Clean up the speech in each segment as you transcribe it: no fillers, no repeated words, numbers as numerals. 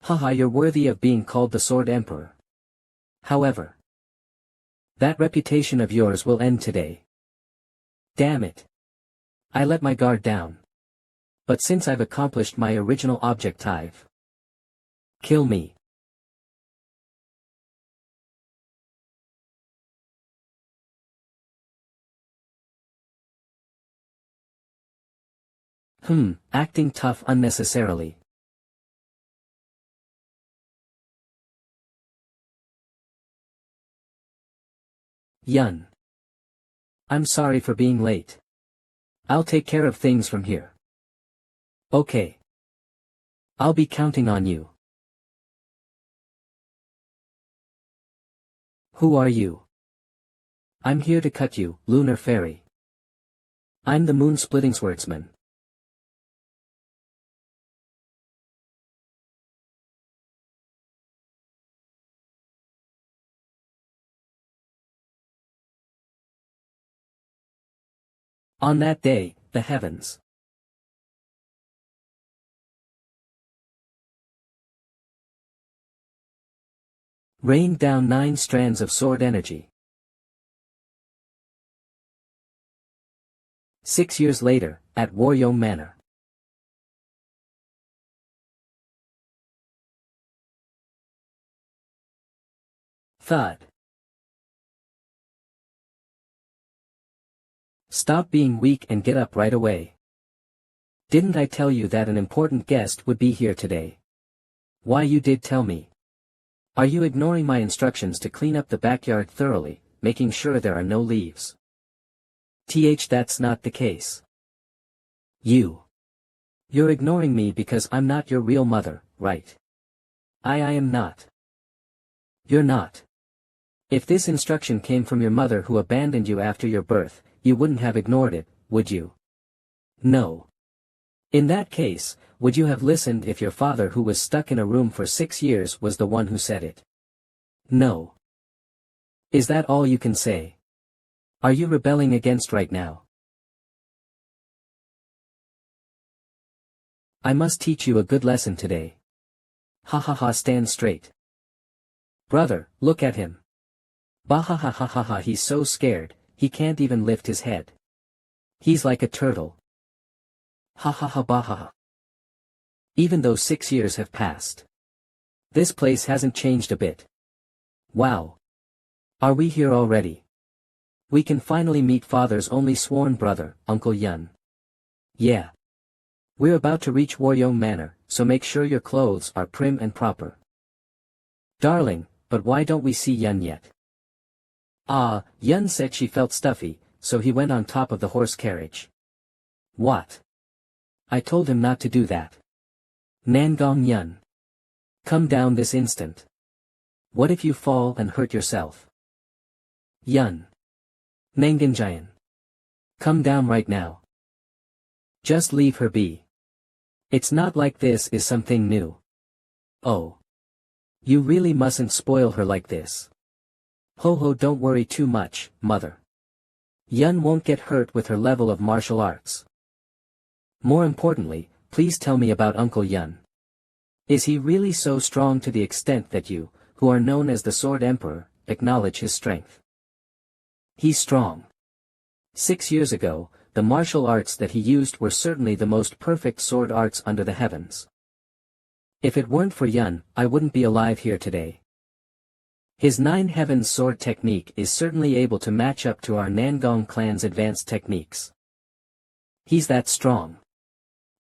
Haha, you're worthy of being called the Sword Emperor. However, that reputation of yours will end today. Damn it. I let my guard down. But since I've accomplished my original objective, kill me. Acting tough unnecessarily. Yun. I'm sorry for being late. I'll take care of things from here. Okay. I'll be counting on you. Who are you? I'm here to cut you, Lunar Fairy. I'm the moon-splitting swordsman. On that day, the heavens rained down 9 strands of sword energy. 6 years later, at Waryong Manor. Thud. Stop being weak and get up right away. Didn't I tell you that an important guest would be here today? Why, you did tell me. Are you ignoring my instructions to clean up the backyard thoroughly, making sure there are no leaves? That's not the case. You're ignoring me because I'm not your real mother, right? I am not. You're not. If this instruction came from your mother who abandoned you after your birth, you wouldn't have ignored it, would you? No. In that case, would you have listened if your father who was stuck in a room for 6 years was the one who said it? No. Is that all you can say? Are you rebelling against right now? I must teach you a good lesson today. Ha ha ha, stand straight. Brother, look at him. Bahahahaha, he's so scared, he can't even lift his head. He's like a turtle. Ha ha ha bahaha. Even though 6 years have passed, this place hasn't changed a bit. Wow. Are we here already? We can finally meet Father's only sworn brother, Uncle Yun. Yeah. We're about to reach Waryong Manor, so make sure your clothes are prim and proper. Darling, but why don't we see Yun yet? Yun said she felt stuffy, so he went on top of the horse carriage. What? I told him not to do that. Nangong Yun. Come down this instant. What if you fall and hurt yourself? Yun. Nanganjayan. Come down right now. Just leave her be. It's not like this is something new. Oh. You really mustn't spoil her like this. Ho ho, don't worry too much, mother. Yun won't get hurt with her level of martial arts. More importantly, please tell me about Uncle Yun. Is he really so strong to the extent that you, who are known as the Sword Emperor, acknowledge his strength? He's strong. 6 years ago, the martial arts that he used were certainly the most perfect sword arts under the heavens. If it weren't for Yun, I wouldn't be alive here today. His 9 Heavens sword technique is certainly able to match up to our Nangong clan's advanced techniques. He's that strong.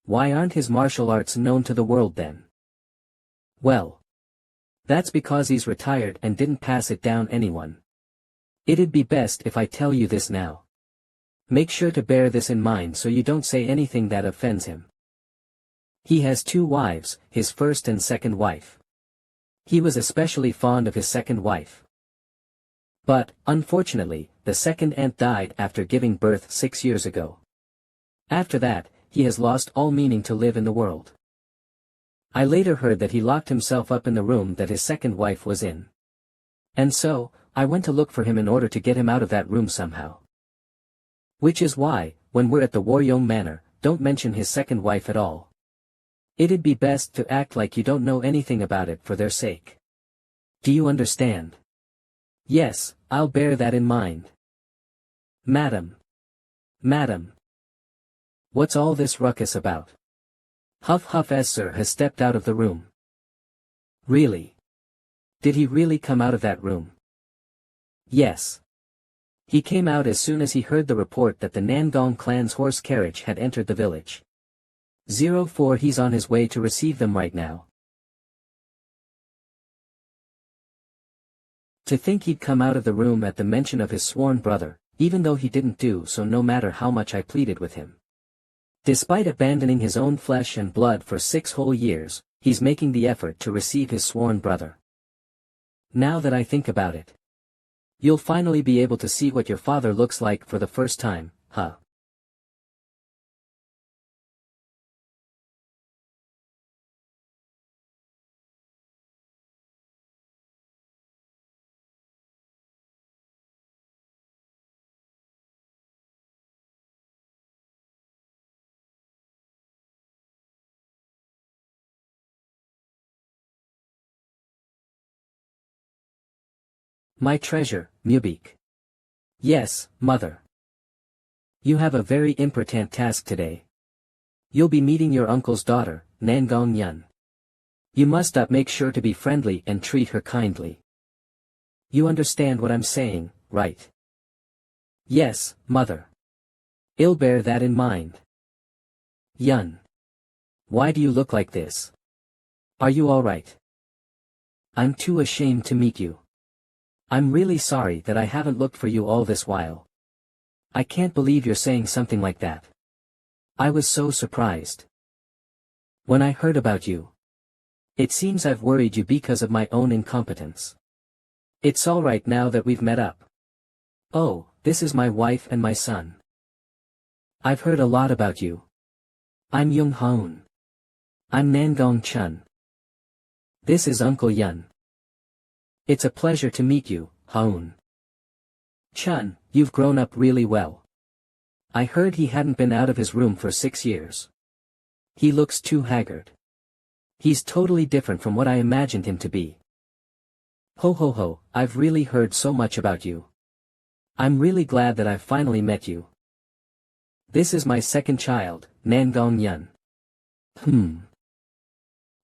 Why aren't his martial arts known to the world then? Well, that's because he's retired and didn't pass it down anyone. It'd be best if I tell you this now. Make sure to bear this in mind so you don't say anything that offends him. He has 2 wives, his first and second wife. He was especially fond of his second wife. But, unfortunately, the second aunt died after giving birth 6 years ago. After that, he has lost all meaning to live in the world. I later heard that he locked himself up in the room that his second wife was in. And so, I went to look for him in order to get him out of that room somehow. Which is why, when we're at the Waryong Manor, don't mention his second wife at all. It'd be best to act like you don't know anything about it for their sake. Do you understand? Yes, I'll bear that in mind. Madam. Madam. What's all this ruckus about? Huff huff as Sir has stepped out of the room. Really? Did he really come out of that room? Yes. He came out as soon as he heard the report that the Nangong clan's horse carriage had entered the village. 04 He's on his way to receive them right now. To think he'd come out of the room at the mention of his sworn brother, even though he didn't do so no matter how much I pleaded with him. Despite abandoning his own flesh and blood for 6 whole years, he's making the effort to receive his sworn brother. Now that I think about it. You'll finally be able to see what your father looks like for the first time, huh? My treasure, Mubik. Yes, mother. You have a very important task today. You'll be meeting your uncle's daughter, Nangong Yun. You must make sure to be friendly and treat her kindly. You understand what I'm saying, right? Yes, mother. I'll bear that in mind. Yun. Why do you look like this? Are you alright? I'm too ashamed to meet you. I'm really sorry that I haven't looked for you all this while. I can't believe you're saying something like that. I was so surprised. When I heard about you. It seems I've worried you because of my own incompetence. It's alright now that we've met up. Oh, this is my wife and my son. I've heard a lot about you. I'm Young Haun. I'm Nangong Chun. This is Uncle Yun. It's a pleasure to meet you, Haun. Chun, you've grown up really well. I heard he hadn't been out of his room for 6 years. He looks too haggard. He's totally different from what I imagined him to be. Ho ho ho, I've really heard so much about you. I'm really glad that I've finally met you. This is my second child, Nangong Yun.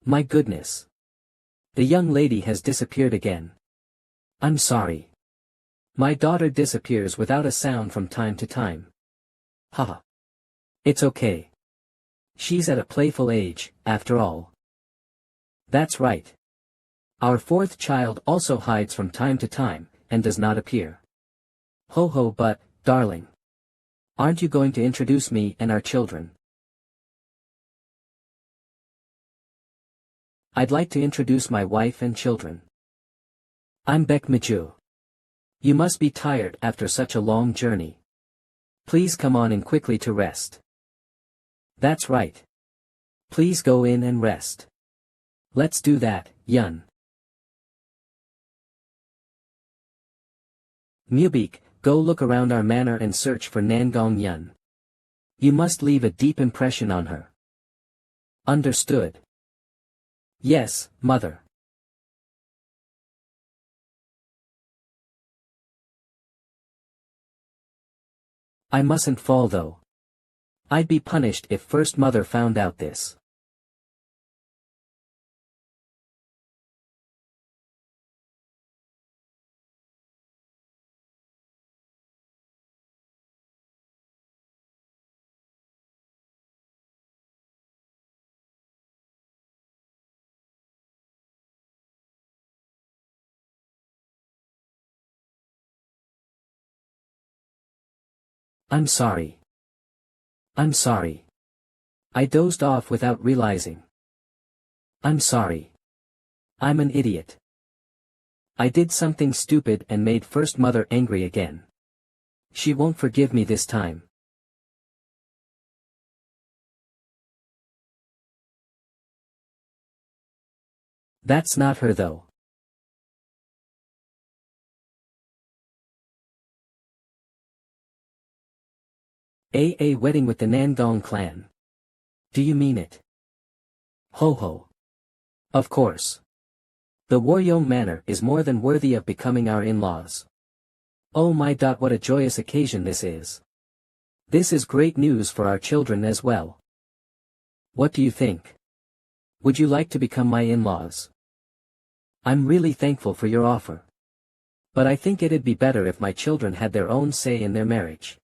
My goodness. The young lady has disappeared again. I'm sorry. My daughter disappears without a sound from time to time. Haha. It's okay. She's at a playful age, after all. That's right. Our fourth child also hides from time to time, and does not appear. Ho ho, but, darling. Aren't you going to introduce me and our children? I'd like to introduce my wife and children. I'm Bek Maju. You must be tired after such a long journey. Please come on in quickly to rest. That's right. Please go in and rest. Let's do that, Yun. Mubik, go look around our manor and search for Nangong Yun. You must leave a deep impression on her. Understood. Yes, mother. I mustn't fall though. I'd be punished if First Mother found out this. I'm sorry. I'm sorry. I dozed off without realizing. I'm sorry. I'm an idiot. I did something stupid and made First Mother angry again. She won't forgive me this time. That's not her though. A wedding with the Nangong clan. Do you mean it? Ho ho. Of course. The Waryong Manor is more than worthy of becoming our in-laws. Oh my god, what a joyous occasion this is. This is great news for our children as well. What do you think? Would you like to become my in-laws? I'm really thankful for your offer. But I think it'd be better if my children had their own say in their marriage.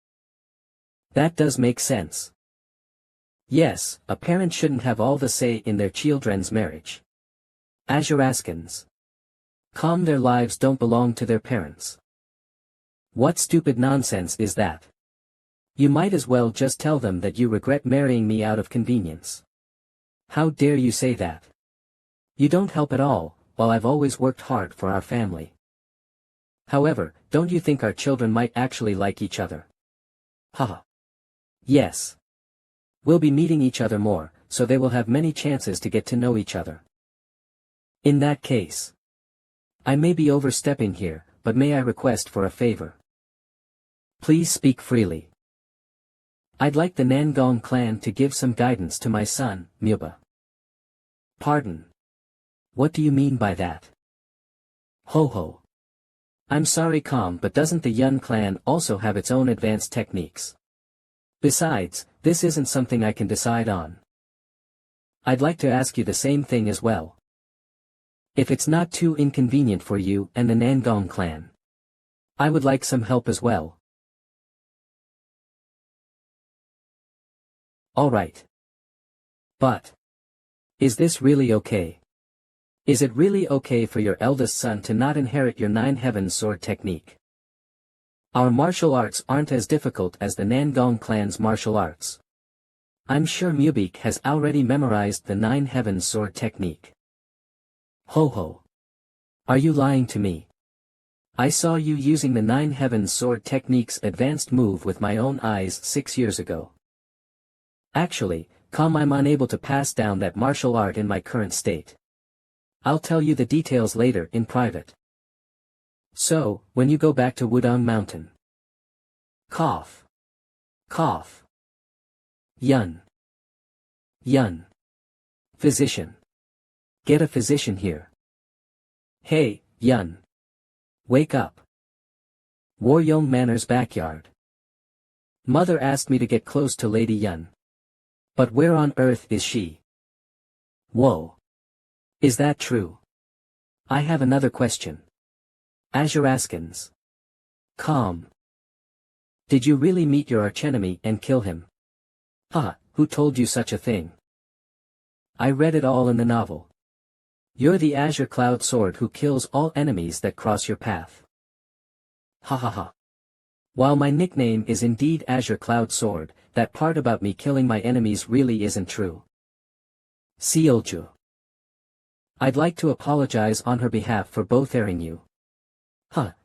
That does make sense. Yes, a parent shouldn't have all the say in their children's marriage. Azuraskans. Their lives don't belong to their parents. What stupid nonsense is that? You might as well just tell them that you regret marrying me out of convenience. How dare you say that? You don't help at all, while I've always worked hard for our family. However, don't you think our children might actually like each other? Haha. Yes. We'll be meeting each other more, so they will have many chances to get to know each other. In that case. I may be overstepping here, but may I request for a favor? Please speak freely. I'd like the Nangong clan to give some guidance to my son, Muba. Pardon. What do you mean by that? Ho ho. I'm sorry but doesn't the Yun clan also have its own advanced techniques? Besides, this isn't something I can decide on. I'd like to ask you the same thing as well. If it's not too inconvenient for you and the Nangong clan. I would like some help as well. Alright. But. Is this really okay? Is it really okay for your eldest son to not inherit your Nine Heavens sword technique? Our martial arts aren't as difficult as the Nangong clan's martial arts. I'm sure Mubik has already memorized the Nine Heavens sword technique. Ho ho. Are you lying to me? I saw you using the Nine Heavens sword technique's advanced move with my own eyes 6 years ago. Actually, I'm unable to pass down that martial art in my current state. I'll tell you the details later in private. So, when you go back to Wudong Mountain. Cough. Cough. Yun. Yun. Physician. Get a physician here. Hey, Yun. Wake up. Waryong Manor's backyard. Mother asked me to get close to Lady Yun. But where on earth is she? Whoa. Is that true? I have another question. Azuraskans. Calm. Did you really meet your archenemy and kill him? Who told you such a thing? I read it all in the novel. You're the Azure Cloud Sword who kills all enemies that cross your path. Ha ha ha. While my nickname is indeed Azure Cloud Sword, that part about me killing my enemies really isn't true. Seolju. I'd like to apologize on her behalf for both airing you.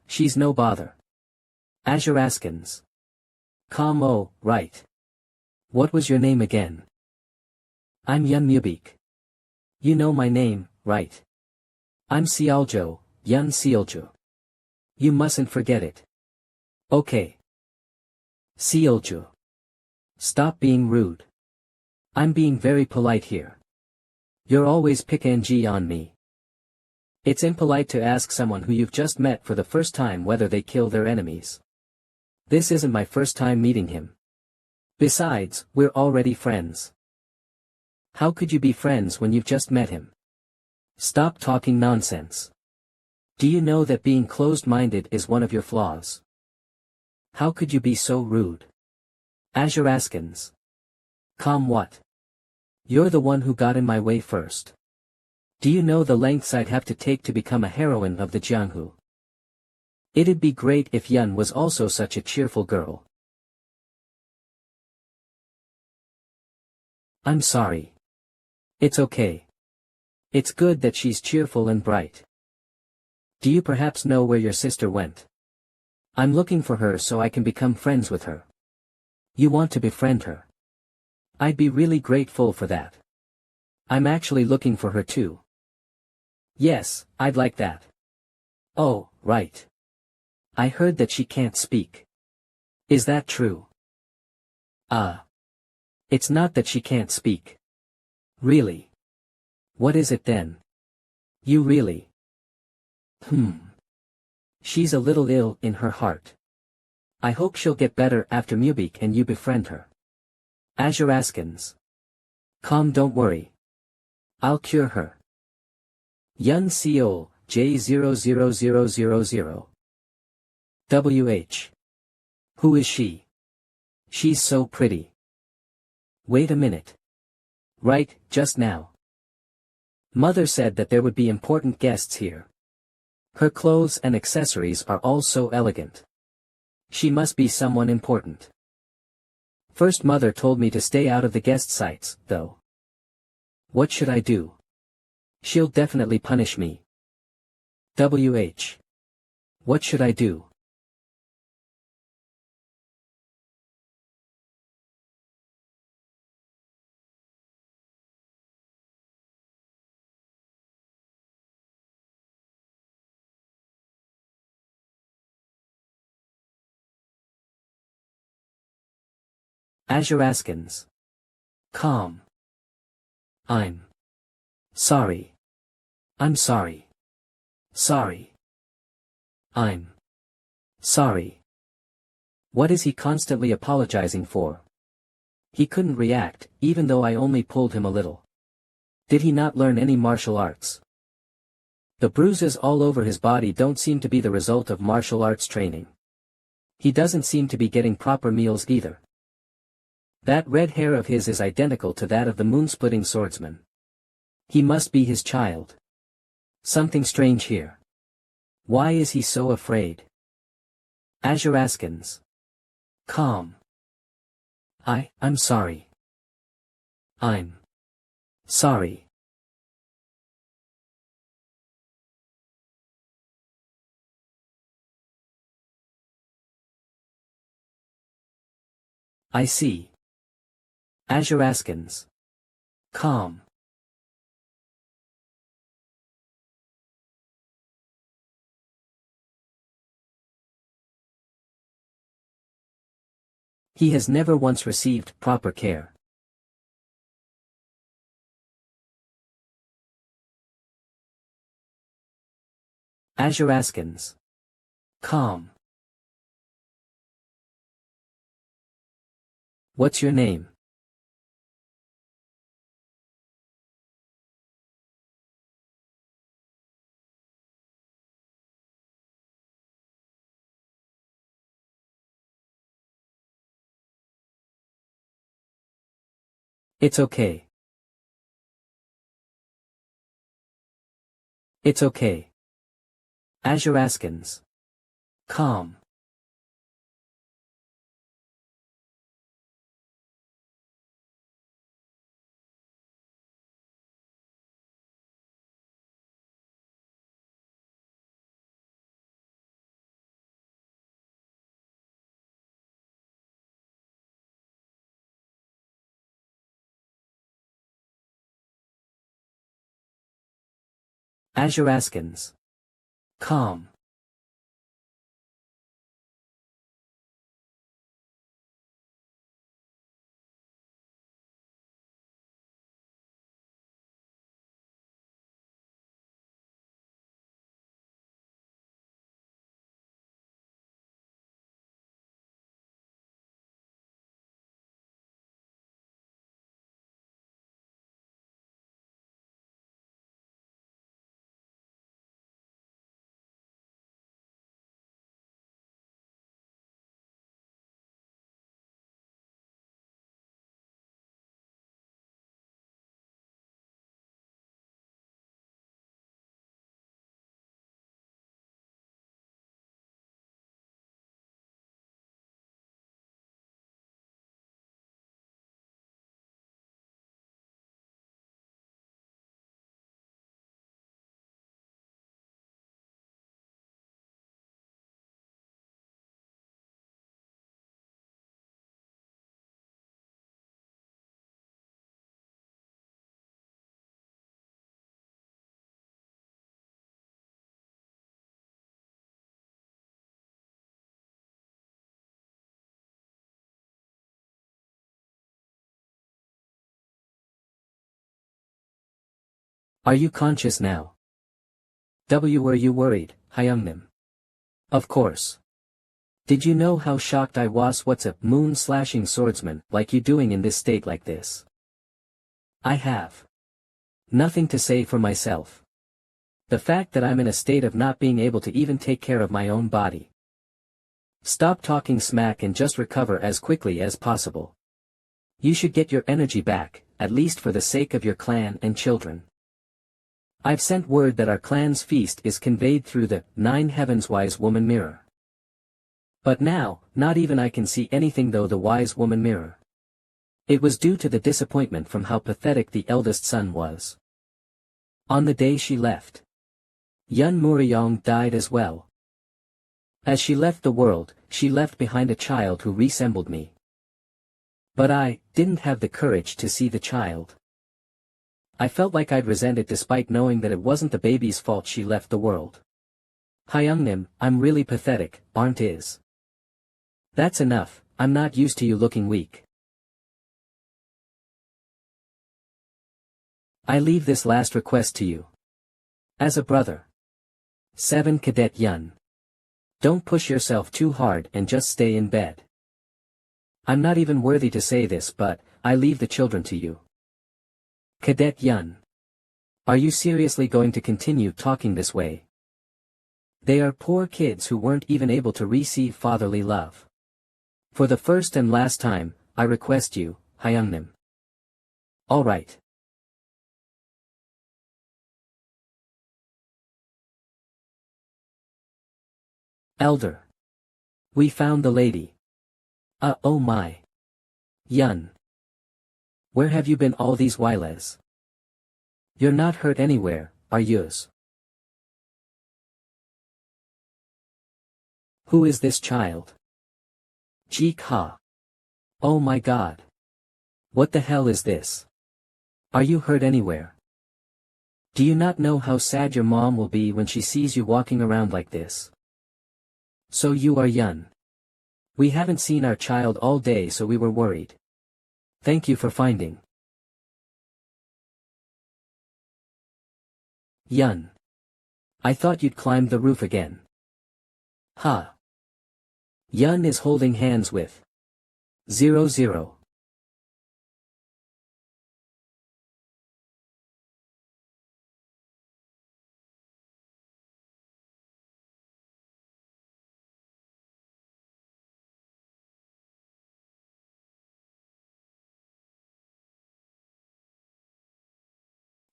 She's no bother. Azuraskans. Oh, right. What was your name again? I'm Yun Mubik. You know my name, right? I'm Seoljo, Yun Seolju. You mustn't forget it. Okay. Seolju. Stop being rude. I'm being very polite here. You're always pick-and-gee on me. It's impolite to ask someone who you've just met for the first time whether they kill their enemies. This isn't my first time meeting him. Besides, we're already friends. How could you be friends when you've just met him? Stop talking nonsense. Do you know that being closed-minded is one of your flaws? How could you be so rude? Azuraskans. What? You're the one who got in my way first. Do you know the lengths I'd have to take to become a heroine of the Jianghu? It'd be great if Yun was also such a cheerful girl. I'm sorry. It's okay. It's good that she's cheerful and bright. Do you perhaps know where your sister went? I'm looking for her so I can become friends with her. You want to befriend her? I'd be really grateful for that. I'm actually looking for her too. Yes, I'd like that. Oh, right. I heard that she can't speak. Is that true? It's not that she can't speak. Really. What is it then? You really? She's a little ill in her heart. I hope she'll get better after Mubik and you befriend her. Azuraskans. Calm, don't worry. I'll cure her. Yun Seol, J00000. WH. Who is she? She's so pretty. Wait a minute. Right, just now. Mother said that there would be important guests here. Her clothes and accessories are all so elegant. She must be someone important. First, Mother told me to stay out of the guest sites, though. What should I do? She'll definitely punish me. WH. What should I do? Azuraskans. Calm. I'm sorry. I'm sorry. Sorry. I'm sorry. What is he constantly apologizing for? He couldn't react, even though I only pulled him a little. Did he not learn any martial arts? The bruises all over his body don't seem to be the result of martial arts training. He doesn't seem to be getting proper meals either. That red hair of his is identical to that of the moon-splitting swordsman. He must be his child. Something strange here. Why is he so afraid? Azuraskans. Calm. I'm sorry. I'm sorry. I see. Azuraskans. Calm. He has never once received proper care. Azuraskans. Calm. What's your name? It's okay. It's okay. Azuraskans. Calm. Azuraskans. Calm. Are you conscious now? Were you worried, Hyungnim? Of course. Did you know how shocked I was? What's a moon-slashing swordsman like you doing in this state like this? I have nothing to say for myself. The fact that I'm in a state of not being able to even take care of my own body. Stop talking smack and just recover as quickly as possible. You should get your energy back, at least for the sake of your clan and children. I've sent word that our clan's feast is conveyed through the 9 heavens wise woman mirror. But now, not even I can see anything though the wise woman mirror. It was due to the disappointment from how pathetic the eldest son was. On the day she left, Yun Muryong died as well. As she left the world, she left behind a child who resembled me. But I didn't have the courage to see the child. I felt like I'd resent it despite knowing that it wasn't the baby's fault she left the world. Hyungnim, I'm really pathetic, aren't is? That's enough, I'm not used to you looking weak. I leave this last request to you. As a brother. 7 Cadet Yun. Don't push yourself too hard and just stay in bed. I'm not even worthy to say this, but I leave the children to you. Cadet Yun. Are you seriously going to continue talking this way? They are poor kids who weren't even able to receive fatherly love. For the first and last time, I request you, Hyungnim. All right. Elder. We found the lady. Oh my. Yun. Where have you been all these whiles? You're not hurt anywhere, are yous? Who is this child? Jeek Ha. Oh my god. What the hell is this? Are you hurt anywhere? Do you not know how sad your mom will be when she sees you walking around like this? So you are Yun. We haven't seen our child all day, so we were worried. Thank you for finding. Yun. I thought you'd climbed the roof again. Ha. Yun is holding hands with 00.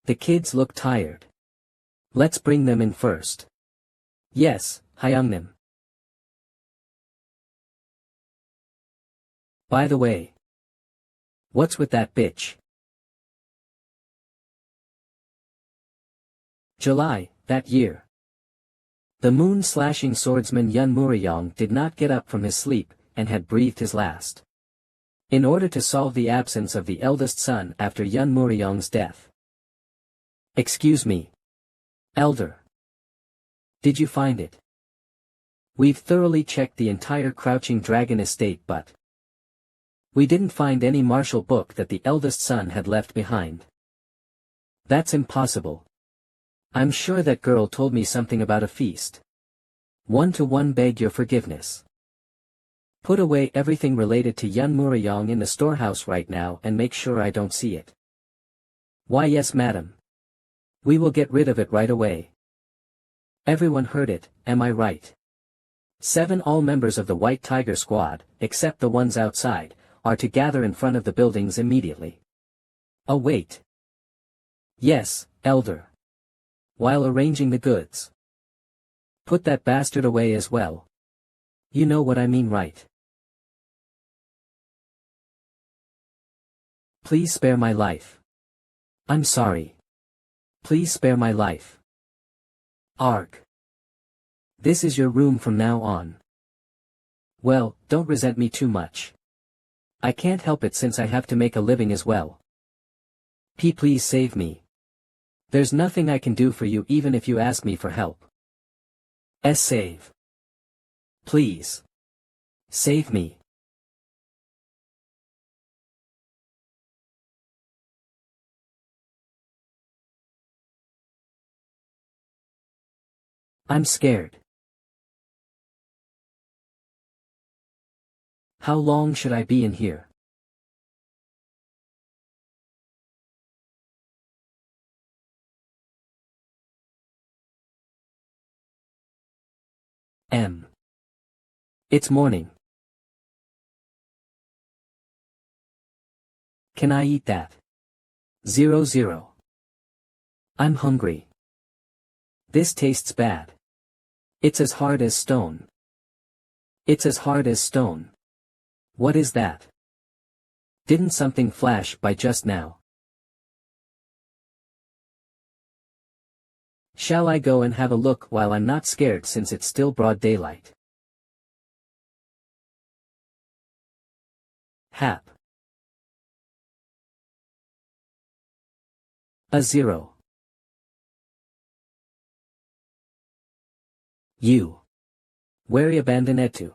The kids look tired. Let's bring them in first. Yes, Hyungnim. By the way. What's with that bitch? July, that year. The moon-slashing swordsman Yun Muryong did not get up from his sleep, and had breathed his last. In order to solve the absence of the eldest son after Yun Muryong's death. Excuse me. Elder. Did you find it? We've thoroughly checked the entire Crouching Dragon estate, but we didn't find any martial book that the eldest son had left behind. That's impossible. I'm sure that girl told me something about a feast. 1-to-1 beg your forgiveness. Put away everything related to Yun Muryong in the storehouse right now and make sure I don't see it. Why yes madam. We will get rid of it right away. Everyone heard it, am I right? 7 All members of the White Tiger Squad, except the ones outside, are to gather in front of the buildings immediately. Oh wait. Yes, Elder. While arranging the goods. Put that bastard away as well. You know what I mean, right? Please spare my life. I'm sorry. Please spare my life. Arg. This is your room from now on. Well, don't resent me too much. I can't help it since I have to make a living as well. Please save me. There's nothing I can do for you even if you ask me for help. Save. Please. Save me. I'm scared. How long should I be in here? It's morning. Can I eat that? 00. I'm hungry. This tastes bad. It's as hard as stone. It's as hard as stone. What is that? Didn't something flash by just now? Shall I go and have a look while I'm not scared since it's still broad daylight? Hap. A 0. You. Where abandon it to?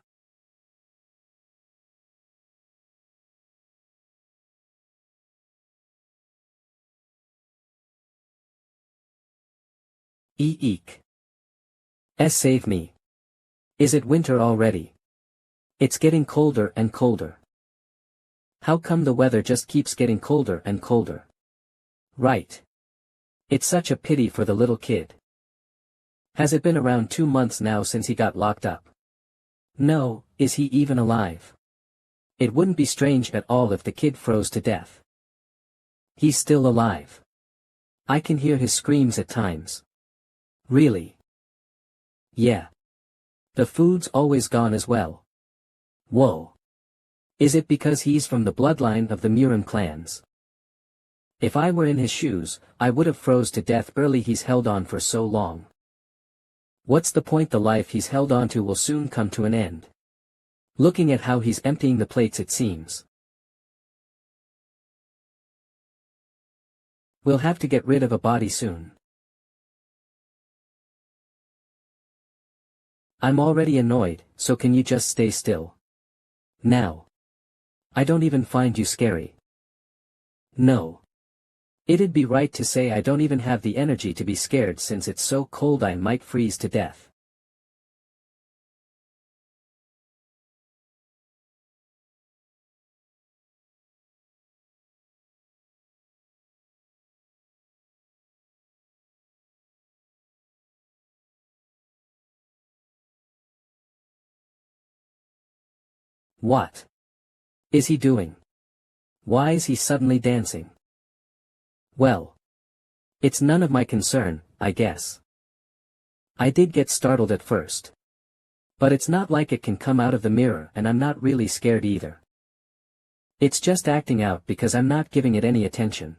Eek. Save me. Is it winter already? It's getting colder and colder. How come the weather just keeps getting colder and colder? Right. It's such a pity for the little kid. Has it been around 2 months now since he got locked up? No, is he even alive? It wouldn't be strange at all if the kid froze to death. He's still alive. I can hear his screams at times. Really? Yeah. The food's always gone as well. Whoa. Is it because he's from the bloodline of the Murin clans? If I were in his shoes, I would have froze to death early. He's held on for so long. What's the point? The life he's held on to will soon come to an end. Looking at how he's emptying the plates, it seems. We'll have to get rid of a body soon. I'm already annoyed, so can you just stay still? Now. I don't even find you scary. No. It'd be right to say I don't even have the energy to be scared since it's so cold I might freeze to death. What is he doing? Why is he suddenly dancing? Well, it's none of my concern, I guess. I did get startled at first. But it's not like it can come out of the mirror, and I'm not really scared either. It's just acting out because I'm not giving it any attention.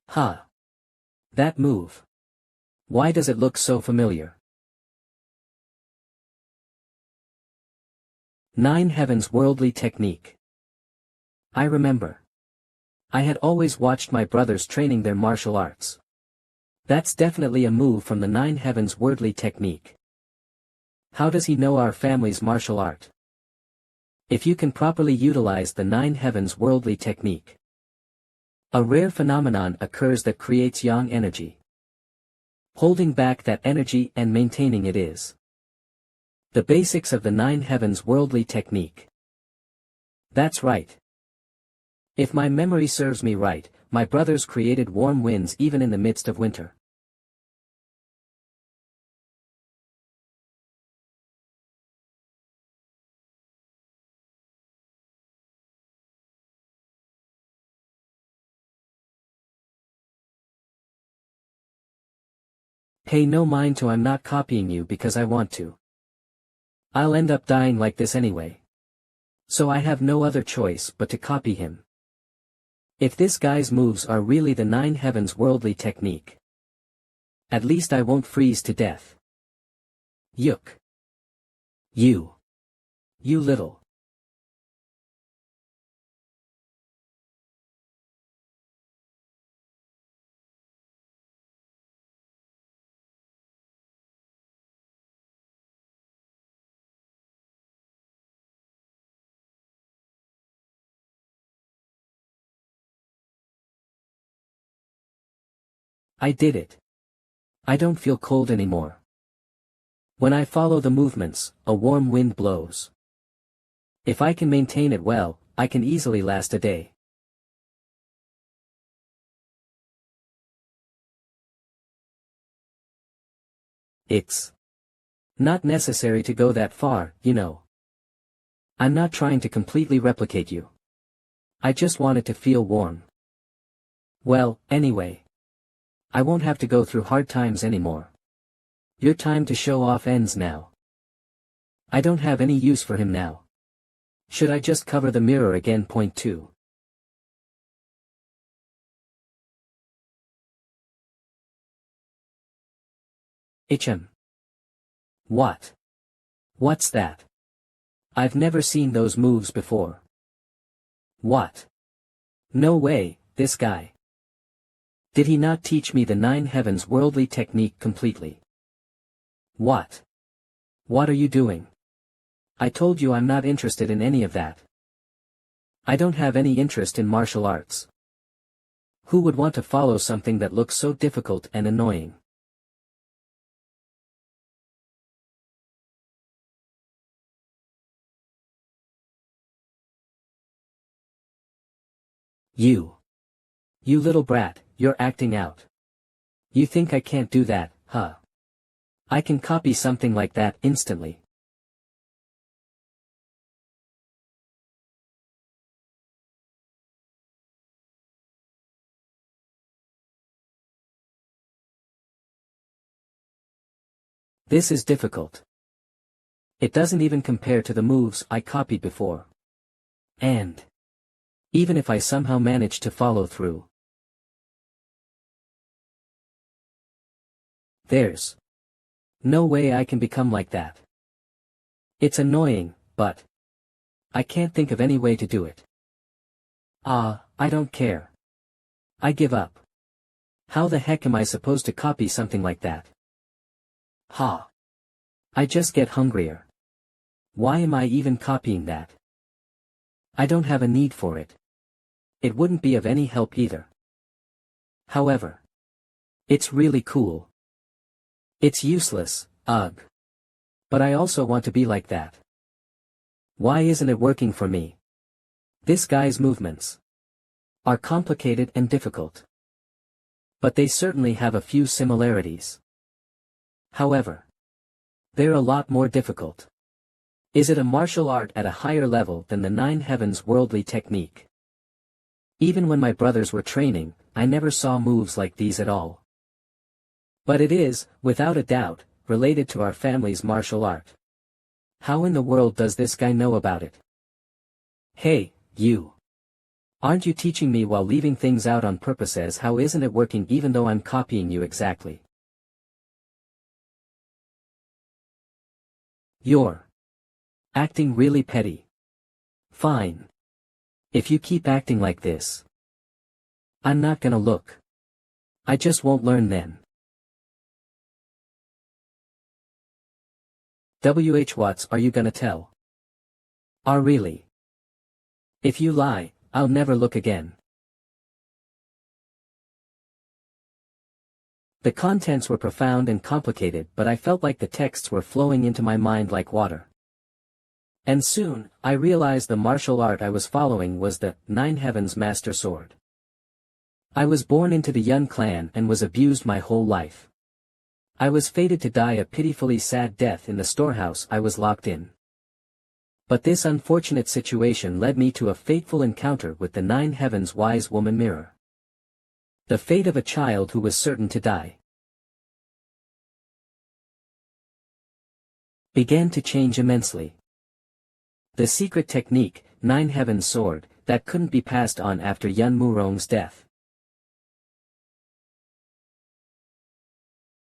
Huh. That move. Why does it look so familiar? 9 Heavens Worldly Technique. I remember. I had always watched my brothers training their martial arts. That's definitely a move from the 9 Heavens Worldly Technique. How does he know our family's martial art? If you can properly utilize the 9 Heavens Worldly Technique, a rare phenomenon occurs that creates yang energy. Holding back that energy and maintaining it is the basics of the 9 Heavens Worldly Technique. That's right. If my memory serves me right, my brothers created warm winds even in the midst of winter. Pay no mind to I'm not copying you because I want to. I'll end up dying like this anyway. So I have no other choice but to copy him. If this guy's moves are really the 9 Heavens Worldly Technique, at least I won't freeze to death. Yuk. You little. I did it. I don't feel cold anymore. When I follow the movements, a warm wind blows. If I can maintain it well, I can easily last a day. It's not necessary to go that far, you know. I'm not trying to completely replicate you. I just wanted to feel warm. Well, anyway. I won't have to go through hard times anymore. Your time to show off ends now. I don't have any use for him now. Should I just cover the mirror again? Point 2. What? What's that? I've never seen those moves before. What? No way, this guy. Did he not teach me the 9 heavens worldly technique completely? What? What are you doing? I told you I'm not interested in any of that. I don't have any interest in martial arts. Who would want to follow something that looks so difficult and annoying? You little brat, you're acting out. You think I can't do that, huh? I can copy something like that instantly. This is difficult. It doesn't even compare to the moves I copied before. And even if I somehow manage to follow through, there's no way I can become like that. It's annoying, but I can't think of any way to do it. I don't care. I give up. How the heck am I supposed to copy something like that? I just get hungrier. Why am I even copying that? I don't have a need for it. It wouldn't be of any help either. However, it's really cool. It's useless, ugh. But I also want to be like that. Why isn't it working for me? This guy's movements are complicated and difficult. But they certainly have a few similarities. However, they're a lot more difficult. Is it a martial art at a higher level than the 9 heavens worldly technique? Even when my brothers were training, I never saw moves like these at all. But it is, without a doubt, related to our family's martial art. How in the world does this guy know about it? Hey, you. Aren't you teaching me while leaving things out on purpose? As how isn't it working even though I'm copying you exactly? You're acting really petty. Fine. If you keep acting like this, I'm not gonna look. I just won't learn then. What are you gonna tell? Really? If you lie, I'll never look again. The contents were profound and complicated, but I felt like the texts were flowing into my mind like water. And soon, I realized the martial art I was following was the 9 heavens master sword. I was born into the Yun clan and was abused my whole life. I was fated to die a pitifully sad death in the storehouse I was locked in. But this unfortunate situation led me to a fateful encounter with the 9 heavens wise woman mirror. The fate of a child who was certain to die began to change immensely. The secret technique, 9 heavens sword, that couldn't be passed on after Yun Murong's death.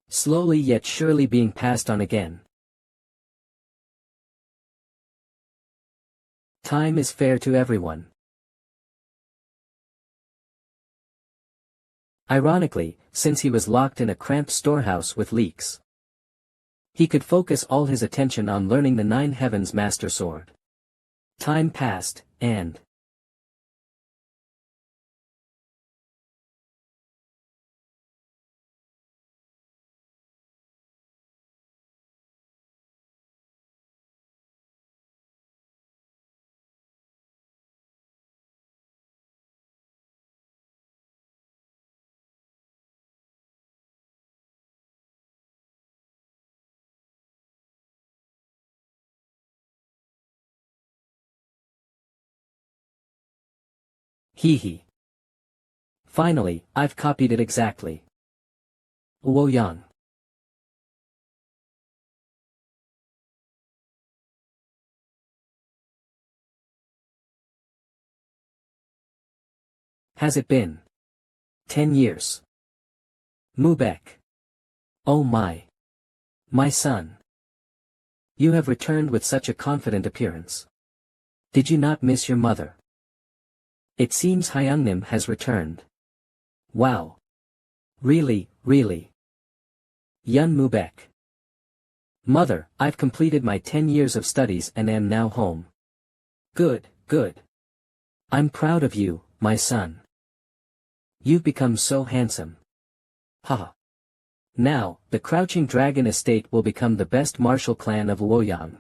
Slowly yet surely being passed on again. Time is fair to everyone. Ironically, since he was locked in a cramped storehouse with leaks, he could focus all his attention on learning the 9 heavens master sword. Time passed, and Hee hee. Finally, I've copied it exactly. Luoyang. Has it been 10 years? Mubek. Oh my. My son. You have returned with such a confident appearance. Did you not miss your mother? It seems Hyungnim has returned. Wow. Really, really. Yun Mubek. Mother, I've completed my 10 years of studies and am now home. Good, good. I'm proud of you, my son. You've become so handsome. Haha. Now, the Crouching Dragon Estate will become the best martial clan of Luoyang.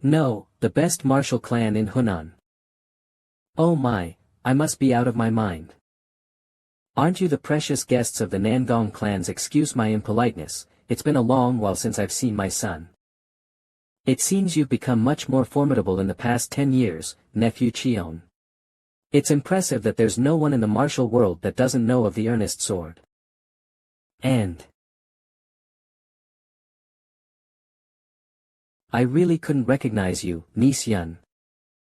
No, the best martial clan in Hunan. Oh my, I must be out of my mind. Aren't you the precious guests of the Nangong clans? Excuse my impoliteness, it's been a long while since I've seen my son. It seems you've become much more formidable in the past 10 years, nephew Cheon. It's impressive that there's no one in the martial world that doesn't know of the earnest sword. And I really couldn't recognize you, niece Yun.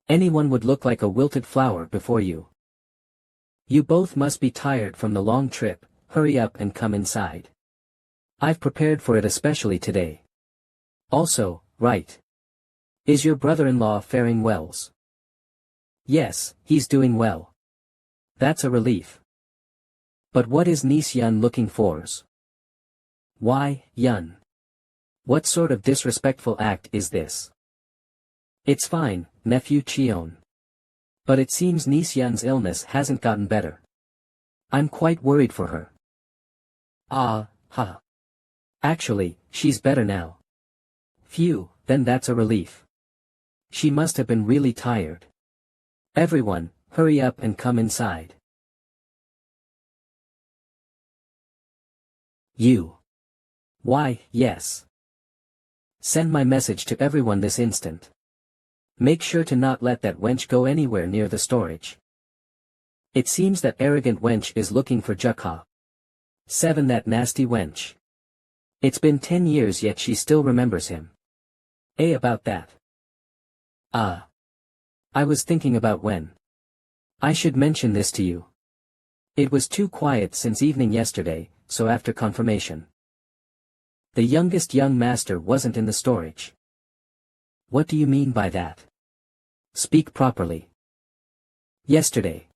Anyone would look like a wilted flower before you. You both must be tired from the long trip, hurry up and come inside. I've prepared for it especially today. Also, right. Is your brother-in-law faring well? Yes, he's doing well. That's a relief. But what is niece Yun looking for? Why, Yun? What sort of disrespectful act is this? It's fine, nephew Cheon. But it seems niece Yun's illness hasn't gotten better. I'm quite worried for her. Ah, ha. Actually, she's better now. Phew, then that's a relief. She must have been really tired. Everyone, hurry up and come inside. You. Why, yes. Send my message to everyone this instant. Make sure to not let that wench go anywhere near the storage. It seems that arrogant wench is looking for Jukha. 7. That nasty wench. It's been 10 years yet she still remembers him. About that. I was thinking about when I should mention this to you. It was too quiet since evening yesterday, so after confirmation. The youngest young master wasn't in the storage. What do you mean by that? Speak properly. Yesterday.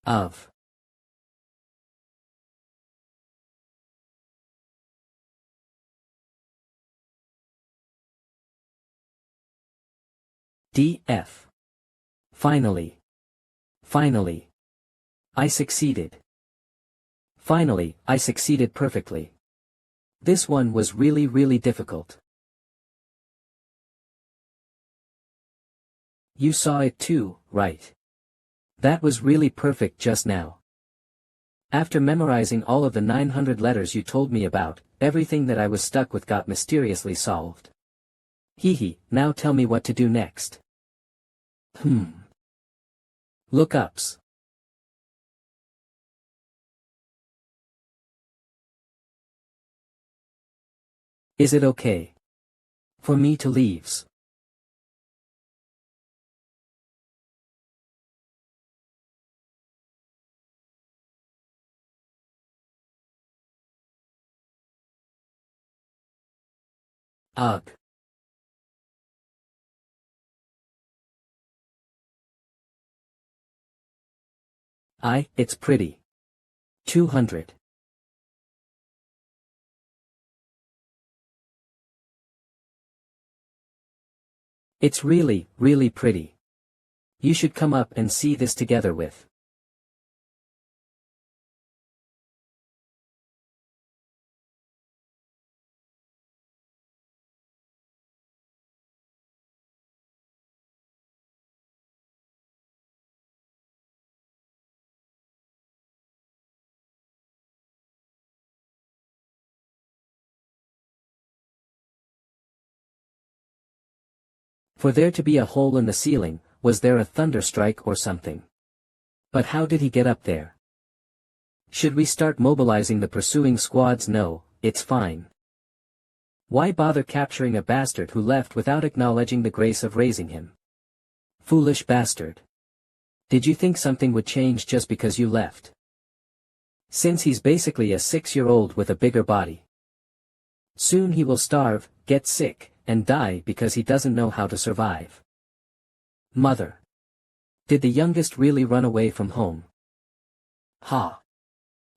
Of. DF. Finally. Finally. I succeeded. Finally, I succeeded perfectly. This one was really difficult. You saw it too, right? That was really perfect just now. After memorizing all of the 900 letters you told me about, everything that I was stuck with got mysteriously solved. Hee, now tell me what to do next. Look-ups. Is it okay for me to leave? Ugh. It's pretty. 200. It's really pretty. You should come up and see this together with. For there to be a hole in the ceiling, was there a thunderstrike or something? But how did he get up there? Should we start mobilizing the pursuing squads? No, it's fine. Why bother capturing a bastard who left without acknowledging the grace of raising him? Foolish bastard. Did you think something would change just because you left? Since he's basically a 6-year-old with a bigger body. Soon he will starve, get sick, and die because he doesn't know how to survive. Mother. Did the youngest really run away from home? Ha.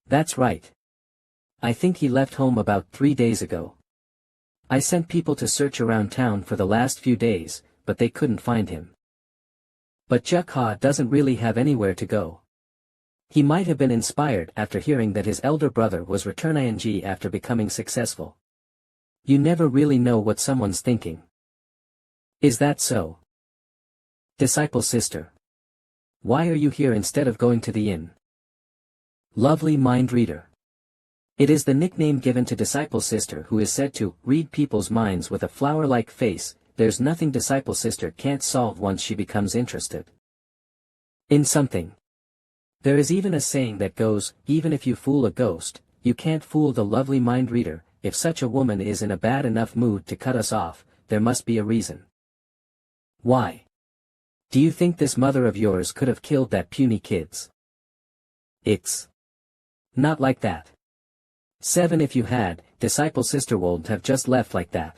That's right. I think he left home about 3 days ago. I sent people to search around town for the last few days, but they couldn't find him. But Jukha doesn't really have anywhere to go. He might have been inspired after hearing that his elder brother was returning after becoming successful. You never really know what someone's thinking. Is that so? Disciple sister. Why are you here instead of going to the inn? Lovely mind reader. It is the nickname given to disciple sister who is said to read people's minds with a flower-like face. There's nothing disciple sister can't solve once she becomes interested in something. There is even a saying that goes, even if you fool a ghost, you can't fool the lovely mind reader. If such a woman is in a bad enough mood to cut us off, there must be a reason. Why? Do you think this mother of yours could have killed that puny kids? It's not like that. 7 If you had, disciple sister wouldn't have just left like that.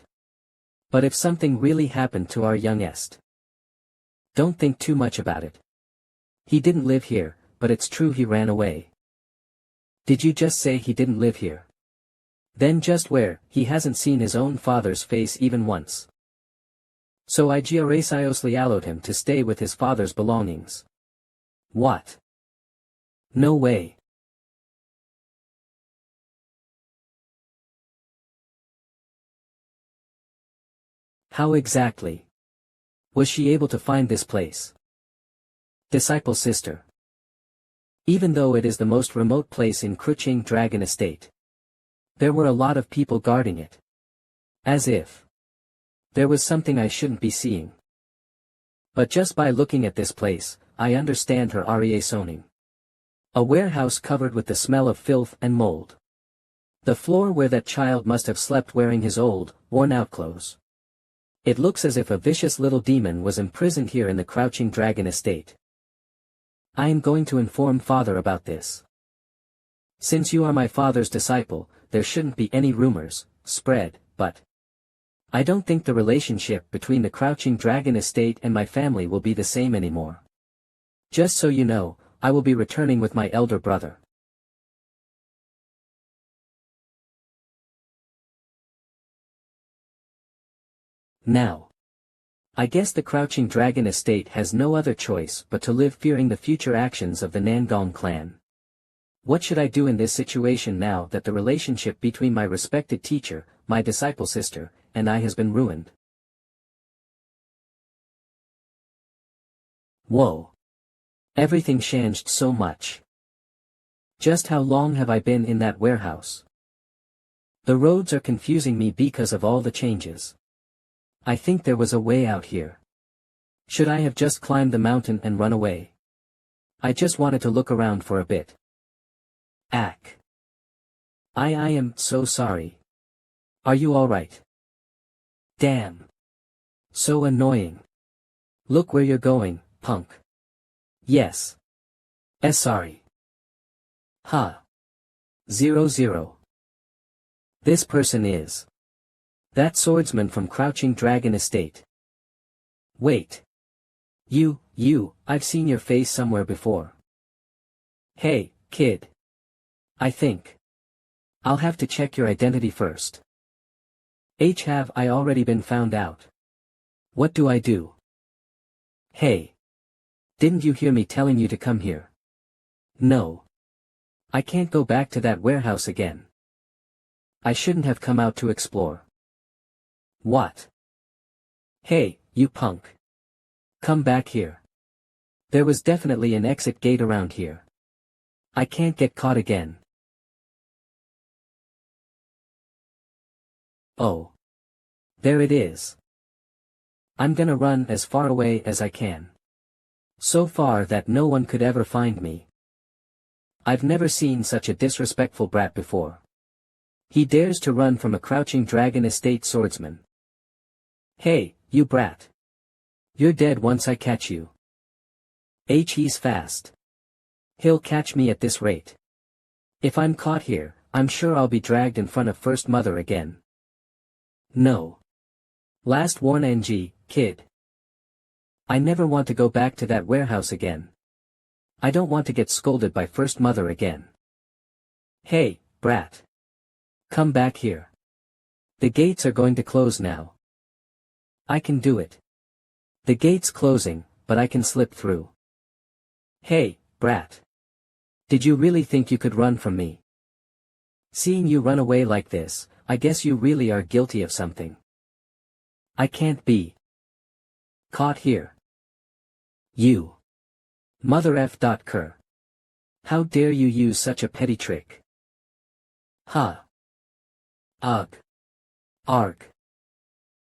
But if something really happened to our youngest, don't think too much about it. He didn't live here, but it's true he ran away. Did you just say he didn't live here? Then just where? He hasn't seen his own father's face even once. So I graciously allowed him to stay with his father's belongings. What? No way. How exactly was she able to find this place? Disciple sister. Even though it is the most remote place in Crouching Dragon Estate, there were a lot of people guarding it. As if there was something I shouldn't be seeing. But just by looking at this place, I understand her reasoning. A warehouse covered with the smell of filth and mold. The floor where that child must have slept wearing his old, worn-out clothes. It looks as if a vicious little demon was imprisoned here in the Crouching Dragon Estate. I am going to inform father about this. Since you are my father's disciple, there shouldn't be any rumors spread, but I don't think the relationship between the Crouching Dragon Estate and my family will be the same anymore. Just so you know, I will be returning with my elder brother. Now, I guess the Crouching Dragon Estate has no other choice but to live fearing the future actions of the Nangong clan. What should I do in this situation now that the relationship between my respected teacher, my disciple sister, and I has been ruined? Whoa. Everything changed so much. Just how long have I been in that warehouse? The roads are confusing me because of all the changes. I think there was a way out here. Should I have just climbed the mountain and run away? I just wanted to look around for a bit. Ack. I am so sorry. Are you alright? Damn. So annoying. Look where you're going, punk. Yes. Sorry. Ha. 00. This person is that swordsman from Crouching Dragon Estate. Wait. I've seen your face somewhere before. Hey, kid. I think I'll have to check your identity first. Have I already been found out? What do I do? Hey. Didn't you hear me telling you to come here? No. I can't go back to that warehouse again. I shouldn't have come out to explore. What? Hey, you punk. Come back here. There was definitely an exit gate around here. I can't get caught again. Oh. There it is. I'm gonna run as far away as I can. So far that no one could ever find me. I've never seen such a disrespectful brat before. He dares to run from a crouching dragon estate swordsman. Hey, you brat. You're dead once I catch you. He's fast. He'll catch me at this rate. If I'm caught here, I'm sure I'll be dragged in front of First Mother again. No. Last warning, kid. I never want to go back to that warehouse again. I don't want to get scolded by First Mother again. Hey, brat. Come back here. The gates are going to close now. I can do it. The gate's closing, but I can slip through. Hey, brat. Did you really think you could run from me? Seeing you run away like this, I guess you really are guilty of something. I can't be caught here. You. Mother F. Cur. How dare you use such a petty trick? Ha. Ugh. Arg.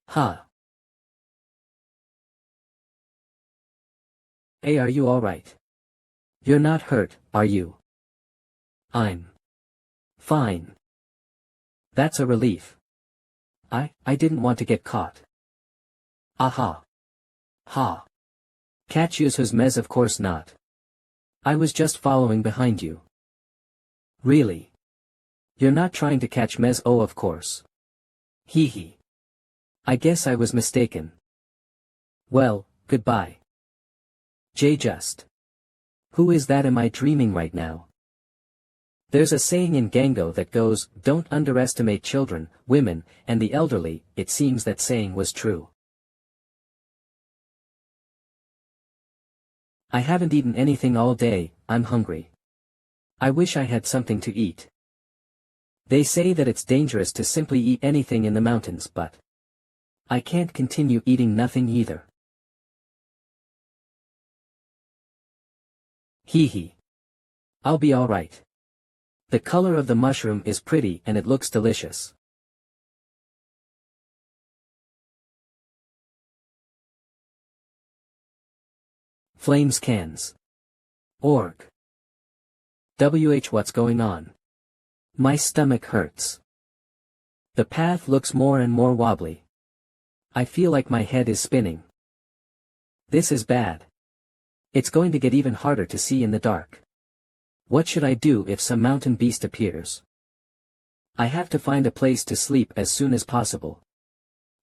Ha. Hey, are you alright? You're not hurt, are you? I'm fine. That's a relief. I didn't want to get caught. Aha. Ha. Catch you whose mez, of course not. I was just following behind you. Really? You're not trying to catch mez? Oh, of course. Hee hee. I guess I was mistaken. Well, goodbye. Just. Who is that? Am I dreaming right now? There's a saying in Gango that goes, don't underestimate children, women, and the elderly. It seems that saying was true. I haven't eaten anything all day, I'm hungry. I wish I had something to eat. They say that it's dangerous to simply eat anything in the mountains, but I can't continue eating nothing either. Hee hee. I'll be alright. The color of the mushroom is pretty and it looks delicious. Flames cans. Org. What's going on? My stomach hurts. The path looks more and more wobbly. I feel like my head is spinning. This is bad. It's going to get even harder to see in the dark. What should I do if some mountain beast appears? I have to find a place to sleep as soon as possible.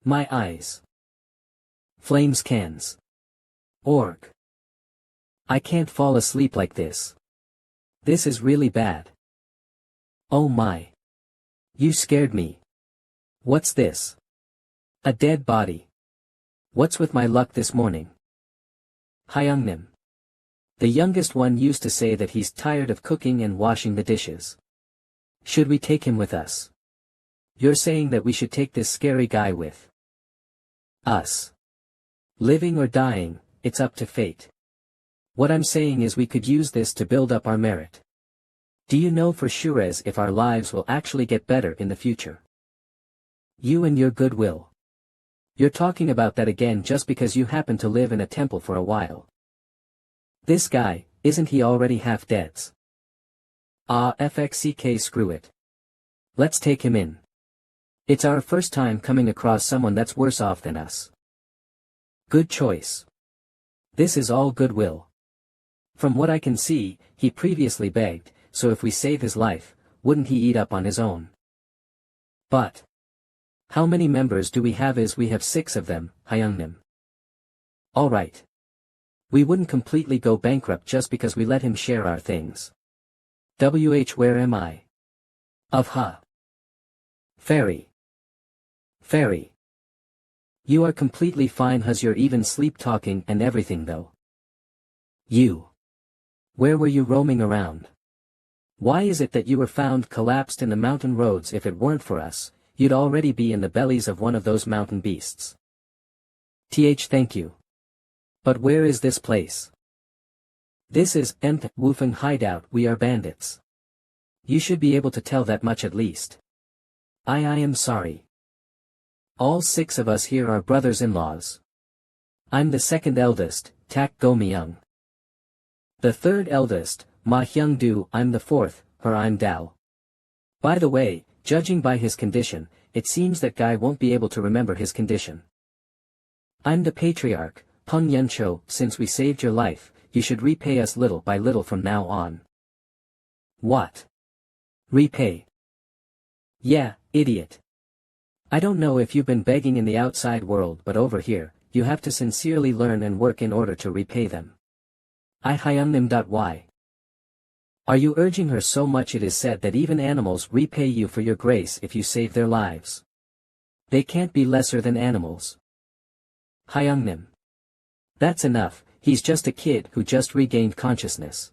My eyes. Flames cans. Org. I can't fall asleep like this. This is really bad. Oh my. You scared me. What's this? A dead body. What's with my luck this morning? Hyungnim. The youngest one used to say that he's tired of cooking and washing the dishes. Should we take him with us? You're saying that we should take this scary guy with us. Living or dying, it's up to fate. What I'm saying is we could use this to build up our merit. Do you know for sure as if our lives will actually get better in the future? You and your goodwill. You're talking about that again just because you happen to live in a temple for a while. This guy, isn't he already half dead? FXCK, screw it. Let's take him in. It's our first time coming across someone that's worse off than us. Good choice. This is all goodwill. From what I can see, he previously begged, so if we save his life, wouldn't he eat up on his own? But how many members do we have? We have 6 of them, Hyungnim. Alright. We wouldn't completely go bankrupt just because we let him share our things. Where am I? Fairy. Fairy. You are completely fine, you're even sleep talking and everything though. You. Where were you roaming around? Why is it that you were found collapsed in the mountain roads? If it weren't for us, you'd already be in the bellies of one of those mountain beasts. Thank you. But where is this place? This is Woofing hideout. We are bandits. You should be able to tell that much at least. I am sorry. All 6 of us here are brothers-in-laws. I'm the second eldest, Tak Go Myung. The third eldest, Ma Hyung Do. I'm the fourth, Her I'm Dao. By the way, judging by his condition, it seems that guy won't be able to remember his condition. I'm the patriarch, Peng Yuncho. Since we saved your life, you should repay us little by little from now on. What? Repay? Yeah, idiot. I don't know if you've been begging in the outside world, but over here, you have to sincerely learn and work in order to repay them. I Hyungnim.Y. Are you urging her so much? It is said that even animals repay you for your grace if you save their lives. They can't be lesser than animals. Hyungnim. That's enough, he's just a kid who just regained consciousness.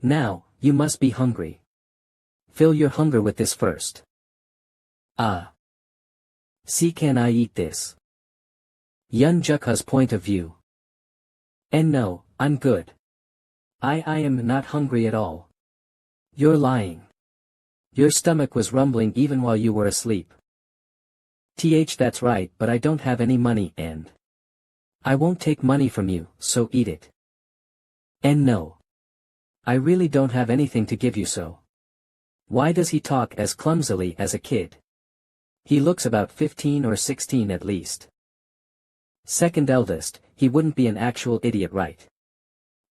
Now, you must be hungry. Fill your hunger with this first. See, can I eat this? Yun Jukha's point of view. And no, I'm good. I am not hungry at all. You're lying. Your stomach was rumbling even while you were asleep. That's right, but I don't have any money and I won't take money from you, so eat it. And no. I really don't have anything to give you, so. Why does he talk as clumsily as a kid? He looks about 15 or 16 at least. Second eldest, he wouldn't be an actual idiot, right?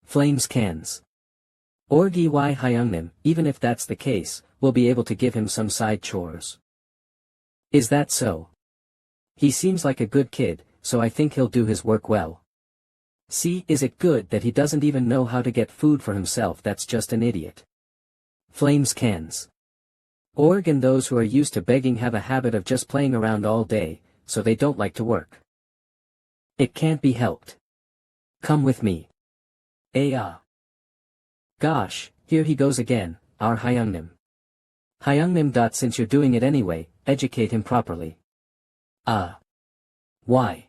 Flames cans. Orgi Y Hyungnim, even if that's the case, we'll be able to give him some side chores. Is that so? He seems like a good kid, so I think he'll do his work well. See, is it good that he doesn't even know how to get food for himself? That's just an idiot. Flames cans. Org and those who are used to begging have a habit of just playing around all day, so they don't like to work. It can't be helped. Come with me. Gosh, here he goes again, our Hyungnim. Hyungnim. Since you're doing it anyway, educate him properly. Why?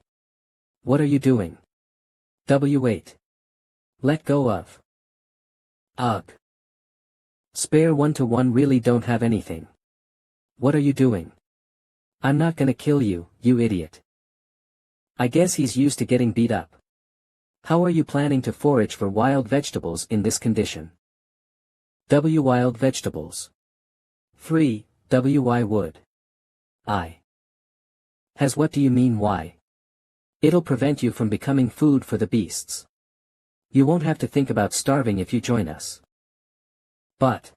What are you doing? W8. Let go of. Ugh. Spare 1-to-1 really don't have anything. What are you doing? I'm not gonna kill you, you idiot. I guess he's used to getting beat up. How are you planning to forage for wild vegetables in this condition? Wild vegetables. Free, WY wood. Has what do you mean why? It'll prevent you from becoming food for the beasts. You won't have to think about starving if you join us. But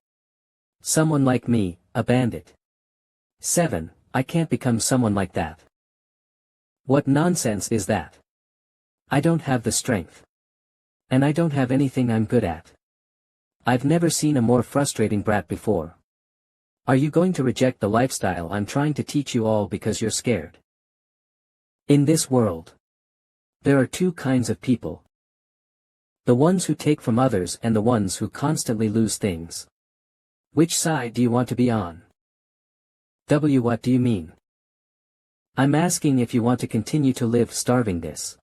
someone like me, a bandit. 7, I can't become someone like that. What nonsense is that? I don't have the strength. And I don't have anything I'm good at. I've never seen a more frustrating brat before. Are you going to reject the lifestyle I'm trying to teach you all because you're scared? In this world, there are two kinds of people. The ones who take from others and the ones who constantly lose things. Which side do you want to be on? What do you mean? I'm asking if you want to continue to live starving this.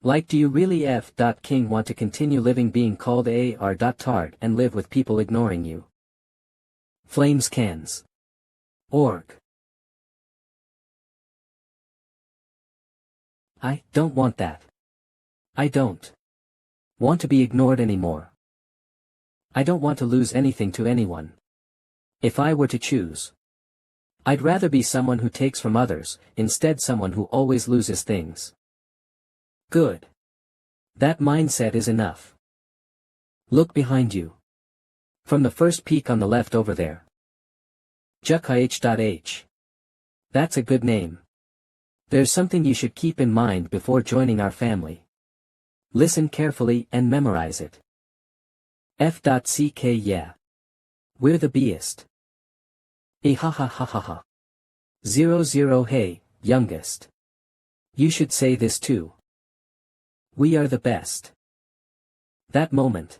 Like, do you really King want to continue living being called Tard and live with people ignoring you? Flames cans. Org. I don't want that. I don't want to be ignored anymore. I don't want to lose anything to anyone. If I were to choose, I'd rather be someone who takes from others, instead someone who always loses things. Good. That mindset is enough. Look behind you. From the first peak on the left over there. Jukha. That's a good name. There's something you should keep in mind before joining our family. Listen carefully and memorize it. F.ck. Yeah. We're the beest. Ha ha ha ha ha. 00 Hey, youngest. You should say this too. We are the best. That moment.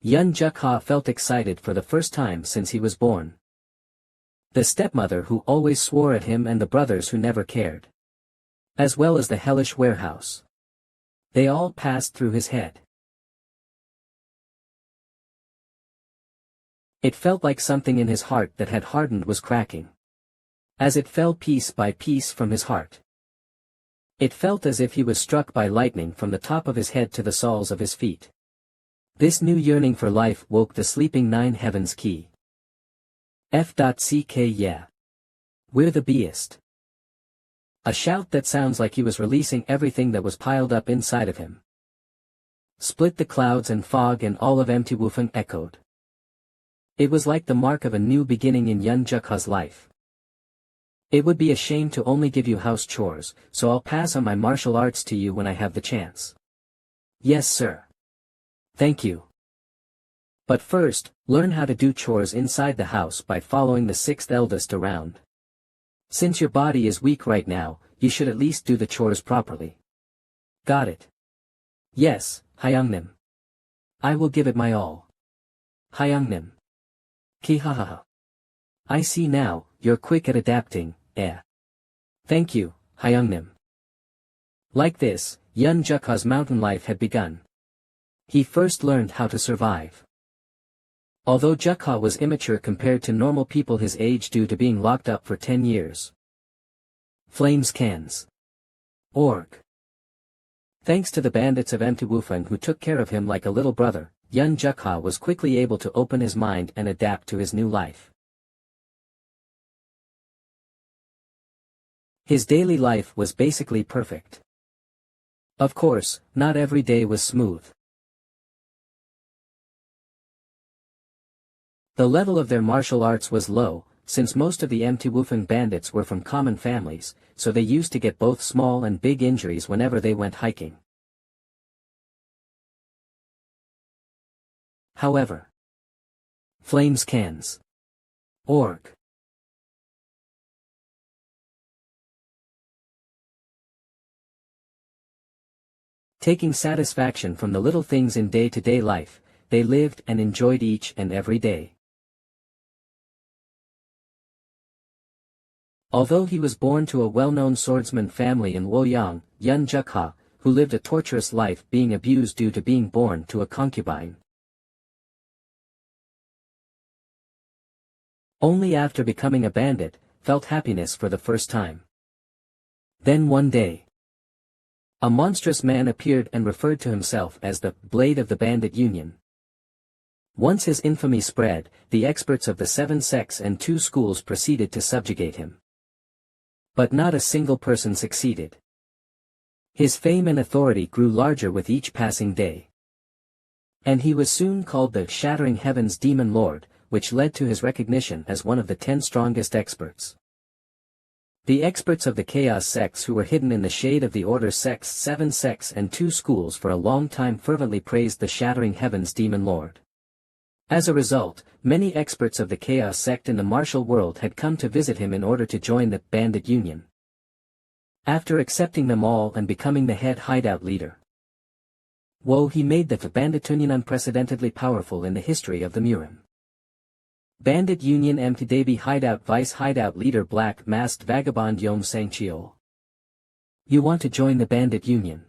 Yun Jukha felt excited for the first time since he was born. The stepmother who always swore at him and the brothers who never cared. As well as the hellish warehouse. They all passed through his head. It felt like something in his heart that had hardened was cracking. As it fell piece by piece from his heart. It felt as if he was struck by lightning from the top of his head to the soles of his feet. This new yearning for life woke the sleeping nine heavens key. F.ck yeah. We're the beast. A shout that sounds like he was releasing everything that was piled up inside of him. Split the clouds and fog and all of MANHWA echoed. It was like the mark of a new beginning in Yun Jukha's life. It would be a shame to only give you house chores, so I'll pass on my martial arts to you when I have the chance. Yes sir. Thank you. But first, learn how to do chores inside the house by following the sixth eldest around. Since your body is weak right now, you should at least do the chores properly. Got it. Yes, Hyungnim. I will give it my all. Hyungnim. Kihahaha. I see now, you're quick at adapting, eh. Thank you, Hyungnim. Like this, Yun Jukha's mountain life had begun. He first learned how to survive. Although Jukha was immature compared to normal people his age due to being locked up for 10 years. Flames cans. Org. Thanks to the bandits of MANHWA who took care of him like a little brother, Yun Jukha was quickly able to open his mind and adapt to his new life. His daily life was basically perfect. Of course, not every day was smooth. The level of their martial arts was low, since most of the MANHWA bandits were from common families, so they used to get both small and big injuries whenever they went hiking. However, Flames cans. Org. Taking satisfaction from the little things in day-to-day life, they lived and enjoyed each and every day. Although he was born to a well-known swordsman family in Luoyang, Yun Jukha, who lived a torturous life being abused due to being born to a concubine. Only after becoming a bandit, felt happiness for the first time. Then one day, a monstrous man appeared and referred to himself as the Blade of the Bandit Union. Once his infamy spread, the experts of the 7 sects and 2 schools proceeded to subjugate him. But not a single person succeeded. His fame and authority grew larger with each passing day. And he was soon called the Shattering Heavens Demon Lord, which led to his recognition as one of the 10 strongest experts. The experts of the Chaos sects who were hidden in the shade of the Order sects, 7 sects and 2 schools for a long time fervently praised the Shattering Heavens Demon Lord. As a result, many experts of the Chaos sect in the martial world had come to visit him in order to join the Bandit Union. After accepting them all and becoming the head hideout leader, he made the Bandit Union unprecedentedly powerful in the history of the Murim. Bandit Union MTDB Hideout Vice Hideout Leader Black Masked Vagabond Yom Sangcheol. You want to join the Bandit Union?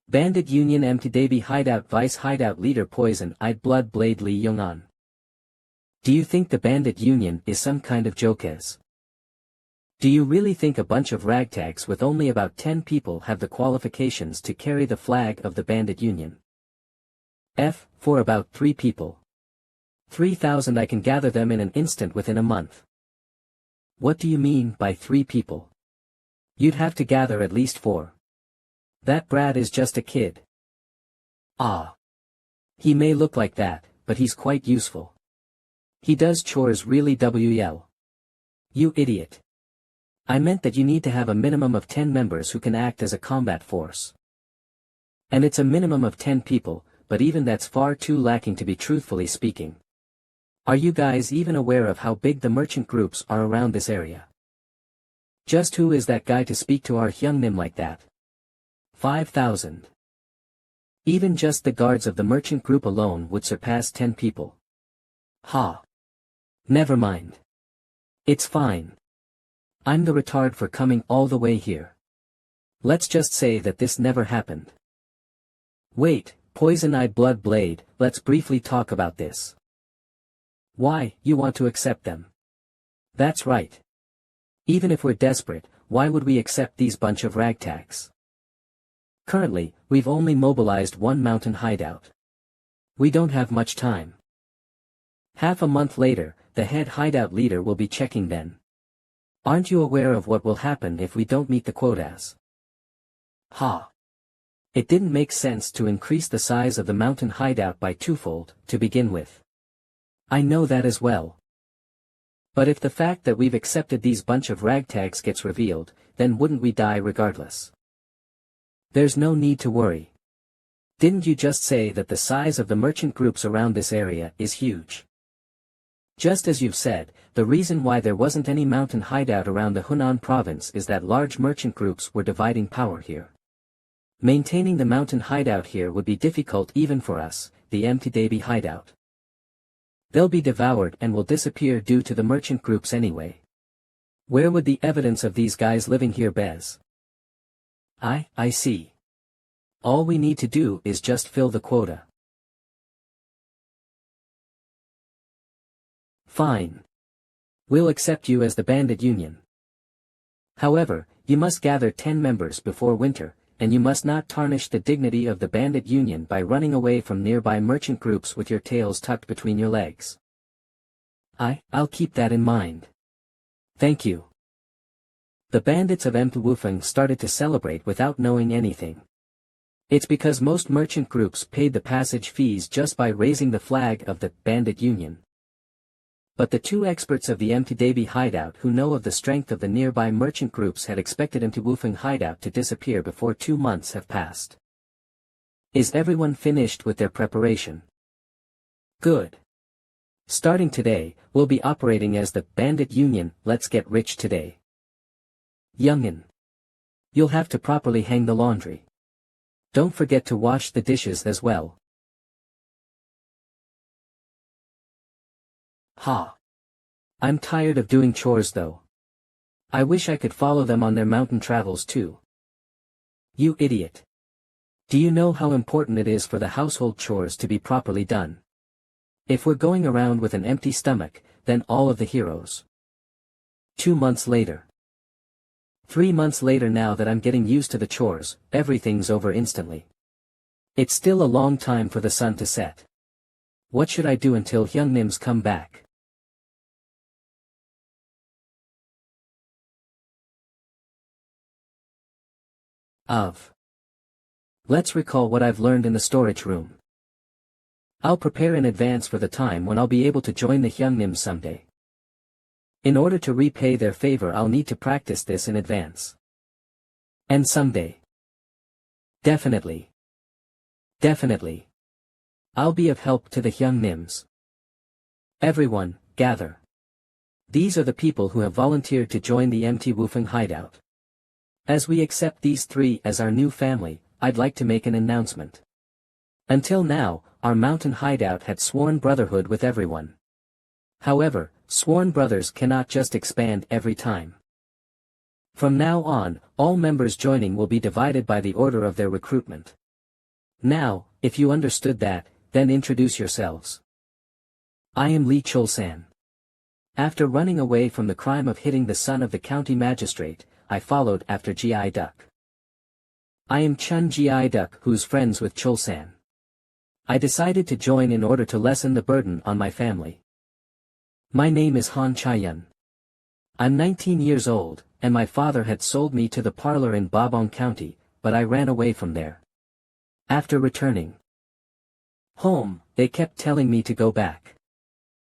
Bandit Union MTDB Hideout Vice Hideout Leader Poison-Eyed Blood Blade Lee Young-an. Do you think the Bandit Union is some kind of joke-as? Do you really think a bunch of ragtags with only about 10 people have the qualifications to carry the flag of the Bandit Union? For about 3 people. 3,000 I can gather them in an instant within a month. What do you mean by 3 people? You'd have to gather at least 4. That brat is just a kid. Ah. He may look like that, but he's quite useful. He does chores really well. You idiot. I meant that you need to have a minimum of 10 members who can act as a combat force. And it's a minimum of 10 people, but even that's far too lacking to be truthfully speaking. Are you guys even aware of how big the merchant groups are around this area? Just who is that guy to speak to our Hyungnim like that? 5,000. Even just the guards of the merchant group alone would surpass 10 people. Ha. Never mind. It's fine. I'm the retard for coming all the way here. Let's just say that this never happened. Wait, Poison-Eyed Blood Blade, let's briefly talk about this. Why, you want to accept them? That's right. Even if we're desperate, why would we accept these bunch of ragtags? Currently, we've only mobilized one mountain hideout. We don't have much time. Half a month later, the head hideout leader will be checking then. Aren't you aware of what will happen if we don't meet the quotas? Ha! It didn't make sense to increase the size of the mountain hideout by twofold, to begin with. I know that as well. But if the fact that we've accepted these bunch of ragtags gets revealed, then wouldn't we die regardless? There's no need to worry. Didn't you just say that the size of the merchant groups around this area is huge? Just as you've said, the reason why there wasn't any mountain hideout around the Hunan province is that large merchant groups were dividing power here. Maintaining the mountain hideout here would be difficult even for us, the Mtdabi hideout. They'll be devoured and will disappear due to the merchant groups anyway. Where would the evidence of these guys living here be? I see. All we need to do is just fill the quota. Fine. We'll accept you as the bandit union. However, you must gather 10 members before winter, and you must not tarnish the dignity of the bandit union by running away from nearby merchant groups with your tails tucked between your legs. I'll keep that in mind. Thank you. The bandits of Mtwufeng started to celebrate without knowing anything. It's because most merchant groups paid the passage fees just by raising the flag of the bandit union. But the two experts of the Mtdabi hideout who know of the strength of the nearby merchant groups had expected Mtwufeng hideout to disappear before 2 months have passed. Is everyone finished with their preparation? Good. Starting today, we'll be operating as the bandit union. Let's get rich today. Youngin. You'll have to properly hang the laundry. Don't forget to wash the dishes as well. Ha! I'm tired of doing chores though. I wish I could follow them on their mountain travels too. You idiot. Do you know how important it is for the household chores to be properly done? If we're going around with an empty stomach, then all of the heroes. 2 months later. 3 months later. Now that I'm getting used to the chores, everything's over instantly. It's still a long time for the sun to set. What should I do until Hyungnims come back? Let's recall what I've learned in the storage room. I'll prepare in advance for the time when I'll be able to join the Hyungnims someday. In order to repay their favor, I'll need to practice this in advance. And someday. Definitely. Definitely. I'll be of help to the Hyungnims. Everyone, gather. These are the people who have volunteered to join the Mtwufeng hideout. As we accept these 3 as our new family, I'd like to make an announcement. Until now, our mountain hideout had sworn brotherhood with everyone. However, sworn brothers cannot just expand every time. From now on, all members joining will be divided by the order of their recruitment. Now, if you understood that, then introduce yourselves. I am Lee Chulsan. After running away from the crime of hitting the son of the county magistrate, I followed after Gi Duck. I am Chun Gi Duck, who's friends with Chulsan. I decided to join in order to lessen the burden on my family. My name is Han Chaiyun. I'm 19 years old, and my father had sold me to the parlor in Babong County, but I ran away from there. After returning home, they kept telling me to go back.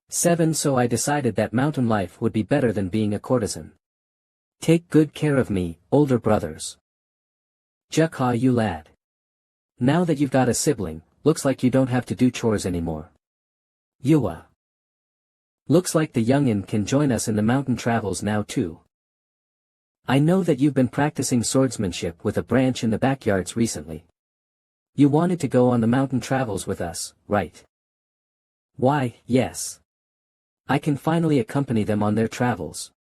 So I decided that mountain life would be better than being a courtesan. Take good care of me, older brothers. Jukha you lad. Now that you've got a sibling, looks like you don't have to do chores anymore. Yua. Looks like the youngin can join us in the mountain travels now too. I know that you've been practicing swordsmanship with a branch in the backyards recently. You wanted to go on the mountain travels with us, right? Why, yes. I can finally accompany them on their travels.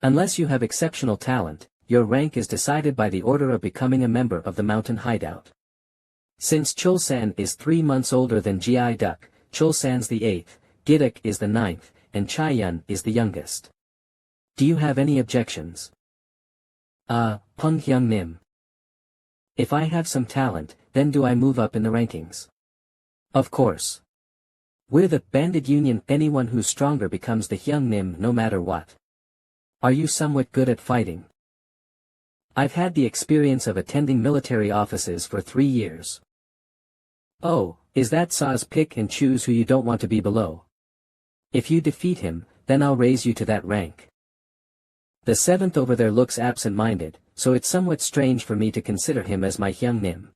Unless you have exceptional talent, your rank is decided by the order of becoming a member of the mountain hideout. Since Chulsan is 3 months older than Gi Duck, Chulsan's the 8th, Giduk is the 9th, and Chaiyun is the youngest. Do you have any objections? Pung Hyung Nim. If I have some talent, then do I move up in the rankings? Of course. We're the bandit union, anyone who's stronger becomes the Hyung Nim no matter what. Are you somewhat good at fighting? I've had the experience of attending military offices for 3 years. Oh, is that Saw's pick and choose who you don't want to be below? If you defeat him, then I'll raise you to that rank. The 7th over there looks absent-minded, so it's somewhat strange for me to consider him as my Hyung Nim.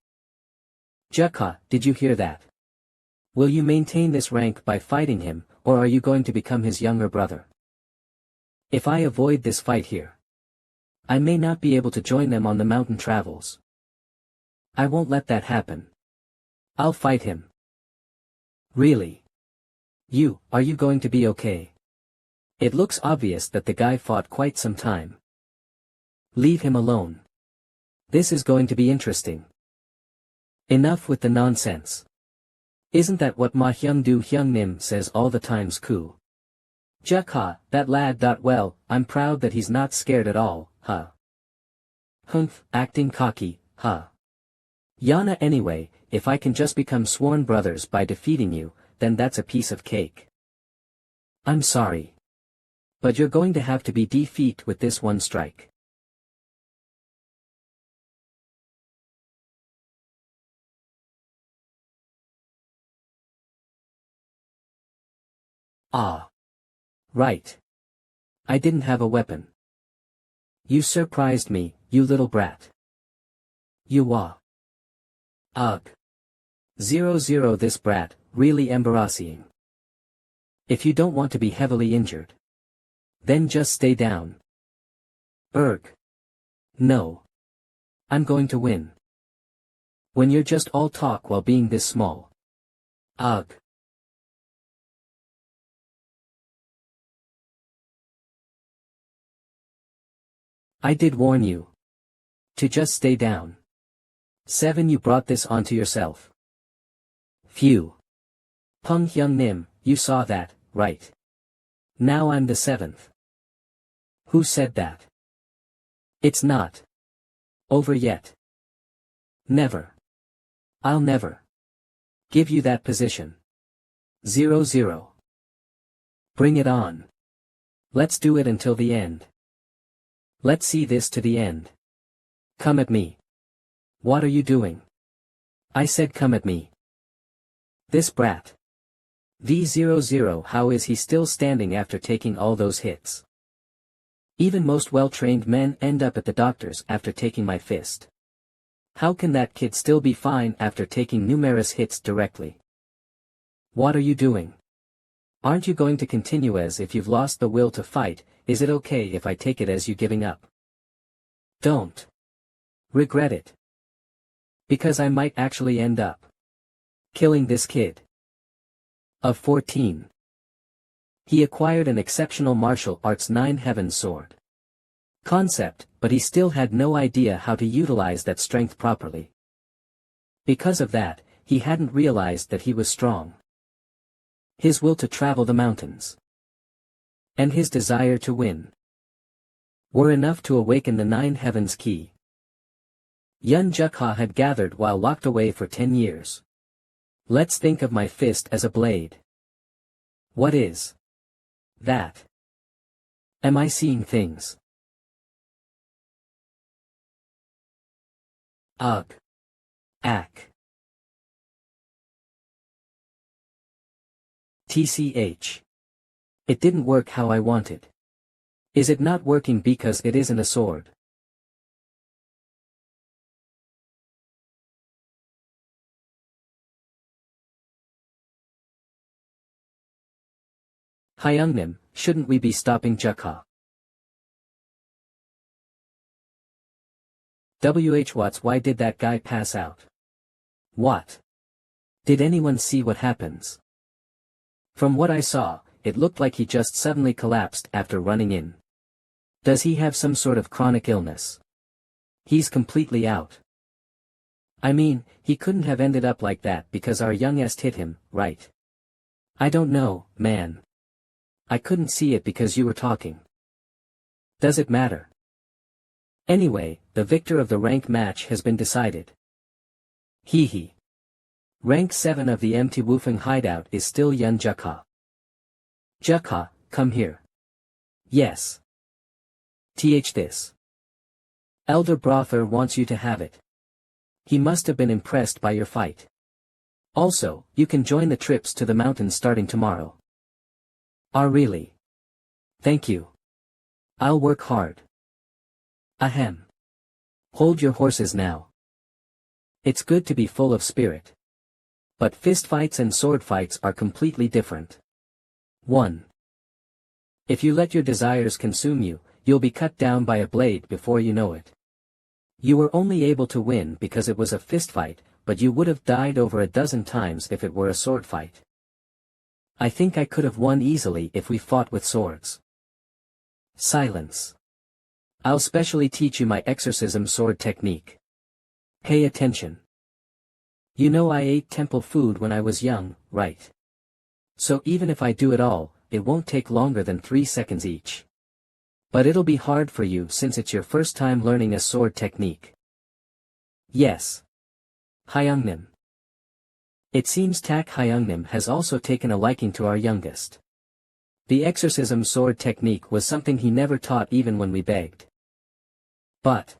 Jukha, did you hear that? Will you maintain this rank by fighting him, or are you going to become his younger brother? If I avoid this fight here, I may not be able to join them on the mountain travels. I won't let that happen. I'll fight him. Really? Are you going to be okay? It looks obvious that the guy fought quite some time. Leave him alone. This is going to be interesting. Enough with the nonsense. Isn't that what Ma Hyung Do Hyung Nim says all the times Ku? Jukha, that lad. Well, I'm proud that he's not scared at all, huh? Humph, acting cocky, huh? Yana, anyway, if I can just become sworn brothers by defeating you, then that's a piece of cake. I'm sorry. But you're going to have to be defeat with this one strike. Ah. Right. I didn't have a weapon. You surprised me, you little brat. You are. Ugh. 0-0 this brat, really embarrassing. If you don't want to be heavily injured, then just stay down. Erg. No. I'm going to win. When you're just all talk while being this small. Ugh. I did warn you. To just stay down. 7. You brought this onto yourself. Phew. Pung Hyung Nim, you saw that, right? Now I'm the 7th. Who said that? It's not over yet. Never. I'll never give you that position. 0-0. Bring it on. Let's do it until the end. Let's see this to the end. Come at me. What are you doing? I said come at me. This brat. V00, how is he still standing after taking all those hits? Even most well-trained men end up at the doctors after taking my fist. How can that kid still be fine after taking numerous hits directly? What are you doing? Aren't you going to continue as if you've lost the will to fight? Is it okay if I take it as you giving up? Don't regret it. Because I might actually end up killing this kid. Of 14. He acquired an exceptional martial arts 9 heaven sword concept, but he still had no idea how to utilize that strength properly. Because of that, he hadn't realized that he was strong. His will to travel the mountains and his desire to win were enough to awaken the 9 heavens key. Yun Jukha had gathered while locked away for 10 years. Let's think of my fist as a blade. What is that? Am I seeing things? Ugh. Ack. TCH. It didn't work how I wanted. Is it not working because it isn't a sword? Hyungnim, shouldn't we be stopping Jukha? Watts, why did that guy pass out? What? Did anyone see what happens? From what I saw, it looked like he just suddenly collapsed after running in. Does he have some sort of chronic illness? He's completely out. I mean, he couldn't have ended up like that because our youngest hit him, right? I don't know, man. I couldn't see it because you were talking. Does it matter? Anyway, the victor of the rank match has been decided. Hee hee. Rank 7 of the empty Wufeng hideout is still Yun Jukha. Jukha, come here. Yes. This. Elder Brother wants you to have it. He must have been impressed by your fight. Also, you can join the trips to the mountains starting tomorrow. Ah, really? Thank you. I'll work hard. Ahem. Hold your horses now. It's good to be full of spirit. But fistfights and sword fights are completely different. 1. If you let your desires consume you, you'll be cut down by a blade before you know it. You were only able to win because it was a fistfight, but you would have died over a dozen times if it were a sword fight. I think I could have won easily if we fought with swords. Silence. I'll specially teach you my exorcism sword technique. Pay attention. You know I ate temple food when I was young, right? So even if I do it all, it won't take longer than 3 seconds each. But it'll be hard for you since it's your first time learning a sword technique. Yes. Hyungnim. It seems Tak Hyungnim has also taken a liking to our youngest. The exorcism sword technique was something he never taught even when we begged. But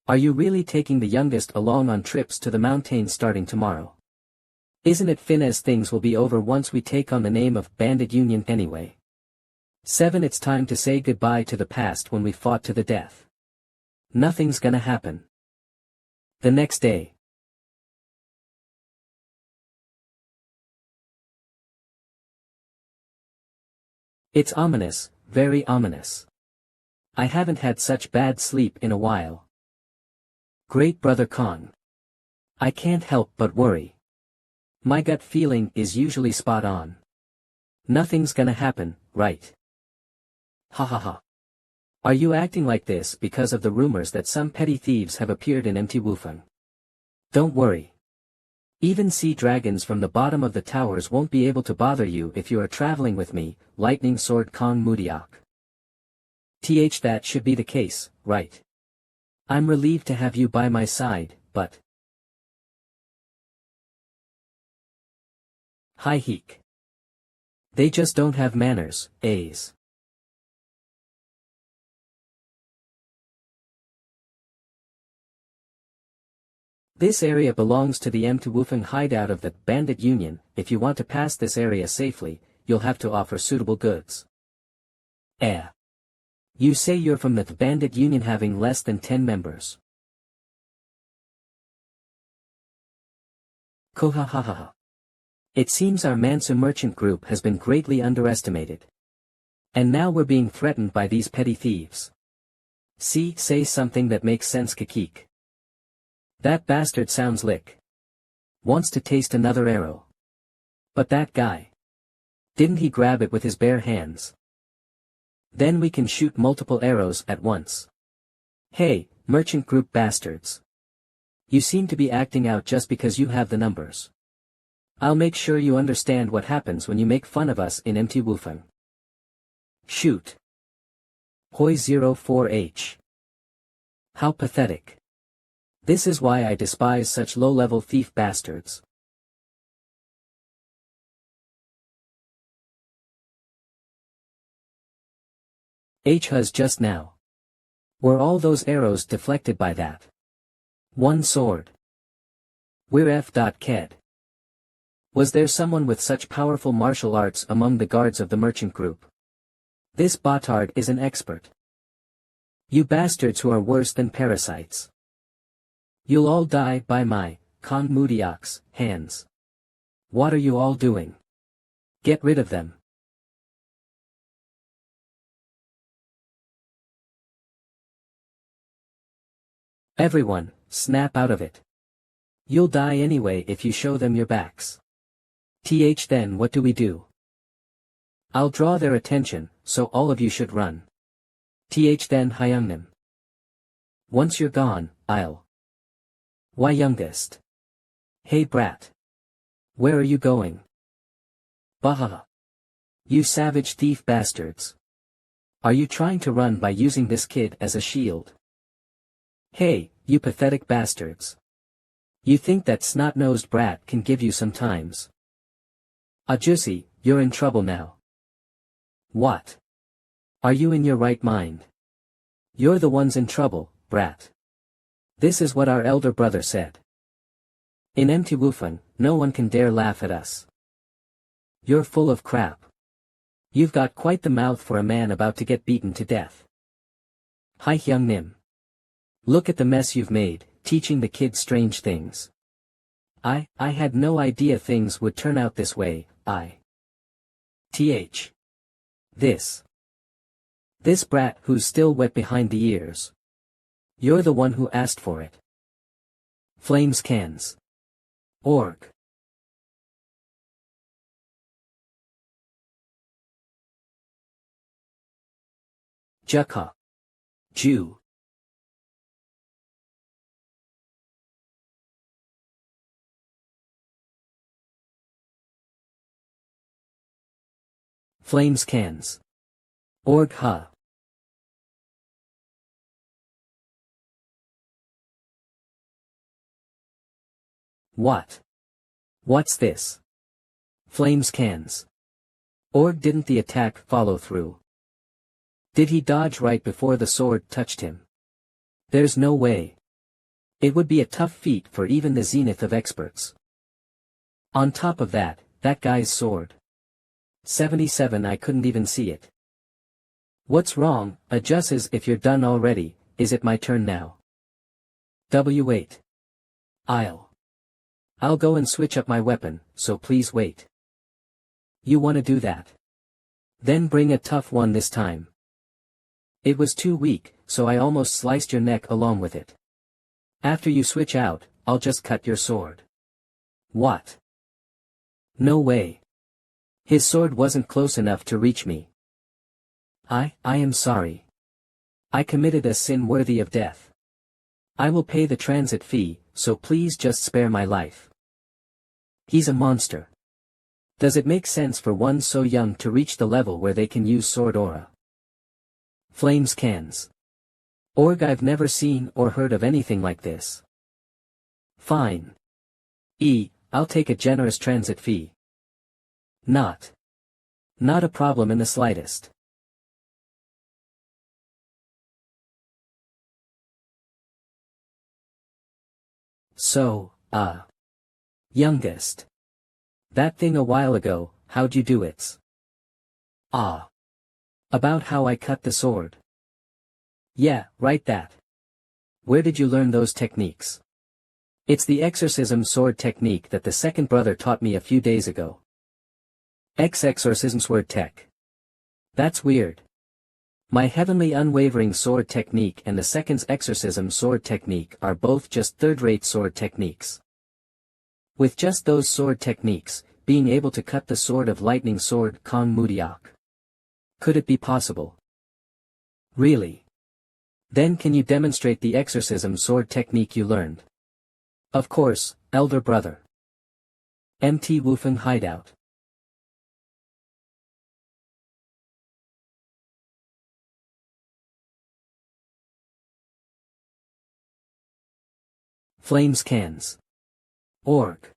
are you really taking the youngest along on trips to the mountains starting tomorrow? Isn't it fin as things will be over once we take on the name of Bandit Union anyway? 7. It's time to say goodbye to the past when we fought to the death. Nothing's gonna happen. The next day. It's ominous, very ominous. I haven't had such bad sleep in a while. Great Brother Khan. I can't help but worry. My gut feeling is usually spot on. Nothing's gonna happen, right? Ha ha ha. Are you acting like this because of the rumors that some petty thieves have appeared in empty Wufeng? Don't worry. Even sea dragons from the bottom of the towers won't be able to bother you if you are traveling with me, Lightning Sword Kong Mudiak. That should be the case, right? I'm relieved to have you by my side, but... Hi Heek. They just don't have manners, A's. This area belongs to the empty Wufeng hideout of the Bandit Union. If you want to pass this area safely, you'll have to offer suitable goods. You say you're from the Bandit Union having less than 10 members. Kohahaha. It seems our Mansa merchant group has been greatly underestimated. And now we're being threatened by these petty thieves. Say something that makes sense, Kakik. That bastard sounds lick. Wants to taste another arrow. But that guy. Didn't he grab it with his bare hands? Then we can shoot multiple arrows at once. Hey, merchant group bastards. You seem to be acting out just because you have the numbers. I'll make sure you understand what happens when you make fun of us in empty Wufeng. Shoot. Hoi 04H. How pathetic. This is why I despise such low-level thief bastards. Huz just now. Were all those arrows deflected by that? One sword. We're F.Ked. Was there someone with such powerful martial arts among the guards of the merchant group? This Botard is an expert. You bastards who are worse than parasites. You'll all die by my, Kong Mudiak's, hands. What are you all doing? Get rid of them. Everyone, snap out of it. You'll die anyway if you show them your backs. Then what do we do? I'll draw their attention, so all of you should run. Then Hyungnim. Once you're gone, I'll. Why youngest? Hey brat. Where are you going? Bahaha. You savage thief bastards. Are you trying to run by using this kid as a shield? Hey, you pathetic bastards. You think that snot-nosed brat can give you some times? Juicy, you're in trouble now. What? Are you in your right mind? You're the ones in trouble, brat. This is what our elder brother said. In MANHWA, no one can dare laugh at us. You're full of crap. You've got quite the mouth for a man about to get beaten to death. Hi Hyung Nim. Look at the mess you've made, teaching the kids strange things. I had no idea things would turn out this way. This brat who's still wet behind the ears. You're the one who asked for it. Flames cans. Org. Jukka. Jew. Flames cans. Org ha. What? What's this? Flames cans. Org, didn't the attack follow through? Did he dodge right before the sword touched him? There's no way. It would be a tough feat for even the zenith of experts. On top of that, that guy's sword. 77, I couldn't even see it. What's wrong? Adjusses, if you're done already, is it my turn now? W8. I'll go and switch up my weapon, so please wait. You wanna do that? Then bring a tough one this time. It was too weak, so I almost sliced your neck along with it. After you switch out, I'll just cut your sword. What? No way. His sword wasn't close enough to reach me. I am sorry. I committed a sin worthy of death. I will pay the transit fee, so please just spare my life. He's a monster. Does it make sense for one so young to reach the level where they can use sword aura? Flames cans. Org, I've never seen or heard of anything like this. Fine. I'll take a generous transit fee. Not a problem in the slightest. So, youngest. That thing a while ago, how'd you do it? About how I cut the sword. Yeah, right that. Where did you learn those techniques? It's the exorcism sword technique that the second brother taught me a few days ago. Exorcism sword tech. That's weird. My heavenly unwavering sword technique and the second's exorcism sword technique are both just third-rate sword techniques. With just those sword techniques, being able to cut the sword of lightning sword Kong Mudiak. Could it be possible? Really? Then can you demonstrate the exorcism sword technique you learned? Of course, elder brother. MT Wufeng hideout. Flames cans. Org.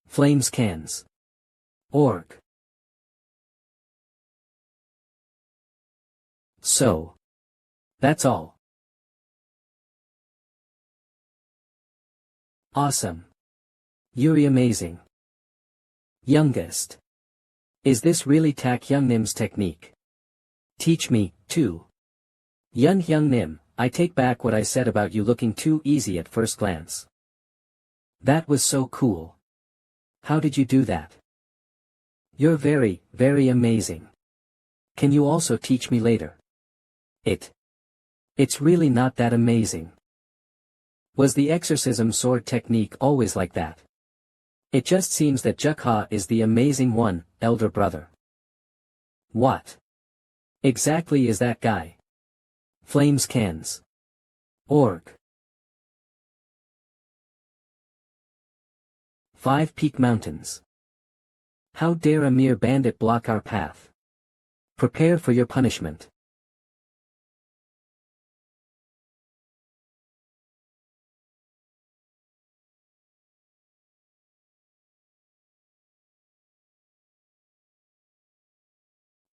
Flames cans. Org. So. That's all. Awesome. You're amazing. Youngest. Is this really Tak Hyung Nim's technique? Teach me, too. Yun Hyung Nim, I take back what I said about you looking too easy at first glance. That was so cool. How did you do that? You're very, very amazing. Can you also teach me later? It's really not that amazing. Was the exorcism sword technique always like that? It just seems that Jukha is the amazing one, elder brother. What exactly is that guy? Flames cans. Org. 5 Peak Mountains. How dare a mere bandit block our path? Prepare for your punishment.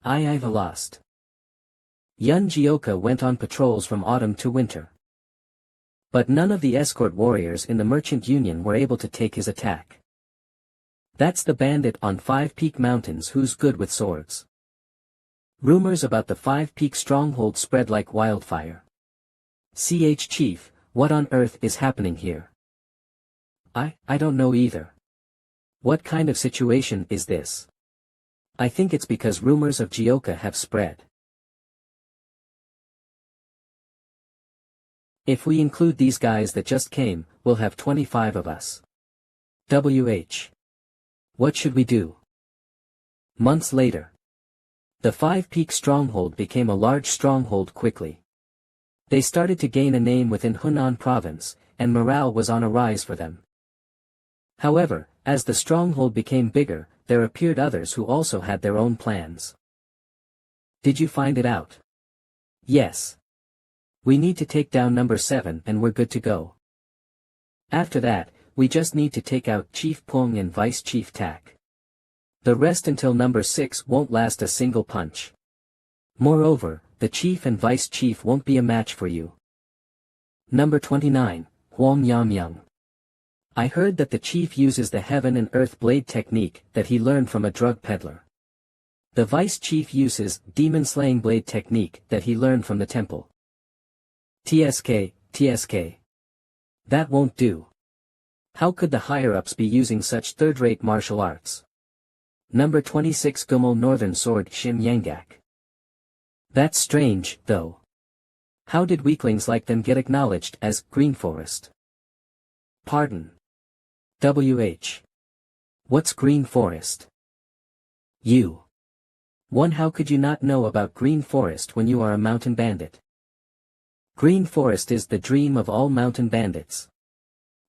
I've lost. Yun Jioka went on patrols from autumn to winter. But none of the escort warriors in the Merchant Union were able to take his attack. That's the bandit on 5 Peak Mountains who's good with swords. Rumors about the 5 Peak stronghold spread like wildfire. Chief, what on earth is happening here? I don't know either. What kind of situation is this? I think it's because rumors of Jioka have spread. If we include these guys that just came, we'll have 25 of us. What should we do? Months later. The 5 Peak stronghold became a large stronghold quickly. They started to gain a name within Hunan province, and morale was on a rise for them. However, as the stronghold became bigger, there appeared others who also had their own plans. Did you find it out? Yes. We need to take down number 7 and we're good to go. After that, we just need to take out Chief Pung and Vice Chief Tak. The rest until number 6 won't last a single punch. Moreover, the Chief and Vice Chief won't be a match for you. Number 29, Huang Yamyang. I heard that the Chief uses the Heaven and Earth Blade technique that he learned from a drug peddler. The Vice Chief uses Demon Slaying Blade technique that he learned from the temple. TSK. That won't do. How could the higher-ups be using such third-rate martial arts? Number 26 Gumo Northern Sword Shim Yangak. That's strange, though. How did weaklings like them get acknowledged as Green Forest? Pardon. What's Green Forest? How could you not know about Green Forest when you are a mountain bandit? Green Forest is the dream of all mountain bandits.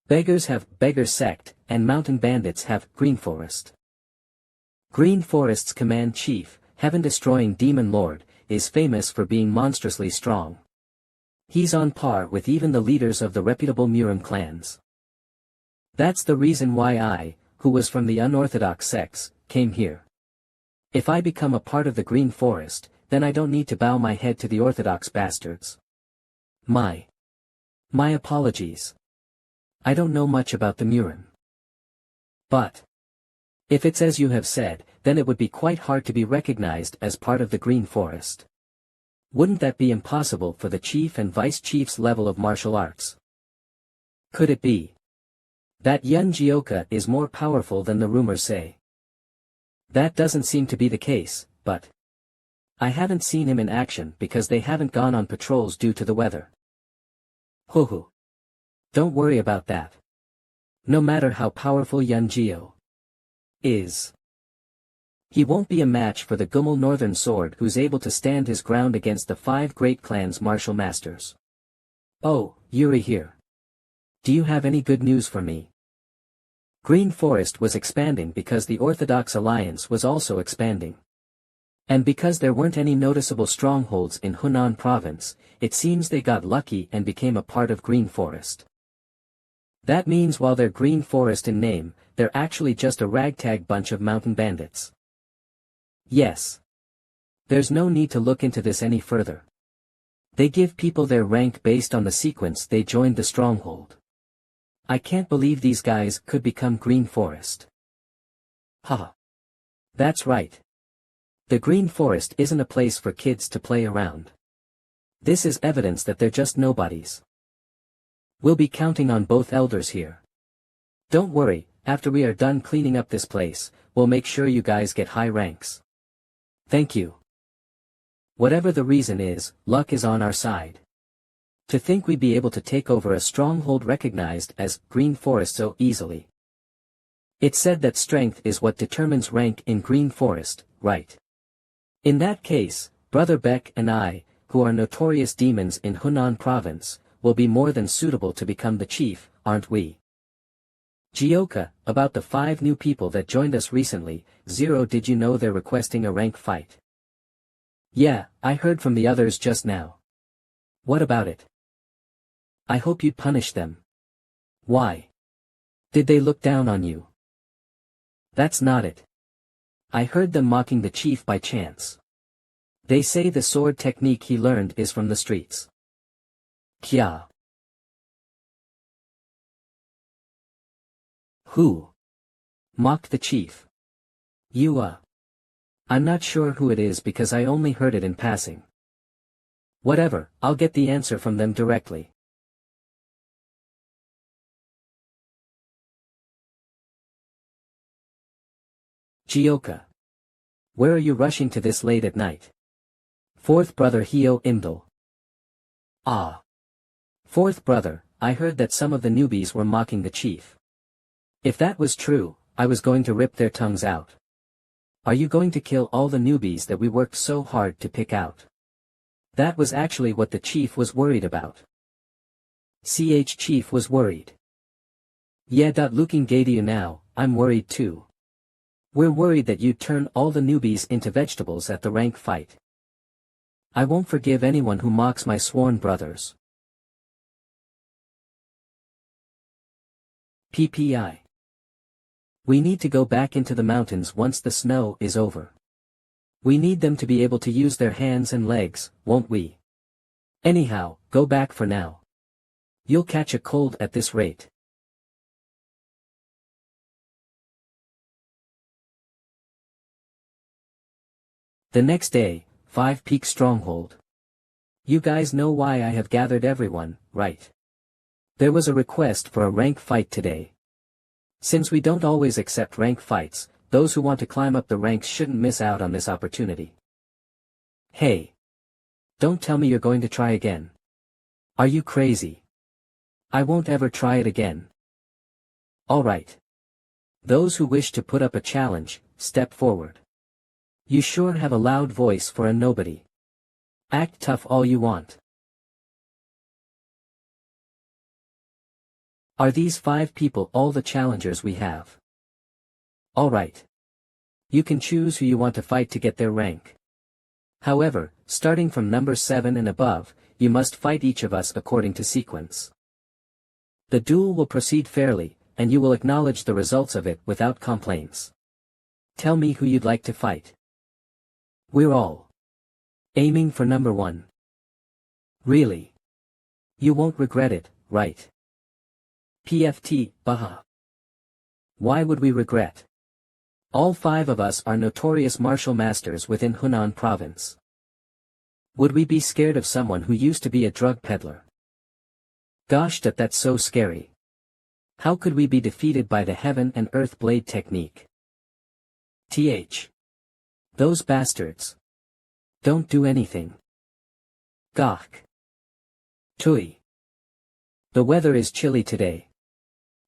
Beggars have Beggar Sect, and mountain bandits have Green Forest. Green Forest's command chief, heaven-destroying demon lord, is famous for being monstrously strong. He's on par with even the leaders of the reputable Murim clans. That's the reason why I, who was from the unorthodox sects, came here. If I become a part of the Green Forest, then I don't need to bow my head to the orthodox bastards. My apologies. I don't know much about the Murim. But if it's as you have said, then it would be quite hard to be recognized as part of the Green Forest. Wouldn't that be impossible for the chief and vice chief's level of martial arts? Could it be that Yun Jioka is more powerful than the rumors say? That doesn't seem to be the case, but I haven't seen him in action because they haven't gone on patrols due to the weather. Hoo. Don't worry about that. No matter how powerful Yun Jio is, he won't be a match for the Gummel Northern Sword who's able to stand his ground against the 5 great clans' martial masters. Oh, Yuri here. Do you have any good news for me? Green Forest was expanding because the Orthodox Alliance was also expanding. And because there weren't any noticeable strongholds in Hunan province, it seems they got lucky and became a part of Green Forest. That means while they're Green Forest in name, they're actually just a ragtag bunch of mountain bandits. Yes. There's no need to look into this any further. They give people their rank based on the sequence they joined the stronghold. I can't believe these guys could become Green Forest. Haha. That's right. The Green Forest isn't a place for kids to play around. This is evidence that they're just nobodies. We'll be counting on both elders here. Don't worry, after we are done cleaning up this place, we'll make sure you guys get high ranks. Thank you. Whatever the reason is, luck is on our side. To think we'd be able to take over a stronghold recognized as Green Forest so easily. It said that strength is what determines rank in Green Forest, right? In that case, Brother Beck and I, who are notorious demons in Hunan province, will be more than suitable to become the chief, aren't we? Gioka, about the 5 new people that joined us recently, Zero, did you know they're requesting a rank fight? Yeah, I heard from the others just now. What about it? I hope you'd punish them. Why? Did they look down on you? That's not it. I heard them mocking the chief by chance. They say the sword technique he learned is from the streets. Kya. Who? Mocked the chief. You. I'm not sure who it is because I only heard it in passing. Whatever, I'll get the answer from them directly. Gioka. Where are you rushing to this late at night? 4th brother Hio Imdal. Ah. 4th brother, I heard that some of the newbies were mocking the chief. If that was true, I was going to rip their tongues out. Are you going to kill all the newbies that we worked so hard to pick out? That was actually what the chief was worried about. Chief was worried. Yeah. Looking gay to you now, I'm worried too. We're worried that you'd turn all the newbies into vegetables at the rank fight. I won't forgive anyone who mocks my sworn brothers. PPI. We need to go back into the mountains once the snow is over. We need them to be able to use their hands and legs, won't we? Anyhow, go back for now. You'll catch a cold at this rate. The next day, 5 Peak Stronghold. You guys know why I have gathered everyone, right? There was a request for a rank fight today. Since we don't always accept rank fights, those who want to climb up the ranks shouldn't miss out on this opportunity. Hey! Don't tell me you're going to try again. Are you crazy? I won't ever try it again. Alright. Those who wish to put up a challenge, step forward. You sure have a loud voice for a nobody. Act tough all you want. Are these 5 people all the challengers we have? Alright. You can choose who you want to fight to get their rank. However, starting from number 7 and above, you must fight each of us according to sequence. The duel will proceed fairly, and you will acknowledge the results of it without complaints. Tell me who you'd like to fight. We're all aiming for number 1. Really? You won't regret it, right? PFT, Baha. Why would we regret? All 5 of us are notorious martial masters within Hunan province. Would we be scared of someone who used to be a drug peddler? Gosh, that's so scary. How could we be defeated by the heaven and earth blade technique? Those bastards. Don't do anything. Gawk. Tui. The weather is chilly today.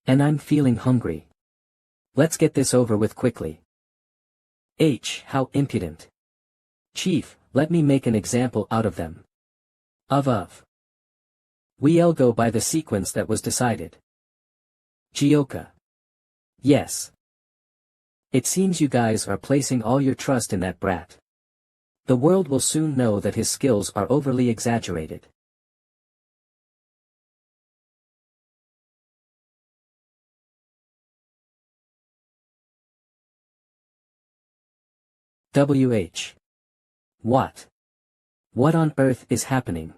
And I'm feeling hungry. Let's get this over with quickly. How impudent. Chief, let me make an example out of them. We'll go by the sequence that was decided. Gioka. Yes. It seems you guys are placing all your trust in that brat. The world will soon know that his skills are overly exaggerated. What? What on earth is happening?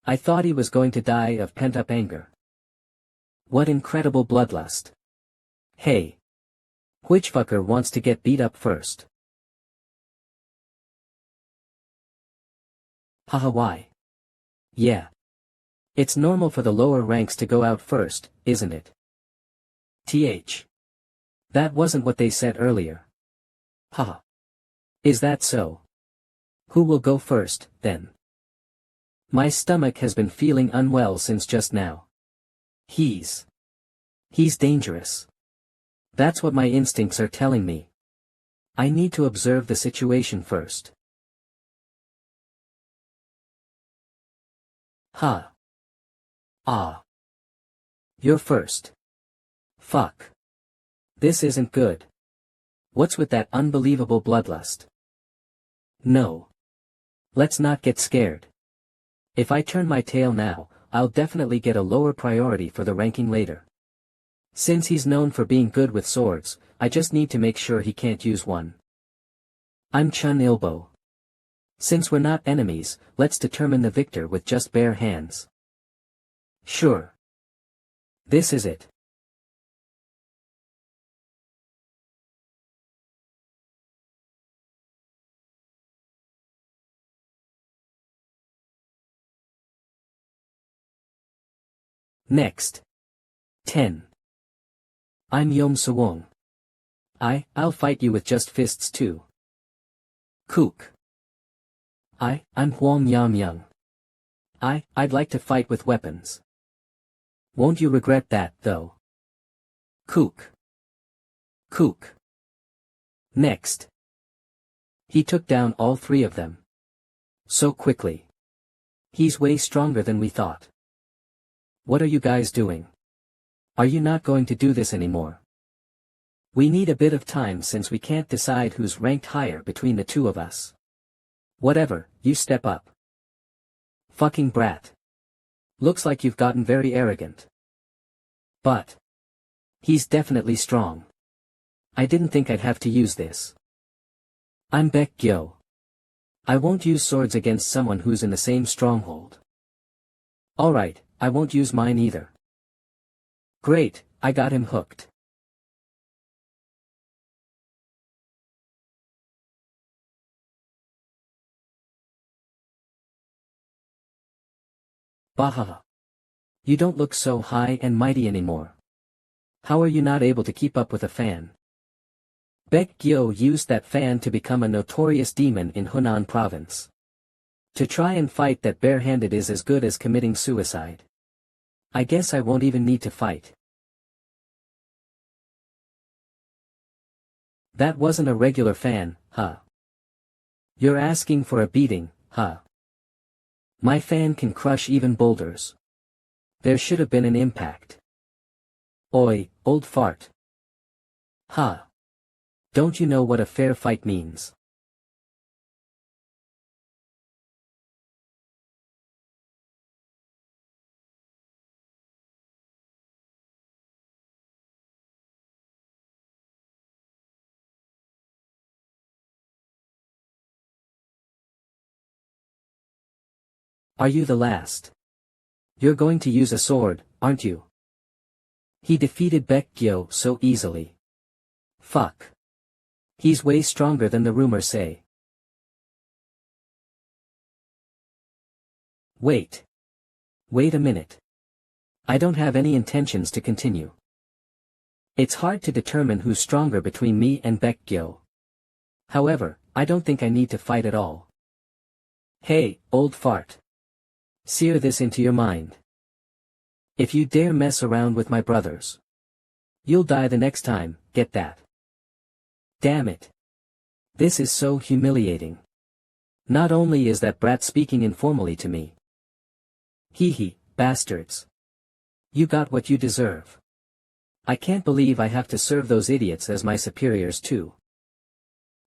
I thought he was going to die of pent-up anger. What incredible bloodlust. Hey. Which fucker wants to get beat up first? Haha, why? Yeah. It's normal for the lower ranks to go out first, isn't it? That wasn't what they said earlier. Haha. Is that so? Who will go first, then? My stomach has been feeling unwell since just now. He's dangerous. That's what my instincts are telling me. I need to observe the situation first. Ha. Ah. You're first. Fuck. This isn't good. What's with that unbelievable bloodlust? No. Let's not get scared. If I turn my tail now, I'll definitely get a lower priority for the ranking later. Since he's known for being good with swords, I just need to make sure he can't use one. I'm Chun Ilbo. Since we're not enemies, let's determine the victor with just bare hands. Sure. This is it. Next. 10. I'm Yom Sawong. I'll fight you with just fists too. Kook. I'm Huang Yam Young. I'd like to fight with weapons. Won't you regret that, though? Kook. Kook. Next. He took down all three of them. So quickly. He's way stronger than we thought. What are you guys doing? Are you not going to do this anymore? We need a bit of time since we can't decide who's ranked higher between the two of us. Whatever, you step up. Fucking brat. Looks like you've gotten very arrogant. But. He's definitely strong. I didn't think I'd have to use this. I'm Baek Gyo. I won't use swords against someone who's in the same stronghold. Alright, I won't use mine either. Great, I got him hooked. Bahaha. You don't look so high and mighty anymore. How are you not able to keep up with a fan? Baek Gyo used that fan to become a notorious demon in Hunan province. To try and fight that barehanded is as good as committing suicide. I guess I won't even need to fight. That wasn't a regular fan, huh? You're asking for a beating, huh? My fan can crush even boulders. There should have been an impact. Oi, old fart. Huh? Don't you know what a fair fight means? Are you the last? You're going to use a sword, aren't you? He defeated Baek Gyo so easily. Fuck. He's way stronger than the rumors say. Wait. Wait a minute. I don't have any intentions to continue. It's hard to determine who's stronger between me and Baek Gyo. However, I don't think I need to fight at all. Hey, old fart. Sear this into your mind. If you dare mess around with my brothers, you'll die the next time, get that? Damn it. This is so humiliating. Not only is that brat speaking informally to me. Hee hee, bastards. You got what you deserve. I can't believe I have to serve those idiots as my superiors too.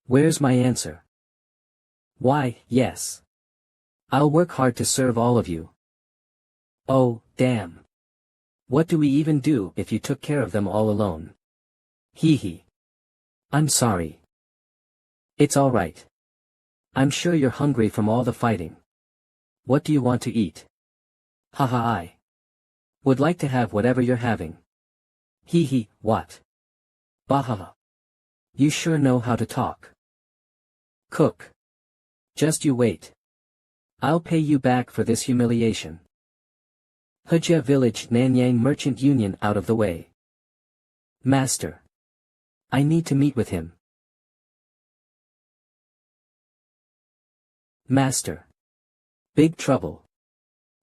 Where's my answer? Why, yes. I'll work hard to serve all of you. Oh, damn. What do we even do if you took care of them all alone? Hee hee. I'm sorry. It's alright. I'm sure you're hungry from all the fighting. What do you want to eat? Haha, I would like to have whatever you're having. Hee hee, what? Bahaha. You sure know how to talk. Cook. Just you wait. I'll pay you back for this humiliation. Hujia Village Nanyang Merchant Union out of the way. Master. I need to meet with him. Master. Big trouble.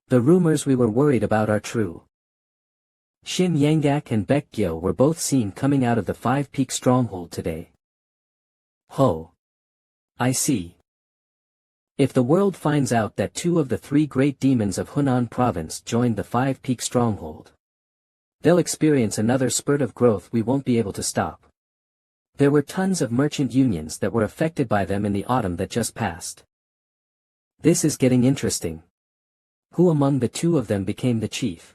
The rumors we were worried about are true. Shin Yanggak and Baekgyo were both seen coming out of the five-peak stronghold today. Ho! I see. If the world finds out that two of the three great demons of Hunan province joined the five-peak stronghold, they'll experience another spurt of growth we won't be able to stop. There were tons of merchant unions that were affected by them in the autumn that just passed. This is getting interesting. Who among the two of them became the chief?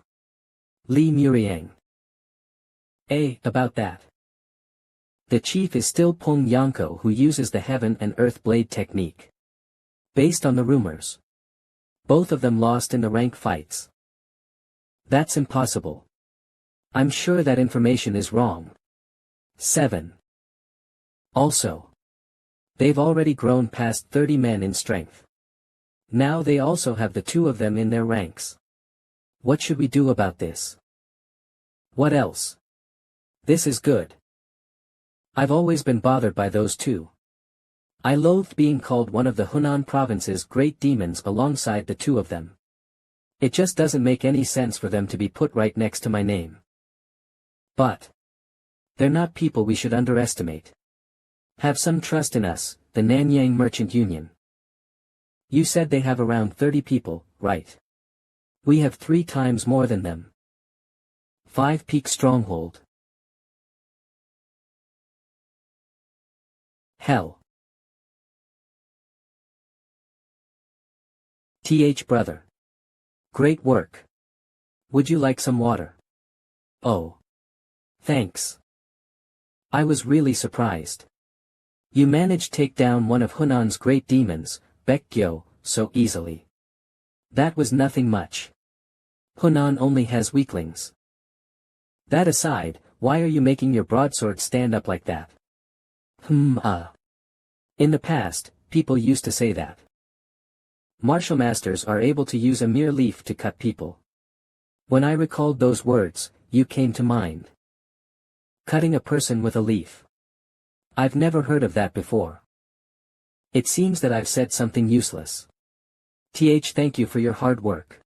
Li Muriang. About that. The chief is still Peng Yanko, who uses the heaven and earth blade technique. Based on the rumors, both of them lost in the rank fights. That's impossible. I'm sure that information is wrong. 7. Also, they've already grown past 30 men in strength. Now they also have the two of them in their ranks. What should we do about this? What else? This is good. I've always been bothered by those two. I loathed being called one of the Hunan province's great demons alongside the two of them. It just doesn't make any sense for them to be put right next to my name. But they're not people we should underestimate. Have some trust in us, the Nanyang Merchant Union. You said they have around 30 people, right? We have 3 times more than them. 5-peak stronghold. Hell. Brother. Great work. Would you like some water? Oh. Thanks. I was really surprised. You managed to take down one of Hunan's great demons, Baekgyo, so easily. That was nothing much. Hunan only has weaklings. That aside, why are you making your broadsword stand up like that? In the past, people used to say that martial masters are able to use a mere leaf to cut people. When I recalled those words, you came to mind. Cutting a person with a leaf. I've never heard of that before. It seems that I've said something useless. Thank you for your hard work.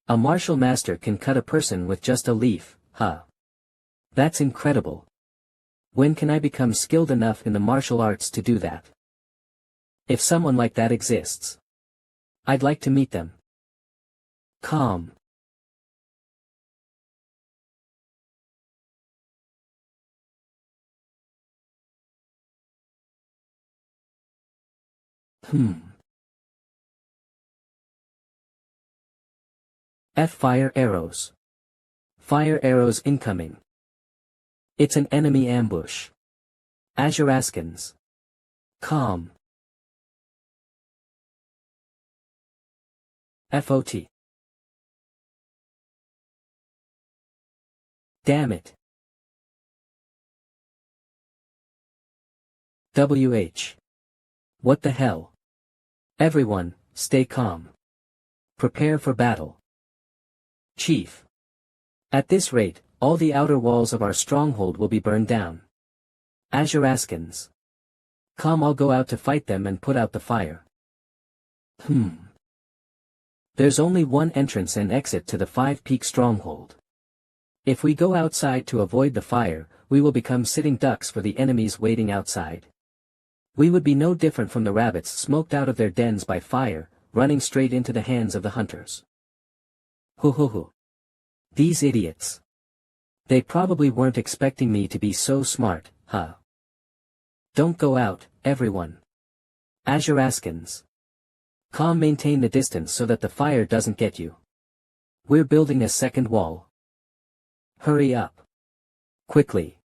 A martial master can cut a person with just a leaf, huh? That's incredible. When can I become skilled enough in the martial arts to do that? If someone like that exists, I'd like to meet them. Calm. Fire arrows. Fire arrows incoming. It's an enemy ambush. Azuraskans. Calm. FOT. Damn it. WH. What the hell? Everyone, stay calm. Prepare for battle. Chief. At this rate, all the outer walls of our stronghold will be burned down. Azuraskans. Calm, I'll go out to fight them and put out the fire. There's only one entrance and exit to the 5-peak stronghold. If we go outside to avoid the fire, we will become sitting ducks for the enemies waiting outside. We would be no different from the rabbits smoked out of their dens by fire, running straight into the hands of the hunters. These idiots. They probably weren't expecting me to be so smart, huh? Don't go out, everyone. Azuraskans. Calm, maintain the distance so that the fire doesn't get you. We're building a second wall. Hurry up. Quickly.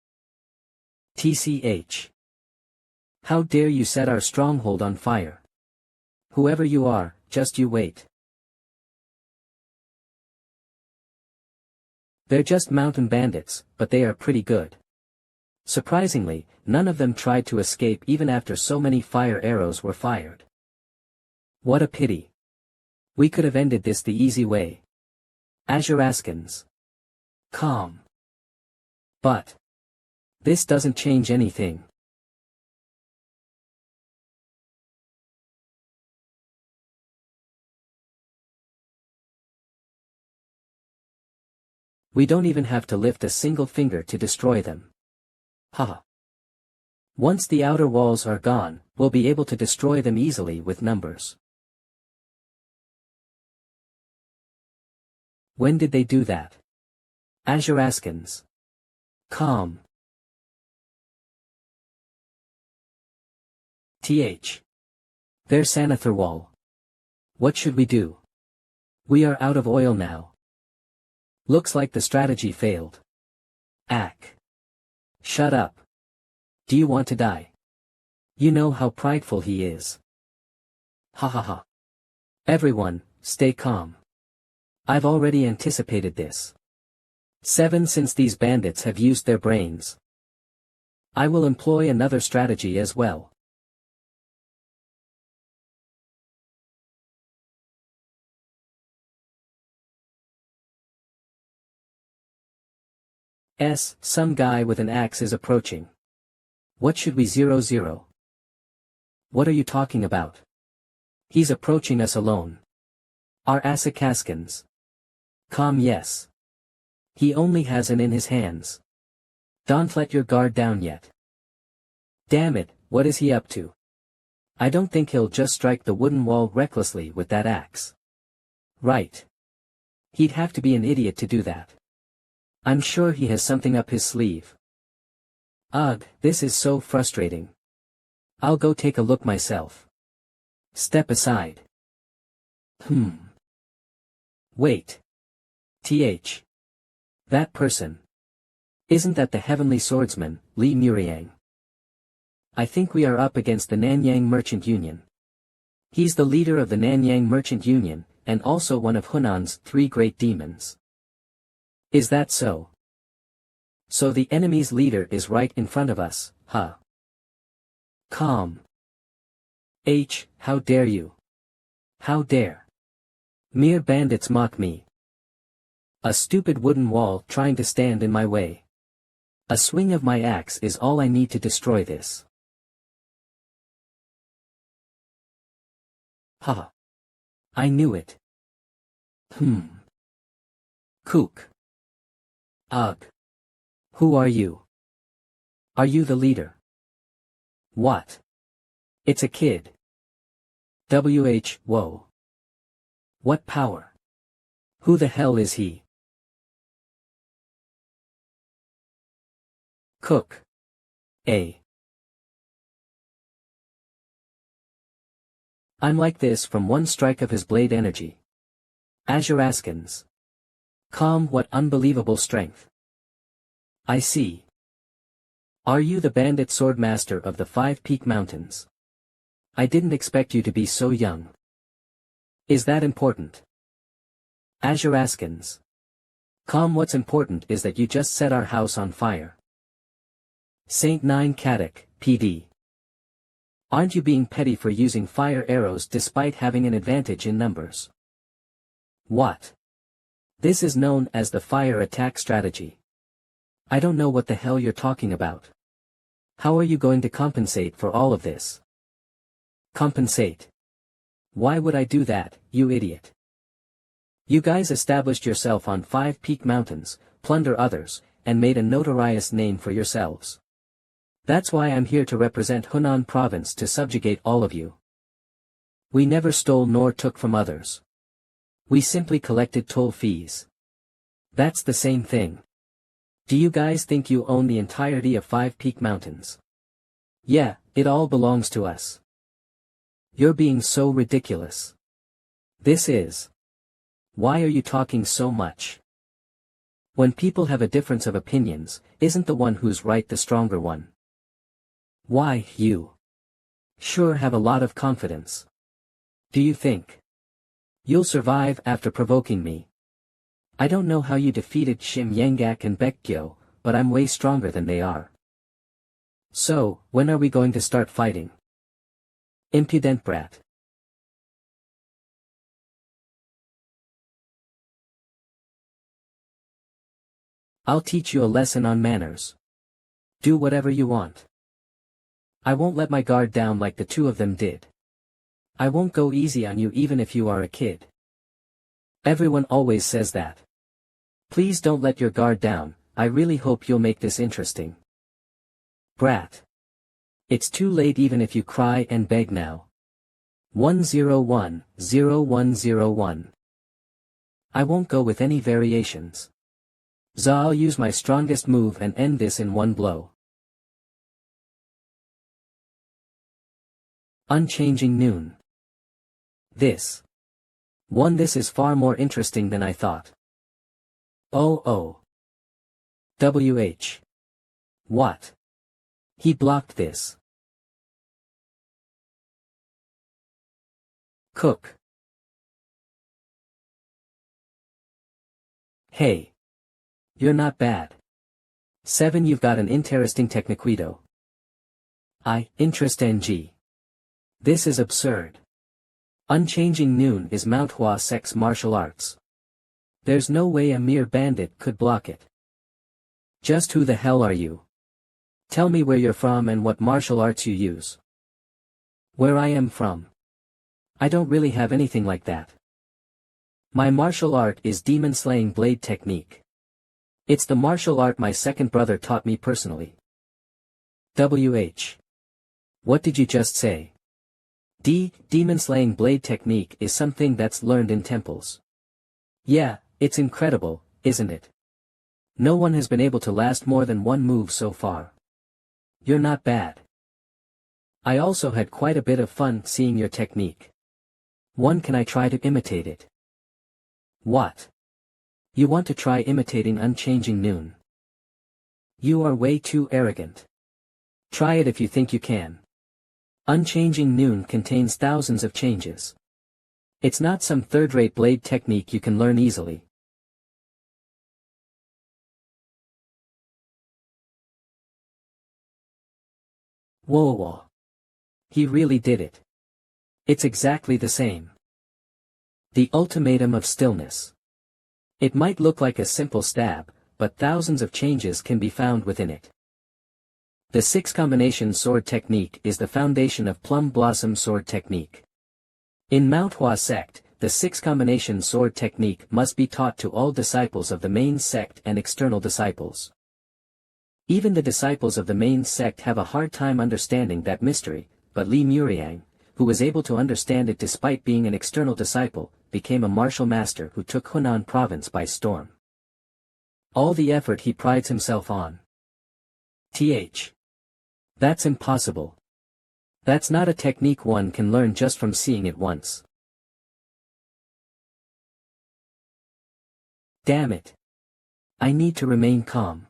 TCH. How dare you set our stronghold on fire? Whoever you are, just you wait. They're just mountain bandits, but they are pretty good. Surprisingly, none of them tried to escape even after so many fire arrows were fired. What a pity. We could have ended this the easy way. Azuraskans. Calm. But this doesn't change anything. We don't even have to lift a single finger to destroy them. Haha. Once the outer walls are gone, we'll be able to destroy them easily with numbers. When did they do that? Azuraskans. Calm. There's Sanatharwal. What should we do? We are out of oil now. Looks like the strategy failed. Ack. Shut up. Do you want to die? You know how prideful he is. Ha ha ha. Everyone, stay calm. I've already anticipated this. 7 Since these bandits have used their brains, I will employ another strategy as well. Some guy with an axe is approaching. What should we 0-0? What are you talking about? He's approaching us alone. Our Asakaskans. Calm. Yes. He only has an in his hands. Don't let your guard down yet. Damn it, what is he up to? I don't think he'll just strike the wooden wall recklessly with that axe. Right. He'd have to be an idiot to do that. I'm sure he has something up his sleeve. Ugh, this is so frustrating. I'll go take a look myself. Step aside. Wait. That person. Isn't that the heavenly swordsman, Li Muriang? I think we are up against the Nanyang Merchant Union. He's the leader of the Nanyang Merchant Union, and also one of Hunan's 3 great demons. Is that so? So the enemy's leader is right in front of us, huh? Calm. How dare you? How dare? Mere bandits mock me. A stupid wooden wall trying to stand in my way. A swing of my axe is all I need to destroy this. Ha! I knew it. Kook. Ugh. Who are you? Are you the leader? What? It's a kid. Whoa. What power? Who the hell is he? Cook. I'm like this from one strike of his blade energy. Azuraskans. Calm. What unbelievable strength. I see. Are you the bandit swordmaster of the 5 Peak Mountains? I didn't expect you to be so young. Is that important? Azuraskans. Calm. What's important is that you just set our house on fire. Saint 9 Kadak, PD. Aren't you being petty for using fire arrows despite having an advantage in numbers? What? This is known as the fire attack strategy. I don't know what the hell you're talking about. How are you going to compensate for all of this? Compensate? Why would I do that, you idiot? You guys established yourself on 5 Peak Mountains, plunder others, and made a notorious name for yourselves. That's why I'm here to represent Hunan Province to subjugate all of you. We never stole nor took from others. We simply collected toll fees. That's the same thing. Do you guys think you own the entirety of 5 Peak Mountains? Yeah, it all belongs to us. You're being so ridiculous. This is. Why are you talking so much? When people have a difference of opinions, isn't the one who's right the stronger one? Why, you sure have a lot of confidence. Do you think you'll survive after provoking me? I don't know how you defeated Shim Yangak and Baekgyo, but I'm way stronger than they are. So, when are we going to start fighting? Impudent brat. I'll teach you a lesson on manners. Do whatever you want. I won't let my guard down like the 2 of them did. I won't go easy on you even if you are a kid. Everyone always says that. Please don't let your guard down, I really hope you'll make this interesting. Brat. It's too late even if you cry and beg now. 1010101. I won't go with any variations. I'll use my strongest move and end this in one blow. Unchanging Noon. This is far more interesting than I thought. Oh. What? He blocked this. Cook. Hey. You're not bad. 7 You've got an interesting techniquito. Interest NG. This is absurd. Unchanging Noon is MANHWA sex martial arts. There's no way a mere bandit could block it. Just who the hell are you? Tell me where you're from and what martial arts you use. Where I am from? I don't really have anything like that. My martial art is demon-slaying blade technique. It's the martial art my second brother taught me personally. What did you just say? Demon-slaying blade technique is something that's learned in temples. Yeah, it's incredible, isn't it? No one has been able to last more than one move so far. You're not bad. I also had quite a bit of fun seeing your technique. Can I try to imitate it? What? You want to try imitating Unchanging Noon? You are way too arrogant. Try it if you think you can. Unchanging Noon contains thousands of changes. It's not some third-rate blade technique you can learn easily. Whoa. He really did it. It's exactly the same. The ultimatum of stillness. It might look like a simple stab, but thousands of changes can be found within it. The 6-combination sword technique is the foundation of Plum Blossom sword technique. In MANHWA sect, the 6-combination sword technique must be taught to all disciples of the main sect and external disciples. Even the disciples of the main sect have a hard time understanding that mystery, but Li Muriang, who was able to understand it despite being an external disciple, became a martial master who took Hunan province by storm. All the effort he prides himself on. That's impossible. That's not a technique one can learn just from seeing it once. Damn it. I need to remain calm.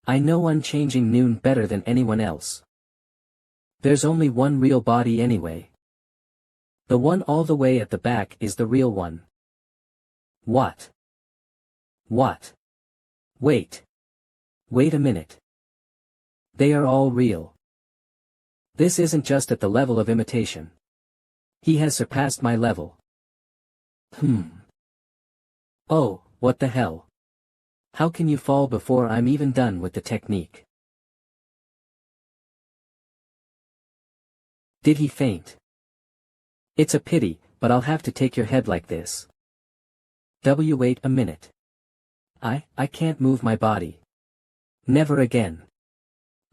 I know Unchanging Noon better than anyone else. There's only one real body anyway. The one all the way at the back is the real one. What? Wait a minute. They are all real. This isn't just at the level of imitation. He has surpassed my level. Oh, what the hell? How can you fall before I'm even done with the technique? Did he faint? It's a pity, but I'll have to take your head like this. Wait a minute. I can't move my body. Never again.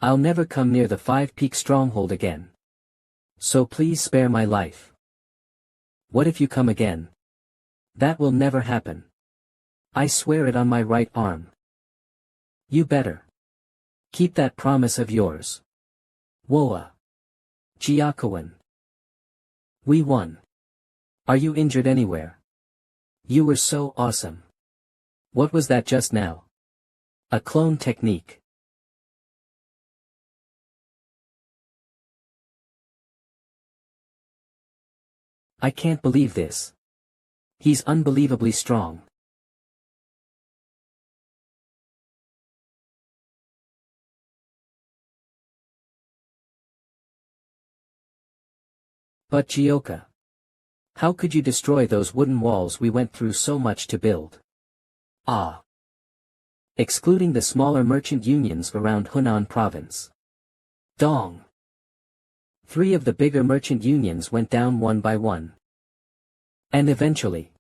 I'll never come near the 5-peak stronghold again. So please spare my life. What if you come again? That will never happen. I swear it on my right arm. You better. Keep that promise of yours. Woa. Jiakawan. We won. Are you injured anywhere? You were so awesome. What was that just now? A clone technique. I can't believe this. He's unbelievably strong. But Gioka. How could you destroy those wooden walls we went through so much to build? Excluding the smaller merchant unions around Hunan province. Dong. 3 of the bigger merchant unions went down one by one. And eventually.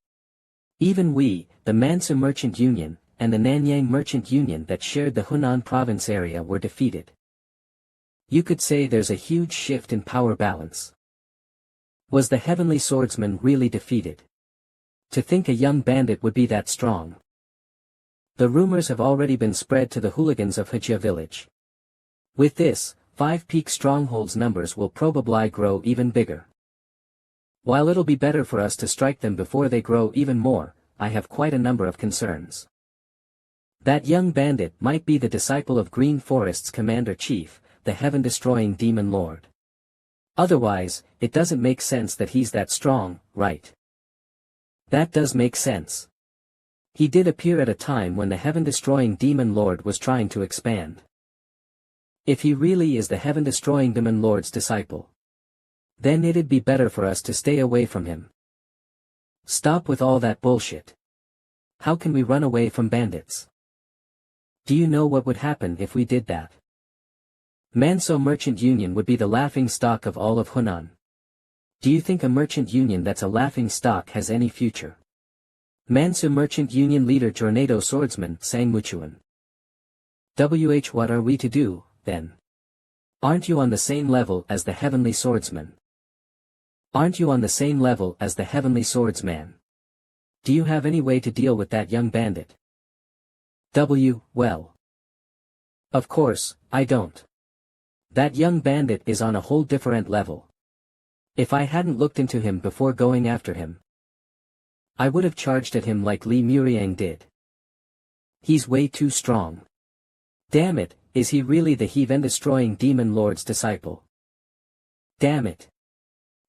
Even we, the Mansu Merchant Union, and the Nanyang Merchant Union that shared the Hunan province area were defeated. You could say there's a huge shift in power balance. Was the Heavenly Swordsman really defeated? To think a young bandit would be that strong. The rumors have already been spread to the hooligans of Hajia village. With this, Five Peak Stronghold's numbers will probably grow even bigger. While it'll be better for us to strike them before they grow even more, I have quite a number of concerns. That young bandit might be the disciple of Green Forest's commander-chief, the heaven-destroying demon lord. Otherwise, it doesn't make sense that he's that strong, right? That does make sense. He did appear at a time when the heaven-destroying demon lord was trying to expand. If he really is the heaven-destroying demon lord's disciple, then it'd be better for us to stay away from him. Stop with all that bullshit. How can we run away from bandits? Do you know what would happen if we did that? Manso Merchant Union would be the laughing stock of all of Hunan. Do you think a merchant union that's a laughing stock has any future? Mansu Merchant Union leader Tornado Swordsman sang Muchuan. What are we to do, then? Aren't you on the same level as the Heavenly Swordsman? Aren't you on the same level as the Heavenly Swordsman? Do you have any way to deal with that young bandit? Well. Of course, I don't. That young bandit is on a whole different level. If I hadn't looked into him before going after him, I would have charged at him like Li Muriang did. He's way too strong. Damn it, is he really the heaven-destroying demon lord's disciple? Damn it.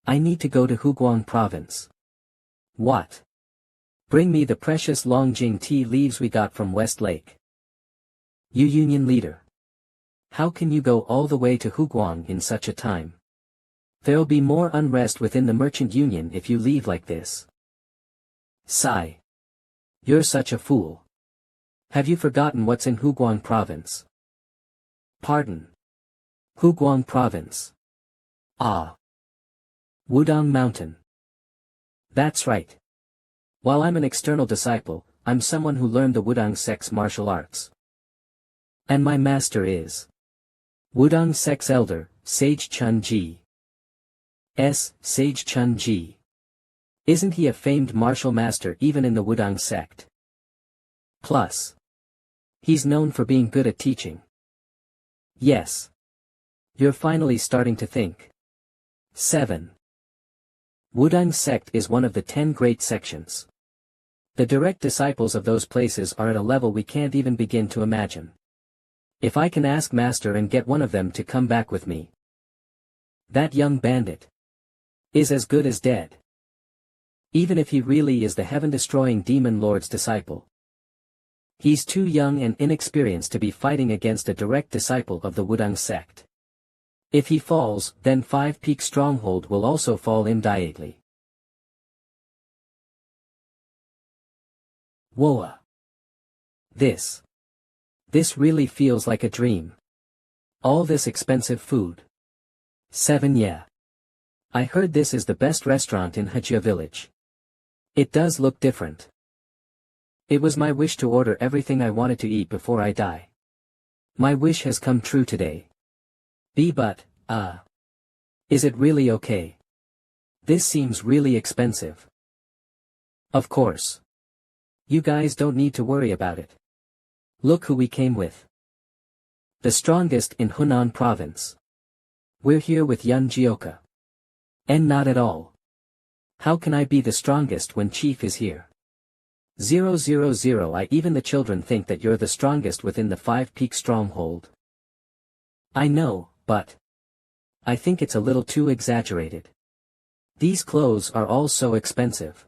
I need to go to Huguang province. What? Bring me the precious Longjing tea leaves we got from West Lake. You union leader. How can you go all the way to Huguang in such a time? There'll be more unrest within the merchant union if you leave like this. Sigh. You're such a fool. Have you forgotten what's in Huguang province? Pardon. Huguang province. Ah. Wudang Mountain. That's right. While I'm an external disciple, I'm someone who learned the Wudang sect's martial arts. And my master is Wudang sect's elder, Sage Chun Ji. Sage Chun Ji. Isn't he a famed martial master even in the Wudang sect? Plus, he's known for being good at teaching. Yes. You're finally starting to think. 7. Wudang sect is one of the 10 great sections. The direct disciples of those places are at a level we can't even begin to imagine. If I can ask Master and get one of them to come back with me. That young bandit is as good as dead. Even if he really is the heaven-destroying demon lord's disciple. He's too young and inexperienced to be fighting against a direct disciple of the Wudang sect. If he falls, then Five Peak Stronghold will also fall immediately. Woa. This really feels like a dream. All this expensive food. 7. Yeah. I heard this is the best restaurant in Hajia village. It does look different. It was my wish to order everything I wanted to eat before I die. My wish has come true today. But, is it really okay? This seems really expensive. Of course. You guys don't need to worry about it. Look who we came with. The strongest in Hunan province. We're here with Yun Jioka. And not at all. How can I be the strongest when Chief is here? 000. Even the children think that you're the strongest within the Five Peak Stronghold. I know, but I think it's a little too exaggerated. These clothes are all so expensive.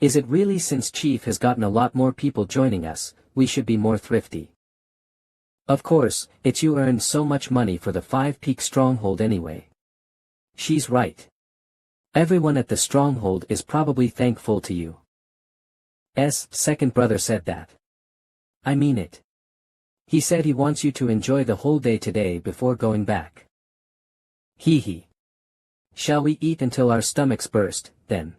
Is it really since Chief has gotten a lot more people joining us, we should be more thrifty? Of course, it's you earned so much money for the Five Peak Stronghold anyway. She's right. Everyone at the stronghold is probably thankful to you. Second brother said that. I mean it. He said he wants you to enjoy the whole day today before going back. Hee hee. Shall we eat until our stomachs burst, then?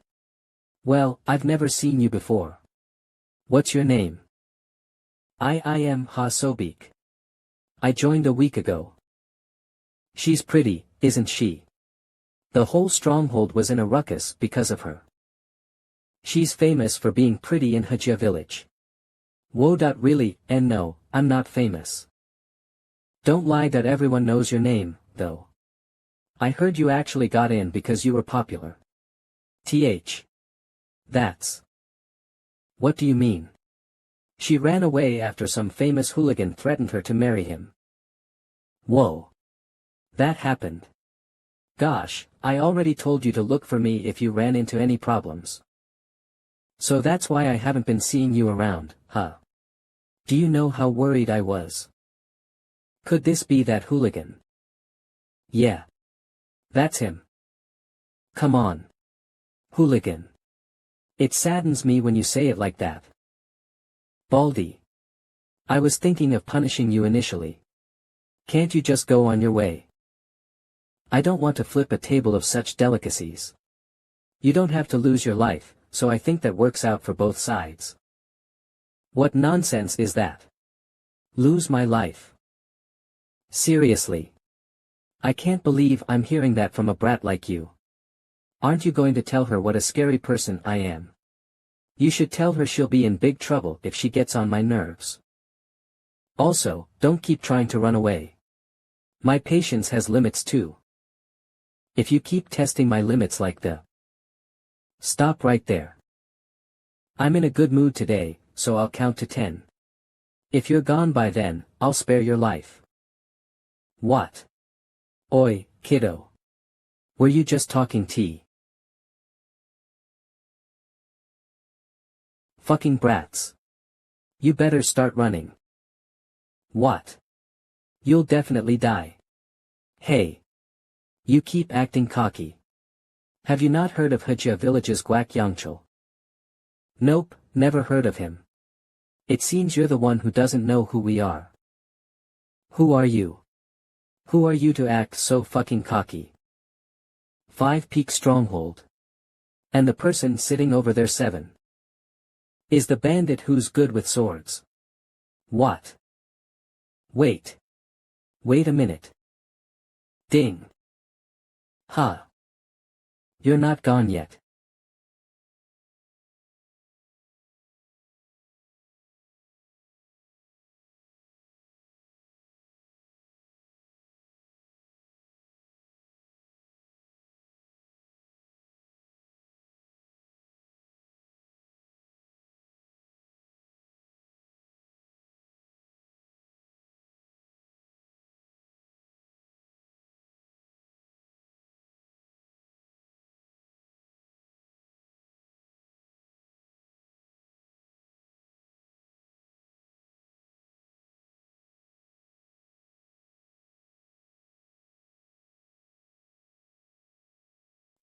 Well, I've never seen you before. What's your name? I am Ha Sobik. I joined a week ago. She's pretty, isn't she? The whole stronghold was in a ruckus because of her. She's famous for being pretty in Hajia village. Whoa. Really, and no, I'm not famous. Don't lie that everyone knows your name, though. I heard you actually got in because you were popular. That's. What do you mean? She ran away after some famous hooligan threatened her to marry him. Whoa. That happened. Gosh, I already told you to look for me if you ran into any problems. So that's why I haven't been seeing you around, huh? Do you know how worried I was? Could this be that hooligan? Yeah. That's him. Come on. Hooligan. It saddens me when you say it like that. Baldy. I was thinking of punishing you initially. Can't you just go on your way? I don't want to flip a table of such delicacies. You don't have to lose your life, so I think that works out for both sides. What nonsense is that? Lose my life? Seriously. I can't believe I'm hearing that from a brat like you. Aren't you going to tell her what a scary person I am? You should tell her she'll be in big trouble if she gets on my nerves. Also, don't keep trying to run away. My patience has limits too. If you keep testing my limits like the... Stop right there. I'm in a good mood today, so I'll count to 10. If you're gone by then, I'll spare your life. What? Oi, kiddo. Were you just talking tea? Fucking brats. You better start running. What? You'll definitely die. Hey. You keep acting cocky. Have you not heard of Hajia village's Guak Yangchul? Nope, never heard of him. It seems you're the one who doesn't know who we are. Who are you? Who are you to act so fucking cocky? 5 Peak Stronghold. And the person sitting over there 7. Is the bandit who's good with swords. What? Wait. Wait a minute. Ding. Huh. You're not gone yet.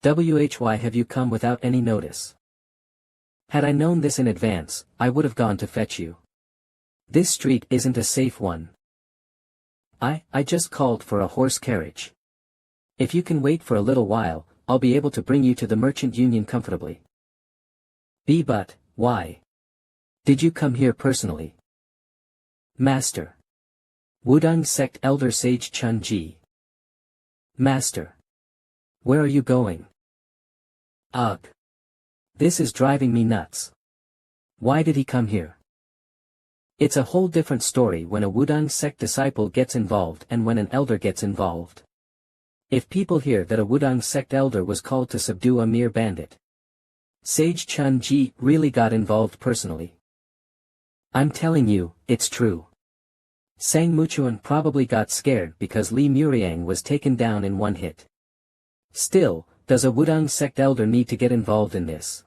Why have you come without any notice? Had I known this in advance, I would have gone to fetch you. This street isn't a safe one. I just called for a horse carriage. If you can wait for a little while, I'll be able to bring you to the merchant union comfortably. But, why? Did you come here personally? Master. Wudang sect elder sage Chun Ji. Master. Where are you going? Ugh. This is driving me nuts. Why did he come here? It's a whole different story when a Wudang sect disciple gets involved and when an elder gets involved. If people hear that a Wudang sect elder was called to subdue a mere bandit, Sage Chun Ji really got involved personally. I'm telling you, it's true. Sang Muchuan probably got scared because Li Muriang was taken down in one hit. Still, does a Wudang sect elder need to get involved in this?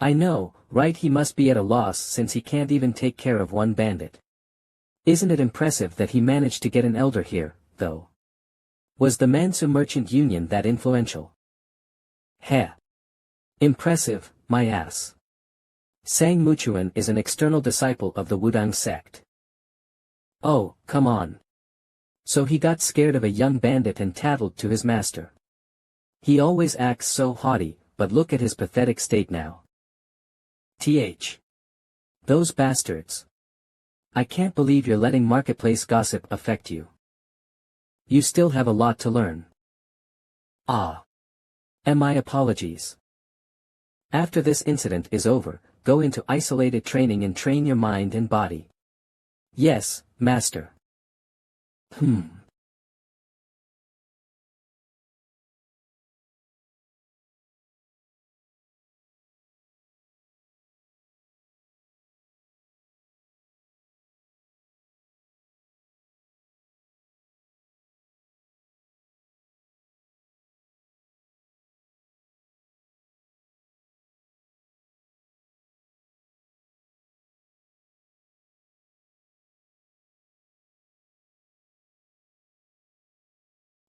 I know, right? He must be at a loss since he can't even take care of one bandit. Isn't it impressive that he managed to get an elder here, though? Was the Mansu Merchant Union that influential? Heh. Impressive, my ass. Sang Muchuan is an external disciple of the Wudang sect. Oh, come on. So he got scared of a young bandit and tattled to his master. He always acts so haughty, but look at his pathetic state now. Those bastards. I can't believe you're letting marketplace gossip affect you. You still have a lot to learn. My apologies. After this incident is over, go into isolated training and train your mind and body. Yes, master.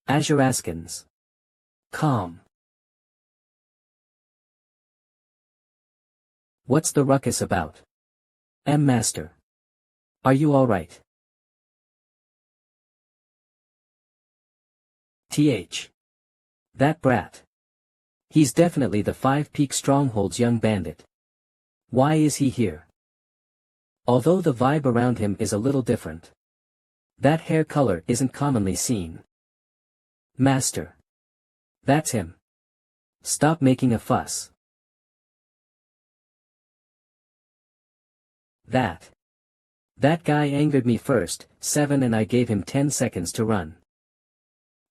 Azuraskins. Calm. What's the ruckus about? Master. Are you alright? That brat. He's definitely the Five Peak Stronghold's young bandit. Why is he here? Although the vibe around him is a little different. That hair color isn't commonly seen. Master. That's him. Stop making a fuss. That guy angered me first, 7, and I gave him 10 seconds to run.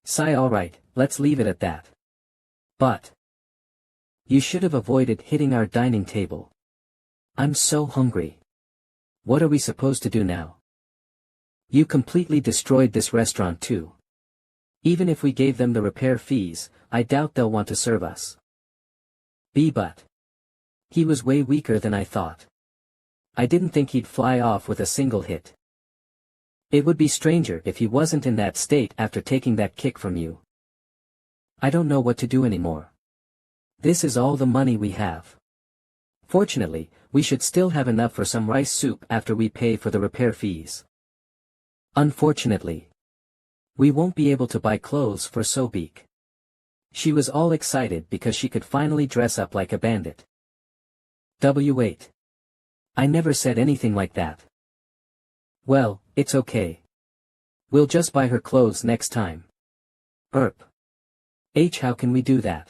Sigh. Alright, let's leave it at that. But you should have avoided hitting our dining table. I'm so hungry. What are we supposed to do now? You completely destroyed this restaurant too. Even if we gave them the repair fees, I doubt they'll want to serve us. But he was way weaker than I thought. I didn't think he'd fly off with a single hit. It would be stranger if he wasn't in that state after taking that kick from you. I don't know what to do anymore. This is all the money we have. Fortunately, we should still have enough for some rice soup after we pay for the repair fees. Unfortunately, we won't be able to buy clothes for Sobek. She was all excited because she could finally dress up like a bandit. Wait. I never said anything like that. Well, it's okay. We'll just buy her clothes next time. How can we do that?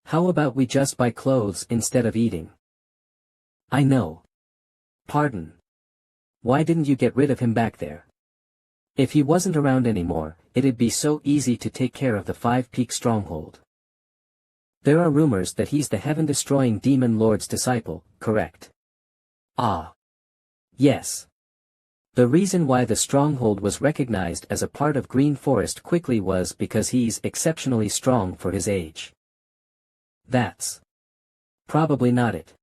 How about we just buy clothes instead of eating? I know. Pardon. Why didn't you get rid of him back there? If he wasn't around anymore, it'd be so easy to take care of the Five Peak Stronghold. There are rumors that he's the heaven-destroying demon lord's disciple, correct? Yes. The reason why the stronghold was recognized as a part of Green Forest quickly was because he's exceptionally strong for his age. That's probably not it.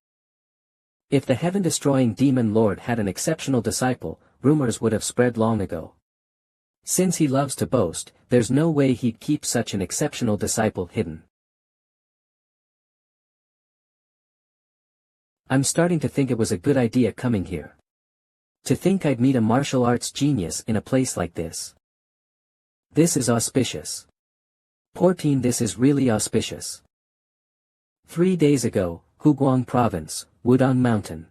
If the heaven-destroying demon lord had an exceptional disciple, rumors would have spread long ago. Since he loves to boast, there's no way he'd keep such an exceptional disciple hidden. I'm starting to think it was a good idea coming here. To think I'd meet a martial arts genius in a place like this. This is auspicious. Poor team, this is really auspicious. 3 days ago, Huguang Province, Wudong Mountain.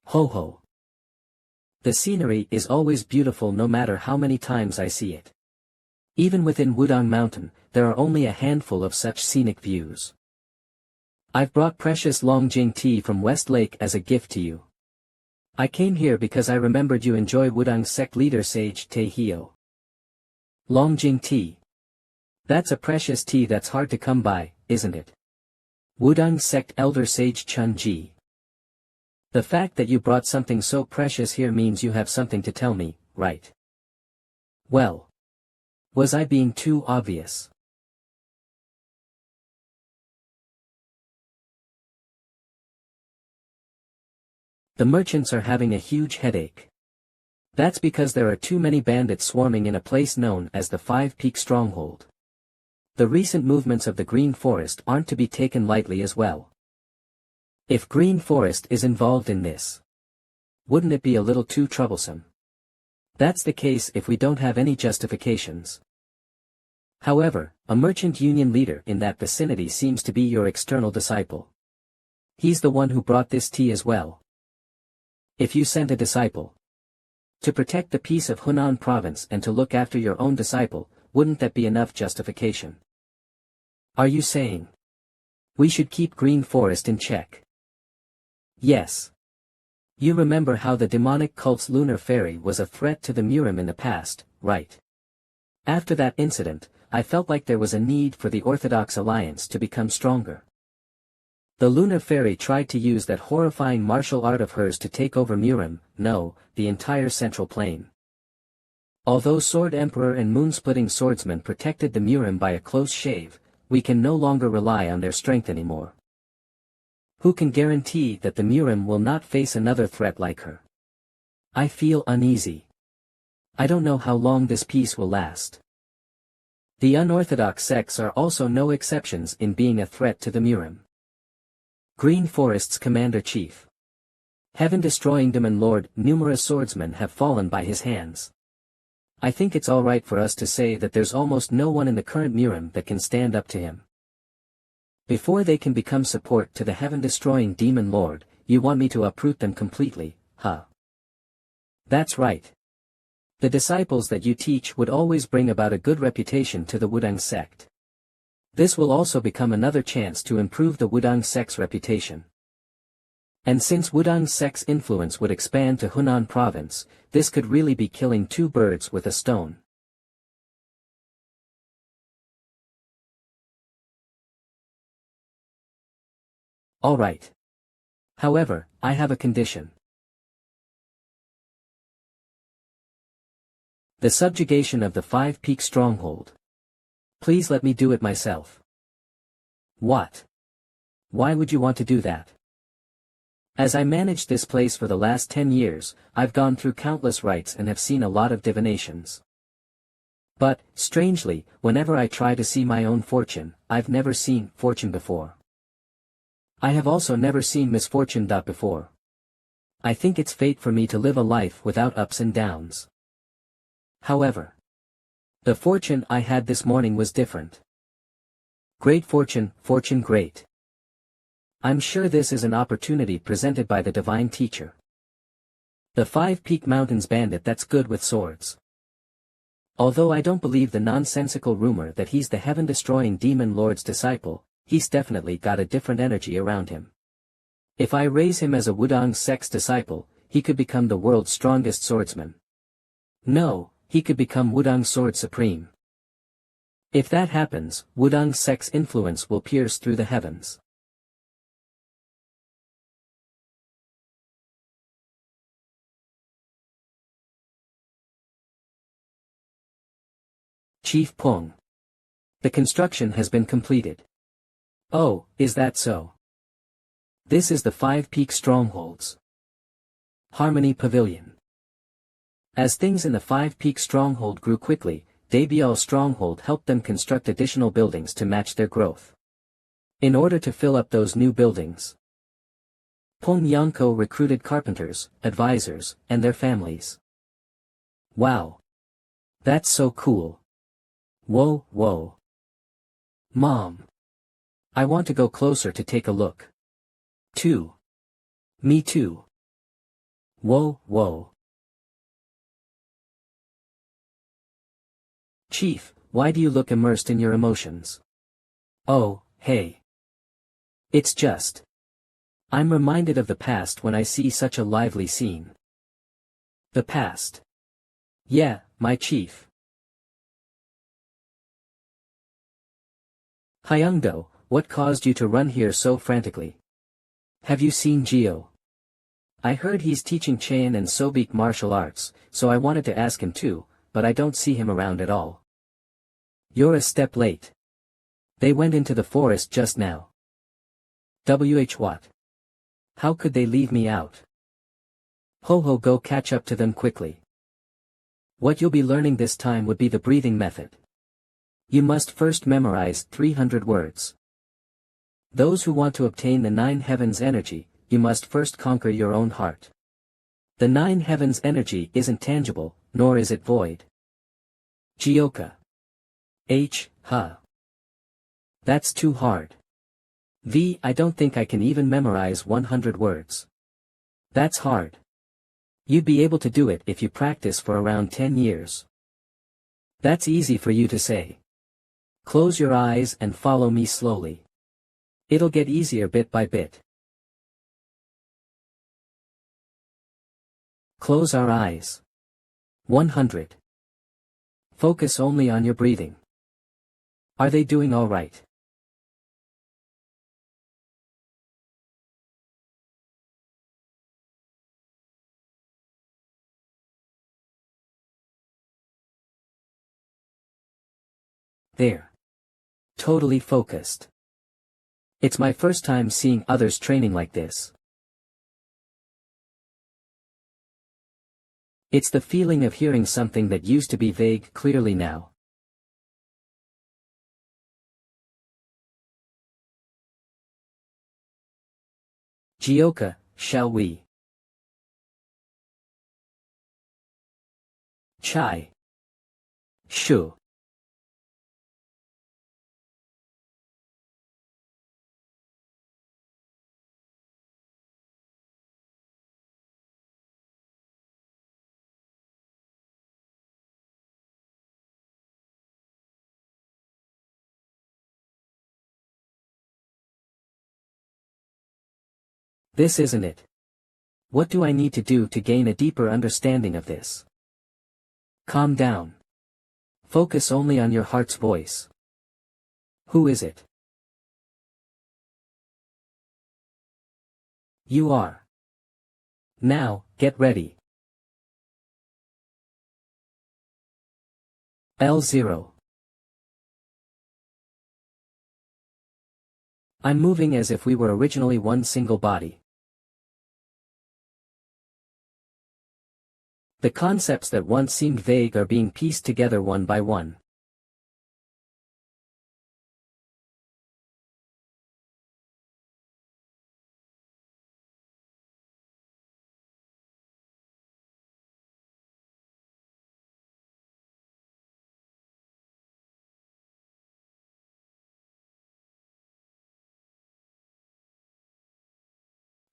Ho ho. The scenery is always beautiful no matter how many times I see it. Even within Wudong Mountain, there are only a handful of such scenic views. I've brought precious Longjing tea from West Lake as a gift to you. I came here because I remembered you enjoy Wudong sect leader Sage Taehyo. Longjing tea. That's a precious tea that's hard to come by, isn't it? Wudong sect elder Sage Chun Ji. The fact that you brought something so precious here means you have something to tell me, right? Well. Was I being too obvious? The merchants are having a huge headache. That's because there are too many bandits swarming in a place known as the Five Peak Stronghold. The recent movements of the Green Forest aren't to be taken lightly as well. If Green Forest is involved in this, Wouldn't it be a little too troublesome? That's the case if we don't have any justifications. However, a merchant union leader in that vicinity seems to be your external disciple. He's the one who brought this tea as well. If you sent a disciple to protect the peace of Hunan province and to look after your own disciple, wouldn't that be enough justification? Are you saying we should keep Green Forest in check? Yes. You remember how the demonic cult's lunar fairy was a threat to the Murim in the past, right? After that incident, I felt like there was a need for the Orthodox alliance to become stronger. The lunar fairy tried to use that horrifying martial art of hers to take over Murim, no, the entire central plain. Although Sword Emperor and Moon-splitting swordsmen protected the Murim by a close shave, we can no longer rely on their strength anymore. Who can guarantee that the Murim will not face another threat like her? I feel uneasy. I don't know how long this peace will last. The unorthodox sects are also no exceptions in being a threat to the Murim. Green Forest's commander-chief, heaven-destroying demon lord, numerous swordsmen have fallen by his hands. I think it's alright for us to say that there's almost no one in the current Murim that can stand up to him. Before they can become support to the heaven-destroying demon lord, you want me to uproot them completely, huh? That's right. The disciples that you teach would always bring about a good reputation to the Wudang sect. This will also become another chance to improve the Wudang sect's reputation. And since Wudang sect's influence would expand to Hunan province, this could really be killing two birds with a stone. Alright. However, I have a condition. The subjugation of the Five-Peak Stronghold. Please let me do it myself. What? Why would you want to do that? As I managed this place for the last 10 years, I've gone through countless rites and have seen a lot of divinations. But, strangely, whenever I try to see my own fortune, I've never seen fortune before. I have also never seen misfortune before. I think it's fate for me to live a life without ups and downs. However, the fortune I had this morning was different. Great fortune, fortune great. I'm sure this is an opportunity presented by the divine teacher. The Five-Peak Mountains bandit that's good with swords. Although I don't believe the nonsensical rumor that he's the heaven-destroying demon lord's disciple, he's definitely got a different energy around him. If I raise him as a Wudang sect's disciple, he could become the world's strongest swordsman. No, he could become Wudang Sword Supreme. If that happens, Wudang sect's influence will pierce through the heavens. Chief Peng. The construction has been completed. Oh, is that so? This is the Five-Peak Strongholds. Harmony Pavilion. As things in the Five-Peak Stronghold grew quickly, Dabial Stronghold helped them construct additional buildings to match their growth. In order to fill up those new buildings, Peng Yangko recruited carpenters, advisors, and their families. Wow. That's so cool. Whoa, whoa. Mom. I want to go closer to take a look. Too. Me too. Whoa, whoa. Chief, why do you look immersed in your emotions? Oh, hey. It's just. I'm reminded of the past when I see such a lively scene. The past. Yeah, my chief. Hyungdo, what caused you to run here so frantically? Have you seen Gio? I heard he's teaching Chaein and Sobik martial arts, so I wanted to ask him too, but I don't see him around at all. You're a step late. They went into the forest just now. What? How could they leave me out? Ho, go catch up to them quickly. What you'll be learning this time would be the breathing method. You must first memorize 300 words. Those who want to obtain the 9 heavens energy, you must first conquer your own heart. The nine heavens energy isn't tangible, nor is it void. Gioka. Huh. That's too hard. I don't think I can even memorize 100 words. That's hard. You'd be able to do it if you practice for around 10 years. That's easy for you to say. Close your eyes and follow me slowly. It'll get easier bit by bit. Close our eyes. 100. Focus only on your breathing. Are they doing all right? There. Totally focused. It's my first time seeing others training like this. It's the feeling of hearing something that used to be vague clearly now. Gioka, shall we? Chai. Shu. This isn't it. What do I need to do to gain a deeper understanding of this? Calm down. Focus only on your heart's voice. Who is it? You are. Now, get ready. L0. I'm moving as if we were originally one single body. The concepts that once seemed vague are being pieced together one by one.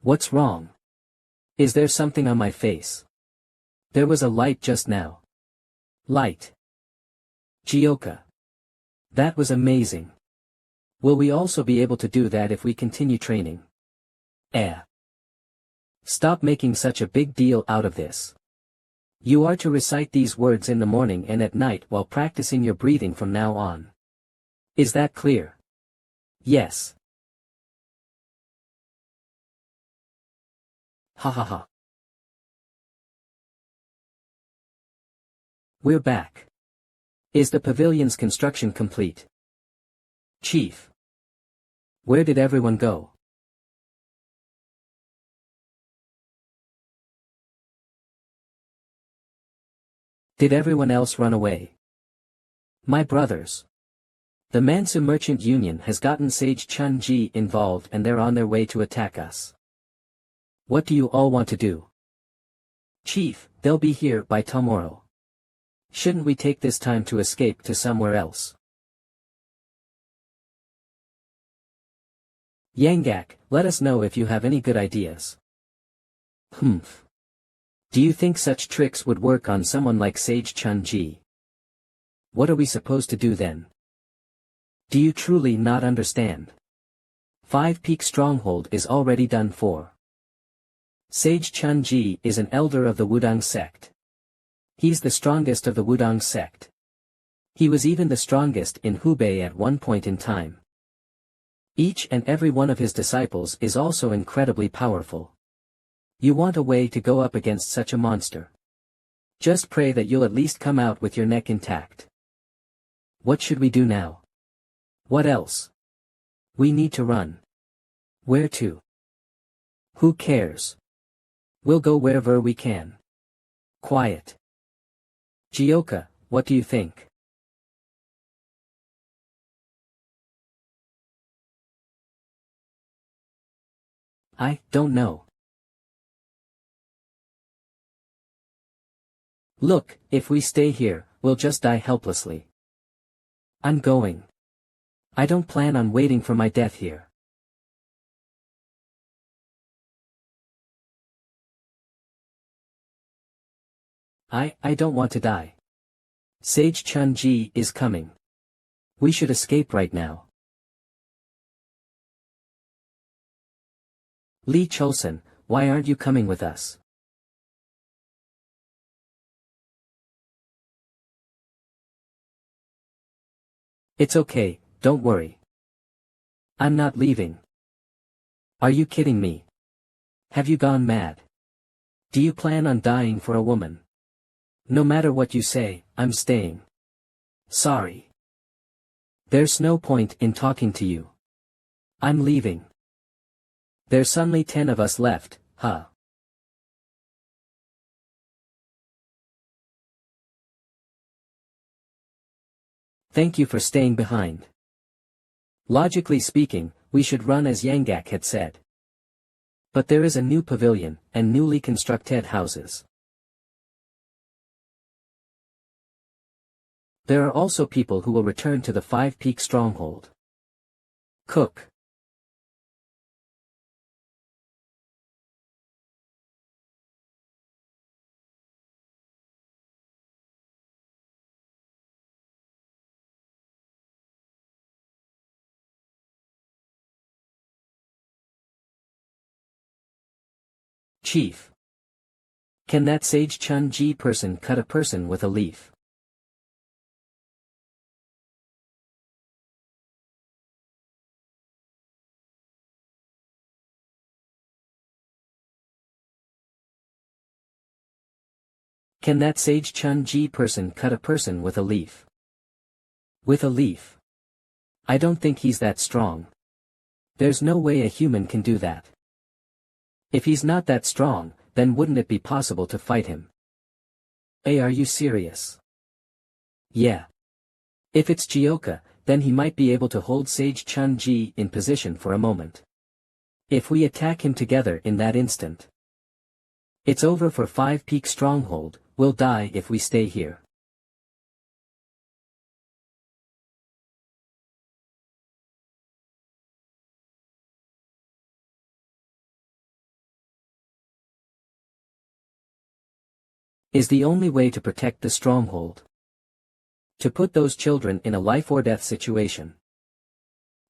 What's wrong? Is there something on my face? There was a light just now. Light. Gioka. That was amazing. Will we also be able to do that if we continue training? Stop making such a big deal out of this. You are to recite these words in the morning and at night while practicing your breathing from now on. Is that clear? Yes. Ha ha ha. We're back. Is the pavilion's construction complete? Chief. Where did everyone go? Did everyone else run away? My brothers. The Mansu Merchant Union has gotten Sage Chun-Ji involved and they're on their way to attack us. What do you all want to do? Chief, they'll be here by tomorrow. Shouldn't we take this time to escape to somewhere else? Yangak, let us know if you have any good ideas. Humph. Do you think such tricks would work on someone like Sage Chun-Ji? What are we supposed to do then? Do you truly not understand? 5 Peak Stronghold is already done for. Sage Chun-Ji is an elder of the Wudang sect. He's the strongest of the Wudang sect. He was even the strongest in Hubei at one point in time. Each and every one of his disciples is also incredibly powerful. You want a way to go up against such a monster. Just pray that you'll at least come out with your neck intact. What should we do now? What else? We need to run. Where to? Who cares? We'll go wherever we can. Quiet. Gioka, what do you think? I don't know. Look, if we stay here, we'll just die helplessly. I'm going. I don't plan on waiting for my death here. I don't want to die. Sage Chun-ji is coming. We should escape right now. Lee Chosun, why aren't you coming with us? It's okay, don't worry. I'm not leaving. Are you kidding me? Have you gone mad? Do you plan on dying for a woman? No matter what you say, I'm staying. Sorry. There's no point in talking to you. I'm leaving. There's only 10 of us left, huh? Thank you for staying behind. Logically speaking, we should run as Yanggak had said. But there is a new pavilion, and newly constructed houses. There are also people who will return to the Five-Peak Stronghold. Cook. Chief. Can that Sage Chun-ji person cut a person with a leaf? Can that Sage Chun-ji person cut a person with a leaf? With a leaf? I don't think he's that strong. There's no way a human can do that. If he's not that strong, then wouldn't it be possible to fight him? Hey, are you serious? Yeah. If it's Gioka, then he might be able to hold Sage Chun-ji in position for a moment. If we attack him together in that instant, it's over for Five-Peak Stronghold. We'll die if we stay here. Is the only way to protect the stronghold. To put those children in a life-or-death situation.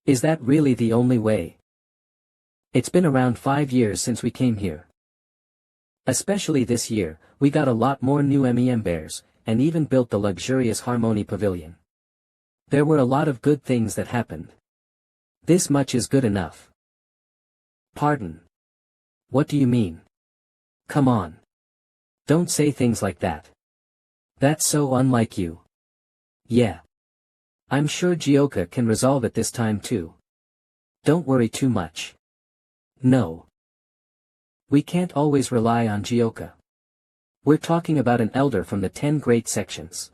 Is that really the only way? It's been around 5 years since we came here. Especially this year, we got a lot more new members, and even built the luxurious Harmony Pavilion. There were a lot of good things that happened. This much is good enough. Pardon. What do you mean? Come on. Don't say things like that. That's so unlike you. Yeah. I'm sure Gioka can resolve it this time too. Don't worry too much. No. We can't always rely on Gioka. We're talking about an elder from the 10 great sections.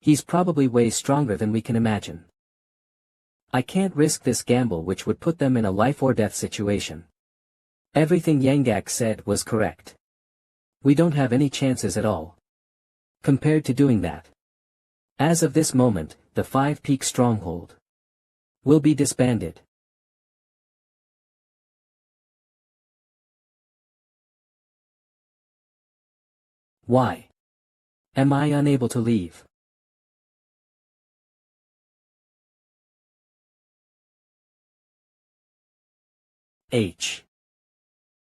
He's probably way stronger than we can imagine. I can't risk this gamble which would put them in a life-or-death situation. Everything Yanggak said was correct. We don't have any chances at all. Compared to doing that. As of this moment, the Five-Peak Stronghold will be disbanded. Why? Am I unable to leave?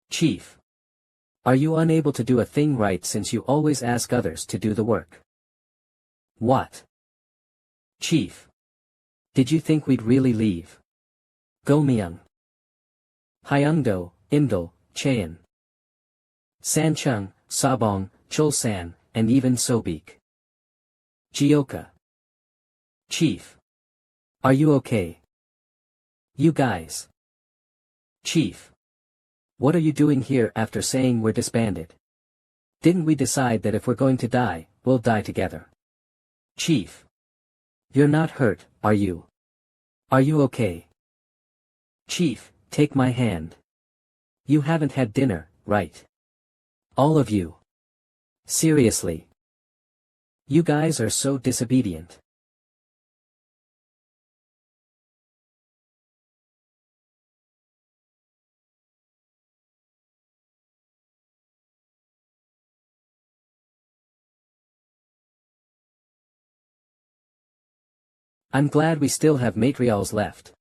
Chief. Are you unable to do a thing right since you always ask others to do the work? What? Chief. Did you think we'd really leave? Go Myung. Hyungdo, Imdal, Cheon. Sanchung, Sabong, Chulsan, and even Sobik. Gioka. Chief. Are you okay? You guys. Chief. What are you doing here after saying we're disbanded? Didn't we decide that if we're going to die, we'll die together? Chief. You're not hurt, are you? Are you okay? Chief, take my hand. You haven't had dinner, right? All of you. Seriously. You guys are so disobedient. I'm glad we still have materials left.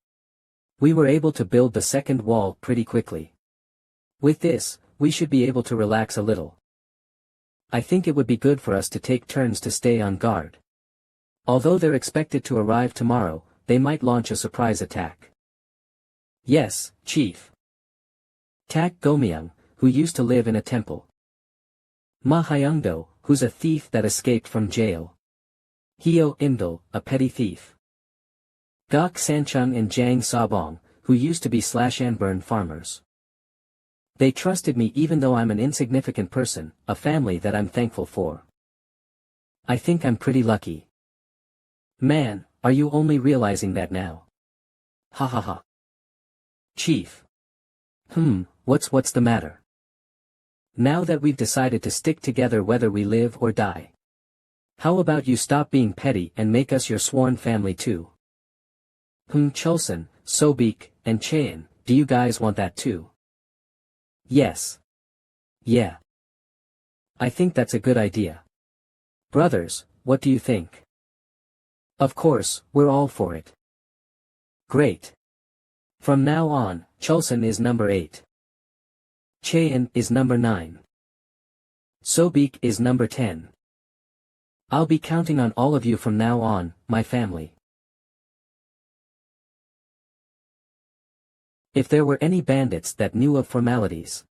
We were able to build the second wall pretty quickly. With this, we should be able to relax a little. I think it would be good for us to take turns to stay on guard. Although they're expected to arrive tomorrow, they might launch a surprise attack. Yes, Chief. Tak Gomyung, who used to live in a temple. Ma Hyungdo, who's a thief that escaped from jail. Hyo Imdal, a petty thief. Gok Sanchung and Jang Sabong, who used to be /Anburn farmers. They trusted me even though I'm an insignificant person, a family that I'm thankful for. I think I'm pretty lucky. Man, are you only realizing that now? Ha ha ha. Chief. What's the matter? Now that we've decided to stick together whether we live or die. How about you stop being petty and make us your sworn family too? Chosun, Sobik, and Chaein, do you guys want that too? Yes. Yeah. I think that's a good idea. Brothers, what do you think? Of course, we're all for it. Great. From now on, Chosun is number 8. Chaein is number 9. Sobik is number 10. I'll be counting on all of you from now on, my family. If there were any bandits that knew of formalities,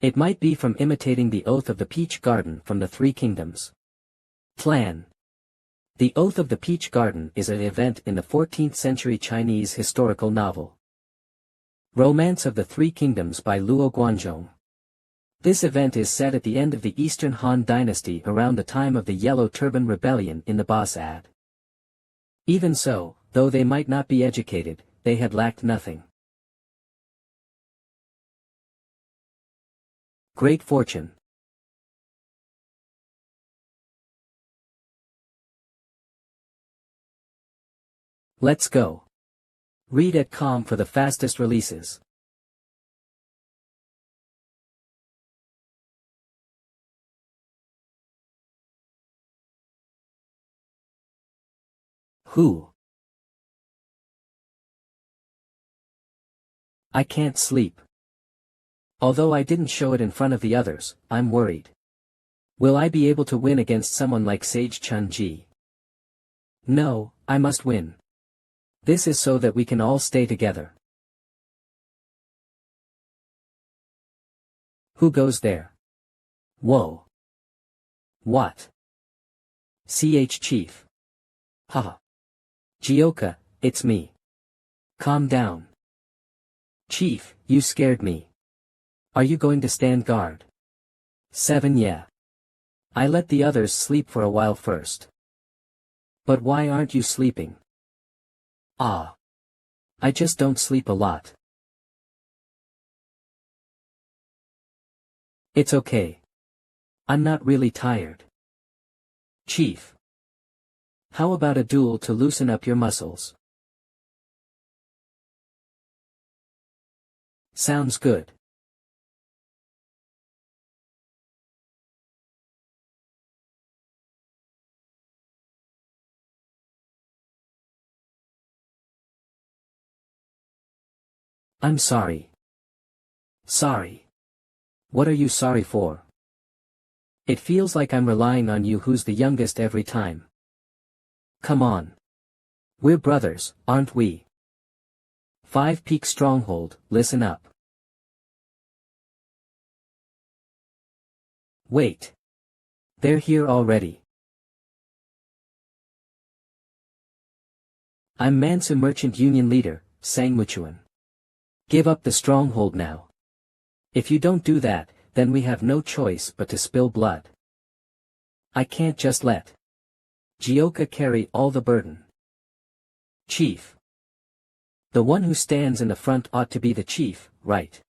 it might be from imitating the Oath of the Peach Garden from the Three Kingdoms. Plan. The Oath of the Peach Garden is an event in the 14th century Chinese historical novel. Romance of the Three Kingdoms by Luo Guanzhong. This event is set at the end of the Eastern Han Dynasty around the time of the Yellow Turban Rebellion in the Bosad. Even so, though they might not be educated, they had lacked nothing. Great fortune. Let's go. Read at com for the fastest releases. Who? I can't sleep. Although I didn't show it in front of the others, I'm worried. Will I be able to win against someone like Sage Chun-ji? No, I must win. This is so that we can all stay together. Who goes there? Whoa. What? CH Chief. Haha. Gioka, it's me. Calm down. Chief, you scared me. Are you going to stand guard? 7 Yeah. I let the others sleep for a while first. But why aren't you sleeping? Ah. I just don't sleep a lot. It's okay. I'm not really tired. Chief. How about a duel to loosen up your muscles? Sounds good. I'm sorry. Sorry. What are you sorry for? It feels like I'm relying on you who's the youngest every time. Come on. We're brothers, aren't we? 5 Peak Stronghold, listen up. Wait. They're here already. I'm Mansa Merchant Union Leader, Sang Muchuan. Give up the stronghold now. If you don't do that, then we have no choice but to spill blood. I can't just let Gioka carry all the burden. Chief. The one who stands in the front ought to be the chief, right?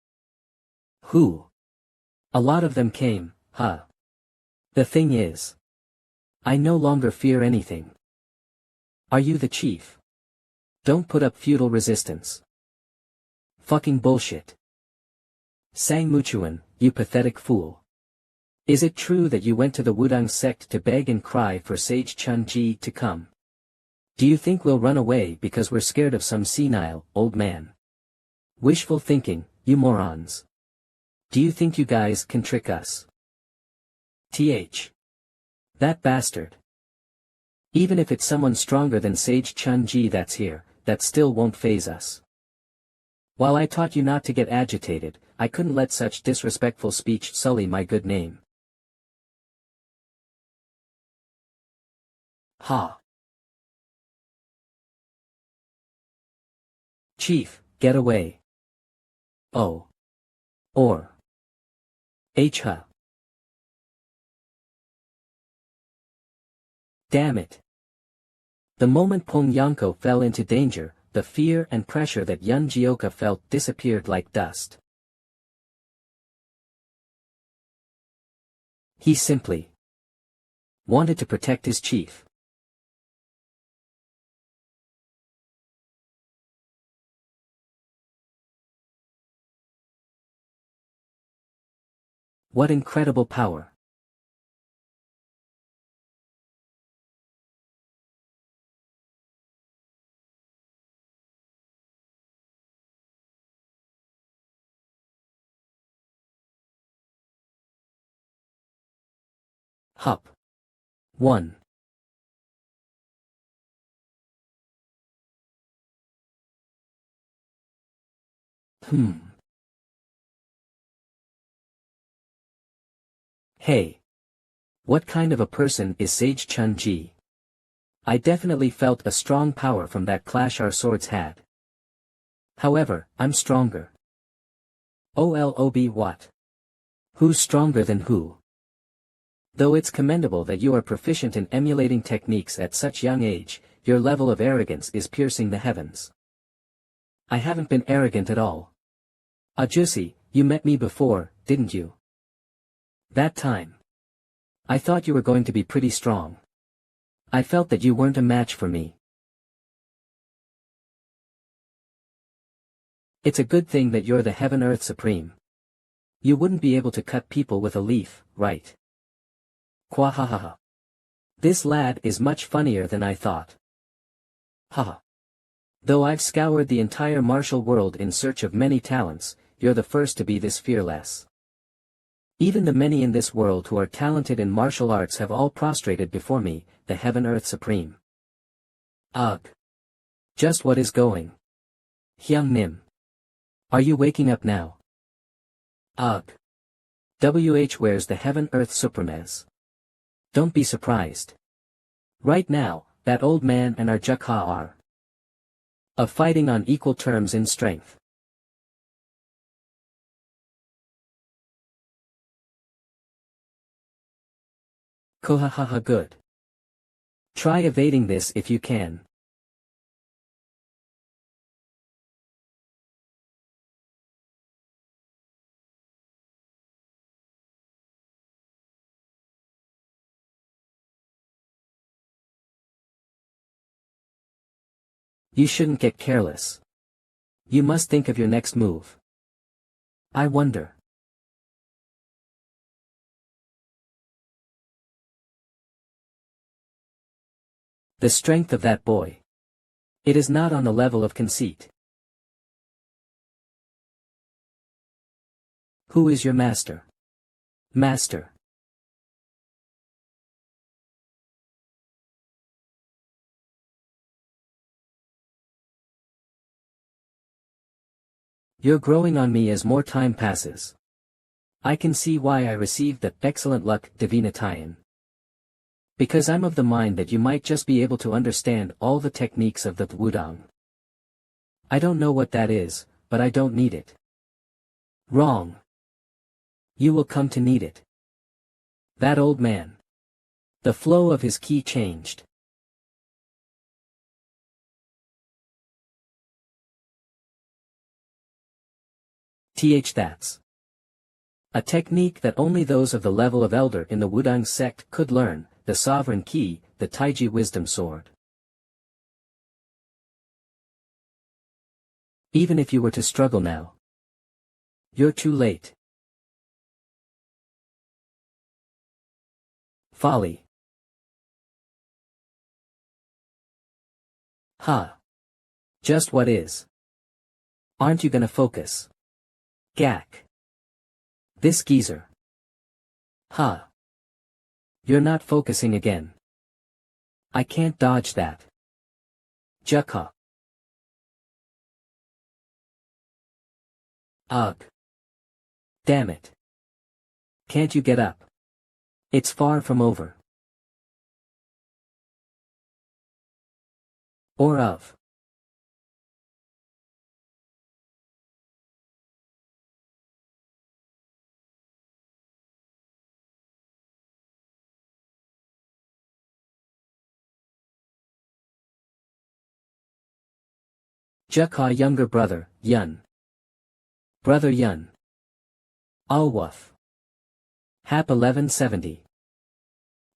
Who? A lot of them came, huh? The thing is, I no longer fear anything. Are you the chief? Don't put up futile resistance. Fucking bullshit. Sang Muchuan, you pathetic fool. Is it true that you went to the Wudang sect to beg and cry for Sage Chun-Ji to come? Do you think we'll run away because we're scared of some senile, old man? Wishful thinking, you morons. Do you think you guys can trick us? That bastard. Even if it's someone stronger than Sage Chun-Ji that's here, that still won't faze us. While I taught you not to get agitated, I couldn't let such disrespectful speech sully my good name. Ha! Chief, get away. Oh. Or. Huh. Damn it. The moment Peng Yanko fell into danger, the fear and pressure that Yun Jioka felt disappeared like dust. He simply wanted to protect his chief. What incredible power. Hup. 1. Hey. What kind of a person is Sage Chun-Ji? I definitely felt a strong power from that clash our swords had. However, I'm stronger. OLOB what? Who's stronger than who? Though it's commendable that you are proficient in emulating techniques at such young age, your level of arrogance is piercing the heavens. I haven't been arrogant at all. Ajusi, you met me before, didn't you? That time. I thought you were going to be pretty strong. I felt that you weren't a match for me. It's a good thing that you're the Heaven-Earth Supreme. You wouldn't be able to cut people with a leaf, right? Quahahaha. This lad is much funnier than I thought. Haha. Though I've scoured the entire martial world in search of many talents, you're the first to be this fearless. Even the many in this world who are talented in martial arts have all prostrated before me, the Heaven-Earth Supreme. Ugh. Just what is going? Hyung Nim. Are you waking up now? Ugh. Where's the Heaven-Earth Supremes? Don't be surprised. Right now, that old man and our Jukha are of fighting on equal terms in strength. Kohahaha good. Try evading this if you can. You shouldn't get careless. You must think of your next move. I wonder. The strength of that boy. It is not on the level of conceit. Who is your master? Master. You're growing on me as more time passes. I can see why I received that excellent luck divinitayan. Because I'm of the mind that you might just be able to understand all the techniques of the Wudang. I don't know what that is, but I don't need it. Wrong. You will come to need it. That old man. The flow of his ki changed. That's a technique that only those of the level of elder in the Wudang sect could learn, the sovereign key, the Taiji wisdom sword. Even if you were to struggle now, you're too late. Folly. Ha. Just what is? Aren't you gonna focus? Gak. This geezer. Ha. You're not focusing again. I can't dodge that. Jukha. Ugh. Damn it. Can't you get up? It's far from over. Or of. Jukha younger brother, Yun. Brother Yun. Alwuth. Hap 1170.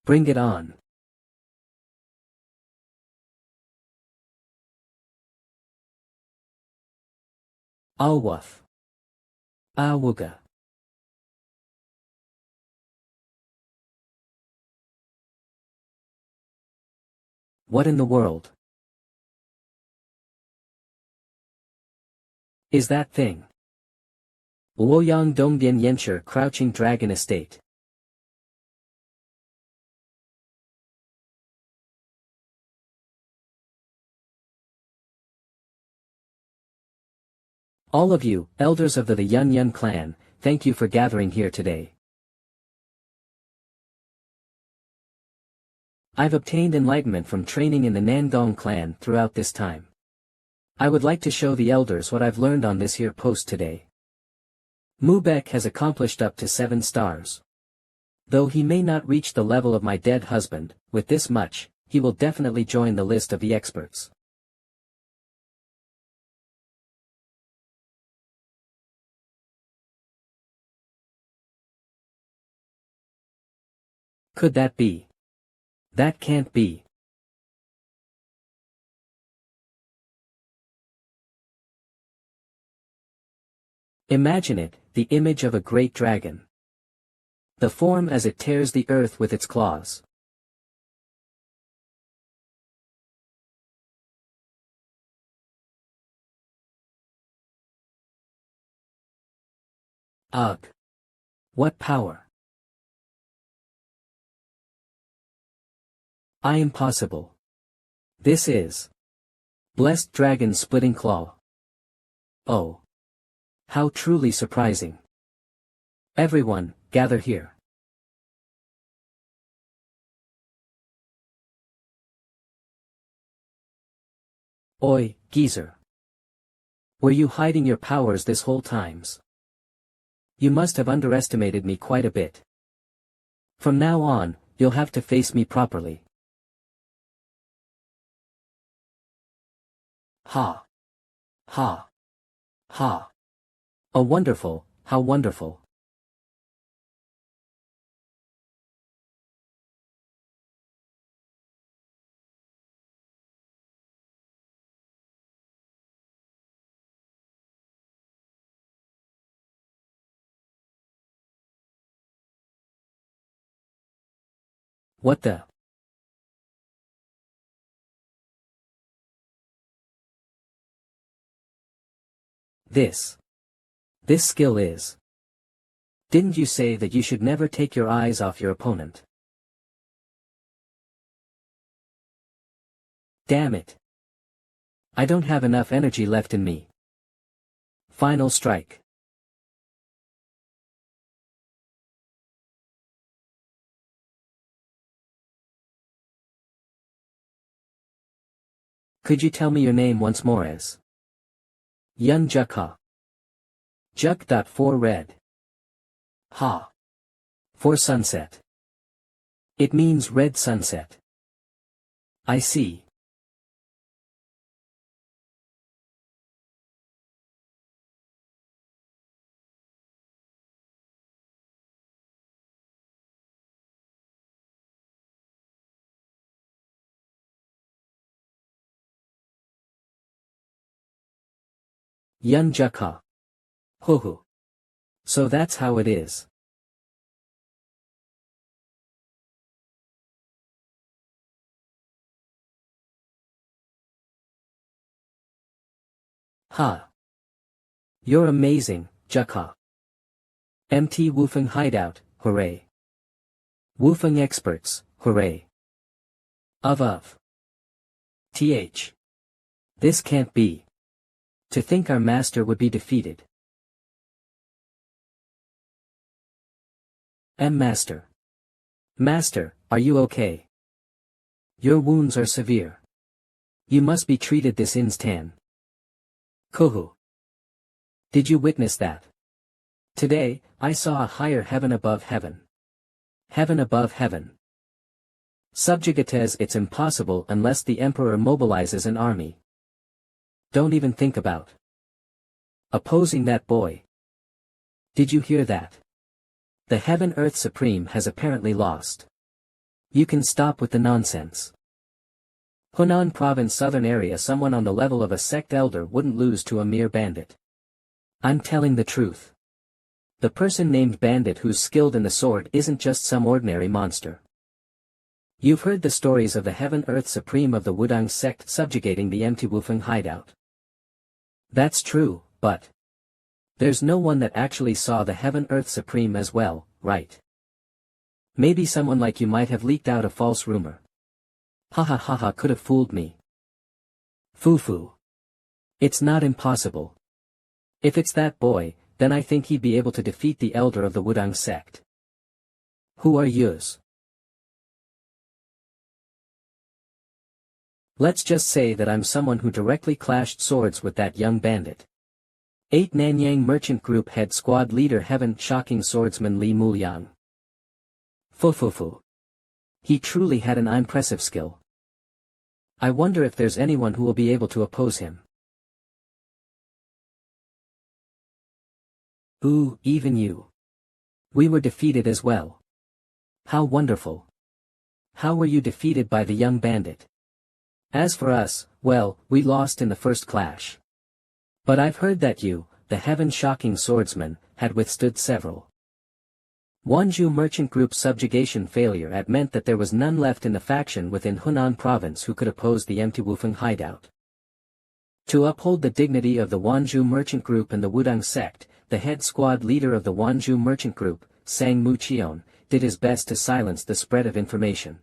Bring it on. Alwuth. Awuga. What in the world is that thing? Luoyang Dongbien Yenshi Crouching Dragon Estate. All of you, elders of the Yun Yun clan, thank you for gathering here today. I've obtained enlightenment from training in the Nangong clan throughout this time. I would like to show the elders what I've learned on this here post today. Mubek has accomplished up to 7 stars. Though he may not reach the level of my dead husband, with this much, he will definitely join the list of the experts. Could that be? That can't be. Imagine it, the image of a great dragon. The form as it tears the earth with its claws. Ugh. What power! I am possible. This is blessed dragon splitting claw. Oh. How truly surprising. Everyone, gather here. Oi, geezer. Were you hiding your powers this whole times? You must have underestimated me quite a bit. From now on, you'll have to face me properly. Ha. Ha. Ha. Oh wonderful, how wonderful. What the? This skill is. Didn't you say that you should never take your eyes off your opponent? Damn it. I don't have enough energy left in me. Final strike. Could you tell me your name once more as? Yun Jukha. Juk.4 red. Ha. For sunset. It means red sunset. I see. Yun Jukha. Hoo. So that's how it is. Ha. You're amazing, Jukha. MT Woofing Hideout, hooray. Woofing experts, hooray. Of. Th. This can't be. To think our master would be defeated. Master. Master, are you okay? Your wounds are severe. You must be treated this instan. Kohu. Did you witness that? Today, I saw a higher heaven above heaven. Heaven above heaven. Subjugates, it's impossible unless the emperor mobilizes an army. Don't even think about opposing that boy. Did you hear that? The Heaven Earth Supreme has apparently lost. You can stop with the nonsense. Hunan Province southern area, someone on the level of a sect elder wouldn't lose to a mere bandit. I'm telling the truth. The person named Bandit who's skilled in the sword isn't just some ordinary monster. You've heard the stories of the Heaven Earth Supreme of the Wudang sect subjugating the empty Wufeng hideout. That's true, but there's no one that actually saw the Heaven Earth Supreme as well, right? Maybe someone like you might have leaked out a false rumor. Haha, could have fooled me. Foo. It's not impossible. If it's that boy, then I think he'd be able to defeat the elder of the Wudang sect. Who are yous? Let's just say that I'm someone who directly clashed swords with that young bandit. 8 Nanyang Merchant Group Head Squad Leader Heaven Shocking Swordsman Li Muliang. Foo. He truly had an impressive skill. I wonder if there's anyone who will be able to oppose him. Ooh, even you. We were defeated as well. How wonderful. How were you defeated by the young bandit? As for us, well, we lost in the first clash. But I've heard that you, the heaven-shocking swordsman, had withstood several. Wanzhou Merchant Group subjugation failure had meant that there was none left in the faction within Hunan Province who could oppose the empty Wufeng hideout. To uphold the dignity of the Wanzhou Merchant Group and the Wudang sect, the head squad leader of the Wanzhou Merchant Group, Sang Mu Chion, did his best to silence the spread of information.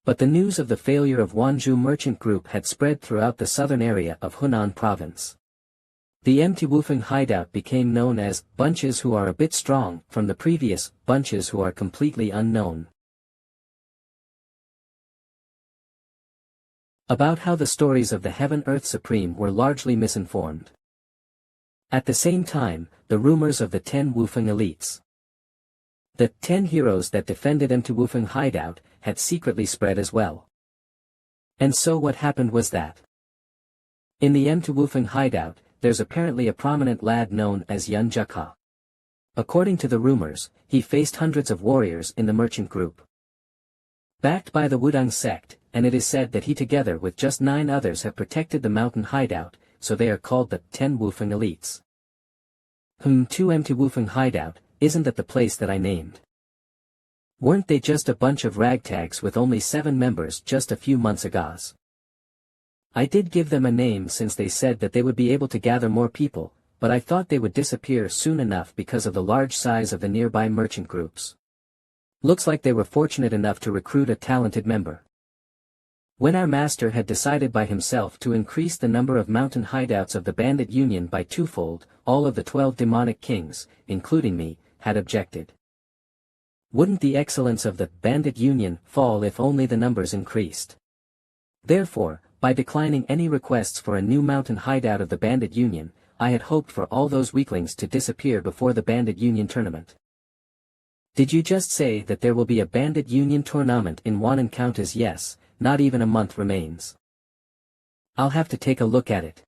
But the news of the failure of Wanzhou Merchant Group had spread throughout the southern area of Hunan Province. The empty Wufeng hideout became known as bunches who are a bit strong from the previous bunches who are completely unknown. About how the stories of the Heaven Earth Supreme were largely misinformed. At the same time, the rumors of the 10 Wufeng elites. The 10 heroes that defended empty Wufeng hideout had secretly spread as well. And so what happened was that in the empty Wufeng hideout, there's apparently a prominent lad known as Yun Jukha. According to the rumors, he faced hundreds of warriors in the merchant group. Backed by the Wudang sect, and it is said that he together with just 9 others have protected the mountain hideout, so they are called the 10 Wufeng elites. 2 empty Wufeng hideout, isn't that the place that I named? Weren't they just a bunch of ragtags with only 7 members just a few months ago? I did give them a name since they said that they would be able to gather more people, but I thought they would disappear soon enough because of the large size of the nearby merchant groups. Looks like they were fortunate enough to recruit a talented member. When our master had decided by himself to increase the number of mountain hideouts of the bandit union by 2-fold, all of the 12 demonic kings, including me, had objected. Wouldn't the excellence of the bandit union fall if only the numbers increased? Therefore, by declining any requests for a new mountain hideout of the bandit union, I had hoped for all those weaklings to disappear before the bandit union tournament. Did you just say that there will be a bandit union tournament in Wannan Countess? Yes, not even a month remains. I'll have to take a look at it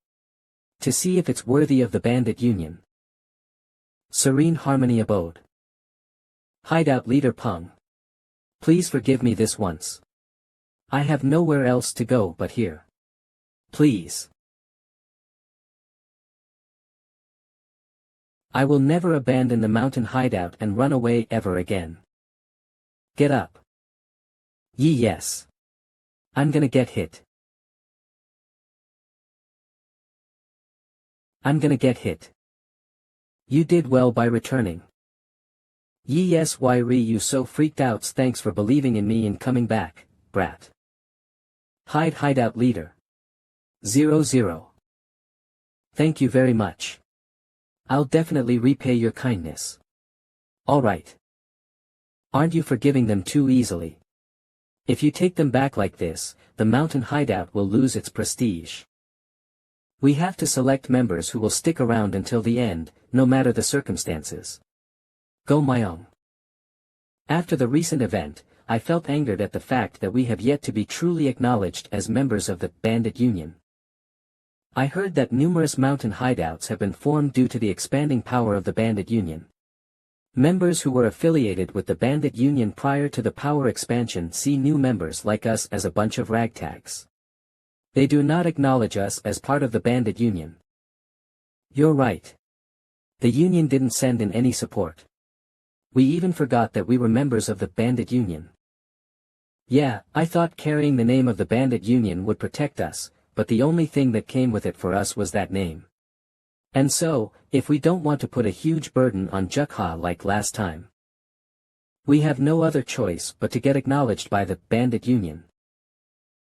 to see if it's worthy of the bandit union. Serene Harmony Abode. Hideout Leader Peng. Please forgive me this once. I have nowhere else to go but here. Please. I will never abandon the mountain hideout and run away ever again. Get up. Yes. I'm gonna get hit. I'm gonna get hit. You did well by returning. Yes, why re you so freaked out? Thanks for believing in me and coming back, brat. Hideout leader. 00. Thank you very much. I'll definitely repay your kindness. Alright. Aren't you forgiving them too easily? If you take them back like this, the mountain hideout will lose its prestige. We have to select members who will stick around until the end, no matter the circumstances. Go Myung. After the recent event, I felt angered at the fact that we have yet to be truly acknowledged as members of the Bandit Union. I heard that numerous mountain hideouts have been formed due to the expanding power of the Bandit Union. Members who were affiliated with the Bandit Union prior to the power expansion see new members like us as a bunch of ragtags. They do not acknowledge us as part of the Bandit Union. You're right. The Union didn't send in any support. We even forgot that we were members of the Bandit Union. Yeah, I thought carrying the name of the Bandit Union would protect us, but the only thing that came with it for us was that name. And so, if we don't want to put a huge burden on Jukha like last time, we have no other choice but to get acknowledged by the Bandit Union.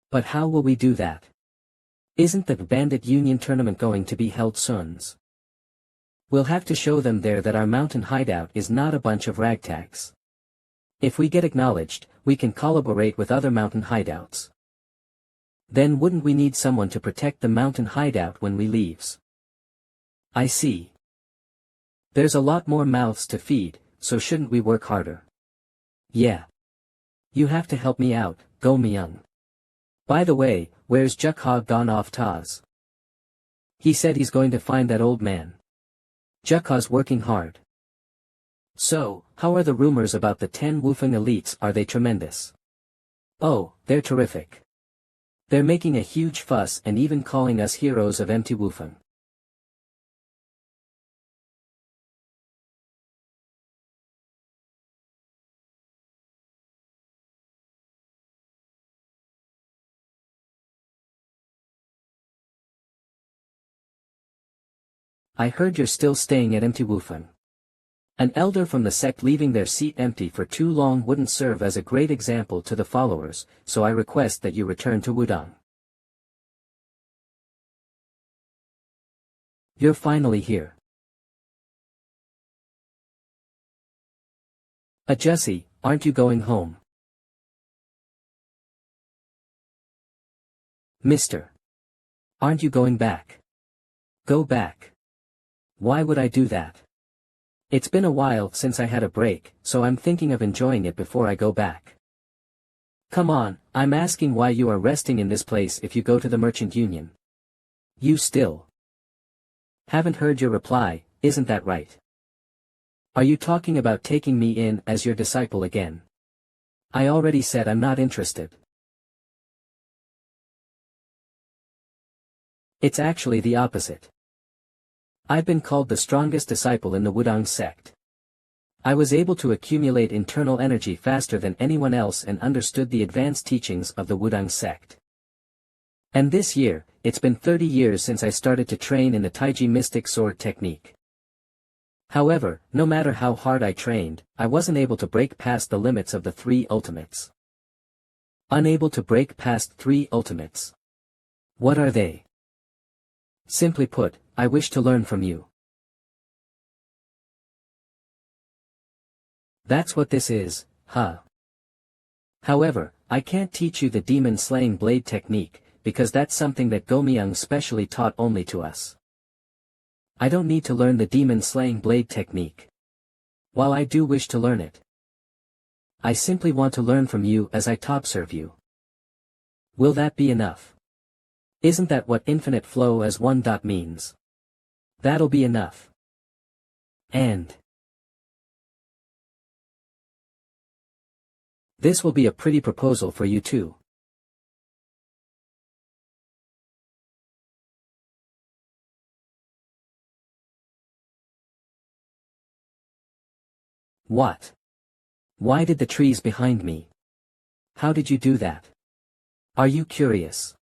But how will we do that? Isn't the Bandit Union tournament going to be held soon? We'll have to show them there that our mountain hideout is not a bunch of ragtags. If we get acknowledged, we can collaborate with other mountain hideouts. Then wouldn't we need someone to protect the mountain hideout when we leaves? I see. There's a lot more mouths to feed, so shouldn't we work harder? Yeah. You have to help me out, Go Myung. By the way, where's Jukha gone off Taz? He said he's going to find that old man. Jukha's working hard. So, how are the rumors about the 10 Wufeng elites? Are they tremendous? Oh, they're terrific. They're making a huge fuss and even calling us heroes of empty Wufeng. I heard you're still staying at empty Wufeng. An elder from the sect leaving their seat empty for too long wouldn't serve as a great example to the followers, so I request that you return to Wudang. You're finally here. Jesse, aren't you going home? Mister. Aren't you going back? Go back. Why would I do that? It's been a while since I had a break, so I'm thinking of enjoying it before I go back. Come on, I'm asking why you are resting in this place if you go to the Merchant Union. You still haven't heard your reply, isn't that right? Are you talking about taking me in as your disciple again? I already said I'm not interested. It's actually the opposite. I've been called the strongest disciple in the Wudang sect. I was able to accumulate internal energy faster than anyone else and understood the advanced teachings of the Wudang sect. And this year, it's been 30 years since I started to train in the Taiji Mystic Sword technique. However, no matter how hard I trained, I wasn't able to break past the limits of the 3 ultimates. Unable to break past 3 ultimates. What are they? Simply put, I wish to learn from you. That's what this is, huh? However, I can't teach you the demon-slaying blade technique, because that's something that Gomyang specially taught only to us. I don't need to learn the demon-slaying blade technique. While I do wish to learn it, I simply want to learn from you as I top serve you. Will that be enough? Isn't that what infinite flow as one dot means? That'll be enough. And this will be a pretty proposal for you too. What? Why did the trees behind me? How did you do that? Are you curious?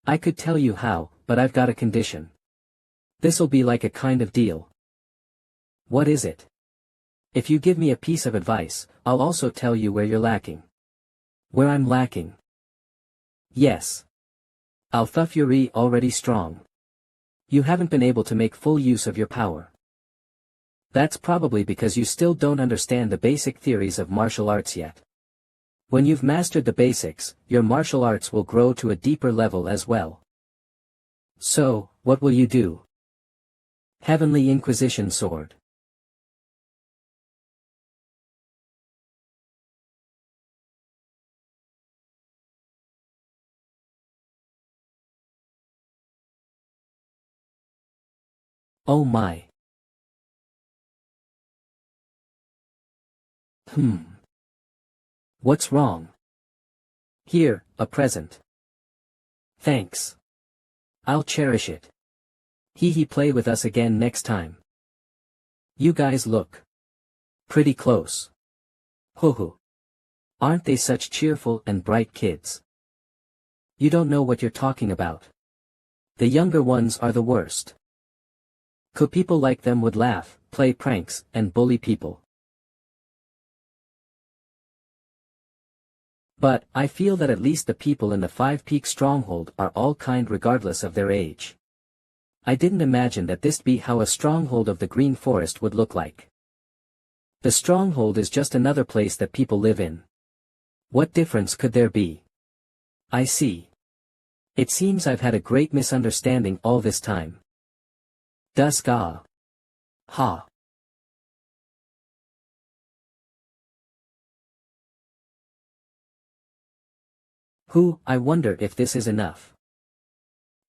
I could tell you how, but I've got a condition. This'll be like a kind of deal. What is it? If you give me a piece of advice, I'll also tell you where you're lacking. Where I'm lacking? Yes. Alpha Fury already strong. You haven't been able to make full use of your power. That's probably because you still don't understand the basic theories of martial arts yet. When you've mastered the basics, your martial arts will grow to a deeper level as well. So, what will you do? Heavenly Inquisition Sword. Oh my. What's wrong? Here, a present. Thanks. I'll cherish it. He play with us again next time. You guys look pretty close. Hoo. Aren't they such cheerful and bright kids? You don't know what you're talking about. The younger ones are the worst. Could people like them would laugh, play pranks, and bully people. But, I feel that at least the people in the Five Peak Stronghold are all kind regardless of their age. I didn't imagine that this'd be how a stronghold of the Green Forest would look like. The stronghold is just another place that people live in. What difference could there be? I see. It seems I've had a great misunderstanding all this time. Das Ga. Ha. I wonder if this is enough.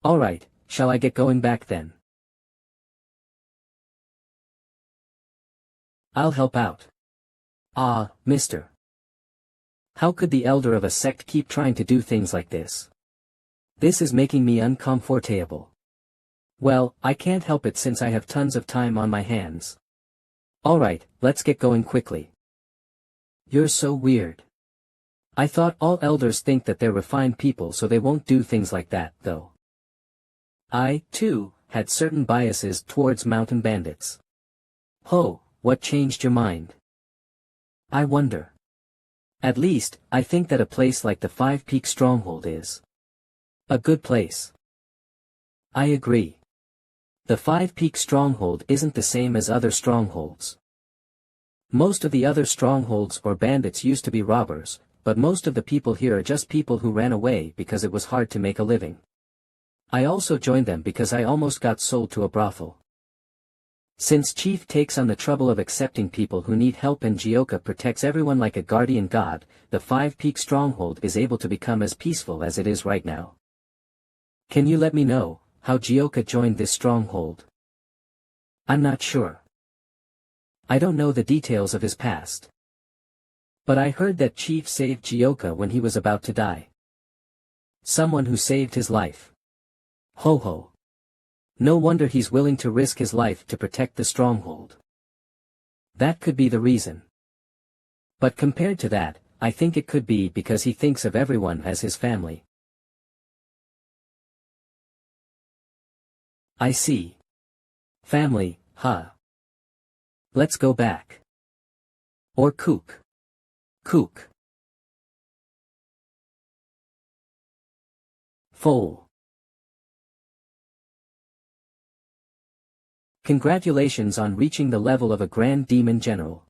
Alright, shall I get going back then? I'll help out. Ah, mister. How could the elder of a sect keep trying to do things like this? This is making me uncomfortable. Well, I can't help it since I have tons of time on my hands. Alright, let's get going quickly. You're so weird. I thought all elders think that they're refined people so they won't do things like that, though. I, too, had certain biases towards mountain bandits. What changed your mind? I wonder. At least, I think that a place like the Five Peak Stronghold is a good place. I agree. The Five Peak Stronghold isn't the same as other strongholds. Most of the other strongholds or bandits used to be robbers, but most of the people here are just people who ran away because it was hard to make a living. I also joined them because I almost got sold to a brothel. Since Chief takes on the trouble of accepting people who need help and Gioka protects everyone like a guardian god, the Five Peak Stronghold is able to become as peaceful as it is right now. Can you let me know how Gioka joined this stronghold? I'm not sure. I don't know the details of his past. But I heard that Chief saved Gioka when he was about to die. Someone who saved his life. No wonder he's willing to risk his life to protect the stronghold. That could be the reason. But compared to that, I think it could be because he thinks of everyone as his family. I see. Family, huh? Let's go back. Or Kook. Foal. Congratulations on reaching the level of a Grand Demon General.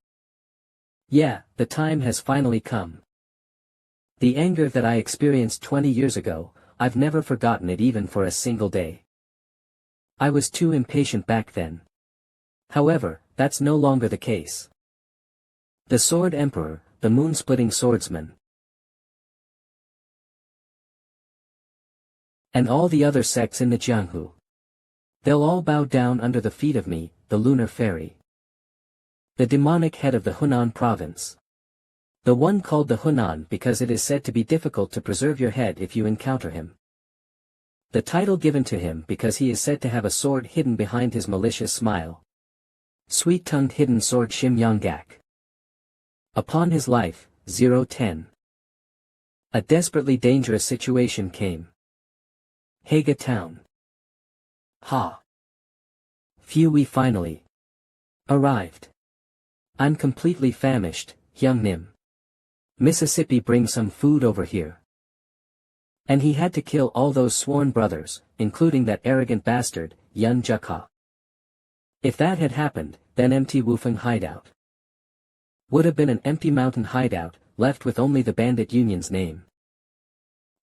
Yeah, the time has finally come. The anger that I experienced 20 years ago, I've never forgotten it even for a single day. I was too impatient back then. However, that's no longer the case. The Sword Emperor, the moon-splitting swordsman, and all the other sects in the Jianghu. They'll all bow down under the feet of me, the Lunar Fairy. The demonic head of the Hunan province. The one called the Hunan because it is said to be difficult to preserve your head if you encounter him. The title given to him because he is said to have a sword hidden behind his malicious smile. Sweet-tongued hidden sword Shim Yonggak. Upon his life, 010. A desperately dangerous situation came. Haga Town. Ha. Phew, we finally arrived. I'm completely famished, Hyung Nim. Mississippi, bring some food over here. And he had to kill all those sworn brothers, including that arrogant bastard, Yun Jukha. If that had happened, then empty Wufeng hideout would have been an empty mountain hideout, left with only the bandit union's name.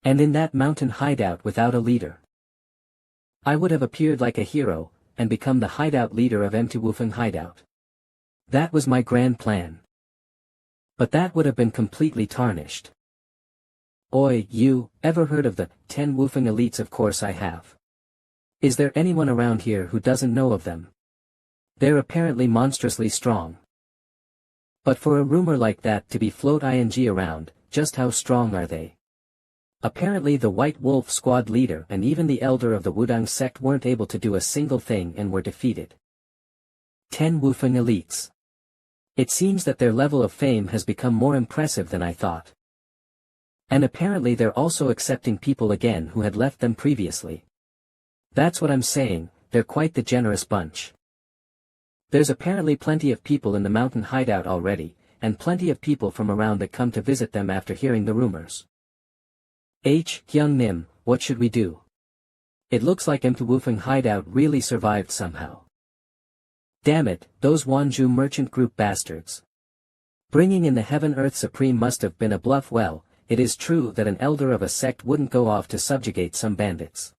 And in that mountain hideout without a leader, I would have appeared like a hero, and become the hideout leader of empty Wufeng hideout. That was my grand plan. But that would have been completely tarnished. Oi, you, ever heard of the 10 Wufeng elites? Of course I have. Is there anyone around here who doesn't know of them? They're apparently monstrously strong. But for a rumor like that to be float ing around, just how strong are they? Apparently the White Wolf squad leader and even the elder of the Wudang sect weren't able to do a single thing and were defeated. 10 Wufeng elites. It seems that their level of fame has become more impressive than I thought. And apparently they're also accepting people again who had left them previously. That's what I'm saying, they're quite the generous bunch. There's apparently plenty of people in the mountain hideout already, and plenty of people from around that come to visit them after hearing the rumors. Hyung Nim, what should we do? It looks like empty Wufeng hideout really survived somehow. Damn it, those Wanju merchant group bastards. Bringing in the Heaven Earth Supreme must have been a bluff. Well, it is true that an elder of a sect wouldn't go off to subjugate some bandits.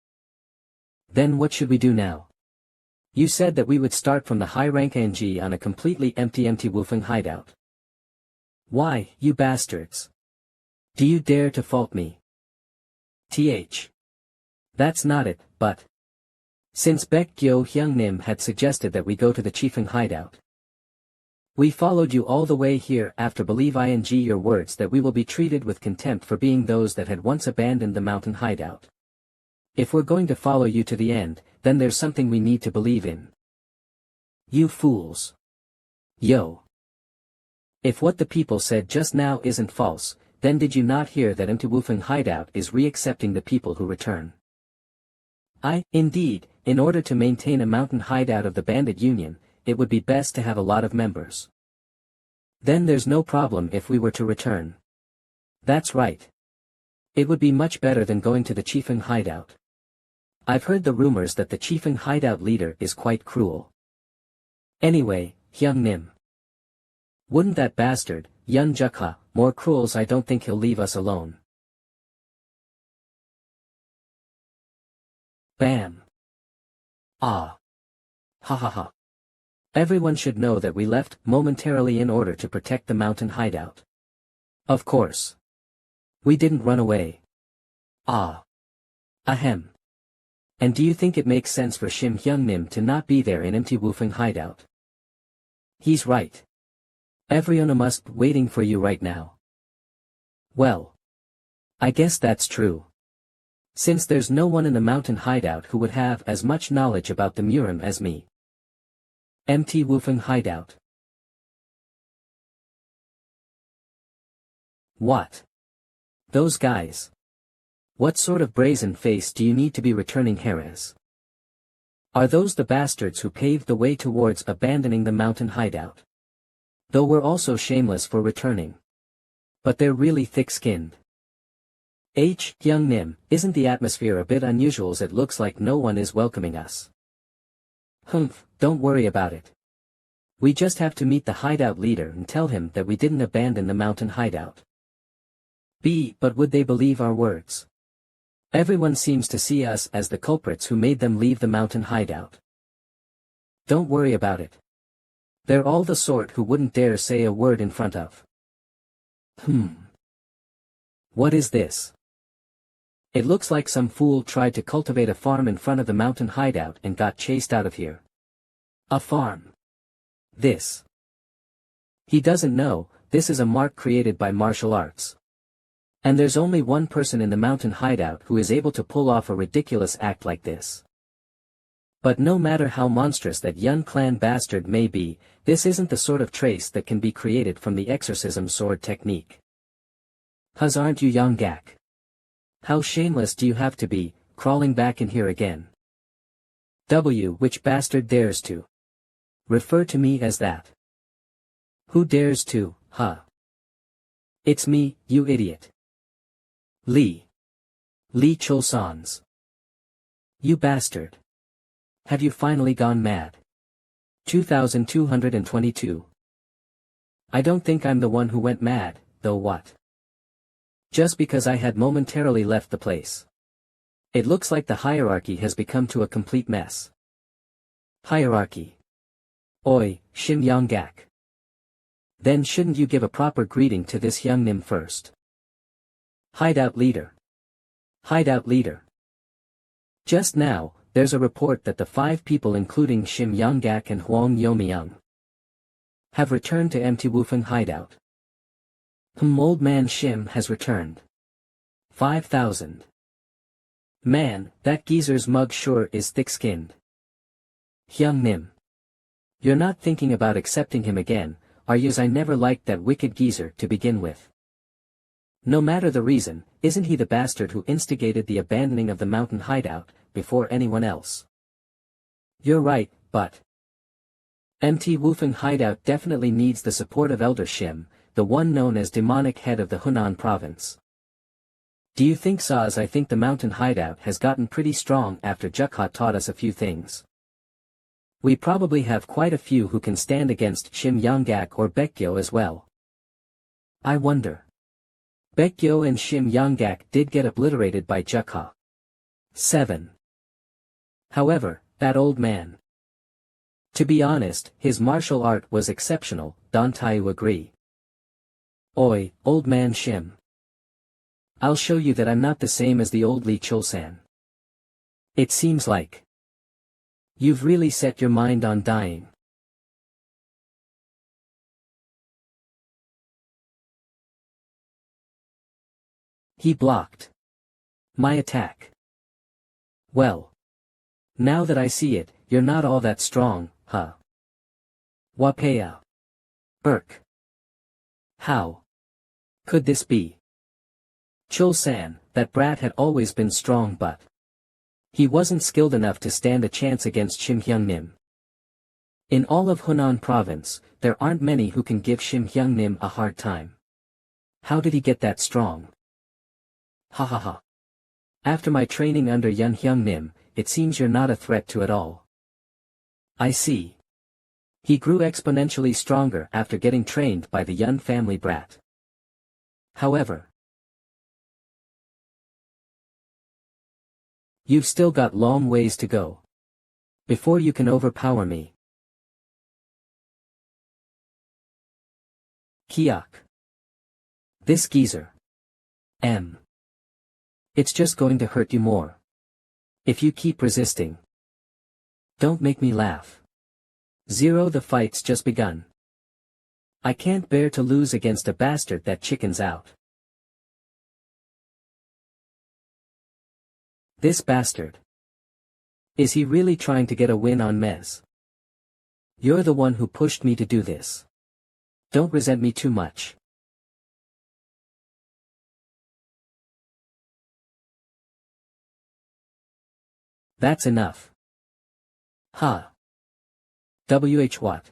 Then what should we do now? You said that we would start from the high rank NG on a completely empty Wufeng hideout. Why, you bastards? Do you dare to fault me? That's not it, but since Baek Gyo Hyung Nim had suggested that we go to the Chiefeng hideout, we followed you all the way here after believe your words that we will be treated with contempt for being those that had once abandoned the mountain hideout. If we're going to follow you to the end, then there's something we need to believe in. You fools. Yo. If what the people said just now isn't false, then did you not hear that empty Wufeng hideout is re-accepting the people who return? Indeed, in order to maintain a mountain hideout of the bandit union, it would be best to have a lot of members. Then there's no problem if we were to return. That's right. It would be much better than going to the Chiefeng hideout. I've heard the rumors that the Chiefeng hideout leader is quite cruel. Anyway, Hyung Nim. Wouldn't that bastard, Yun Jukha, more cruel? I don't think he'll leave us alone. Bam. Ah. Ha ha ha. Everyone should know that we left momentarily in order to protect the mountain hideout. Of course. We didn't run away. Ah. Ahem. And do you think it makes sense for Shim Hyung Nim to not be there in empty Wufeng hideout? He's right. Everyone must be waiting for you right now. Well. I guess that's true. Since there's no one in the mountain hideout who would have as much knowledge about the Murim as me. Empty Wufeng hideout. What? Those guys. What sort of brazen face do you need to be returning here as? Are those the bastards who paved the way towards abandoning the mountain hideout? Though we're also shameless for returning. But they're really thick-skinned. Hyung Nim, isn't the atmosphere a bit unusual as it looks like no one is welcoming us? Humph, don't worry about it. We just have to meet the hideout leader and tell him that we didn't abandon the mountain hideout. But would they believe our words? Everyone seems to see us as the culprits who made them leave the mountain hideout. Don't worry about it. They're all the sort who wouldn't dare say a word in front of. What is this? It looks like some fool tried to cultivate a farm in front of the mountain hideout and got chased out of here. A farm. This. He doesn't know, this is a mark created by martial arts. And there's only one person in the mountain hideout who is able to pull off a ridiculous act like this. But no matter how monstrous that Yun clan bastard may be, this isn't the sort of trace that can be created from the exorcism sword technique. Huz, aren't you Yonggak? How shameless do you have to be, crawling back in here again? Which bastard dares to refer to me as that? Who dares to, huh? It's me, you idiot. Lee Chulsons. You bastard. Have you finally gone mad? 2222. I don't think I'm the one who went mad, though. What? Just because I had momentarily left the place. It looks like the hierarchy has become to a complete mess. Hierarchy. Oi, Shim Yonggak. Then shouldn't you give a proper greeting to this young Nim first? Hideout leader. Hideout leader. Just now, there's a report that the 5 people including Shim Yonggak and Huang Yomyang have returned to Empty Wufeng hideout. Old man Shim has returned. 5,000. Man, that geezer's mug sure is thick-skinned. Hyung Nim. You're not thinking about accepting him again, are you? As I never liked that wicked geezer to begin with. No matter the reason, isn't he the bastard who instigated the abandoning of the mountain hideout, before anyone else? You're right, but Empty Wufeng hideout definitely needs the support of Elder Shim, the one known as demonic head of the Hunan province. Do you think so? As I think the mountain hideout has gotten pretty strong after Jukha taught us a few things. We probably have quite a few who can stand against Shim Yonggak or Baekgyo as well. I wonder. Baekgyo and Shim Yonggak did get obliterated by Jukha. 7. However, that old man. To be honest, his martial art was exceptional, don't you agree? Oi, old man Shim. I'll show you that I'm not the same as the old Lee Chulsan. It seems like you've really set your mind on dying. He blocked my attack. Well. Now that I see it, you're not all that strong, huh? Wapea. Burk. How could this be? Chulsan, that brat had always been strong, but he wasn't skilled enough to stand a chance against Shim Hyung Nim. In all of Hunan province, there aren't many who can give Shim Hyung Nim a hard time. How did he get that strong? Ha ha ha. After my training under Yun Hyung Nim, it seems you're not a threat to it all. I see. He grew exponentially stronger after getting trained by the Yun family brat. However, you've still got long ways to go before you can overpower me. Kiak. This geezer. It's just going to hurt you more if you keep resisting. Don't make me laugh. 0. The fight's just begun. I can't bear to lose against a bastard that chickens out. This bastard. Is he really trying to get a win on Mez? You're the one who pushed me to do this. Don't resent me too much. That's enough. Ha. What?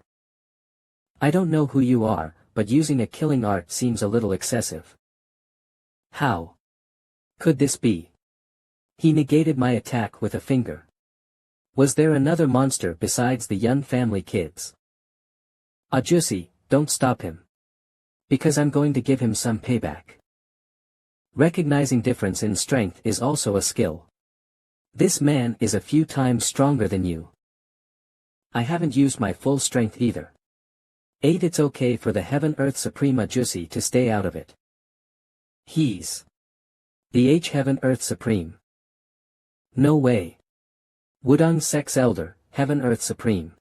I don't know who you are, but using a killing art seems a little excessive. How could this be? He negated my attack with a finger. Was there another monster besides the Yun family kids? Ajusi, don't stop him. Because I'm going to give him some payback. Recognizing difference in strength is also a skill. This man is a few times stronger than you. I haven't used my full strength either. 8. It's okay for the Heaven Earth Supreme Ajusi to stay out of it. He's the Heaven Earth Supreme. No way. Wudang Sect's Elder, Heaven Earth Supreme.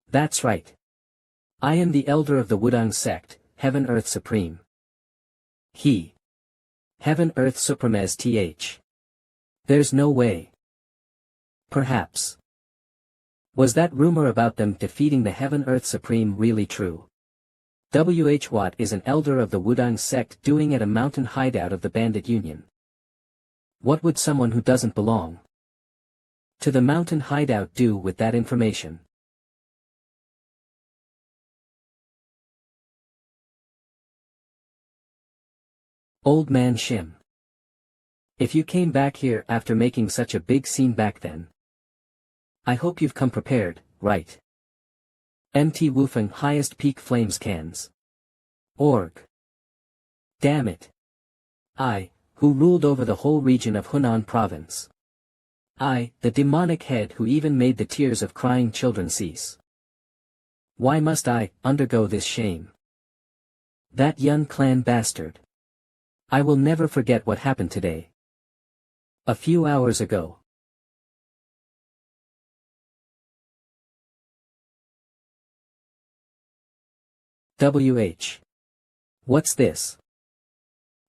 That's right. I am the Elder of the Wudang Sect, Heaven Earth Supreme. He. Heaven Earth Supreme th. There's no way. Perhaps. Was that rumor about them defeating the Heaven-Earth Supreme really true? What is an elder of the Wudang sect doing at a mountain hideout of the Bandit Union? What would someone who doesn't belong to the mountain hideout do with that information? Old Man Shim. If you came back here after making such a big scene back then, I hope you've come prepared, right? MT Wufeng Highest Peak Flames Cans. Org. Damn it. I, who ruled over the whole region of Hunan province. I, the demonic head who even made the tears of crying children cease. Why must I undergo this shame? That Yun clan bastard. I will never forget what happened today. A few hours ago. What's this?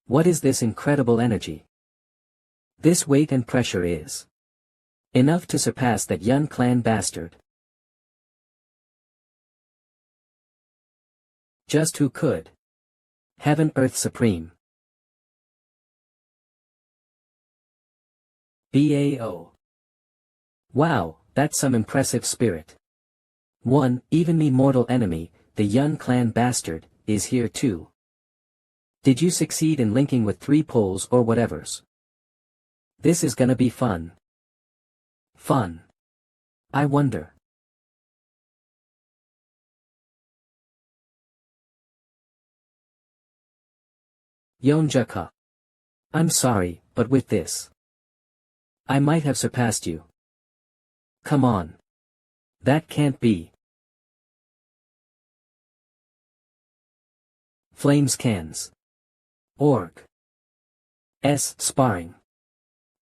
What is this incredible energy? This weight and pressure is enough to surpass that Yun clan bastard. Just who could? Heaven Earth Supreme. BAO. Wow, that's some impressive spirit. Even me mortal enemy, the Yun clan bastard, is here too. Did you succeed in linking with 3 poles or whatevers? This is gonna be fun. Fun. I wonder. Yonjaka. I'm sorry, but with this, I might have surpassed you. Come on. That can't be. Flames Cans. Org. Sparring.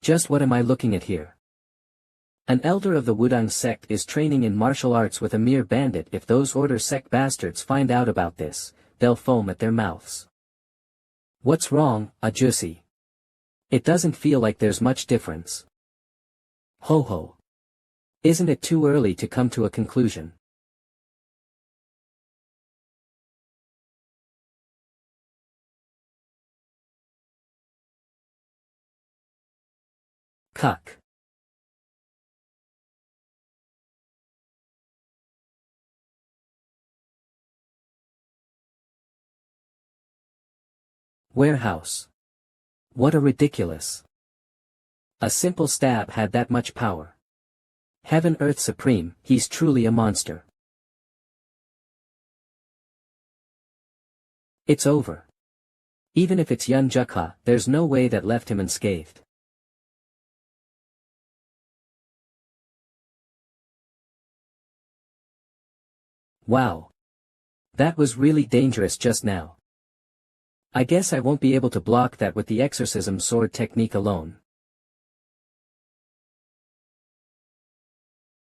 Just what am I looking at here? An elder of the Wudang sect is training in martial arts with a mere bandit. If those order sect bastards find out about this, they'll foam at their mouths. What's wrong, Ajusi? It doesn't feel like there's much difference. Ho ho. Isn't it too early to come to a conclusion? Cuck. Warehouse. What a ridiculous. A simple stab had that much power. Heaven Earth Supreme, he's truly a monster. It's over. Even if it's Yun Jukha, there's no way that left him unscathed. Wow. That was really dangerous just now. I guess I won't be able to block that with the exorcism sword technique alone.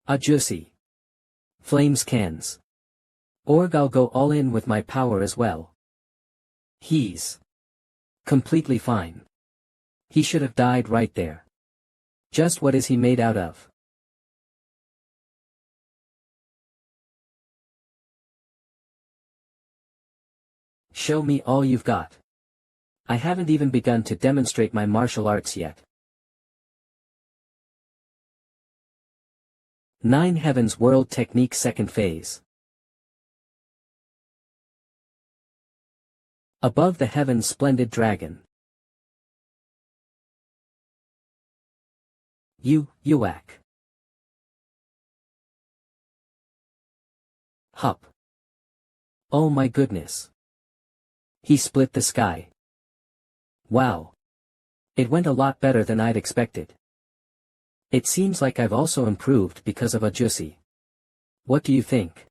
Ajusi. Flames Cans. Org, I'll go all in with my power as well. He's completely fine. He should have died right there. Just what is he made out of? Show me all you've got. I haven't even begun to demonstrate my martial arts yet. 9 Heavens World Technique Second Phase. Above the heavens splendid dragon. Uak. Hup. Oh my goodness. He split the sky. Wow. It went a lot better than I'd expected. It seems like I've also improved because of Ajusi. What do you think?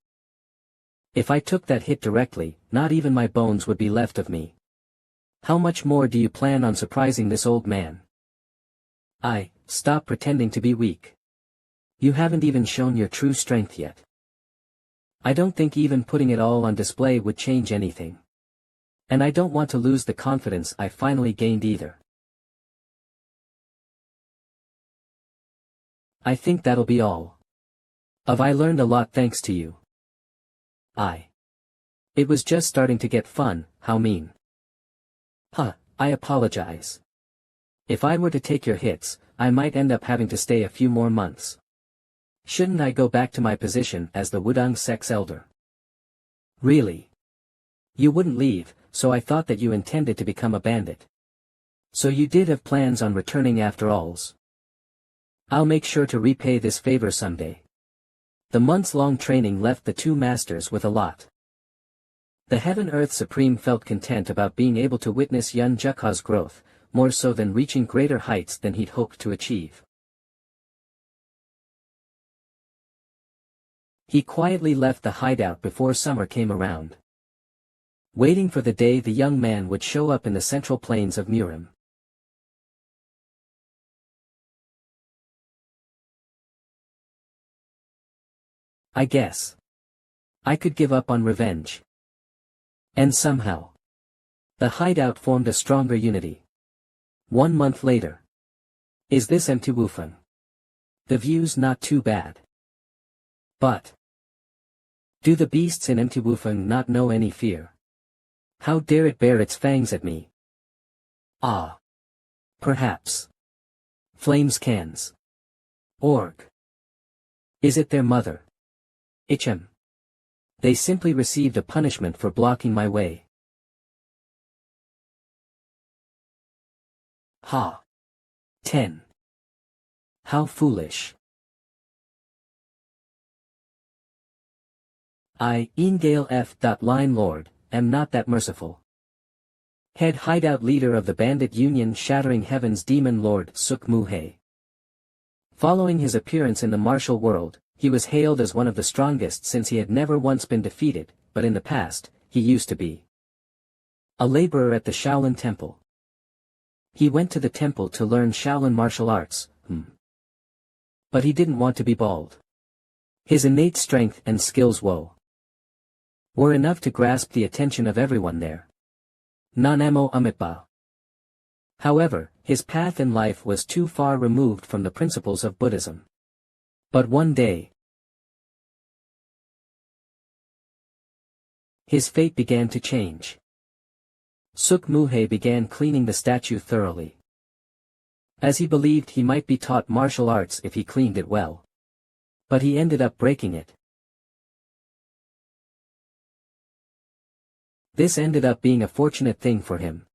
If I took that hit directly, not even my bones would be left of me. How much more do you plan on surprising this old man? Stop pretending to be weak. You haven't even shown your true strength yet. I don't think even putting it all on display would change anything. And I don't want to lose the confidence I finally gained either. I think that'll be all. I learned a lot thanks to you. It was just starting to get fun, how mean. I apologize. If I were to take your hits, I might end up having to stay a few more months. Shouldn't I go back to my position as the Wudang Sect's elder? Really? You wouldn't leave, so I thought that you intended to become a bandit. So you did have plans on returning after alls. I'll make sure to repay this favor someday. The months-long training left the two masters with a lot. The Heaven-Earth Supreme felt content about being able to witness Yun Jukha's growth, more so than reaching greater heights than he'd hoped to achieve. He quietly left the hideout before summer came around, waiting for the day the young man would show up in the central plains of Murim. I guess I could give up on revenge. And somehow, the hideout formed a stronger unity. 1 month later. Is this empty Wufeng? The view's not too bad. But do the beasts in empty Wufeng not know any fear? How dare it bare its fangs at me? Perhaps Flames cans. Org. Is it their mother? Ichem. They simply received a punishment for blocking my way. 10. How foolish. I, Ingale F. Line Lord, am not that merciful. Head hideout leader of the bandit union Shattering Heaven's demon lord Suk Muhei. Following his appearance in the martial world, he was hailed as one of the strongest since he had never once been defeated, but in the past, he used to be a laborer at the Shaolin Temple. He went to the temple to learn Shaolin martial arts, but he didn't want to be bald. His innate strength and skills were enough to grasp the attention of everyone there. Nanamo Amitba. However, his path in life was too far removed from the principles of Buddhism. But one day, his fate began to change. Suk Muhei began cleaning the statue thoroughly, as he believed he might be taught martial arts if he cleaned it well. But he ended up breaking it. This ended up being a fortunate thing for him.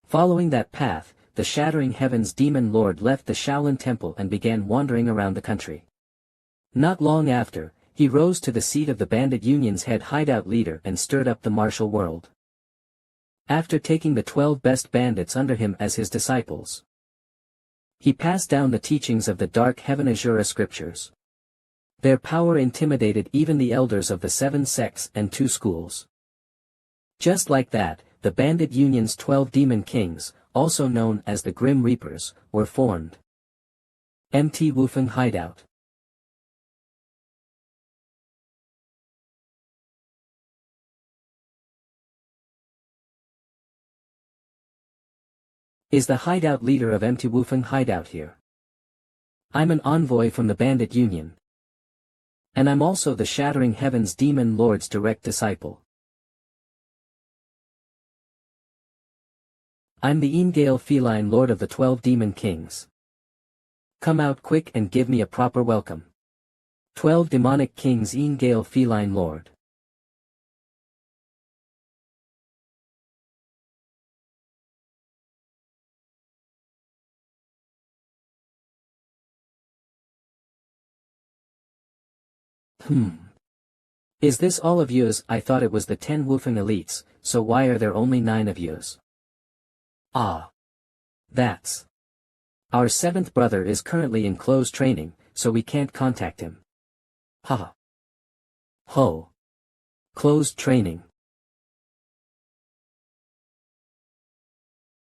Following that path, the Shattering Heaven's demon lord left the Shaolin Temple and began wandering around the country. Not long after, he rose to the seat of the bandit union's head hideout leader and stirred up the martial world. After taking the 12 best bandits under him as his disciples, he passed down the teachings of the Dark Heaven Azura scriptures. Their power intimidated even the elders of the 7 sects and 2 schools. Just like that, the bandit union's 12 demon kings, also known as the Grim Reapers, were formed. MT Wufeng Hideout. Is the hideout leader of MT Wufeng Hideout here? I'm an envoy from the bandit union. And I'm also the Shattering Heaven's demon lord's direct disciple. I'm the Ingale Feline Lord of the 12 Demon Kings. Come out quick and give me a proper welcome. 12 Demonic Kings Ingale Feline Lord. Is this all of yours? I thought it was the 10 Wufeng elites, so why are there only 9 of yours? That's. Our 7th brother is currently in close training, so we can't contact him. Ho. Closed training.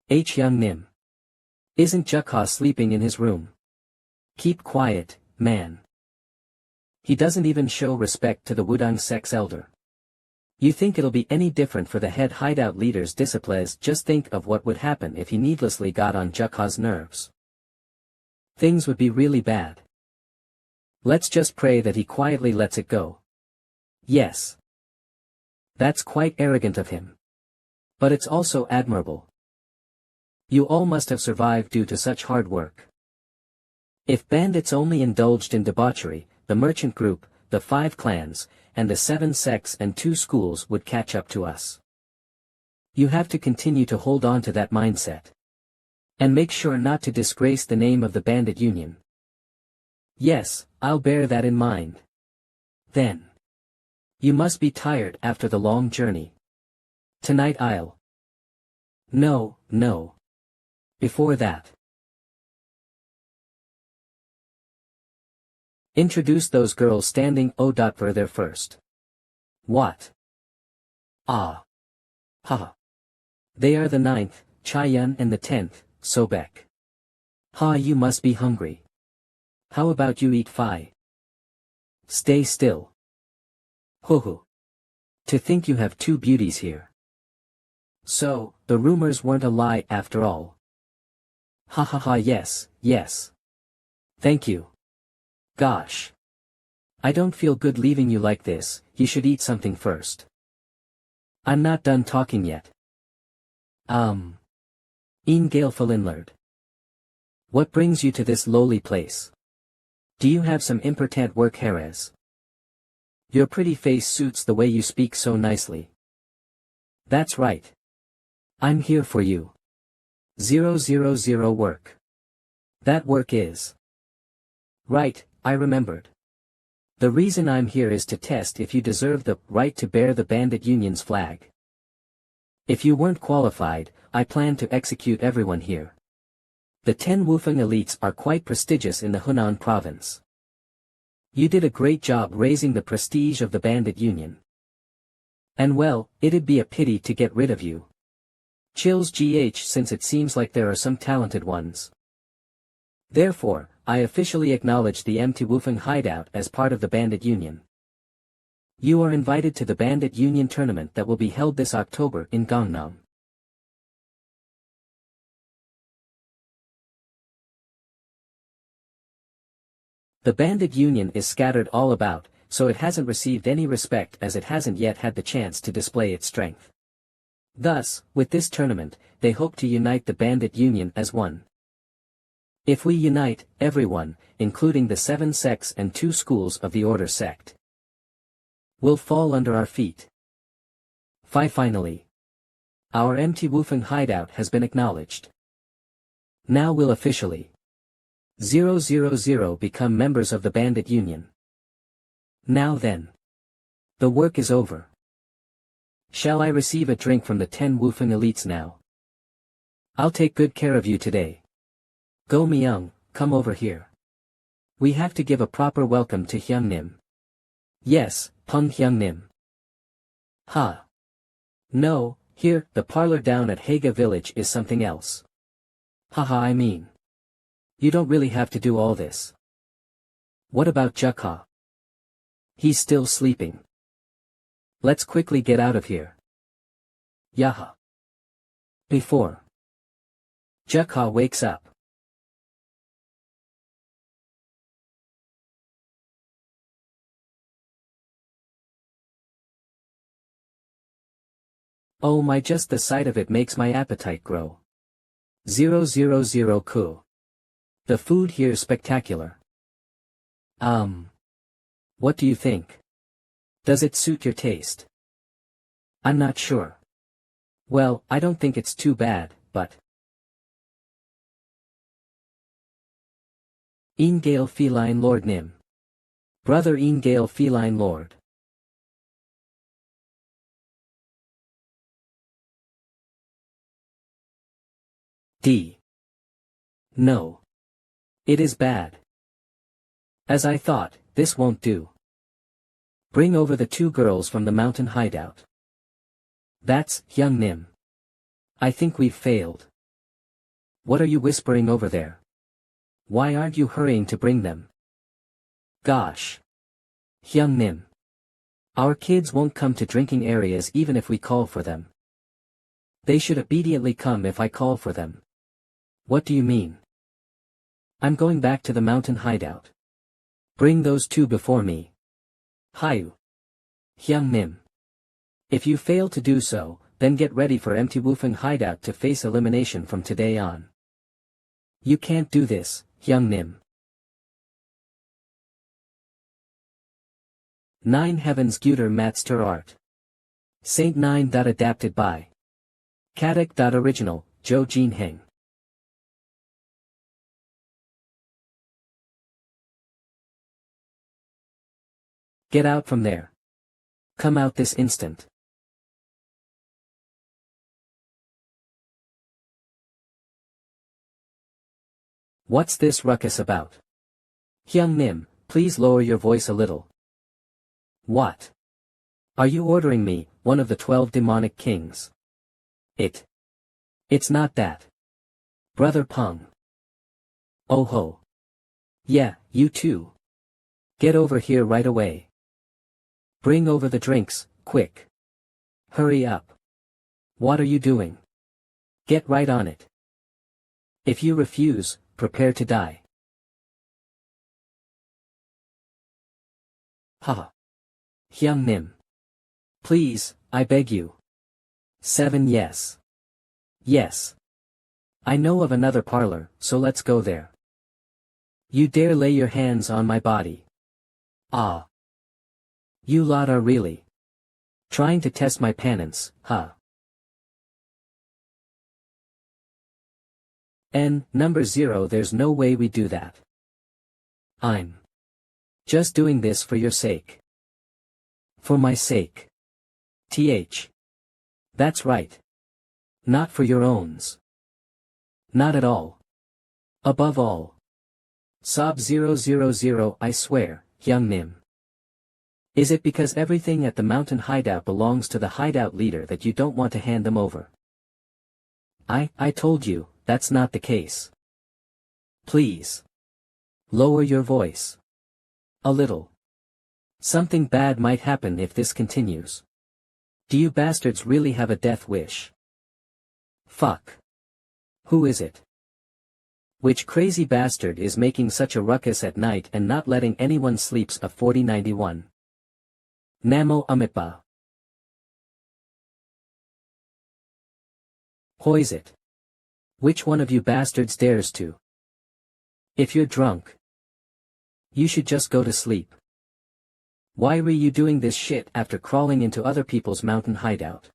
Young Nim. Isn't Jukha sleeping in his room? Keep quiet, man. He doesn't even show respect to the Wudang Sect's elder. You think it'll be any different for the head hideout leader's disciples? Just think of what would happen if he needlessly got on Jukha's nerves. Things would be really bad. Let's just pray that he quietly lets it go. Yes. That's quite arrogant of him. But it's also admirable. You all must have survived due to such hard work. If bandits only indulged in debauchery, the merchant group, the 5 clans, and the 7 sects and 2 schools would catch up to us. You have to continue to hold on to that mindset. And make sure not to disgrace the name of the bandit union. Yes, I'll bear that in mind. Then. You must be tired after the long journey. Tonight I'll. No. Before that. Introduce those girls standing over there first. What? Ah. Ha. They are the 9th, Chayan, and the 10th, Sobek. Ha, you must be hungry. How about you eat Phi? Stay still. Hoo. To think you have 2 beauties here. So, the rumors weren't a lie after all. Ha, yes. Thank you. Gosh. I don't feel good leaving you like this, you should eat something first. I'm not done talking yet. Gale Falinlard. What brings you to this lowly place? Do you have some important work, Jerez? Your pretty face suits the way you speak so nicely. That's right. I'm here for you. 000 work. That work is. Right, I remembered. The reason I'm here is to test if you deserve the right to bear the bandit union's flag. If you weren't qualified, I plan to execute everyone here. The 10 Wufeng elites are quite prestigious in the Hunan province. You did a great job raising the prestige of the bandit union. And well, it'd be a pity to get rid of you. Chills GH, since it seems like there are some talented ones. Therefore, I officially acknowledge the empty Wufeng hideout as part of the bandit union. You are invited to the bandit union tournament that will be held this October in Gangnam. The bandit union is scattered all about, so it hasn't received any respect as it hasn't yet had the chance to display its strength. Thus, with this tournament, they hope to unite the bandit union as one. If we unite, everyone, including the 7 sects and 2 schools of the Order sect, will fall under our feet. Finally. Our empty Wufeng hideout has been acknowledged. Now we'll officially 000 become members of the bandit union. Now then. The work is over. Shall I receive a drink from the 10 Wufeng elites now? I'll take good care of you today. Go Myung, come over here. We have to give a proper welcome to Hyungnim. Yes, Pung Hyungnim. Ha. No, here, the parlor down at Haga village is something else. Haha, I mean. You don't really have to do all this. What about Jukha? He's still sleeping. Let's quickly get out of here. Yaha. Before Jukha wakes up. Oh my, just the sight of it makes my appetite grow. 000 ku. The food here's spectacular. What do you think? Does it suit your taste? I'm not sure. Well, I don't think it's too bad, but Ingale Feline Lord Nim. Brother Ingale Feline Lord. D. No. It is bad. As I thought, this won't do. Bring over the 2 girls from the mountain hideout. That's Hyungnim. I think we've failed. What are you whispering over there? Why aren't you hurrying to bring them? Gosh. Hyungnim. Our kids won't come to drinking areas even if we call for them. They should obediently come if I call for them. What do you mean? I'm going back to the mountain hideout. Bring those two before me. Hayu. Hyung Nim. If you fail to do so, then get ready for Empty Woofing Hideout to face elimination from today on. You can't do this, Hyung Nim. 9 Heavens Guter Matster Art. Saint 9. Adapted by Kadak. Original, Jo Jin Heng. Get out from there. Come out this instant. What's this ruckus about? Hyung Nim, please lower your voice a little. What? Are you ordering me, one of the 12 demonic kings? It's not that. Brother Peng. Oh ho. Yeah, you too. Get over here right away. Bring over the drinks, quick. Hurry up. What are you doing? Get right on it. If you refuse, prepare to die. Haha. Hyung Nim. Please, I beg you. 7 Yes. Yes. I know of another parlor, so let's go there. You dare lay your hands on my body. Ah. You lot are really trying to test my penance, huh? Number 0. There's no way we do that. I'm just doing this for your sake. For my sake. That's right. Not for your owns. Not at all. Above all. Sob 000, I swear, Hyung Nim. Is it because everything at the mountain hideout belongs to the hideout leader that you don't want to hand them over? I told you, that's not the case. Please. Lower your voice. A little. Something bad might happen if this continues. Do you bastards really have a death wish? Fuck. Who is it? Which crazy bastard is making such a ruckus at night and not letting anyone sleep? A 4091. Namo Amitba. Hois it. Which one of you bastards dares to? If you're drunk, you should just go to sleep. Why were you doing this shit after crawling into other people's mountain hideout?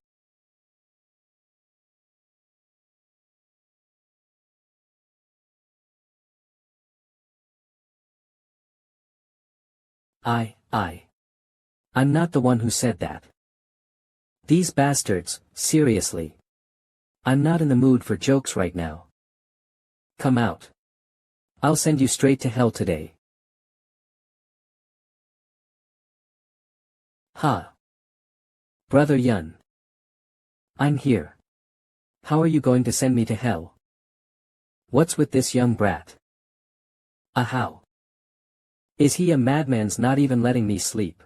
I'm not the one who said that. These bastards, seriously. I'm not in the mood for jokes right now. Come out. I'll send you straight to hell today. Ha. Brother Yun. I'm here. How are you going to send me to hell? What's with this young brat? How? Is he a madman's not even letting me sleep?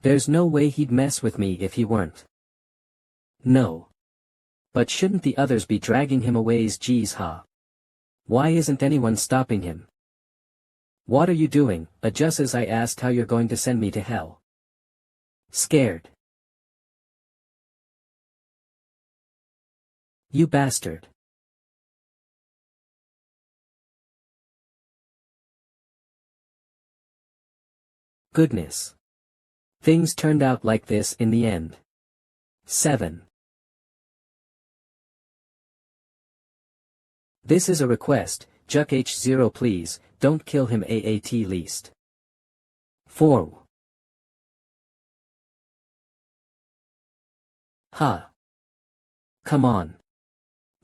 There's no way he'd mess with me if he weren't. No. But shouldn't the others be dragging him away? Geez, ha. Why isn't anyone stopping him? What are you doing? Just as I asked how you're going to send me to hell. Scared. You bastard. Goodness. Things turned out like this in the end. 7. This is a request, Juk H0 please, don't kill him AAT least. 4. Ha. Come on.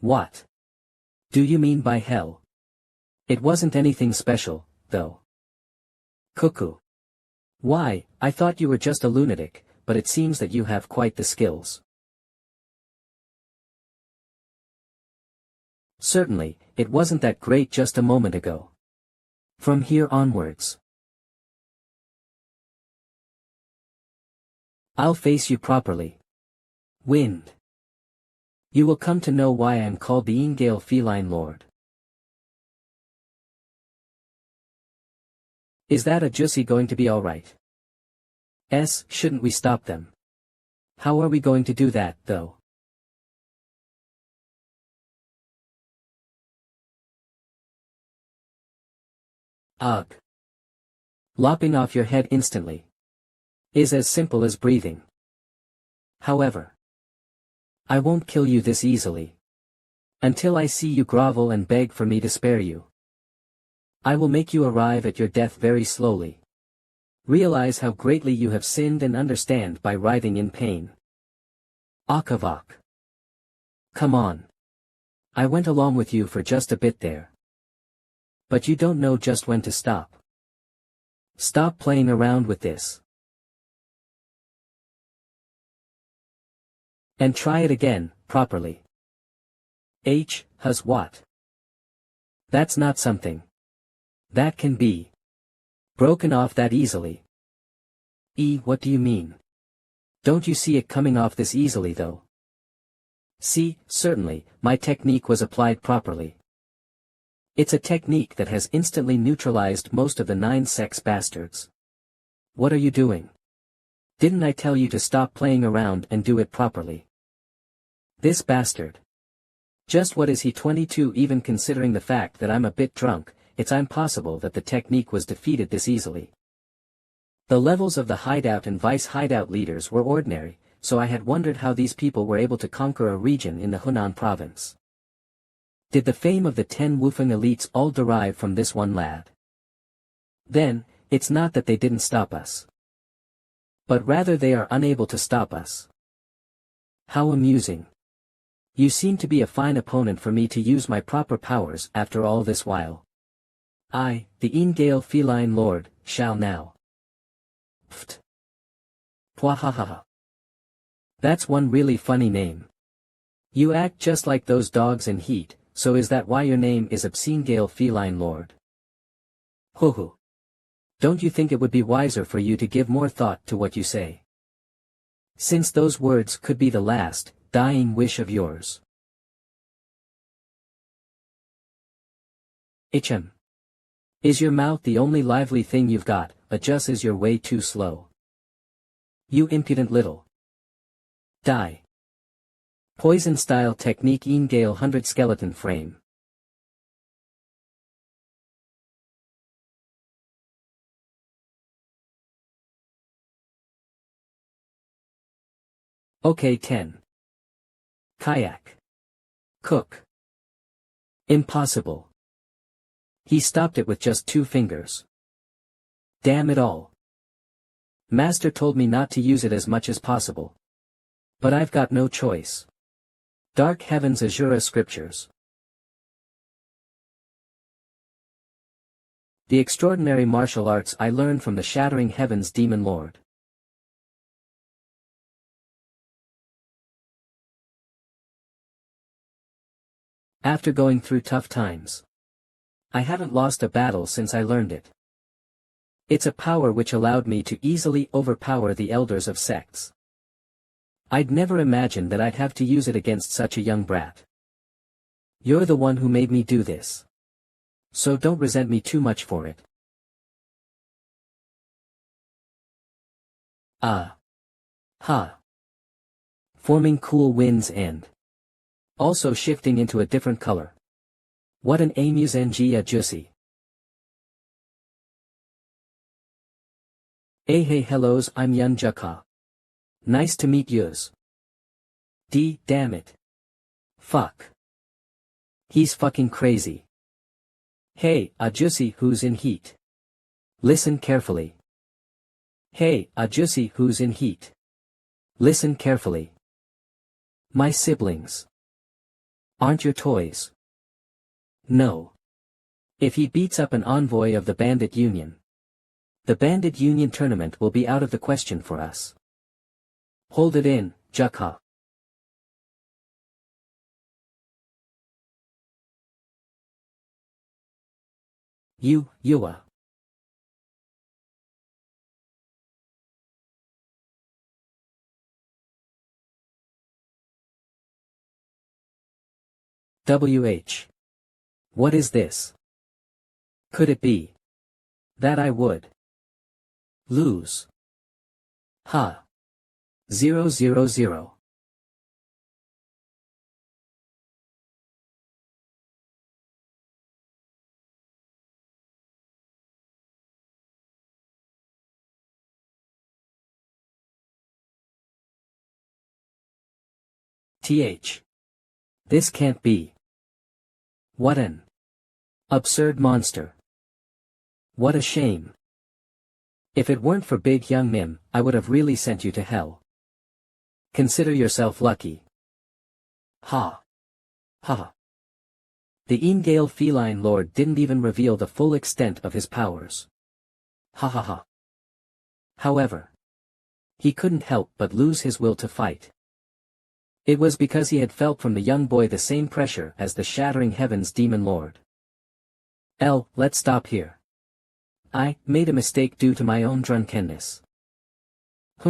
What do you mean by hell? It wasn't anything special, though. Cuckoo. Why, I thought you were just a lunatic, but it seems that you have quite the skills. Certainly, it wasn't that great just a moment ago. From here onwards, I'll face you properly. Wind. You will come to know why I am called the Ingale Feline Lord. Is that a Jussi going to be alright? Shouldn't we stop them? How are we going to do that, though? Ugh. Lopping off your head instantly is as simple as breathing. However, I won't kill you this easily. Until I see you grovel and beg for me to spare you. I will make you arrive at your death very slowly. Realize how greatly you have sinned and understand by writhing in pain. Akavak. Come on. I went along with you for just a bit there. But you don't know just when to stop. Stop playing around with this. And try it again, properly. Has what? That's not something that can be broken off that easily. What do you mean? Don't you see it coming off this easily though? See, certainly, my technique was applied properly. It's a technique that has instantly neutralized most of the 9 sex bastards. What are you doing? Didn't I tell you to stop playing around and do it properly? This bastard. Just what is he 22 even considering the fact that I'm a bit drunk, it's impossible that the technique was defeated this easily. The levels of the hideout and vice hideout leaders were ordinary, so I had wondered how these people were able to conquer a region in the Hunan province. Did the fame of the 10 Wufeng elites all derive from this one lad? Then, it's not that they didn't stop us. But rather they are unable to stop us. How amusing. You seem to be a fine opponent for me to use my proper powers after all this while. I, the Ingale Feline Lord, shall now. Pft. Pwahahaha. That's one really funny name. You act just like those dogs in Heat, so is that why your name is Obscene Gale Feline Lord? Hoo. Don't you think it would be wiser for you to give more thought to what you say? Since those words could be the last, dying wish of yours. Is your mouth the only lively thing you've got, just as you're way too slow? You impudent little. Die. Poison style technique Ingale 100 skeleton frame. Okay 10. Kayak. Cook. Impossible. He stopped it with just 2 fingers. Damn it all. Master told me not to use it as much as possible. But I've got no choice. Dark Heaven's Azura Scriptures. The extraordinary martial arts I learned from the Shattering Heavens Demon Lord. After going through tough times, I haven't lost a battle since I learned it. It's a power which allowed me to easily overpower the elders of sects. I'd never imagined that I'd have to use it against such a young brat. You're the one who made me do this. So don't resent me too much for it. Forming cool winds and also shifting into a different color. What an amusing Jussi. Hey hellos, I'm Yun Jukha. Nice to meet yous. Damn it. Fuck. He's fucking crazy. Hey, Jussi who's in heat. Listen carefully. Hey, Jussi who's in heat. Listen carefully. My siblings aren't your toys. No. If he beats up an envoy of the Bandit Union, the Bandit Union tournament will be out of the question for us. Hold it in, Jukha. Yua. WH. What is this? Could it be That I would. Lose. Ha. 000. Th. This can't be. What an absurd monster. What a shame. If it weren't for big young Nim, I would have really sent you to hell. Consider yourself lucky. Ha. Ha. The Ingale feline lord didn't even reveal the full extent of his powers. Ha ha ha. However, he couldn't help but lose his will to fight. It was because he had felt from the young boy the same pressure as the shattering heavens demon lord. Let's stop here. I made a mistake due to my own drunkenness.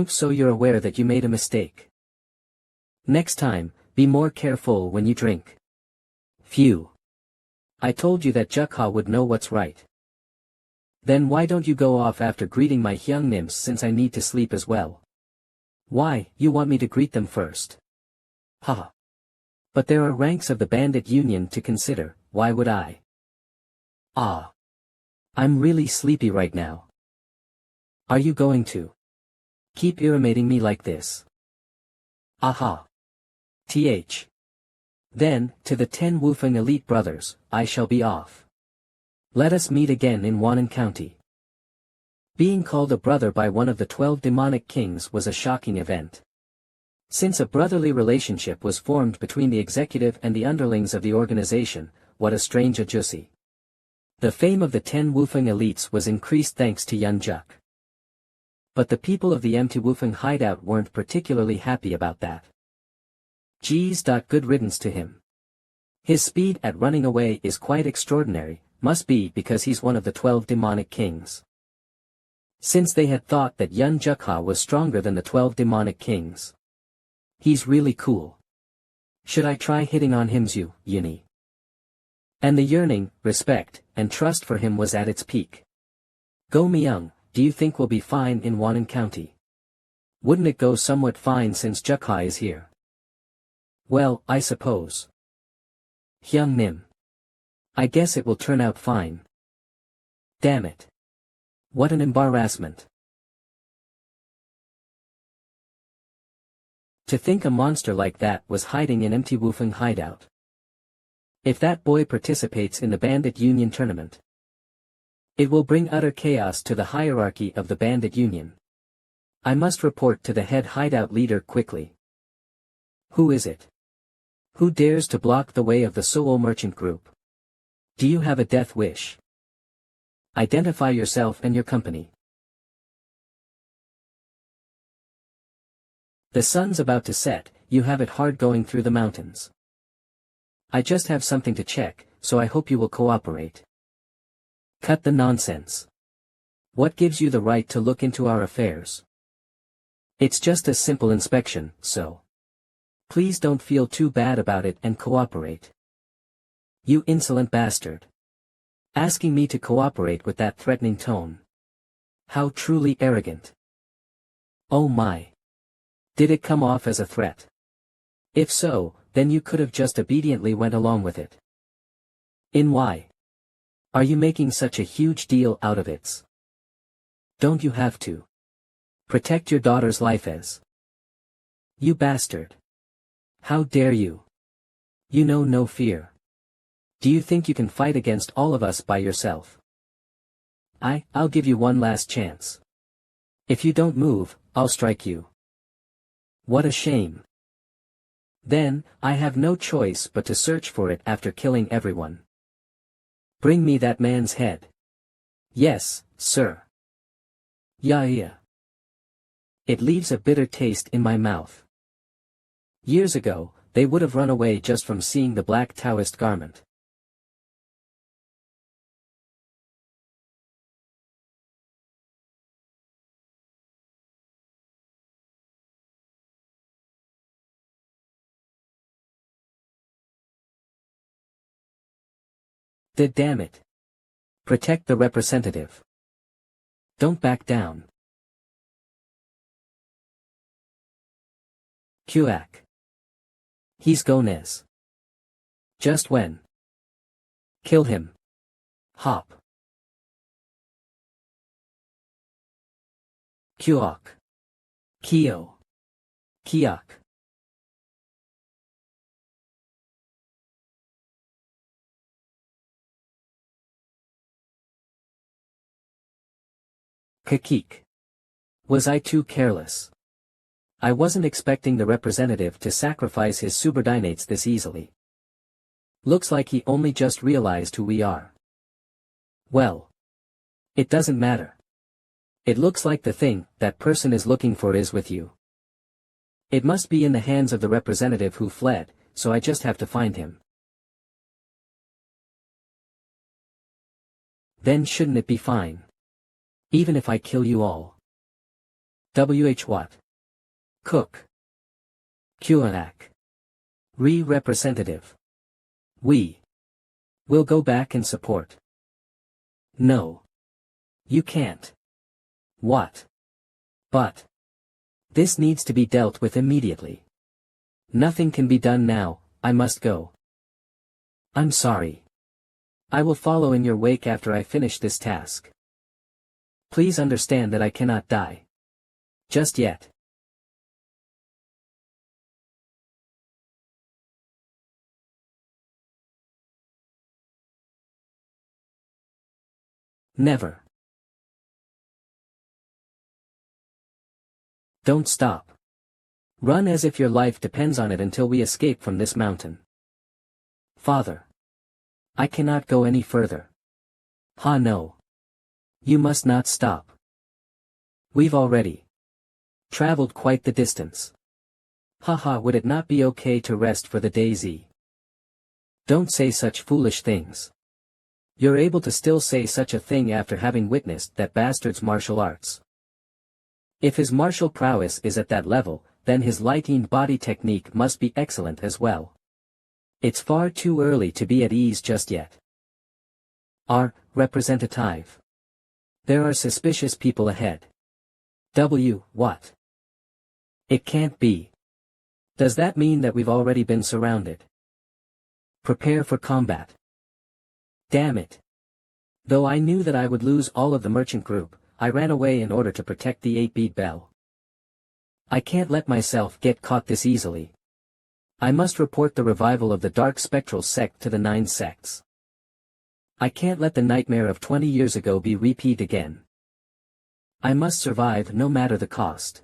So you're aware that you made a mistake. Next time, be more careful when you drink. Phew. I told you that Jukha would know what's right. Then why don't you go off after greeting my young nymphs, since I need to sleep as well? Why, you want me to greet them first? Haha. But there are ranks of the bandit union to consider, why would I? Ah. I'm really sleepy right now. Are you going to keep irritating me like this? Aha. Th. Then, to the 10 Wufeng elite brothers, I shall be off. Let us meet again in Wannan County. Being called a brother by one of the 12 demonic kings was a shocking event. Since a brotherly relationship was formed between the executive and the underlings of the organization, what a strange adjussy. The fame of the 10 Wufeng elites was increased thanks to Yun Juk. But the people of the empty Wufeng hideout weren't particularly happy about that. Geez. Good riddance to him. His speed at running away is quite extraordinary, must be because he's one of the 12 demonic kings. Since they had thought that Yun Jukha was stronger than the 12 demonic kings. He's really cool. Should I try hitting on him, Yuni? And the yearning, respect, and trust for him was at its peak. Go Myung, do you think we'll be fine in Wannan County? Wouldn't it go somewhat fine since Jukha is here? Well, I suppose. Hyung Nim. I guess it will turn out fine. Damn it. What an embarrassment. To think a monster like that was hiding in empty Wufeng hideout. If that boy participates in the Bandit Union tournament, it will bring utter chaos to the hierarchy of the Bandit Union. I must report to the head hideout leader quickly. Who is it? Who dares to block the way of the Seoul merchant group? Do you have a death wish? Identify yourself and your company. The sun's about to set, you have it hard going through the mountains. I just have something to check, so I hope you will cooperate. Cut the nonsense. What gives you the right to look into our affairs? It's just a simple inspection, so please don't feel too bad about it and cooperate. You insolent bastard. Asking me to cooperate with that threatening tone. How truly arrogant. Oh my. Did it come off as a threat? If so, then you could have just obediently went along with it. In why? Are you making such a huge deal out of it? Don't you have to protect your daughter's life as? You bastard. How dare you? You know no fear. Do you think you can fight against all of us by yourself? I'll give you one last chance. If you don't move, I'll strike you. What a shame. Then, I have no choice but to search for it after killing everyone. Bring me that man's head. Yes, sir. Yeah. It leaves a bitter taste in my mouth. Years ago, they would have run away just from seeing the black Taoist garment. Damn it. Protect the representative. Don't back down. Kuak. He's Gonez. Just when? Kill him. Hop. Kuok. Kio. Kiak. Kakik. Was I too careless? I wasn't expecting the representative to sacrifice his subordinates this easily. Looks like he only just realized who we are. Well. It doesn't matter. It looks like the thing that person is looking for is with you. It must be in the hands of the representative who fled, so I just have to find him. Then shouldn't it be fine? Even if I kill you all. What? Cook. Kuanak. Representative. We'll go back and support. No. You can't. What? But. This needs to be dealt with immediately. Nothing can be done now, I must go. I'm sorry. I will follow in your wake after I finish this task. Please understand that I cannot die. Just yet. Never. Don't stop. Run as if your life depends on it until we escape from this mountain. Father. I cannot go any further. No. You must not stop. We've already traveled quite the distance. Would it not be okay to rest for the day, Z? Don't say such foolish things. You're able to still say such a thing after having witnessed that bastard's martial arts. If his martial prowess is at that level, then his lighting body technique must be excellent as well. It's far too early to be at ease just yet. Our representative. There are suspicious people ahead. What? It can't be. Does that mean that we've already been surrounded? Prepare for combat. Damn it. Though I knew that I would lose all of the merchant group, I ran away in order to protect the 8-beat bell. I can't let myself get caught this easily. I must report the revival of the dark spectral sect to the 9 sects. I can't let the nightmare of 20 years ago be repeated again. I must survive no matter the cost.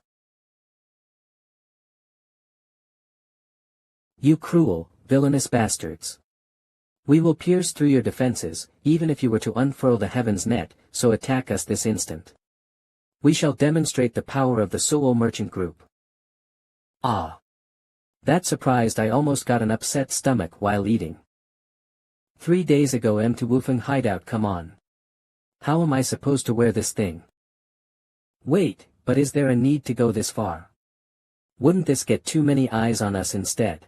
You cruel, villainous bastards. We will pierce through your defenses, even if you were to unfurl the heaven's net, so attack us this instant. We shall demonstrate the power of the Seoul merchant group. Ah. That surprised I almost got an upset stomach while eating. 3 days ago to Wufeng hideout, come on. How am I supposed to wear this thing? Wait, but is there a need to go this far? Wouldn't this get too many eyes on us instead?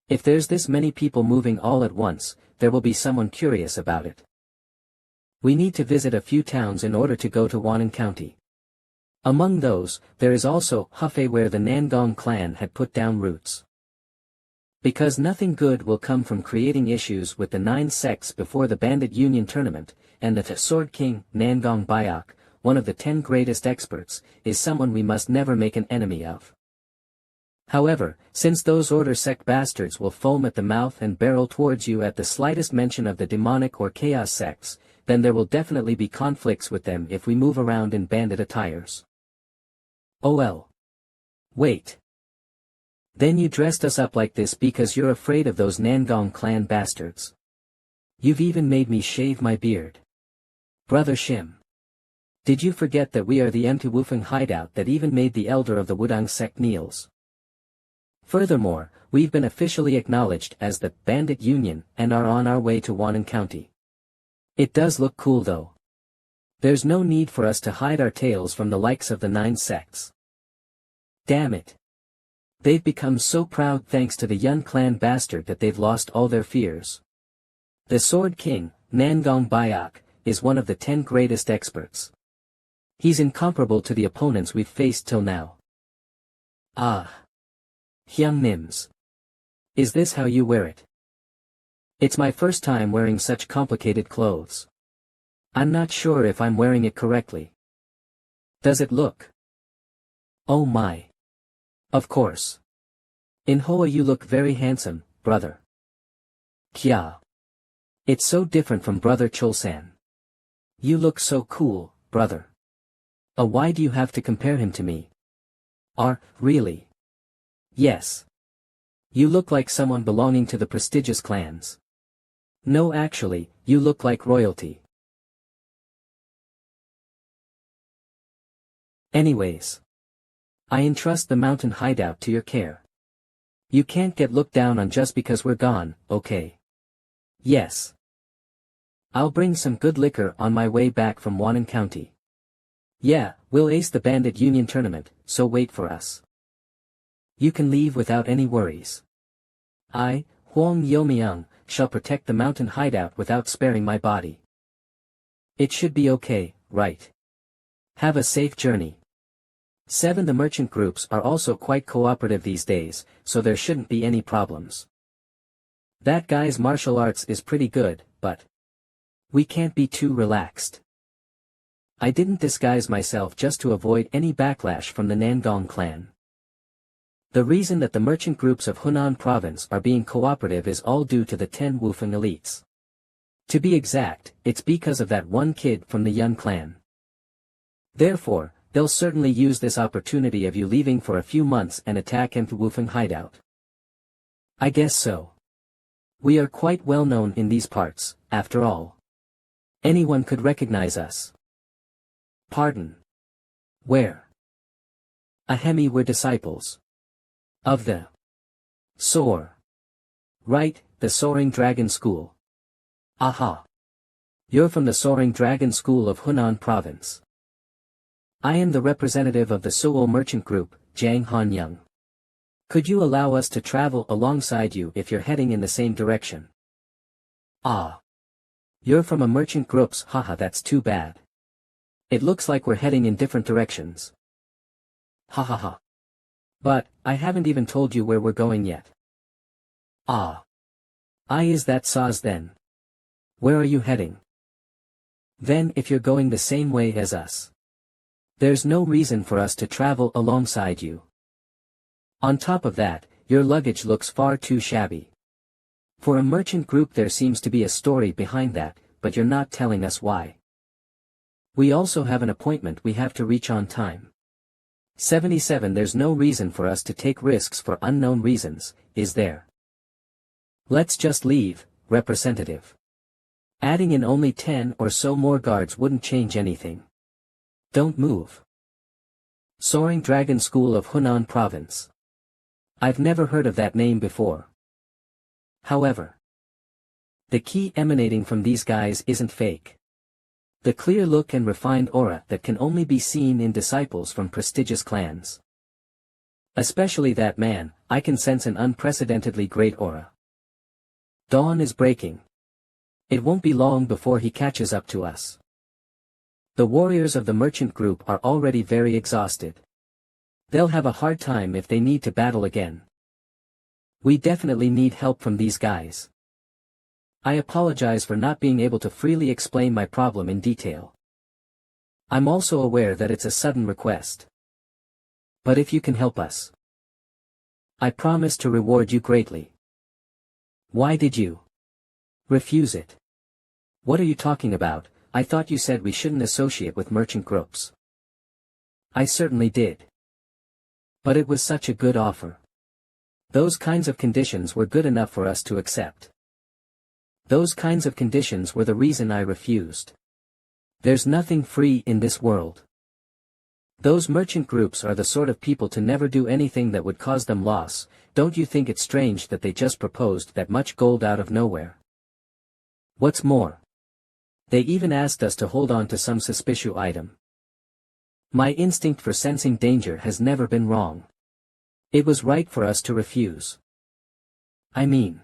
If there's this many people moving all at once, there will be someone curious about it. We need to visit a few towns in order to go to Wannan County. Among those, there is also Hefei, where the Nangong clan had put down roots. Because nothing good will come from creating issues with the 9 sects before the Bandit Union tournament, and the Sword King, Nangong Bayak, one of the 10 greatest experts, is someone we must never make an enemy of. However, since those order sect bastards will foam at the mouth and barrel towards you at the slightest mention of the demonic or chaos sects, then there will definitely be conflicts with them if we move around in bandit attires. OL. Wait. Then you dressed us up like this because you're afraid of those Nangong clan bastards. You've even made me shave my beard. Brother Shim. Did you forget that we are the empty Wufeng hideout that even made the elder of the Wudang sect kneels? Furthermore, we've been officially acknowledged as the Bandit Union and are on our way to Wannan County. It does look cool though. There's no need for us to hide our tails from the likes of the 9 sects. Damn it. They've become so proud thanks to the Yun clan bastard that they've lost all their fears. The Sword King, Nangong Bayak, is one of the 10 greatest experts. He's incomparable to the opponents we've faced till now. Ah. Hyung Nims. Is this how you wear it? It's my first time wearing such complicated clothes. I'm not sure if I'm wearing it correctly. Does it look? Oh my. Of course. In Hoa you look very handsome, brother. Kya. It's so different from brother Cholsan. You look so cool, brother. Why do you have to compare him to me? Really? Yes. You look like someone belonging to the prestigious clans. No, actually, you look like royalty. Anyways. I entrust the mountain hideout to your care. You can't get looked down on just because we're gone, okay? Yes. I'll bring some good liquor on my way back from Wannan County. Yeah, we'll ace the Bandit Union tournament, so wait for us. You can leave without any worries. I, Huang Yomiyoung, shall protect the mountain hideout without sparing my body. It should be okay, right? Have a safe journey. 7. The merchant groups are also quite cooperative these days, so there shouldn't be any problems. That guy's martial arts is pretty good, but we can't be too relaxed. I didn't disguise myself just to avoid any backlash from the Nangong clan. The reason that the merchant groups of Hunan province are being cooperative is all due to the 10 Wufeng elites. To be exact, it's because of that one kid from the Yun clan. Therefore, they'll certainly use this opportunity of you leaving for a few months and attack the Wufeng hideout. I guess so. We are quite well known in these parts, after all. Anyone could recognize us. Pardon. Where? Ahemi were disciples. Of the Soar. Right, the Soaring Dragon School. Aha. You're from the Soaring Dragon School of Hunan Province. I am the representative of the Seoul Merchant Group, Jang Han-young. Could you allow us to travel alongside you if you're heading in the same direction? Ah. You're from a merchant groups, haha, that's too bad. It looks like we're heading in different directions. Ha ha ha. But, I haven't even told you where we're going yet. Ah. Is that Saz then? Where are you heading? Then if you're going the same way as us, there's no reason for us to travel alongside you. On top of that, your luggage looks far too shabby. For a merchant group there seems to be a story behind that, but you're not telling us why. We also have an appointment we have to reach on time. 77. There's no reason for us to take risks for unknown reasons, is there? Let's just leave, representative. Adding in only 10 or so more guards wouldn't change anything. Don't move. Soaring Dragon School of Hunan Province. I've never heard of that name before. However, the key emanating from these guys isn't fake. The clear look and refined aura that can only be seen in disciples from prestigious clans. Especially that man, I can sense an unprecedentedly great aura. Dawn is breaking. It won't be long before he catches up to us. The warriors of the merchant group are already very exhausted. They'll have a hard time if they need to battle again. We definitely need help from these guys. I apologize for not being able to freely explain my problem in detail. I'm also aware that it's a sudden request. But if you can help us, I promise to reward you greatly. Why did you refuse it? What are you talking about? I thought you said we shouldn't associate with merchant groups. I certainly did. But it was such a good offer. Those kinds of conditions were good enough for us to accept. Those kinds of conditions were the reason I refused. There's nothing free in this world. Those merchant groups are the sort of people to never do anything that would cause them loss. Don't you think it's strange that they just proposed that much gold out of nowhere? What's more, they even asked us to hold on to some suspicious item. My instinct for sensing danger has never been wrong. It was right for us to refuse. I mean,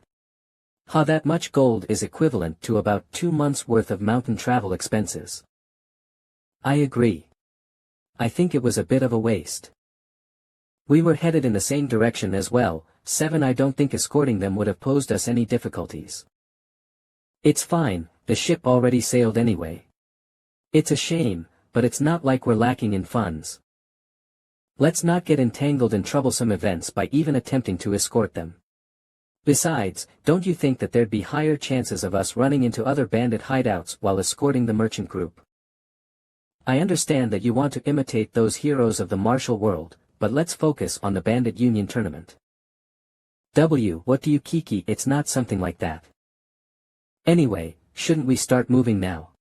that much gold is equivalent to about 2 months' worth of mountain travel expenses. I agree. I think it was a bit of a waste. We were headed in the same direction as well, 7. I don't think escorting them would have posed us any difficulties. It's fine, the ship already sailed anyway. It's a shame, but it's not like we're lacking in funds. Let's not get entangled in troublesome events by even attempting to escort them. Besides, don't you think that there'd be higher chances of us running into other bandit hideouts while escorting the merchant group? I understand that you want to imitate those heroes of the martial world, but let's focus on the bandit union tournament. What do you kiki? It's not something like that. Anyway, shouldn't we start moving now?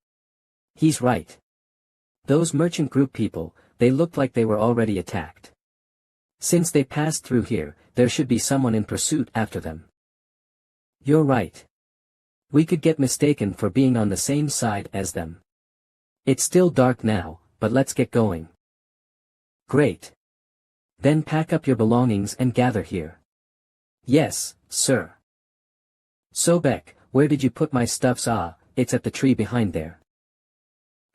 He's right. Those merchant group people, they looked like they were already attacked. Since they passed through here, there should be someone in pursuit after them. You're right. We could get mistaken for being on the same side as them. It's still dark now, but let's get going. Great. Then pack up your belongings and gather here. Yes, sir. Sobek, where did you put my stuffs? It's at the tree behind there.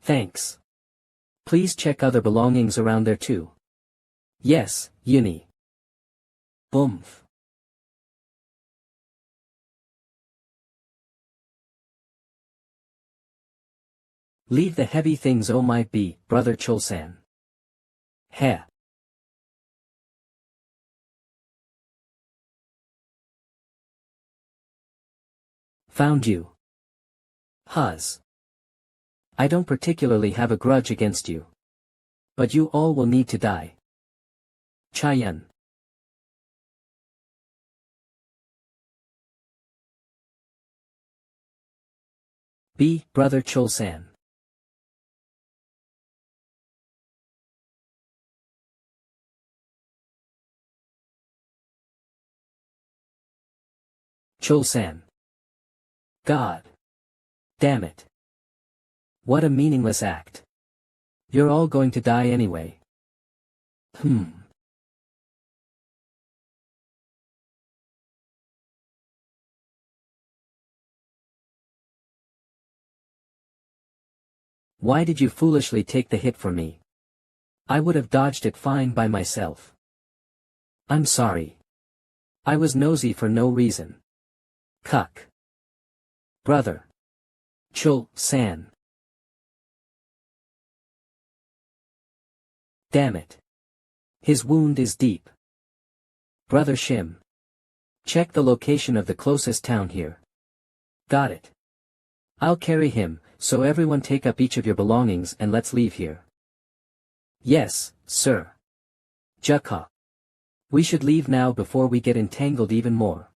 Thanks. Please check other belongings around there too. Yes, Uni. Boomf. Leave the heavy things, oh my be, brother Cholsan. Heh. Found you. Huz. I don't particularly have a grudge against you. But you all will need to die. Chayan. B. Brother Cholsan. Cholsan. God. Damn it. What a meaningless act. You're all going to die anyway. Why did you foolishly take the hit for me? I would have dodged it fine by myself. I'm sorry. I was nosy for no reason. Cuck. Brother. Chul-san. Damn it. His wound is deep. Brother Shim. Check the location of the closest town here. Got it. I'll carry him, so everyone take up each of your belongings and let's leave here. Yes, sir. Jukka. We should leave now before we get entangled even more.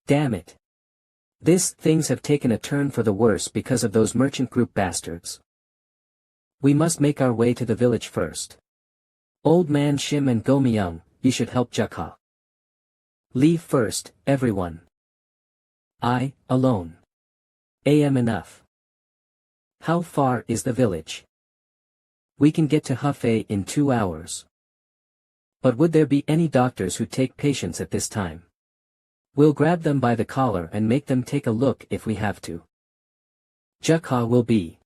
Damn it. Things have taken a turn for the worse because of those merchant group bastards. We must make our way to the village first. Old man Shim and Gomyung, you should help Jukha. Leave first, everyone. I, alone. Am enough. How far is the village? We can get to Hefei in 2 hours. But would there be any doctors who take patients at this time? We'll grab them by the collar and make them take a look if we have to. Jukha will be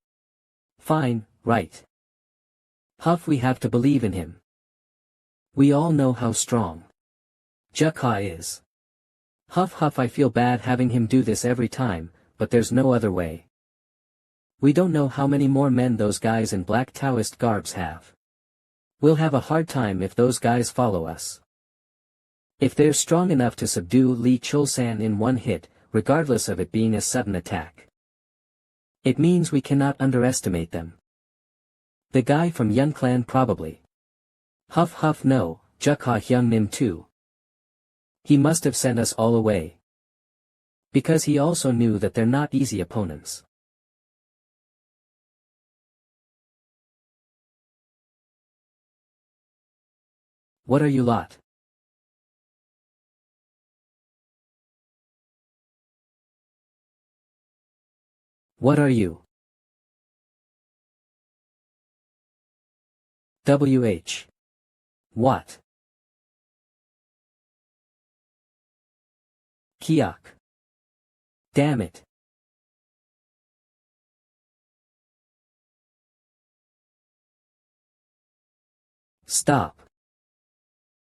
fine, right? Huff, we have to believe in him. We all know how strong Jukha is. Huff, I feel bad having him do this every time, but there's no other way. We don't know how many more men those guys in black Taoist garbs have. We'll have a hard time if those guys follow us. If they're strong enough to subdue Li Cholsan in one hit, regardless of it being a sudden attack, it means we cannot underestimate them. The guy from Yun clan probably. Huff no, Jukha Hyung Nim too. He must have sent us all away. Because he also knew that they're not easy opponents. What are you lot? What are you? WH. What? Kiak. Damn it. Stop.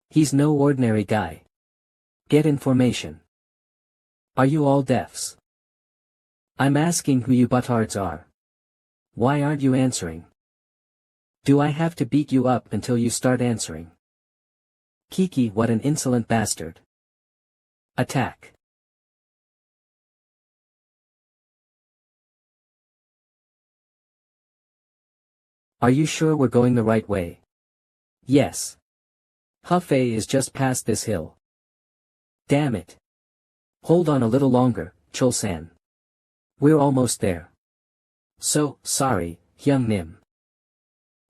He's no ordinary guy. Get information. Are you all deafs? I'm asking who you buttards are. Why aren't you answering? Do I have to beat you up until you start answering? Kiki, what an insolent bastard. Attack. Are you sure we're going the right way? Yes. Hufei is just past this hill. Damn it. Hold on a little longer, Chul-san. We're almost there. So, sorry, Hyung Nim.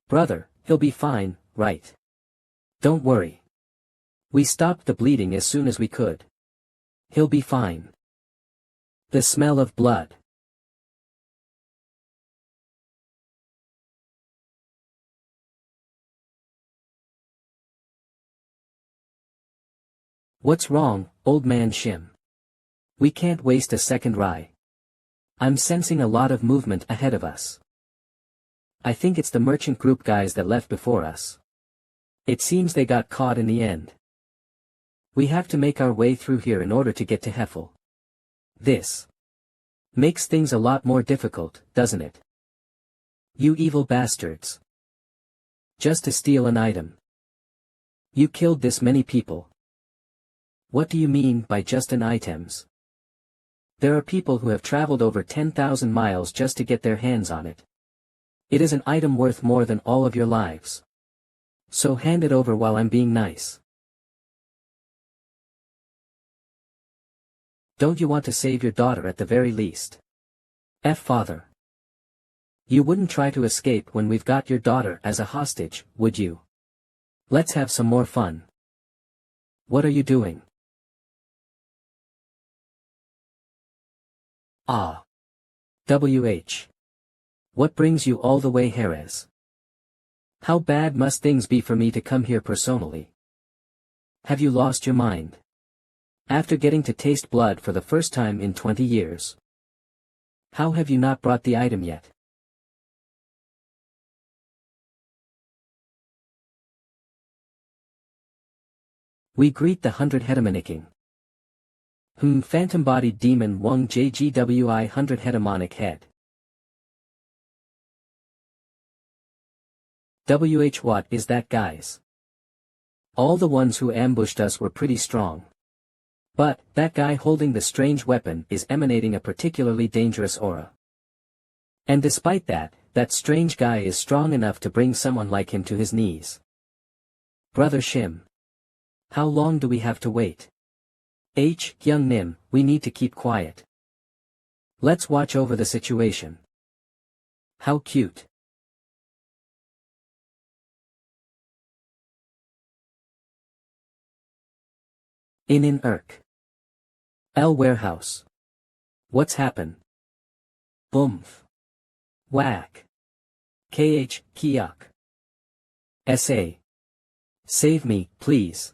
Brother, he'll be fine, right? Don't worry. We stopped the bleeding as soon as we could. He'll be fine. The smell of blood. What's wrong, old man Shim? We can't waste a second, Rai. I'm sensing a lot of movement ahead of us. I think it's the merchant group guys that left before us. It seems they got caught in the end. We have to make our way through here in order to get to Heffel. This makes things a lot more difficult, doesn't it? You evil bastards. Just to steal an item. You killed this many people. What do you mean by just an items? There are people who have traveled over 10,000 miles just to get their hands on it. It is an item worth more than all of your lives. So hand it over while I'm being nice. Don't you want to save your daughter at the very least? Father. You wouldn't try to escape when we've got your daughter as a hostage, would you? Let's have some more fun. What are you doing? Ah. What brings you all the way, Jerez? How bad must things be for me to come here personally? Have you lost your mind? After getting to taste blood for the first time in 20 years. How have you not brought the item yet? We greet the 100 Hedemoniking. Phantom-bodied demon Wang JGWI 100 Hedemonic head. What is that, guys? All the ones who ambushed us were pretty strong. But, that guy holding the strange weapon is emanating a particularly dangerous aura. And despite that, that strange guy is strong enough to bring someone like him to his knees. Brother Shim. How long do we have to wait? Young Nim, we need to keep quiet. Let's watch over the situation. How cute. In Irk. L warehouse. What's happened? Boomf. Whack. Kiak. SA. Save me, please.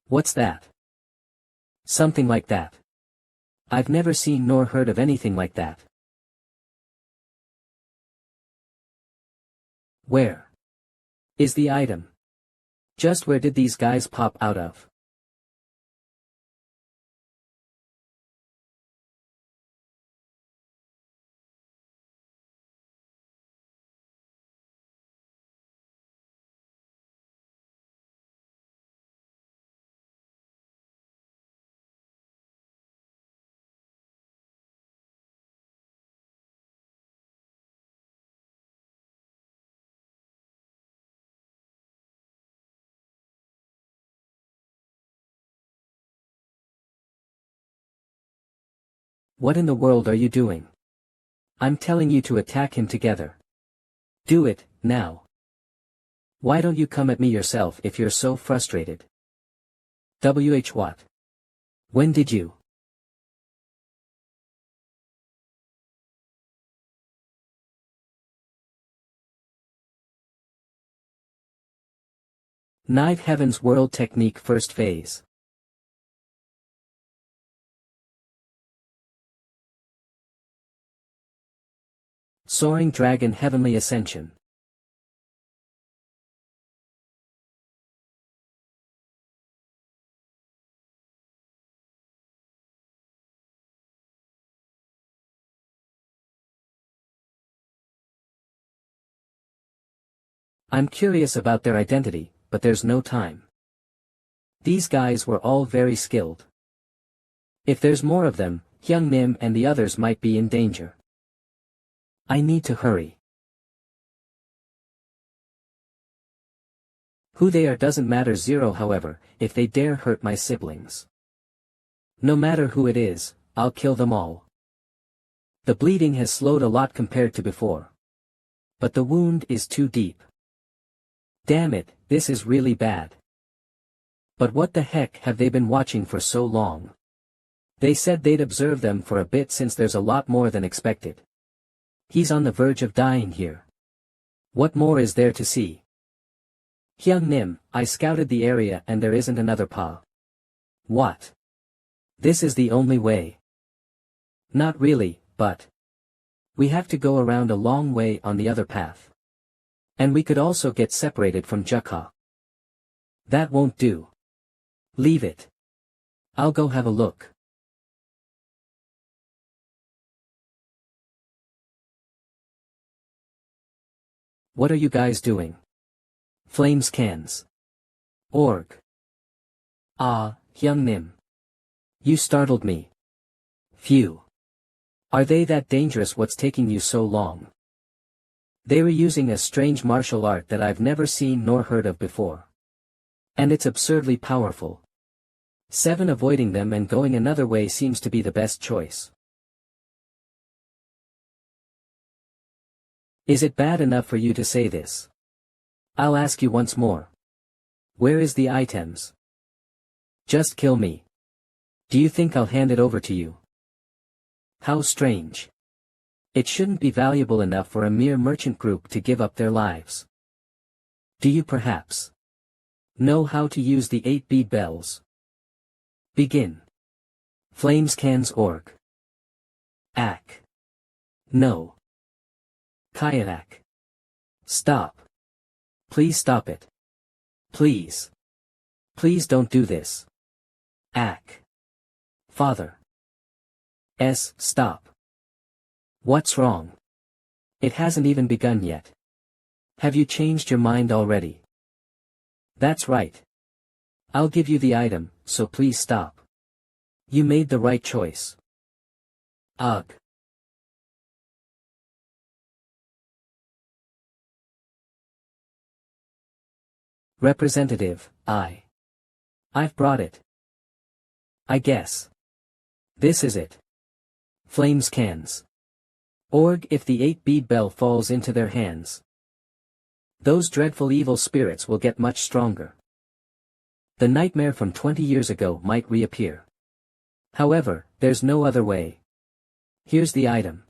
What's that? Something like that. I've never seen nor heard of anything like that. Where is the item? Just where did these guys pop out of? What in the world are you doing? I'm telling you to attack him together. Do it, now. Why don't you come at me yourself if you're so frustrated? What? When did you? Night Heaven's World Technique First Phase. Soaring Dragon Heavenly Ascension. I'm curious about their identity, but there's no time. These guys were all very skilled. If there's more of them, Hyung Nim and the others might be in danger. I need to hurry. Who they are doesn't matter zero, however, if they dare hurt my siblings. No matter who it is, I'll kill them all. The bleeding has slowed a lot compared to before. But the wound is too deep. Damn it, this is really bad. But what the heck have they been watching for so long? They said they'd observe them for a bit since there's a lot more than expected. He's on the verge of dying here. What more is there to see? Hyung Nim, I scouted the area and there isn't another Pa. What? This is the only way. Not really, but we have to go around a long way on the other path. And we could also get separated from Jukha. That won't do. Leave it. I'll go have a look. What are you guys doing? Flames cans. Org. Ah, Hyung Nim. You startled me. Phew. Are they that dangerous? What's taking you so long? They were using a strange martial art that I've never seen nor heard of before. And it's absurdly powerful. 7 Avoiding them and going another way seems to be the best choice. Is it bad enough for you to say this? I'll ask you once more. Where is the items? Just kill me. Do you think I'll hand it over to you? How strange. It shouldn't be valuable enough for a mere merchant group to give up their lives. Do you perhaps know how to use the 8 bead bells? Begin. Flamescans.org. Ack. No. Kayak. Stop. Please stop it. Please. Please don't do this. Ack. Father. Stop. What's wrong? It hasn't even begun yet. Have you changed your mind already? That's right. I'll give you the item, so please stop. You made the right choice. Ugh. Representative, I've brought it. I guess. This is it. Flames cans. Org. If the 8 bead bell falls into their hands, those dreadful evil spirits will get much stronger. The nightmare from 20 years ago might reappear. However, there's no other way. Here's the item.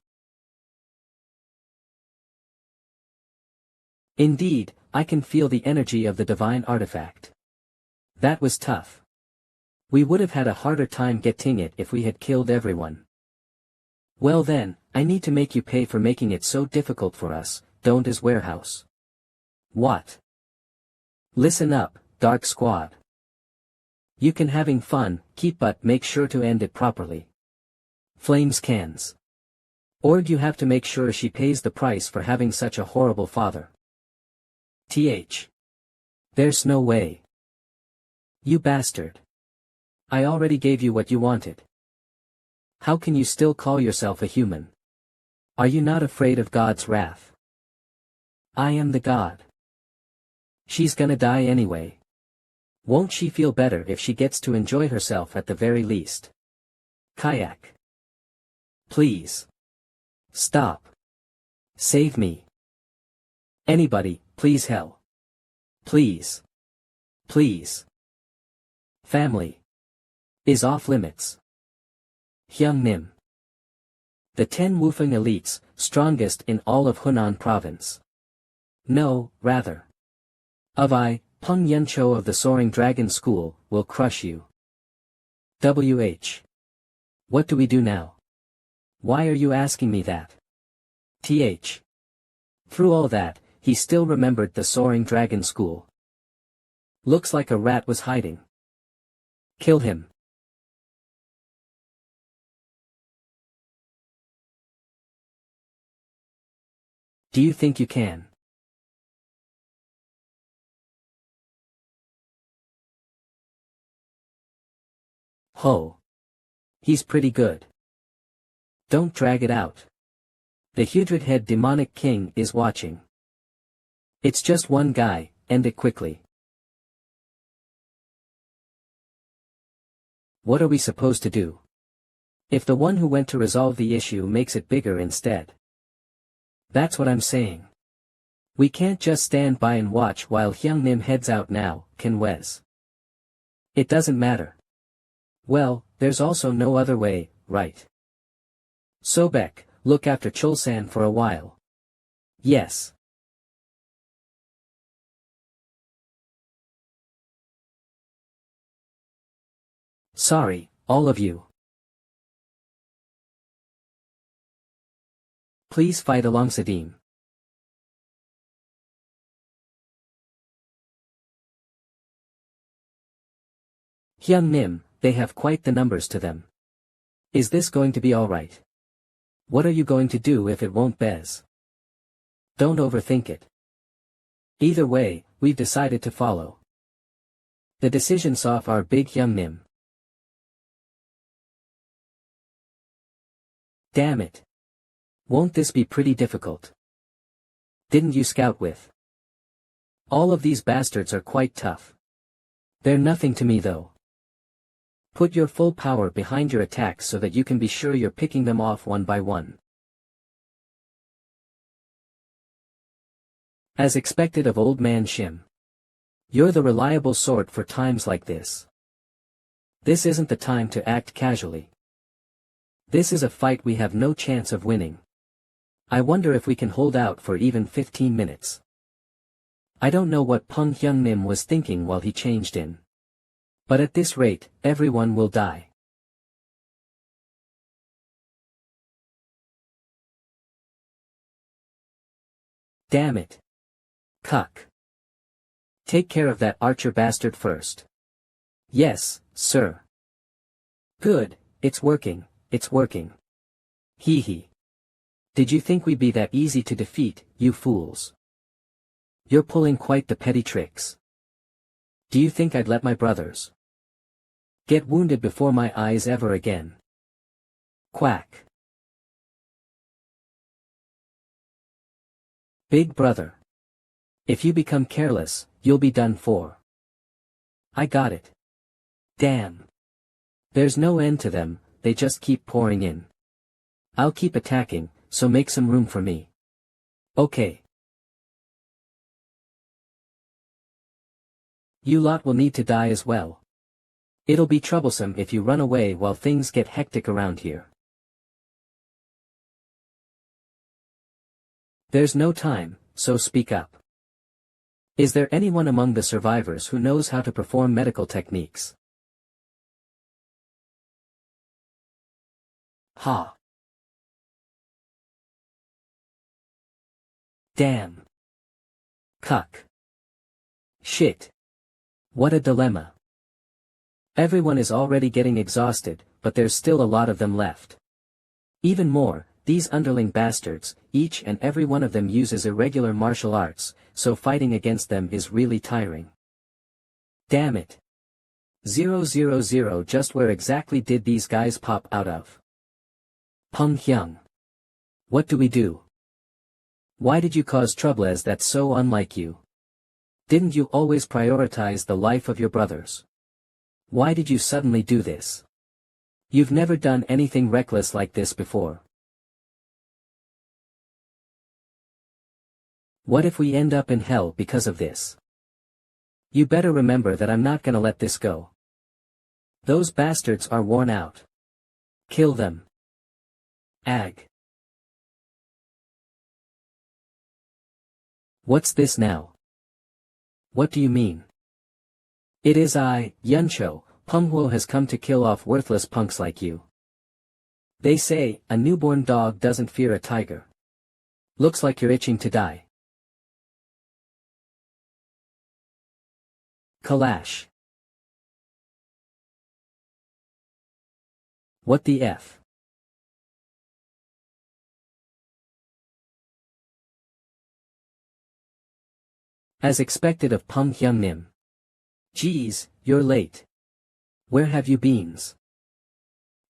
Indeed, I can feel the energy of the divine artifact. That was tough. We would have had a harder time getting it if we had killed everyone. Well then, I need to make you pay for making it so difficult for us, don't his warehouse. What? Listen up, Dark Squad. You can having fun, but make sure to end it properly. Flames cans. Org. You have to make sure she pays the price for having such a horrible father. There's no way. You bastard. I already gave you what you wanted. How can you still call yourself a human? Are you not afraid of God's wrath? I am the God. She's gonna die anyway. Won't she feel better if she gets to enjoy herself at the very least? Kayak. Please. Stop. Save me. Anybody, please help. Please. Please. Family. Is off limits. Hyung Nim. The 10 Wufeng elites, strongest in all of Hunan province. No, rather. Of Peng Yuncho of the Soaring Dragon School, will crush you. WH. What do we do now? Why are you asking me that? TH. Through all that, he still remembered the Soaring Dragon School. Looks like a rat was hiding. Kill him. Do you think you can? Ho. He's pretty good. Don't drag it out. The Hudred-head demonic king is watching. It's just one guy, end it quickly. What are we supposed to do? If the one who went to resolve the issue makes it bigger instead. That's what I'm saying. We can't just stand by and watch while Hyungnim heads out now, can Wes? It doesn't matter. Well, there's also no other way, right? Sobek, look after Chulsan for a while. Yes. Sorry, all of you. Please fight along Sadim. Hyungnim, they have quite the numbers to them. Is this going to be alright? What are you going to do if it won't Bez? Don't overthink it. Either way, we've decided to follow. The decision's off our big Hyungnim. Damn it. Won't this be pretty difficult? Didn't you scout with? All of these bastards are quite tough. They're nothing to me though. Put your full power behind your attacks so that you can be sure you're picking them off one by one. As expected of old man Shim. You're the reliable sort for times like this. This isn't the time to act casually. This is a fight we have no chance of winning. I wonder if we can hold out for even 15 minutes. I don't know what Peng Hyungnim was thinking while he changed in. But at this rate, everyone will die. Damn it. Cuck. Take care of that archer bastard first. Yes, sir. Good, it's working, it's working. Hee hee. Did you think we'd be that easy to defeat, you fools? You're pulling quite the petty tricks. Do you think I'd let my brothers get wounded before my eyes ever again? Quack. Big brother. If you become careless, you'll be done for. I got it. Damn. There's no end to them, they just keep pouring in. I'll keep attacking, so make some room for me. Okay. You lot will need to die as well. It'll be troublesome if you run away while things get hectic around here. There's no time, so speak up. Is there anyone among the survivors who knows how to perform medical techniques? Ha. Damn. Cuck. Shit. What a dilemma. Everyone is already getting exhausted, but there's still a lot of them left. Even more, these underling bastards, each and every one of them uses irregular martial arts, so fighting against them is really tiring. Damn it. 000 just where exactly did these guys pop out of? Peng Hyung. What do we do? Why did you cause trouble as that's so unlike you? Didn't you always prioritize the life of your brothers? Why did you suddenly do this? You've never done anything reckless like this before. What if we end up in hell because of this? You better remember that I'm not gonna let this go. Those bastards are worn out. Kill them. Ag. What's this now? What do you mean? It is I, Yuncho, MANHWA has come to kill off worthless punks like you. They say, a newborn dog doesn't fear a tiger. Looks like you're itching to die. Kalash. What the F? As expected of Pum Hyung Nim. Geez, you're late. Where have you been?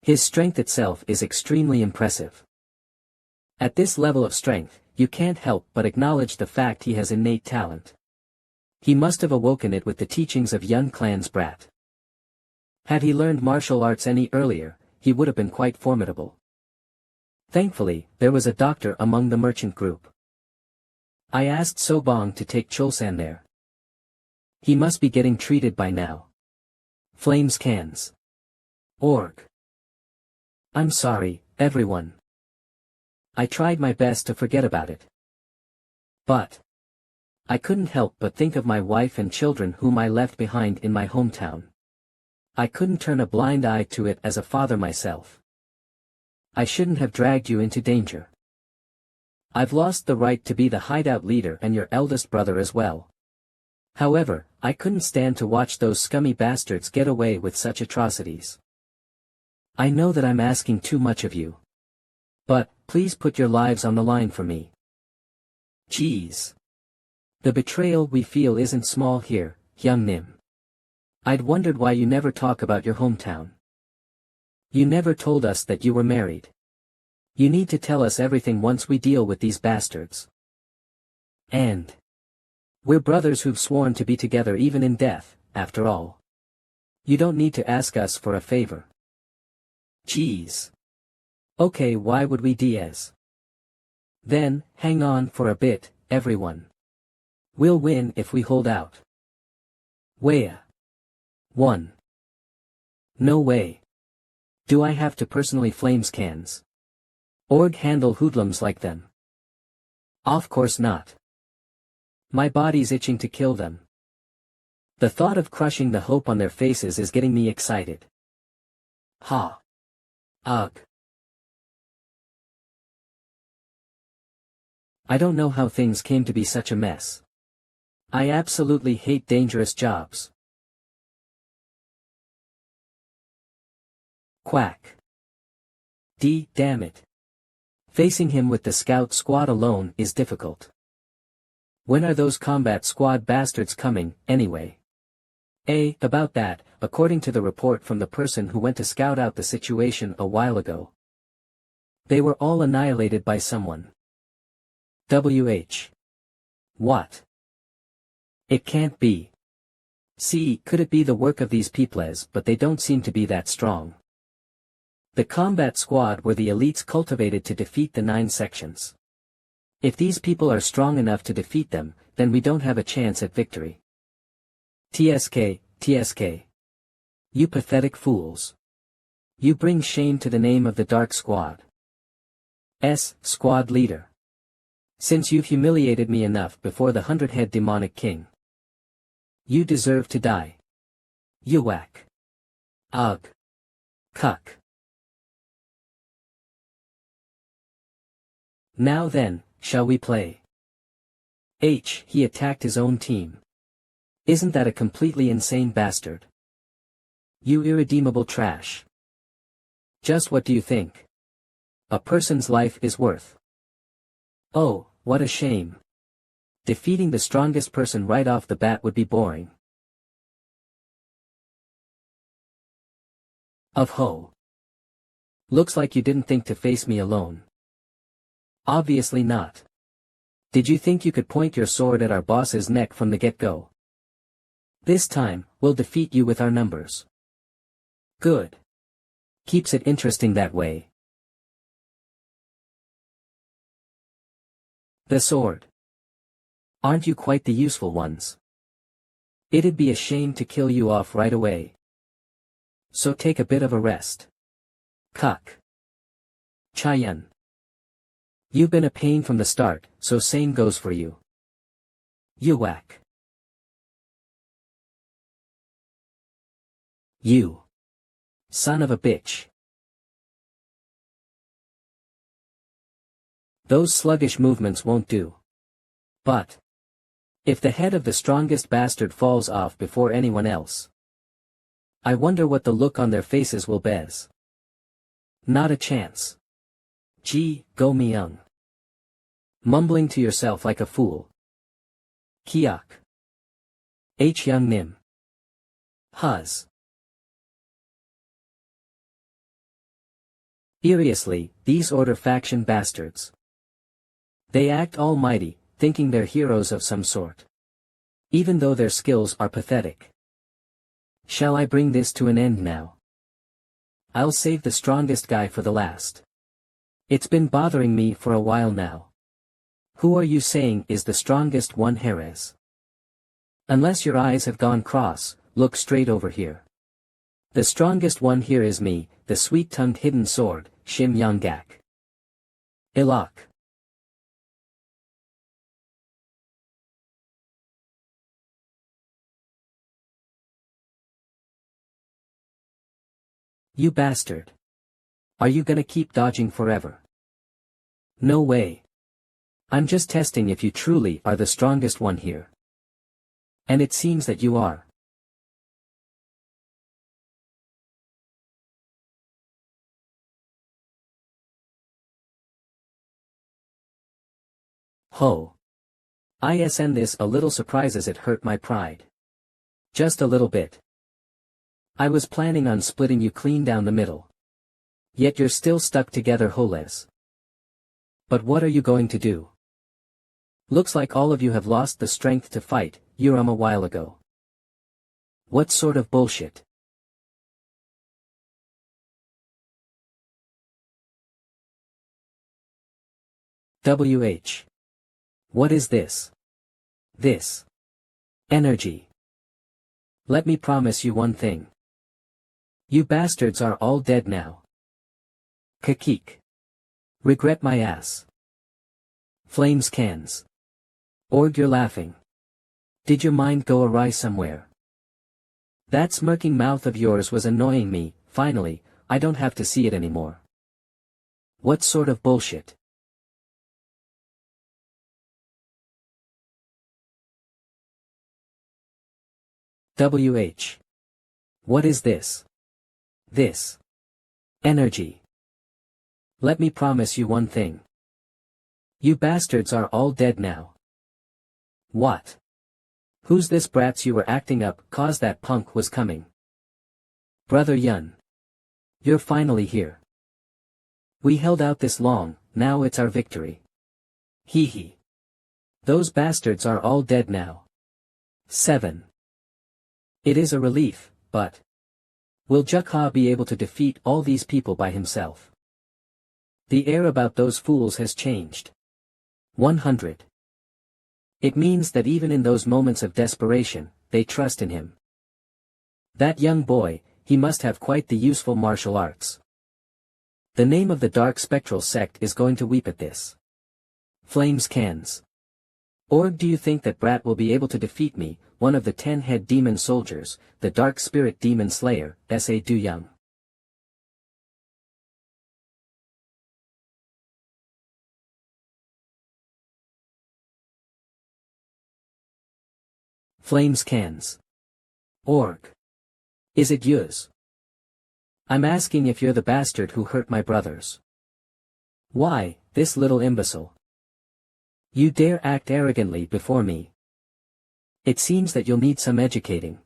His strength itself is extremely impressive. At this level of strength, you can't help but acknowledge the fact he has innate talent. He must have awoken it with the teachings of Yun Clan's brat. Had he learned martial arts any earlier, he would have been quite formidable. Thankfully, there was a doctor among the merchant group. I asked Sobong to take Cholsan there. He must be getting treated by now. Flames cans. Org. I'm sorry, everyone. I tried my best to forget about it. But I couldn't help but think of my wife and children whom I left behind in my hometown. I couldn't turn a blind eye to it as a father myself. I shouldn't have dragged you into danger. I've lost the right to be the hideout leader and your eldest brother as well. However, I couldn't stand to watch those scummy bastards get away with such atrocities. I know that I'm asking too much of you. But, please put your lives on the line for me. Jeez. The betrayal we feel isn't small here, Hyung Nim. I'd wondered why you never talk about your hometown. You never told us that you were married. You need to tell us everything once we deal with these bastards. And we're brothers who've sworn to be together even in death, after all. You don't need to ask us for a favor. Jeez. Okay, why would we, Diaz? Then, hang on for a bit, everyone. We'll win if we hold out. Wea. 1. No way. Do I have to personally flames cans? Org handle hoodlums like them? Of course not. My body's itching to kill them. The thought of crushing the hope on their faces is getting me excited. Ha. Ugh. I don't know how things came to be such a mess. I absolutely hate dangerous jobs. Quack. Damn it. Facing him with the scout squad alone is difficult. When are those combat squad bastards coming, anyway? About that, according to the report from the person who went to scout out the situation a while ago. They were all annihilated by someone. What? It can't be. See, could it be the work of these peoples, but they don't seem to be that strong. The combat squad were the elites cultivated to defeat the 9 sections. If these people are strong enough to defeat them, then we don't have a chance at victory. TSK. You pathetic fools. You bring shame to the name of the Dark Squad. Squad leader. Since you've humiliated me enough before the 100-head demonic king. You deserve to die. You whack. Ugh. Cuck. Now then, shall we play? He attacked his own team. Isn't that a completely insane bastard? You irredeemable trash. Just what do you think? A person's life is worth. Oh, what a shame. Defeating the strongest person right off the bat would be boring. Of ho. Looks like you didn't think to face me alone. Obviously not. Did you think you could point your sword at our boss's neck from the get-go? This time, we'll defeat you with our numbers. Good. Keeps it interesting that way. The sword. Aren't you quite the useful ones? It'd be a shame to kill you off right away. So take a bit of a rest. Cuck. Chayan. You've been a pain from the start, so same goes for you. You whack. You. Son of a bitch. Those sluggish movements won't do. But if the head of the strongest bastard falls off before anyone else, I wonder what the look on their faces will be. Not a chance. Gee, go Myung. Mumbling to yourself like a fool. Kiak. H Young Nim. Huz. Furiously, these order faction bastards. They act almighty, thinking they're heroes of some sort. Even though their skills are pathetic. Shall I bring this to an end now? I'll save the strongest guy for the last. It's been bothering me for a while now. Who are you saying is the strongest one, Jerez? Unless your eyes have gone cross, look straight over here. The strongest one here is me, the sweet-tongued hidden sword, Shim Yonggak. Ilok. You bastard. Are you gonna keep dodging forever? No way. I'm just testing if you truly are the strongest one here. And it seems that you are. Ho. ISN this a little surprises it hurt my pride. Just a little bit. I was planning on splitting you clean down the middle. Yet you're still stuck together holes. But what are you going to do? Looks like all of you have lost the strength to fight, Uram a while ago. What sort of bullshit? WH. What is this? This. Energy. Let me promise you one thing. You bastards are all dead now. Kakik. Regret my ass. Flames cans. Org, you're laughing. Did your mind go awry somewhere? That smirking mouth of yours was annoying me. Finally, I don't have to see it anymore. What sort of bullshit? WH. What is this? This. Energy. Let me promise you one thing. You bastards are all dead now. What? Who's this brats you were acting up 'cause that punk was coming? Brother Yun. You're finally here. We held out this long, now it's our victory. Hee hee. Those bastards are all dead now. 7. It is a relief, but will Jukha be able to defeat all these people by himself? The air about those fools has changed. 100. It means that even in those moments of desperation, they trust in him. That young boy, he must have quite the useful martial arts. The name of the dark spectral sect is going to weep at this. Flames cans. Or do you think that brat will be able to defeat me, one of the 10-head demon soldiers, the dark spirit demon slayer, S.A. Du Young? Flames cans. Org. Is it yours? I'm asking if you're the bastard who hurt my brothers. Why, this little imbecile. You dare act arrogantly before me. It seems that you'll need some educating.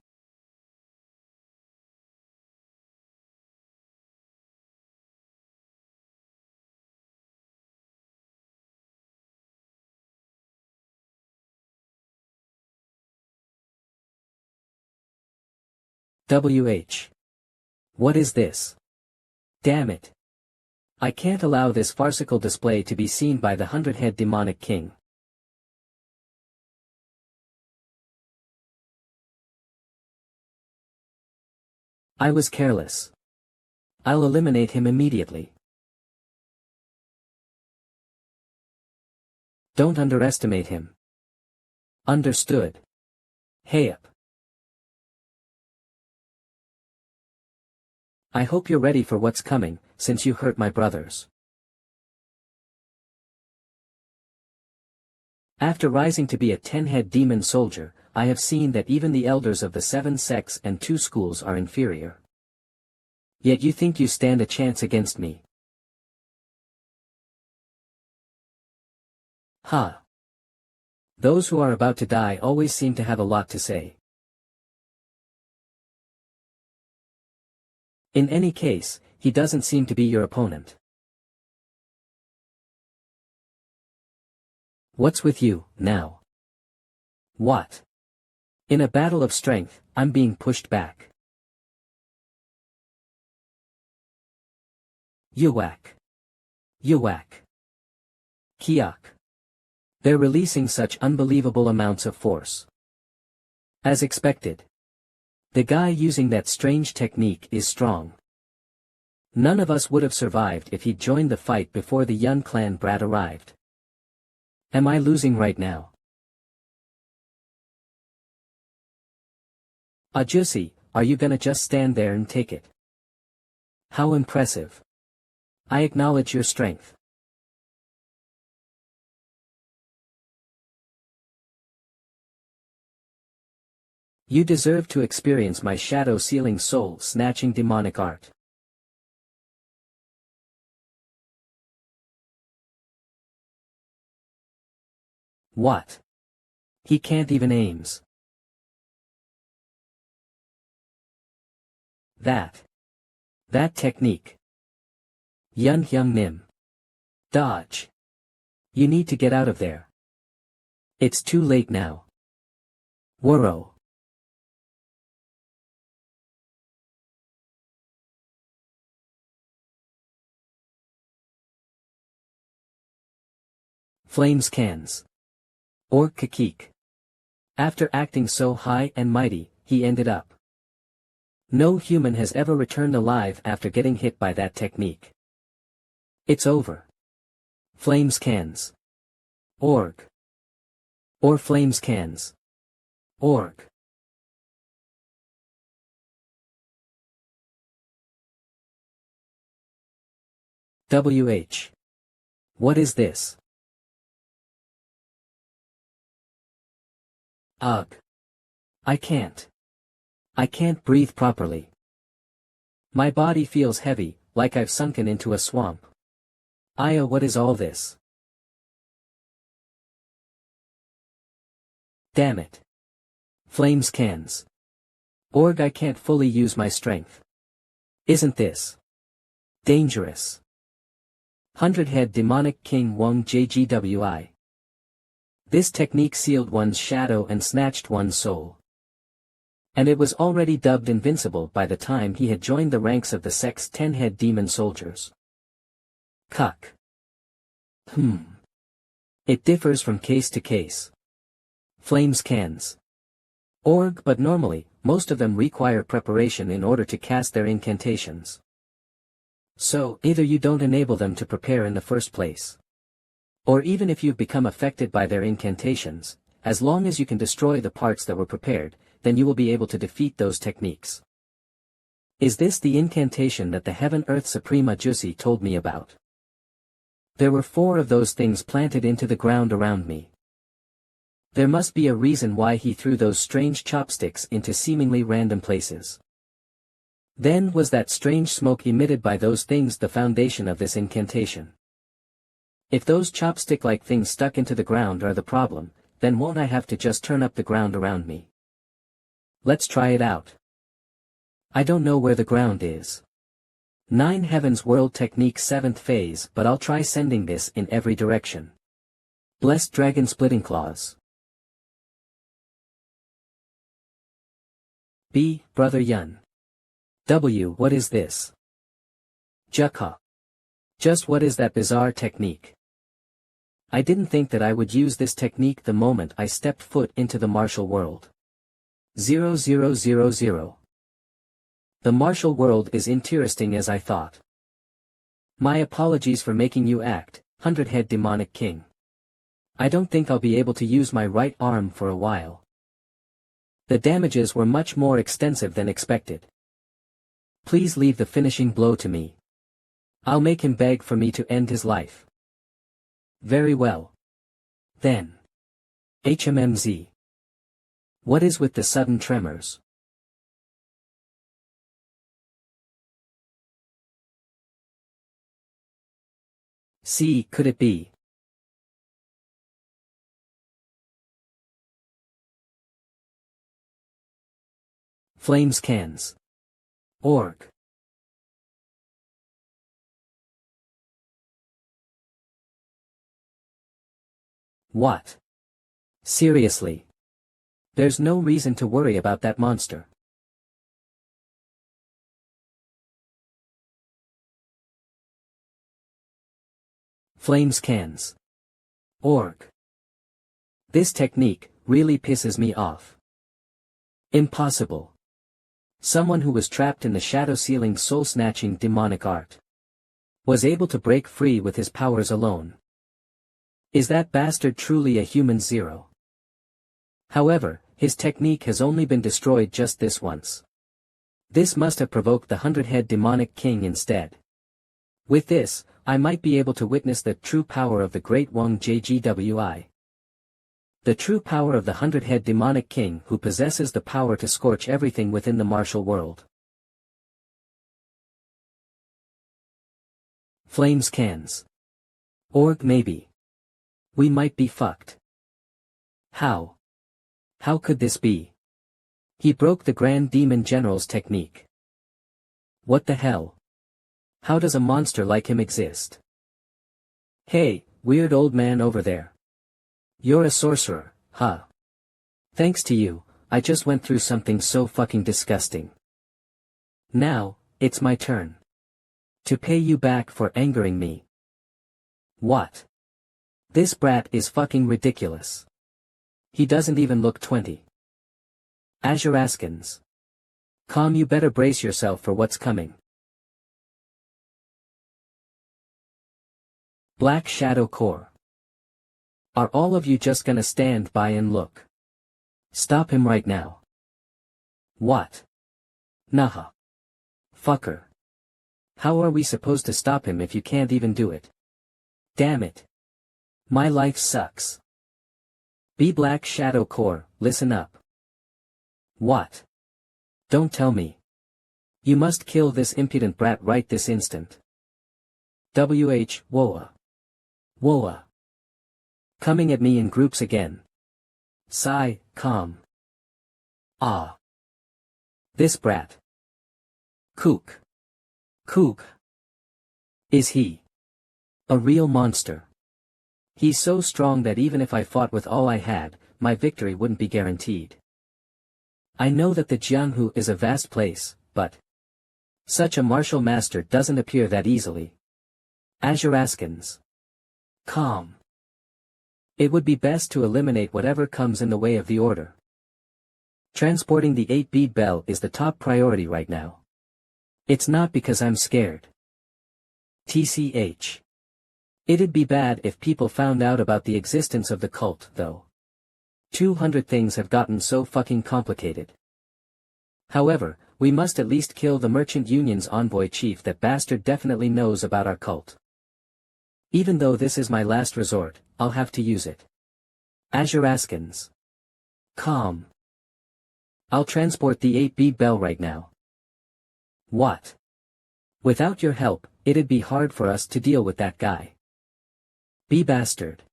WH. What is this? Damn it. I can't allow this farcical display to be seen by the 100-head demonic king. I was careless. I'll eliminate him immediately. Don't underestimate him. Understood. Hey up. I hope you're ready for what's coming, since you hurt my brothers. After rising to be a 10-head demon soldier, I have seen that even the elders of the 7 sects and 2 schools are inferior. Yet you think you stand a chance against me. Ha! Those who are about to die always seem to have a lot to say. In any case, he doesn't seem to be your opponent. What's with you, now? What? In a battle of strength, I'm being pushed back. Yuwak. Yuwak. Kiak. They're releasing such unbelievable amounts of force. As expected. The guy using that strange technique is strong. None of us would have survived if he'd joined the fight before the Yun clan brat arrived. Am I losing right now? Ajusi, are you gonna just stand there and take it? How impressive. I acknowledge your strength. You deserve to experience my shadow-sealing soul-snatching demonic art. What? He can't even aims. That technique. Yun Hyung Nim. Dodge. You need to get out of there. It's too late now. Woro. Flames cans. Or Kakik. After acting so high and mighty, he ended up. No human has ever returned alive after getting hit by that technique. It's over. Flames cans. Org. Or flames cans. Org. WH. What is this? Ugh. I can't breathe properly. My body feels heavy, like I've sunken into a swamp. Aya, what is all this? Damn it. Flames cans. Org, I can't fully use my strength. Isn't this dangerous? 100-head demonic king Wong JGWI. This technique sealed one's shadow and snatched one's soul. And it was already dubbed invincible by the time he had joined the ranks of the sect's 10-head demon soldiers. Cuck. It differs from case to case. Flames cans. Org, but normally, most of them require preparation in order to cast their incantations. So, either you don't enable them to prepare in the first place. Or even if you've become affected by their incantations, as long as you can destroy the parts that were prepared, then you will be able to defeat those techniques. Is this the incantation that the Heaven Earth Supreme Ajusi told me about? There were 4 of those things planted into the ground around me. There must be a reason why he threw those strange chopsticks into seemingly random places. Then was that strange smoke emitted by those things the foundation of this incantation? If those chopstick-like things stuck into the ground are the problem, then won't I have to just turn up the ground around me? Let's try it out. I don't know where the ground is. 9 Heavens World Technique 7th phase, but I'll try sending this in every direction. Blessed Dragon Splitting Claws. B. Brother Yun. W. What is this? Jukha. Just what is that bizarre technique? I didn't think that I would use this technique the moment I stepped foot into the martial world. 0000. The martial world is interesting as I thought. My apologies for making you act, 100-head demonic king. I don't think I'll be able to use my right arm for a while. The damages were much more extensive than expected. Please leave the finishing blow to me. I'll make him beg for me to end his life. Very well. Then. HMMZ. What is with the sudden tremors? See, could it be? Flames cans. Org. What? Seriously. There's no reason to worry about that monster. Flames cans. Org. This technique really pisses me off. Impossible. Someone who was trapped in the shadow-sealing soul-snatching demonic art was able to break free with his powers alone. Is that bastard truly a human zero? However, his technique has only been destroyed just this once. This must have provoked the 100-head demonic king instead. With this, I might be able to witness the true power of the great Wang JGWI. The true power of the 100-head demonic king who possesses the power to scorch everything within the martial world. Flames cans. Org maybe. We might be fucked. How? How could this be? He broke the Grand Demon General's technique. What the hell? How does a monster like him exist? Hey, weird old man over there. You're a sorcerer, huh? Thanks to you, I just went through something so fucking disgusting. Now, it's my turn. To pay you back for angering me. What? This brat is fucking ridiculous. He doesn't even look 20. Azuraskins. Calm, you better brace yourself for what's coming. Black Shadow Core. Are all of you just gonna stand by and look? Stop him right now. What? Nah. Fucker. How are we supposed to stop him if you can't even do it? Damn it. My life sucks. Be Black Shadow Core, listen up. What? Don't tell me. You must kill this impudent brat right this instant. WH, Woa. Coming at me in groups again. Sigh, calm. Ah. This brat. Kook. Is he a real monster? He's so strong that even if I fought with all I had, my victory wouldn't be guaranteed. I know that the Jianghu is a vast place, but such a martial master doesn't appear that easily. Azuraskins. Calm. It would be best to eliminate whatever comes in the way of the order. Transporting the 8-bead bell is the top priority right now. It's not because I'm scared. TCH. It'd be bad if people found out about the existence of the cult, though. 200 things have gotten so fucking complicated. However, we must at least kill the Merchant Union's envoy chief. That bastard definitely knows about our cult. Even though this is my last resort, I'll have to use it. Azuraskins. Calm. I'll transport the 8-bead bell right now. What? Without your help, it'd be hard for us to deal with that guy. Be bastard.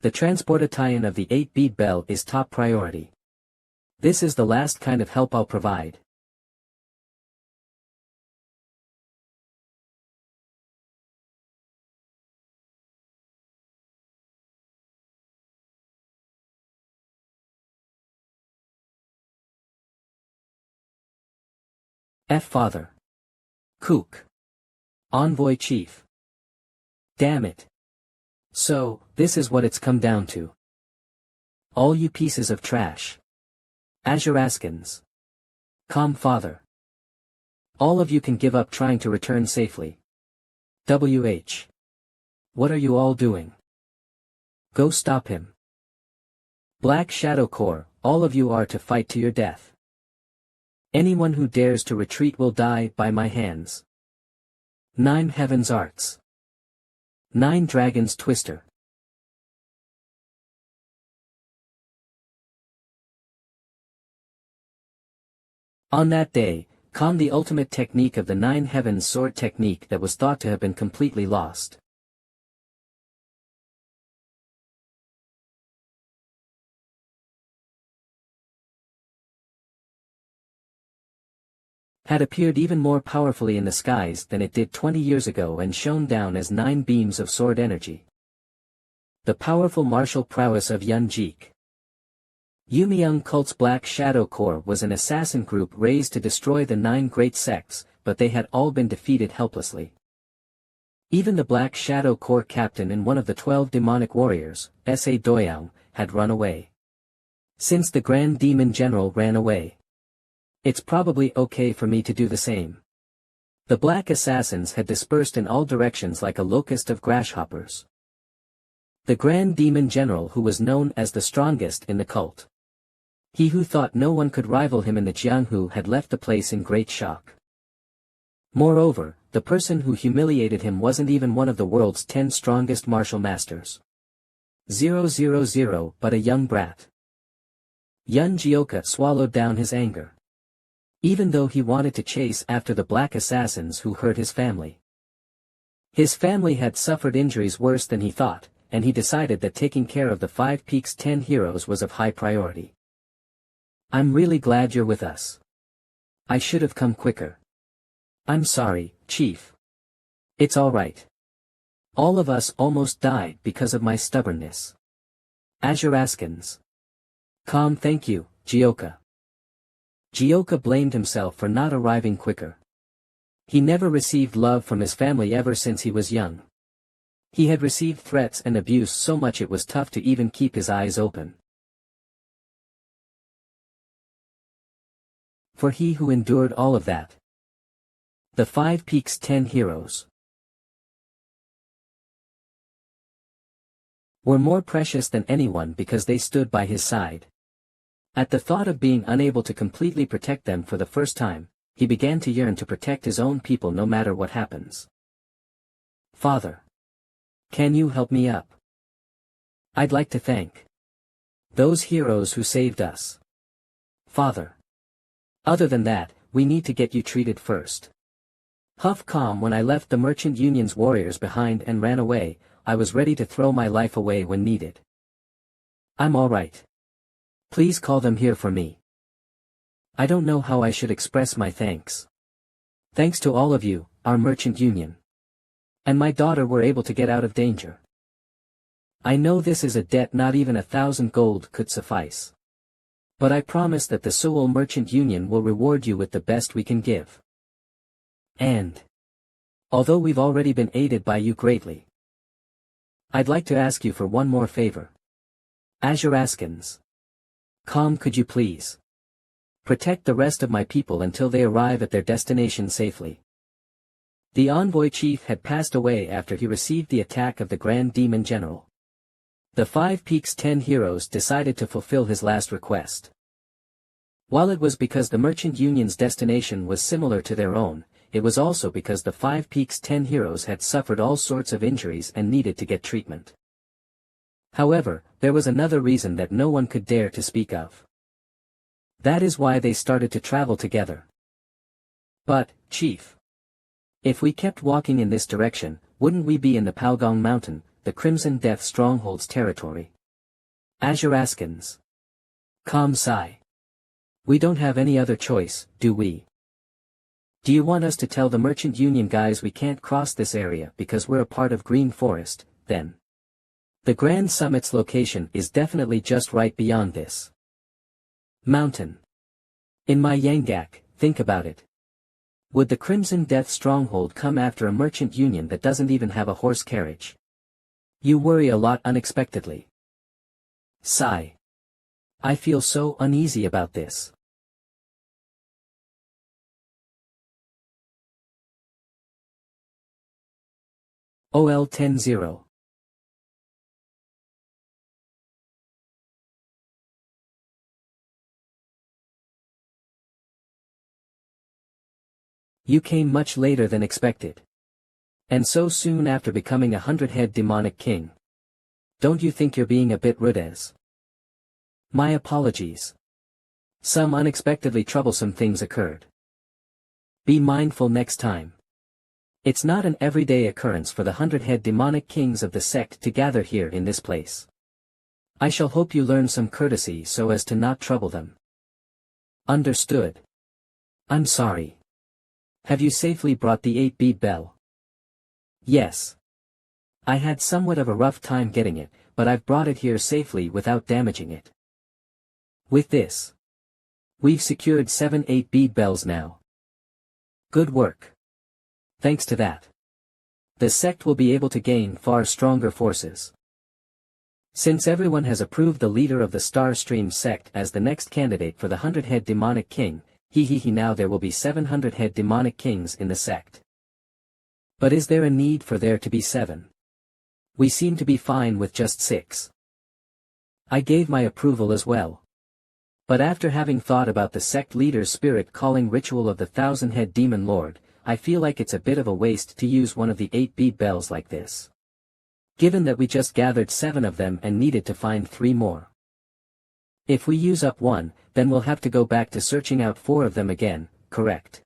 The transportation of the 8-bead bell is top priority. This is the last kind of help I'll provide. Father. Kook. Envoy chief. Damn it. So, this is what it's come down to. All you pieces of trash. Azuraskins. Calm, father. All of you can give up trying to return safely. WH. What are you all doing? Go stop him. Black Shadow Corps, all of you are to fight to your death. Anyone who dares to retreat will die by my hands. 9 Heaven's Arts. 9 Dragons Twister. On that day, came the ultimate technique of the 9 Heavens sword technique that was thought to have been completely lost. Had appeared even more powerfully in the skies than it did 20 years ago and shone down as 9 beams of sword energy. The powerful martial prowess of Yun Jik. Yumiyoung cult's Black Shadow Corps was an assassin group raised to destroy the 9 great sects, but they had all been defeated helplessly. Even the Black Shadow Corps captain and one of the 12 demonic warriors, Sa Doyoung, had run away. Since the Grand Demon General ran away, it's probably okay for me to do the same. The black assassins had dispersed in all directions like a locust of grasshoppers. The Grand Demon General, who was known as the strongest in the cult, he who thought no one could rival him in the Jianghu, had left the place in great shock. Moreover, the person who humiliated him wasn't even one of the world's 10 strongest martial masters. 000, but a young brat. Yun Jioka swallowed down his anger. Even though he wanted to chase after the black assassins who hurt his family. His family had suffered injuries worse than he thought, and he decided that taking care of the 5 Peaks 10 heroes was of high priority. I'm really glad you're with us. I should have come quicker. I'm sorry, Chief. It's all right. All of us almost died because of my stubbornness. Azuraskins. Calm, thank you, Jioka. Jioka blamed himself for not arriving quicker. He never received love from his family ever since he was young. He had received threats and abuse so much it was tough to even keep his eyes open. For he who endured all of that. The 5 Peaks 10 heroes were more precious than anyone because they stood by his side. At the thought of being unable to completely protect them for the first time, he began to yearn to protect his own people no matter what happens. Father. Can you help me up? I'd like to thank those heroes who saved us. Father. Other than that, we need to get you treated first. Huff calm. When I left the Merchant Union's warriors behind and ran away, I was ready to throw my life away when needed. I'm all right. Please call them here for me. I don't know how I should express my thanks. Thanks to all of you, our Merchant Union. And my daughter were able to get out of danger. I know this is a debt not even 1,000 gold could suffice. But I promise that the Seoul Merchant Union will reward you with the best we can give. And although we've already been aided by you greatly, I'd like to ask you for one more favor. Azuraskins. Calm, could you please protect the rest of my people until they arrive at their destination safely? The envoy chief had passed away after he received the attack of the Grand Demon General. The 5 Peaks 10 heroes decided to fulfill his last request. While it was because the Merchant Union's destination was similar to their own, it was also because the 5 Peaks 10 heroes had suffered all sorts of injuries and needed to get treatment. However, there was another reason that no one could dare to speak of. That is why they started to travel together. But, Chief, if we kept walking in this direction, wouldn't we be in the Palgong Mountain, the Crimson Death Stronghold's territory? Azuraskins. Calm sigh. We don't have any other choice, do we? Do you want us to tell the Merchant Union guys we can't cross this area because we're a part of Green Forest, then? The Grand Summit's location is definitely just right beyond this mountain. In my Yanggak, think about it. Would the Crimson Death Stronghold come after a Merchant Union that doesn't even have a horse carriage? You worry a lot unexpectedly. Sigh. I feel so uneasy about this. OL 10-0. You came much later than expected. And so soon after becoming a 100-head demonic king. Don't you think you're being a bit rude as? My apologies. Some unexpectedly troublesome things occurred. Be mindful next time. It's not an everyday occurrence for the 100-head demonic kings of the sect to gather here in this place. I shall hope you learn some courtesy so as to not trouble them. Understood. I'm sorry. Have you safely brought the 8-bead bell? Yes. I had somewhat of a rough time getting it, but I've brought it here safely without damaging it. With this, we've secured 7 8-bead bells now. Good work. Thanks to that, the sect will be able to gain far stronger forces. Since everyone has approved the leader of the Starstream sect as the next candidate for the 100-head demonic king, now there will be 700-head demonic kings in the sect. But is there a need for there to be 7? We seem to be fine with just 6. I gave my approval as well. But after having thought about the sect leader's spirit calling ritual of the 1,000-head demon lord, I feel like it's a bit of a waste to use one of the 8-bead bells like this. Given that we just gathered 7 of them and needed to find 3 more. If we use up 1, then we'll have to go back to searching out 4 of them again, correct?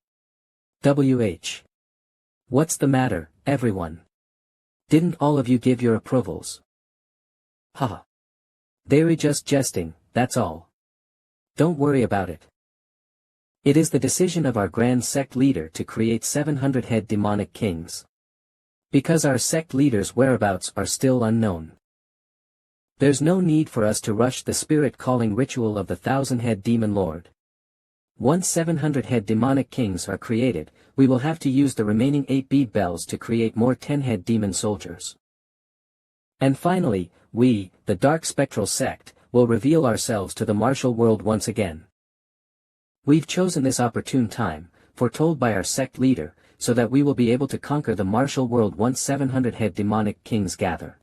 What's the matter, everyone? Didn't all of you give your approvals? Haha. They're just jesting, that's all. Don't worry about it. It is the decision of our grand sect leader to create 700-head demonic kings. Because our sect leader's whereabouts are still unknown. There's no need for us to rush the spirit-calling ritual of the 1,000-head demon lord. Once 700-head demonic kings are created, we will have to use the remaining 8-bead bells to create more 10-head demon soldiers. And finally, we, the Dark Spectral Sect, will reveal ourselves to the martial world once again. We've chosen this opportune time, foretold by our sect leader, so that we will be able to conquer the martial world once 700-head demonic kings gather.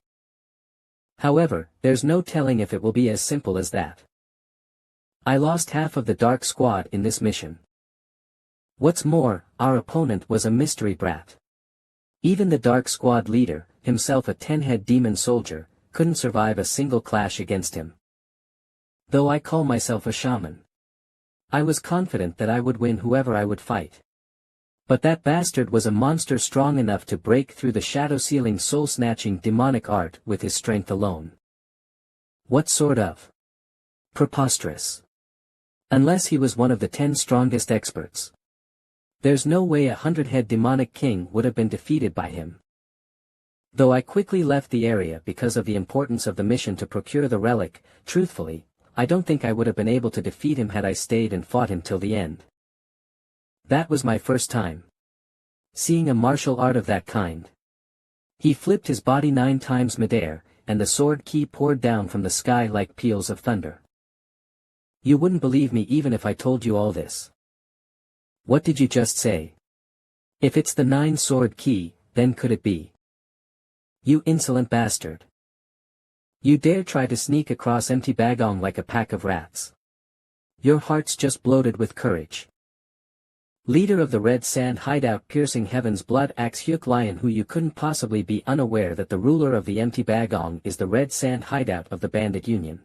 However, there's no telling if it will be as simple as that. I lost half of the Dark Squad in this mission. What's more, our opponent was a mystery brat. Even the Dark Squad leader, himself a 10-head demon soldier, couldn't survive a single clash against him. Though I call myself a shaman, I was confident that I would win whoever I would fight. But that bastard was a monster strong enough to break through the shadow-sealing soul-snatching demonic art with his strength alone. What sort of? Preposterous. Unless he was one of the 10 strongest experts. There's no way a 100-head demonic king would have been defeated by him. Though I quickly left the area because of the importance of the mission to procure the relic, truthfully, I don't think I would have been able to defeat him had I stayed and fought him till the end. That was my first time seeing a martial art of that kind. He flipped his body 9 times midair, and the sword ki poured down from the sky like peals of thunder. You wouldn't believe me even if I told you all this. What did you just say? If it's the 9 sword ki, then could it be? You insolent bastard. You dare try to sneak across empty Bagong like a pack of rats. Your heart's just bloated with courage. Leader of the Red Sand Hideout piercing heaven's blood axe Hyuk Lion, who you couldn't possibly be unaware that the ruler of the empty Bagong is the Red Sand Hideout of the Bandit Union.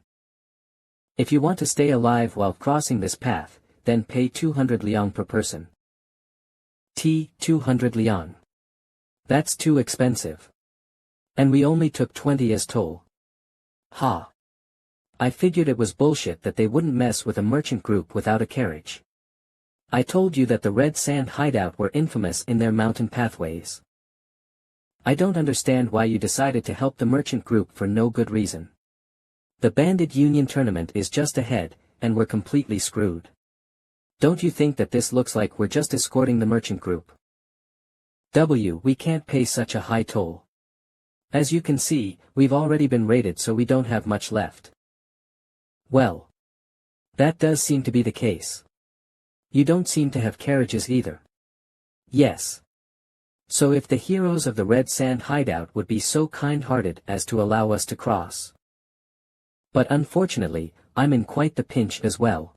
If you want to stay alive while crossing this path, then pay 200 liang per person. 200 liang. That's too expensive. And we only took 20 as toll. Ha. I figured it was bullshit that they wouldn't mess with a merchant group without a carriage. I told you that the Red Sand Hideout were infamous in their mountain pathways. I don't understand why you decided to help the merchant group for no good reason. The Bandit Union tournament is just ahead, and we're completely screwed. Don't you think that this looks like we're just escorting the merchant group? We can't pay such a high toll. As you can see, we've already been raided, so we don't have much left. Well, that does seem to be the case. You don't seem to have carriages either. Yes. So if the heroes of the Red Sand Hideout would be so kind-hearted as to allow us to cross. But unfortunately, I'm in quite the pinch as well.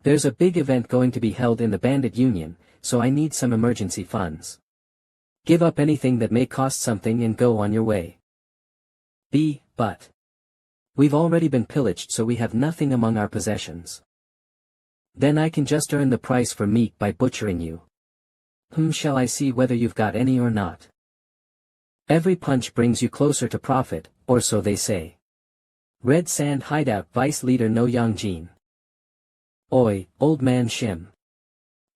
There's a big event going to be held in the Bandit Union, so I need some emergency funds. Give up anything that may cost something and go on your way. B. But we've already been pillaged, so we have nothing among our possessions. Then I can just earn the price for meat by butchering you. Shall I see whether you've got any or not? Every punch brings you closer to profit, or so they say. Red Sand Hideout Vice Leader No Yongjin. Oi, old man Shim.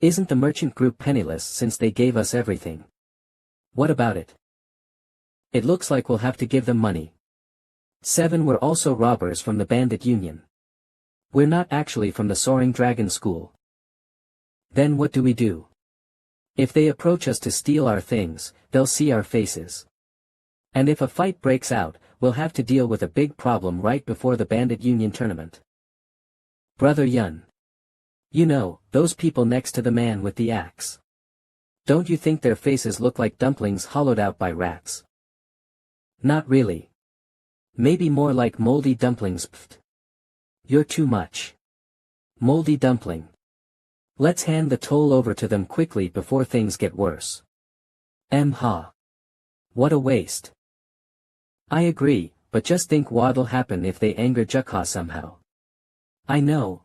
Isn't the merchant group penniless since they gave us everything? What about it? It looks like we'll have to give them money. 7 were also robbers from the bandit union. We're not actually from the Soaring Dragon School. Then what do we do? If they approach us to steal our things, they'll see our faces. And if a fight breaks out, we'll have to deal with a big problem right before the bandit union tournament. Brother Yun. You know, those people next to the man with the axe. Don't you think their faces look like dumplings hollowed out by rats? Not really. Maybe more like moldy dumplings. Pfft. You're too much. Moldy dumpling. Let's hand the toll over to them quickly before things get worse. Ha. What a waste. I agree, but just think what'll happen if they anger Jukha somehow. I know.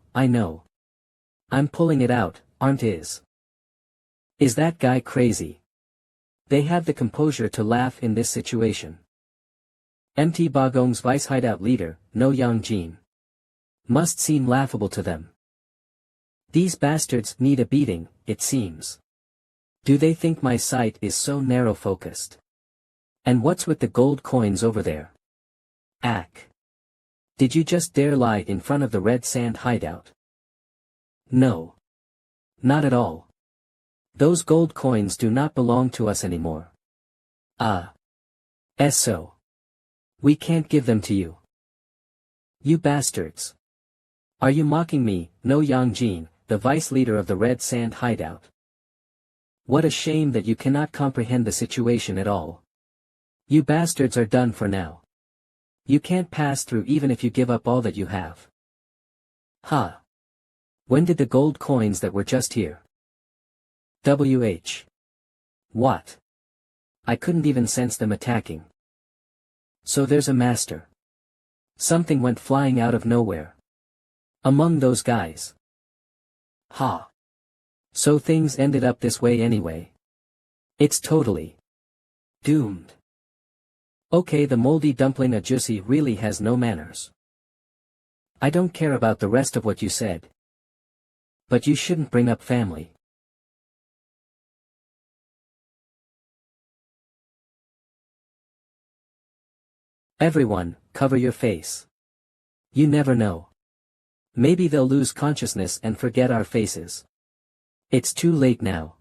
I'm pulling it out, aren't is? Is that guy crazy? They have the composure to laugh in this situation. MT Bagong's vice hideout leader, No Yongjin. Must seem laughable to them. These bastards need a beating, it seems. Do they think my sight is so narrow-focused? And what's with the gold coins over there? Ack. Did you just dare lie in front of the Red Sand hideout? No. Not at all. Those gold coins do not belong to us anymore. So. We can't give them to you. You bastards. Are you mocking me, No Yongjin, the vice leader of the Red Sand hideout? What a shame that you cannot comprehend the situation at all. You bastards are done for now. You can't pass through even if you give up all that you have. Ha. When did the gold coins that were just here? What? I couldn't even sense them attacking. So there's a master. Something went flying out of nowhere. Among those guys. Ha. So things ended up this way anyway. It's totally doomed. Okay, the moldy dumpling Ajusi really has no manners. I don't care about the rest of what you said. But you shouldn't bring up family. Everyone, cover your face. You never know. Maybe they'll lose consciousness and forget our faces. It's too late now.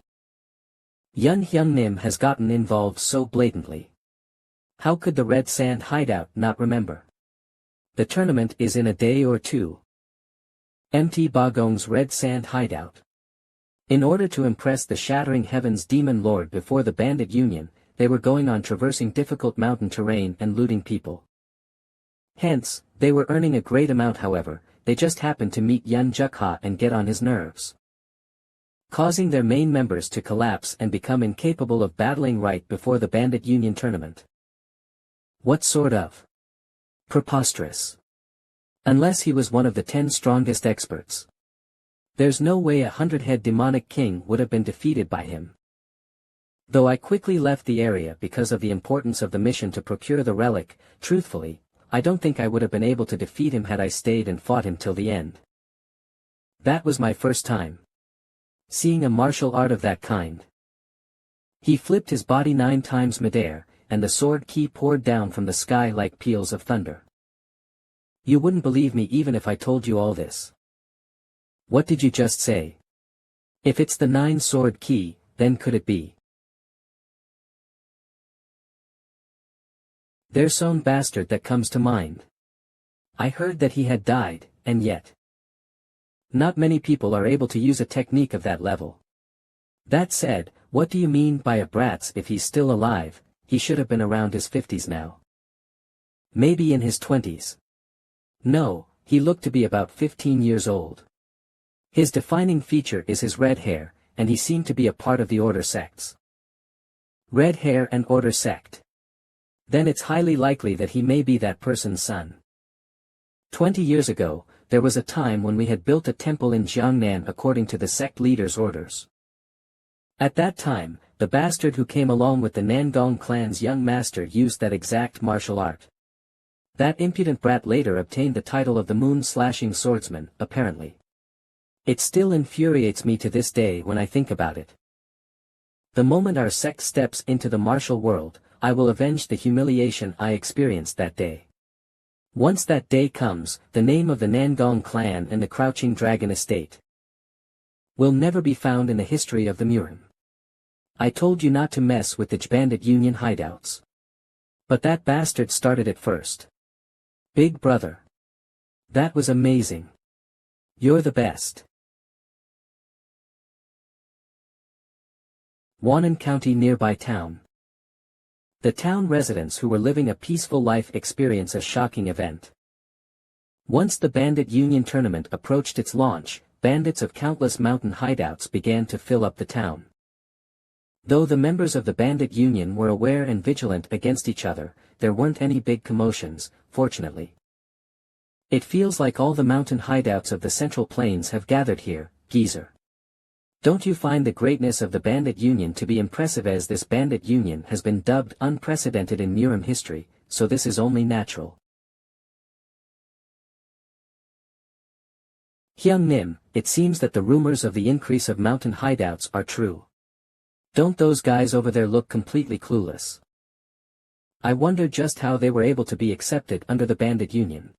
Yun Hyun-nim has gotten involved so blatantly. How could the Red Sand hideout not remember? The tournament is in a day or two. MT Bagong's Red Sand hideout. In order to impress the Shattering Heavens Demon Lord before the Bandit Union, they were going on traversing difficult mountain terrain and looting people. Hence, they were earning a great amount. However, they just happened to meet Yun Jukha and get on his nerves, causing their main members to collapse and become incapable of battling right before the Bandit Union tournament. What sort of preposterous? Unless he was one of the 10 strongest experts. There's no way a 100-head demonic king would have been defeated by him. Though I quickly left the area because of the importance of the mission to procure the relic, truthfully, I don't think I would have been able to defeat him had I stayed and fought him till the end. That was my first time seeing a martial art of that kind. He flipped his body 9 times midair, and the sword ki poured down from the sky like peals of thunder. You wouldn't believe me even if I told you all this. What did you just say? If it's the 9 sword ki, then could it be? There's some bastard that comes to mind. I heard that he had died, and yet. Not many people are able to use a technique of that level. That said, what do you mean by a brat? If he's still alive, he should have been around his 50s now. Maybe in his 20s. No, he looked to be about 15 years old. His defining feature is his red hair, and he seemed to be a part of the Order sects. Red hair and Order sect. Then it's highly likely that he may be that person's son. 20 years ago, there was a time when we had built a temple in Jiangnan according to the sect leader's orders. At that time, the bastard who came along with the Nangong clan's young master used that exact martial art. That impudent brat later obtained the title of the moon-slashing swordsman, apparently. It still infuriates me to this day when I think about it. The moment our sect steps into the martial world, I will avenge the humiliation I experienced that day. Once that day comes, the name of the Nangong clan and the Crouching Dragon estate will never be found in the history of the Murim. I told you not to mess with the bandit union hideouts. But that bastard started it first. Big brother. That was amazing. You're the best. Wannan County nearby town. The town residents who were living a peaceful life experience a shocking event. Once the Bandit Union tournament approached its launch, bandits of countless mountain hideouts began to fill up the town. Though the members of the Bandit Union were aware and vigilant against each other, there weren't any big commotions, fortunately. It feels like all the mountain hideouts of the Central Plains have gathered here, geezer. Don't you find the greatness of the Bandit Union to be impressive? As this Bandit Union has been dubbed unprecedented in Murim history, so this is only natural. Hyung Nim, it seems that the rumors of the increase of mountain hideouts are true. Don't those guys over there look completely clueless? I wonder just how they were able to be accepted under the Bandit Union.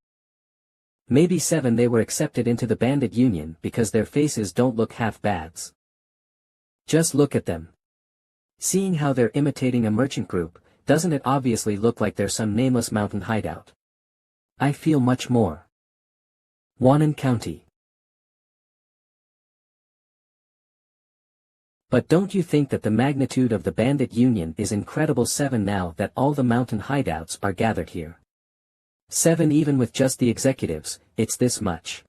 Maybe 7 they were accepted into the Bandit Union because their faces don't look half bads. Just look at them. Seeing how they're imitating a merchant group, doesn't it obviously look like they're some nameless mountain hideout? I feel much more. Wannan County. But don't you think that the magnitude of the Bandit Union is incredible? 7 now that all the mountain hideouts are gathered here. 7 even with just the executives, it's this much.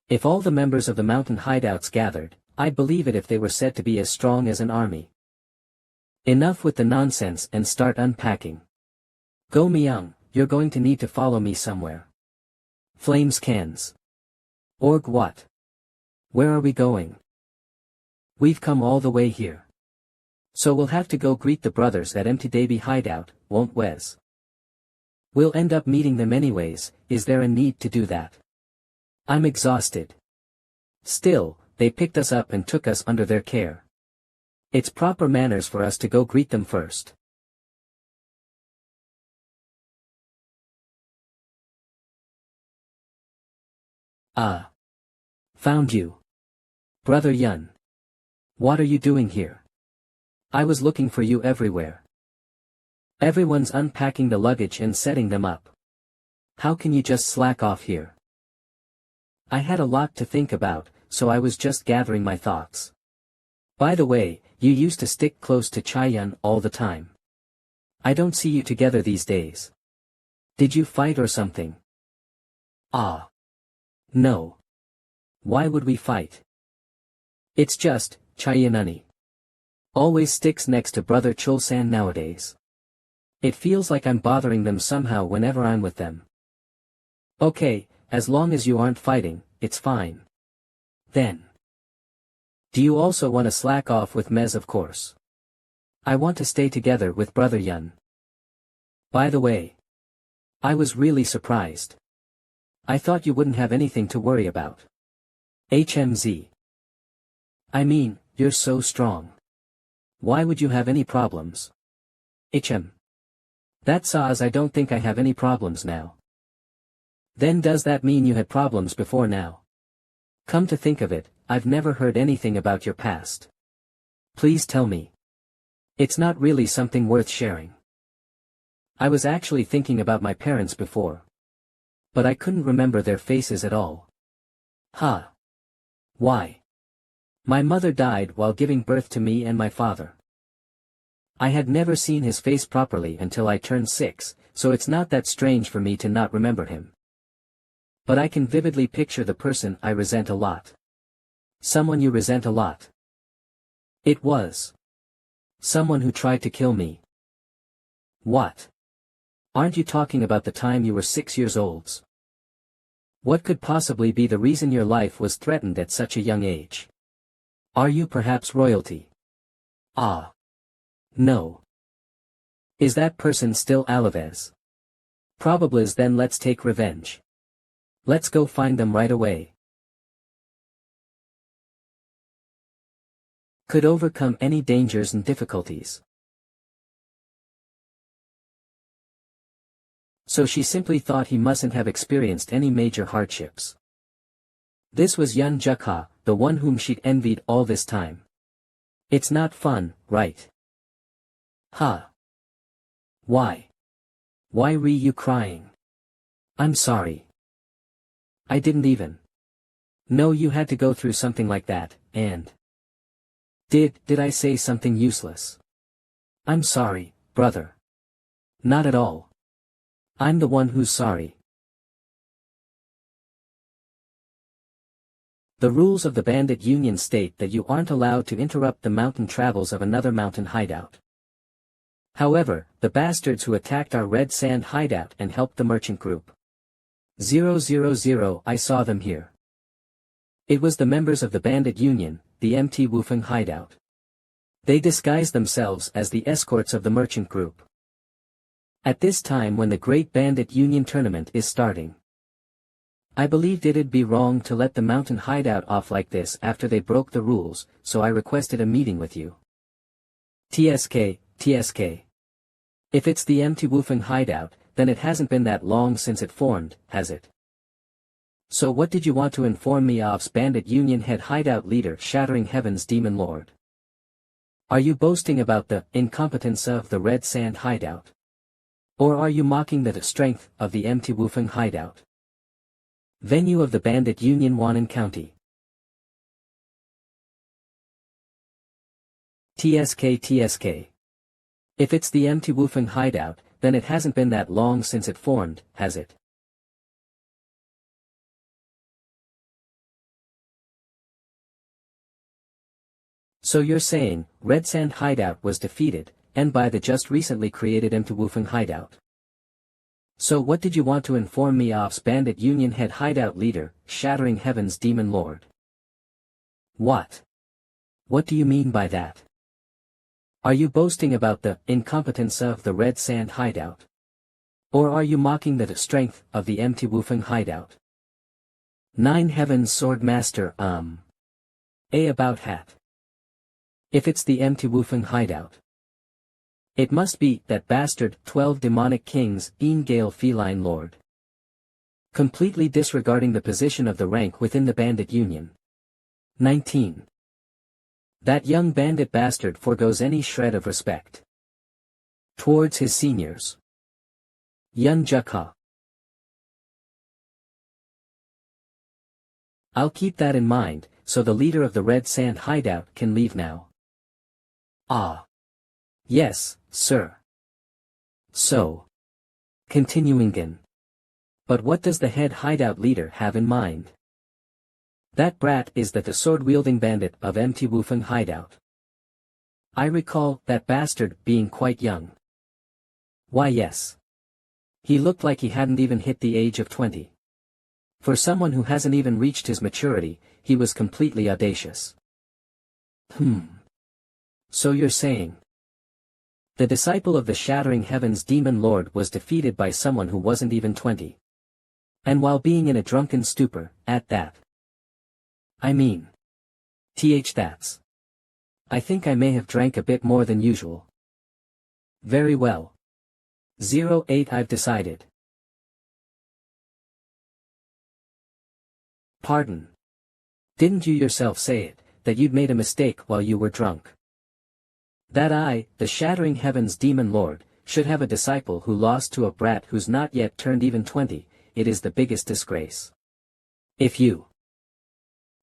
If all the members of the mountain hideouts gathered, I'd believe it if they were said to be as strong as an army. Enough with the nonsense and start unpacking. Go Myung, you're going to need to follow me somewhere. Flames cans. Org what? Where are we going? We've come all the way here. So we'll have to go greet the brothers at Empty Davy hideout, won't Wes? We'll end up meeting them anyways, is there a need to do that? I'm exhausted. Still, they picked us up and took us under their care. It's proper manners for us to go greet them first. Ah. Found you. Brother Yun. What are you doing here? I was looking for you everywhere. Everyone's unpacking the luggage and setting them up. How can you just slack off here? I had a lot to think about, so I was just gathering my thoughts. By the way, you used to stick close to Chaeyun all the time. I don't see you together these days. Did you fight or something? Ah. No. Why would we fight? It's just, Chaeyununi always sticks next to brother Chulsan nowadays. It feels like I'm bothering them somehow whenever I'm with them. Okay, as long as you aren't fighting, it's fine. Then. Do you also want to slack off with Mez? Of course. I want to stay together with brother Yun. By the way. I was really surprised. I thought you wouldn't have anything to worry about. HMZ. I mean, you're so strong. Why would you have any problems? HM. That's as I don't think I have any problems now. Then does that mean you had problems before now? Come to think of it, I've never heard anything about your past. Please tell me. It's not really something worth sharing. I was actually thinking about my parents before. But I couldn't remember their faces at all. Huh. Why? My mother died while giving birth to me and my father. I had never seen his face properly until I turned 6, so it's not that strange for me to not remember him. But I can vividly picture the person I resent a lot. Someone you resent a lot. It was someone who tried to kill me. What? Aren't you talking about the time you were 6 years old? What could possibly be the reason your life was threatened at such a young age? Are you perhaps royalty? Ah. No. Is that person still Alaves? Probably. Then let's take revenge. Let's go find them right away. Could overcome any dangers and difficulties. So she simply thought he mustn't have experienced any major hardships. This was Yun Jukha, the one whom she'd envied all this time. It's not fun, right? Huh. Why? Why are you crying? I'm sorry. I didn't even know you had to go through something like that, and... Did I say something useless? I'm sorry, brother. Not at all. I'm the one who's sorry. The rules of the bandit union state that you aren't allowed to interrupt the mountain travels of another mountain hideout. However, the bastards who attacked our red sand hideout and helped the merchant group. 000, I saw them here. It was the members of the bandit union, the MT Wufeng hideout. They disguised themselves as the escorts of the merchant group. At this time when the Great Bandit Union Tournament is starting. I believed it'd be wrong to let the mountain hideout off like this after they broke the rules, so I requested a meeting with you. TSK. If it's the MT Wufeng hideout, then it hasn't been that long since it formed, has it? So what did you want to inform me of's Bandit Union head hideout leader Shattering Heaven's Demon Lord? Are you boasting about the incompetence of the Red Sand hideout? Or are you mocking the strength of the MT Wufeng hideout? Venue of the Bandit Union Wannan County. TSK. If it's the MT Wufeng hideout, then it hasn't been that long since it formed, has it? So you're saying, Red Sand hideout was defeated, and by the just recently created MT Wufeng hideout. So what did you want to inform me of's Bandit Union head hideout leader, Shattering Heaven's Demon Lord? What? What do you mean by that? Are you boasting about the incompetence of the Red Sand hideout? Or are you mocking the strength of the MT Wufeng hideout? Nine Heavens Sword Master about hat. If it's the MT Wufeng hideout. It must be that bastard 12 demonic kings Gale Feline Lord. Completely disregarding the position of the rank within the bandit union. 19. That young bandit bastard forgoes any shred of respect towards his seniors. Yun Jukha. I'll keep that in mind, so the leader of the Red Sand hideout can leave now. Ah. Yes, sir. So. Continuing again. But what does the head hideout leader have in mind? That brat is the sword-wielding bandit of MT Wufeng hideout. I recall that bastard being quite young. Why yes. He looked like he hadn't even hit the age of 20. For someone who hasn't even reached his maturity, he was completely audacious. So you're saying the disciple of the Shattering Heaven's Demon Lord was defeated by someone who wasn't even 20. And while being in a drunken stupor, at that. I mean. That's. I think I may have drank a bit more than usual. Very well. 08 I've decided. Pardon. Didn't you yourself say it, that you'd made a mistake while you were drunk? That I, the Shattering Heaven's Demon Lord, should have a disciple who lost to a brat who's not yet turned even 20, it is the biggest disgrace. If you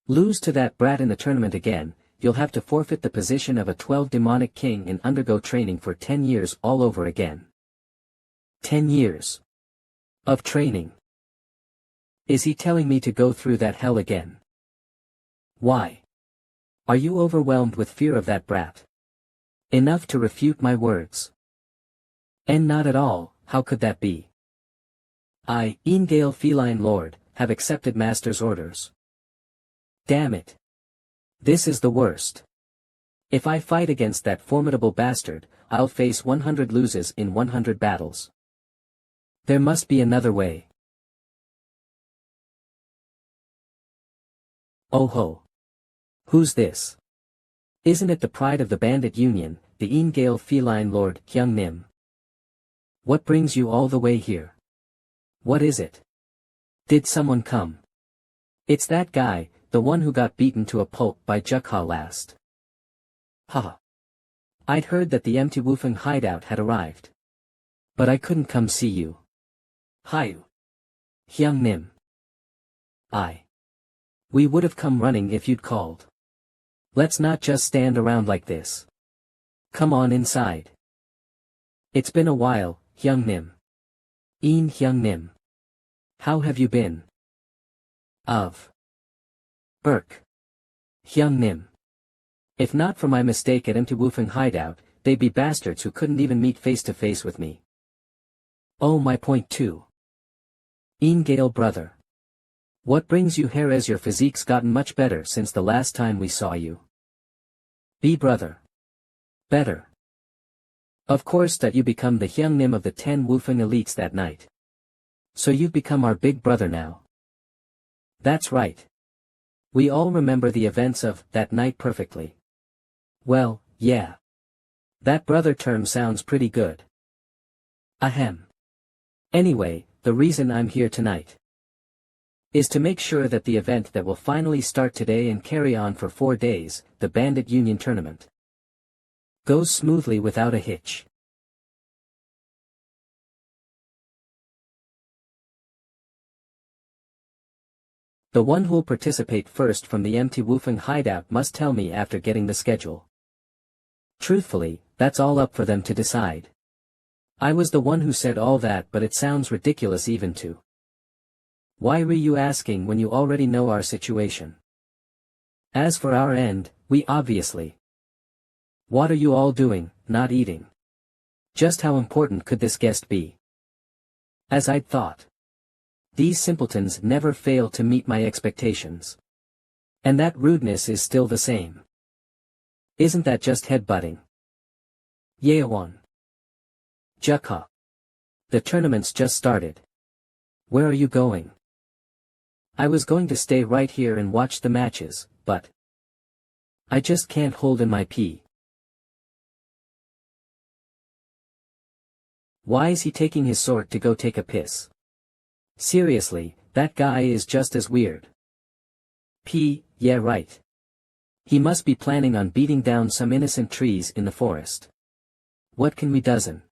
lose to that brat in the tournament again, you'll have to forfeit the position of a 12 demonic king and undergo training for 10 years all over again. 10 years of training. Is he telling me to go through that hell again? Why? Are you overwhelmed with fear of that brat? Enough to refute my words? And not at all, how could that be? I, Ingale Feline Lord, have accepted Master's orders. Damn it. This is the worst. If I fight against that formidable bastard, I'll face 100 loses in 100 battles. There must be another way. Oh ho. Who's this? Isn't it the pride of the bandit union, the Ingale Feline Lord, Hyung Nim? What brings you all the way here? What is it? Did someone come? It's that guy, the one who got beaten to a pulp by Jukha last. Haha. I'd heard that the empty Wufeng hideout had arrived. But I couldn't come see you. Hiyu. Hyung Nim. We would have come running if you'd called. Let's not just stand around like this. Come on inside. It's been a while, Hyung Nim. Hyung Nim. How have you been? Burk. Hyung Nim. If not for my mistake at empty Wufeng hideout, they'd be bastards who couldn't even meet face to face with me. Oh, my point too. Ingale brother. What brings you here, as your physique's gotten much better since the last time we saw you? Be brother. Better. Of course that you become the Hyung Nim of the 10 Wufeng elites that night. So you've become our big brother now. That's right. We all remember the events of that night perfectly. Well, yeah. That brother term sounds pretty good. Ahem. Anyway, the reason I'm here tonight is to make sure that the event that will finally start today and carry on for 4 days, the Bandit Union Tournament, goes smoothly without a hitch. The one who'll participate first from the empty Wufeng hideout must tell me after getting the schedule. Truthfully, that's all up for them to decide. I was the one who said all that, but it sounds ridiculous even to. Why were you asking when you already know our situation? As for our end, we obviously. What are you all doing, not eating? Just how important could this guest be? As I'd thought. These simpletons never fail to meet my expectations. And that rudeness is still the same. Isn't that just headbutting? Yeowon. Jukha. The tournament's just started. Where are you going? I was going to stay right here and watch the matches, but I just can't hold in my pee. Why is he taking his sword to go take a piss? Seriously, that guy is just as weird. Yeah, right. He must be planning on beating down some innocent trees in the forest. What can we do?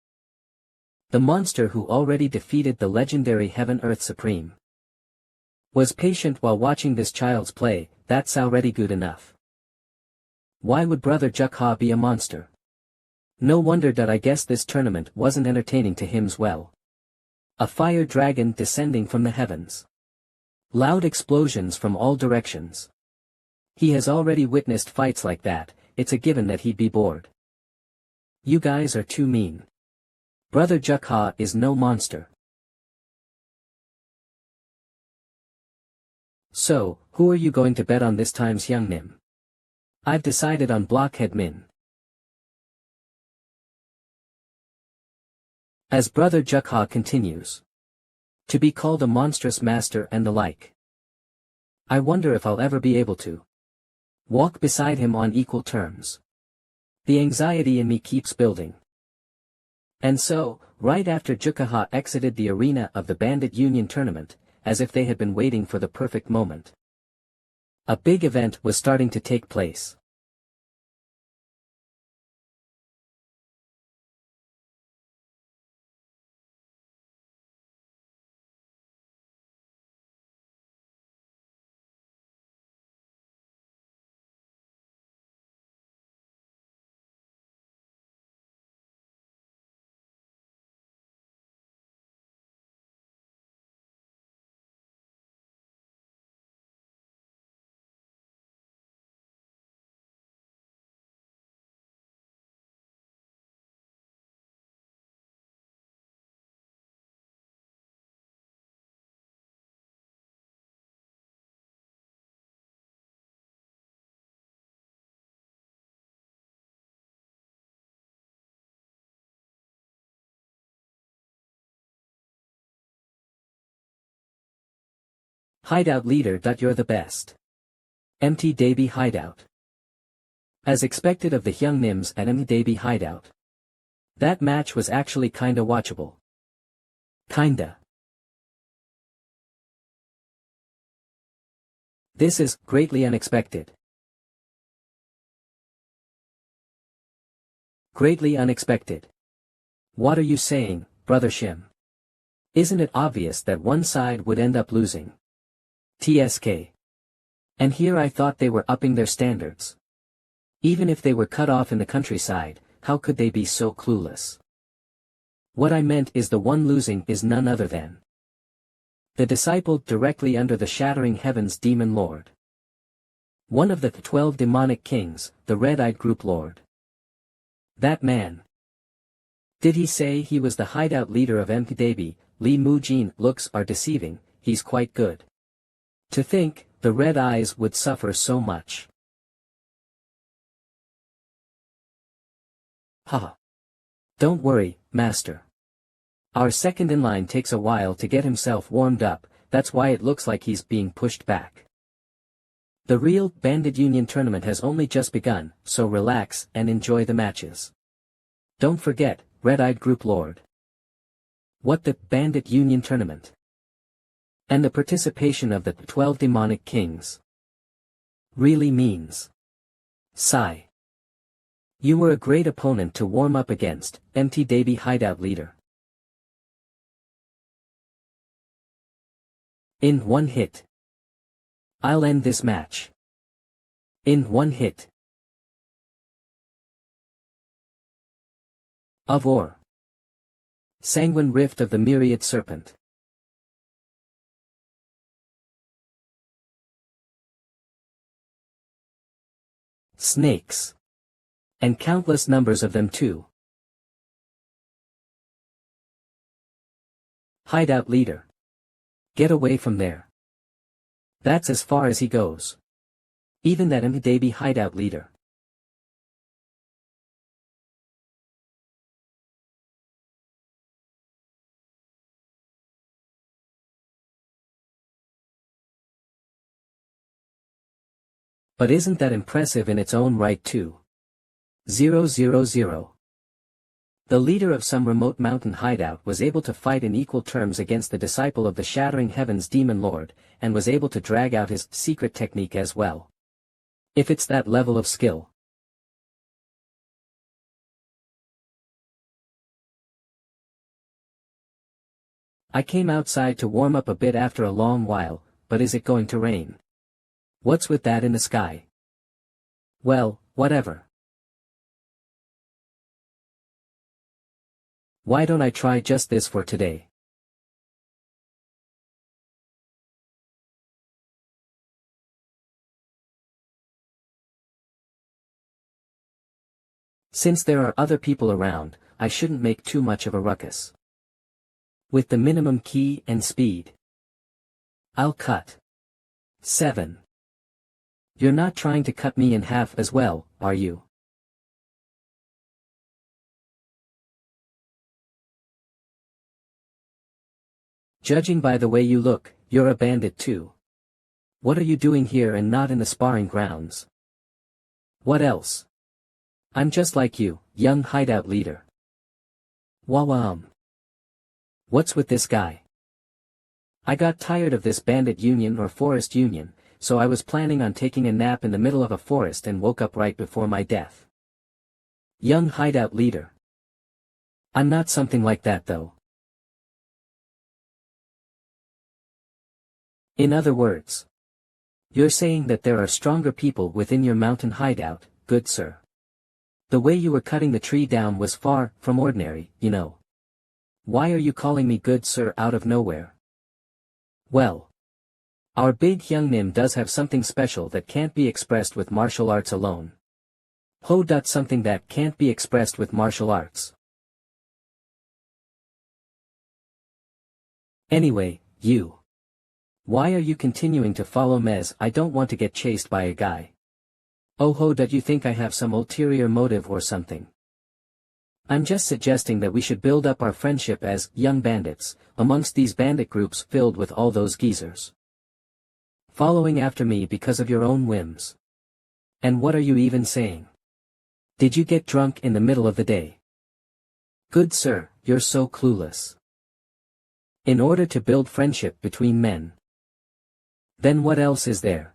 The monster who already defeated the legendary Heaven Earth Supreme was patient while watching this child's play. That's already good enough. Why would Brother Jukha be a monster? No wonder that I guess this tournament wasn't entertaining to him's well. A fire dragon descending from the heavens. Loud explosions from all directions. He has already witnessed fights like that, it's a given that he'd be bored. You guys are too mean. Brother Jukha is no monster. So, who are you going to bet on this time's Hyung Nim? I've decided on Blockhead Min. As Brother Jukha continues to be called a monstrous master and the like. I wonder if I'll ever be able to walk beside him on equal terms. The anxiety in me keeps building. And so, right after Jukha exited the arena of the Bandit Union Tournament, as if they had been waiting for the perfect moment, a big event was starting to take place. Hideout leader. You're the best. Empty Davy hideout. As expected of the Hyung Nims at Empty Davy hideout. That match was actually kinda watchable. Kinda. This is greatly unexpected. Greatly unexpected. What are you saying, Brother Shim? Isn't it obvious that one side would end up losing? TSK. And here I thought they were upping their standards. Even if they were cut off in the countryside, how could they be so clueless? What I meant is the one losing is none other than the disciple directly under the shattering heavens demon lord. One of the 12 demonic kings, the red-eyed group lord. That man. Did he say he was the hideout leader of MPDB? Lee Mu-jin. Looks are deceiving, he's quite good. To think, the red eyes would suffer so much. Haha. Don't worry, master. Our second in line takes a while to get himself warmed up, that's why it looks like he's being pushed back. The real Bandit Union tournament has only just begun, so relax and enjoy the matches. Don't forget, Red-Eyed Group Lord. What the Bandit Union tournament? And the participation of the 12 demonic kings really means. Sigh. You were a great opponent to warm up against, Empty Davy hideout leader. In one hit. I'll end this match. In one hit. Of or. Sanguine rift of the myriad serpent. Snakes. And countless numbers of them too. Hideout leader. Get away from there. That's as far as he goes. Even that MPDB hideout leader. But isn't that impressive in its own right too? 000. The leader of some remote mountain hideout was able to fight in equal terms against the disciple of the Shattering Heavens Demon Lord, and was able to drag out his secret technique as well. If it's that level of skill. I came outside to warm up a bit after a long while, but is it going to rain? What's with that in the sky? Well, whatever. Why don't I try just this for today? Since there are other people around, I shouldn't make too much of a ruckus. With the minimum key and speed. I'll cut. 7. You're not trying to cut me in half as well, are you? Judging by the way you look, you're a bandit too. What are you doing here and not in the sparring grounds? What else? I'm just like you, young hideout leader. Wawam. What's with this guy? I got tired of this bandit union or forest union, so I was planning on taking a nap in the middle of a forest and woke up right before my death. Young hideout leader. I'm not something like that though. In other words, you're saying that there are stronger people within your mountain hideout, good sir. The way you were cutting the tree down was far from ordinary, you know. Why are you calling me good sir out of nowhere? Well, our big Hyung Nim does have something special that can't be expressed with martial arts alone. Ho. Something that can't be expressed with martial arts. Anyway, you. Why are you continuing to follow Mez? I don't want to get chased by a guy. Oh ho, do you think I have some ulterior motive or something? I'm just suggesting that we should build up our friendship as young bandits, amongst these bandit groups filled with all those geezers. Following after me because of your own whims. And what are you even saying? Did you get drunk in the middle of the day? Good sir, you're so clueless. In order to build friendship between men. Then what else is there?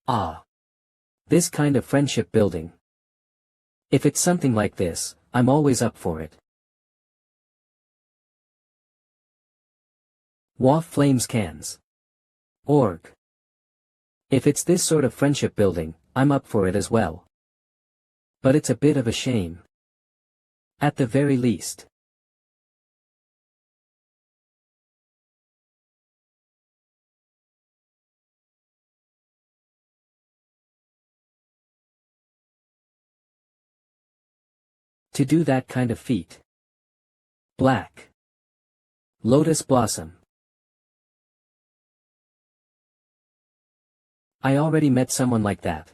Ah. This kind of friendship building. If it's something like this, I'm always up for it. Wa flames cans. Org. If it's this sort of friendship building, I'm up for it as well. But it's a bit of a shame. At the very least. To do that kind of feat. Black. Lotus blossom. I already met someone like that.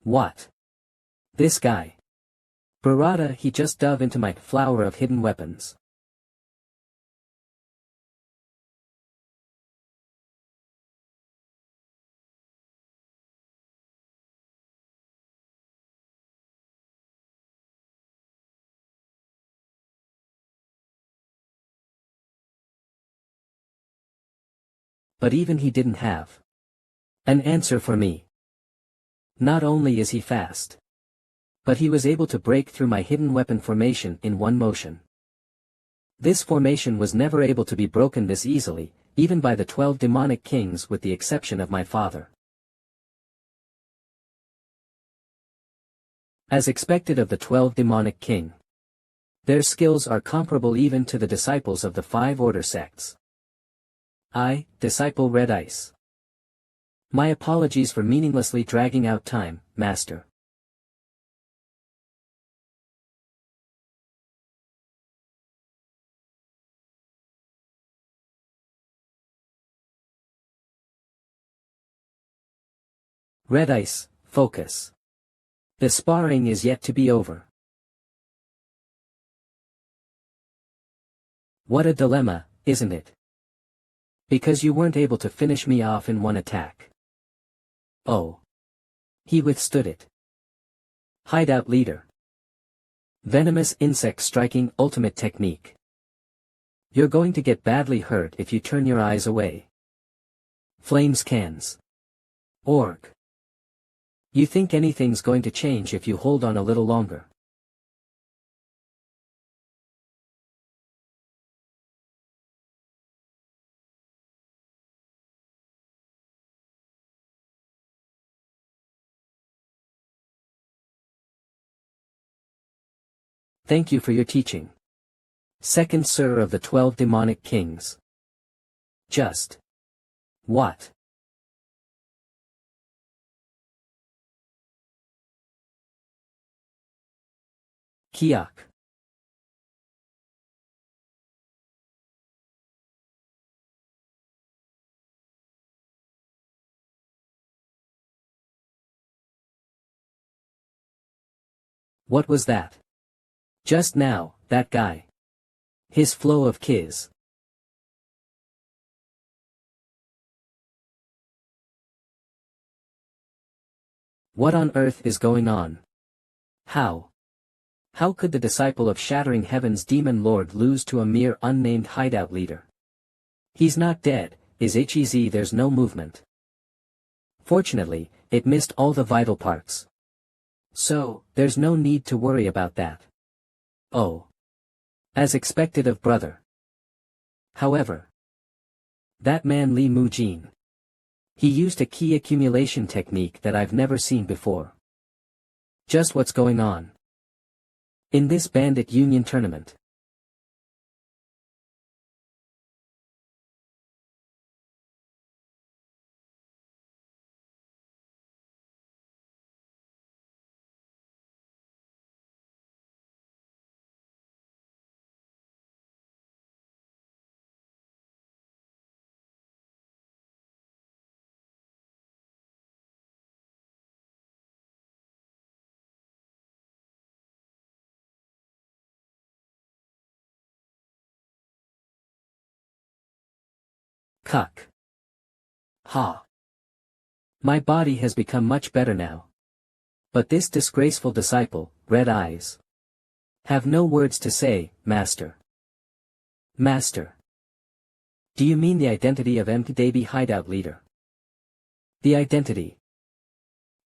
What? This guy. Barada, he just dove into my flower of hidden weapons. But even he didn't have an answer for me. Not only is he fast, but he was able to break through my hidden weapon formation in one motion. This formation was never able to be broken this easily, even by the 12 demonic kings with the exception of my father. As expected of the 12 demonic king. Their skills are comparable even to the disciples of the 5 order sects. I, Disciple Red Ice. My apologies for meaninglessly dragging out time, Master. Red Ice, focus. The sparring is yet to be over. What a dilemma, isn't it? Because you weren't able to finish me off in one attack. Oh. He withstood it. Hideout leader. Venomous insect striking ultimate technique. You're going to get badly hurt if you turn your eyes away. Flames cans. Org. You think anything's going to change if you hold on a little longer. Thank you for your teaching. Second Sir of the 12 demonic kings. Just. What? Kiak. What was that? Just now, that guy. His flow of kiz. What on earth is going on? How? How could the disciple of Shattering Heaven's demon lord lose to a mere unnamed hideout leader? He's not dead, is HEZ, there's no movement. Fortunately, it missed all the vital parts. So, there's no need to worry about that. Oh. As expected of brother. However. That man Li Mujin. He used a key accumulation technique that I've never seen before. Just what's going on in this bandit union tournament? Cuck. Ha. My body has become much better now. But this disgraceful disciple, Red Eyes. Have no words to say, Master. Master. Do you mean the identity of MTDB hideout leader? The identity.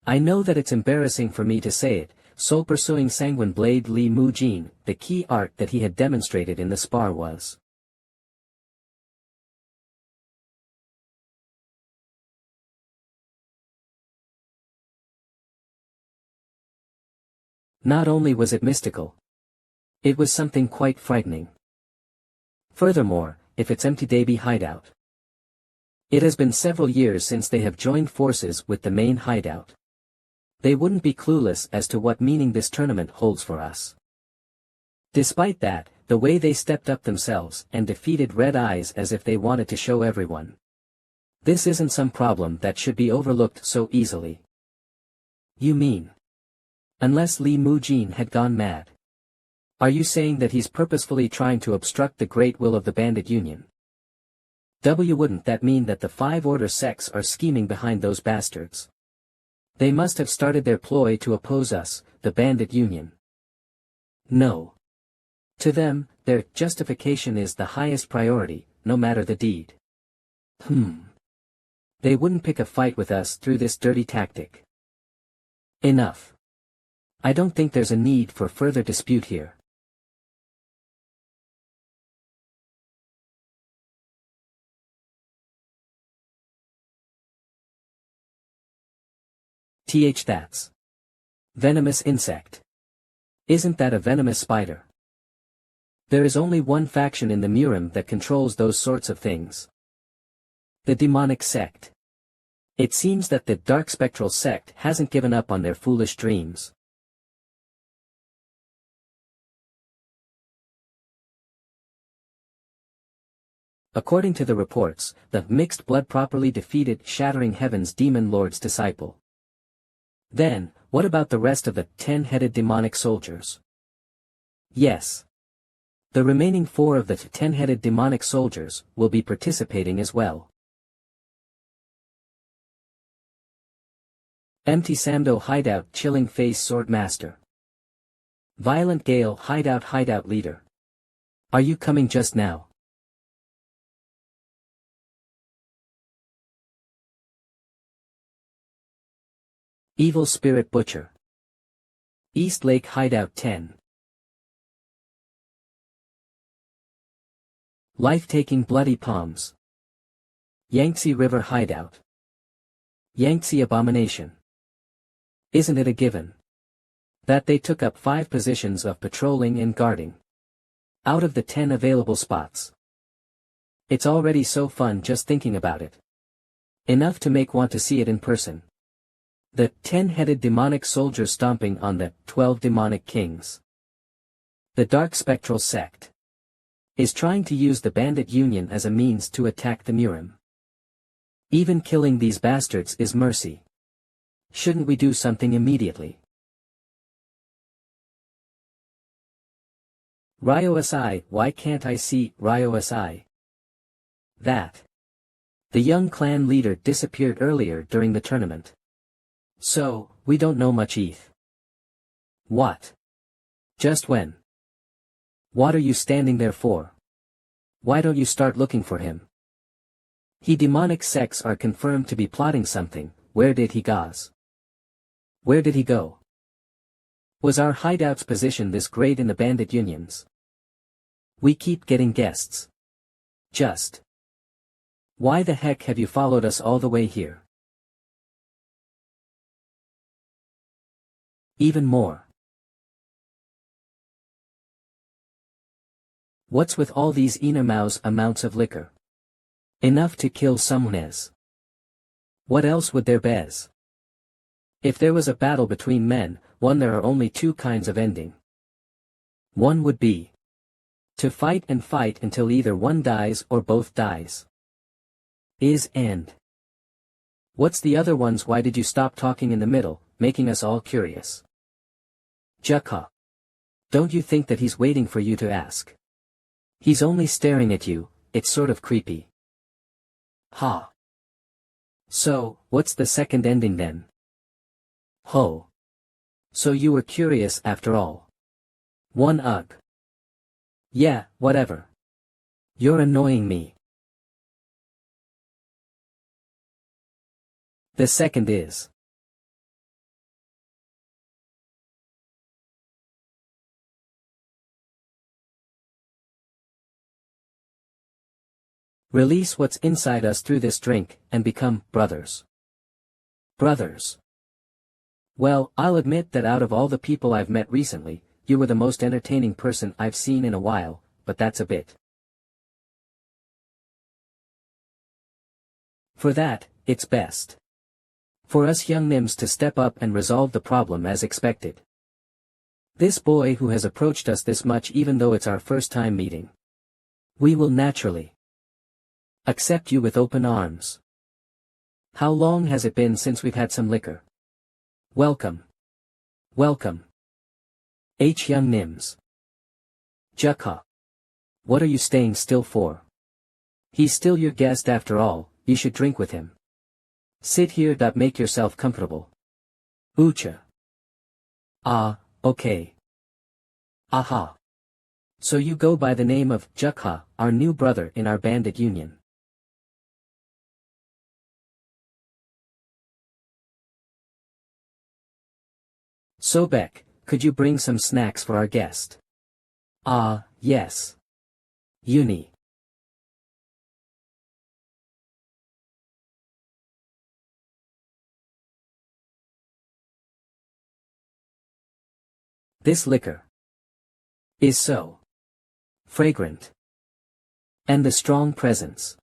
I know that it's embarrassing for me to say it, soul pursuing Sanguine Blade Li Mu Jin, the key art that he had demonstrated in the spar was. Not only was it mystical. It was something quite frightening. Furthermore, if it's MTDB hideout. It has been several years since they have joined forces with the main hideout. They wouldn't be clueless as to what meaning this tournament holds for us. Despite that, the way they stepped up themselves and defeated Red Eyes as if they wanted to show everyone. This isn't some problem that should be overlooked so easily. You mean? Unless Li Mu Jin had gone mad. Are you saying that he's purposefully trying to obstruct the great will of the Bandit Union? Wouldn't that mean that the Five Order sects are scheming behind those bastards? They must have started their ploy to oppose us, the Bandit Union. No. To them, their justification is the highest priority, no matter the deed. They wouldn't pick a fight with us through this dirty tactic. Enough. I don't think there's a need for further dispute here. That's venomous insect. Isn't that a venomous spider? There is only one faction in the Murim that controls those sorts of things. The demonic sect. It seems that the dark spectral sect hasn't given up on their foolish dreams. According to the reports, the mixed blood properly defeated Shattering Heaven's Demon Lord's disciple. Then, what about the rest of the 10-headed demonic soldiers? Yes. The remaining 4 of the 10-headed demonic soldiers will be participating as well. Empty Samdo hideout Chilling Face Sword Master. Violent Gale hideout leader. Are you coming just now? Evil Spirit Butcher. East Lake Hideout 10. Life-taking Bloody Palms. Yangtze River Hideout. Yangtze Abomination. Isn't it a given that they took up 5 positions of patrolling and guarding out of the 10 available spots? It's already so fun just thinking about it. Enough to make want to see it in person. The 10-headed demonic soldier stomping on the 12 demonic kings. The dark spectral sect is trying to use the Bandit Union as a means to attack the Murim. Even killing these bastards is mercy. Shouldn't we do something immediately? Ryo Si, why can't I see Ryo Si? That. The young clan leader disappeared earlier during the tournament. So, we don't know much ETH. What? Just when? What are you standing there for? Why don't you start looking for him? He demonic sects are confirmed to be plotting something. Where did he goes? Where did he go? Was our hideout's position this great in the bandit unions? We keep getting guests. Just. Why the heck have you followed us all the way here? Even more. What's with all these enormous amounts of liquor? Enough to kill someone as. What else would there be? If there was a battle between men, there are only 2 kinds of ending. One would be to fight and fight until either one dies or both dies. And what's the other ones? Why did you stop talking in the middle, making us all curious? Jukka. Don't you think that he's waiting for you to ask? He's only staring at you. It's sort of creepy. Ha. So, what's the second ending then? Ho. So you were curious after all. One ugh. Yeah, whatever. You're annoying me. The second is. Release what's inside us through this drink, and become brothers. Brothers. Well, I'll admit that out of all the people I've met recently, you were the most entertaining person I've seen in a while, but that's a bit. For that, it's best for us young nims to step up and resolve the problem as expected. This boy who has approached us this much even though it's our first time meeting. We will naturally accept you with open arms. How long has it been since we've had some liquor? Welcome. Welcome. Young nims. Jukha. What are you staying still for? He's still your guest after all, you should drink with him. Sit here. Make yourself comfortable. Ucha. Ah, okay. Aha. So you go by the name of Jukha, our new brother in our bandit union. Sobek, could you bring some snacks for our guest? Ah, yes. Uni. This liquor is so fragrant. And the strong presence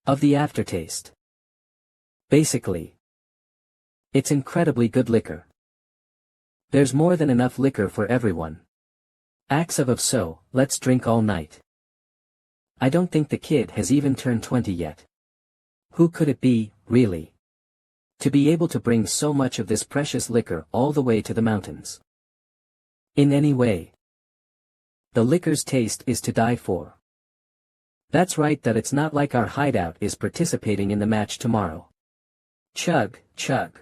of the aftertaste. Basically, it's incredibly good liquor. There's more than enough liquor for everyone. Acts of so, let's drink all night. I don't think the kid has even turned 20 yet. Who could it be, really? To be able to bring so much of this precious liquor all the way to the mountains. In any way. The liquor's taste is to die for. That's right, that it's not like our hideout is participating in the match tomorrow. Chug, chug.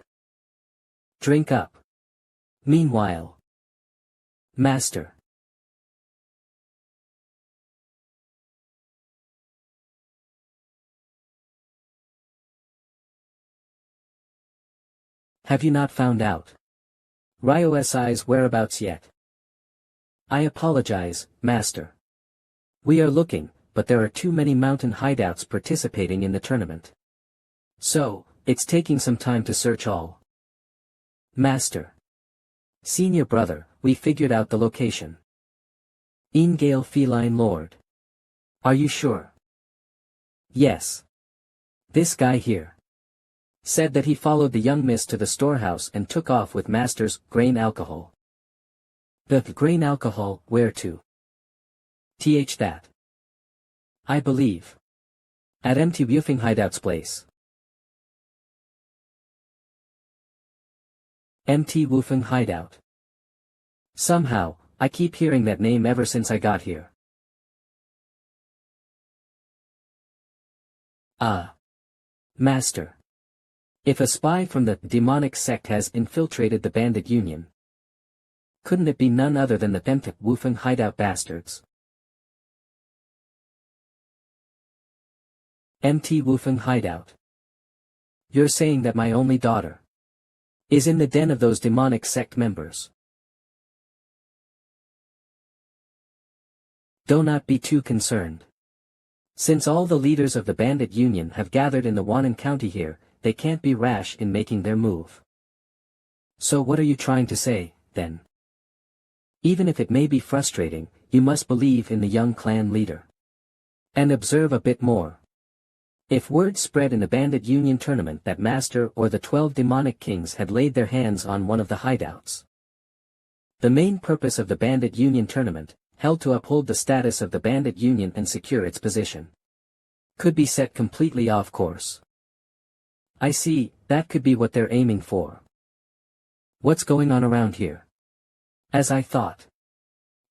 Drink up. Meanwhile. Master. Have you not found out Ryo's whereabouts yet? I apologize, Master. We are looking, but there are too many mountain hideouts participating in the tournament. So, it's taking some time to search all. Master. Senior brother, we figured out the location. Ingale Feline Lord. Are you sure? Yes. This guy here said that he followed the young miss to the storehouse and took off with Master's grain alcohol. The grain alcohol, where to? That. I believe. At MT Woofing Hideout's place. MT Woofing Hideout. Somehow, I keep hearing that name ever since I got here. Master. If a spy from the demonic sect has infiltrated the bandit union, couldn't it be none other than the MT Woofing Hideout bastards? MT Woofing Hideout. You're saying that my only daughter is in the den of those demonic sect members? Do not be too concerned. Since all the leaders of the bandit union have gathered in the Wannan County here, they can't be rash in making their move. So what are you trying to say, then? Even if it may be frustrating, you must believe in the young clan leader. And observe a bit more. If word spread in the bandit union tournament that Master or the 12 demonic kings had laid their hands on one of the hideouts. The main purpose of the bandit union tournament, held to uphold the status of the bandit union and secure its position, could be set completely off course. I see, that could be what they're aiming for. What's going on around here? As I thought.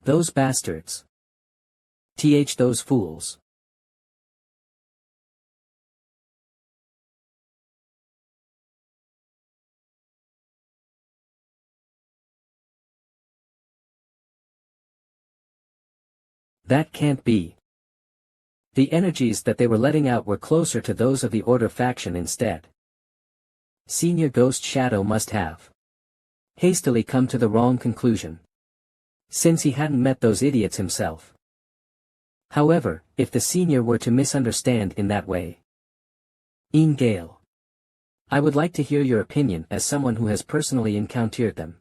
Those bastards. Those fools. That can't be. The energies that they were letting out were closer to those of the Order faction instead. Senior Ghost Shadow must have hastily come to the wrong conclusion, since he hadn't met those idiots himself. However, if the senior were to misunderstand in that way. Gale, I would like to hear your opinion as someone who has personally encountered them.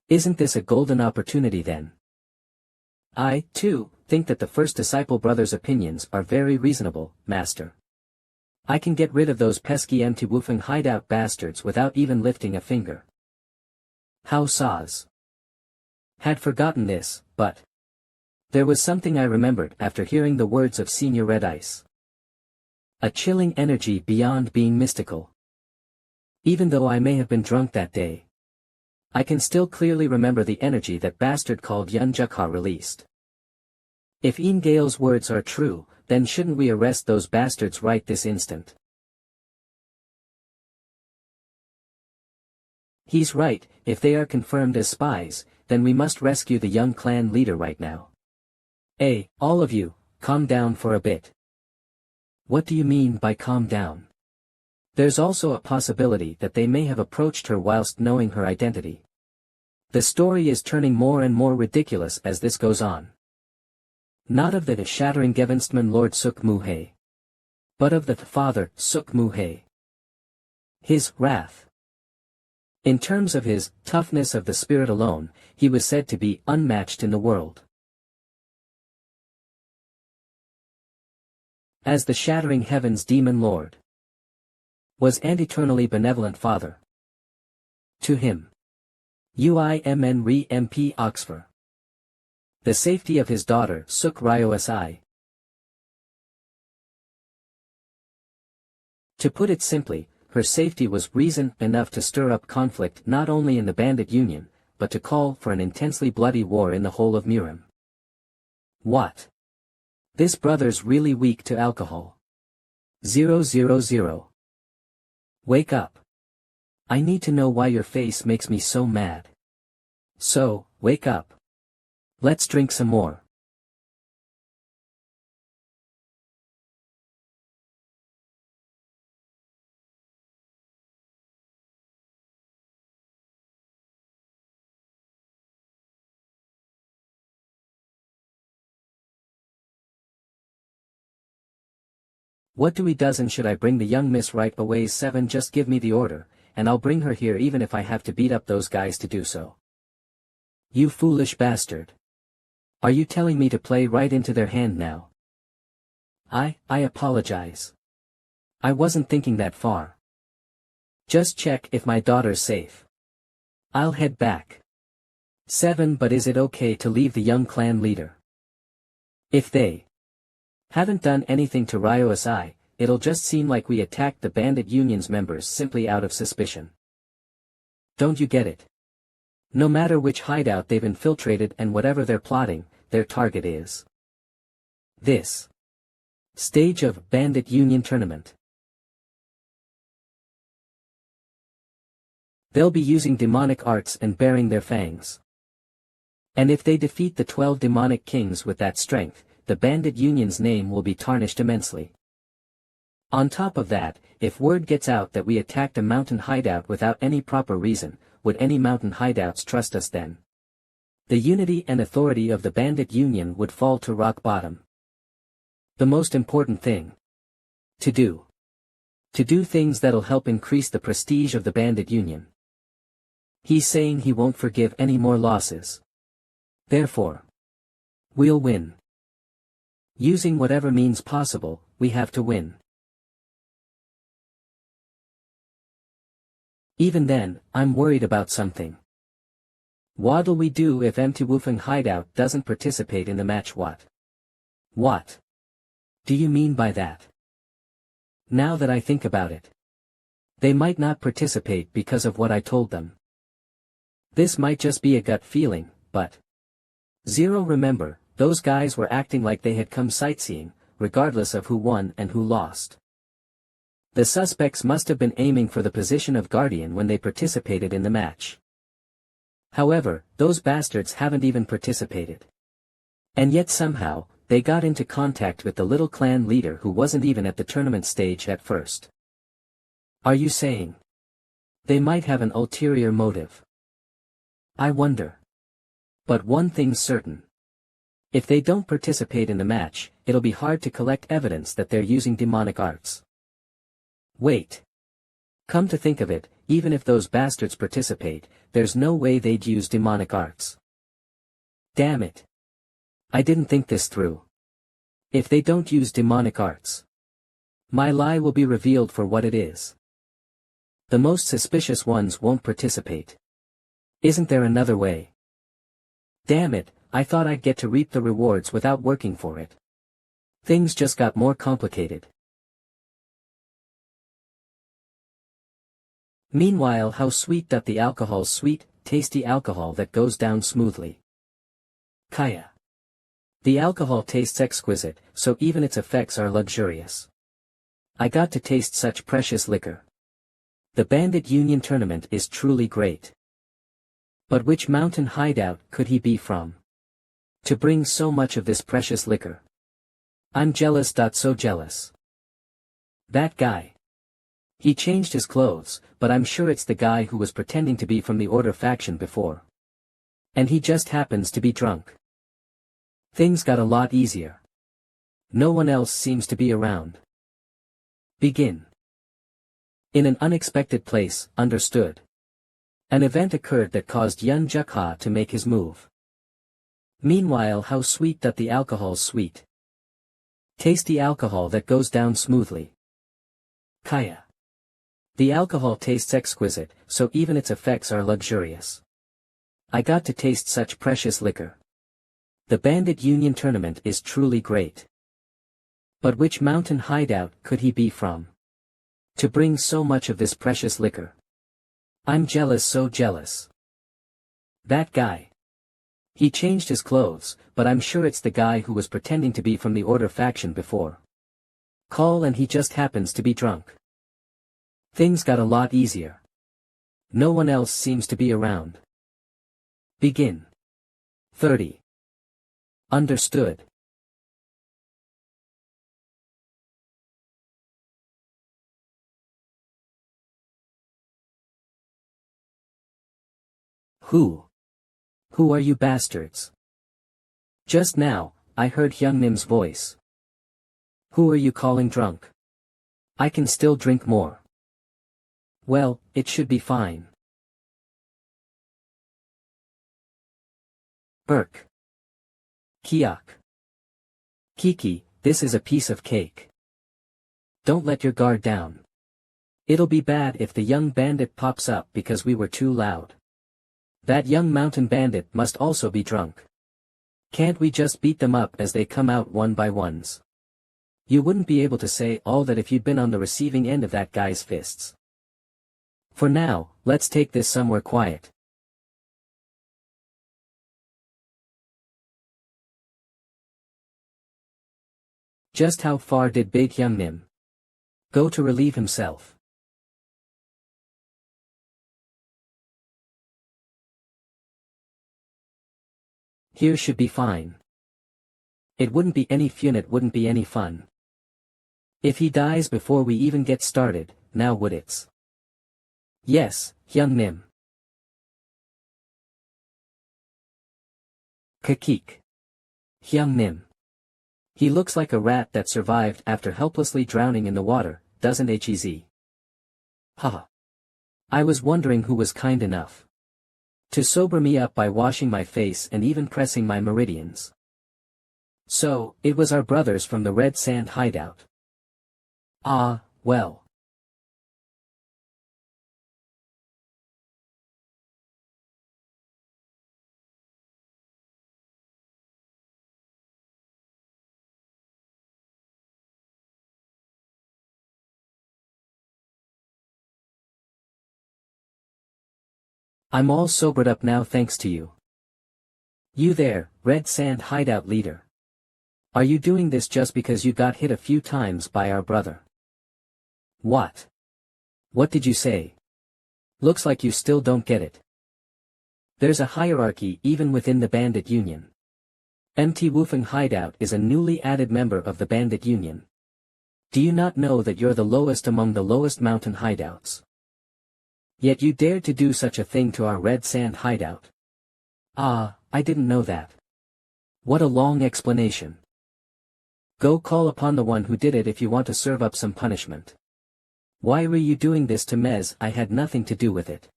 Isn't this a golden opportunity then? I, too, think that the First Disciple Brothers' opinions are very reasonable, Master. I can get rid of those pesky anti-woofing hideout bastards without even lifting a finger. How Saz had forgotten this, but there was something I remembered after hearing the words of Senior Red Ice. A chilling energy beyond being mystical. Even though I may have been drunk that day, I can still clearly remember the energy that bastard called Yunjukha released. If Gale's words are true, then shouldn't we arrest those bastards right this instant? He's right, if they are confirmed as spies, then we must rescue the young clan leader right now. Hey, all of you, calm down for a bit. What do you mean by calm down? There's also a possibility that they may have approached her whilst knowing her identity. The story is turning more and more ridiculous as this goes on. Not of the shattering Gevinstman Lord Suk Muhe, but of the father, Suk Muhe. His wrath. In terms of his toughness of the spirit alone, he was said to be unmatched in the world. As the shattering heavens demon lord, was and eternally benevolent father. To him, Uimn Re MP Oxford. The safety of his daughter Suk Ryo-si. To put it simply, her safety was reason enough to stir up conflict not only in the bandit union, but to call for an intensely bloody war in the whole of Murim. What? This brother's really weak to alcohol. 000. Wake up. I need to know why your face makes me so mad. So, wake up. Let's drink some more. What do we dozen should I bring the young Miss right away? 7. Just give me the order, and I'll bring her here even if I have to beat up those guys to do so. You foolish bastard. Are you telling me to play right into their hand now? I apologize. I wasn't thinking that far. Just check if my daughter's safe. I'll head back. 7. But is it okay to leave the young clan leader? If they haven't done anything to Ryo-si, it'll just seem like we attacked the bandit union's members simply out of suspicion. Don't you get it? No matter which hideout they've infiltrated and whatever they're plotting, their target is this stage of bandit union tournament. They'll be using demonic arts and bearing their fangs. And if they defeat the 12 demonic kings with that strength, the bandit union's name will be tarnished immensely. On top of that, if word gets out that we attacked a mountain hideout without any proper reason, would any mountain hideouts trust us then? The unity and authority of the bandit union would fall to rock bottom. The most important thing to do things that'll help increase the prestige of the bandit union. He's saying he won't forgive any more losses. Therefore, we'll win. Using whatever means possible, we have to win. Even then, I'm worried about something. What'll we do if Mtwoofing Hideout doesn't participate in the match? What do you mean by that? Now that I think about it, they might not participate because of what I told them. This might just be a gut feeling, but 0. Remember, those guys were acting like they had come sightseeing, regardless of who won and who lost. The suspects must have been aiming for the position of Guardian when they participated in the match. However, those bastards haven't even participated. And yet somehow, they got into contact with the little clan leader who wasn't even at the tournament stage at first. Are you saying they might have an ulterior motive? I wonder. But one thing's certain. If they don't participate in the match, it'll be hard to collect evidence that they're using demonic arts. Wait. Come to think of it, even if those bastards participate, there's no way they'd use demonic arts. Damn it. I didn't think this through. If they don't use demonic arts, my lie will be revealed for what it is. The most suspicious ones won't participate. Isn't there another way? Damn it, I thought I'd get to reap the rewards without working for it. Things just got more complicated. Meanwhile, how sweet that the alcohol's sweet, tasty alcohol that goes down smoothly. Kaya. The alcohol tastes exquisite, so even its effects are luxurious. I got to taste such precious liquor. The Bandit Union tournament is truly great. But which mountain hideout could he be from to bring so much of this precious liquor? I'm jealous. So jealous. That guy. He changed his clothes, but I'm sure it's the guy who was pretending to be from the Order faction before. And he just happens to be drunk. Things got a lot easier. No one else seems to be around. Begin. In an unexpected place, understood. An event occurred that caused Yun Jukha to make his move. Meanwhile, how sweet that the alcohol's sweet. Tasty alcohol that goes down smoothly. Kaya. The alcohol tastes exquisite, so even its effects are luxurious. I got to taste such precious liquor. The Bandit Union tournament is truly great. But which mountain hideout could he be from to bring so much of this precious liquor? I'm jealous. So jealous. That guy. He changed his clothes, but I'm sure it's the guy who was pretending to be from the Order faction before. Call and he just happens to be drunk. Things got a lot easier. No one else seems to be around. Begin. 30. Understood. Who are you bastards? Just now, I heard Hyungnim's voice. Who are you calling drunk? I can still drink more. Well, it should be fine. Burk. Kiak. Kiki, this is a piece of cake. Don't let your guard down. It'll be bad if the young bandit pops up because we were too loud. That young mountain bandit must also be drunk. Can't we just beat them up as they come out one by ones? You wouldn't be able to say all that if you'd been on the receiving end of that guy's fists. For now, let's take this somewhere quiet. Just how far did Big Hyungnim go to relieve himself? Here should be fine. It wouldn't be any fun, it wouldn't be any fun. If he dies before we even get started, now would it? Yes, Hyungnim. Kakik. Hyungnim. He looks like a rat that survived after helplessly drowning in the water, doesn't he? Haha. I was wondering who was kind enough to sober me up by washing my face and even pressing my meridians. So, it was our brothers from the Red Sand hideout. Ah, well. I'm all sobered up now thanks to you. You there, Red Sand hideout leader. Are you doing this just because you got hit a few times by our brother? What? What did you say? Looks like you still don't get it. There's a hierarchy even within the Bandit Union. MT Woofing Hideout is a newly added member of the Bandit Union. Do you not know that you're the lowest among the lowest mountain hideouts? Yet you dared to do such a thing to our red sand hideout. Ah, I didn't know that. What a long explanation. Go call upon the one who did it if you want to serve up some punishment. Why were you doing this to Mez? I had nothing to do with it.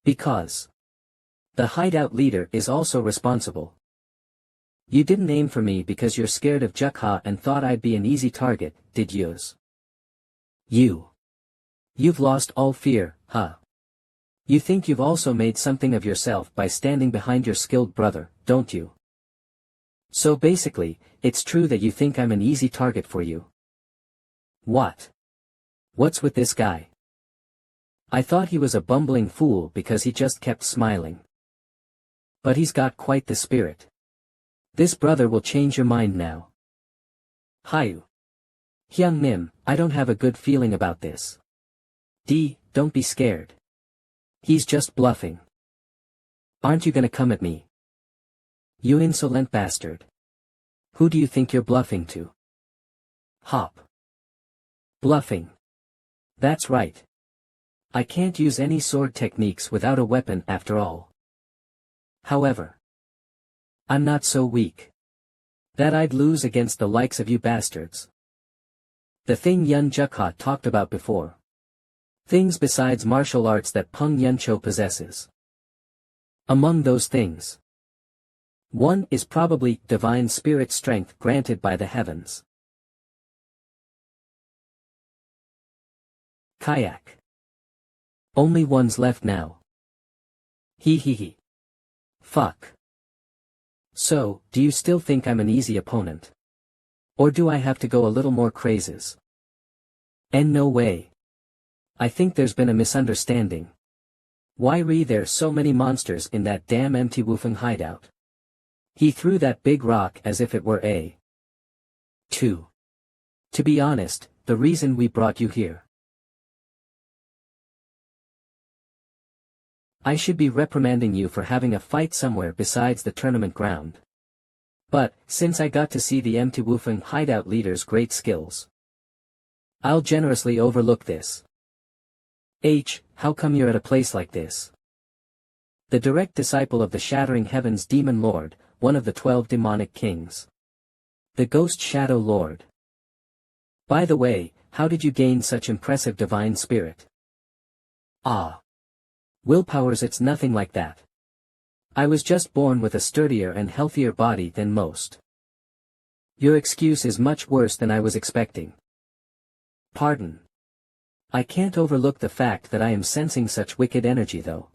Because the hideout leader is also responsible. You didn't aim for me because you're scared of Jukha and thought I'd be an easy target, did yous? You've lost all fear, huh? You think you've also made something of yourself by standing behind your skilled brother, don't you? So basically, it's true that you think I'm an easy target for you. What's with this guy? I thought he was a bumbling fool because he just kept smiling. But he's got quite the spirit. This brother will change your mind now. Hyu. Hyung Nim, I don't have a good feeling about this. Don't be scared. He's just bluffing. Aren't you gonna come at me? You insolent bastard. Who do you think you're bluffing to? Hop. Bluffing. That's right. I can't use any sword techniques without a weapon after all. However, I'm not so weak that I'd lose against the likes of you bastards. The thing Yun Jukha talked about before. Things besides martial arts that Peng Yuncho possesses. Among those things, one is probably divine spirit strength granted by the heavens. Kayak. Only one's left now. He. Fuck. So, do you still think I'm an easy opponent? Or do I have to go a little more crazes? And no way. I think there's been a misunderstanding. Why were there so many monsters in that damn empty Woofing hideout? He threw that big rock as if it were a 2. To be honest, the reason we brought you here. I should be reprimanding you for having a fight somewhere besides the tournament ground. But, since I got to see the empty Woofing hideout leader's great skills, I'll generously overlook this. How come you're at a place like this? The direct disciple of the Shattering Heavens Demon Lord, one of the 12 demonic kings. The Ghost Shadow Lord. By the way, how did you gain such impressive divine spirit? Willpower's it's nothing like that. I was just born with a sturdier and healthier body than most. Your excuse is much worse than I was expecting. Pardon. I can't overlook the fact that I am sensing such wicked energy though.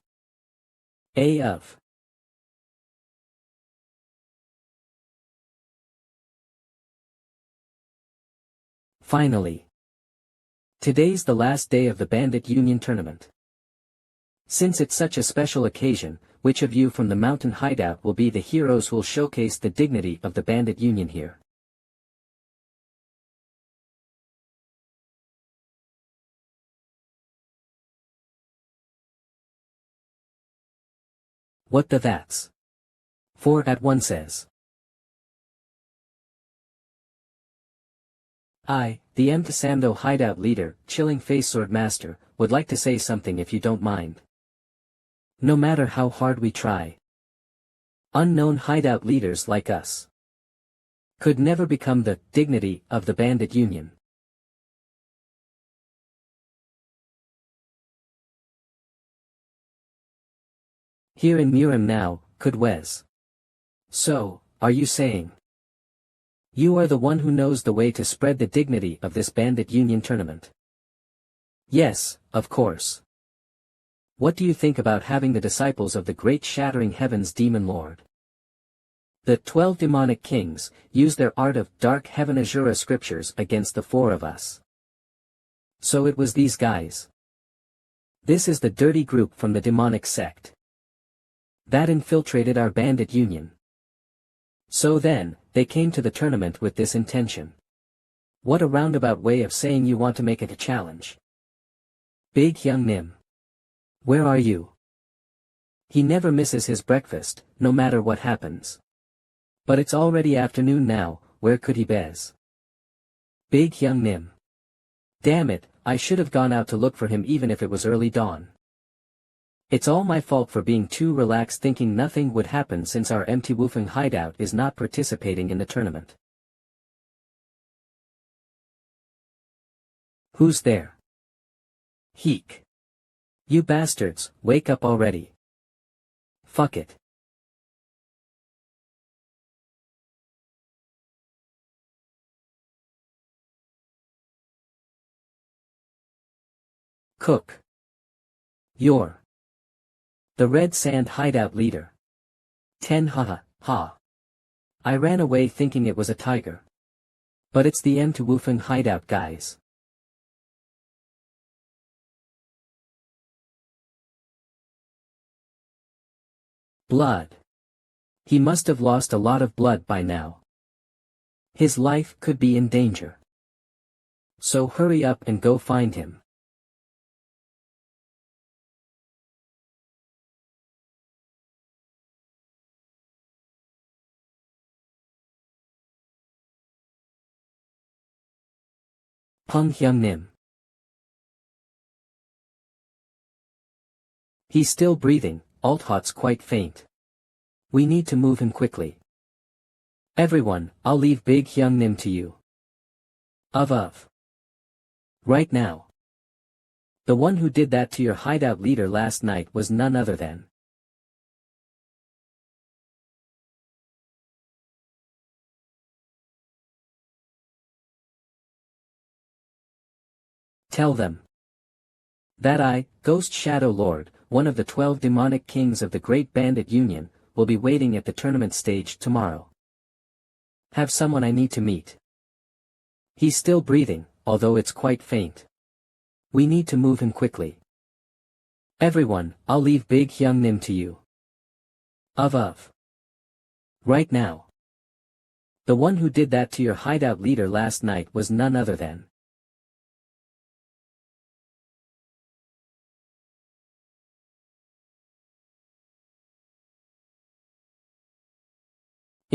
Finally. Today's the last day of the Bandit Union tournament. Since it's such a special occasion, which of you from the mountain hideout will be the heroes who'll showcase the dignity of the Bandit Union here? What the that's? 4 at 1 says. I, the Mtasamdo hideout leader, Chilling Face Sword Master, would like to say something if you don't mind. No matter how hard we try, unknown hideout leaders like us could never become the dignity of the Bandit Union. Here in Murim now, could Wes. So, are you saying you are the one who knows the way to spread the dignity of this Bandit Union tournament? Yes, of course. What do you think about having the disciples of the great Shattering Heavens Demon Lord? The 12 demonic kings use their art of dark heaven Azura scriptures against the 4 of us. So it was these guys. This is the dirty group from the demonic sect that infiltrated our Bandit Union. So then, they came to the tournament with this intention. What a roundabout way of saying you want to make it a challenge. Big Hyung Nim. Where are you? He never misses his breakfast, no matter what happens. But it's already afternoon now, where could he bez? Big Hyung Nim. Damn it, I should have gone out to look for him even if it was early dawn. It's all my fault for being too relaxed thinking nothing would happen since our empty woofing hideout is not participating in the tournament. Who's there? Heek. You bastards, wake up already. Fuck it. Cook. You're the Red Sand hideout leader. 10 haha, ha. I ran away thinking it was a tiger. But it's the M to Woofing hideout guys. Blood. He must have lost a lot of blood by now. His life could be in danger. So hurry up and go find him. Pung Hyung Nim. He's still breathing, Alt-Hot's quite faint. We need to move him quickly. Everyone, I'll leave Big Hyung Nim to you. Of. Right now. The one who did that to your hideout leader last night was none other than. Tell them that I, Ghost Shadow Lord, one of the 12 demonic kings of the Great Bandit Union, will be waiting at the tournament stage tomorrow. Have someone I need to meet. He's still breathing, although it's quite faint. We need to move him quickly. Everyone, I'll leave Big Hyung Nim to you. Of. Right now. The one who did that to your hideout leader last night was none other than.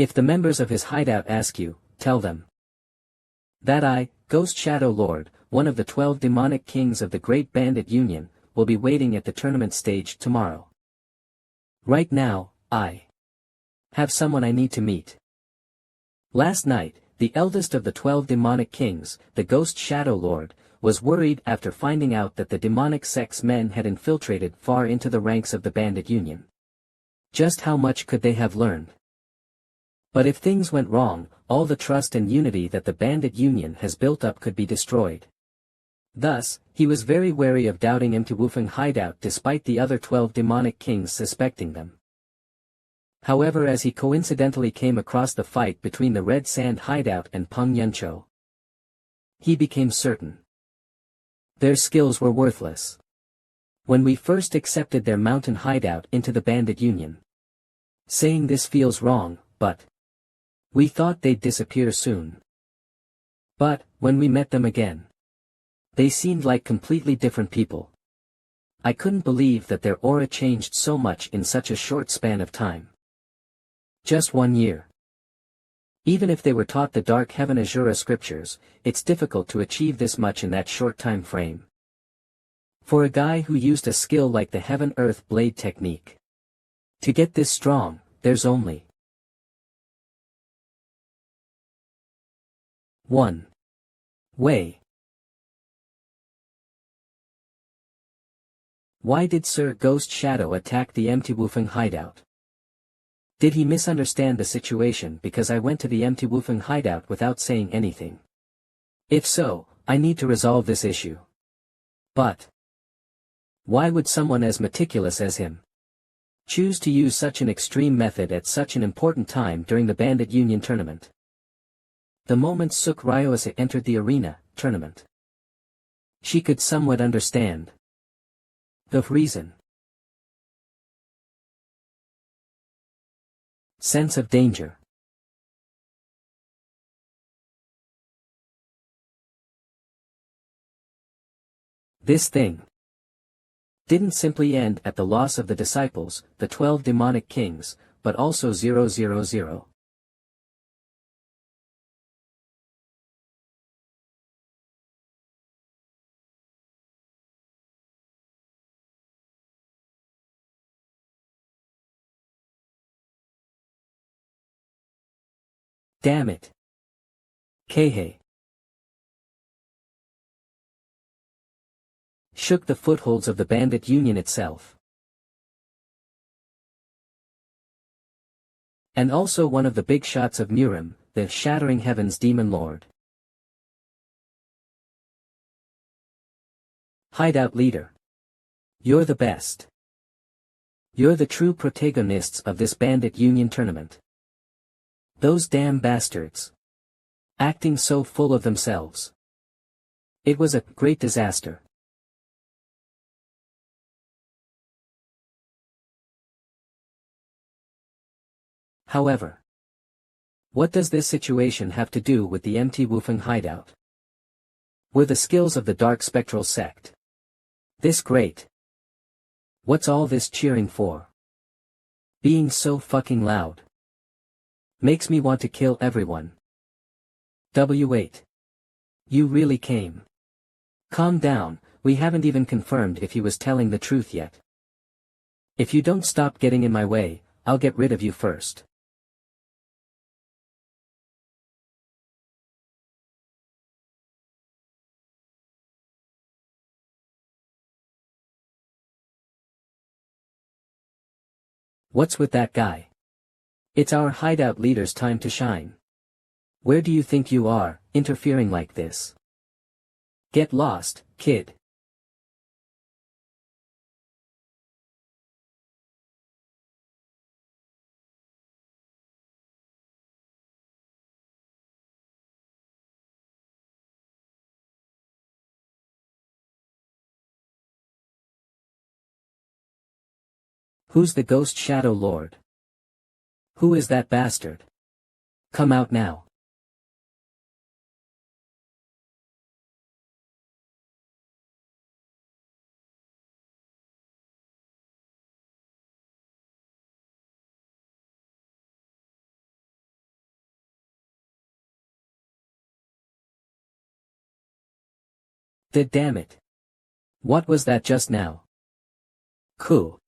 If the members of his hideout ask you, tell them that I, Ghost Shadow Lord, one of the 12 demonic kings of the Great Bandit Union, will be waiting at the tournament stage tomorrow. Right now, I have someone I need to meet. Last night, the eldest of the 12 demonic kings, the Ghost Shadow Lord, was worried after finding out that the demonic sex men had infiltrated far into the ranks of the Bandit Union. Just how much could they have learned? But if things went wrong, all the trust and unity that the Bandit Union has built up could be destroyed. Thus, he was very wary of doubting M to Woofing hideout despite the other 12 demonic kings suspecting them. However, as he coincidentally came across the fight between the Red Sand hideout and Peng Yuncho, he became certain their skills were worthless. When we first accepted their mountain hideout into the Bandit Union. Saying this feels wrong, but we thought they'd disappear soon. But, when we met them again, they seemed like completely different people. I couldn't believe that their aura changed so much in such a short span of time. Just 1 year. Even if they were taught the Dark Heaven Azura scriptures, it's difficult to achieve this much in that short time frame. For a guy who used a skill like the Heaven-Earth Blade technique. To get this strong, there's only one way. Why did Sir Ghost Shadow attack the Empty Woofing hideout? Did he misunderstand the situation because I went to the Empty Woofing hideout without saying anything? If so, I need to resolve this issue. But why would someone as meticulous as him choose to use such an extreme method at such an important time during the Bandit Union tournament? The moment Suk Ryoasa entered the arena tournament, she could somewhat understand the reason. Sense of danger. This thing didn't simply end at the loss of the disciples, the 12 demonic kings, but also 000. Damn it. Keihei shook the footholds of the bandit union itself. And also one of the big shots of Murim, the Shattering Heavens Demon Lord. Hideout leader. You're the best. You're the true protagonists of this bandit union tournament. Those damn bastards. Acting so full of themselves. It was a great disaster. However, what does this situation have to do with the empty Wufeng hideout? Were the skills of the dark spectral sect this great? What's all this cheering for? Being so fucking loud makes me want to kill everyone. W8. You really came. Calm down, we haven't even confirmed if he was telling the truth yet. If you don't stop getting in my way, I'll get rid of you first. What's with that guy? It's our hideout leader's time to shine. Where do you think you are, interfering like this? Get lost, kid. Who's the Ghost Shadow Lord? Who is that bastard? Come out now. Damn it. What was that just now? Cool.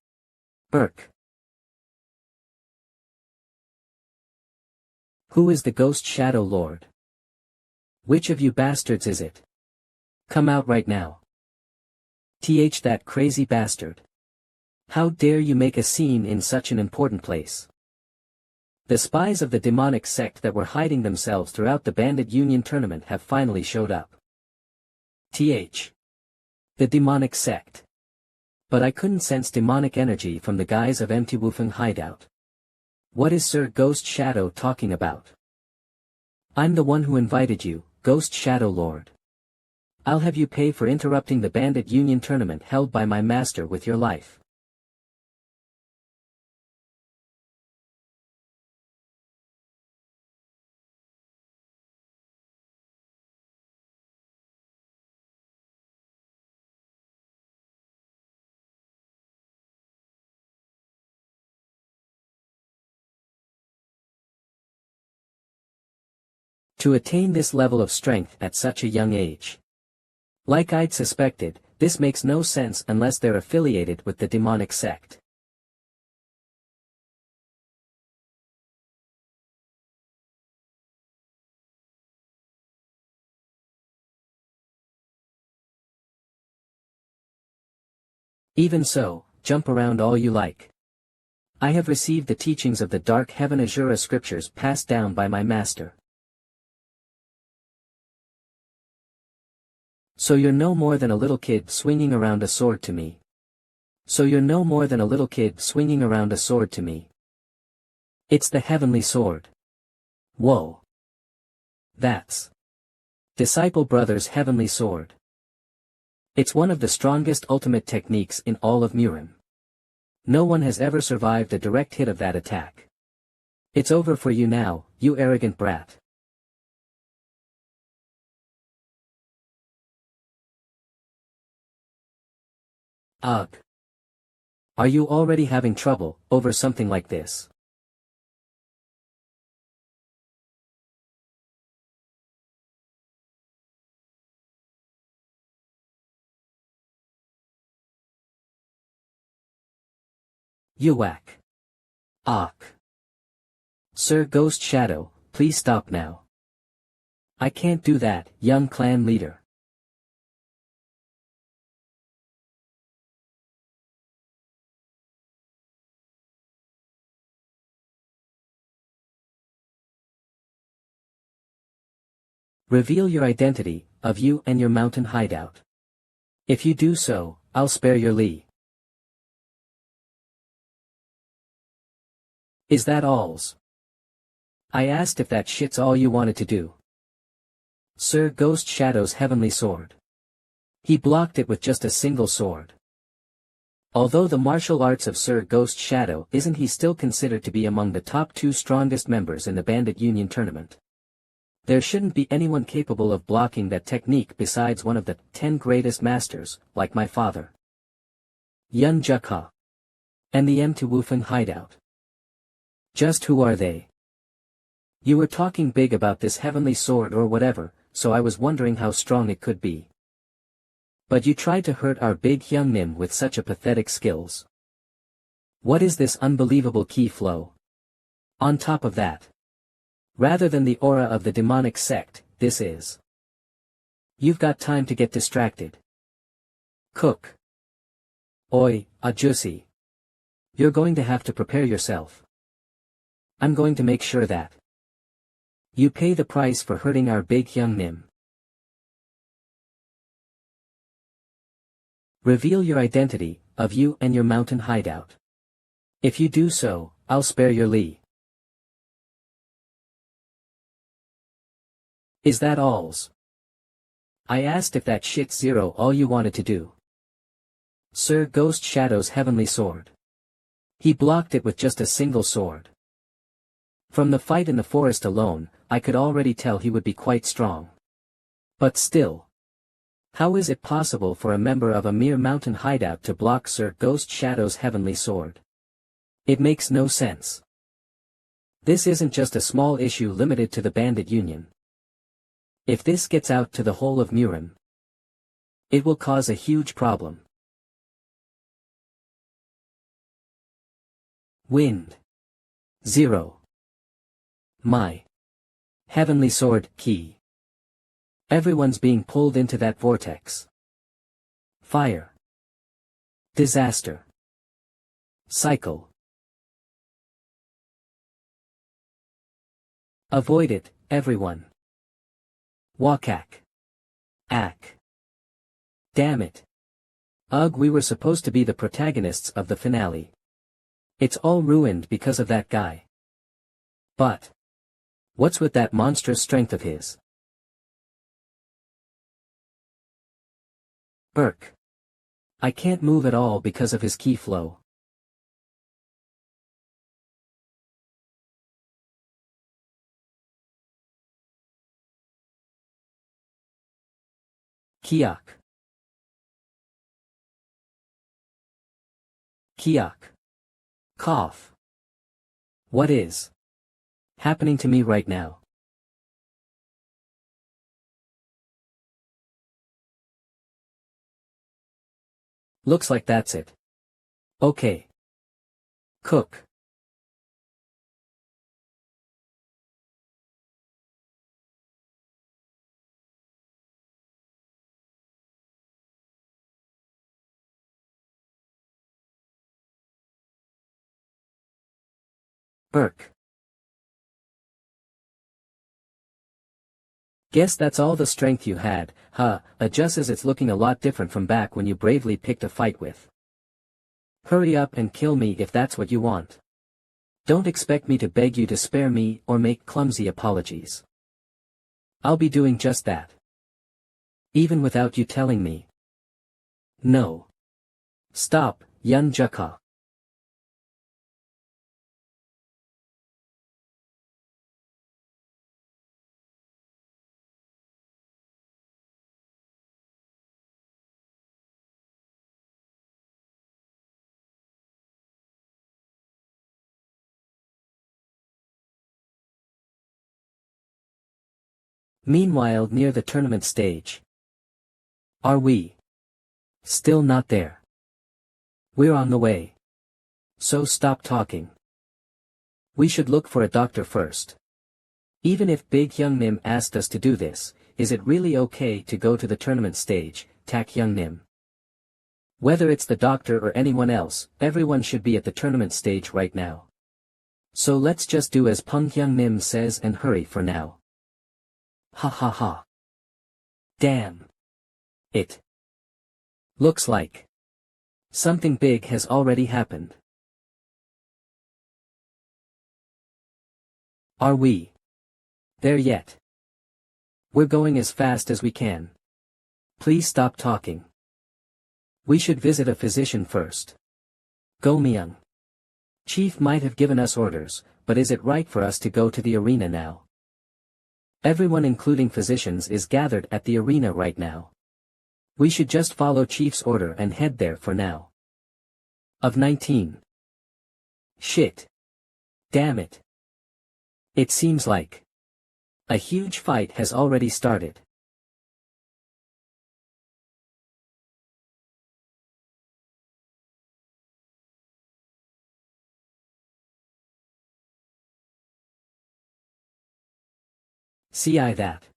Burk. Who is the Ghost Shadow Lord? Which of you bastards is it? Come out right now. That crazy bastard. How dare you make a scene in such an important place? The spies of the demonic sect that were hiding themselves throughout the Bandit Union tournament have finally showed up. The demonic sect. But I couldn't sense demonic energy from the guys of Empty Wufeng hideout. What is Sir Ghost Shadow talking about? I'm the one who invited you, Ghost Shadow Lord. I'll have you pay for interrupting the Bandit Union tournament held by my master with your life. To attain this level of strength at such a young age. Like I'd suspected, this makes no sense unless they're affiliated with the demonic sect. Even so, jump around all you like. I have received the teachings of the Dark Heaven Azura scriptures passed down by my master. So you're no more than a little kid swinging around a sword to me. So you're no more than a little kid swinging around a sword to me. It's the heavenly sword. Whoa. That's Disciple Brother's heavenly sword. It's one of the strongest ultimate techniques in all of Murim. No one has ever survived a direct hit of that attack. It's over for you now, you arrogant brat. Ugh. Are you already having trouble over something like this? You whack. Ach. Sir Ghost Shadow, please stop now. I can't do that, young clan leader. Reveal your identity, of you and your mountain hideout. If you do so, I'll spare your Lee. Is that alls? I asked if that shit's all you wanted to do. Sir Ghost Shadow's heavenly sword. He blocked it with just a single sword. Although the martial arts of Sir Ghost Shadow, isn't he still considered to be among the top 2 strongest members in the Bandit Union tournament? There shouldn't be anyone capable of blocking that technique besides one of the 10 greatest masters, like my father. Yun Jukha. And the M2 hideout. Just who are they? You were talking big about this heavenly sword or whatever, so I was wondering how strong it could be. But you tried to hurt our big young Nim with such a pathetic skills. What is this unbelievable ki flow? On top of that, rather than the aura of the demonic sect, this is. You've got time to get distracted. Cook. Oi, Ajusi. You're going to have to prepare yourself. I'm going to make sure that you pay the price for hurting our big young Nim. Reveal your identity, of you and your mountain hideout. If you do so, I'll spare your Lee. Is that alls? I asked if that shit zero all you wanted to do. Sir Ghost Shadow's heavenly sword. He blocked it with just a single sword. From the fight in the forest alone, I could already tell he would be quite strong. But still. How is it possible for a member of a mere mountain hideout to block Sir Ghost Shadow's heavenly sword? It makes no sense. This isn't just a small issue limited to the Bandit Union. If this gets out to the whole of Murin, it will cause a huge problem. Wind. 0. My heavenly sword, key. Everyone's being pulled into that vortex. Fire. Disaster. Cycle. Avoid it, everyone. Wakak. Ack. Damn it. Ugh, we were supposed to be the protagonists of the finale. It's all ruined because of that guy. But what's with that monstrous strength of his? Burk. I can't move at all because of his ki flow. Kiak. Kiak. Cough. What is happening to me right now? Looks like that's it. Okay. Cook. Burk. Guess that's all the strength you had, huh? Just as it's looking a lot different from back when you bravely picked a fight with. Hurry up and kill me if that's what you want. Don't expect me to beg you to spare me or make clumsy apologies. I'll be doing just that. Even without you telling me. No. Stop, Yun Jukha. Meanwhile, near the tournament stage. Are we still not there? We're on the way. So stop talking. We should look for a doctor first. Even if Big Young Nim asked us to do this, is it really okay to go to the tournament stage, Tak Young Nim? Whether it's the doctor or anyone else, everyone should be at the tournament stage right now. So let's just do as Pung Young Nim says and hurry for now. Ha ha ha. Damn. It looks like something big has already happened. Are we there yet? We're going as fast as we can. Please stop talking. We should visit a physician first. Go Myung. Chief might have given us orders, but is it right for us to go to the arena now? Everyone including physicians is gathered at the arena right now. We should just follow Chief's order and head there for now. Of 19. Shit. Damn it. It seems like a huge fight has already started. See I that?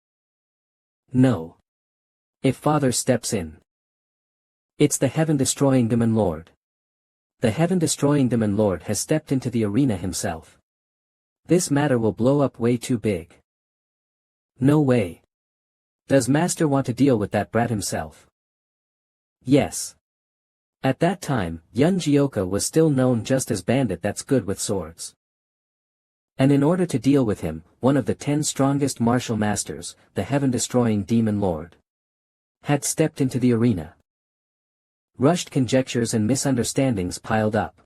No. If Father steps in. It's the heaven-destroying Demon Lord. The heaven-destroying Demon Lord has stepped into the arena himself. This matter will blow up way too big. No way. Does Master want to deal with that brat himself? Yes. At that time, Yun Jioka was still known just as bandit that's good with swords. And in order to deal with him, one of the 10 strongest martial masters, the heaven-destroying Demon Lord, had stepped into the arena. Rushed conjectures and misunderstandings piled up.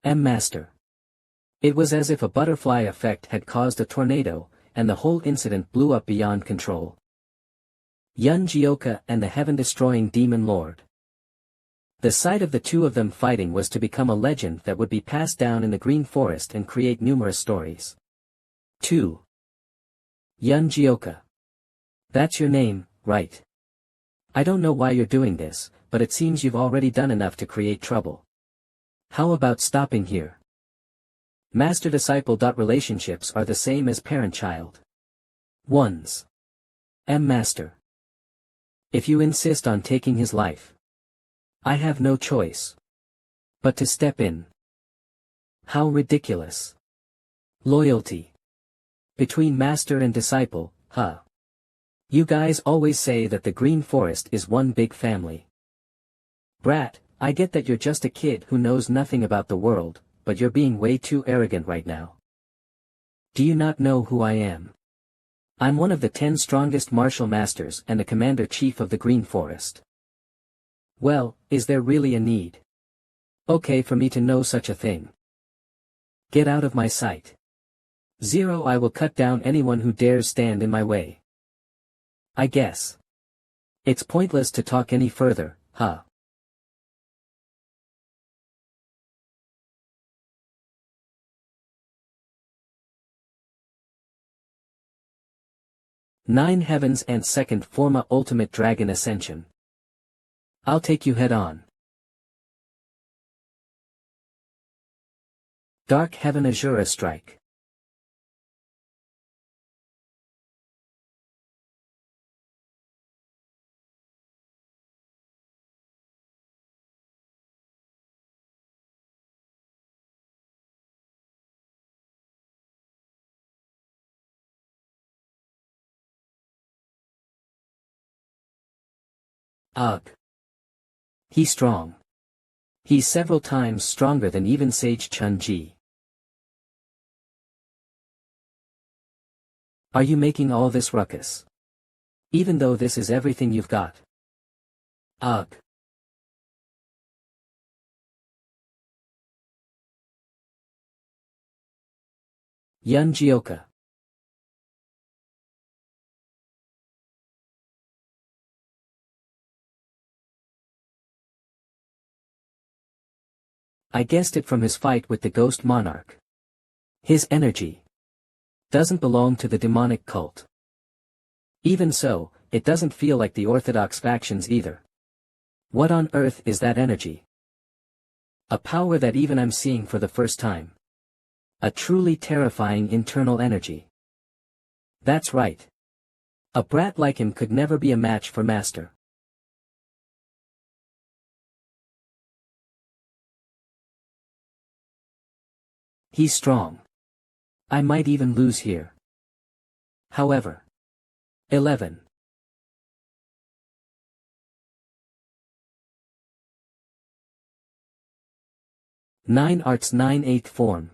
Master. It was as if a butterfly effect had caused a tornado, and the whole incident blew up beyond control. Yun Jioka and the heaven-destroying Demon Lord. The sight of the two of them fighting was to become a legend that would be passed down in the Green Forest and create numerous stories. 2. Yun Jioka. That's your name, right? I don't know why you're doing this, but it seems you've already done enough to create trouble. How about stopping here? Master-disciple. Relationships are the same as parent-child ones. Master. If you insist on taking his life, I have no choice but to step in. How ridiculous. Loyalty between master and disciple, huh? You guys always say that the Green Forest is one big family. Brat, I get that you're just a kid who knows nothing about the world, but you're being way too arrogant right now. Do you not know who I am? I'm one of the 10 strongest martial masters and the commander-chief of the Green Forest. Well, is there really a need? Okay for me to know such a thing. Get out of my sight. 0. I will cut down anyone who dares stand in my way. I guess it's pointless to talk any further, huh? Nine Heavens and Second Forma Ultimate Dragon Ascension. I'll take you head on. Dark Heaven Azura Strike. Ugh. He's strong. He's several times stronger than even Sage Chun-Ji. Are you making all this ruckus? Even though this is everything you've got. Ugh. Yun Jioka. I guessed it from his fight with the Ghost Monarch. His energy doesn't belong to the demonic cult. Even so, it doesn't feel like the orthodox factions either. What on earth is that energy? A power that even I'm seeing for the first time. A truly terrifying internal energy. That's right. A brat like him could never be a match for Master. He's strong. I might even lose here. However. 11. 9 Arts 9 8th Form.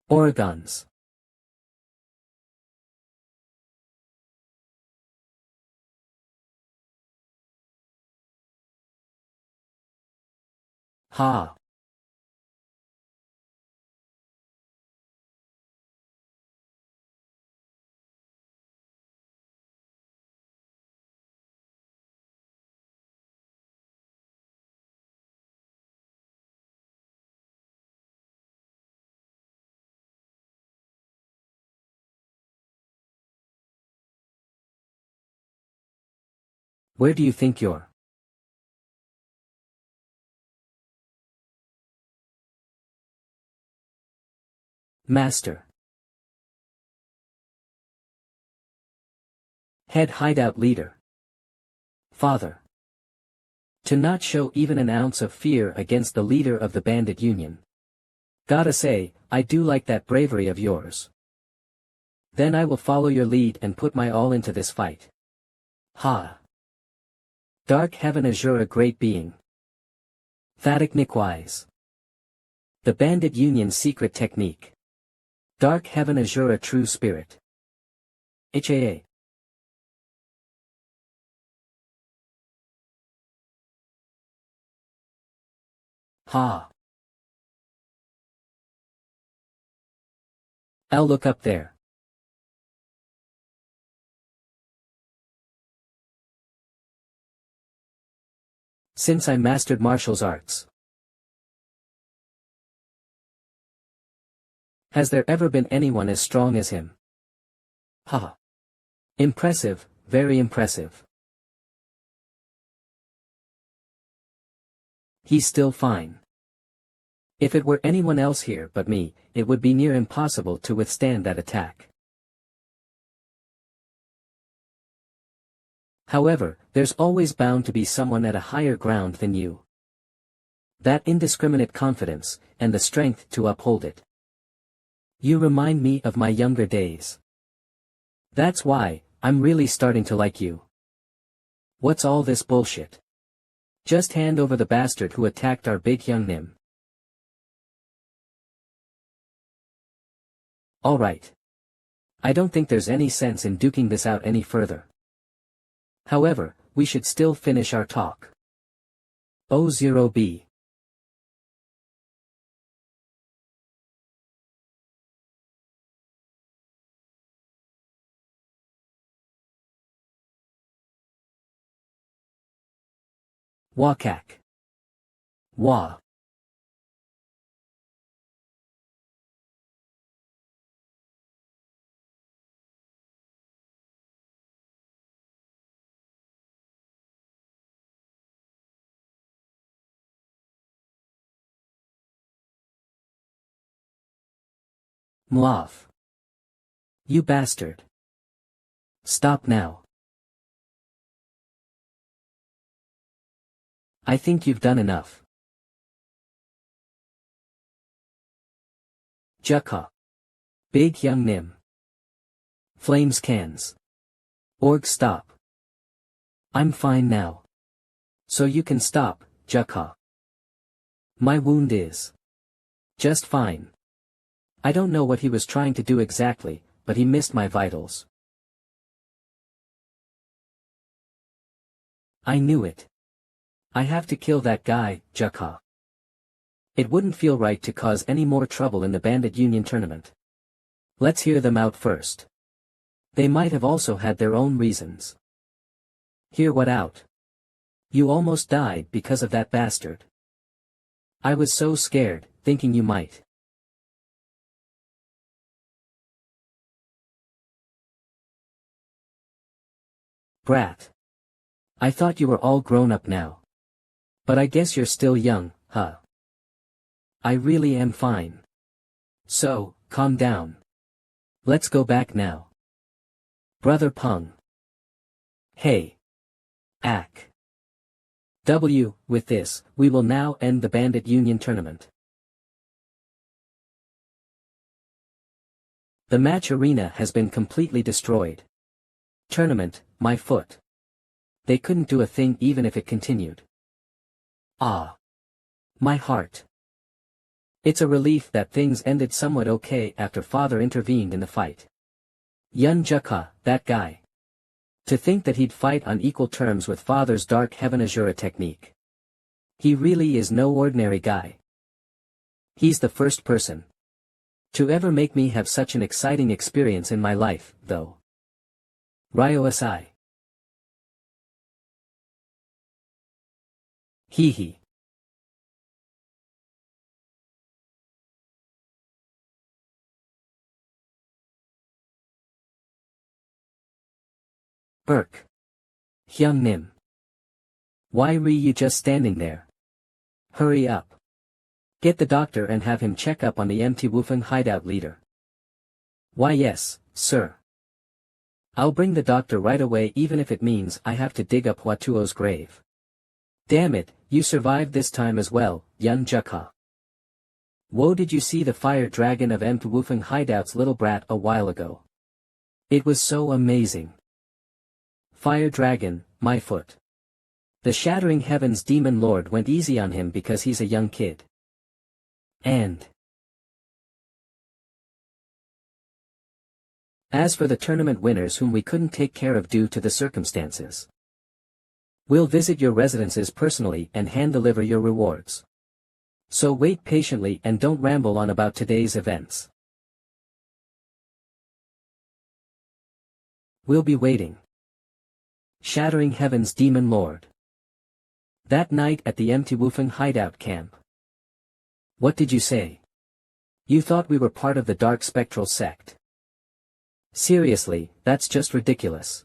Oregons. Ha. Where do you think you're? Master. Head hideout leader. Father. To not show even an ounce of fear against the leader of the bandit union. Gotta say, I do like that bravery of yours. Then I will follow your lead and put my all into this fight. Ha. Dark Heaven Azure, a great being. Thatic Nikwise. The bandit union's secret technique. Dark Heaven Azure, a true spirit. HAA. Ha. I'll look up there. Since I mastered martial arts. Has there ever been anyone as strong as him? Ha. Impressive, very impressive. He's still fine. If it were anyone else here but me, it would be near impossible to withstand that attack. However, there's always bound to be someone at a higher ground than you. That indiscriminate confidence, and the strength to uphold it. You remind me of my younger days. That's why, I'm really starting to like you. What's all this bullshit? Just hand over the bastard who attacked our big young Nim. Alright. I don't think there's any sense in duking this out any further. However, we should still finish our talk. O0B. Wakak. Wa. Mlav. You bastard. Stop now. I think you've done enough. Jukka. Big young Nim. Flames cans. Org stop. I'm fine now. So you can stop, Jukka. My wound is just fine. I don't know what he was trying to do exactly, but he missed my vitals. I knew it. I have to kill that guy, Jukka. It wouldn't feel right to cause any more trouble in the Bandit Union tournament. Let's hear them out first. They might have also had their own reasons. Hear what out? You almost died because of that bastard. I was so scared, thinking you might. Brat. I thought you were all grown up now. But I guess you're still young, huh? I really am fine. So, calm down. Let's go back now. Brother Peng. Hey. Ack. With this, we will now end the Bandit Union tournament. The match arena has been completely destroyed. Tournament, my foot. They couldn't do a thing even if it continued. Ah. My heart. It's a relief that things ended somewhat okay after father intervened in the fight. Yun Jukha, that guy. To think that he'd fight on equal terms with father's dark heaven Azura technique. He really is no ordinary guy. He's the first person to ever make me have such an exciting experience in my life, though. Ryo Asai. Hee hee. Burk. Hyung Nim. Why were you just standing there? Hurry up. Get the doctor and have him check up on the empty Wufeng hideout leader. Why yes, sir. I'll bring the doctor right away even if it means I have to dig up Huatuo's grave. Damn it, you survived this time as well, Yun Jukha. Whoa, did you see the fire dragon of empty Wufeng hideout's little brat a while ago? It was so amazing. Fire dragon, my foot. The Shattering Heavens Demon Lord went easy on him because he's a young kid. And as for the tournament winners whom we couldn't take care of due to the circumstances, we'll visit your residences personally and hand-deliver your rewards. So wait patiently and don't ramble on about today's events. We'll be waiting. Shattering Heavens Demon Lord. That night at the empty Wufeng hideout camp. What did you say? You thought we were part of the dark spectral sect. Seriously, that's just ridiculous.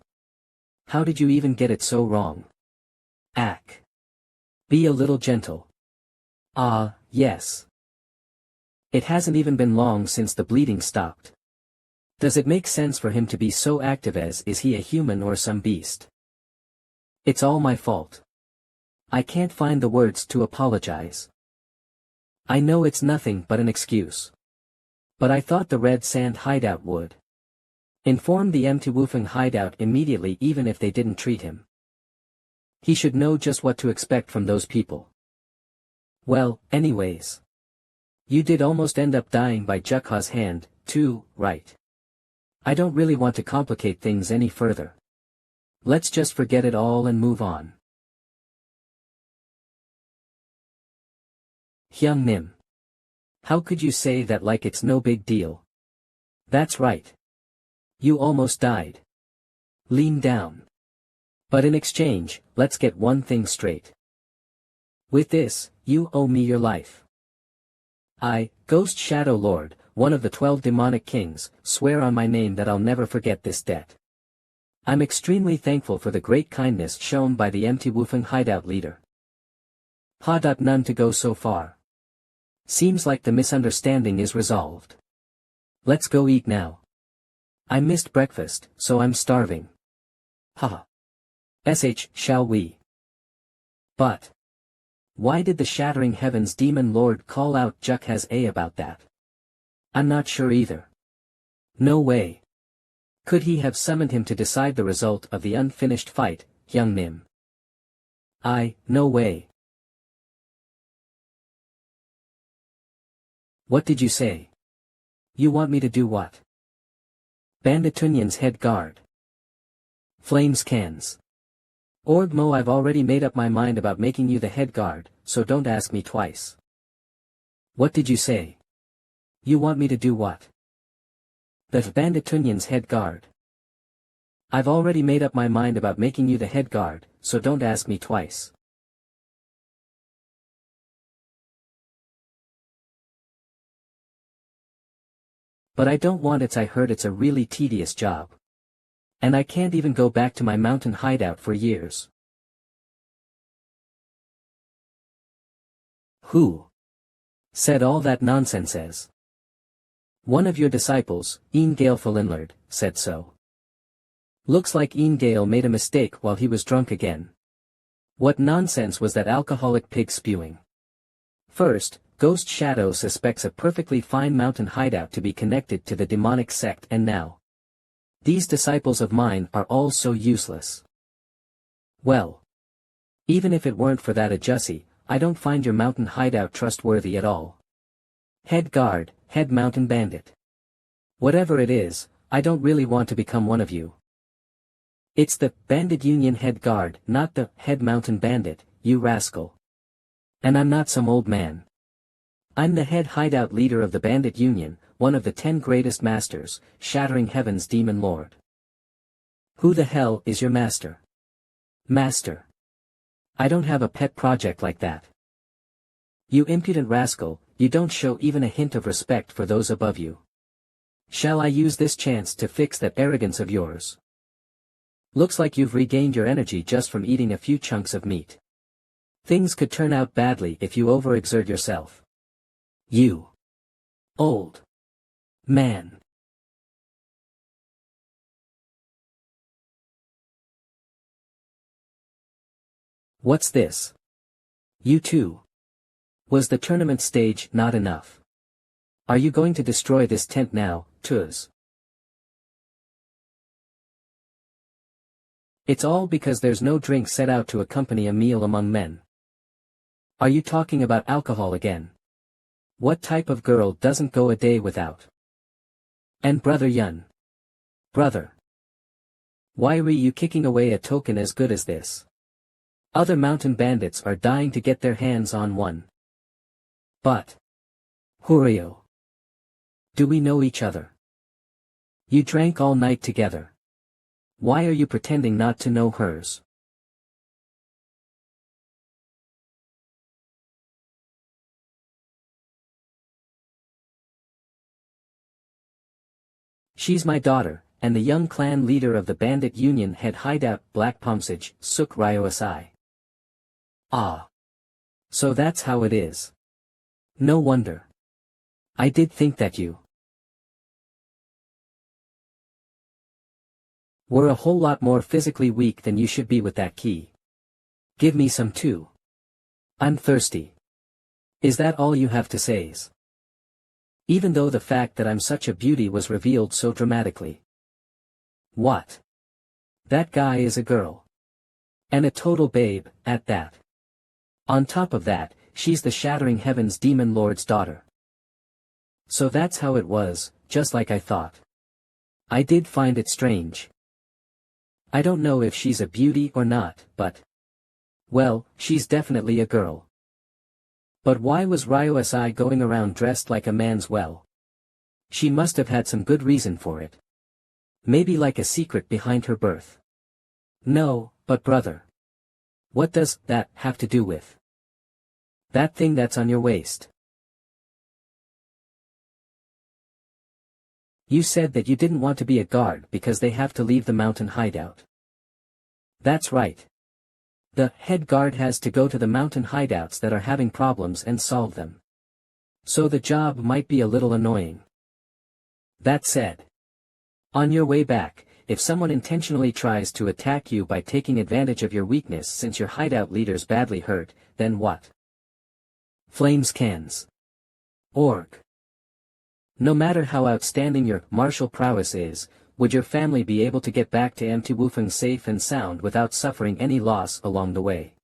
How did you even get it so wrong? Ack. Be a little gentle. Ah, yes. It hasn't even been long since the bleeding stopped. Does it make sense for him to be so active as is he a human or some beast? It's all my fault. I can't find the words to apologize. I know it's nothing but an excuse. But I thought the Red Sand hideout would inform the empty Wufeng hideout immediately even if they didn't treat him. He should know just what to expect from those people. Well, anyways. You did almost end up dying by Jukha's hand, too, right? I don't really want to complicate things any further. Let's just forget it all and move on. Hyung Nim. How could you say that like it's no big deal? That's right. You almost died. Lean down. But in exchange, let's get one thing straight. With this, you owe me your life. I, Ghost Shadow Lord, one of the 12 demonic kings, swear on my name that I'll never forget this debt. I'm extremely thankful for the great kindness shown by the empty Wufeng hideout leader. None to go so far. Seems like the misunderstanding is resolved. Let's go eat now. I missed breakfast, so I'm starving. Haha. Shall we? But why did the Shattering Heavens Demon Lord call out Jukha's A about that? I'm not sure either. No way. Could he have summoned him to decide the result of the unfinished fight, Hyung Nim? No way. What did you say? You want me to do what? Bandit Tunyon's head guard. Flames cans. Orgmo, I've already made up my mind about making you the head guard, so don't ask me twice. What did you say? You want me to do what? The Bandit Tunyon's head guard. I've already made up my mind about making you the head guard, so don't ask me twice. But I don't want it. I heard it's a really tedious job. And I can't even go back to my mountain hideout for years. Who said all that nonsense? One of your disciples, Ian Gale Linlard, said so. Looks like Ian Gale made a mistake while he was drunk again. What nonsense was that alcoholic pig spewing? First, Ghost Shadow suspects a perfectly fine mountain hideout to be connected to the demonic sect, and now these disciples of mine are all so useless. Well, even if it weren't for that Ajussi, I don't find your mountain hideout trustworthy at all. Head guard, head mountain bandit. Whatever it is, I don't really want to become one of you. It's the Bandit Union head guard, not the head mountain bandit, you rascal. And I'm not some old man. I'm the head hideout leader of the Bandit Union, one of the 10 greatest masters, Shattering Heaven's Demon Lord. Who the hell is your master? Master. I don't have a pet project like that. You impudent rascal, you don't show even a hint of respect for those above you. Shall I use this chance to fix that arrogance of yours? Looks like you've regained your energy just from eating a few chunks of meat. Things could turn out badly if you overexert yourself. You old man. What's this? You too. Was the tournament stage not enough? Are you going to destroy this tent now, Tuz? It's all because there's no drink set out to accompany a meal among men. Are you talking about alcohol again? What type of girl doesn't go a day without? And Brother Yun. Brother. Why were you kicking away a token as good as this? Other mountain bandits are dying to get their hands on one. But. Hurio. Do we know each other? You drank all night together. Why are you pretending not to know hers? She's my daughter, and the young clan leader of the Bandit Union head hideout Black Pomsage, Suk Ryo Asai. Ah. So that's how it is. No wonder. I did think that you were a whole lot more physically weak than you should be with that key. Give me some too. I'm thirsty. Is that all you have to say? Even though the fact that I'm such a beauty was revealed so dramatically. What? That guy is a girl. And a total babe, at that. On top of that, she's the Shattering Heaven's Demon Lord's daughter. So that's how it was, just like I thought. I did find it strange. I don't know if she's a beauty or not, but... well, she's definitely a girl. But why was Ryo Asai going around dressed like a man's well? She must have had some good reason for it. Maybe like a secret behind her birth. No, but brother. What does that have to do with that thing that's on your waist? You said that you didn't want to be a guard because they have to leave the mountain hideout. That's right. The head guard has to go to the mountain hideouts that are having problems and solve them. So the job might be a little annoying. That said, on your way back, if someone intentionally tries to attack you by taking advantage of your weakness since your hideout leader's badly hurt, then what? Flames cans. Org. No matter how outstanding your martial prowess is, would your family be able to get back to Mtwufeng safe and sound without suffering any loss along the way?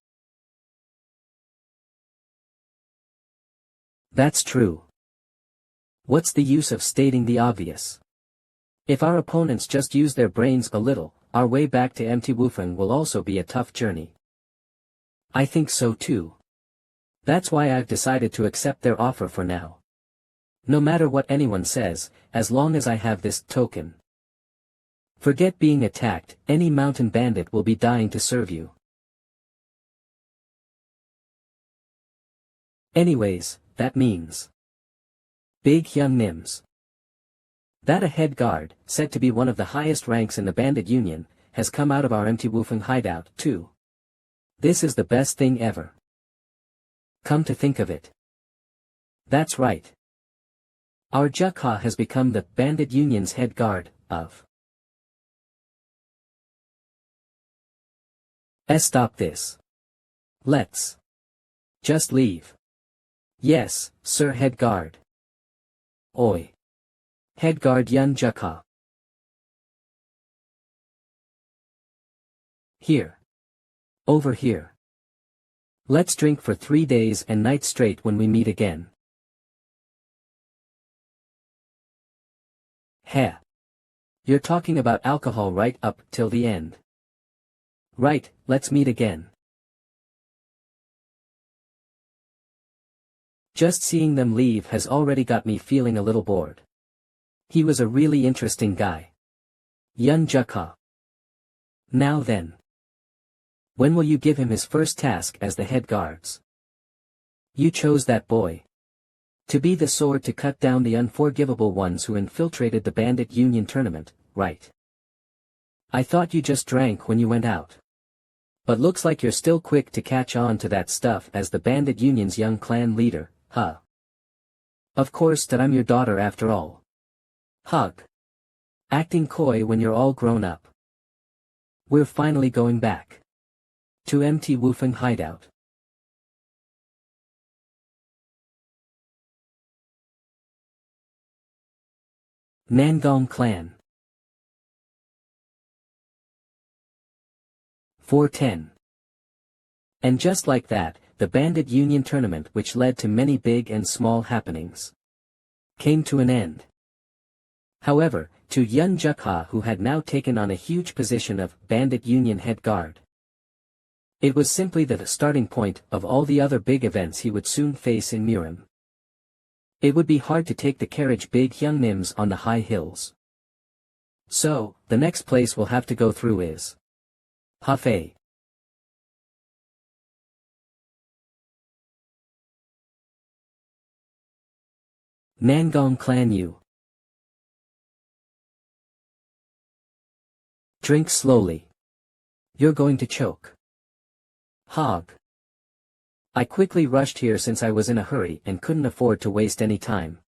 That's true. What's the use of stating the obvious? If our opponents just use their brains a little, our way back to Mtwufeng will also be a tough journey. I think so too. That's why I've decided to accept their offer for now. No matter what anyone says, as long as I have this token. Forget being attacked, any mountain bandit will be dying to serve you. Anyways, that means Big Hyung Nims. That a head guard, said to be one of the highest ranks in the bandit union, has come out of our empty Wufeng hideout, too. This is the best thing ever. Come to think of it. That's right. Our Jukha has become the bandit union's head guard, of. Stop this. Let's. Just leave. Yes, Sir Head Guard. Oi. Head Guard Yun Jukha. Here. Over here. Let's drink for 3 days and nights straight when we meet again. Heh. You're talking about alcohol right up till the end. Right, let's meet again. Just seeing them leave has already got me feeling a little bored. He was a really interesting guy. Yun Jukha. Now then. When will you give him his first task as the head guards? You chose that boy. To be the sword to cut down the unforgivable ones who infiltrated the bandit union tournament, right? I thought you just drank when you went out. But looks like you're still quick to catch on to that stuff as the bandit union's young clan leader, huh? Of course that I'm your daughter after all. Hug. Acting coy when you're all grown up. We're finally going back. To empty Wufeng hideout. Nangong Clan. 410. And just like that, the bandit union tournament which led to many big and small happenings came to an end. However, to Yun Jukha, who had now taken on a huge position of bandit union head guard, it was simply the starting point of all the other big events he would soon face in Murim. It would be hard to take the carriage big Hyungnims on the high hills. So, the next place we'll have to go through is Hefei. Nangong Clan U. Drink slowly. You're going to choke. Hog. I quickly rushed here since I was in a hurry and couldn't afford to waste any time.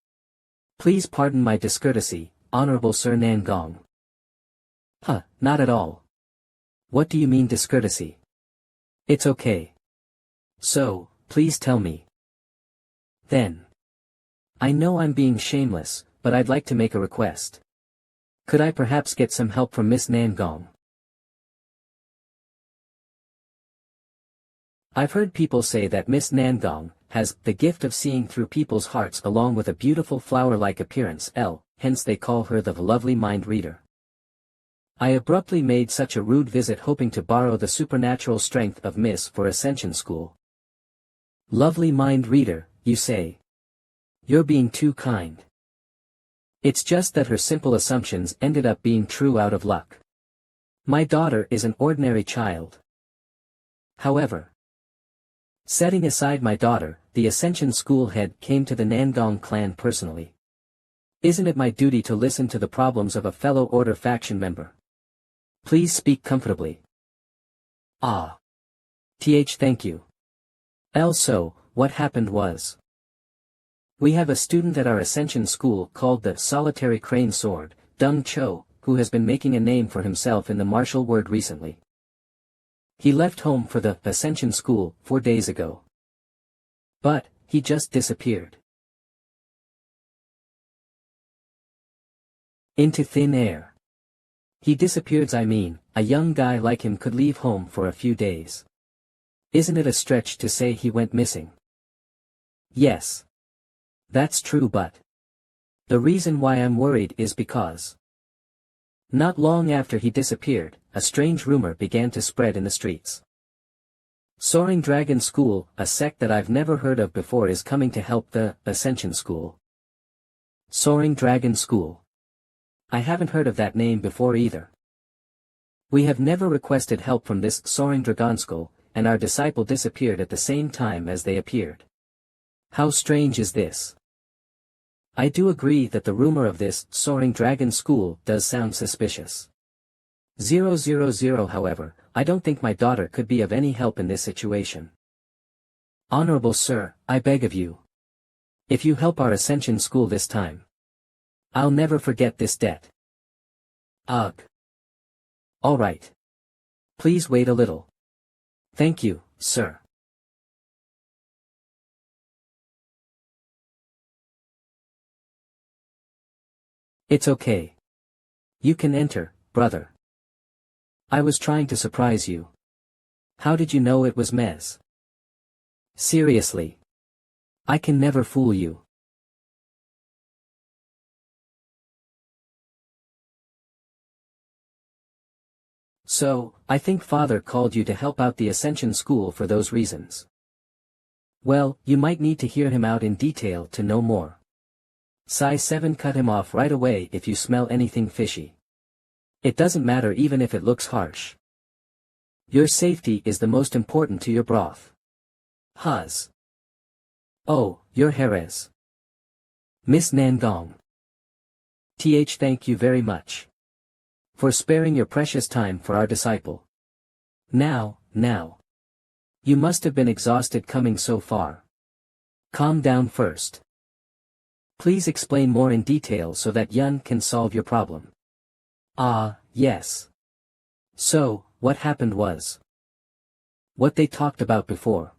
Please pardon my discourtesy, Honorable Sir Nangong. Huh, not at all. What do you mean discourtesy? It's okay. So, please tell me. Then. I know I'm being shameless, but I'd like to make a request. Could I perhaps get some help from Miss Nangong? I've heard people say that Miss Nangong has the gift of seeing through people's hearts along with a beautiful flower-like appearance, hence they call her the lovely mind reader. I abruptly made such a rude visit hoping to borrow the supernatural strength of Miss for Ascension School. Lovely mind reader, you say? You're being too kind. It's just that her simple assumptions ended up being true out of luck. My daughter is an ordinary child. However, setting aside my daughter, the Ascension School head came to the Nangong clan personally. Isn't it my duty to listen to the problems of a fellow Order faction member? Please speak comfortably. Ah. Thank you. So, what happened was, we have a student at our Ascension School called the Solitary Crane Sword, Deng Cho, who has been making a name for himself in the martial world recently. He left home for the Ascension School 4 days ago. But, he just disappeared. Into thin air. He disappeared. I mean, a young guy like him could leave home for a few days. Isn't it a stretch to say he went missing? Yes. That's true, but the reason why I'm worried is because not long after he disappeared, a strange rumor began to spread in the streets. Soaring Dragon School, a sect that I've never heard of before, is coming to help the Ascension School. Soaring Dragon School. I haven't heard of that name before either. We have never requested help from this Soaring Dragon School, and our disciple disappeared at the same time as they appeared. How strange is this? I do agree that the rumor of this soaring dragon school does sound suspicious. 000 however, I don't think my daughter could be of any help in this situation. Honorable sir, I beg of you. If you help our Ascension school this time, I'll never forget this debt. Ugh. Alright. Please wait a little. Thank you, sir. It's okay. You can enter, brother. I was trying to surprise you. How did you know it was Mez? Seriously. I can never fool you. So, I think Father called you to help out the Ascension School for those reasons. Well, you might need to hear him out in detail to know more. Size 7 cut him off right away if you smell anything fishy. It doesn't matter even if it looks harsh. Your safety is the most important to your broth. Huz. Oh, your Jerez. Miss Nangong. Thank you very much. For sparing your precious time for our disciple. Now. You must have been exhausted coming so far. Calm down first. Please explain more in detail so that Yun can solve your problem. Yes. So, what happened was what they talked about before.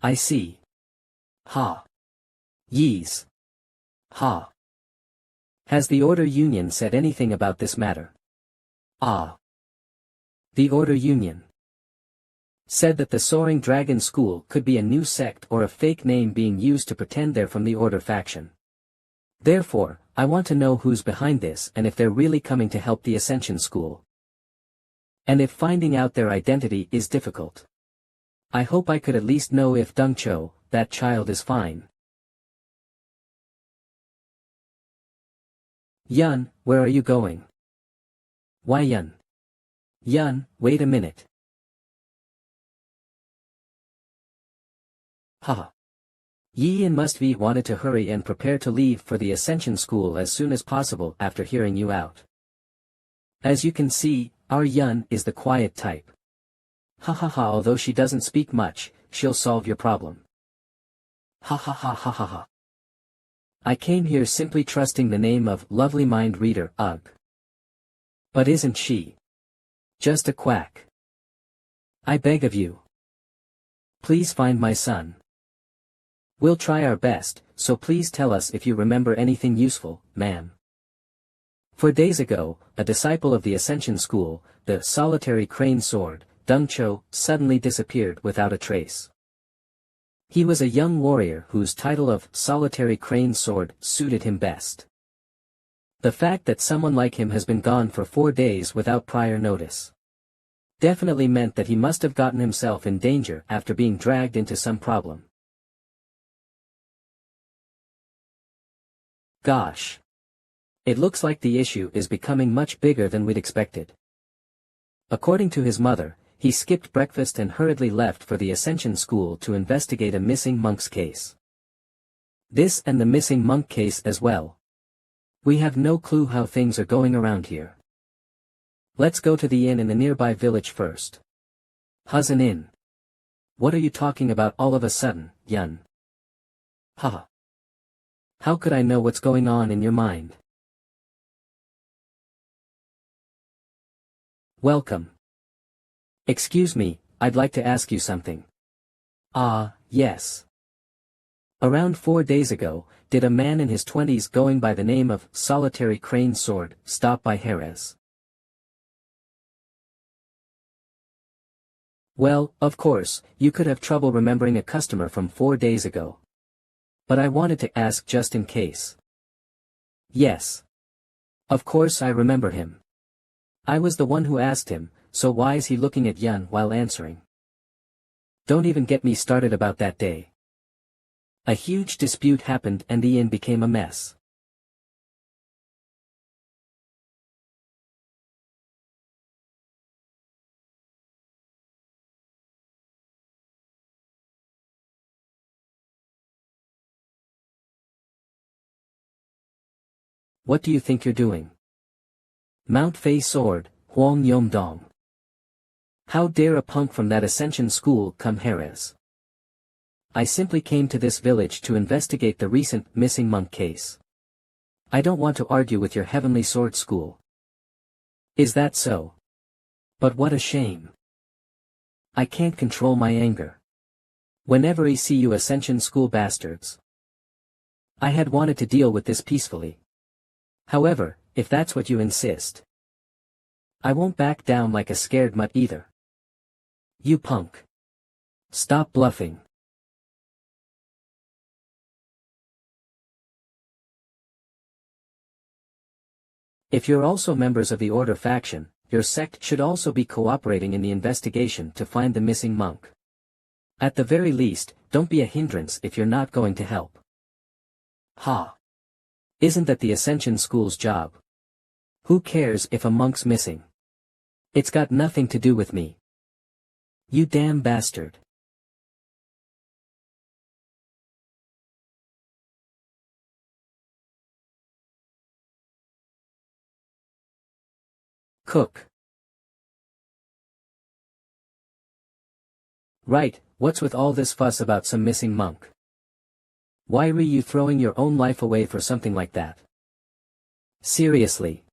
I see. Ha. Yees. Ha. Has the Order Union said anything about this matter? The Order Union said that the Soaring Dragon School could be a new sect or a fake name being used to pretend they're from the Order faction. Therefore, I want to know who's behind this and if they're really coming to help the Ascension School. And if finding out their identity is difficult. I hope I could at least know if Dungcho, that child, is fine. Yun, where are you going? Why Yun? Yun, wait a minute. Haha. Yi and Must Be wanted to hurry and prepare to leave for the Ascension School as soon as possible after hearing you out. As you can see, our Yun is the quiet type. Although she doesn't speak much, she'll solve your problem. I came here simply trusting the name of Lovely Mind Reader, ugh. But isn't she just a quack? I beg of you. Please find my son. We'll try our best, so please tell us if you remember anything useful, ma'am. 4 days ago, a disciple of the Ascension School, the Solitary Crane Sword, Dungcho, suddenly disappeared without a trace. He was a young warrior whose title of Solitary Crane Sword suited him best. The fact that someone like him has been gone for 4 days without prior notice definitely meant that he must have gotten himself in danger after being dragged into some problem. Gosh. It looks like the issue is becoming much bigger than we'd expected. According to his mother, he skipped breakfast and hurriedly left for the Ascension School to investigate a missing monk's case. This and the missing monk case as well. We have no clue how things are going around here. Let's go to the inn in the nearby village first. Huz an inn? What are you talking about all of a sudden, Yun? Haha. How could I know what's going on in your mind? Welcome. Excuse me, I'd like to ask you something. Yes. Around 4 days ago, did a man in his 20s going by the name of Solitary Crane Sword stop by Jerez? Well, of course, you could have trouble remembering a customer from 4 days ago. But I wanted to ask just in case. Yes. Of course I remember him. I was the one who asked him, so why is he looking at Yun while answering? Don't even get me started about that day. A huge dispute happened and the inn became a mess. What do you think you're doing? Mount Fei Sword, Huang Yongdong. How dare a punk from that Ascension school come Heres? I simply came to this village to investigate the recent missing monk case. I don't want to argue with your heavenly sword school. Is that so? But what a shame. I can't control my anger. Whenever I see you Ascension school bastards. I had wanted to deal with this peacefully. However, if that's what you insist, I won't back down like a scared mutt either. You punk. Stop bluffing. If you're also members of the Order faction, your sect should also be cooperating in the investigation to find the missing monk. At the very least, don't be a hindrance if you're not going to help. Ha! Isn't that the Ascension School's job? Who cares if a monk's missing? It's got nothing to do with me. You damn bastard. Cook. Right, what's with all this fuss about some missing monk? Why are you throwing your own life away for something like that? Seriously.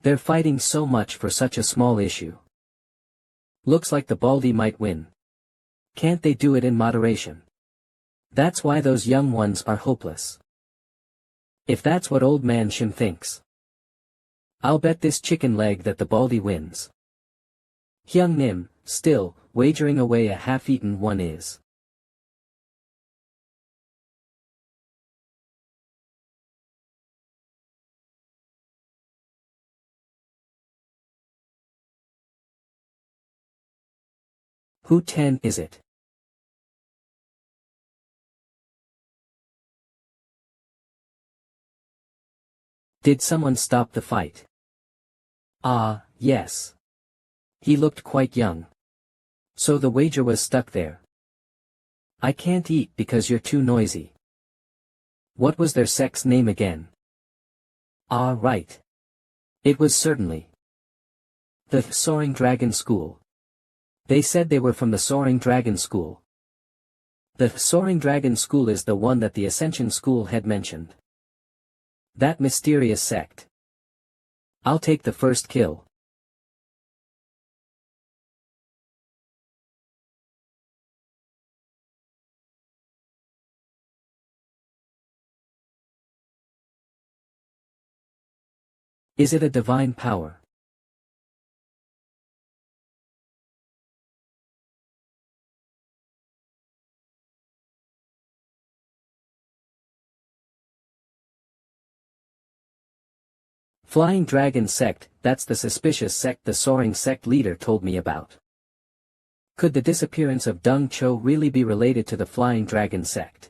They're fighting so much for such a small issue. Looks like the Baldy might win. Can't they do it in moderation? That's why those young ones are hopeless. If that's what old man Shim thinks, I'll bet this chicken leg that the Baldy wins. Hyung Nim, still, wagering away a half-eaten one is. Who 10 is it? Did someone stop the fight? Ah, yes. He looked quite young. So the wager was stuck there. I can't eat because you're too noisy. What was their sect's name again? Ah, right. It was certainly the Soaring Dragon School. They said they were from the Soaring Dragon School. The Soaring Dragon School is the one that the Ascension School had mentioned. That mysterious sect. I'll take the first kill. Is it a divine power? Flying Dragon Sect, that's the suspicious sect the Soaring Sect leader told me about. Could the disappearance of Deng Cho really be related to the Flying Dragon Sect?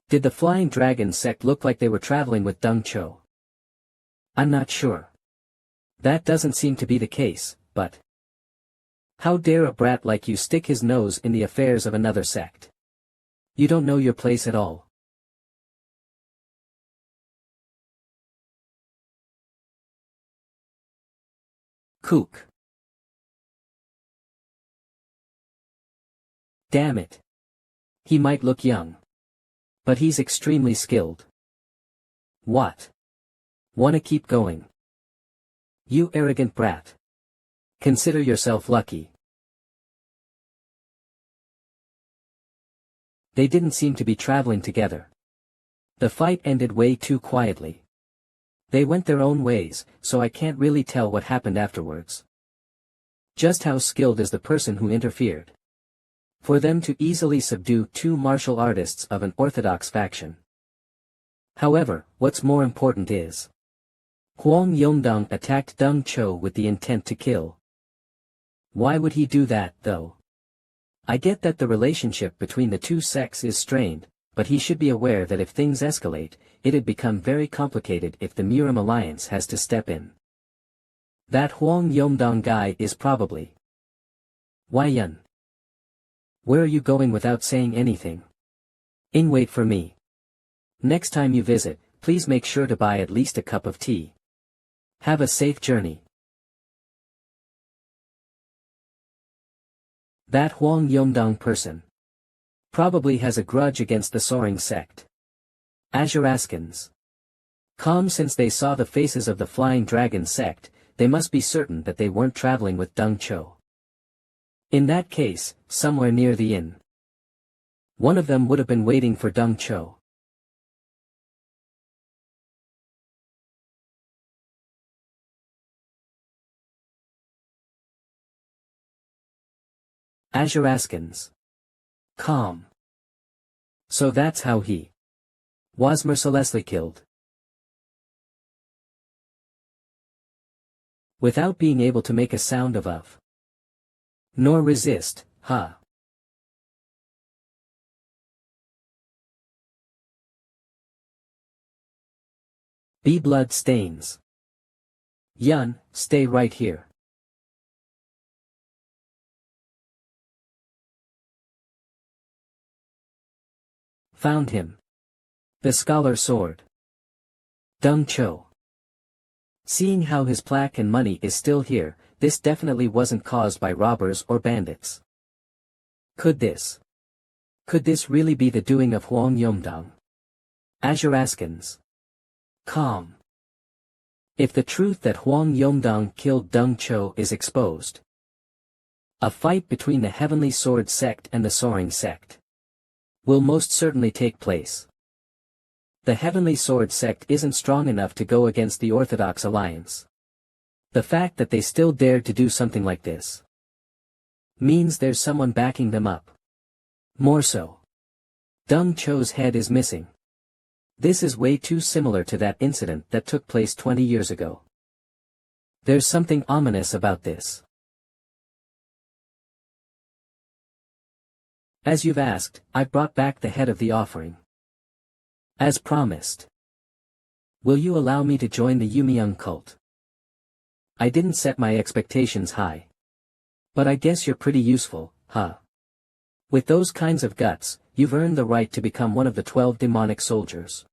Did the Flying Dragon Sect look like they were traveling with Deng Cho? I'm not sure. That doesn't seem to be the case, but how dare a brat like you stick his nose in the affairs of another sect? You don't know your place at all. Kook. Damn it. He might look young, but he's extremely skilled. What? Wanna keep going? You arrogant brat. Consider yourself lucky. They didn't seem to be traveling together. The fight ended way too quietly. They went their own ways, so I can't really tell what happened afterwards. Just how skilled is the person who interfered? For them to easily subdue two martial artists of an orthodox faction. However, what's more important is, Huang Yongdong attacked Deng Cho with the intent to kill. Why would he do that, though? I get that the relationship between the two sects is strained, but he should be aware that if things escalate, it'd become very complicated if the Murim Alliance has to step in. That Huang Yongdong guy is probably Wei Yun. Where are you going without saying anything? Wait for me. Next time you visit, please make sure to buy at least a cup of tea. Have a safe journey. That Huang Yongdong person probably has a grudge against the soaring sect. Azuraskans. Calm. Since they saw the faces of the flying dragon sect, they must be certain that they weren't traveling with Deng Cho. In that case, somewhere near the inn, one of them would have been waiting for Deng Cho. Azuraskans. Calm. So that's how he was mercilessly killed. Without being able to make a sound of. Nor resist, huh? Be blood stains. Yun, stay right here. Found him. The scholar sword. Deng Cho. Seeing how his plaque and money is still here, this definitely wasn't caused by robbers or bandits. Could this really be the doing of Huang Yongdong? Azuraskans. Calm. If the truth that Huang Yongdong killed Deng Cho is exposed, a fight between the Heavenly Sword sect and the Soaring sect will most certainly take place. The Heavenly Sword sect isn't strong enough to go against the Orthodox Alliance. The fact that they still dared to do something like this means there's someone backing them up. More so, Deng Cho's head is missing. This is way too similar to that incident that took place 20 years ago. There's something ominous about this. As you've asked, I've brought back the head of the offering. As promised. Will you allow me to join the Yumiung cult? I didn't set my expectations high. But I guess you're pretty useful, huh? With those kinds of guts, you've earned the right to become one of the 12 demonic soldiers.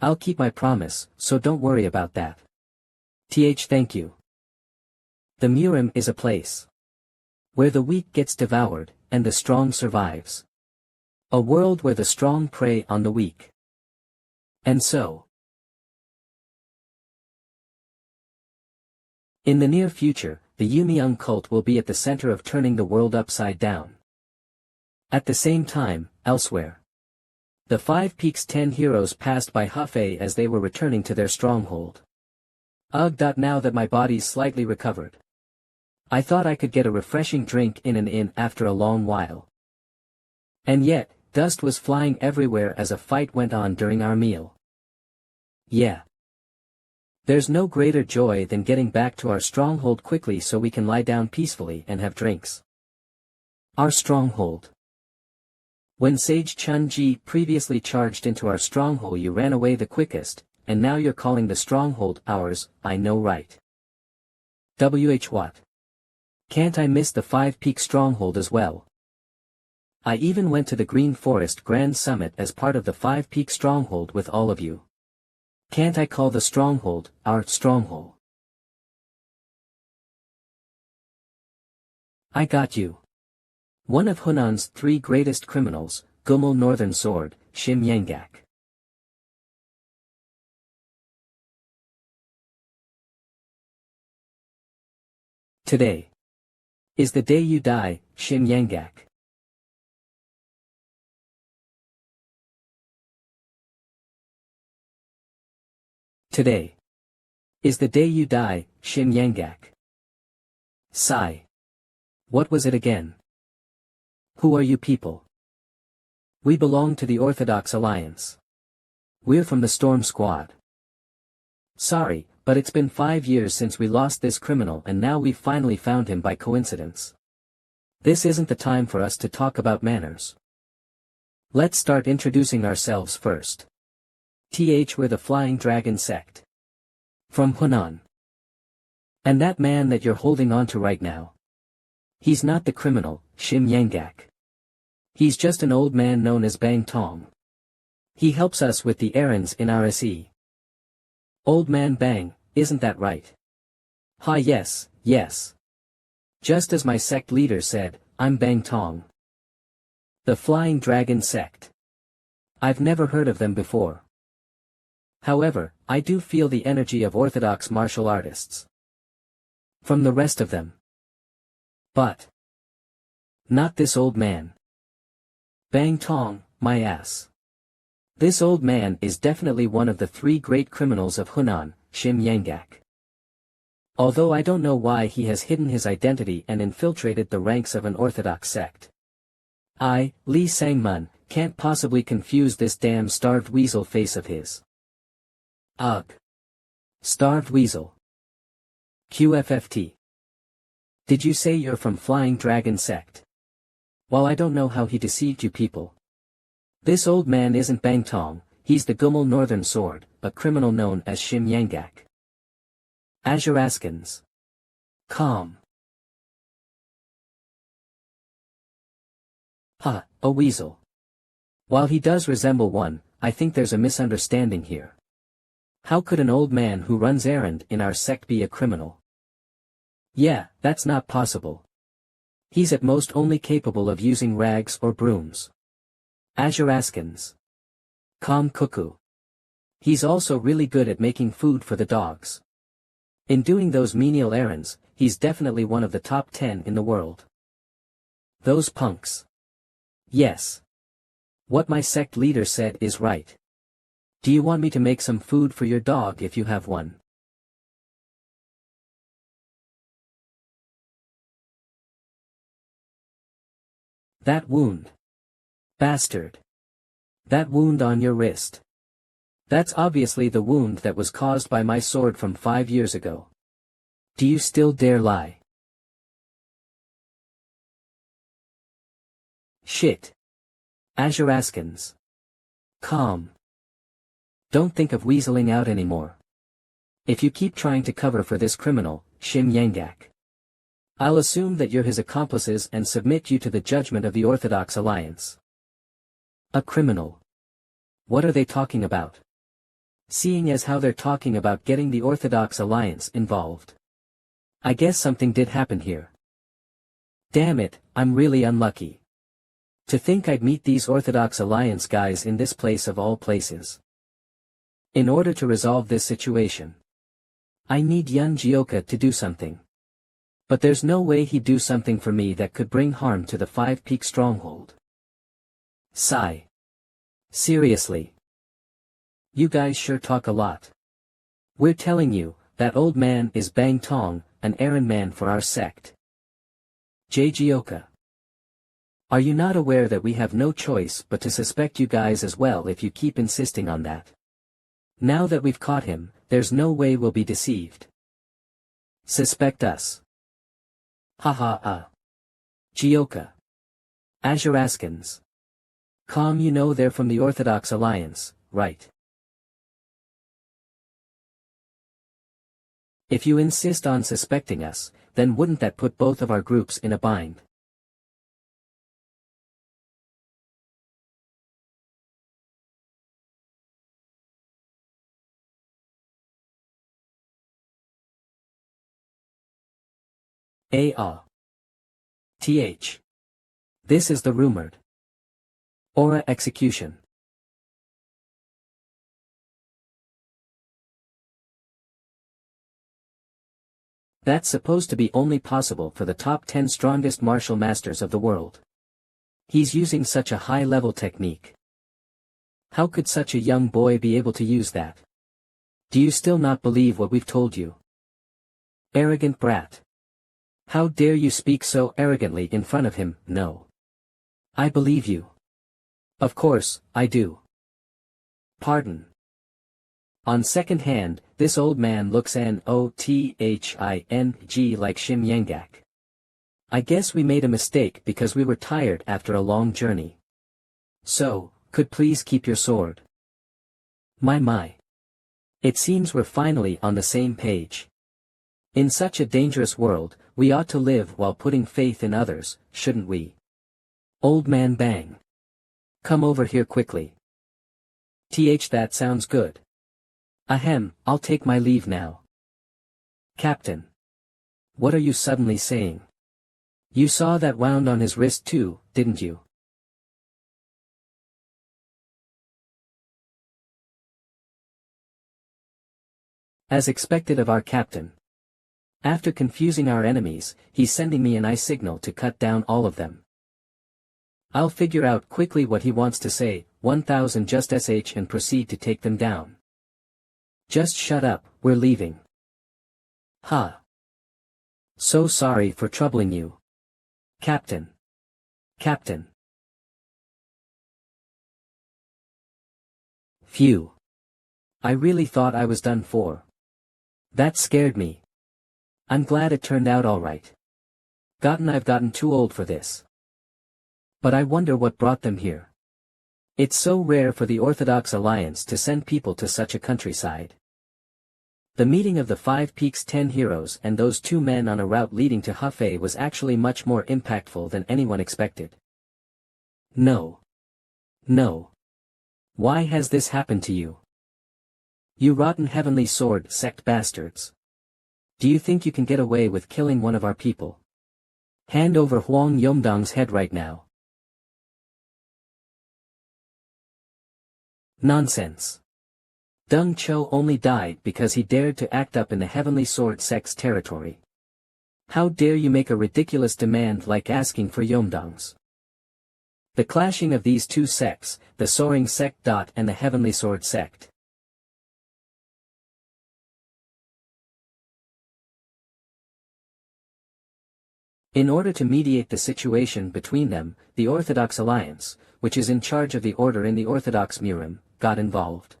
I'll keep my promise, so don't worry about that. Thank you. The Murim is a place where the weak gets devoured, and the strong survives. A world where the strong prey on the weak. And so, in the near future, the Yumiung cult will be at the center of turning the world upside down. At the same time, elsewhere, the Five Peaks 10 heroes passed by Hefei as they were returning to their stronghold. Ugh. Now that my body's slightly recovered, I thought I could get a refreshing drink in an inn after a long while. And yet, dust was flying everywhere as a fight went on during our meal. Yeah. There's no greater joy than getting back to our stronghold quickly so we can lie down peacefully and have drinks. Our stronghold. When Sage Chun-Ji previously charged into our stronghold, you ran away the quickest, and now you're calling the stronghold ours. I know, right? What? Can't I miss the Five Peak stronghold as well? I even went to the Green Forest Grand Summit as part of the Five Peak stronghold with all of you. Can't I call the stronghold our stronghold? I got you. One of Hunan's 3 greatest criminals, Gumul Northern Sword, Shim Yangak. Today is the day you die, Shim Yangak. Today is the day you die, Shim Yangak. Sigh. What was it again? Who are you people? We belong to the Orthodox Alliance. We're from the Storm Squad. Sorry, but it's been 5 years since we lost this criminal and now we've finally found him by coincidence. This isn't the time for us to talk about manners. Let's start introducing ourselves first. We're the Flying Dragon sect. From Hunan. And that man that you're holding on to right now. He's not the criminal, Shim Yangak. He's just an old man known as Bang Tong. He helps us with the errands in RSE. Old man Bang, isn't that right? Ha yes, yes. Just as my sect leader said, I'm Bang Tong. The Flying Dragon Sect. I've never heard of them before. However, I do feel the energy of orthodox martial artists. From the rest of them. But not this old man. Bang Tong, my ass. This old man is definitely one of the 3 great criminals of Hunan, Shim Yangak. Although I don't know why he has hidden his identity and infiltrated the ranks of an orthodox sect. I, Li Sangmun, can't possibly confuse this damn starved weasel face of his. Ugh. Starved weasel. QFFT. Did you say you're from Flying Dragon Sect? Well, I don't know how he deceived you people. This old man isn't Bang Tong, he's the Gumul Northern Sword, a criminal known as Shim Yangak. Azuraskans. Calm. Ha, a weasel. While he does resemble one, I think there's a misunderstanding here. How could an old man who runs errand in our sect be a criminal? Yeah, that's not possible. He's at most only capable of using rags or brooms. Azuraskans. Calm Cuckoo. He's also really good at making food for the dogs. In doing those menial errands, he's definitely one of the top 10 in the world. Those punks. Yes. What my sect leader said is right. Do you want me to make some food for your dog if you have one? That wound. Bastard. That wound on your wrist. That's obviously the wound that was caused by my sword from 5 years ago. Do you still dare lie? Shit. Azuraskans. Calm. Don't think of weaseling out anymore. If you keep trying to cover for this criminal, Shim Yangak, I'll assume that you're his accomplices and submit you to the judgment of the Orthodox Alliance. A criminal. What are they talking about? Seeing as how they're talking about getting the Orthodox Alliance involved. I guess something did happen here. Damn it, I'm really unlucky. To think I'd meet these Orthodox Alliance guys in this place of all places. In order to resolve this situation, I need Yun Jioka to do something. But there's no way he'd do something for me that could bring harm to the 5 Peak Stronghold. Sigh. Seriously. You guys sure talk a lot. We're telling you, that old man is Bang Tong, an errand man for our sect. J. Jioka. Are you not aware that we have no choice but to suspect you guys as well if you keep insisting on that? Now that we've caught him, there's no way we'll be deceived. Suspect us. Jioka. Azuraskans. Calm, you know they're from the Orthodox Alliance, right? If you insist on suspecting us, then wouldn't that put both of our groups in a bind? Th. This is the rumored Aura execution. That's supposed to be only possible for the top 10 strongest martial masters of the world. He's using such a high-level technique. How could such a young boy be able to use that? Do you still not believe what we've told you? Arrogant brat. How dare you speak so arrogantly in front of him? No. I believe you. Of course, I do. Pardon. On second hand, this old man looks nothing like Shim Yangak. I guess we made a mistake because we were tired after a long journey. So, could please keep your sword. My. It seems we're finally on the same page. In such a dangerous world, we ought to live while putting faith in others, shouldn't we? Old man Bang. Come over here quickly. That sounds good. Ahem, I'll take my leave now. Captain. What are you suddenly saying? You saw that wound on his wrist too, didn't you? As expected of our captain. After confusing our enemies, he's sending me an eye signal to cut down all of them. I'll figure out quickly what he wants to say, 1000 just sh and proceed to take them down. Just shut up, we're leaving. Ha. So sorry for troubling you. Captain. Captain. Phew. I really thought I was done for. That scared me. I'm glad it turned out alright. I've gotten too old for this. But I wonder what brought them here. It's so rare for the Orthodox Alliance to send people to such a countryside. The meeting of the 5 Peaks 10 heroes and those 2 men on a route leading to Hefei was actually much more impactful than anyone expected. No. No. Why has this happened to you? You rotten heavenly sword sect bastards. Do you think you can get away with killing one of our people? Hand over Huang Yongdong's head right now. Nonsense. Deng Cho only died because he dared to act up in the Heavenly Sword sect's territory. How dare you make a ridiculous demand like asking for Yongdong's? The clashing of these 2 sects, the Soaring Sect. And the Heavenly Sword sect. In order to mediate the situation between them, the Orthodox Alliance, which is in charge of the order in the Orthodox Murim, got involved.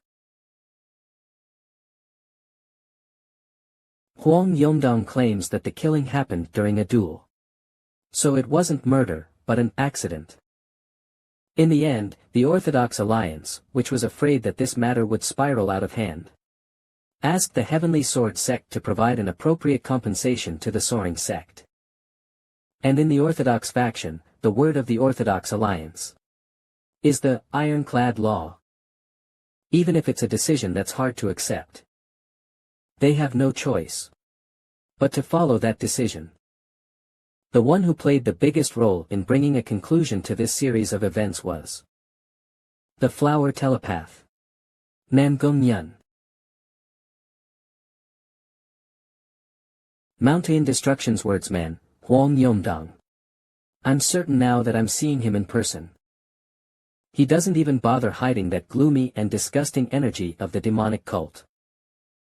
Huang Yongdong claims that the killing happened during a duel. So it wasn't murder, but an accident. In the end, the Orthodox Alliance, which was afraid that this matter would spiral out of hand, asked the Heavenly Sword sect to provide an appropriate compensation to the Soaring sect. And in the Orthodox faction, the word of the Orthodox Alliance is the ironclad law. Even if it's a decision that's hard to accept. They have no choice but to follow that decision. The one who played the biggest role in bringing a conclusion to this series of events was the flower telepath, Nam Gong-yun. Mountain Destruction's wordsman, Huang Yongdong. I'm certain now that I'm seeing him in person. He doesn't even bother hiding that gloomy and disgusting energy of the demonic cult.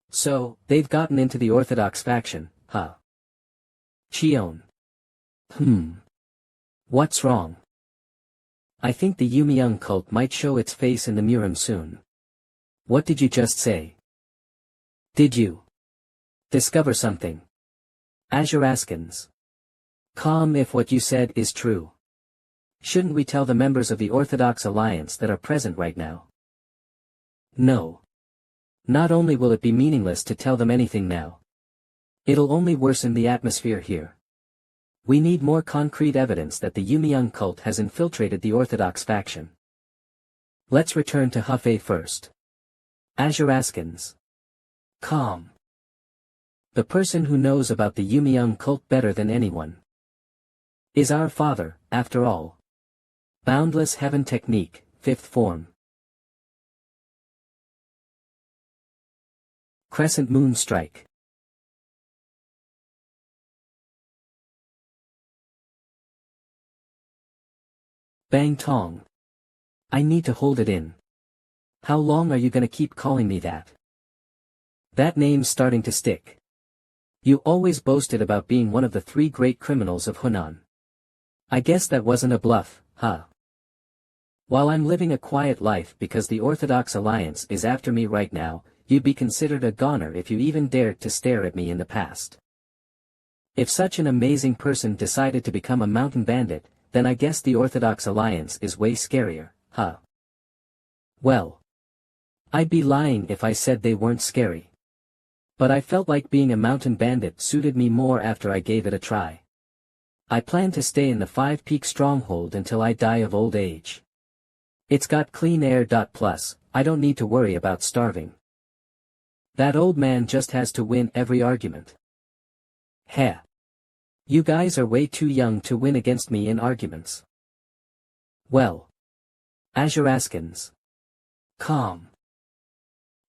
So, they've gotten into the Orthodox faction, huh? Chion. What's wrong? I think the Yumyang cult might show its face in the Murim soon. What did you just say? Did you discover something? Azuraskins. Calm if what you said is true. Shouldn't we tell the members of the Orthodox Alliance that are present right now? No. Not only will it be meaningless to tell them anything now. It'll only worsen the atmosphere here. We need more concrete evidence that the Yumyang cult has infiltrated the Orthodox faction. Let's return to Hefei first. Azuraskins. Calm. The person who knows about the Yumyang cult better than anyone is our father, after all. Boundless Heaven Technique, 5th form. Crescent Moon Strike. Bang Tong. I need to hold it in. How long are you gonna keep calling me that? That name's starting to stick. You always boasted about being one of the 3 great criminals of Hunan. I guess that wasn't a bluff, huh? While I'm living a quiet life because the Orthodox Alliance is after me right now, you'd be considered a goner if you even dared to stare at me in the past. If such an amazing person decided to become a mountain bandit, then I guess the Orthodox Alliance is way scarier, huh? Well, I'd be lying if I said they weren't scary. But I felt like being a mountain bandit suited me more after I gave it a try. I plan to stay in the 5 Peak stronghold until I die of old age. It's got clean air. Plus, I don't need to worry about starving. That old man just has to win every argument. Heh. You guys are way too young to win against me in arguments. Well. Azuraskins. Calm.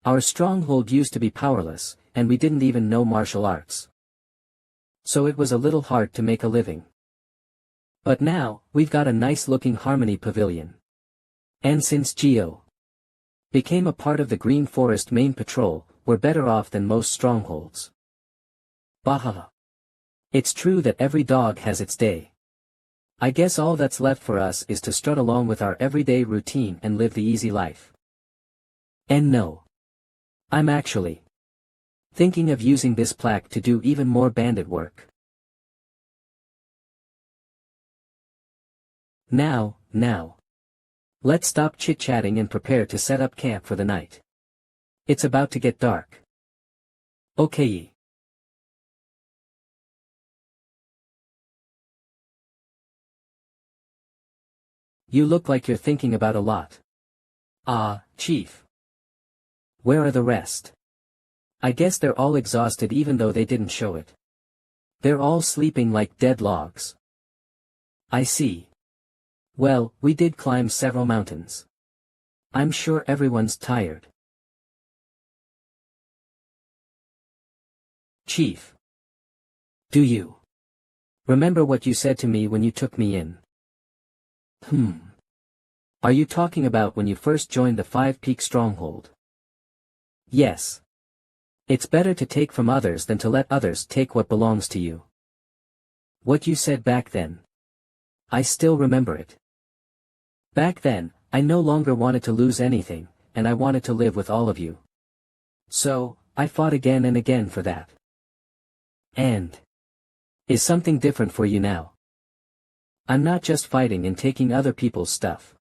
Our stronghold used to be powerless, and we didn't even know martial arts. So it was a little hard to make a living. But now, we've got a nice-looking Harmony Pavilion. And since Geo became a part of the Green Forest main patrol, we're better off than most strongholds. Bahaha. It's true that every dog has its day. I guess all that's left for us is to strut along with our everyday routine and live the easy life. And no. I'm actually thinking of using this plaque to do even more bandit work. Now. Let's stop chit-chatting and prepare to set up camp for the night. It's about to get dark. Okay. You look like you're thinking about a lot. Ah, Chief. Where are the rest? I guess they're all exhausted even though they didn't show it. They're all sleeping like dead logs. I see. Well, we did climb several mountains. I'm sure everyone's tired. Chief. Do you remember what you said to me when you took me in? Are you talking about when you first joined the Five Peak Stronghold? Yes. It's better to take from others than to let others take what belongs to you. What you said back then. I still remember it. Back then, I no longer wanted to lose anything, and I wanted to live with all of you. So, I fought again and again for that. And is something different for you now? I'm not just fighting and taking other people's stuff.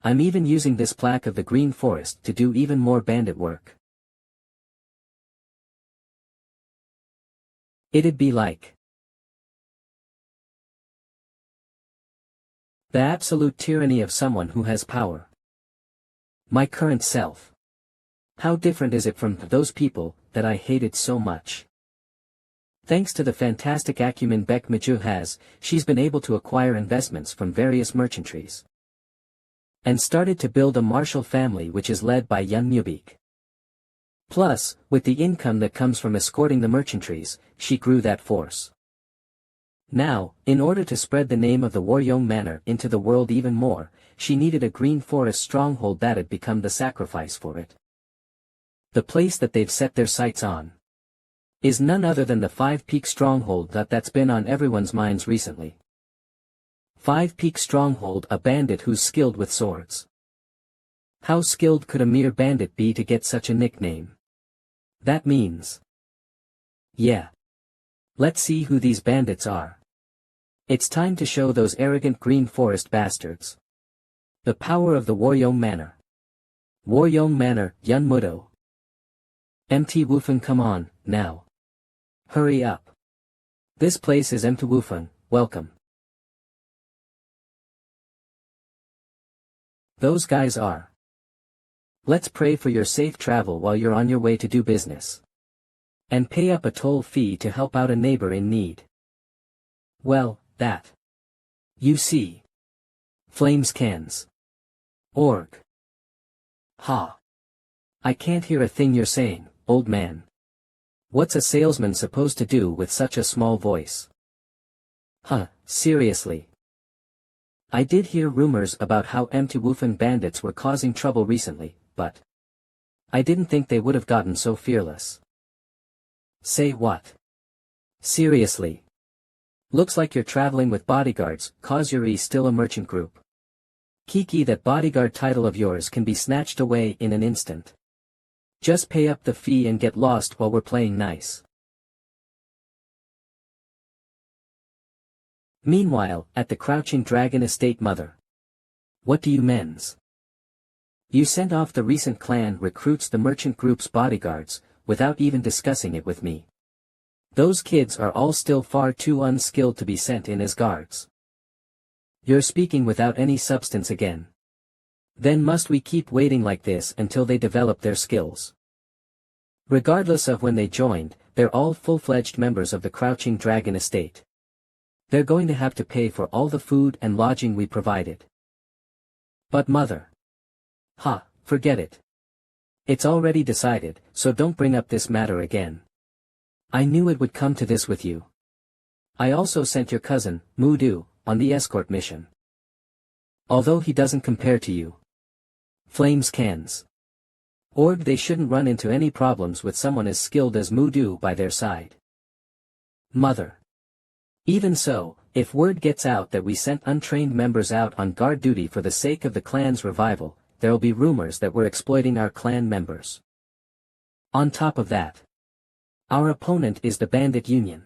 I'm even using this plaque of the Green Forest to do even more bandit work. It'd be like the absolute tyranny of someone who has power. My current self. How different is it from those people that I hated so much? Thanks to the fantastic acumen Beck Maju has, she's been able to acquire investments from various merchantries. And started to build a martial family which is led by Yun Mubik. Plus, with the income that comes from escorting the merchantries, she grew that force. Now, in order to spread the name of the Waryong Manor into the world even more, she needed a Green Forest stronghold that'd become the sacrifice for it. The place that they've set their sights on is none other than the Five Peak Stronghold that's been on everyone's minds recently. Five Peak Stronghold, a bandit who's skilled with swords. How skilled could a mere bandit be to get such a nickname? That means. Yeah. Let's see who these bandits are. It's time to show those arrogant Green Forest bastards the power of the Waryong Manor. Waryong Manor, Yun Mudo. MT Wufeng, come on, now. Hurry up. This place is MT Wufeng, welcome. Those guys are. Let's pray for your safe travel while you're on your way to do business. And pay up a toll fee to help out a neighbor in need. Well, that. You see. Flames cans. Org. Ha. I can't hear a thing you're saying, old man. What's a salesman supposed to do with such a small voice? Huh, seriously. I did hear rumors about how empty Wufeng bandits were causing trouble recently, but I didn't think they would have gotten so fearless. Say what? Seriously. Looks like you're traveling with bodyguards, cause you're still a merchant group. Kiki, that bodyguard title of yours can be snatched away in an instant. Just pay up the fee and get lost while we're playing nice. Meanwhile, at the Crouching Dragon Estate, mother. What do you mens? You sent off the recent clan recruits, the merchant group's bodyguards, without even discussing it with me. Those kids are all still far too unskilled to be sent in as guards. You're speaking without any substance again. Then must we keep waiting like this until they develop their skills? Regardless of when they joined, they're all full-fledged members of the Crouching Dragon estate. They're going to have to pay for all the food and lodging we provided. But mother. Forget it. It's already decided, so don't bring up this matter again. I knew it would come to this with you. I also sent your cousin, Mudu, on the escort mission. Although he doesn't compare to you. Flames cans. Or they shouldn't run into any problems with someone as skilled as Mudu by their side. Mother. Even so, if word gets out that we sent untrained members out on guard duty for the sake of the clan's revival, there'll be rumors that we're exploiting our clan members. On top of that, our opponent is the Bandit Union.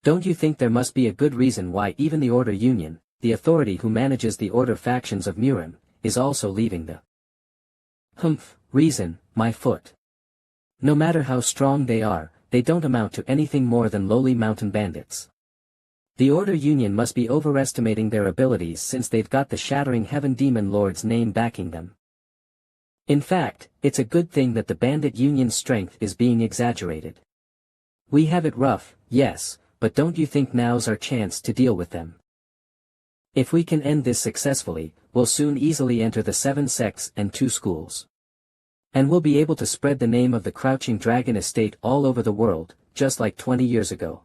Don't you think there must be a good reason why even the Order Union, the authority who manages the Order factions of Murim, is also leaving the reason, my foot. No matter how strong they are, they don't amount to anything more than lowly mountain bandits. The Order Union must be overestimating their abilities since they've got the Shattering Heaven Demon Lord's name backing them. In fact, it's a good thing that the Bandit Union's strength is being exaggerated. We have it rough, yes, but don't you think now's our chance to deal with them? If we can end this successfully, we'll soon easily enter the 7 sects and 2 schools. And we'll be able to spread the name of the Crouching Dragon estate all over the world, just like 20 years ago.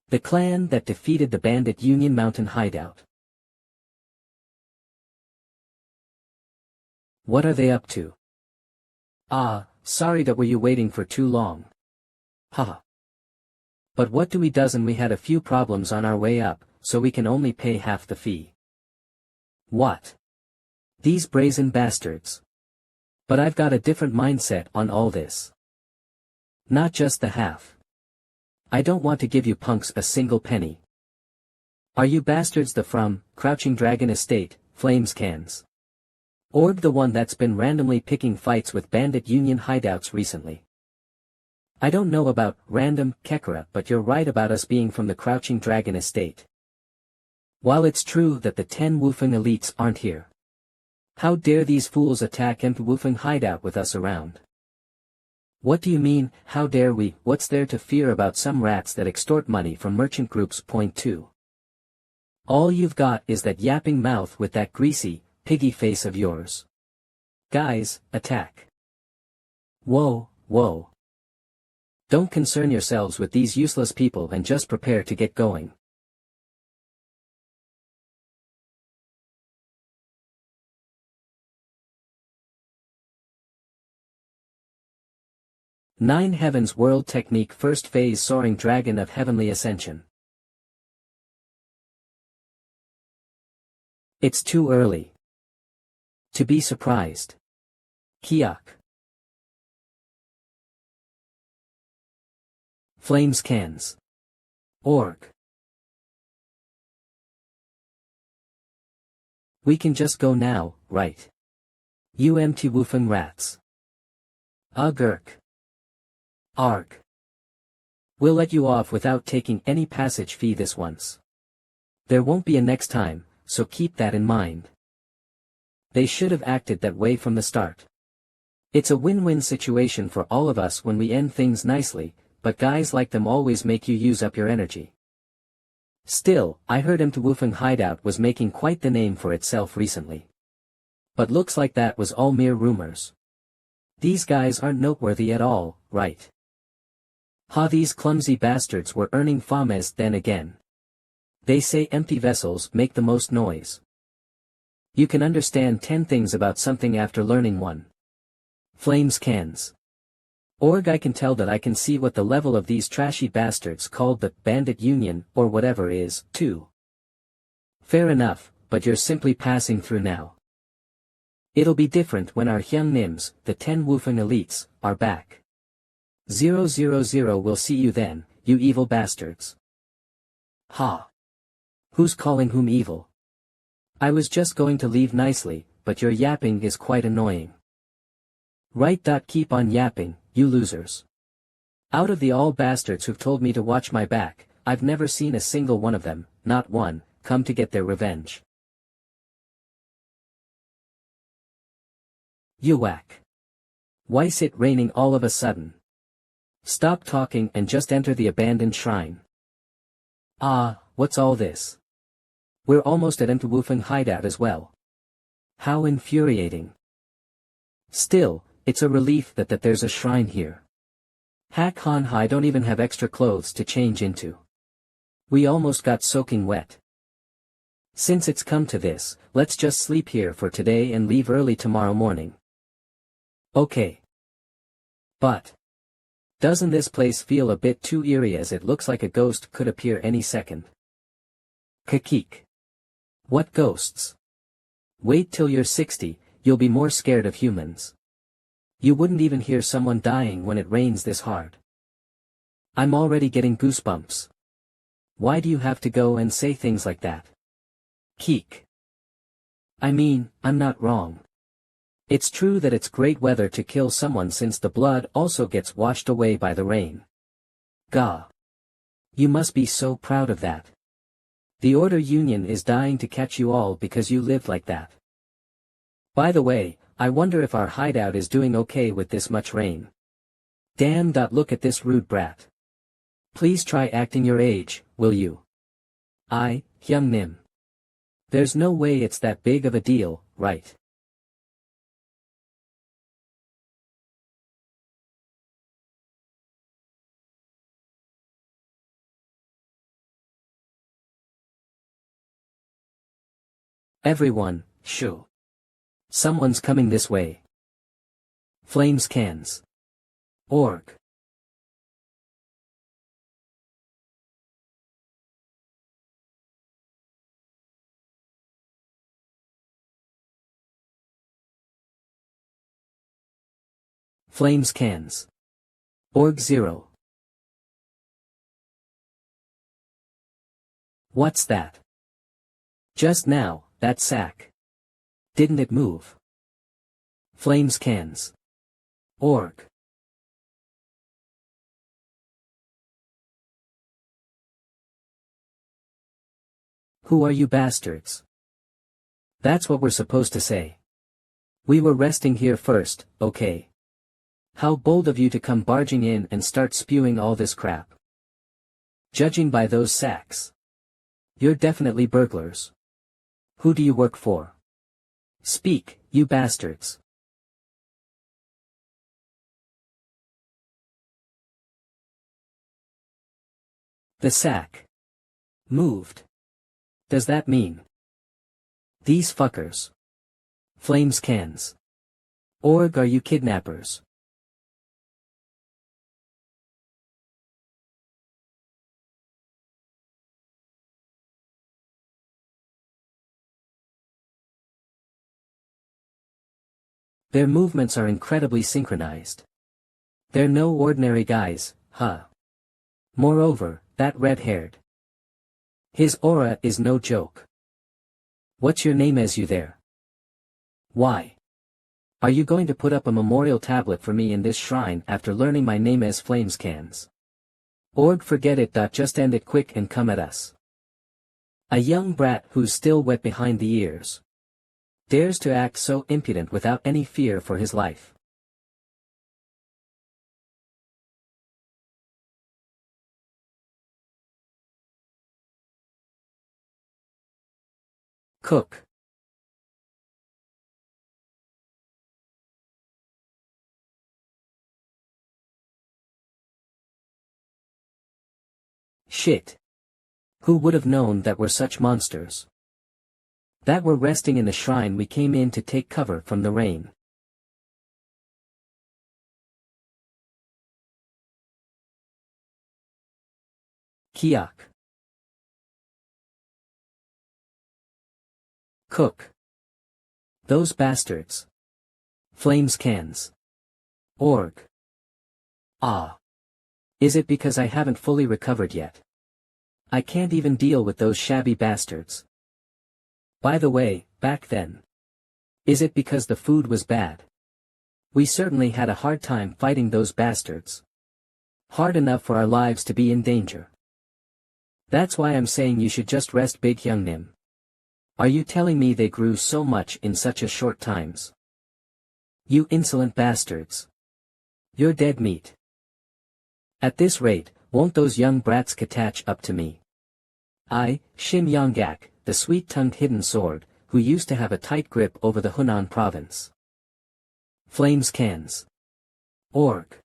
The clan that defeated the Bandit Union Mountain hideout. What are they up to? Sorry that were you waiting for too long. But what do we dozen we had a few problems on our way up, so we can only pay half the fee. What? These brazen bastards. But I've got a different mindset on all this. Not just the half. I don't want to give you punks a single penny. Are you bastards the from Crouching Dragon estate, Flames cans? Or the one that's been randomly picking fights with Bandit Union hideouts recently? I don't know about random Kekara, but you're right about us being from the Crouching Dragon estate. While it's true that the 10 Wufeng elites aren't here. How dare these fools attack M Wufeng hideout with us around? What do you mean, how dare we? What's there to fear about some rats that extort money from merchant groups? Point 2. All you've got is that yapping mouth with that greasy, piggy face of yours. Guys, attack. Whoa. Don't concern yourselves with these useless people and just prepare to get going. Nine Heavens World Technique First Phase Soaring Dragon of Heavenly Ascension. It's too early to be surprised. Kiak. Flames cans. Org. We can just go now, right? You empty woofing rats. Gurk. Arg. We'll let you off without taking any passage fee this once. There won't be a next time, so keep that in mind. They should have acted that way from the start. It's a win-win situation for all of us when we end things nicely, but guys like them always make you use up your energy. Still, I heard Wufeng hideout was making quite the name for itself recently. But looks like that was all mere rumors. These guys aren't noteworthy at all, right? These clumsy bastards were earning fames then again. They say empty vessels make the most noise. You can understand 10 things about something after learning one. Flames cans. Org, I can tell that I can see what the level of these trashy bastards called the Bandit Union or whatever is, too. Fair enough, but you're simply passing through now. It'll be different when our Hyung Nims, the 10 Wufeng elites, are back. 000 will see you then, you evil bastards. Who's calling whom evil? I was just going to leave nicely, but your yapping is quite annoying. Right. Keep on yapping, you losers. Out of the all bastards who've told me to watch my back, I've never seen a single one of them, not one, come to get their revenge. You whack. Why's it raining all of a sudden? Stop talking and just enter the abandoned shrine. Ah, what's all this? We're almost at MANHWA hideout as well. How infuriating. Still, it's a relief that there's a shrine here. Hack Han I don't even have extra clothes to change into. We almost got soaking wet. Since it's come to this, let's just sleep here for today and leave early tomorrow morning. Okay. But doesn't this place feel a bit too eerie, as it looks like a ghost could appear any second? Kakik. What ghosts? Wait till you're 60, you'll be more scared of humans. You wouldn't even hear someone dying when it rains this hard. I'm already getting goosebumps. Why do you have to go and say things like that? Keek. I mean, I'm not wrong. It's true that it's great weather to kill someone, since the blood also gets washed away by the rain. Gah. You must be so proud of that. The Order Union is dying to catch you all because you lived like that. By the way, I wonder if our hideout is doing okay with this much rain. Damn. Look at this rude brat. Please try acting your age, will you? Hyung Nim. There's no way it's that big of a deal, right? Everyone, shoo. Someone's coming this way. Flames cans. Org. Flames cans. Org 0. What's that? Just now, that sack. Didn't it move? Flames cans. Org. Who are you bastards? That's what we're supposed to say. We were resting here first, okay? How bold of you to come barging in and start spewing all this crap. Judging by those sacks, you're definitely burglars. Who do you work for? Speak, you bastards. The sack moved. Does that mean these fuckers? Flames cans. Org, are you kidnappers? Their movements are incredibly synchronized. They're no ordinary guys, huh? Moreover, that red-haired. His aura is no joke. What's your name as you there? Why? Are you going to put up a memorial tablet for me in this shrine after learning my name as Flames Cans? Org, forget it. Just end it quick and come at us. A young brat who's still wet behind the ears dares to act so impudent without any fear for his life. Cook. Shit. Who would have known that we're such monsters? That we're resting in the shrine we came in to take cover from the rain. Kiak. Cook. Those bastards. Flames cans. Org. Ah. Is it because I haven't fully recovered yet? I can't even deal with those shabby bastards. By the way, back then. Is it because the food was bad? We certainly had a hard time fighting those bastards. Hard enough for our lives to be in danger. That's why I'm saying you should just rest, Big Young Nim. Are you telling me they grew so much in such a short times? You insolent bastards. You're dead meat. At this rate, won't those young brats catch up to me? I, Shim Yonggak, the sweet-tongued hidden sword, who used to have a tight grip over the Hunan province. Flames cans. Org.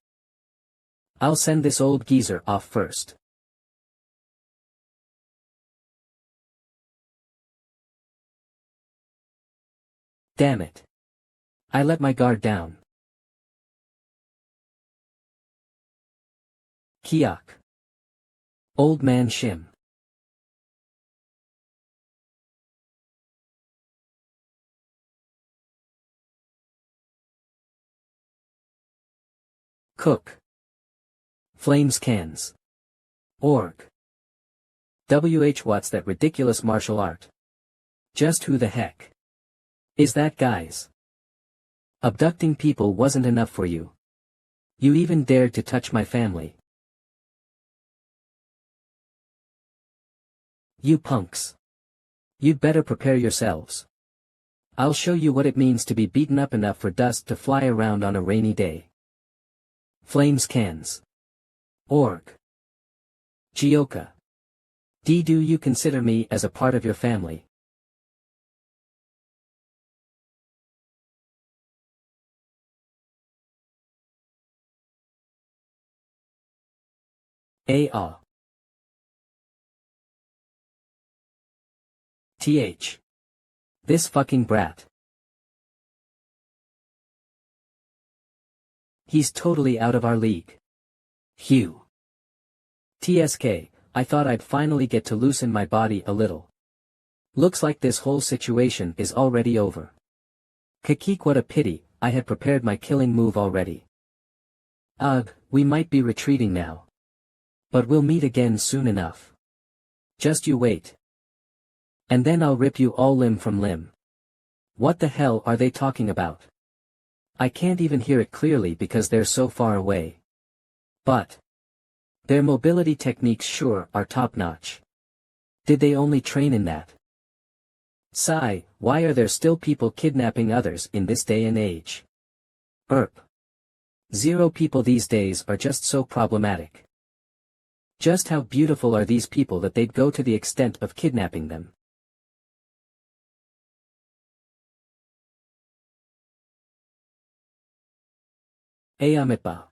I'll send this old geezer off first. Damn it. I let my guard down. Kiak. Old man Shim. Cook. Flames cans. Org. What's that ridiculous martial art? Just who the heck is that, guys? Abducting people wasn't enough for you. You even dared to touch my family. You punks. You'd better prepare yourselves. I'll show you what it means to be beaten up enough for dust to fly around on a rainy day. Flames cans. Org. Gioka. Do you consider me as a part of your family? A. This fucking brat. He's totally out of our league. Hugh. TSK, I thought I'd finally get to loosen my body a little. Looks like this whole situation is already over. Kakik, what a pity, I had prepared my killing move already. Ugh, we might be retreating now. But we'll meet again soon enough. Just you wait. And then I'll rip you all limb from limb. What the hell are they talking about? I can't even hear it clearly because they're so far away. But their mobility techniques sure are top-notch. Did they only train in that? Sigh, why are there still people kidnapping others in this day and age? Zero people these days are just so problematic. Just how beautiful are these people that they'd go to the extent of kidnapping them? Amitba.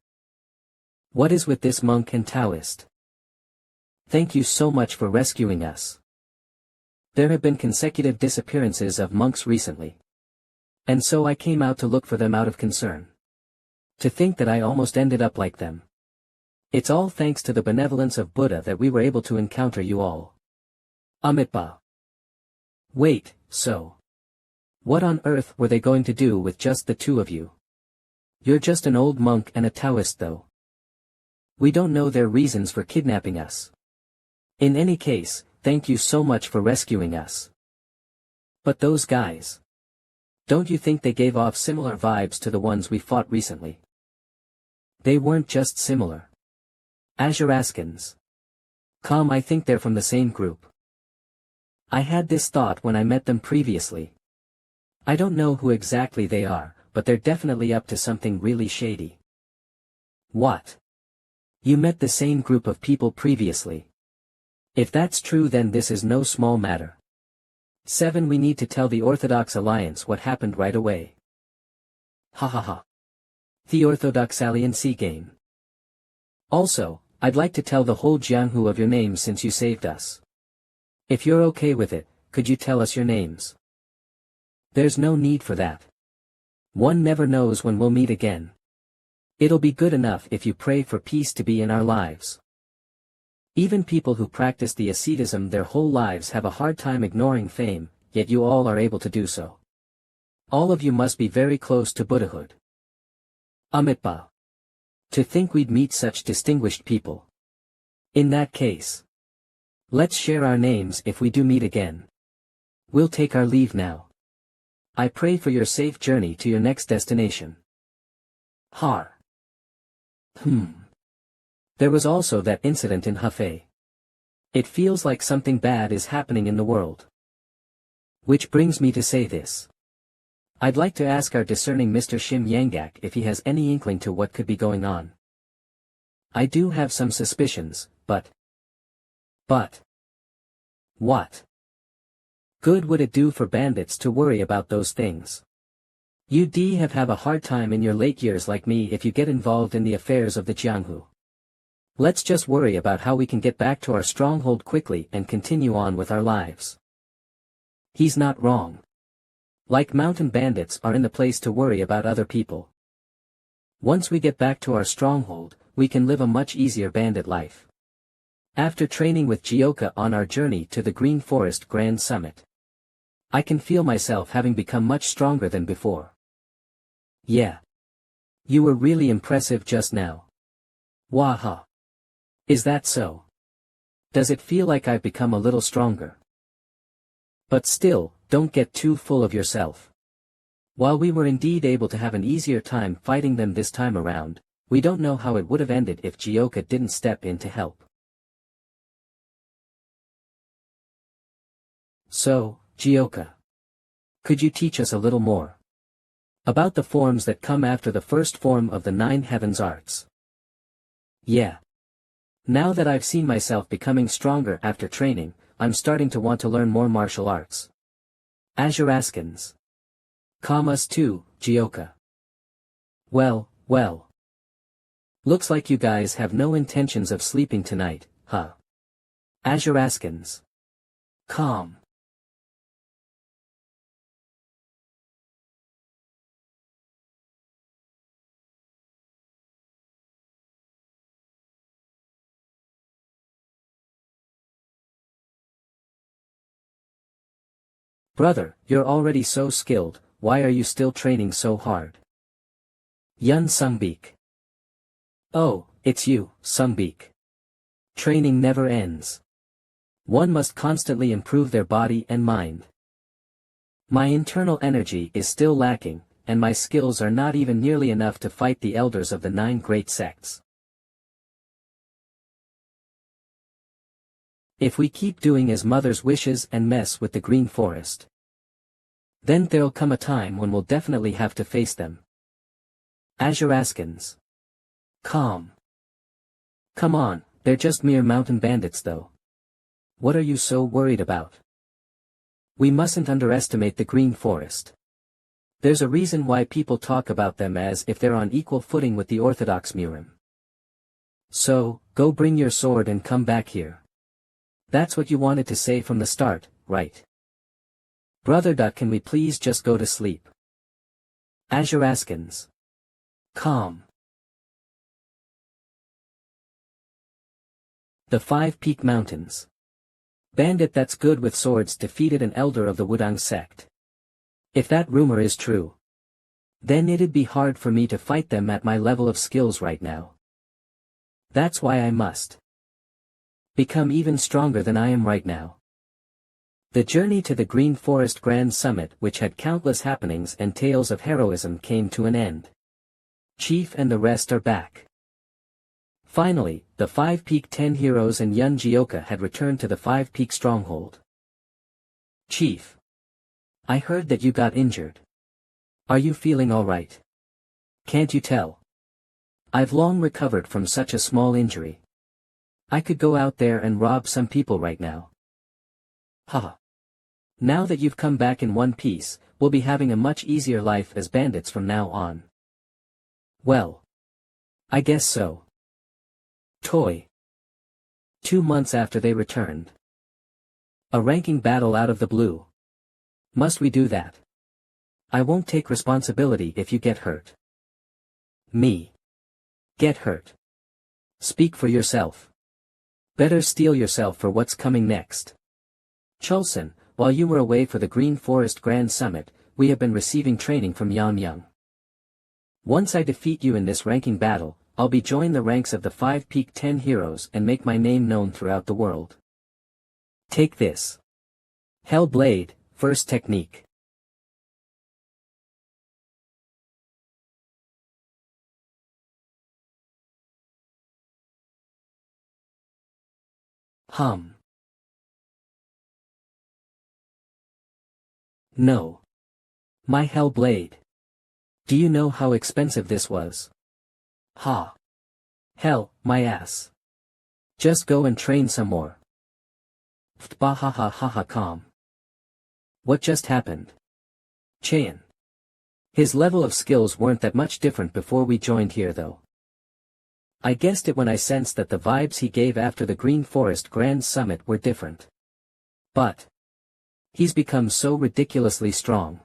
What is with this monk and Taoist? Thank you so much for rescuing us. There have been consecutive disappearances of monks recently. And so I came out to look for them out of concern. To think that I almost ended up like them. It's all thanks to the benevolence of Buddha that we were able to encounter you all. Amitba. Wait, so what on earth were they going to do with just the two of you? You're just an old monk and a Taoist though. We don't know their reasons for kidnapping us. In any case, thank you so much for rescuing us. But those guys. Don't you think they gave off similar vibes to the ones we fought recently? They weren't just similar. Azuraskans. I think they're from the same group. I had this thought when I met them previously. I don't know who exactly they are, but they're definitely up to something really shady. What? You met the same group of people previously? If that's true, then this is no small matter. 7. We need to tell the Orthodox Alliance what happened right away. Ha ha ha. The Orthodox Alliance game. Also, I'd like to tell the whole Jianghu of your names since you saved us. If you're okay with it, could you tell us your names? There's no need for that. One never knows when we'll meet again. It'll be good enough if you pray for peace to be in our lives. Even people who practice the asceticism their whole lives have a hard time ignoring fame, yet you all are able to do so. All of you must be very close to Buddhahood. Amitba. To think we'd meet such distinguished people. In that case, let's share our names if we do meet again. We'll take our leave now. I pray for your safe journey to your next destination. Har. There was also that incident in Hefei. It feels like something bad is happening in the world. Which brings me to say this. I'd like to ask our discerning Mr. Shim Yangak if he has any inkling to what could be going on. I do have some suspicions, but... What? Good would it do for bandits to worry about those things? You'd have a hard time in your late years like me if you get involved in the affairs of the Jianghu. Let's just worry about how we can get back to our stronghold quickly and continue on with our lives. He's not wrong. Like mountain bandits are in the place to worry about other people. Once we get back to our stronghold, we can live a much easier bandit life. After training with Jioka on our journey to the Green Forest Grand Summit, I can feel myself having become much stronger than before. Yeah. You were really impressive just now. Waha. Is that so? Does it feel like I've become a little stronger? But still, don't get too full of yourself. While we were indeed able to have an easier time fighting them this time around, we don't know how it would have ended if Jioka didn't step in to help. So, Jioka. Could you teach us a little more about the forms that come after the first form of the 9 heavens arts? Yeah. Now that I've seen myself becoming stronger after training, I'm starting to want to learn more martial arts. Azuraskins. Us too, Jioka. Well. Looks like you guys have no intentions of sleeping tonight, huh? Azuraskins. Calm. Brother, you're already so skilled, why are you still training so hard? Yun Sungbeek. Oh, it's you, Sungbeek. Training never ends. One must constantly improve their body and mind. My internal energy is still lacking, and my skills are not even nearly enough to fight the elders of the 9 great sects. If we keep doing as Mother's wishes and mess with the Green Forest, then there'll come a time when we'll definitely have to face them. Azuraskins. Calm. Come on, they're just mere mountain bandits though. What are you so worried about? We mustn't underestimate the Green Forest. There's a reason why people talk about them as if they're on equal footing with the Orthodox Murim. So, go bring your sword and come back here. That's what you wanted to say from the start, right? Brother. Can we please just go to sleep? Azuraskins. Calm. The 5 Peak Mountains. Bandit that's good with swords defeated an elder of the Wudang sect. If that rumor is true, then it'd be hard for me to fight them at my level of skills right now. That's why I must become even stronger than I am right now. The journey to the Green Forest Grand Summit, which had countless happenings and tales of heroism, came to an end. Chief and the rest are back. Finally, the 5 Peak 10 heroes and Yun Jioka had returned to the 5 Peak stronghold. Chief. I heard that you got injured. Are you feeling alright? Can't you tell? I've long recovered from such a small injury. I could go out there and rob some people right now. Haha. Now that you've come back in one piece, we'll be having a much easier life as bandits from now on. Well. I guess so. Toy. 2 months after they returned. A ranking battle out of the blue. Must we do that? I won't take responsibility if you get hurt. Me. Get hurt. Speak for yourself. Better steel yourself for what's coming next. Chulson, while you were away for the Green Forest Grand Summit, we have been receiving training from Yamyang. Once I defeat you in this ranking battle, I'll be join the ranks of the 5 Peak 10 heroes and make my name known throughout the world. Take this. Hell Blade, first technique. No. My hell blade. Do you know how expensive this was? Ha. Hell, my ass. Just go and train some more. Bah ha ha ha ha calm. What just happened? Chayan. His level of skills weren't that much different before we joined here though. I guessed it when I sensed that the vibes he gave after the Green Forest Grand Summit were different. But he's become so ridiculously strong.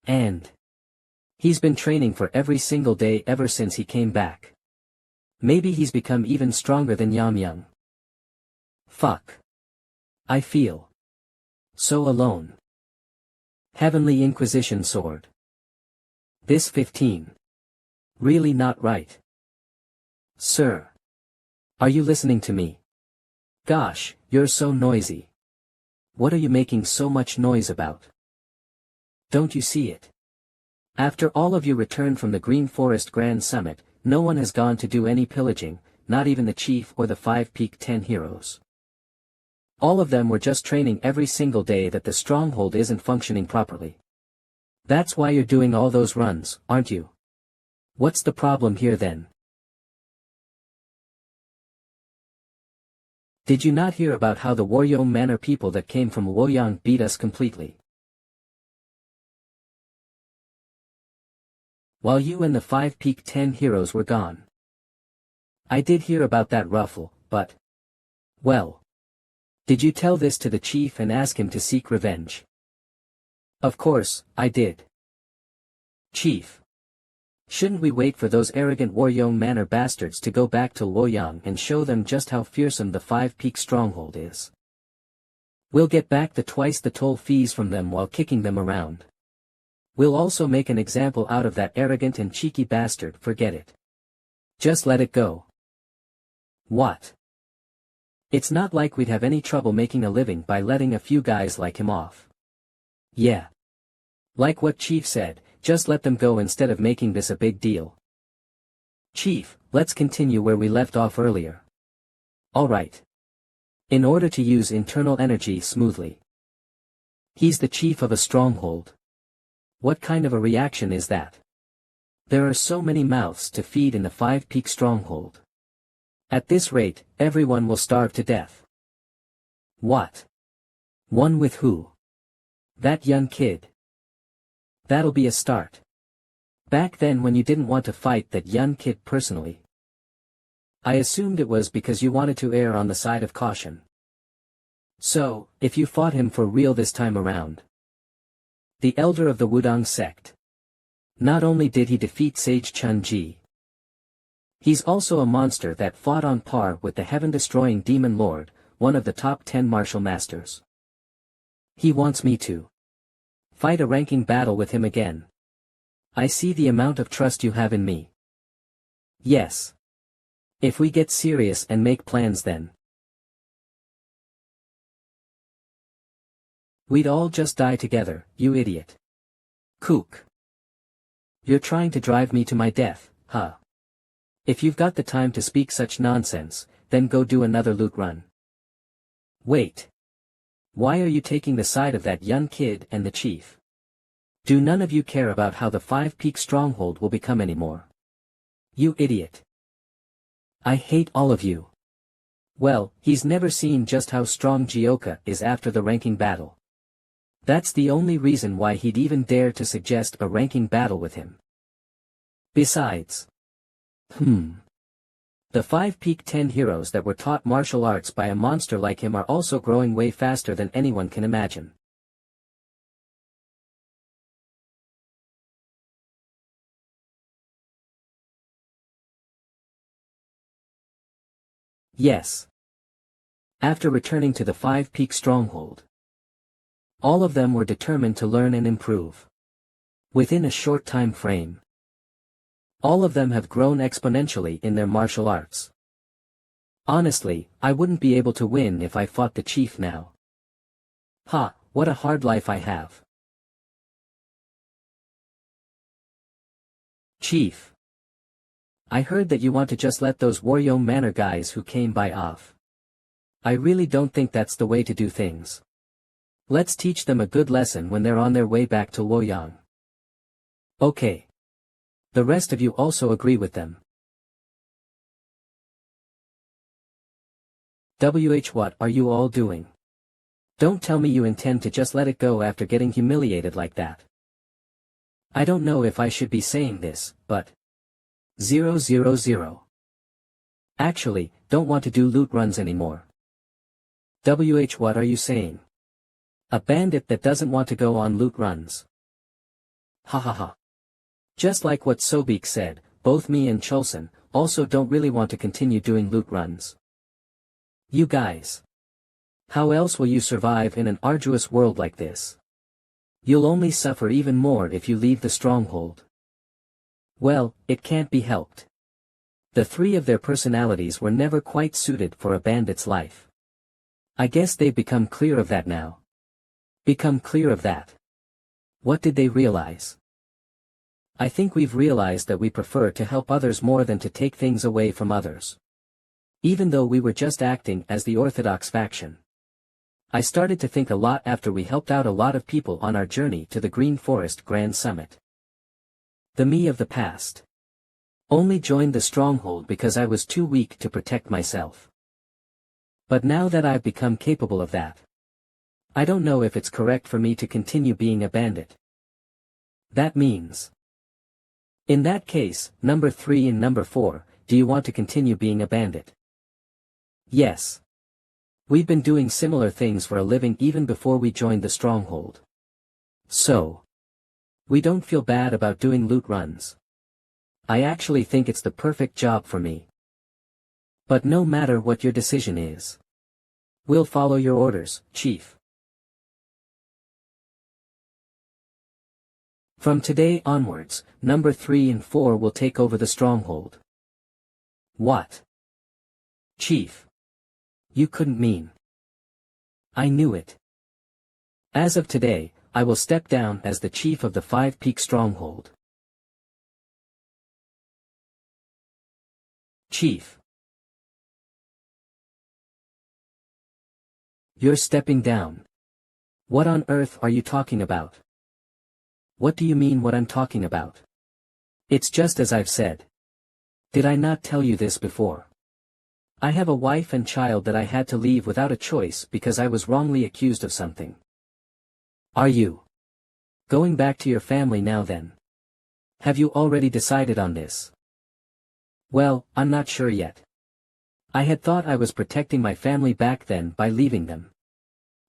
And he's been training for every single day ever since he came back. Maybe he's become even stronger than Yamyang. Fuck. I feel so alone. Heavenly Inquisition Sword. This 15. Really not right. Sir. Are you listening to me? Gosh, you're so noisy. What are you making so much noise about? Don't you see it? After all of you returned from the Green Forest Grand Summit, no one has gone to do any pillaging, not even the chief or the 5 Peak 10 heroes. All of them were just training every single day that the stronghold isn't functioning properly. That's why you're doing all those runs, aren't you? What's the problem here then? Did you not hear about how the Waryong Manor people that came from Luoyang beat us completely? While you and the 5 Peak 10 heroes were gone. I did hear about that ruffle, but... well. Did you tell this to the chief and ask him to seek revenge? Of course, I did. Chief. Shouldn't we wait for those arrogant Waryong Manor bastards to go back to Luoyang and show them just how fearsome the 5 Peak stronghold is? We'll get back the twice the toll fees from them while kicking them around. We'll also make an example out of that arrogant and cheeky bastard, forget it. Just let it go. What? It's not like we'd have any trouble making a living by letting a few guys like him off. Yeah. Like what Chief said, just let them go instead of making this a big deal. Chief, let's continue where we left off earlier. Alright. In order to use internal energy smoothly. He's the chief of a stronghold. What kind of a reaction is that? There are so many mouths to feed in the 5 Peak stronghold. At this rate, everyone will starve to death. What? One with who? That young kid. That'll be a start. Back then when you didn't want to fight that young kid personally. I assumed it was because you wanted to err on the side of caution. So, if you fought him for real this time around. The elder of the Wudang sect. Not only did he defeat Sage Chun-Ji. He's also a monster that fought on par with the heaven-destroying Demon Lord, one of the top 10 martial masters. He wants me to fight a ranking battle with him again. I see the amount of trust you have in me. Yes. If we get serious and make plans then. We'd all just die together, you idiot. Kook. You're trying to drive me to my death, huh? If you've got the time to speak such nonsense, then go do another loot run. Wait. Why are you taking the side of that young kid and the chief? Do none of you care about how the 5 Peak stronghold will become anymore? You idiot. I hate all of you. Well, he's never seen just how strong Gioka is after the ranking battle. That's the only reason why he'd even dare to suggest a ranking battle with him. Besides. The 5 Peak 10 heroes that were taught martial arts by a monster like him are also growing way faster than anyone can imagine. Yes. After returning to the 5 Peak stronghold. All of them were determined to learn and improve. Within a short time frame. All of them have grown exponentially in their martial arts. Honestly, I wouldn't be able to win if I fought the chief now. Ha, what a hard life I have. Chief. I heard that you want to just let those Waryong Manor guys who came by off. I really don't think that's the way to do things. Let's teach them a good lesson when they're on their way back to Luoyang. Okay. The rest of you also agree with them. What are you all doing? Don't tell me you intend to just let it go after getting humiliated like that. I don't know if I should be saying this, but... 000. Actually, don't want to do loot runs anymore. What are you saying? A bandit that doesn't want to go on loot runs. Ha ha ha. Just like what Sobek said, both me and Chulson also don't really want to continue doing loot runs. You guys. How else will you survive in an arduous world like this? You'll only suffer even more if you leave the stronghold. Well, it can't be helped. The three of their personalities were never quite suited for a bandit's life. I guess they've become clear of that now. Become clear of that. What did they realize? I think we've realized that we prefer to help others more than to take things away from others. Even though we were just acting as the orthodox faction. I started to think a lot after we helped out a lot of people on our journey to the Green Forest Grand Summit. The me of the past. Only joined the stronghold because I was too weak to protect myself. But now that I've become capable of that, I don't know if it's correct for me to continue being a bandit. That means... In that case, number 3 and number 4, do you want to continue being a bandit? Yes. We've been doing similar things for a living even before we joined the stronghold. So... we don't feel bad about doing loot runs. I actually think it's the perfect job for me. But no matter what your decision is, we'll follow your orders, Chief. From today onwards, number 3 and 4 will take over the stronghold. What? Chief. You couldn't mean. I knew it. As of today, I will step down as the chief of the Five Peak Stronghold. Chief. You're stepping down. What on earth are you talking about? What do you mean what I'm talking about? It's just as I've said. Did I not tell you this before? I have a wife and child that I had to leave without a choice because I was wrongly accused of something. Are you going back to your family now then? Have you already decided on this? Well, I'm not sure yet. I had thought I was protecting my family back then by leaving them.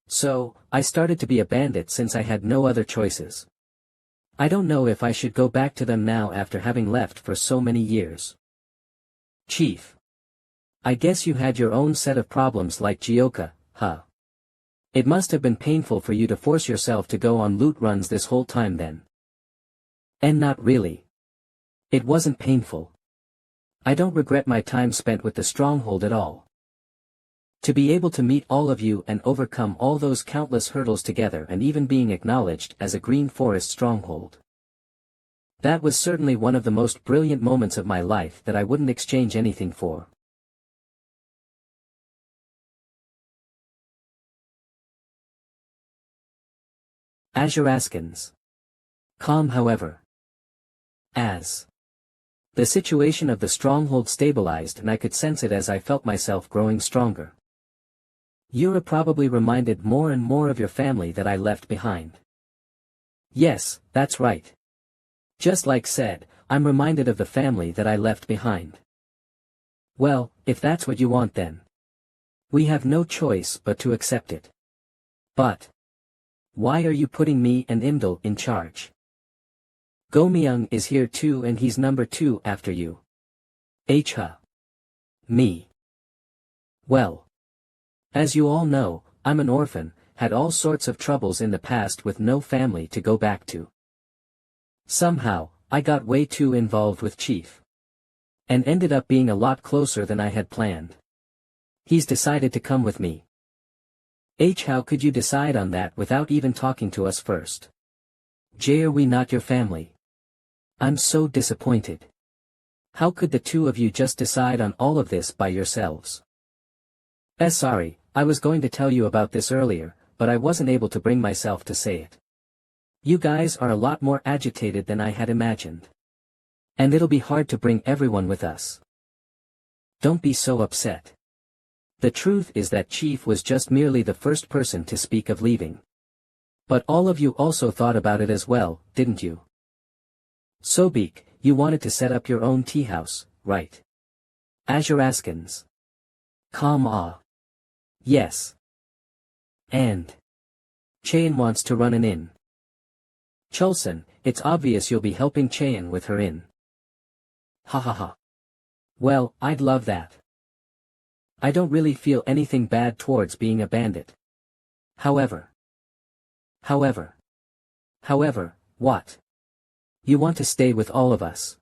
So, I started to be a bandit since I had no other choices. I don't know if I should go back to them now after having left for so many years. Chief. I guess you had your own set of problems like Gioka, huh? It must have been painful for you to force yourself to go on loot runs this whole time then. And not really. It wasn't painful. I don't regret my time spent with the stronghold at all. To be able to meet all of you and overcome all those countless hurdles together and even being acknowledged as a Green Forest stronghold. That was certainly one of the most brilliant moments of my life that I wouldn't exchange anything for. Azuraskans. Calm however. As the situation of the stronghold stabilized and I could sense it as I felt myself growing stronger. You're probably reminded more and more of your family that I left behind. Yes, that's right. Just like said, I'm reminded of the family that I left behind. Well, if that's what you want then. We have no choice but to accept it. But why are you putting me and Imdal in charge? Go-myung is here too and he's number 2 after you. Ha. Me. Well. As you all know, I'm an orphan, had all sorts of troubles in the past with no family to go back to. Somehow, I got way too involved with Chief. And ended up being a lot closer than I had planned. He's decided to come with me. How could you decide on that without even talking to us first? Are we not your family? I'm so disappointed. How could the two of you just decide on all of this by yourselves? Sorry, I was going to tell you about this earlier, but I wasn't able to bring myself to say it. You guys are a lot more agitated than I had imagined. And it'll be hard to bring everyone with us. Don't be so upset. The truth is that Chief was just merely the first person to speak of leaving. But all of you also thought about it as well, didn't you? Sobek, you wanted to set up your own tea house, right? Azuraskans. Yes. And Chayan wants to run an inn. Chulson, it's obvious you'll be helping Chayan with her inn. Ha ha ha. Well, I'd love that. I don't really feel anything bad towards being a bandit. However, what? You want to stay with all of us.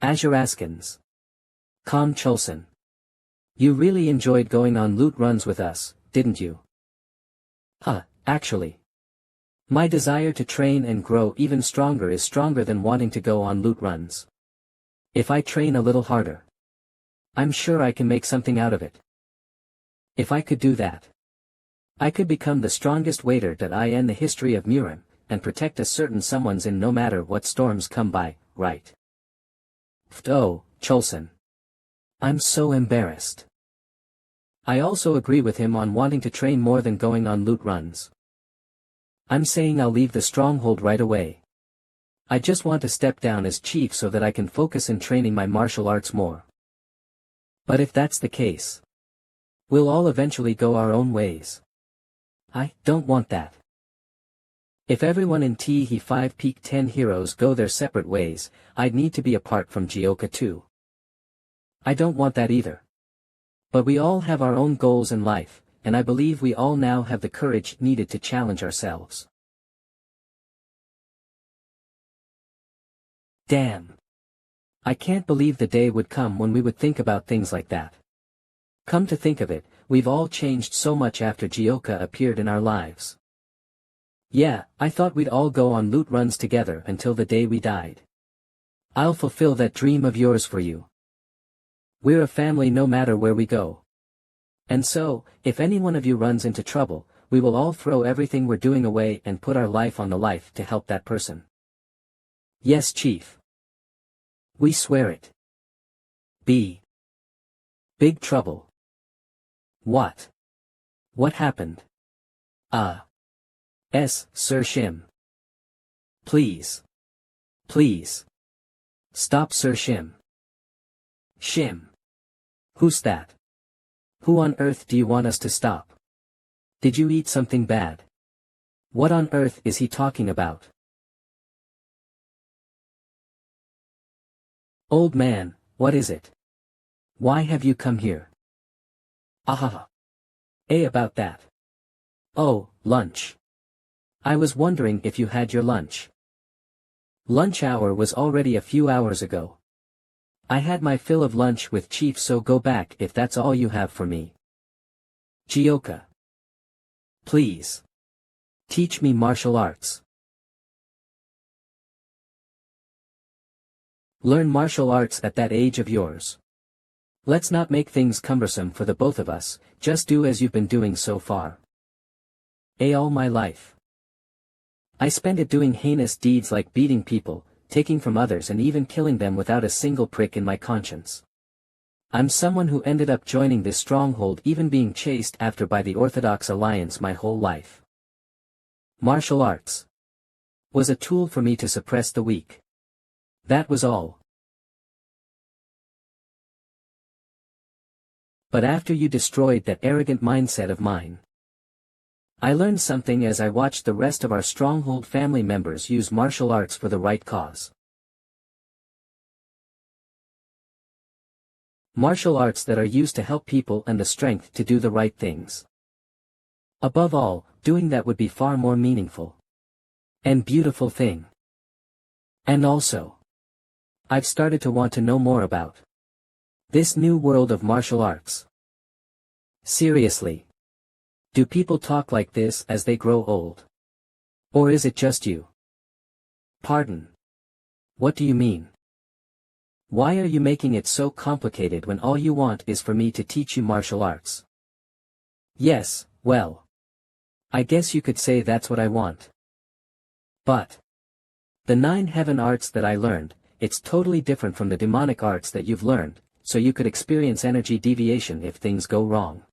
Azuraskans. Chulson. You really enjoyed going on loot runs with us, didn't you? Actually. My desire to train and grow even stronger is stronger than wanting to go on loot runs. If I train a little harder, I'm sure I can make something out of it. If I could do that, I could become the strongest waiter that I in the history of Murim, and protect a certain someone's inn no matter what storms come by, right? Oh, Chulson. I'm so embarrassed. I also agree with him on wanting to train more than going on loot runs. I'm saying I'll leave the stronghold right away. I just want to step down as chief so that I can focus in training my martial arts more. But if that's the case, we'll all eventually go our own ways. I don't want that. If everyone in He 5 Peak 10 heroes go their separate ways, I'd need to be apart from Gioka too. I don't want that either. But we all have our own goals in life, and I believe we all now have the courage needed to challenge ourselves. Damn. I can't believe the day would come when we would think about things like that. Come to think of it, we've all changed so much after Gioka appeared in our lives. Yeah, I thought we'd all go on loot runs together until the day we died. I'll fulfill that dream of yours for you. We're a family no matter where we go. And so, if any one of you runs into trouble, we will all throw everything we're doing away and put our life on the life to help that person. Yes, Chief. We swear it. Big trouble. What? What happened? Sir Shim. Please. Stop, Sir Shim. Shim. Who's that? Who on earth do you want us to stop? Did you eat something bad? What on earth is he talking about? Old man, what is it? Why have you come here? Ahaha. About that. Oh, lunch. I was wondering if you had your lunch. Lunch hour was already a few hours ago. I had my fill of lunch with Chief, so go back if that's all you have for me. Gioka. Please. Teach me martial arts. Learn martial arts at that age of yours. Let's not make things cumbersome for the both of us, just do as you've been doing so far. All my life. I spent it doing heinous deeds like beating people, taking from others and even killing them without a single prick in my conscience. I'm someone who ended up joining this stronghold, even being chased after by the Orthodox Alliance my whole life. Martial arts was a tool for me to suppress the weak. That was all. But after you destroyed that arrogant mindset of mine, I learned something as I watched the rest of our stronghold family members use martial arts for the right cause. Martial arts that are used to help people and the strength to do the right things. Above all, doing that would be far more meaningful and beautiful thing. And also, I've started to want to know more about this new world of martial arts. Seriously. Do people talk like this as they grow old? Or is it just you? Pardon. What do you mean? Why are you making it so complicated when all you want is for me to teach you martial arts? Yes, well. I guess you could say that's what I want. But the 9 heaven arts that I learned, it's totally different from the demonic arts that you've learned, so you could experience energy deviation if things go wrong.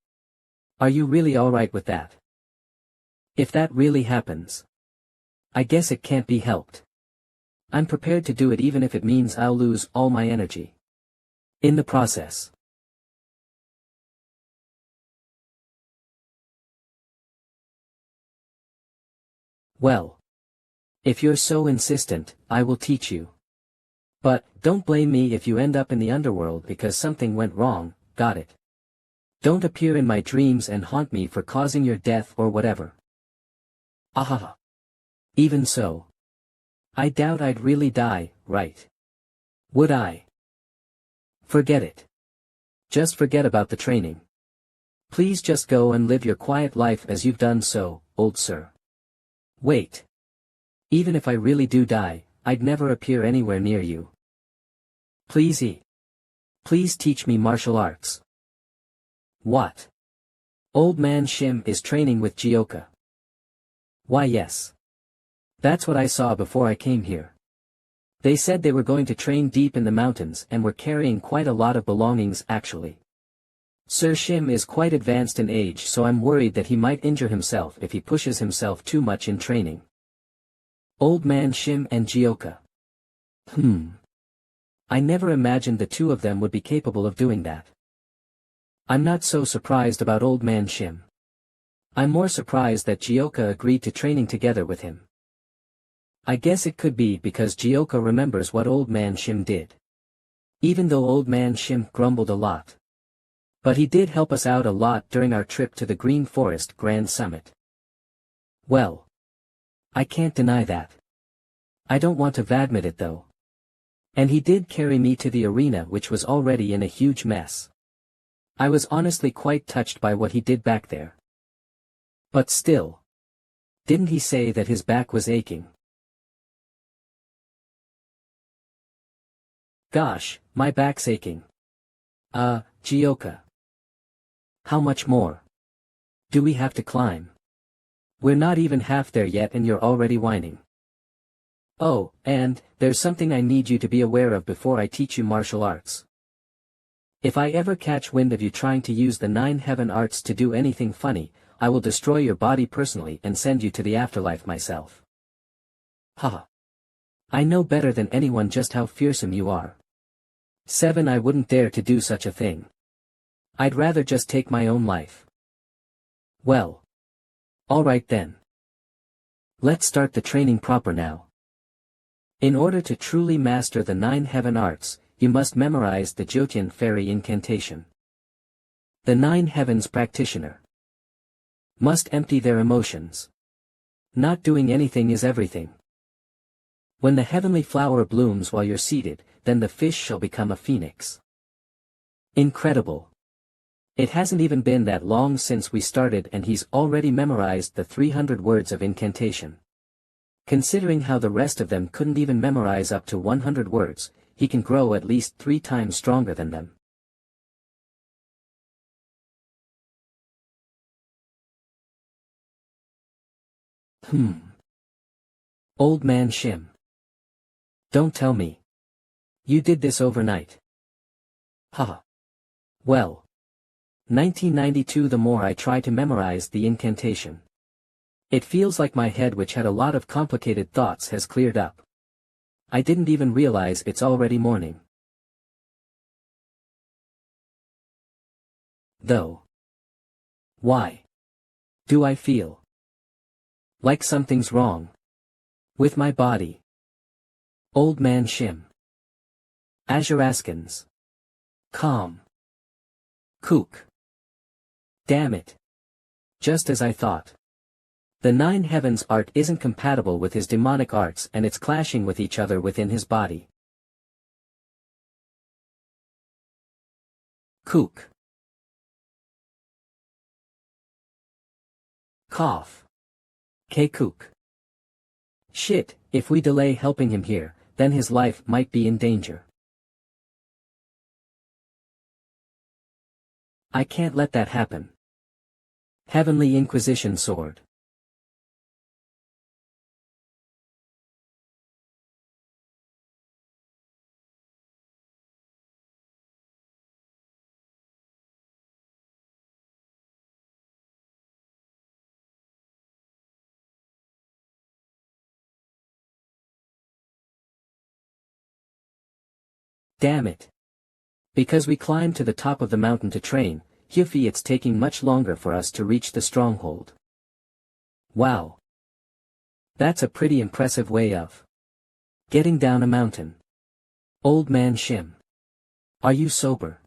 Are you really alright with that? If that really happens, I guess it can't be helped. I'm prepared to do it even if it means I'll lose all my energy in the process. Well, if you're so insistent, I will teach you. But, don't blame me if you end up in the underworld because something went wrong, got it? Don't appear in my dreams and haunt me for causing your death or whatever. Ahaha. Even so. I doubt I'd really die, right? Would I? Forget it. Just forget about the training. Please just go and live your quiet life as you've done so, old sir. Wait. Even if I really do die, I'd never appear anywhere near you. Please Please teach me martial arts. What? Old man Shim is training with Gyoka. Why yes. That's what I saw before I came here. They said they were going to train deep in the mountains and were carrying quite a lot of belongings actually. Sir Shim is quite advanced in age, so I'm worried that he might injure himself if he pushes himself too much in training. Old man Shim and Gyoka. I never imagined the two of them would be capable of doing that. I'm not so surprised about old man Shim. I'm more surprised that Gyoka agreed to training together with him. I guess it could be because Gyoka remembers what old man Shim did. Even though old man Shim grumbled a lot. But he did help us out a lot during our trip to the Green Forest Grand Summit. Well, I can't deny that. I don't want to admit it though. And he did carry me to the arena, which was already in a huge mess. I was honestly quite touched by what he did back there. But still. Didn't he say that his back was aching? Gosh, my back's aching. Gyoka. How much more do we have to climb? We're not even half there yet and you're already whining. Oh, and, there's something I need you to be aware of before I teach you martial arts. If I ever catch wind of you trying to use the 9 heaven arts to do anything funny, I will destroy your body personally and send you to the afterlife myself. Haha. I know better than anyone just how fearsome you are. 7 I wouldn't dare to do such a thing. I'd rather just take my own life. Well. Alright then. Let's start the training proper now. In order to truly master the 9 heaven arts, you must memorize the Jyotian fairy incantation. The 9 heavens practitioner must empty their emotions. Not doing anything is everything. When the heavenly flower blooms while you're seated, then the fish shall become a phoenix. Incredible. It hasn't even been that long since we started and he's already memorized the 300 words of incantation. Considering how the rest of them couldn't even memorize up to 100 words, he can grow at least 3 times stronger than them. Old man Shim. Don't tell me. You did this overnight. Haha. Well. 1992 The more I try to memorize the incantation, it feels like my head, which had a lot of complicated thoughts, has cleared up. I didn't even realize it's already morning. Though. Why do I feel like something's wrong with my body? Old man Shim. Azuraskins. Calm. Kook. Damn it. Just as I thought. The 9 heavens art isn't compatible with his demonic arts and it's clashing with each other within his body. Kook. Cough. K-kook. Shit, if we delay helping him here, then his life might be in danger. I can't let that happen. Heavenly Inquisition sword. Damn it. Because we climbed to the top of the mountain to train, Hyufi, it's taking much longer for us to reach the stronghold. Wow. That's a pretty impressive way of getting down a mountain. Old man Shim. Are you sober?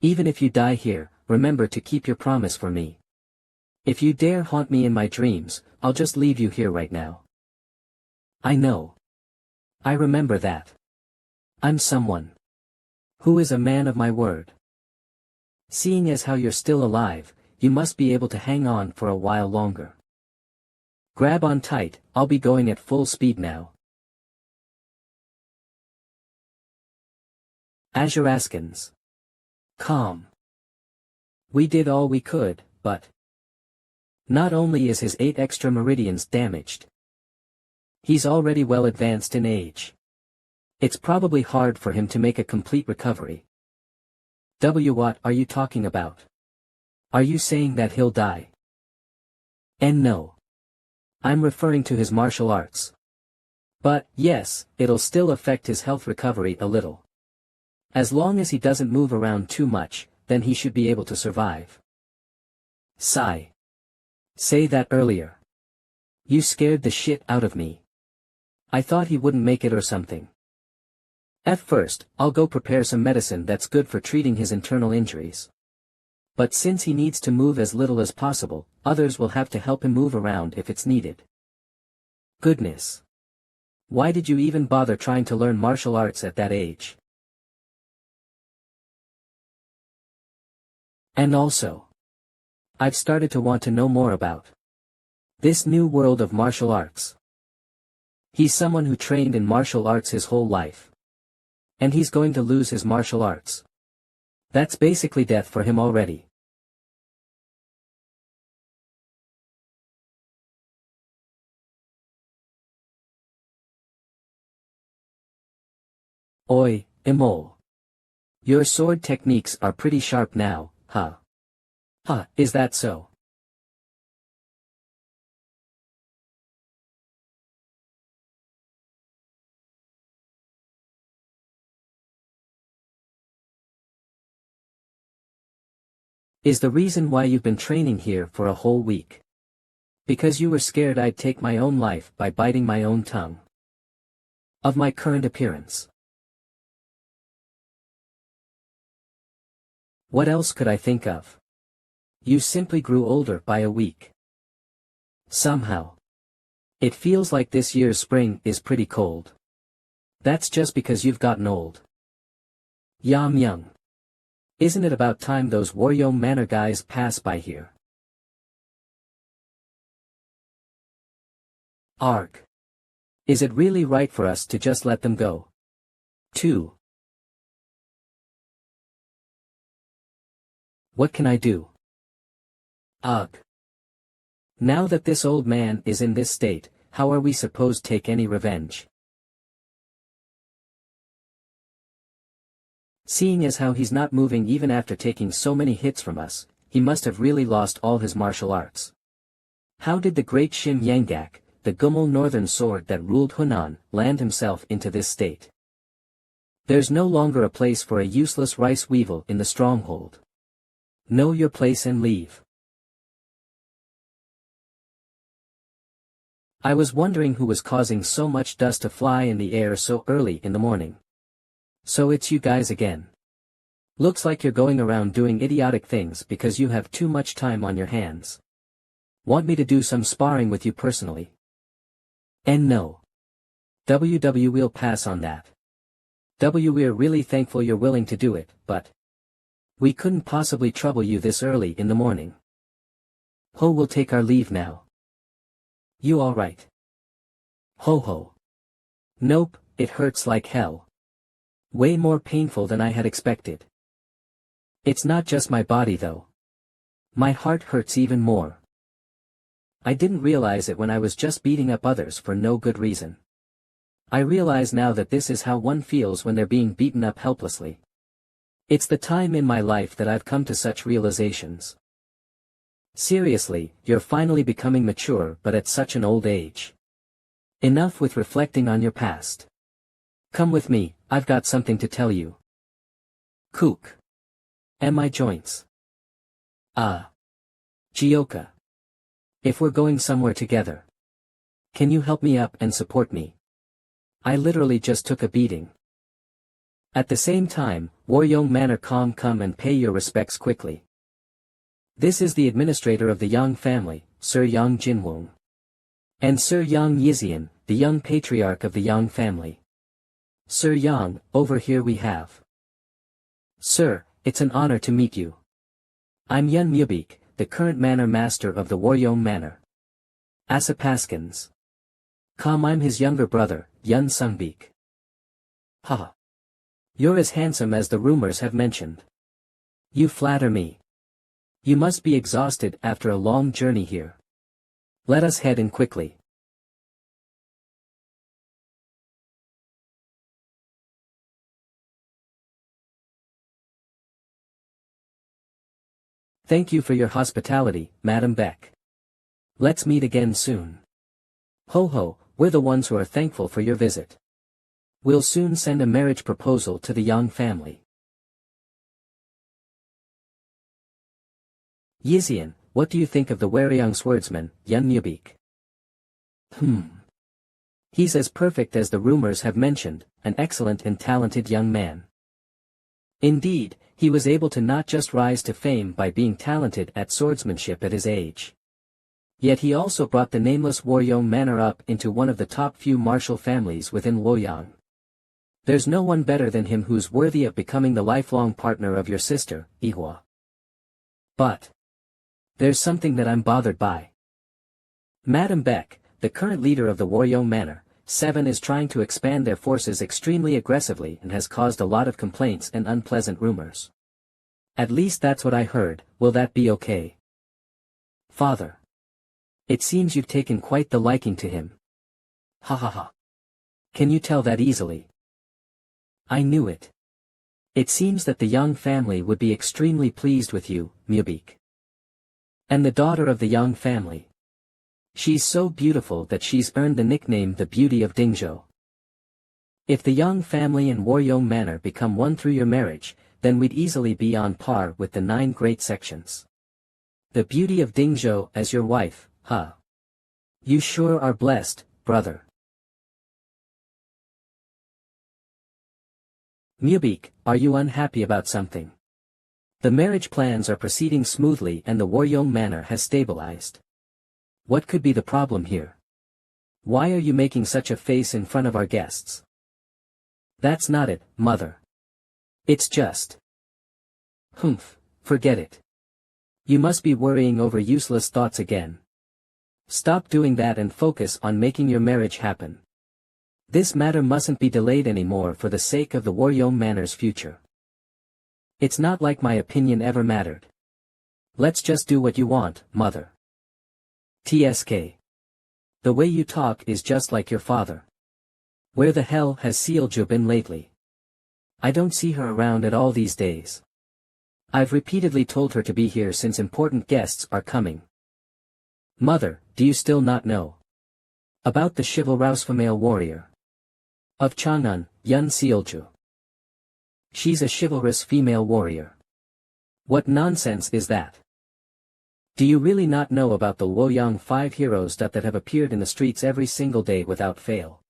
Even if you die here, remember to keep your promise for me. If you dare haunt me in my dreams, I'll just leave you here right now. I know. I remember that. I'm someone who is a man of my word. Seeing as how you're still alive, you must be able to hang on for a while longer. Grab on tight, I'll be going at full speed now. Azuraskins. Calm. We did all we could, but not only is his 8 extra meridians damaged, he's already well advanced in age. It's probably hard for him to make a complete recovery. What are you talking about? Are you saying that he'll die? And no. I'm referring to his martial arts. But, yes, it'll still affect his health recovery a little. As long as he doesn't move around too much, then he should be able to survive. Sigh. Say that earlier. You scared the shit out of me. I thought he wouldn't make it or something. At first, I'll go prepare some medicine that's good for treating his internal injuries. But since he needs to move as little as possible, others will have to help him move around if it's needed. Goodness. Why did you even bother trying to learn martial arts at that age? And also, I've started to want to know more about this new world of martial arts. He's someone who trained in martial arts his whole life. And he's going to lose his martial arts. That's basically death for him already. Oi, Immortal. Your sword techniques are pretty sharp now, huh? Huh, is that so? Is the reason why you've been training here for a whole week? Because you were scared I'd take my own life by biting my own tongue? Of my current appearance? What else could I think of? You simply grew older by a week. Somehow. It feels like this year's spring is pretty cold. That's just because you've gotten old. Yam young. Isn't it about time those Waryo Manor guys pass by here? Arg. Is it really right for us to just let them go? 2. What can I do? Ugh. Now that this old man is in this state, how are we supposed to take any revenge? Seeing as how he's not moving even after taking so many hits from us, he must have really lost all his martial arts. How did the great Shin Yangak, the Gummel northern sword that ruled Hunan, land himself into this state? There's no longer a place for a useless rice weevil in the stronghold. Know your place and leave. I was wondering who was causing so much dust to fly in the air so early in the morning. So it's you guys again. Looks like you're going around doing idiotic things because you have too much time on your hands. Want me to do some sparring with you personally? And no. We'll pass on that. We're really thankful you're willing to do it, but we couldn't possibly trouble you this early in the morning. Ho will take our leave now. You alright? Ho ho. Nope, it hurts like hell. Way more painful than I had expected. It's not just my body though. My heart hurts even more. I didn't realize it when I was just beating up others for no good reason. I realize now that this is how one feels when they're being beaten up helplessly. It's the time in my life that I've come to such realizations. Seriously, you're finally becoming mature but at such an old age. Enough with reflecting on your past. Come with me, I've got something to tell you. Kook. My joints. Gioka. If we're going somewhere together, can you help me up and support me? I literally just took a beating. At the same time, Waryong Manor come and pay your respects quickly. This is the administrator of the Yang family, Sir Yang Jinwong. And Sir Yang Yizian, the young patriarch of the Yang family. Sir Yang, over here we have. Sir, it's an honor to meet you. I'm Yun Mubik, the current manor master of the Waryong Manor. Asapaskins. I'm his younger brother, Yun Sungbik. Haha. You're as handsome as the rumors have mentioned. You flatter me. You must be exhausted after a long journey here. Let us head in quickly. Thank you for your hospitality, Madam Beck. Let's meet again soon. Ho ho, we're the ones who are thankful for your visit. We'll soon send a marriage proposal to the Yang family. Yizian, what do you think of the Waryong swordsman, Yun Mubik? He's as perfect as the rumors have mentioned, an excellent and talented young man. Indeed, he was able to not just rise to fame by being talented at swordsmanship at his age. Yet he also brought the nameless Waryong Manor up into one of the top few martial families within Luoyang. There's no one better than him who's worthy of becoming the lifelong partner of your sister, Ihua. But there's something that I'm bothered by. Madam Beck, the current leader of the Waryong Manor, 7 is trying to expand their forces extremely aggressively and has caused a lot of complaints and unpleasant rumors. At least that's what I heard. Will that be okay? Father. It seems you've taken quite the liking to him. Ha ha ha. Can you tell that easily? I knew it. It seems that the Yang family would be extremely pleased with you, Mubik. And the daughter of the Yang family. She's so beautiful that she's earned the nickname the Beauty of Dingzhou. If the Yang family and Waryong Manor become one through your marriage, then we'd easily be on par with the 9 great sections. The Beauty of Dingzhou as your wife, huh? You sure are blessed, brother. Mubik, are you unhappy about something? The marriage plans are proceeding smoothly and the Waryong Manor has stabilized. What could be the problem here? Why are you making such a face in front of our guests? That's not it, mother. It's just. Forget it. You must be worrying over useless thoughts again. Stop doing that and focus on making your marriage happen. This matter mustn't be delayed anymore for the sake of the Waryong Manor's future. It's not like my opinion ever mattered. Let's just do what you want, mother. TSK. The way you talk is just like your father. Where the hell has Sealju been lately? I don't see her around at all these days. I've repeatedly told her to be here since important guests are coming. Mother, do you still not know? About the chivalrous female warrior of Chang'an, Yun Sealju. She's a chivalrous female warrior. What nonsense is that? Do you really not know about the Luoyang 5 heroes that have appeared in the streets every single day without fail?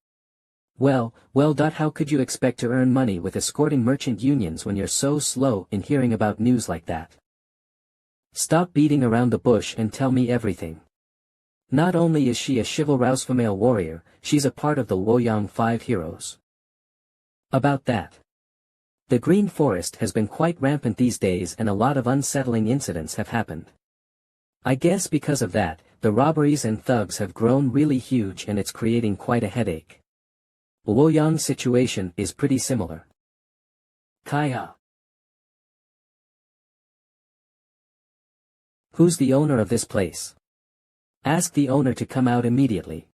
Well, how could you expect to earn money with escorting merchant unions when you're so slow in hearing about news like that? Stop beating around the bush and tell me everything. Not only is she a chivalrous female warrior, she's a part of the Luoyang 5 heroes. About that. The Green Forest has been quite rampant these days and a lot of unsettling incidents have happened. I guess because of that, the robberies and thugs have grown really huge and it's creating quite a headache. Luoyang's situation is pretty similar. Kaya. Who's the owner of this place? Ask the owner to come out immediately.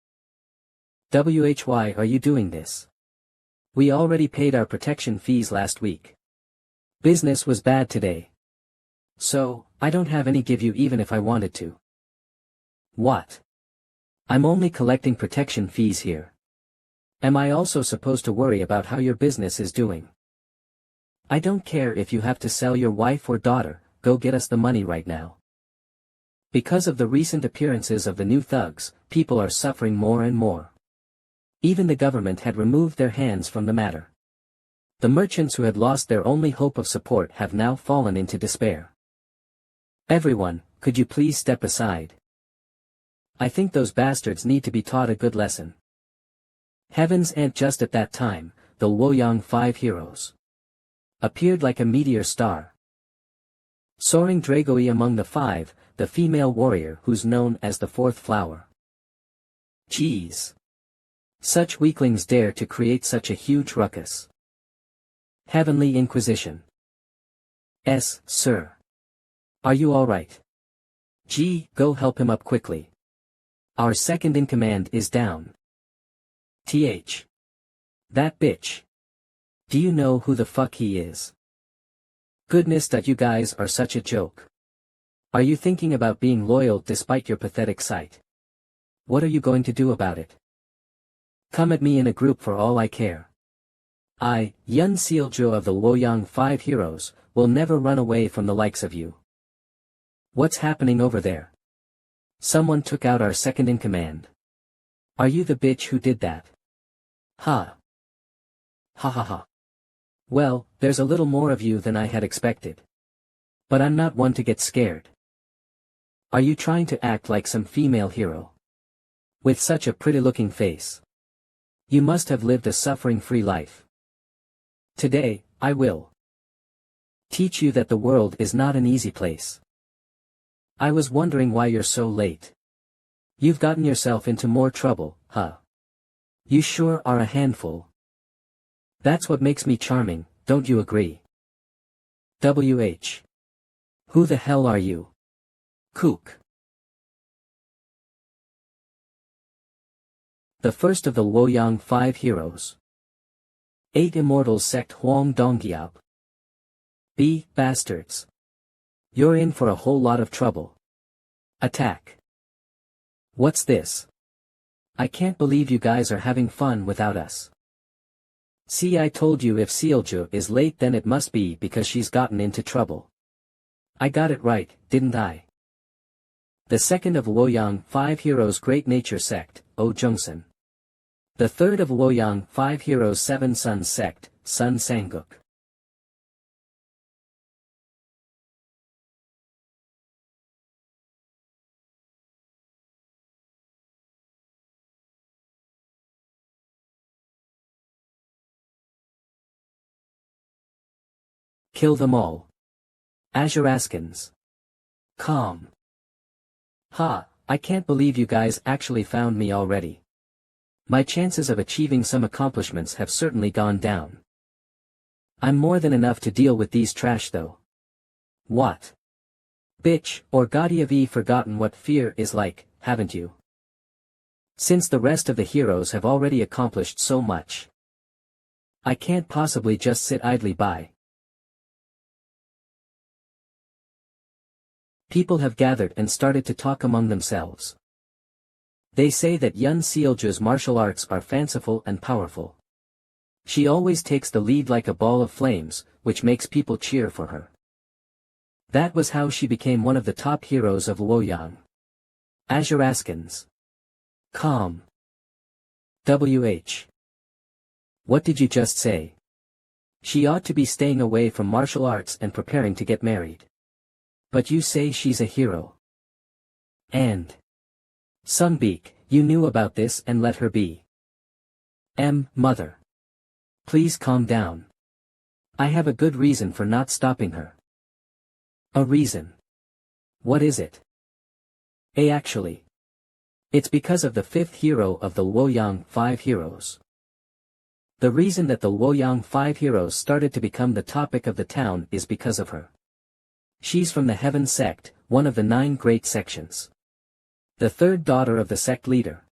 Why are you doing this? We already paid our protection fees last week. Business was bad today. So, I don't have any give you even if I wanted to. What? I'm only collecting protection fees here. Am I also supposed to worry about how your business is doing? I don't care if you have to sell your wife or daughter, go get us the money right now. Because of the recent appearances of the new thugs, people are suffering more and more. Even the government had removed their hands from the matter. The merchants who had lost their only hope of support have now fallen into despair. Everyone, could you please step aside? I think those bastards need to be taught a good lesson. Heavens, and just at that time, the Luoyang 5 heroes appeared like a meteor star. Soaring Dragoi among the 5, the female warrior who's known as the 4th flower. Jeez. Such weaklings dare to create such a huge ruckus. Heavenly Inquisition. Sir. Are you alright? Gee, go help him up quickly. Our second in command is down. That bitch. Do you know who the fuck he is? Goodness, that you guys are such a joke. Are you thinking about being loyal despite your pathetic sight? What are you going to do about it? Come at me in a group for all I care. I, Yun Sealjo of the Luoyang 5 heroes, will never run away from the likes of you. What's happening over there? Someone took out our second in command. Are you the bitch who did that? Ha. Ha ha ha. Well, there's a little more of you than I had expected. But I'm not one to get scared. Are you trying to act like some female hero? With such a pretty-looking face. You must have lived a suffering-free life. Today, I will teach you that the world is not an easy place. I was wondering why you're so late. You've gotten yourself into more trouble, huh? You sure are a handful. That's what makes me charming, don't you agree? Who the hell are you? Kook. The first of the Luoyang 5 heroes. 8 Immortal sect Huang Donggiao. Bastards. You're in for a whole lot of trouble. Attack. What's this? I can't believe you guys are having fun without us. See, I told you if Sealju is late then it must be because she's gotten into trouble. I got it right, didn't I? The second of Luoyang 5 heroes Great Nature sect, O Jungsun. The third of Luoyang 5 heroes 7 Sun sect, Sun Sanguk. Kill them all. Azuraskans. Calm. Ha, I can't believe you guys actually found me already. My chances of achieving some accomplishments have certainly gone down. I'm more than enough to deal with these trash though. What? Bitch, or Gaudiav forgotten what fear is like, haven't you? Since the rest of the heroes have already accomplished so much. I can't possibly just sit idly by. People have gathered and started to talk among themselves. They say that Yun Sealju's martial arts are fanciful and powerful. She always takes the lead like a ball of flames, which makes people cheer for her. That was how she became one of the top heroes of Luoyang. Azuraskans. Calm. What did you just say? She ought to be staying away from martial arts and preparing to get married. But you say she's a hero. And Sunbeak, you knew about this and let her be. Mother. Please calm down. I have a good reason for not stopping her. A reason? What is it? Actually. It's because of the 5th hero of the Luoyang 5 heroes. The reason that the Luoyang 5 heroes started to become the topic of the town is because of her. She's from the Heaven sect, one of the 9 great sections. The 3rd daughter of the sect leader.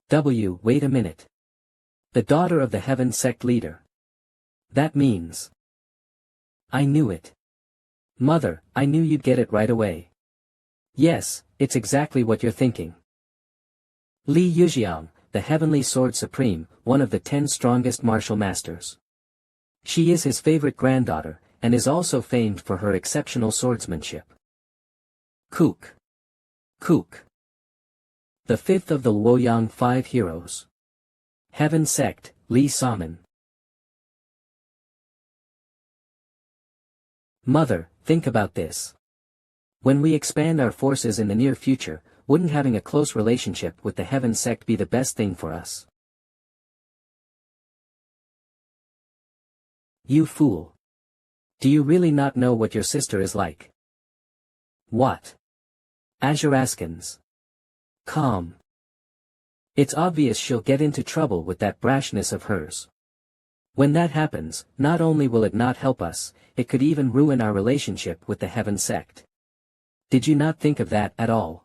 Wait a minute. The daughter of the Heaven sect leader. That means. I knew it. Mother, I knew you'd get it right away. Yes, it's exactly what you're thinking. Li Yujiang, the Heavenly Sword Supreme, one of the 10 strongest martial masters. She is his favorite granddaughter, and is also famed for her exceptional swordsmanship. Kook. Kook. The fifth of the Luoyang 5 heroes. Heaven Sect, Li Saman. Mother, think about this. When we expand our forces in the near future, wouldn't having a close relationship with the Heaven Sect be the best thing for us? You fool. Do you really not know what your sister is like? What? Azuraskins. Calm. It's obvious she'll get into trouble with that brashness of hers. When that happens, not only will it not help us, it could even ruin our relationship with the Heaven Sect. Did you not think of that at all?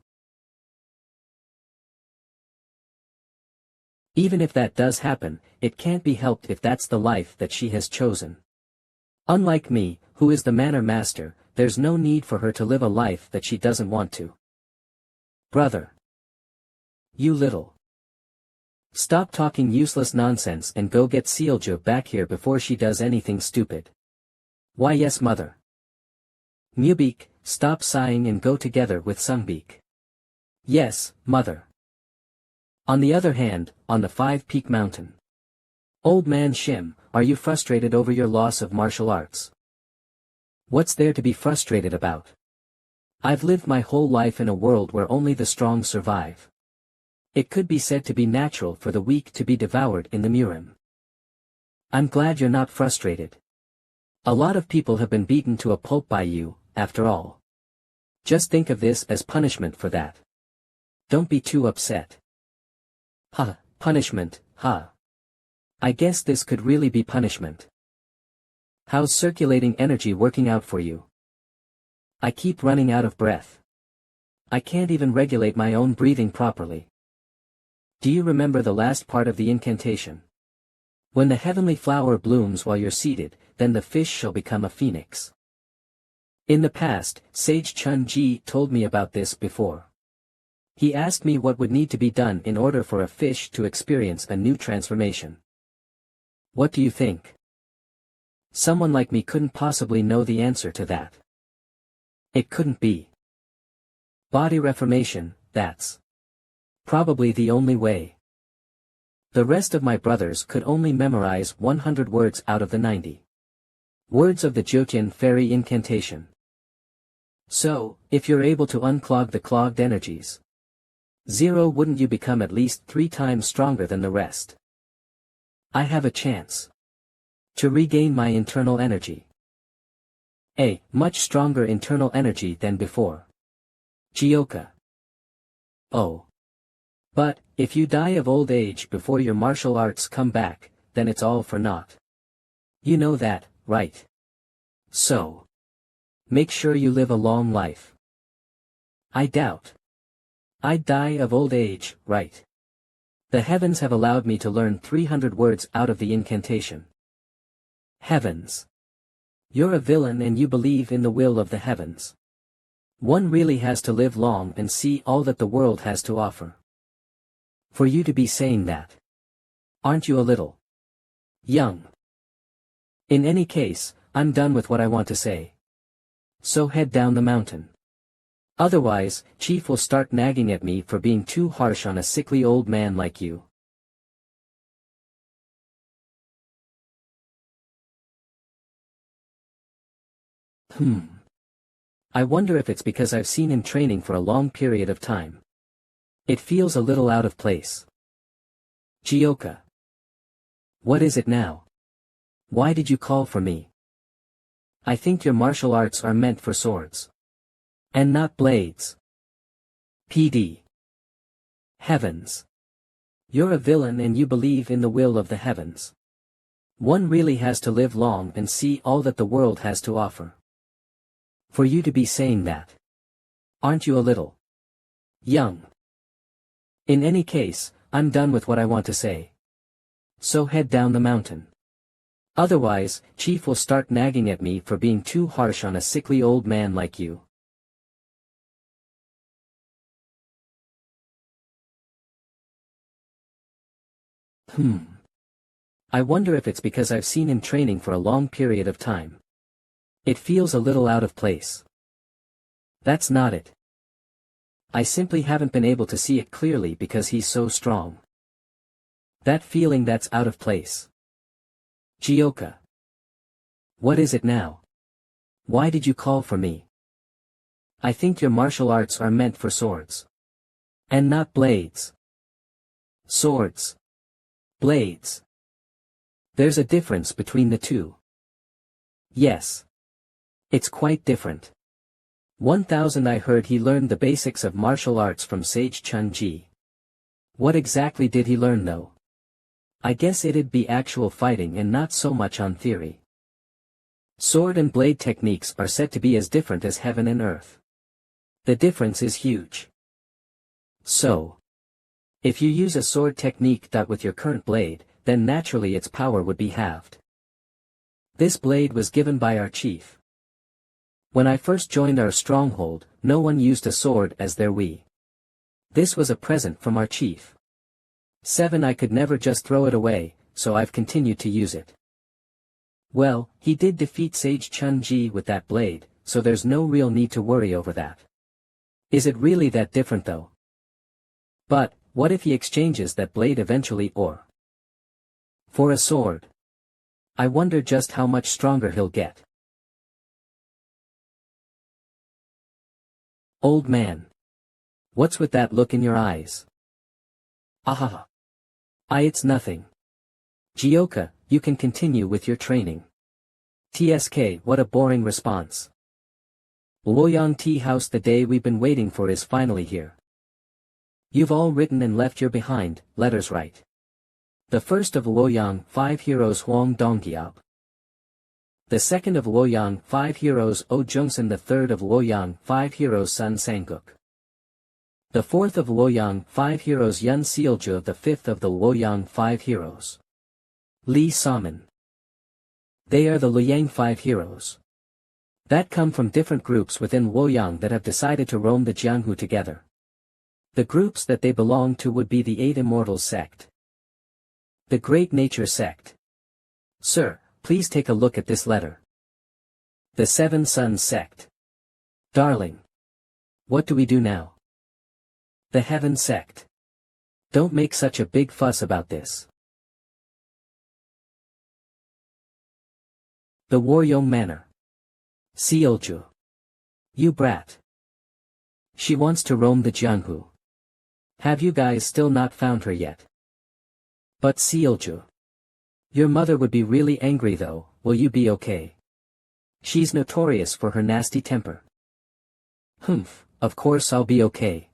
Even if that does happen, it can't be helped if that's the life that she has chosen. Unlike me, who is the manner master, there's no need for her to live a life that she doesn't want to. Brother. You little. Stop talking useless nonsense and go get Sealjo back here before she does anything stupid. Why yes mother. Mubeek, stop sighing and go together with Sungbeek. Yes, mother. On the other hand, on the 5-peak mountain. Old man Shim, are you frustrated over your loss of martial arts? What's there to be frustrated about? I've lived my whole life in a world where only the strong survive. It could be said to be natural for the weak to be devoured in the Murim. I'm glad you're not frustrated. A lot of people have been beaten to a pulp by you, after all. Just think of this as punishment for that. Don't be too upset. Huh, punishment, huh. I guess this could really be punishment. How's circulating energy working out for you? I keep running out of breath. I can't even regulate my own breathing properly. Do you remember the last part of the incantation? When the heavenly flower blooms while you're seated, then the fish shall become a phoenix. In the past, Sage Chun Ji told me about this before. He asked me what would need to be done in order for a fish to experience a new transformation. What do you think? Someone like me couldn't possibly know the answer to that. It couldn't be. Body reformation, that's probably the only way. The rest of my brothers could only memorize 100 words out of the 90 words of the Jyotian fairy incantation. So, if you're able to unclog the clogged energies, wouldn't you become at least 3 times stronger than the rest? I have a chance to regain my internal energy. A much stronger internal energy than before. Gioka. Oh. But, if you die of old age before your martial arts come back, then it's all for naught. You know that, right? So, make sure you live a long life. I doubt. I'd die of old age, right? The heavens have allowed me to learn 300 words out of the incantation. Heavens. You're a villain and you believe in the will of the heavens. One really has to live long and see all that the world has to offer. For you to be saying that. Aren't you a little young? In any case, I'm done with what I want to say. So head down the mountain. Otherwise, Chief will start nagging at me for being too harsh on a sickly old man like you. I wonder if it's because I've seen him training for a long period of time. It feels a little out of place. Gioka. What is it now? Why did you call for me? I think your martial arts are meant for swords. And not blades. PD. Heavens. You're a villain and you believe in the will of the heavens. One really has to live long and see all that the world has to offer. For you to be saying that. Aren't you a little young? In any case, I'm done with what I want to say. So head down the mountain. Otherwise, Chief will start nagging at me for being too harsh on a sickly old man like you. I wonder if it's because I've seen him training for a long period of time. It feels a little out of place. That's not it. I simply haven't been able to see it clearly because he's so strong. That feeling that's out of place. Gioka. What is it now? Why did you call for me? I think your martial arts are meant for swords. And not blades. Swords. Blades. There's a difference between the two. Yes. It's quite different. 1000 I heard he learned the basics of martial arts from Sage Chun-Ji. What exactly did he learn though? I guess it'd be actual fighting and not so much on theory. Sword and blade techniques are said to be as different as heaven and earth. The difference is huge. So, if you use a sword technique with your current blade, then naturally its power would be halved. This blade was given by our chief. When I first joined our stronghold, no one used a sword as their we. This was a present from our chief. 7 I could never just throw it away, so I've continued to use it. Well, he did defeat Sage Chun-Ji with that blade, so there's no real need to worry over that. Is it really that different though? But, what if he exchanges that blade eventually for a sword? I wonder just how much stronger he'll get. Old man. What's with that look in your eyes? Ahaha. It's nothing. Gioka, you can continue with your training. TSK, what a boring response. Luoyang Tea House, the day we've been waiting for is finally here. You've all written and left your behind, letters right. The first of Luoyang 5 heroes Huang Dongqiao. The second of Luoyang 5 heroes O Jungsun, the third of Luoyang 5 heroes Sun Sanguk. The fourth of Luoyang 5 heroes Yun Sealju, the fifth of the Luoyang 5 heroes Li Saman. They are the Liang 5 heroes that come from different groups within Luoyang that have decided to roam the Jianghu together. The groups that they belong to would be the 8 Immortals sect. The Great Nature sect. Sir, please take a look at this letter. The 7 Suns sect. Darling. What do we do now? The Heaven sect. Don't make such a big fuss about this. The Waryong Manor. Seolju. You brat. She wants to roam the Jianghu. Have you guys still not found her yet? But Seolju. Your mother would be really angry though, will you be okay? She's notorious for her nasty temper. Humph, of course I'll be okay.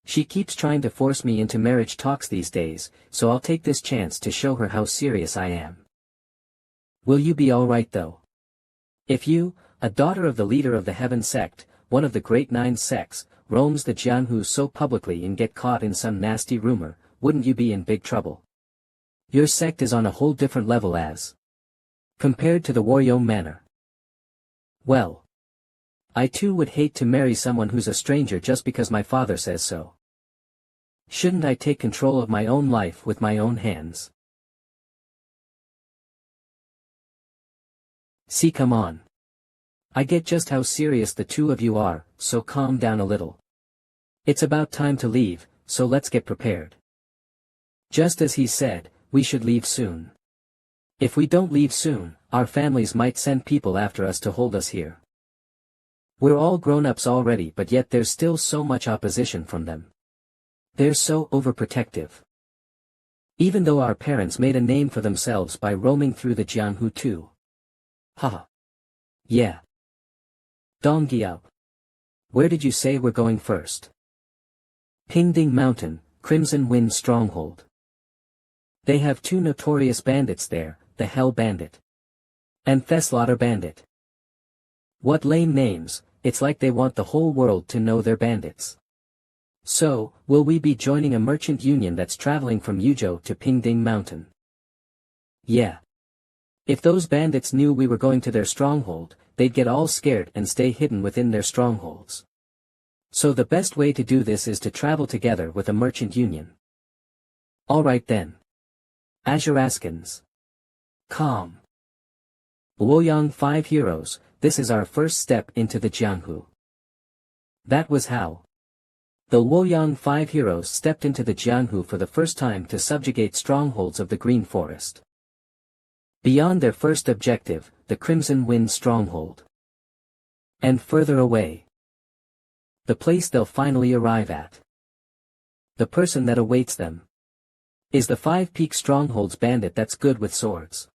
She keeps trying to force me into marriage talks these days, so I'll take this chance to show her how serious I am. Will you be alright though? If you, a daughter of the leader of the Heaven sect, one of the great 9 sects, roams the Jianghu so publicly and get caught in some nasty rumor, wouldn't you be in big trouble? Your sect is on a whole different level as compared to the Waryong Manor. Well, I too would hate to marry someone who's a stranger just because my father says so. Shouldn't I take control of my own life with my own hands? See, come on. I get just how serious the two of you are, so calm down a little. It's about time to leave, so let's get prepared. Just as he said, we should leave soon. If we don't leave soon, our families might send people after us to hold us here. We're all grown-ups already, but yet there's still so much opposition from them. They're so overprotective. Even though our parents made a name for themselves by roaming through the Jianghu too. Haha. Yeah. Dongqiao. Where did you say we're going first? Pingding Mountain, Crimson Wind Stronghold. They have 2 notorious bandits there, the Hell Bandit and Theslaughter Bandit. What lame names, it's like they want the whole world to know they're bandits. So, will we be joining a merchant union that's traveling from Yuzhou to Pingding Mountain? Yeah. If those bandits knew we were going to their stronghold, they'd get all scared and stay hidden within their strongholds. So the best way to do this is to travel together with a merchant union. Alright then. Azuraskans. Calm. Luoyang 5 heroes, this is our first step into the Jianghu. That was how the Luoyang 5 heroes stepped into the Jianghu for the first time to subjugate strongholds of the Green Forest. Beyond their first objective, the Crimson Wind stronghold. And further away, the place they'll finally arrive at. The person that awaits them is the 5 Peak Strongholds bandit that's good with swords.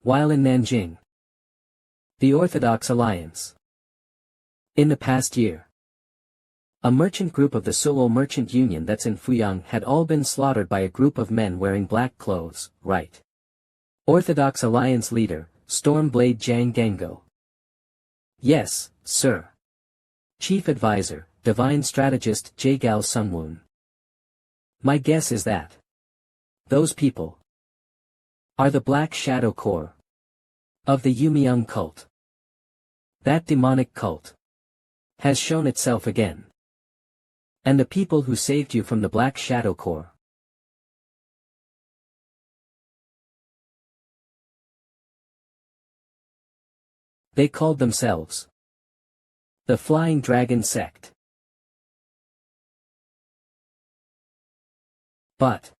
While in Nanjing, the Orthodox Alliance. In the past year, a merchant group of the Solo Merchant Union that's in Fuyang had all been slaughtered by a group of men wearing black clothes, right? Orthodox Alliance leader, Stormblade Zhang Gengo. Yes, sir. Chief Advisor, Divine Strategist Jagal Sungwoon. My guess is that those people are the Black Shadow Corps of the Yumiung cult. That demonic cult has shown itself again. And the people who saved you from the Black Shadow Corps. They called themselves the Flying Dragon Sect. But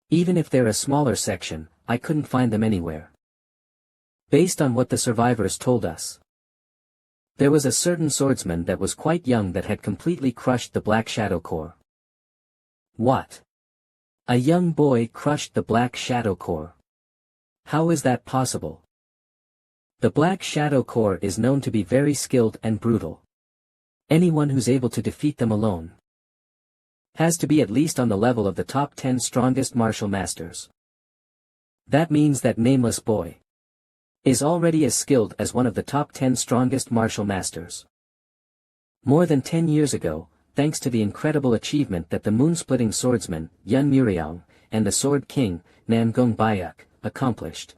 even if they're a smaller section, I couldn't find them anywhere. Based on what the survivors told us, there was a certain swordsman that was quite young that had completely crushed the Black Shadow Corps. What? A young boy crushed the Black Shadow Corps? How is that possible? The Black Shadow Corps is known to be very skilled and brutal. Anyone who's able to defeat them alone has to be at least on the level of the top 10 strongest martial masters. That means that nameless boy is already as skilled as one of the top 10 strongest martial masters. More than 10 years ago, thanks to the incredible achievement that the moon-splitting swordsman, Yun Muriang, and the Sword King, Namgung Bayuk, accomplished,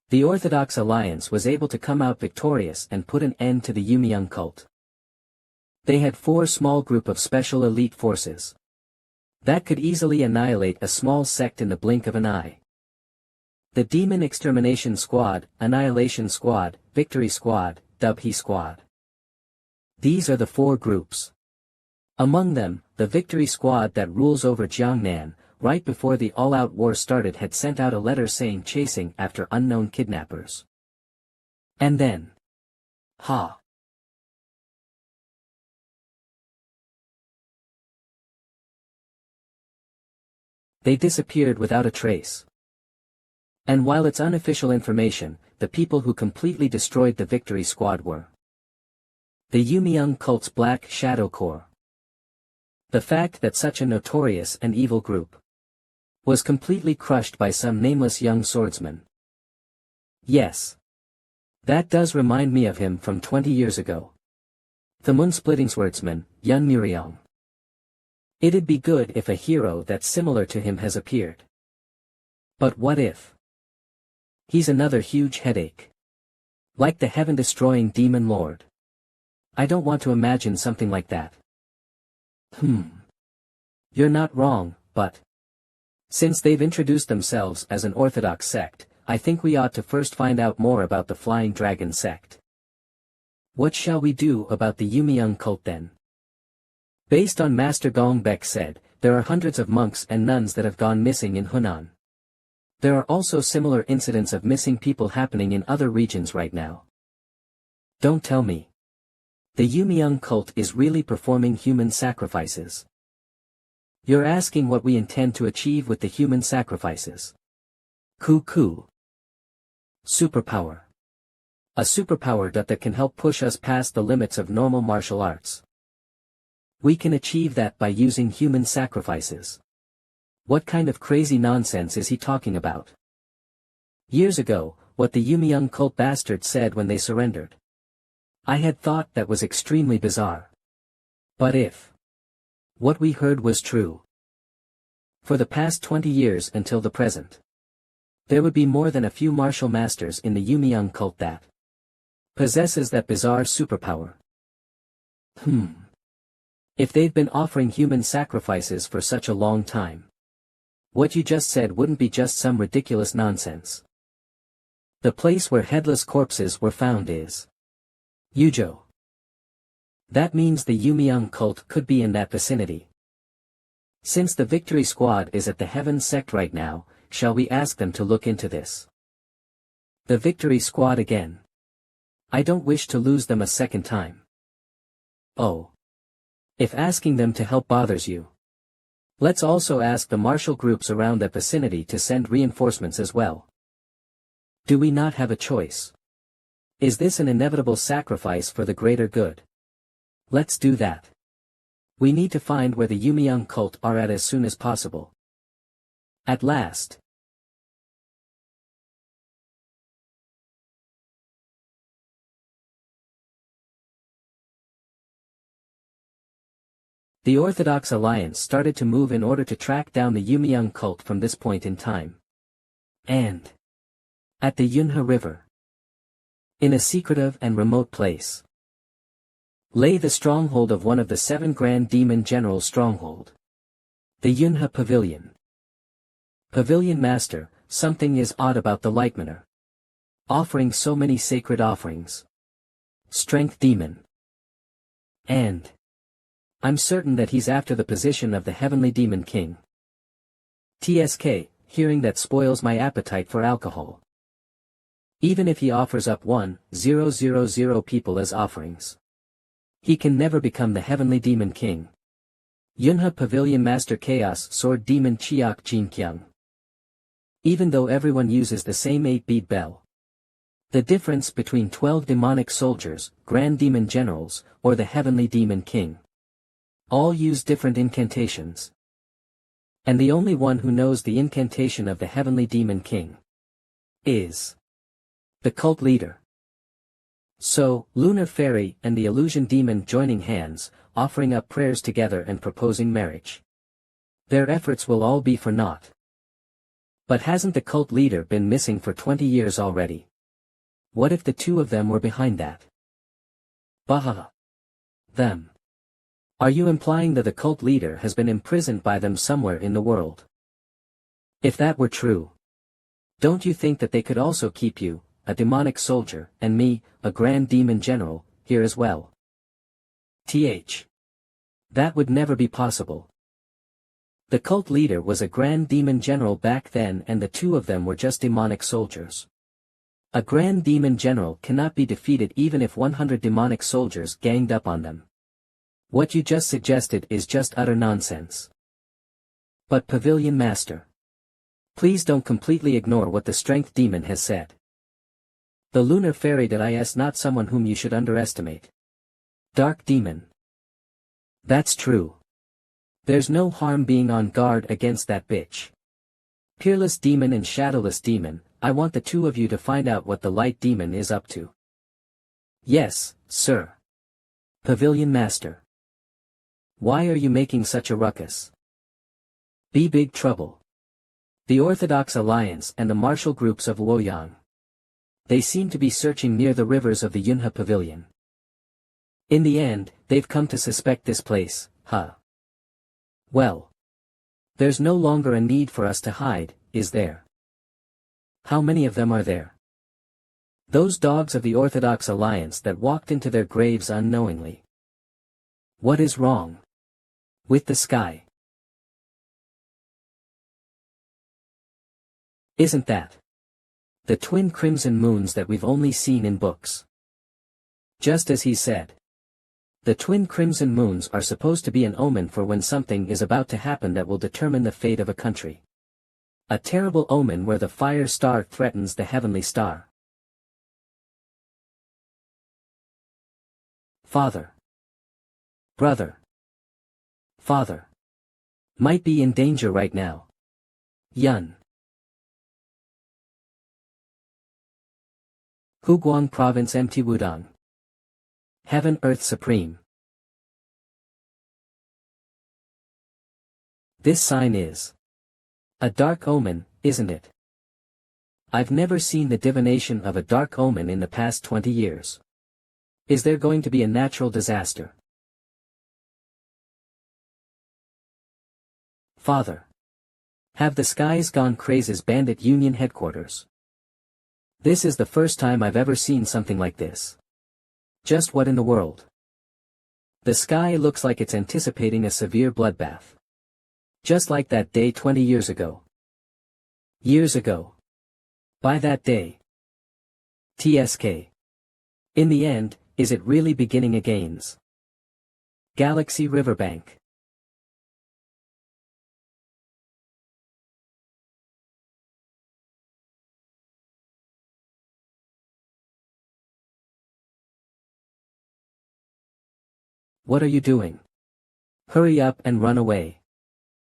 the Orthodox Alliance was able to come out victorious and put an end to the Yumiung cult. They had 4 small group of special elite forces that could easily annihilate a small sect in the blink of an eye. The Demon Extermination Squad, Annihilation Squad, Victory Squad, Dubhe Squad. These are the 4 groups. Among them, the Victory Squad that rules over Jiangnan, right before the all-out war started had sent out a letter saying chasing after unknown kidnappers. And then, they disappeared without a trace. And while it's unofficial information, the people who completely destroyed the Victory Squad were the Yumiung cult's Black Shadow Corps. The fact that such a notorious and evil group was completely crushed by some nameless young swordsman. Yes. That does remind me of him from 20 years ago. The moon-splitting swordsman, Yun Muriang. It'd be good if a hero that's similar to him has appeared. But what if he's another huge headache? Like the heaven-destroying demon lord. I don't want to imagine something like that. You're not wrong, but since they've introduced themselves as an orthodox sect, I think we ought to first find out more about the Flying Dragon sect. What shall we do about the Yumiung cult then? Based on Master Gongbek said, there are hundreds of monks and nuns that have gone missing in Hunan. There are also similar incidents of missing people happening in other regions right now. Don't tell me the Yumiung cult is really performing human sacrifices. You're asking what we intend to achieve with the human sacrifices. Cuckoo. Superpower. A superpower that can help push us past the limits of normal martial arts. We can achieve that by using human sacrifices. What kind of crazy nonsense is he talking about? Years ago, what the Yumiung cult bastards said when they surrendered, I had thought that was extremely bizarre. But if what we heard was true, for the past 20 years until the present, there would be more than a few martial masters in the Yumiung cult that possesses that bizarre superpower. If they've been offering human sacrifices for such a long time, What you just said wouldn't be just some ridiculous nonsense. The place where headless corpses were found is Yujo. That means the Yumiung cult could be in that vicinity. Since the Victory Squad is at the Heaven sect right now, shall we ask them to look into this? The Victory Squad again. I don't wish to lose them a second time. Oh. If asking them to help bothers you, let's also ask the martial groups around that vicinity to send reinforcements as well. Do we not have a choice? Is this an inevitable sacrifice for the greater good? Let's do that. We need to find where the Yumiung cult are at as soon as possible. At last. The Orthodox Alliance started to move in order to track down the Yumiung cult from this point in time. And at the Yunhe River, in a secretive and remote place, lay the stronghold of one of the 7 Grand Demon Generals' stronghold. The Yunhe Pavilion. Pavilion Master, something is odd about the Lightmaner. Offering so many sacred offerings. Strength Demon. And I'm certain that he's after the position of the Heavenly Demon King. TSK, hearing that spoils my appetite for alcohol. Even if he offers up 1,000 people as offerings, he can never become the Heavenly Demon King. Yunhe Pavilion Master Chaos Sword Demon Chiak Jinkyung. Even though everyone uses the same 8-beat bell. The difference between 12 demonic soldiers, Grand Demon Generals, or the Heavenly Demon King. All use different incantations. And the only one who knows the incantation of the Heavenly Demon King is the cult leader. So, Lunar Fairy and the Illusion Demon joining hands, offering up prayers together and proposing marriage. Their efforts will all be for naught. But hasn't the cult leader been missing for 20 years already? What if the two of them were behind that? Baha. Them. Are you implying that the cult leader has been imprisoned by them somewhere in the world? If that were true, don't you think that they could also keep you, a demonic soldier, and me, a Grand Demon General, here as well? That would never be possible. The cult leader was a Grand Demon General back then and the two of them were just demonic soldiers. A Grand Demon General cannot be defeated even if 100 demonic soldiers ganged up on them. What you just suggested is just utter nonsense. But Pavilion Master, please don't completely ignore what the Strength Demon has said. The Lunar Fairy is not someone whom you should underestimate. Dark Demon. That's true. There's no harm being on guard against that bitch. Peerless Demon and Shadowless Demon, I want the two of you to find out what the Light Demon is up to. Yes, sir. Pavilion Master. Why are you making such a ruckus? Be big trouble. The Orthodox Alliance and the martial groups of Luoyang. They seem to be searching near the rivers of the Yunhe Pavilion. In the end, they've come to suspect this place, huh? Well. There's no longer a need for us to hide, is there? How many of them are there? Those dogs of the Orthodox Alliance that walked into their graves unknowingly. What is wrong with the sky? Isn't that the twin crimson moons that we've only seen in books? Just as he said. The twin crimson moons are supposed to be an omen for when something is about to happen that will determine the fate of a country. A terrible omen where the fire star threatens the heavenly star. Father. Brother. Father. Might be in danger right now. Yun. Huguang Province Mt Wudang. Heaven Earth Supreme. This sign is a dark omen, isn't it? I've never seen the divination of a dark omen in the past 20 years. Is there going to be a natural disaster? Father. Have the skies gone crazy's bandit union headquarters? This is the first time I've ever seen something like this. Just what in the world? The sky looks like it's anticipating a severe bloodbath. Just like that day 20 years ago. Years ago. By that day. TSK. In the end, is it really beginning agains? Galaxy Riverbank. What are you doing? Hurry up and run away.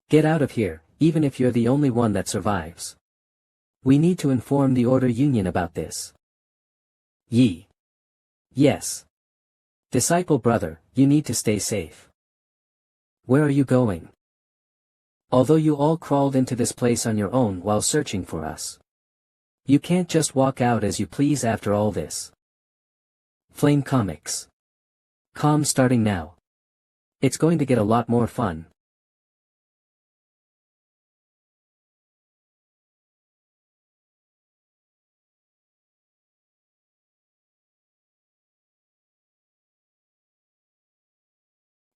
Get out of here, even if you're the only one that survives. We need to inform the Order Union about this. Ye. Yes. Disciple brother, you need to stay safe. Where are you going? Although you all crawled into this place on your own while searching for us. You can't just walk out as you please after all this. Flame Comics. Com starting now. It's going to get a lot more fun.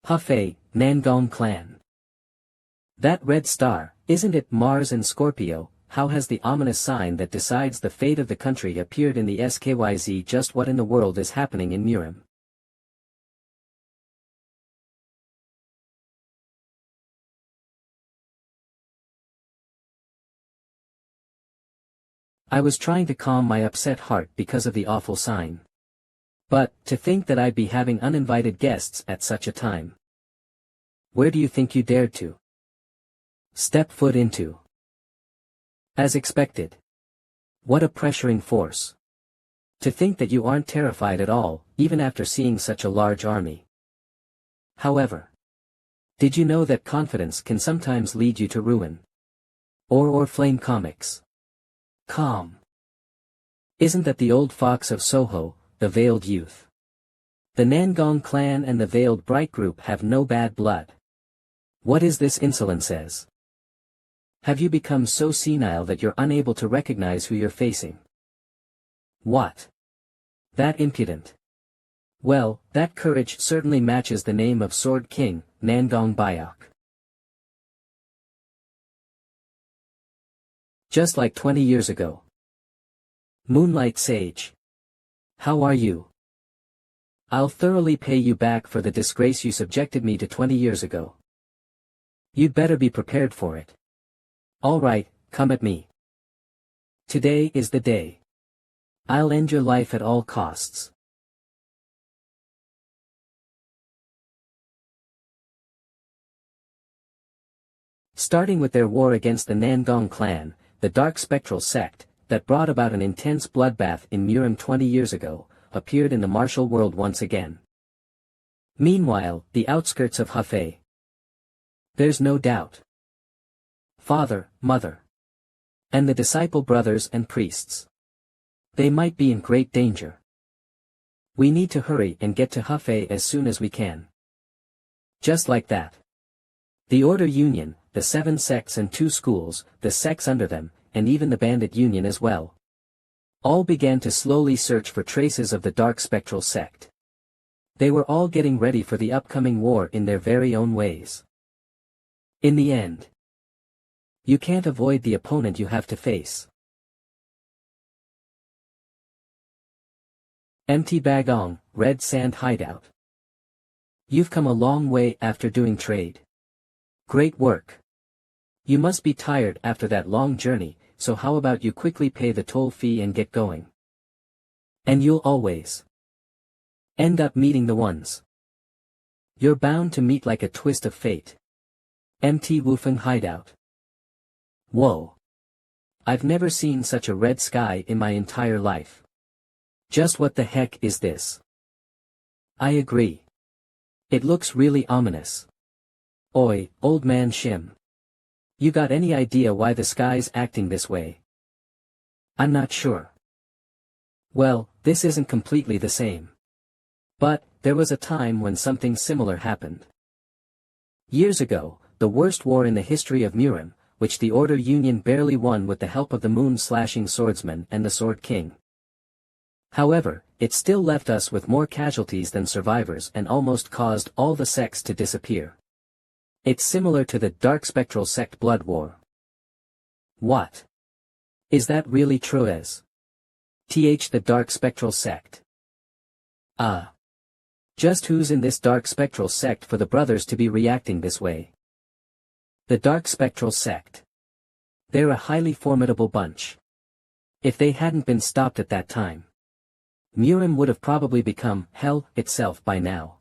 Hafei, Nangong Clan. That red star, isn't it Mars and Scorpio? How has the ominous sign that decides the fate of the country appeared in the SKYZ? Just what in the world is happening in Murim? I was trying to calm my upset heart because of the awful sign. But, to think that I'd be having uninvited guests at such a time. Where do you think you dared to step foot into? As expected. What a pressuring force. To think that you aren't terrified at all, even after seeing such a large army. However. Did you know that confidence can sometimes lead you to ruin? Or Flame Comics. Calm. Isn't that the old fox of Soho, the Veiled Youth? The Nangong Clan and the Veiled Bright Group have no bad blood. What is this insolence says? Have you become so senile that you're unable to recognize who you're facing? What? That impudent. Well, that courage certainly matches the name of Sword King, Nangong Bayok. Just like 20 years ago. Moonlight Sage. How are you? I'll thoroughly pay you back for the disgrace you subjected me to 20 years ago. You'd better be prepared for it. All right, come at me. Today is the day. I'll end your life at all costs. Starting with their war against the Nangong Clan, the dark spectral sect, that brought about an intense bloodbath in Murim 20 years ago, appeared in the martial world once again. Meanwhile, the outskirts of Hafei. There's no doubt. Father, mother. And the disciple brothers and priests. They might be in great danger. We need to hurry and get to Hafei as soon as we can. Just like that. The Order Union, the 7 sects and 2 schools, the sects under them, and even the Bandit Union as well. All began to slowly search for traces of the dark spectral sect. They were all getting ready for the upcoming war in their very own ways. In the end, you can't avoid the opponent you have to face. Empty Bagong, Red Sand Hideout. You've come a long way after doing trade. Great work. You must be tired after that long journey, so how about you quickly pay the toll fee and get going? And you'll always end up meeting the ones you're bound to meet, like a twist of fate. Empty Wufeng Hideout. Whoa. I've never seen such a red sky in my entire life. Just what the heck is this? I agree. It looks really ominous. Oi, old man Shim. You got any idea why the sky's acting this way? I'm not sure. Well, this isn't completely the same. But, there was a time when something similar happened. Years ago, the worst war in the history of Murim, which the Order Union barely won with the help of the moon-slashing swordsman and the Sword King. However, it still left us with more casualties than survivors and almost caused all the sects to disappear. It's similar to the Dark Spectral Sect Blood War. What? Is that really true as? The Dark Spectral Sect. Just who's in this Dark Spectral Sect for the brothers to be reacting this way? The Dark Spectral Sect. They're a highly formidable bunch. If they hadn't been stopped at that time, Murim would have probably become hell itself by now.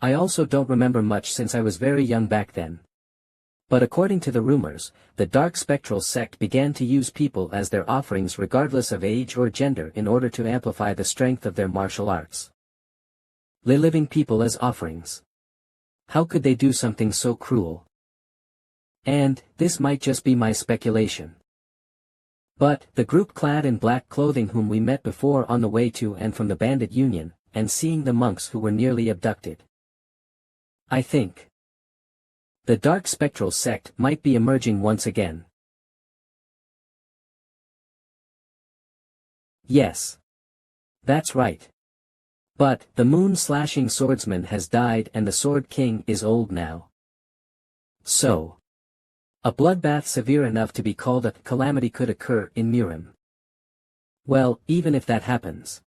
I also don't remember much since I was very young back then. But according to the rumors, the Dark Spectral Sect began to use people as their offerings regardless of age or gender in order to amplify the strength of their martial arts. Living people as offerings. How could they do something so cruel? And, this might just be my speculation. But, the group clad in black clothing whom we met before on the way to and from the Bandit Union, and seeing the monks who were nearly abducted. I think the Dark Spectral Sect might be emerging once again. Yes. That's right. But, the moon-slashing swordsman has died and the Sword King is old now. So, a bloodbath severe enough to be called a calamity could occur in Murim. Well, even if that happens,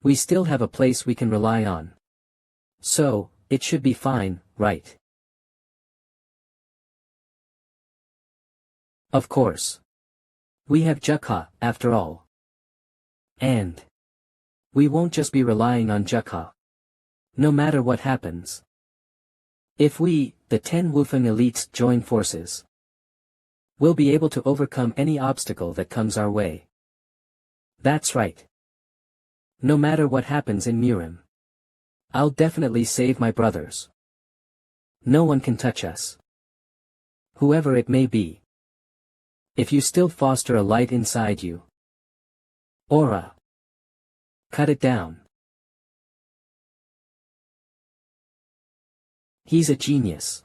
we still have a place we can rely on. So, it should be fine, right? Of course. We have Jukha, after all. And we won't just be relying on Jukha. No matter what happens. If we, the 10 Wufeng elites, join forces, we'll be able to overcome any obstacle that comes our way. That's right. No matter what happens in Murim, I'll definitely save my brothers. No one can touch us. Whoever it may be. If you still foster a light inside you, aura, cut it down. He's a genius.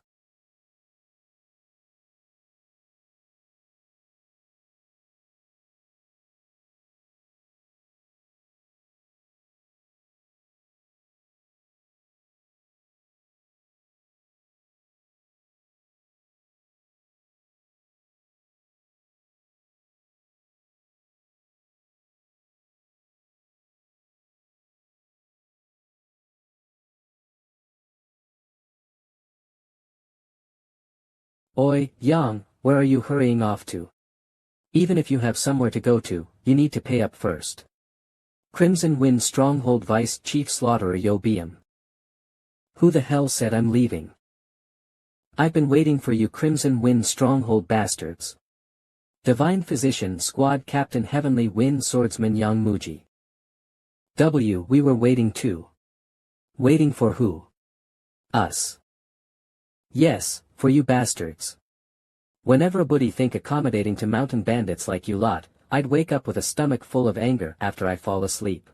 Oi, Yang, where are you hurrying off to? Even if you have somewhere to go to, you need to pay up first. Crimson Wind Stronghold Vice Chief Slaughterer Yobium. Who the hell said I'm leaving? I've been waiting for you Crimson Wind Stronghold bastards. Divine Physician Squad Captain Heavenly Wind Swordsman Yang Muji. We were waiting too. Waiting for who? Us. Yes, for you bastards. Whenever a buddy think accommodating to mountain bandits like you lot, I'd wake up with a stomach full of anger after I fall asleep.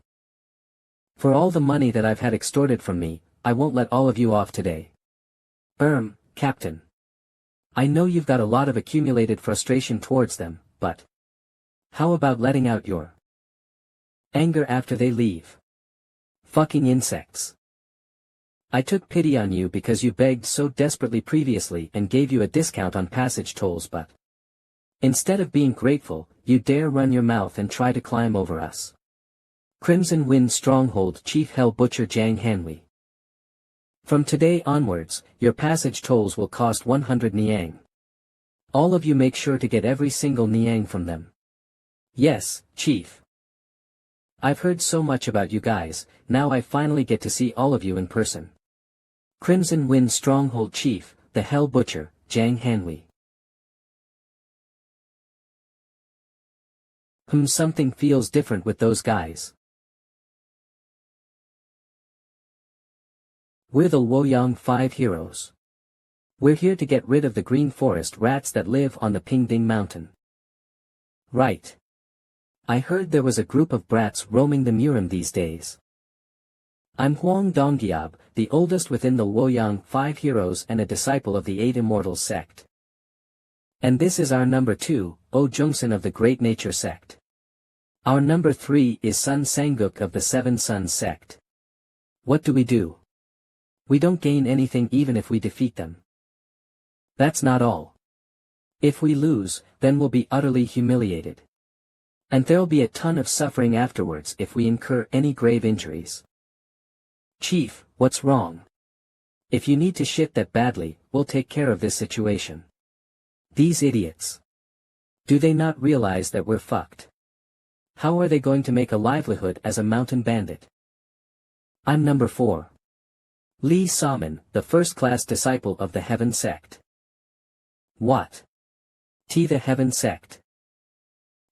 For all the money that I've had extorted from me, I won't let all of you off today. Captain. I know you've got a lot of accumulated frustration towards them, but how about letting out your anger after they leave? Fucking insects. I took pity on you because you begged so desperately previously and gave you a discount on passage tolls, but instead of being grateful, you dare run your mouth and try to climb over us. Crimson Wind Stronghold Chief Hell Butcher Jiang Hanwei. From today onwards, your passage tolls will cost 100 niang. All of you make sure to get every single niang from them. Yes, Chief. I've heard so much about you guys, now I finally get to see all of you in person. Crimson Wind Stronghold Chief, the Hell Butcher, Jiang Hanwei. Something feels different with those guys. We're the Luoyang 5 heroes. We're here to get rid of the green forest rats that live on the Pingding Mountain. Right. I heard there was a group of brats roaming the Murim these days. I'm Huang Donggyab, the oldest within the Luoyang 5 heroes and a disciple of the 8 Immortal sect. And this is our number 2, O Jungsun of the Great Nature Sect. Our number 3 is Sun Sanguk of the Seven Suns Sect. What do? We don't gain anything even if we defeat them. That's not all. If we lose, then we'll be utterly humiliated. And there'll be a ton of suffering afterwards if we incur any grave injuries. Chief, what's wrong? If you need to shit that badly, we'll take care of this situation. These idiots. Do they not realize that we're fucked? How are they going to make a livelihood as a mountain bandit? I'm number 4. Lee Saman, the first-class disciple of the Heaven Sect. What? The Heaven Sect.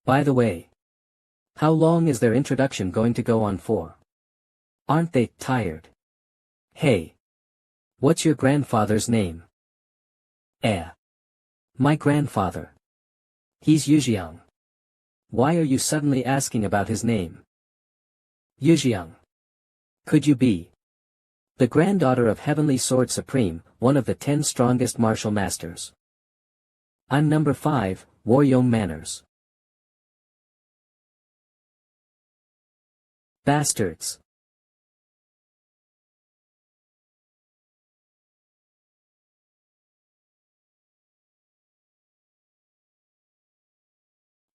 By the way. How long is their introduction going to go on for? Aren't they tired? Hey. What's your grandfather's name? My grandfather. He's Yujiang. Why are you suddenly asking about his name? Yujiang. Could you be the granddaughter of Heavenly Sword Supreme, one of the 10 strongest martial masters? I'm number 5, Waryong Manners. Bastards.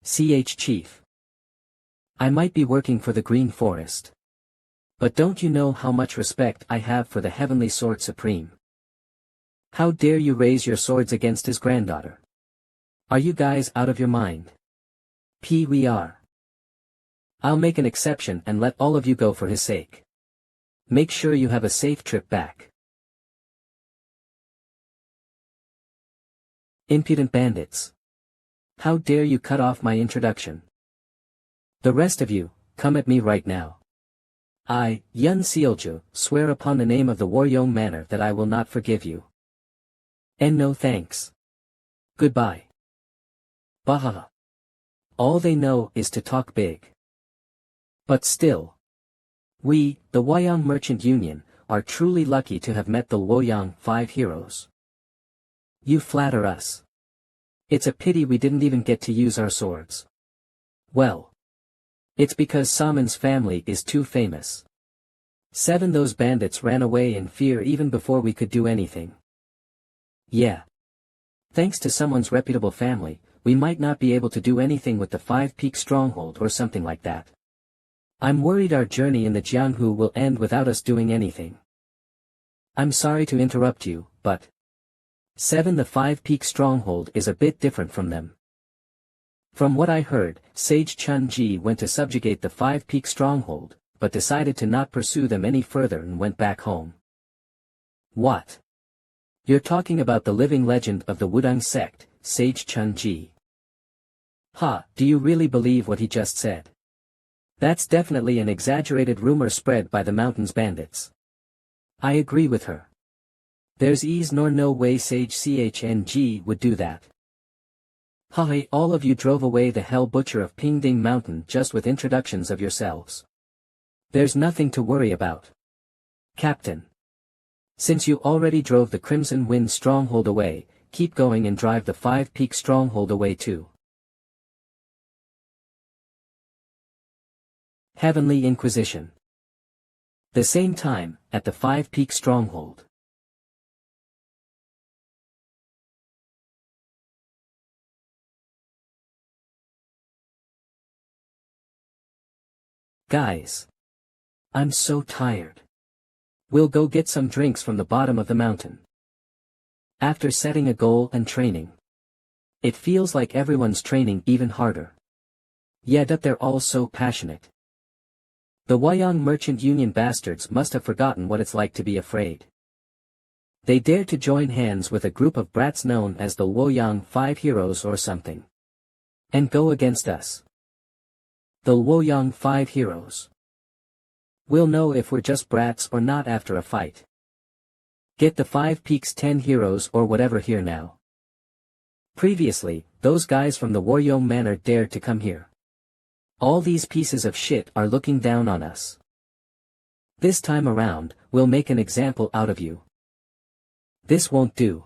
Chief. I might be working for the Green Forest. But don't you know how much respect I have for the Heavenly Sword Supreme? How dare you raise your swords against his granddaughter? Are you guys out of your mind? We are. I'll make an exception and let all of you go for his sake. Make sure you have a safe trip back. Impudent bandits. How dare you cut off my introduction? The rest of you, come at me right now. I, Yun Sealju, swear upon the name of the Waryong Manor that I will not forgive you. And no thanks. Goodbye. Bahaha. All they know is to talk big. But still. We, the Wyong Merchant Union, are truly lucky to have met the Luoyang 5 heroes. You flatter us. It's a pity we didn't even get to use our swords. Well. It's because Saman's family is too famous. 7 Those bandits ran away in fear even before we could do anything. Yeah. Thanks to someone's reputable family, we might not be able to do anything with the 5-peak stronghold or something like that. I'm worried our journey in the Jianghu will end without us doing anything. I'm sorry to interrupt you, but 7 The 5-peak stronghold is a bit different from them. From what I heard, Sage Chun-Ji went to subjugate the 5-peak stronghold, but decided to not pursue them any further and went back home. What? You're talking about the living legend of the Wudang sect, Sage Chun-Ji. Do you really believe what he just said? That's definitely an exaggerated rumor spread by the mountain's bandits. I agree with her. There's ease nor no way Sage Chng would do that. Hey, all of you drove away the hell butcher of Pingding Mountain just with introductions of yourselves. There's nothing to worry about. Captain. Since you already drove the Crimson Wind stronghold away, keep going and drive the 5-peak stronghold away too. Heavenly Inquisition. The same time, at the 5-peak stronghold. Guys. I'm so tired. We'll go get some drinks from the bottom of the mountain. After setting a goal and training. It feels like everyone's training even harder. Yet they're all so passionate. The Wyong Merchant Union bastards must have forgotten what it's like to be afraid. They dare to join hands with a group of brats known as the Luoyang 5 heroes or something. And go against us. The Luoyang 5 heroes. We'll know if we're just brats or not after a fight. Get the 5 Peaks 10 heroes or whatever here now. Previously, those guys from the Waryong Manor dared to come here. All these pieces of shit are looking down on us. This time around, we'll make an example out of you. This won't do.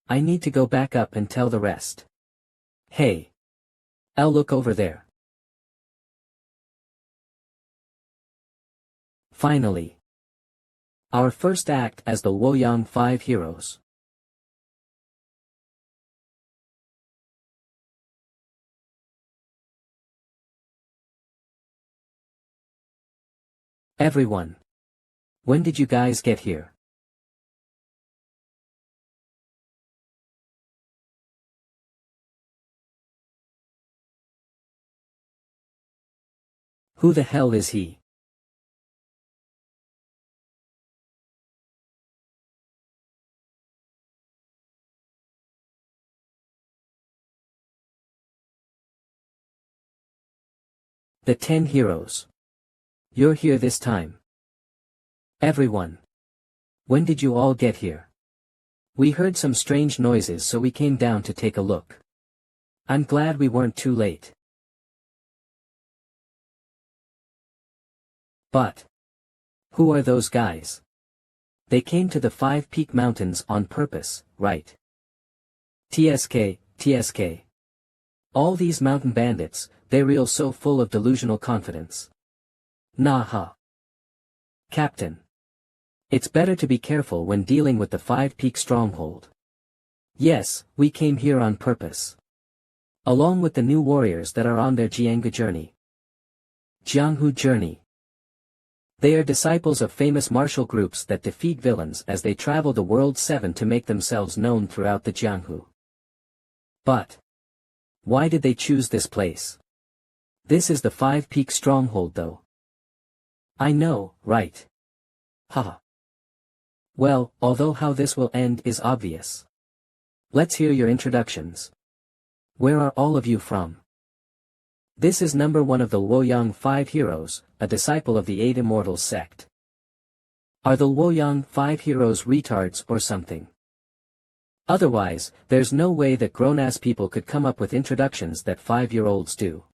I need to go back up and tell the rest. Hey. I'll look over there. Finally. Our first act as the Woyang 5 heroes. Everyone. When did you guys get here? Who the hell is he? The 10 heroes. You're here this time. Everyone. When did you all get here? We heard some strange noises, so we came down to take a look. I'm glad we weren't too late. But. Who are those guys? They came to the 5 Peak Mountains on purpose, right? TSK. All these mountain bandits, they're real so full of delusional confidence. Nah huh. Captain. It's better to be careful when dealing with the 5 Peak Stronghold. Yes, we came here on purpose. Along with the new warriors that are on their Jianghu journey. Jianghu journey. They are disciples of famous martial groups that defeat villains as they travel the World 7 to make themselves known throughout the Jianghu. But. Why did they choose this place? This is the 5 Peak Stronghold though. I know, right? Haha. Well, although how this will end is obvious. Let's hear your introductions. Where are all of you from? This is number 1 of the Woyang 5 heroes, a disciple of the 8 Immortals sect. Are the Woyang 5 heroes retards or something? Otherwise, there's no way that grown-ass people could come up with introductions that 5-year-olds do.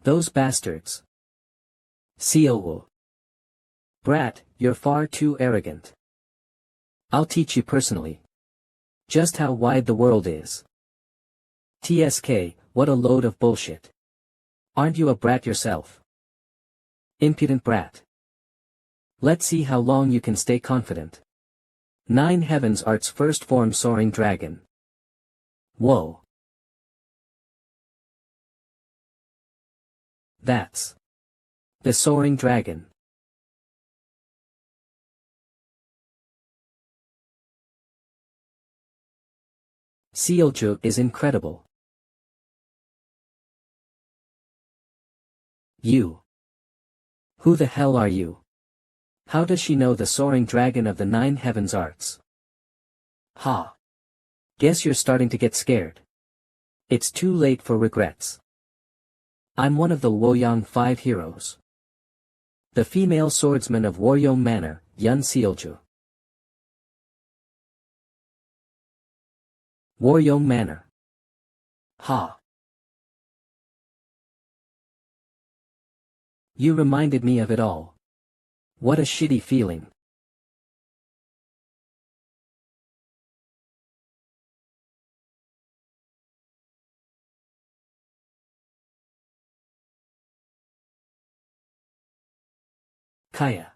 Those bastards. Sealwo. Brat, you're far too arrogant. I'll teach you personally. Just how wide the world is. TSK, what a load of bullshit. Aren't you a brat yourself? Impudent brat. Let's see how long you can stay confident. 9 Heavens Art's first form Soaring Dragon. Whoa. That's the Soaring Dragon. Sealju is incredible. You. Who the hell are you? How does she know the Soaring Dragon of the 9 Heavens Arts? Ha. Guess you're starting to get scared. It's too late for regrets. I'm one of the Woyang 5 heroes. The female swordsman of Waryong Manor, Yun Sealju. Waryong Manor. Ha. You reminded me of it all. What a shitty feeling. Kaya.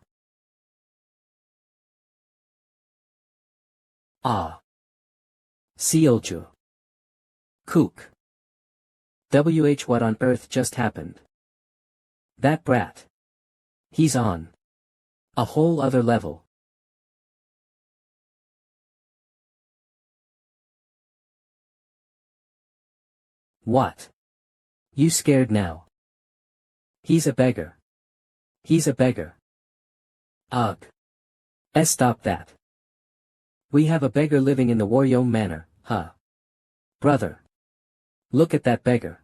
Ah. Sealju. Kook. What on earth just happened? That brat. He's on a whole other level. What? You scared now? He's a beggar. He's a beggar. Ugh. Stop that. We have a beggar living in the Waryong Manor, huh? Brother. Look at that beggar.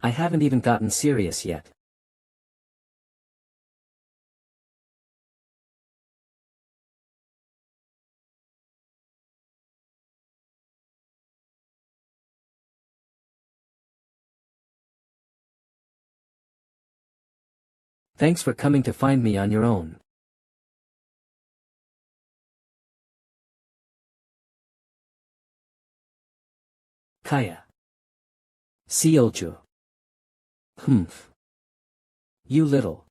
I haven't even gotten serious yet. Thanks for coming to find me on your own. Kaya. Seolju. Humph. You little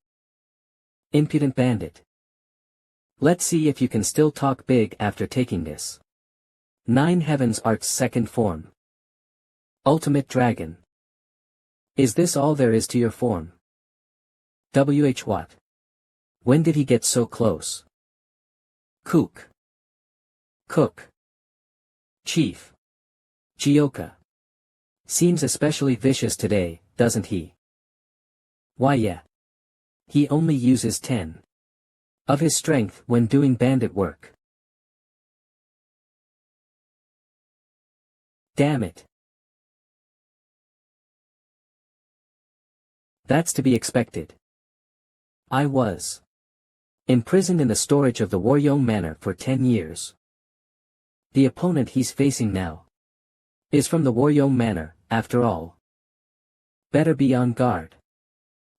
impudent bandit. Let's see if you can still talk big after taking this. 9 Heavens Art's second form. Ultimate Dragon. Is this all there is to your form? What? When did he get so close? Cook. Chief. Jioka. Seems especially vicious today, doesn't he? Why yeah. He only uses 10 of his strength when doing bandit work. Damn it. That's to be expected. I was imprisoned in the storage of the Waryong Manor for 10 years. The opponent he's facing now is from the Waryong Manor, after all. Better be on guard.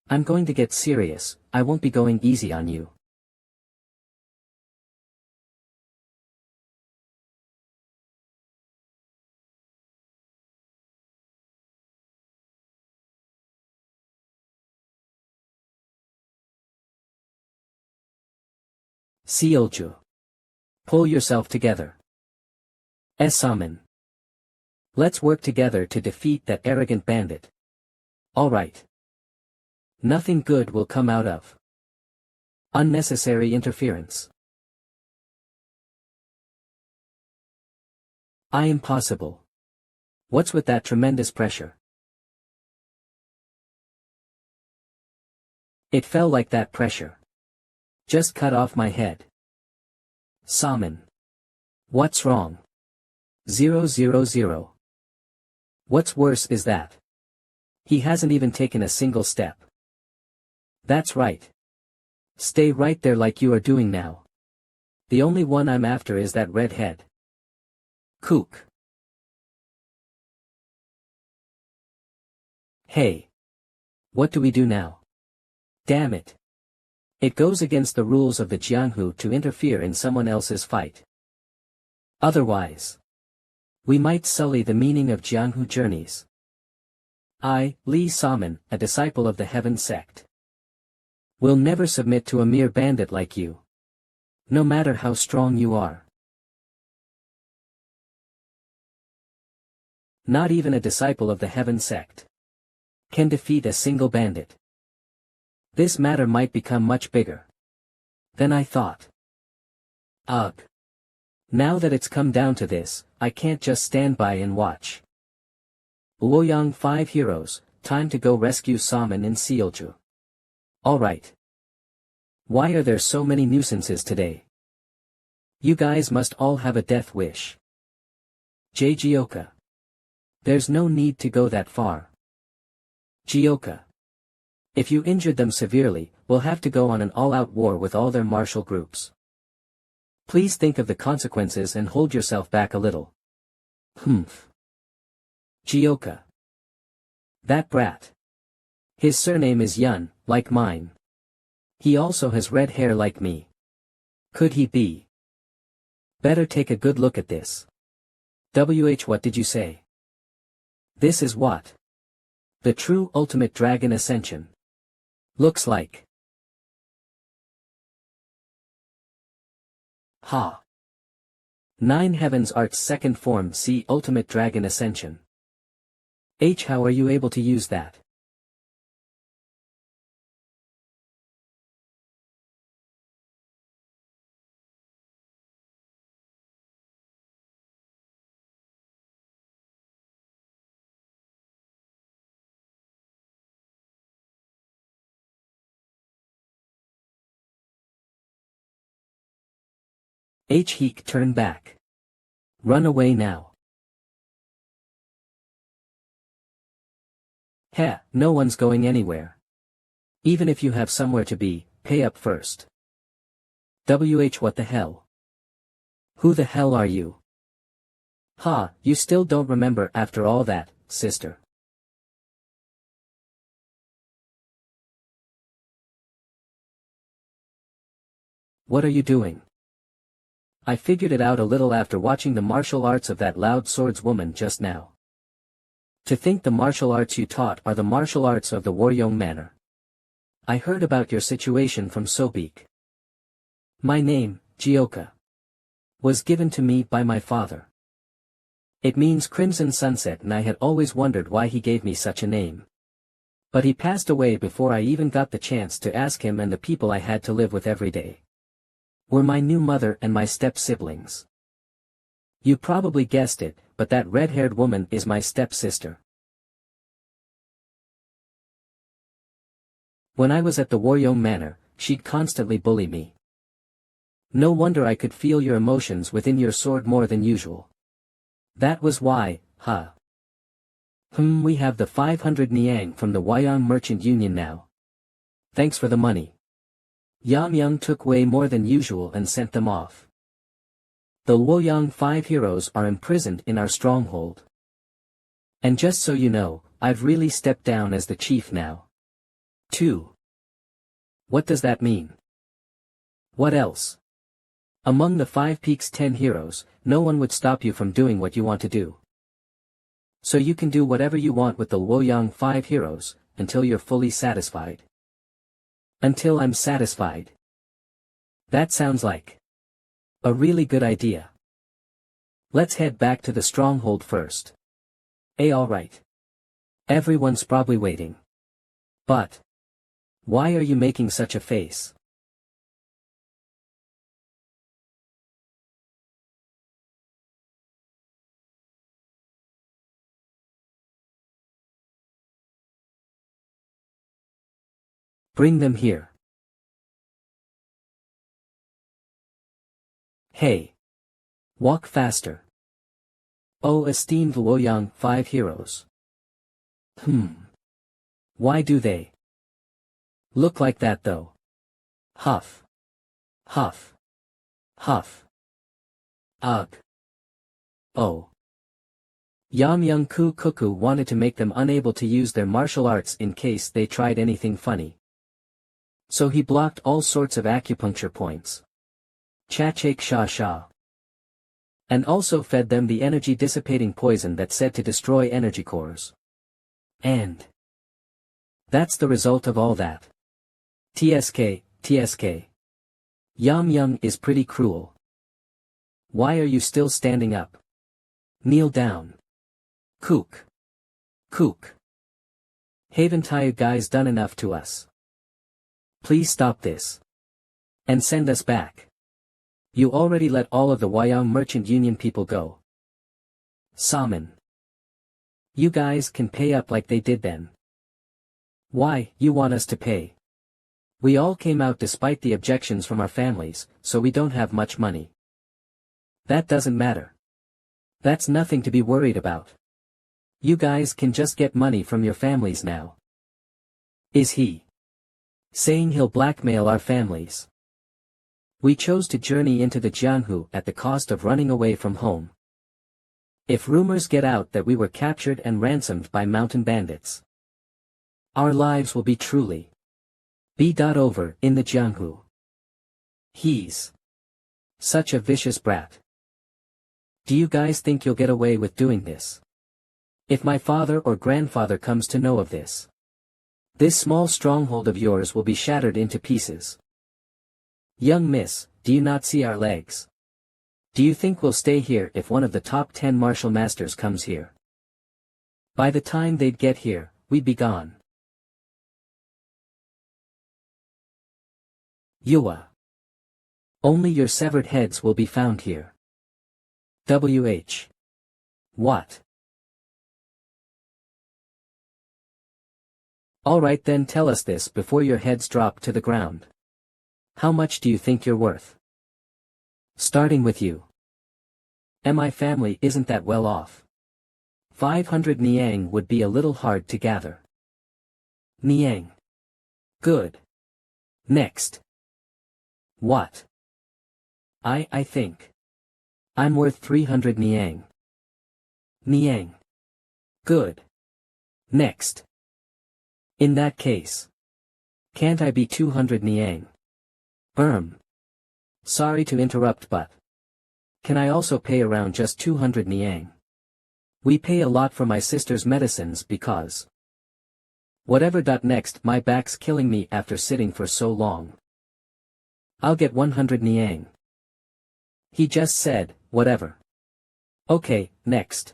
I'm going to get serious, I won't be going easy on you. Seolju. Pull yourself together. Saman. Let's work together to defeat that arrogant bandit. Alright. Nothing good will come out of unnecessary interference. Impossible. What's with that tremendous pressure? It felt like that pressure just cut off my head. Saman. What's wrong? 000. What's worse is that he hasn't even taken a single step. That's right. Stay right there like you are doing now. The only one I'm after is that red head. Kook. Hey. What do we do now? Damn it. It goes against the rules of the Jianghu to interfere in someone else's fight. Otherwise, we might sully the meaning of Jianghu journeys. I, Li Saman, a disciple of the Heaven Sect, will never submit to a mere bandit like you. No matter how strong you are. Not even a disciple of the Heaven Sect can defeat a single bandit. This matter might become much bigger than I thought. Ugh. Now that it's come down to this, I can't just stand by and watch. Luoyang 5 heroes, time to go rescue Saman and Seolju. Alright. Why are there so many nuisances today? You guys must all have a death wish. Jioka. There's no need to go that far. Jioka. If you injured them severely, we'll have to go on an all-out war with all their martial groups. Please think of the consequences and hold yourself back a little. Humph. Jioka. That brat. His surname is Yun, like mine. He also has red hair like me. Could he be? Better take a good look at this. What did you say? This is what? The true ultimate dragon ascension looks like. Ha. 9 Heavens Art's second form. See Ultimate Dragon Ascension. How are you able to use that? Heek, turn back. Run away now. Heh, no one's going anywhere. Even if you have somewhere to be, pay up first. What the hell? Who the hell are you? Ha, you still don't remember after all that, sister. What are you doing? I figured it out a little after watching the martial arts of that loud swordswoman just now. To think the martial arts you taught are the martial arts of the Waryong manor. I heard about your situation from Sobik. My name, Gioka, was given to me by my father. It means Crimson Sunset, and I had always wondered why he gave me such a name. But he passed away before I even got the chance to ask him, and the people I had to live with every day were my new mother and my step-siblings. You probably guessed it, but that red-haired woman is my step-sister. When I was at the Waryong manor, she'd constantly bully me. No wonder I could feel your emotions within your sword more than usual. That was why, huh? We have the 500 niang from the Wyong Merchant Union now. Thanks for the money. Yam Young took way more than usual and sent them off. The Luoyang 5 heroes are imprisoned in our stronghold. And just so you know, I've really stepped down as the chief now. 2. What does that mean? What else? Among the 5 Peaks 10 heroes, no one would stop you from doing what you want to do. So you can do whatever you want with the Luoyang 5 heroes, until you're fully satisfied. Until I'm satisfied. That sounds like a really good idea. Let's head back to the stronghold first. Alright. Everyone's probably waiting. But why are you making such a face? Bring them here. Hey. Walk faster. Oh, esteemed Luoyang 5 heroes. Why do they look like that though? Huff. Huff. Huff. Ugh. Oh. Yam Young Kuku wanted to make them unable to use their martial arts in case they tried anything funny. So he blocked all sorts of acupuncture points. Cha-chake sha-sha. And also fed them the energy-dissipating poison that's said to destroy energy cores. And that's the result of all that. TSK. Yam Young is pretty cruel. Why are you still standing up? Kneel down. Kook. Haven't you guys done enough to us? Please stop this. And send us back. You already let all of the Wyong Merchant Union people go. Salmon. You guys can pay up like they did then. Why, you want us to pay? We all came out despite the objections from our families, so we don't have much money. That doesn't matter. That's nothing to be worried about. You guys can just get money from your families now. Is he saying he'll blackmail our families? We chose to journey into the Jianghu at the cost of running away from home. If rumors get out that we were captured and ransomed by mountain bandits, our lives will be truly over in the Jianghu. He's such a vicious brat. Do you guys think you'll get away with doing this? If my father or grandfather comes to know of this small stronghold of yours will be shattered into pieces. Young miss, do you not see our legs? Do you think we'll stay here if one of the top 10 martial masters comes here? By the time they'd get here, we'd be gone. Yua. Only your severed heads will be found here. What? Alright then, tell us this before your heads drop to the ground. How much do you think you're worth? Starting with you. And my family isn't that well off. 500 niang would be a little hard to gather. Niang. Good. Next. What? I think I'm worth 300 niang. Niang. Good. Next. In that case, can't I be 200 niang? Sorry to interrupt, but can I also pay around just 200 niang? We pay a lot for my sister's medicines because... Whatever. Next, my back's killing me after sitting for so long. I'll get 100 niang. He just said, whatever. Okay, next.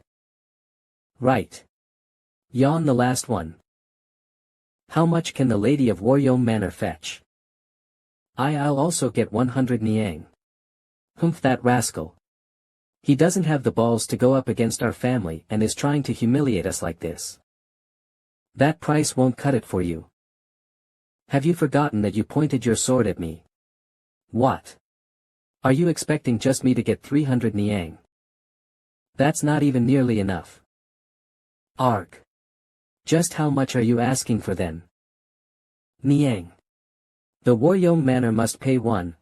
Right. Yawn the last one. How much can the lady of Waryong Manor fetch? I'll also get 100 niang. Humph, that rascal. He doesn't have the balls to go up against our family and is trying to humiliate us like this. That price won't cut it for you. Have you forgotten that you pointed your sword at me? What? Are you expecting just me to get 300 niang? That's not even nearly enough. Arg. Just how much are you asking for then? Niang. The Waryong Manor must pay 1,000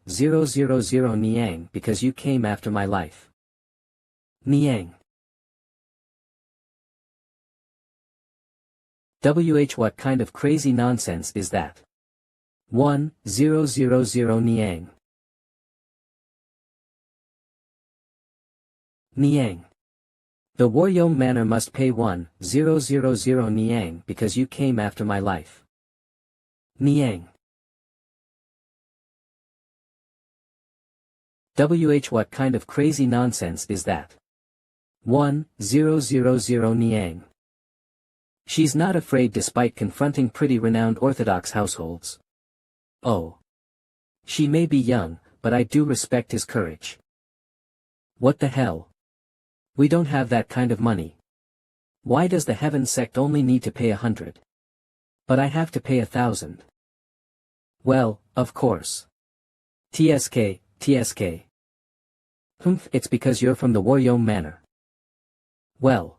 niang because you came after my life. Niang. What kind of crazy nonsense is that? 1,000 niang. Niang. The Waryong Manor must pay 1,000 niang because you came after my life. Niang. What kind of crazy nonsense is that? 1,000 niang. She's not afraid despite confronting pretty renowned Orthodox households. Oh. She may be young, but I do respect his courage. What the hell? We don't have that kind of money. Why does the Heaven sect only need to pay 100? But I have to pay 1,000. Well, of course. TSK. Humph, it's because you're from the Waryong Manor. Well.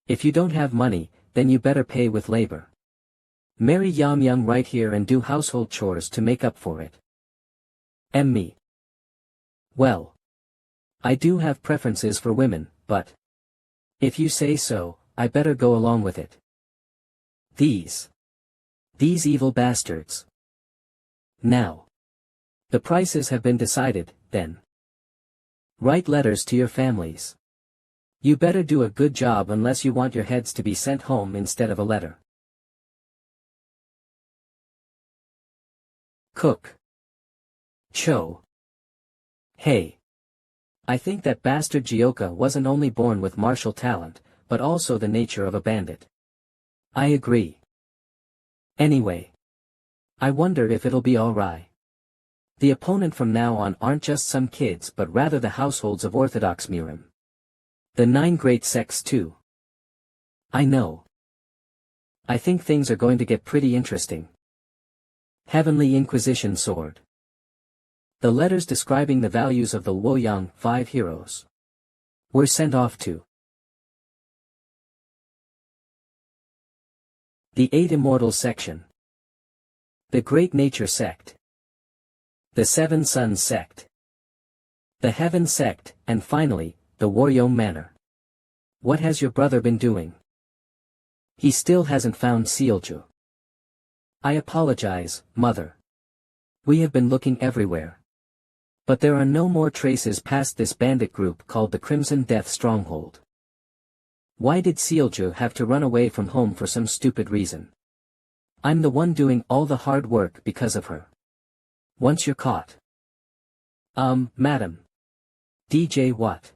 If you don't have money, then you better pay with labor. Marry Yam Young right here and do household chores to make up for it. Me. Well. I do have preferences for women, but... If you say so, I better go along with it. These evil bastards. Now. The prices have been decided, then. Write letters to your families. You better do a good job unless you want your heads to be sent home instead of a letter. Cook. Cho. Hey. I think that bastard Gioka wasn't only born with martial talent, but also the nature of a bandit. I agree. Anyway. I wonder if it'll be alright. The opponent from now on aren't just some kids but rather the households of Orthodox Mirim. The 9 great sects too. I know. I think things are going to get pretty interesting. Heavenly Inquisition Sword. The letters describing the values of the Luoyang 5 heroes were sent off to the 8 Immortal section, the Great Nature sect, the 7 Suns sect, the Heaven sect, and finally, the Waryong Manor. What has your brother been doing? He still hasn't found Sealju. I apologize, mother. We have been looking everywhere. But there are no more traces past this bandit group called the Crimson Death Stronghold. Why did Sealju have to run away from home for some stupid reason? I'm the one doing all the hard work because of her. Once you're caught. Madam. DJ what?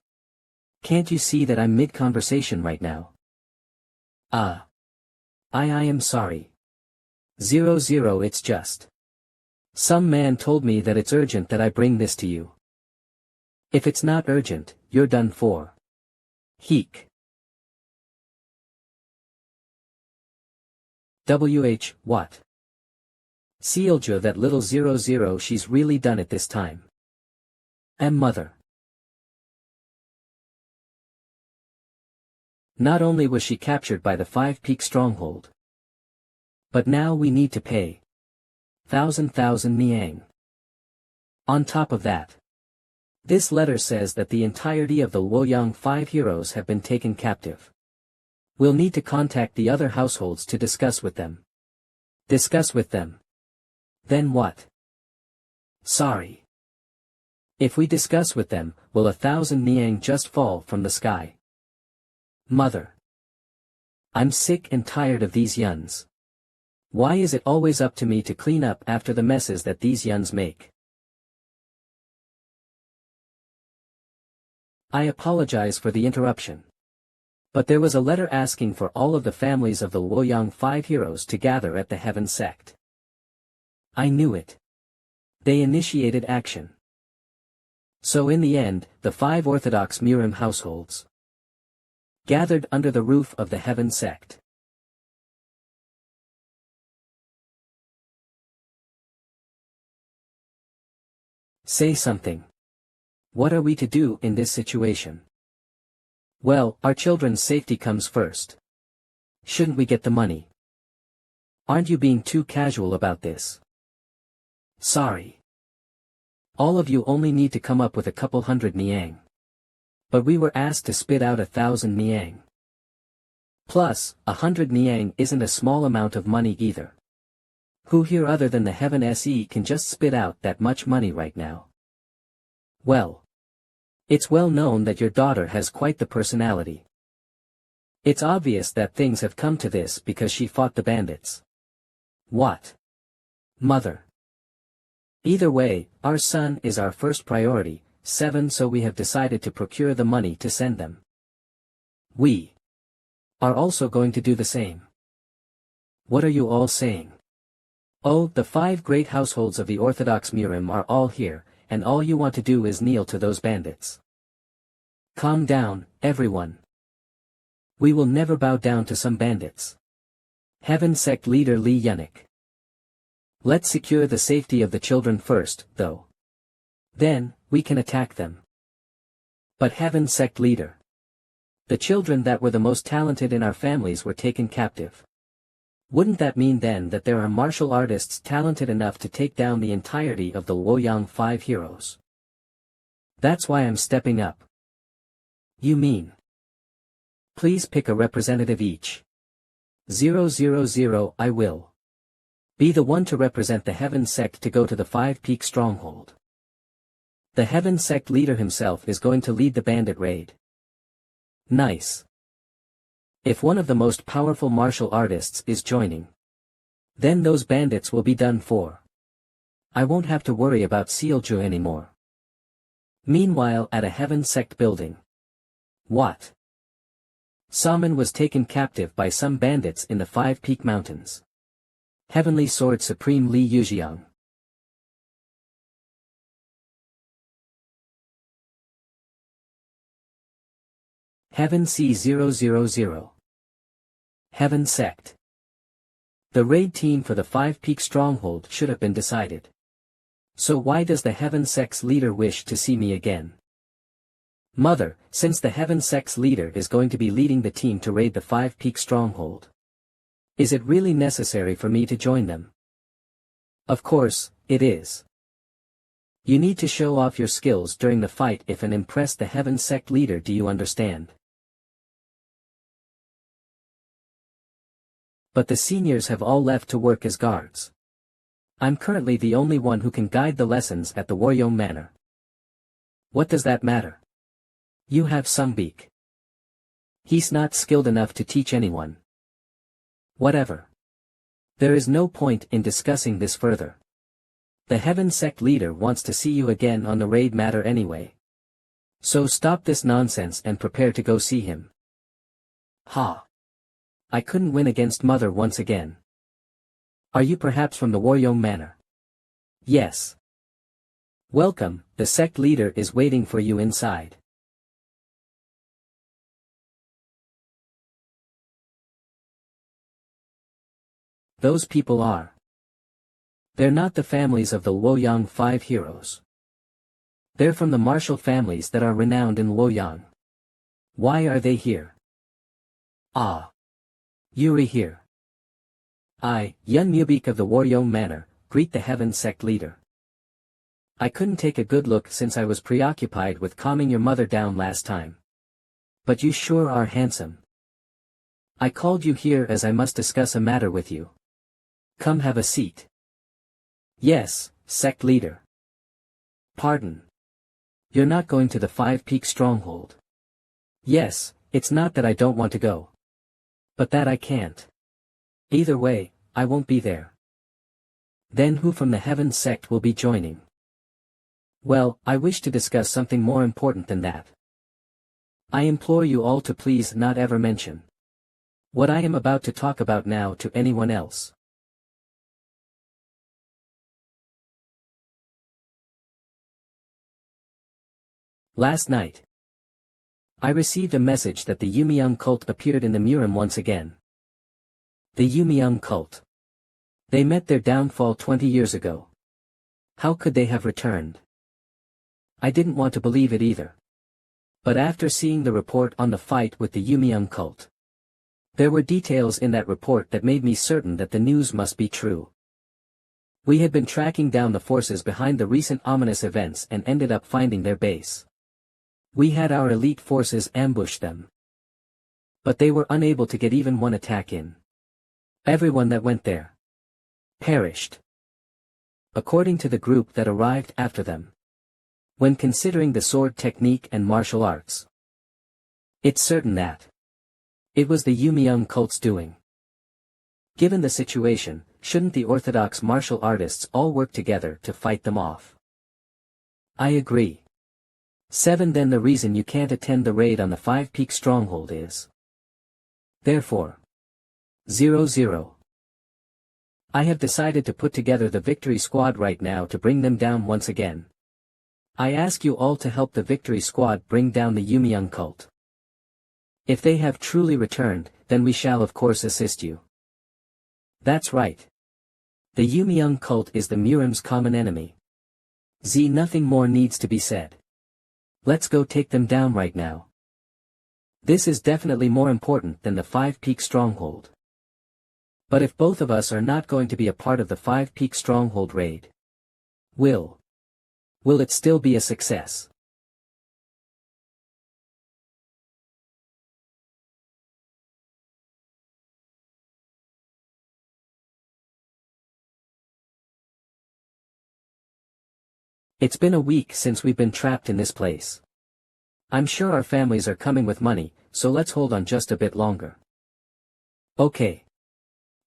Can't you see that I'm mid-conversation right now? I am sorry. 00 It's just. Some man told me that it's urgent that I bring this to you. If it's not urgent, you're done for. Heek. What? Sealju, that little 00, she's really done it this time. Mother. Not only was she captured by the 5 Peak Stronghold, but now we need to pay 1,000 niang. On top of that, this letter says that the entirety of the Luoyang 5 heroes have been taken captive. We'll need to contact the other households to discuss with them. Discuss with them? Then what? Sorry. If we discuss with them, will 1,000 niang just fall from the sky? Mother. I'm sick and tired of these yuns. Why is it always up to me to clean up after the messes that these yuns make? I apologize for the interruption. But there was a letter asking for all of the families of the Luoyang 5 heroes to gather at the Heaven Sect. I knew it. They initiated action. So in the end, the 5 Orthodox Murim households gathered under the roof of the Heaven Sect. Say something. What are we to do in this situation? Well, our children's safety comes first. Shouldn't we get the money? Aren't you being too casual about this? Sorry. All of you only need to come up with a couple hundred niang. But we were asked to spit out 1,000 niang. Plus, 100 niang isn't a small amount of money either. Who here other than the Heaven SE can just spit out that much money right now? Well. It's well known that your daughter has quite the personality. It's obvious that things have come to this because she fought the bandits. What? Mother. Either way, our son is our first priority, 7, so we have decided to procure the money to send them. We are also going to do the same. What are you all saying? Oh, the 5 great households of the Orthodox Murim are all here, and all you want to do is kneel to those bandits. Calm down, everyone. We will never bow down to some bandits. Heaven Sect leader Li Yunik. Let's secure the safety of the children first, though. Then, we can attack them. But Heaven Sect leader. The children that were the most talented in our families were taken captive. Wouldn't that mean then that there are martial artists talented enough to take down the entirety of the Luoyang 5 heroes? That's why I'm stepping up. You mean? Please pick a representative each. 000 I will be the one to represent the Heaven Sect to go to the 5 Peak Stronghold. The Heaven Sect leader himself is going to lead the bandit raid. Nice. If one of the most powerful martial artists is joining, then those bandits will be done for. I won't have to worry about Sealju anymore. Meanwhile at a Heaven Sect building. What? Saman was taken captive by some bandits in the 5 Peak Mountains. Heavenly Sword Supreme Li Yujiang. Heaven C000. Heaven Sect. The raid team for the 5 Peak Stronghold should have been decided. So why does the Heaven Sect's leader wish to see me again? Mother, since the Heaven Sect's leader is going to be leading the team to raid the 5 Peak Stronghold, is it really necessary for me to join them? Of course, it is. You need to show off your skills during the fight if and impress the Heaven Sect leader, do you understand? But the seniors have all left to work as guards. I'm currently the only one who can guide the lessons at the Waryong Manor. What does that matter? You have Sungbeak. He's not skilled enough to teach anyone. Whatever. There is no point in discussing this further. The Heaven Sect leader wants to see you again on the raid matter anyway. So stop this nonsense and prepare to go see him. Ha! I couldn't win against Mother once again. Are you perhaps from the Waryong Manor? Yes. Welcome, the sect leader is waiting for you inside. Those people are. They're not the families of the Luoyang 5 heroes. They're from the martial families that are renowned in Luoyang. Why are they here? Ah. Yuri here. I, Yun Mubik of the Waryong Manor, greet the Heaven Sect leader. I couldn't take a good look since I was preoccupied with calming your mother down last time. But you sure are handsome. I called you here as I must discuss a matter with you. Come have a seat. Yes, sect leader. Pardon. You're not going to the 5 Peak Stronghold. Yes, It's not that I don't want to go, but that I can't. Either way, I won't be there. Then who from the Heaven sect will be joining? Well, I wish to discuss something more important than that. I implore you all to please not ever mention what I am about to talk about now to anyone else. Last night, I received a message that the Yumiung cult appeared in the Murim once again. The Yumiung cult. They met their downfall 20 years ago. How could they have returned? I didn't want to believe it either. But after seeing the report on the fight with the Yumiung cult, there were details in that report that made me certain that the news must be true. We had been tracking down the forces behind the recent ominous events and ended up finding their base. We had our elite forces ambush them. But they were unable to get even one attack in. Everyone that went there perished, according to the group that arrived after them. When considering the sword technique and martial arts, it's certain that it was the Yumiung cult's doing. Given the situation, shouldn't the orthodox martial artists all work together to fight them off? I agree. 7. Then the reason you can't attend the raid on the 5-peak stronghold is therefore 0. I have decided to put together the victory squad right now to bring them down once again. I ask you all to help the victory squad bring down the Yumiung cult. If they have truly returned, then we shall of course assist you. That's right. The Yumiung cult is the Murim's common enemy. Nothing more needs to be said. Let's go take them down right now. This is definitely more important than the 5-peak stronghold. But if both of us are not going to be a part of the 5-peak stronghold raid, will it still be a success? It's been a week since we've been trapped in this place. I'm sure our families are coming with money, so let's hold on just a bit longer. Okay.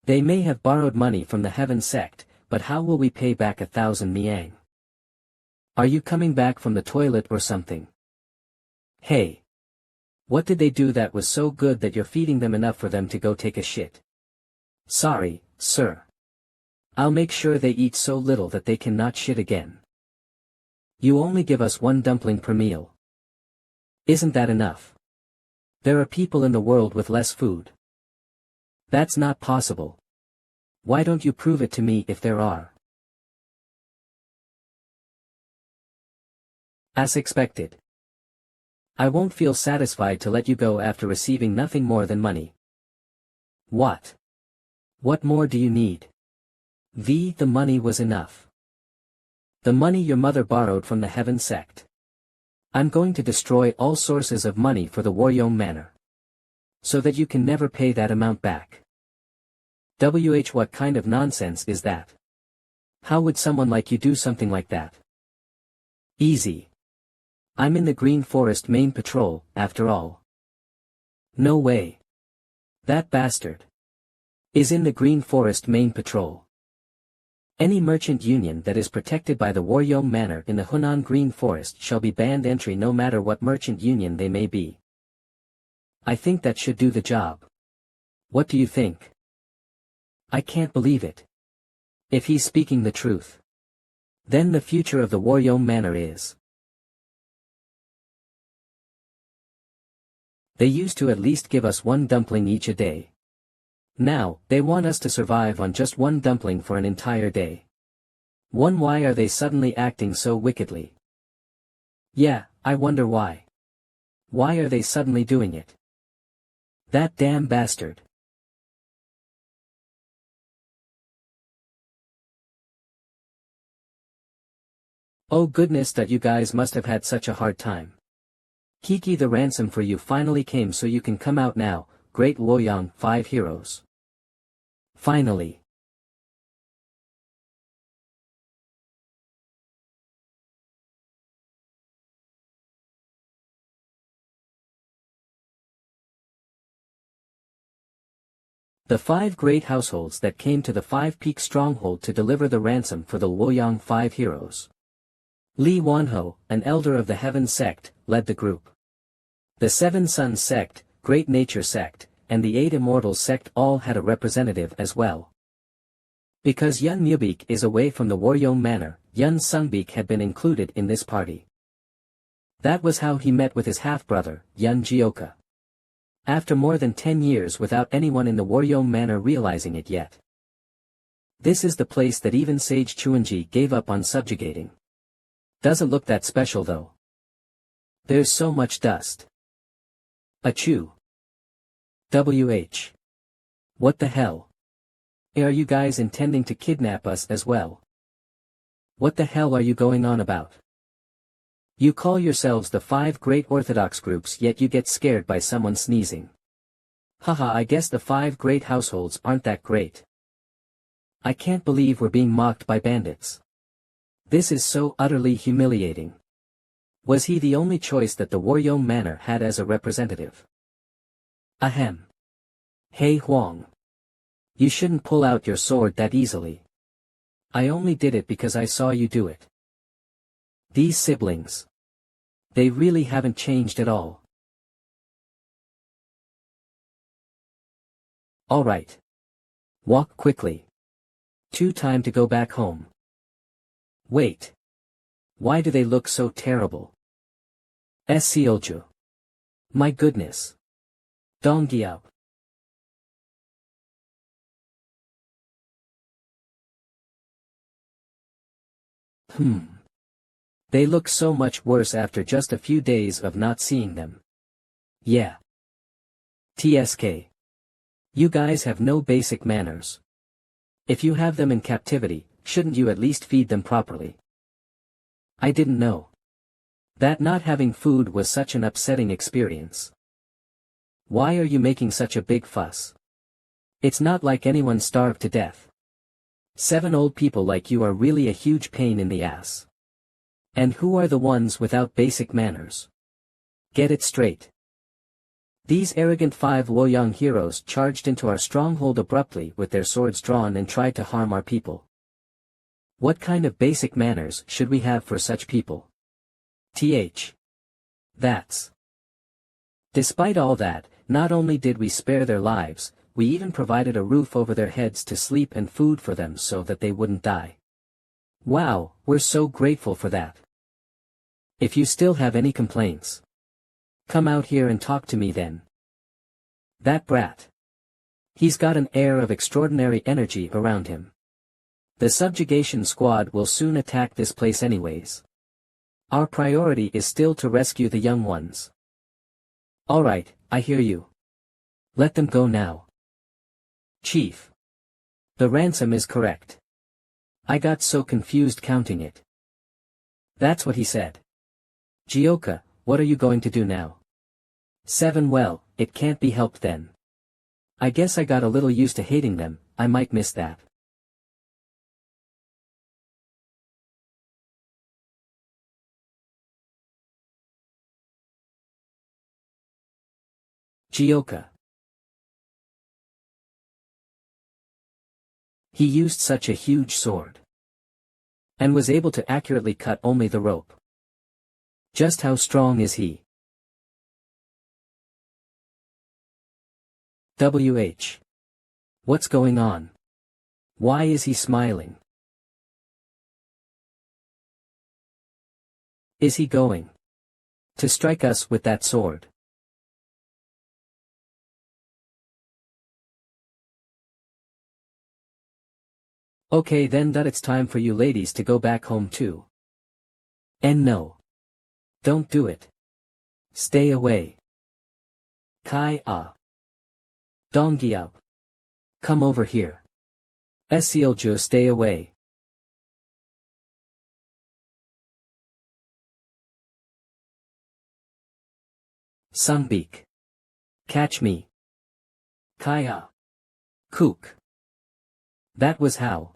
They may have borrowed money from the Heaven sect, but how will we pay back 1,000 miang? Are you coming back from the toilet or something? Hey. What did they do that was so good that you're feeding them enough for them to go take a shit? Sorry, sir. I'll make sure they eat so little that they cannot shit again. You only give us 1 dumpling per meal. Isn't that enough? There are people in the world with less food. That's not possible. Why don't you prove it to me if there are? As expected. I won't feel satisfied to let you go after receiving nothing more than money. What? What more do you need? The money was enough. The money your mother borrowed from the Heaven sect. I'm going to destroy all sources of money for the Waryong Manor, so that you can never pay that amount back. What kind of nonsense is that? How would someone like you do something like that? Easy. I'm in the Green Forest Main Patrol, after all. No way. That bastard is in the Green Forest Main Patrol. Any merchant union that is protected by the Waryong Manor in the Hunan Green Forest shall be banned entry no matter what merchant union they may be. I think that should do the job. What do you think? I can't believe it. If he's speaking the truth, then the future of the Waryong Manor is. They used to at least give us 1 dumpling each a day. Now, they want us to survive on just 1 dumpling for an entire day. Why are they suddenly acting so wickedly? Yeah, I wonder why. Why are they suddenly doing it? That damn bastard. Oh goodness, that you guys must have had such a hard time. Kiki, the ransom for you finally came, so you can come out now, Great Luoyang 5 heroes. Finally. The 5 great households that came to the 5-peak stronghold to deliver the ransom for the Luoyang 5 heroes. Li Wanho, an elder of the Heaven sect, led the group. The 7 Sons sect, Great Nature sect, and the 8 Immortal sect all had a representative as well. Because Yun Mubik is away from the Waryong Manor, Yun Sungbik had been included in this party. That was how he met with his half-brother, Yun Jioka. After more than 10 years without anyone in the Waryong Manor realizing it yet. This is the place that even Sage Chuanji gave up on subjugating. Doesn't look that special though. There's so much dust. Achoo. WH. What the hell? Are you guys intending to kidnap us as well? What the hell are you going on about? You call yourselves the 5 great orthodox groups yet you get scared by someone sneezing. Haha, I guess the 5 great households aren't that great. I can't believe we're being mocked by bandits. This is so utterly humiliating. Was he the only choice that the Waryong Manor had as a representative? Ahem. Hey Huang. You shouldn't pull out your sword that easily. I only did it because I saw you do it. These siblings. They really haven't changed at all. Alright. Walk quickly. Time to go back home. Wait. Why do they look so terrible? Silju. My goodness. Donggiao. They look so much worse after just a few days of not seeing them. Yeah. TSK. You guys have no basic manners. If you have them in captivity, shouldn't you at least feed them properly? I didn't know. That not having food was such an upsetting experience. Why are you making such a big fuss? It's not like anyone starved to death. 7 old people like you are really a huge pain in the ass. And who are the ones without basic manners? Get it straight. These arrogant 5 Luoyang heroes charged into our stronghold abruptly with their swords drawn and tried to harm our people. What kind of basic manners should we have for such people? That's. Despite all that, not only did we spare their lives, we even provided a roof over their heads to sleep and food for them so that they wouldn't die. Wow, we're so grateful for that. If you still have any complaints, come out here and talk to me then. That brat. He's got an air of extraordinary energy around him. The subjugation squad will soon attack this place anyways. Our priority is still to rescue the young ones. Alright, I hear you. Let them go now. Chief. The ransom is correct. I got so confused counting it. That's what he said. Jioka, what are you going to do now? 7 Well, it can't be helped then. I guess I got a little used to hating them, I might miss that. Jioka. He used such a huge sword. And was able to accurately cut only the rope. Just how strong is he? What's going on? Why is he smiling? Is he going to strike us with that sword? Okay then, that it's time for you ladies to go back home too. And no. Don't do it. Stay away. Kai ah. Donggiao. Come over here. Silju, stay away. Sungbik. Catch me. Kaya. Kook. That was how.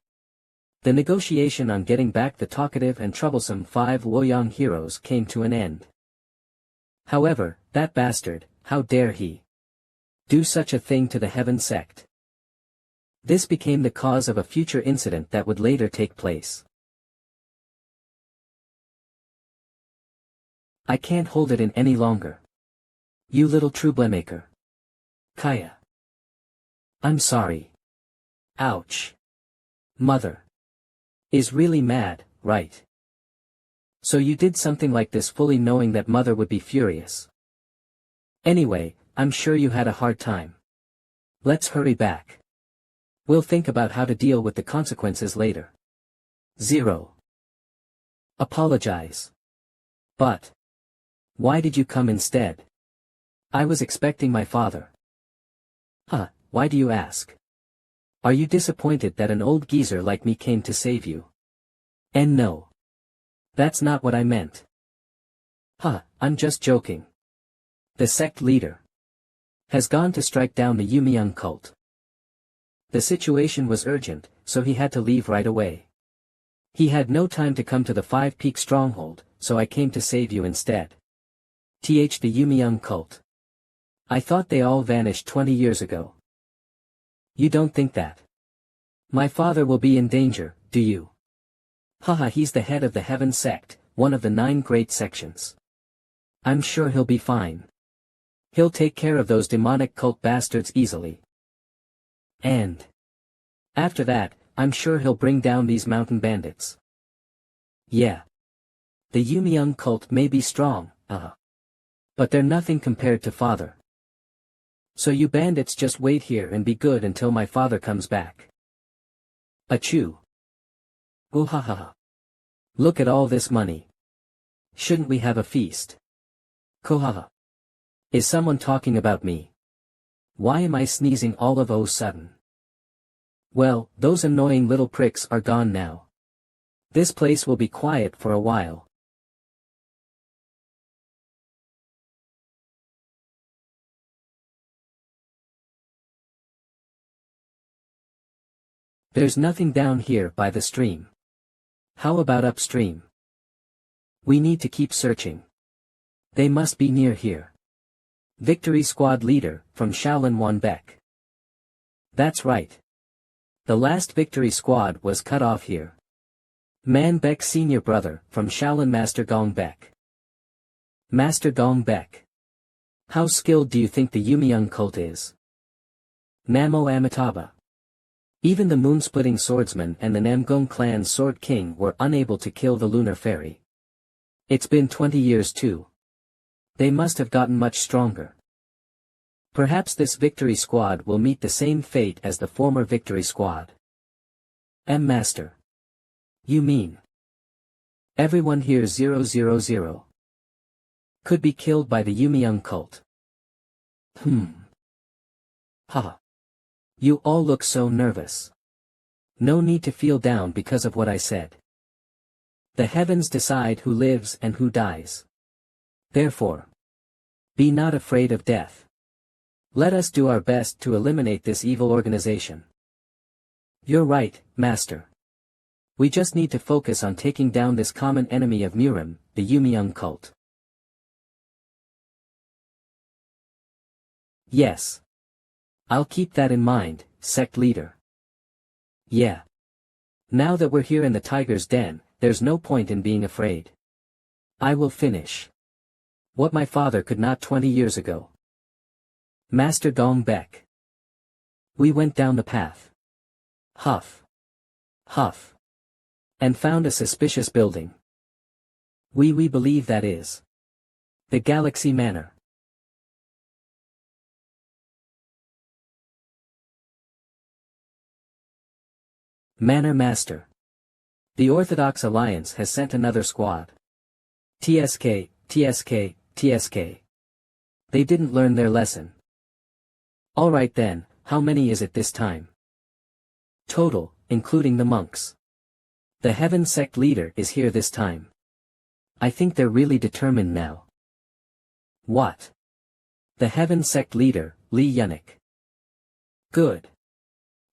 The negotiation on getting back the talkative and troublesome 5 Luoyang heroes came to an end. However, that bastard, how dare he do such a thing to the Heaven sect? This became the cause of a future incident that would later take place. I can't hold it in any longer. You little troublemaker. Kaya. I'm sorry. Ouch. Mother. Is really mad, right? So you did something like this fully knowing that mother would be furious. Anyway, I'm sure you had a hard time. Let's hurry back. We'll think about how to deal with the consequences later. 0. Apologize. But. Why did you come instead? I was expecting my father. Huh, why do you ask? Are you disappointed that an old geezer like me came to save you? And no. That's not what I meant. Huh, I'm just joking. The sect leader has gone to strike down the Yumiyoung cult. The situation was urgent, so he had to leave right away. He had no time to come to the Five Peak stronghold, so I came to save you instead. The Yumiyoung cult. I thought they all vanished 20 years ago. You don't think that? My father will be in danger, do you? Haha, he's the head of the Heaven sect, one of the 9 great sections. I'm sure he'll be fine. He'll take care of those demonic cult bastards easily. And after that, I'm sure he'll bring down these mountain bandits. Yeah. The Yumiyoung cult may be strong, but they're nothing compared to father. So you bandits just wait here and be good until my father comes back. Achoo. Ooh ha ha ha. Look at all this money. Shouldn't we have a feast? Kohaha. Is someone talking about me? Why am I sneezing all of a sudden? Well, those annoying little pricks are gone now. This place will be quiet for a while. There's nothing down here by the stream. How about upstream? We need to keep searching. They must be near here. Victory Squad leader, from Shaolin Wanbek. That's right. The last Victory Squad was cut off here. Manbek's senior brother, from Shaolin Master Gongbek. Master Gongbek. How skilled do you think the Yumiyoung cult is? Namo Amitabha. Even the moon-splitting swordsman and the Namgung clan's sword king were unable to kill the lunar fairy. It's been 20 years too. They must have gotten much stronger. Perhaps this Victory Squad will meet the same fate as the former Victory Squad. Master. You mean? Everyone here 000 could be killed by the Yumiyoung cult. Ha. You all look so nervous. No need to feel down because of what I said. The heavens decide who lives and who dies. Therefore, be not afraid of death. Let us do our best to eliminate this evil organization. You're right, Master. We just need to focus on taking down this common enemy of Murim, the Yumiyoung cult. Yes. I'll keep that in mind, sect leader. Yeah. Now that we're here in the tiger's den, there's no point in being afraid. I will finish what my father could not 20 years ago. Master Gongbek. We went down the path. Huff. Huff. And found a suspicious building. We believe that is the Galaxy Manor. Manor Master. The Orthodox Alliance has sent another squad. TSK, TSK, TSK. They didn't learn their lesson. Alright then, how many is it this time? Total, including the monks. The Heaven sect leader is here this time. I think they're really determined now. What? The Heaven sect leader, Li Yunik. Good.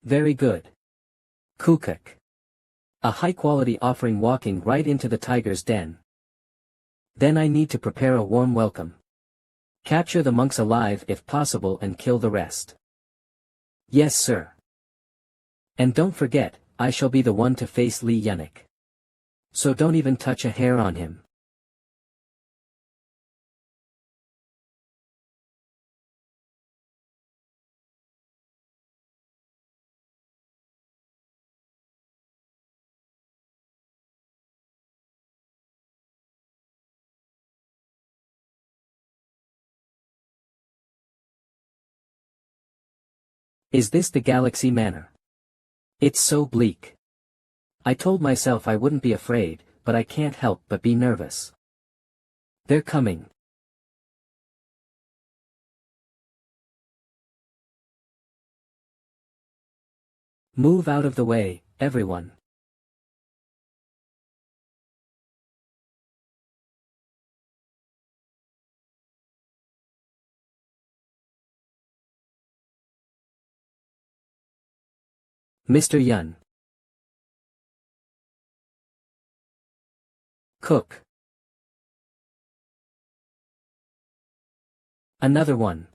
Very good. Kukuk. A high-quality offering walking right into the tiger's den. Then I need to prepare a warm welcome. Capture the monks alive if possible and kill the rest. Yes, sir. And don't forget, I shall be the one to face Lee Yunik. So don't even touch a hair on him. Is this the galaxy manor? It's so bleak. I told myself I wouldn't be afraid, but I can't help but be nervous. They're coming. Move out of the way, everyone. Mr. Yun. Cook. Another one.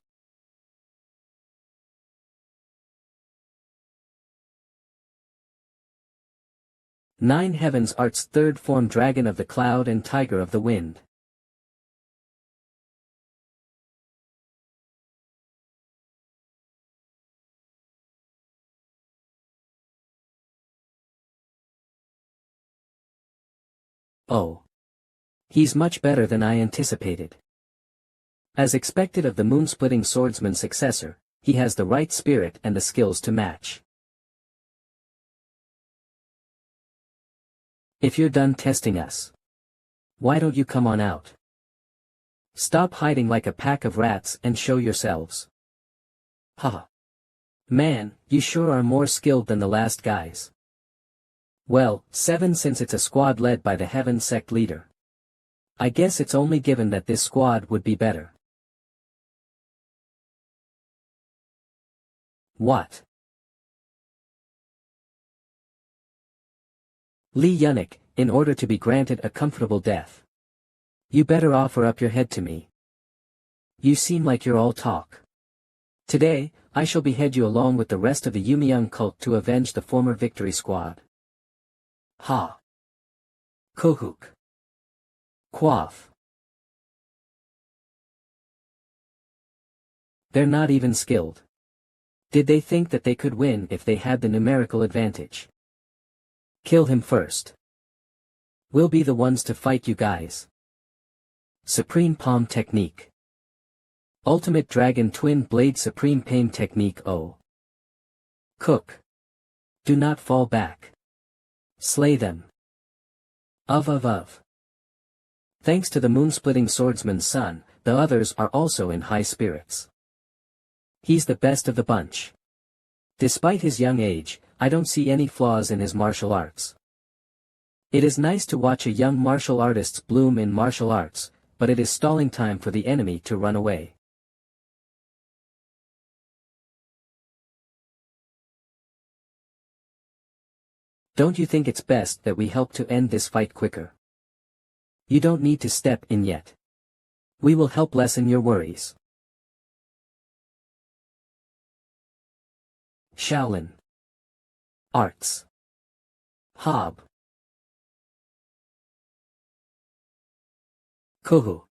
Nine Heavens Art's third form, Dragon of the Cloud and Tiger of the Wind. Oh. He's much better than I anticipated. As expected of the moon-splitting swordsman's successor, he has the right spirit and the skills to match. If you're done testing us, why don't you come on out? Stop hiding like a pack of rats and show yourselves. Haha. Man, you sure are more skilled than the last guys. Well, 7 since it's a squad led by the Heaven Sect leader. I guess it's only given that this squad would be better. What? Lee Yunik, in order to be granted a comfortable death, you better offer up your head to me. You seem like you're all talk. Today, I shall behead you along with the rest of the Yumiyoung cult to avenge the former Victory Squad. Ha. Kohuk. Quaff. They're not even skilled. Did they think that they could win if they had the numerical advantage? Kill him first. We'll be the ones to fight you guys. Supreme Palm Technique. Ultimate Dragon Twin Blade Supreme Pain Technique. Oh. Cook. Do not fall back. Slay them. Of. Thanks to the moon-splitting swordsman's son, the others are also in high spirits. He's the best of the bunch. Despite his young age, I don't see any flaws in his martial arts. It is nice to watch a young martial artist bloom in martial arts, but it is stalling time for the enemy to run away. Don't you think it's best that we help to end this fight quicker? You don't need to step in yet. We will help lessen your worries. Shaolin. Arts. Hob. Kohu.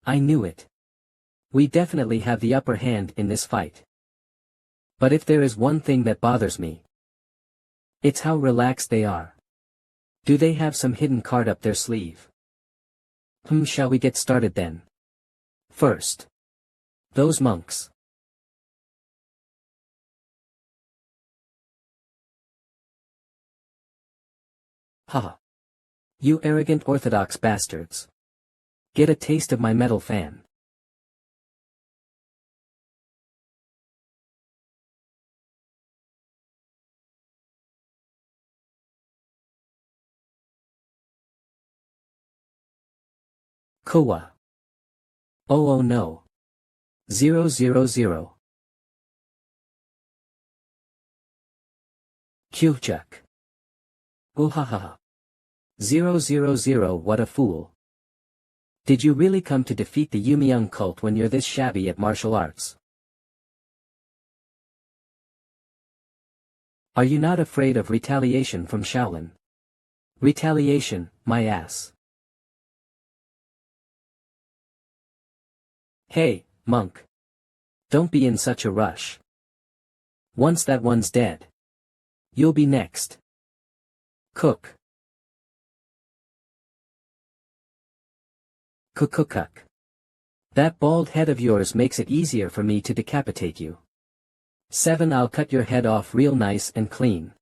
I knew it. We definitely have the upper hand in this fight. But if there is one thing that bothers me, it's how relaxed they are. Do they have some hidden card up their sleeve? Shall we get started then? First. Those monks. Haha. You arrogant orthodox bastards. Get a taste of my metal fan. Kowa. Oh no. 000. Kyuchuk. Oohahaha. 000. What a fool. Did you really come to defeat the Yumiyoung cult when you're this shabby at martial arts? Are you not afraid of retaliation from Shaolin? Retaliation, my ass. Hey, monk. Don't be in such a rush. Once that one's dead, you'll be next. Cook. Cook. That bald head of yours makes it easier for me to decapitate you. 7. I'll cut your head off real nice and clean.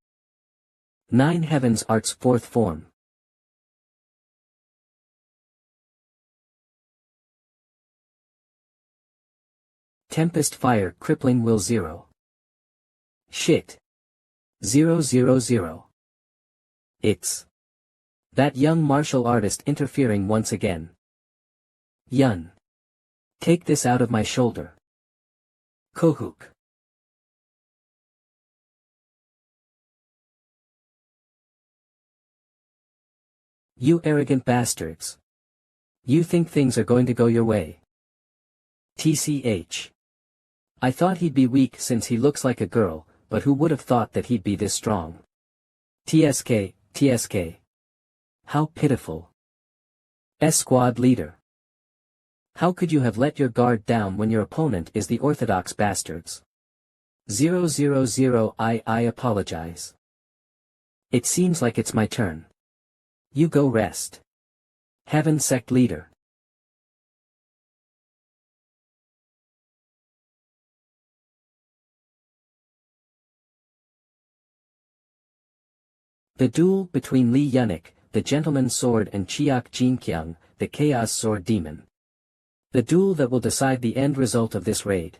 9. Heaven's Art's fourth form. Tempest Fire Crippling Will 0. Shit. 000. It's that young martial artist interfering once again. Yun. Take this out of my shoulder. Kohuk. You arrogant bastards. You think things are going to go your way. TCH. I thought he'd be weak since he looks like a girl, but who would have thought that he'd be this strong? TSK. How pitiful. S-Squad leader. How could you have let your guard down when your opponent is the orthodox bastards? 000. I apologize. It seems like it's my turn. You go rest. Heaven Sect leader. The duel between Li Yunik, the Gentleman's Sword, and Chiak Jinkyung, the Chaos Sword Demon. The duel that will decide the end result of this raid.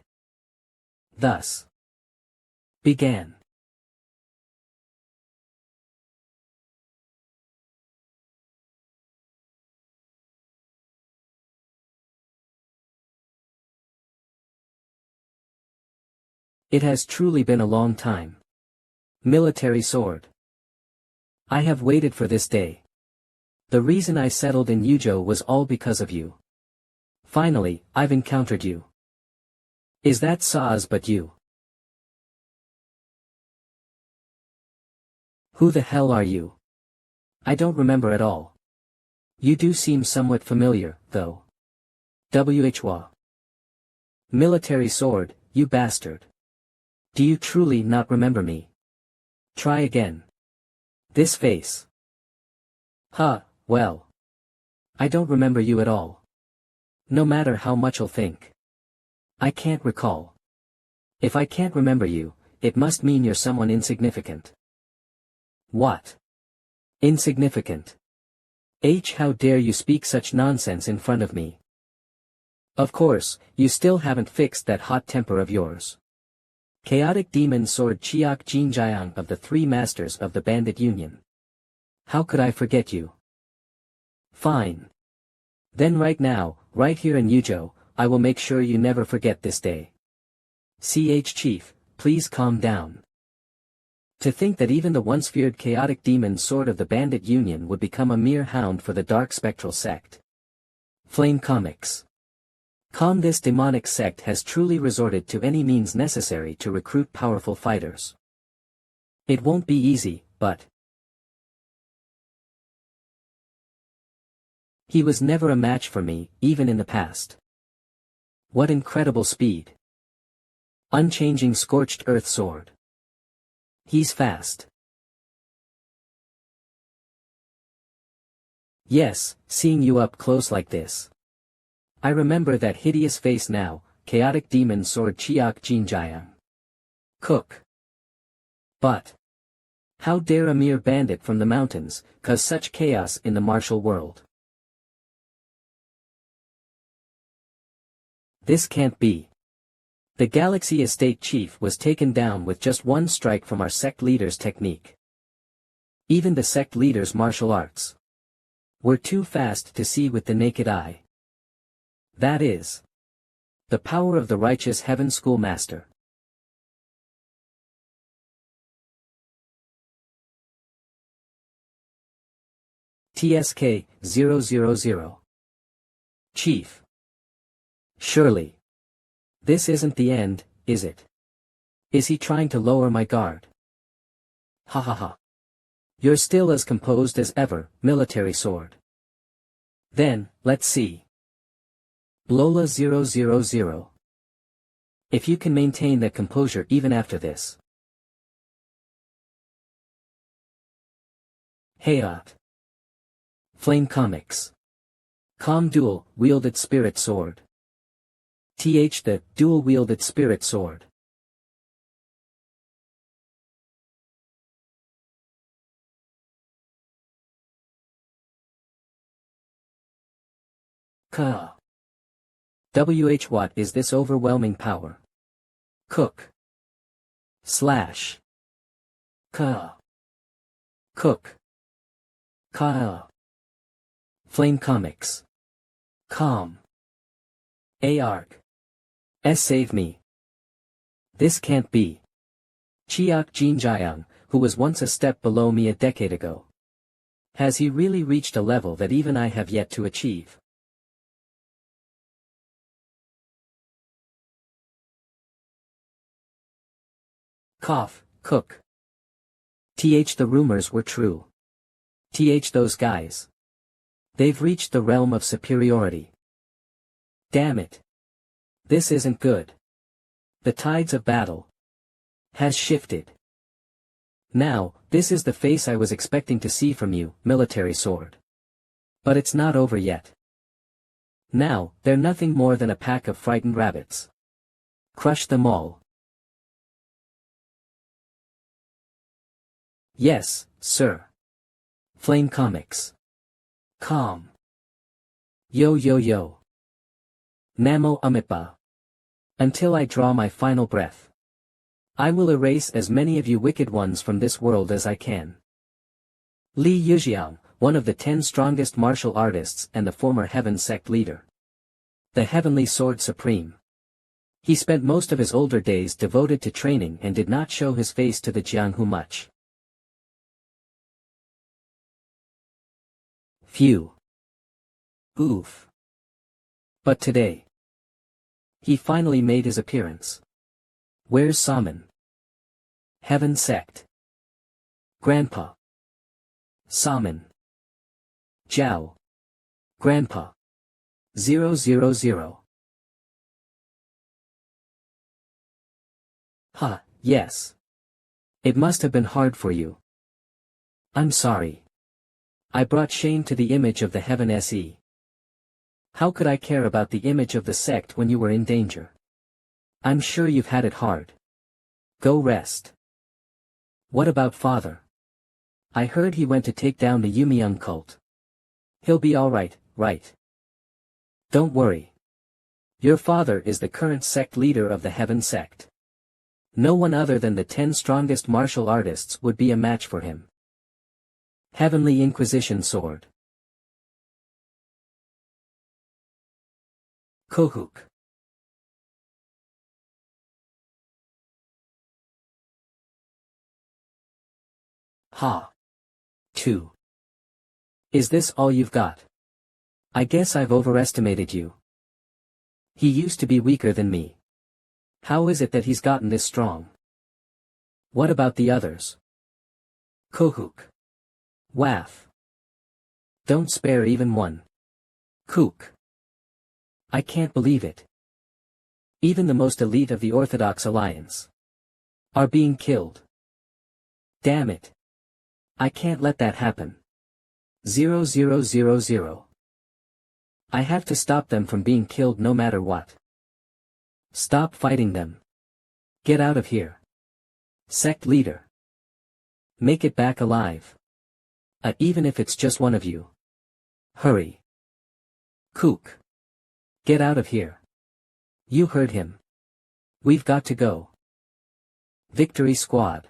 Thus began. It has truly been a long time. Military Sword. I have waited for this day. The reason I settled in Yuzhou was all because of you. Finally, I've encountered you. Is that Saz but you? Who the hell are you? I don't remember at all. You do seem somewhat familiar, though. WHWA. Military Sword, you bastard. Do you truly not remember me? Try again. This face. Well. I don't remember you at all. No matter how much you'll think. I can't recall. If I can't remember you, it must mean you're someone insignificant. What? Insignificant. How dare you speak such nonsense in front of me? Of course, you still haven't fixed that hot temper of yours. Chaotic Demon Sword Chiak Jinjiang of the Three Masters of the Bandit Union. How could I forget you? Fine. Then right now, right here in Yuzhou, I will make sure you never forget this day. Chief, please calm down. To think that even the once feared Chaotic Demon Sword of the Bandit Union would become a mere hound for the Dark Spectral Sect. Flame Comics. This demonic sect has truly resorted to any means necessary to recruit powerful fighters. It won't be easy, but he was never a match for me, even in the past. What incredible speed. Unchanging Scorched Earth Sword. He's fast. Yes, seeing you up close like this. I remember that hideous face now, Chaotic Demon Sword Chiak Jinjiang. Cook. But how dare a mere bandit from the mountains cause such chaos in the martial world? This can't be. The Galaxy Estate Chief was taken down with just one strike from our sect leader's technique. Even the sect leader's martial arts were too fast to see with the naked eye. That is the power of the righteous Heaven Schoolmaster. TSK 000. Chief. Surely. This isn't the end, is it? Is he trying to lower my guard? Ha ha ha. You're still as composed as ever, military sword. Then, let's see. Lola 000. If you can maintain that composure even after this. Hayat. Flame Comics. Calm dual-wielded spirit sword. The dual-wielded spirit sword. Ka. What is this overwhelming power? Cook. Slash. Ka. Cook. Ka. Flame Comics. Calm. Arg. Save me. This can't be. Chiak Jinjiang, who was once a step below me a decade ago. Has he really reached a level that even I have yet to achieve? Cough, cook. The rumors were true. Those guys. They've reached the realm of superiority. Damn it. This isn't good. The tides of battle has shifted. Now, this is the face I was expecting to see from you, military sword. But it's not over yet. Now, they're nothing more than a pack of frightened rabbits. Crush them all. Yes, sir. Flame Comics. Calm. Yo yo yo. Namo Amipa. Until I draw my final breath. I will erase as many of you wicked ones from this world as I can. Li Yujiang, one of the 10 strongest martial artists and the former Heaven Sect leader. The Heavenly Sword Supreme. He spent most of his older days devoted to training and did not show his face to the Jianghu much. Phew. Oof. But today. He finally made his appearance. Where's Salmon? Heaven Sect. Grandpa. Salmon. Jiao. Grandpa. 000. Ha, yes. It must have been hard for you. I'm sorry. I brought shame to the image of the Heaven SE. How could I care about the image of the sect when you were in danger? I'm sure you've had it hard. Go rest. What about father? I heard he went to take down the Yumiyoung cult. He'll be alright, right? Don't worry. Your father is the current sect leader of the Heaven Sect. No one other than the 10 strongest martial artists would be a match for him. Heavenly Inquisition Sword. Kohuk. Ha. 2. Is this all you've got? I guess I've overestimated you. He used to be weaker than me. How is it that he's gotten this strong? What about the others? Kohuk. Waff. Don't spare even one. Kook. I can't believe it. Even the most elite of the Orthodox Alliance are being killed. Damn it. I can't let that happen. 0000. I have to stop them from being killed no matter what. Stop fighting them. Get out of here. Sect leader. Make it back alive. Even if it's just one of you. Hurry. Kook. Get out of here. You heard him. We've got to go. Victory Squad.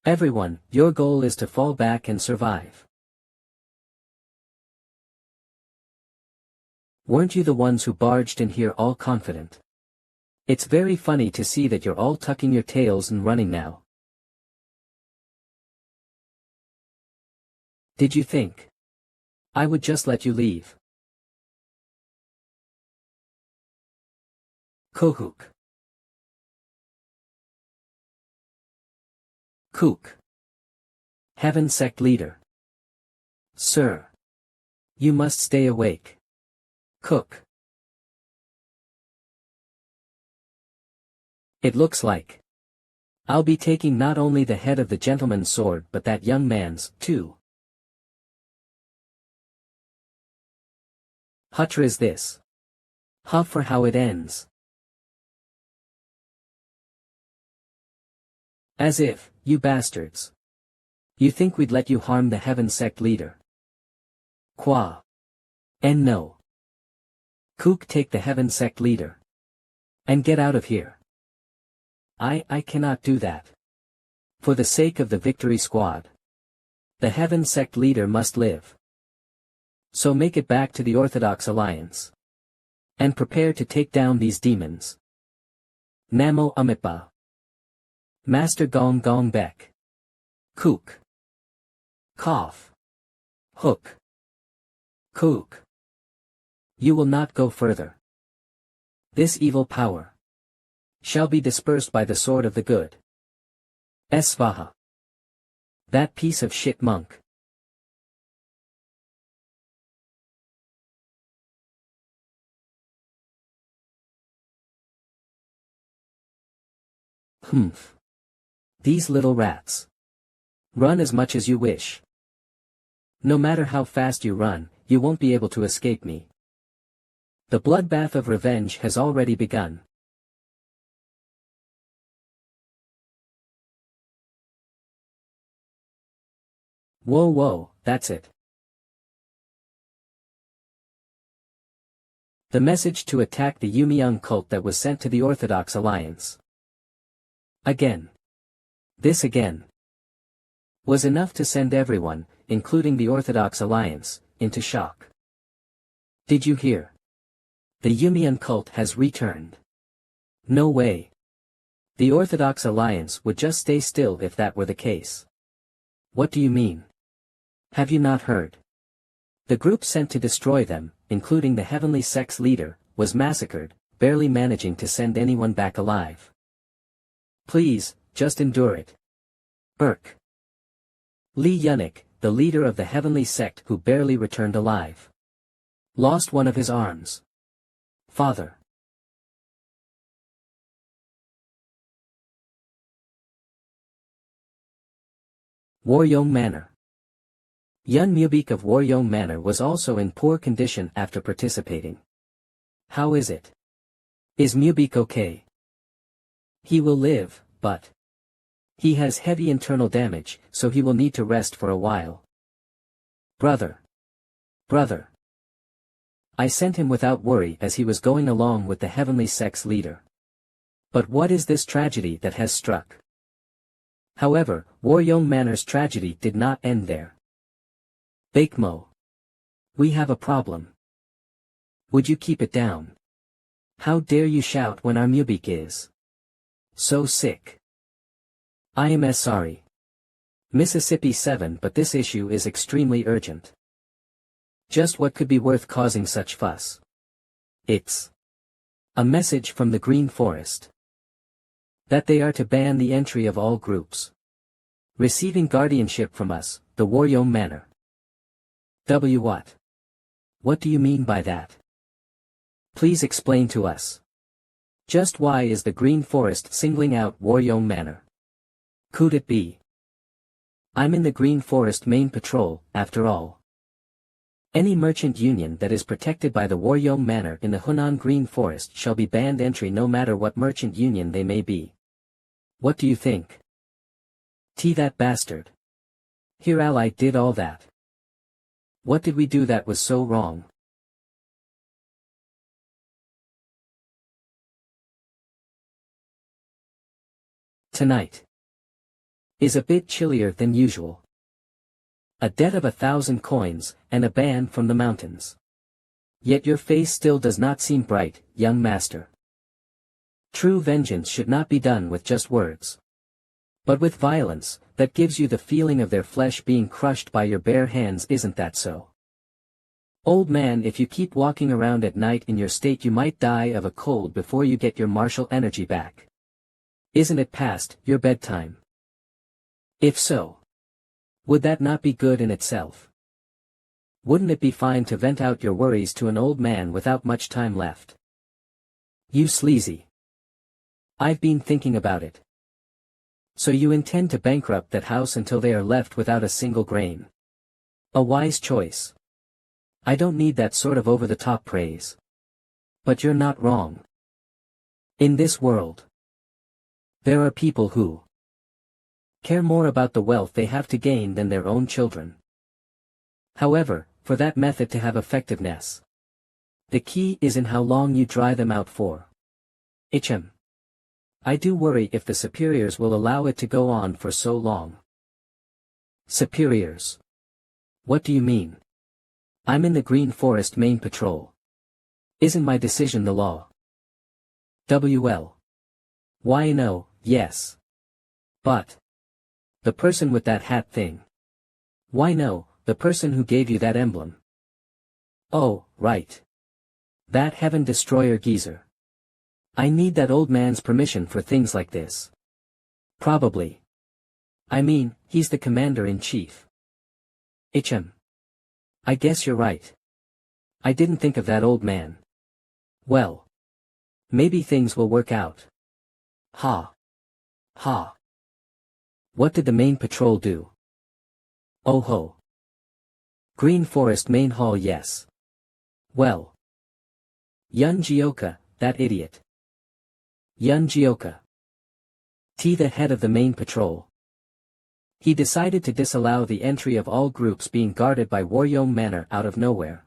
Everyone, your goal is to fall back and survive. Weren't you the ones who barged in here all confident? It's very funny to see that you're all tucking your tails and running now. Did you think I would just let you leave. Kohuk. Kook. Heaven sect leader. Sir. You must stay awake. Cook. It looks like I'll be taking not only the head of the gentleman's sword but that young man's, too. Hutter is this. Huff for how it ends. As if, you bastards. You think we'd let you harm the heaven sect leader? Qua. And no. Kook, take the heaven sect leader. And get out of here. I cannot do that. For the sake of the victory squad. The heaven sect leader must live. So make it back to the Orthodox Alliance. And prepare to take down these demons. Namo Amipa. Master Gong Gong Bek. Kook. Cough. Hook. Kook. You will not go further. This evil power shall be dispersed by the sword of the good. Esvaha. That piece of shit monk. Humph. These little rats. Run as much as you wish. No matter how fast you run, you won't be able to escape me. The bloodbath of revenge has already begun. Whoa whoa, that's it. The message to attack the Yumiyoung cult that was sent to the Orthodox Alliance. Again. This again. Was enough to send everyone, including the Orthodox Alliance, into shock. Did you hear? The Yumiyoung cult has returned. No way. The Orthodox Alliance would just stay still if that were the case. What do you mean? Have you not heard? The group sent to destroy them, including the heavenly sect's leader, was massacred, barely managing to send anyone back alive. Please, just endure it. Burke. Li Yunik, the leader of the heavenly sect who barely returned alive. Lost one of his arms. Father. Waryong Manor. Yun Mubik of Waryong Manor was also in poor condition after participating. How is it? Is Mubik okay? He will live, but he has heavy internal damage, so he will need to rest for a while. Brother. Brother. I sent him without worry as he was going along with the heavenly sect's leader. But what is this tragedy that has struck? However, Waryong Manor's tragedy did not end there. Bakemo. We have a problem. Would you keep it down? How dare you shout when our Mubik is so sick? I am sorry. Mississippi 7, but this issue is extremely urgent. Just what could be worth causing such fuss? It's a message from the Green Forest. That they are to ban the entry of all groups receiving guardianship from us, the Waryong Manor. What? What do you mean by that? Please explain to us. Just why is the Green Forest singling out Waryong Manor? Could it be? I'm in the Green Forest main patrol, after all. Any merchant union that is protected by the Waryong Manor in the Hunan Green Forest shall be banned entry no matter what merchant union they may be. What do you think? That bastard. Here ally did all that. What did we do that was so wrong? Tonight is a bit chillier than usual. A debt of 1,000 coins, and a ban from the mountains. Yet your face still does not seem bright, young master. True vengeance should not be done with just words, but with violence, that gives you the feeling of their flesh being crushed by your bare hands, isn't that so? Old man, if you keep walking around at night in your state you might die of a cold before you get your martial energy back. Isn't it past your bedtime? If so, would that not be good in itself? Wouldn't it be fine to vent out your worries to an old man without much time left? You sleazy. I've been thinking about it. So you intend to bankrupt that house until they are left without a single grain. A wise choice. I don't need that sort of over-the-top praise. But you're not wrong. In this world, there are people who care more about the wealth they have to gain than their own children. However, for that method to have effectiveness, the key is in how long you dry them out for. I do worry if the superiors will allow it to go on for so long. Superiors? What do you mean? I'm in the Green Forest Main Patrol. Isn't my decision the law? Why no, yes. But the person with that hat thing. Why no, the person who gave you that emblem. Oh, right. That Heaven Destroyer geezer. I need that old man's permission for things like this. Probably. I mean, he's the commander-in-chief. I guess you're right. I didn't think of that old man. Well, maybe things will work out. Ha. Ha. What did the main patrol do? Oh ho. Green Forest Main Hall, yes. Well. Yun Gioka, that idiot. Yun Gioka. The head of the main patrol. He decided to disallow the entry of all groups being guarded by Waryong Manor out of nowhere.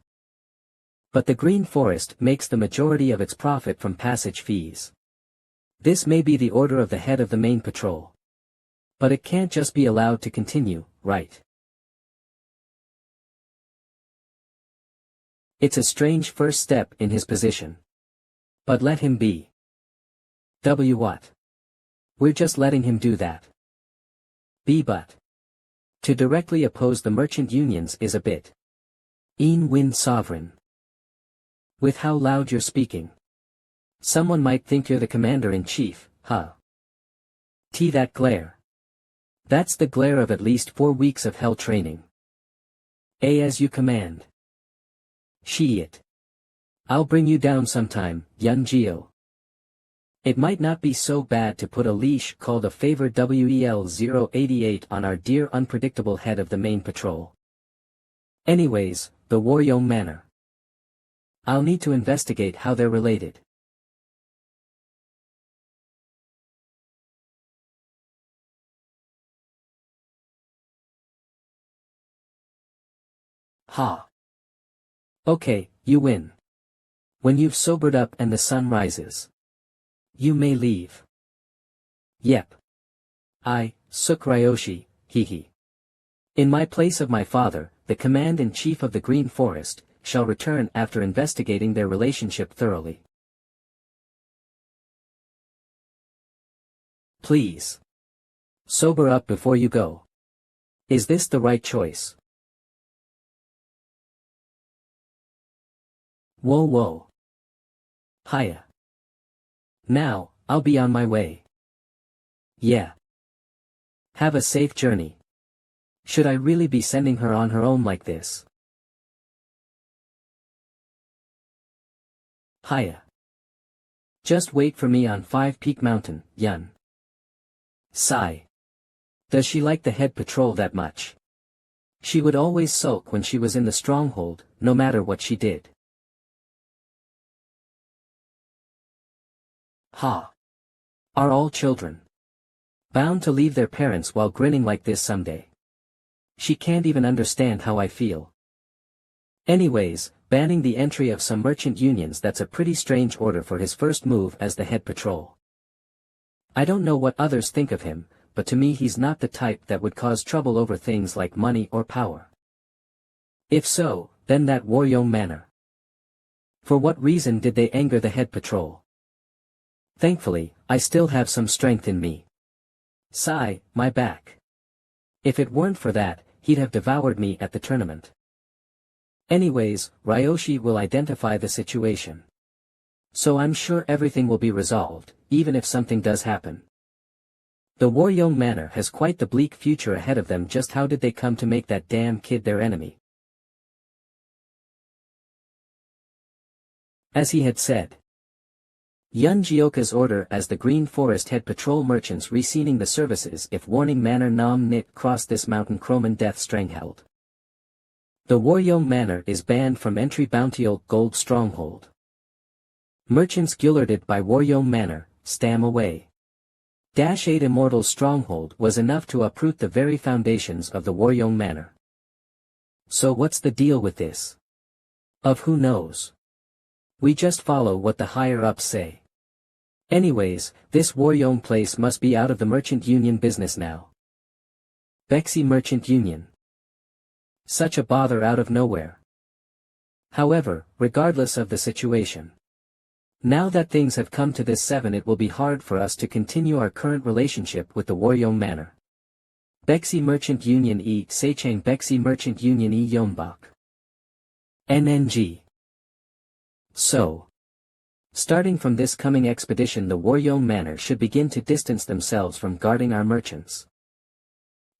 But the Green Forest makes the majority of its profit from passage fees. This may be the order of the head of the main patrol. But it can't just be allowed to continue, right? It's a strange first step in his position. But let him be. What? We're just letting him do that. But to directly oppose the merchant unions is a bit. Win sovereign. With how loud you're speaking. Someone might think you're the commander-in-chief, huh? That glare. That's the glare of at least 4 weeks of hell training. As you command. Shit. I'll bring you down sometime, Yun Gio. It might not be so bad to put a leash called a favored WEL-088 on our dear unpredictable head of the main patrol. Anyways, the Waryong Manor. I'll need to investigate how they're related. Ha. Okay, you win. When you've sobered up and the sun rises, you may leave. Yep. Sukryoshi, hee. In my place of my father, the command-in-chief of the Green Forest, shall return after investigating their relationship thoroughly. Please. Sober up before you go. Is this the right choice? Whoa. Hiya. Now, I'll be on my way. Yeah. Have a safe journey. Should I really be sending her on her own like this? Hiya. Just wait for me on 5 Peak Mountain, Yun. Sigh. Does she like the head patrol that much? She would always sulk when she was in the stronghold, no matter what she did. Ha. Are all children bound to leave their parents while grinning like this someday? She can't even understand how I feel. Anyways, banning the entry of some merchant unions, that's a pretty strange order for his first move as the head patrol. I don't know what others think of him, but to me he's not the type that would cause trouble over things like money or power. If so, then that Waryong Manor. For what reason did they anger the head patrol? Thankfully, I still have some strength in me. Sigh, my back. If it weren't for that, he'd have devoured me at the tournament. Anyways, Ryoshi will identify the situation. So I'm sure everything will be resolved, even if something does happen. The Waryong Manor has quite the bleak future ahead of them. Just how did they come to make that damn kid their enemy? As he had said. Yun Jioka's order as the Green Forest head patrol merchants resealing the services if warning Manor Nam Nit cross this mountain Kroman death stranghold. The Waryong Manor is banned from entry Bountial Gold Stronghold. Merchants guillarded by Waryong Manor, stam away. -8 Immortal Stronghold was enough to uproot the very foundations of the Waryong Manor. So what's the deal with this? Of who knows? We just follow what the higher-ups say. Anyways, this Waryong place must be out of the Merchant Union business now. Bexy Merchant Union. Such a bother out of nowhere. However, regardless of the situation. Now that things have come to this 7, it will be hard for us to continue our current relationship with the Waryong Manor. Bexy Merchant Union e Seichang Bexy Merchant Union e Yonbak. NNG. So. Starting from this coming expedition, the Waryong Manor should begin to distance themselves from guarding our merchants.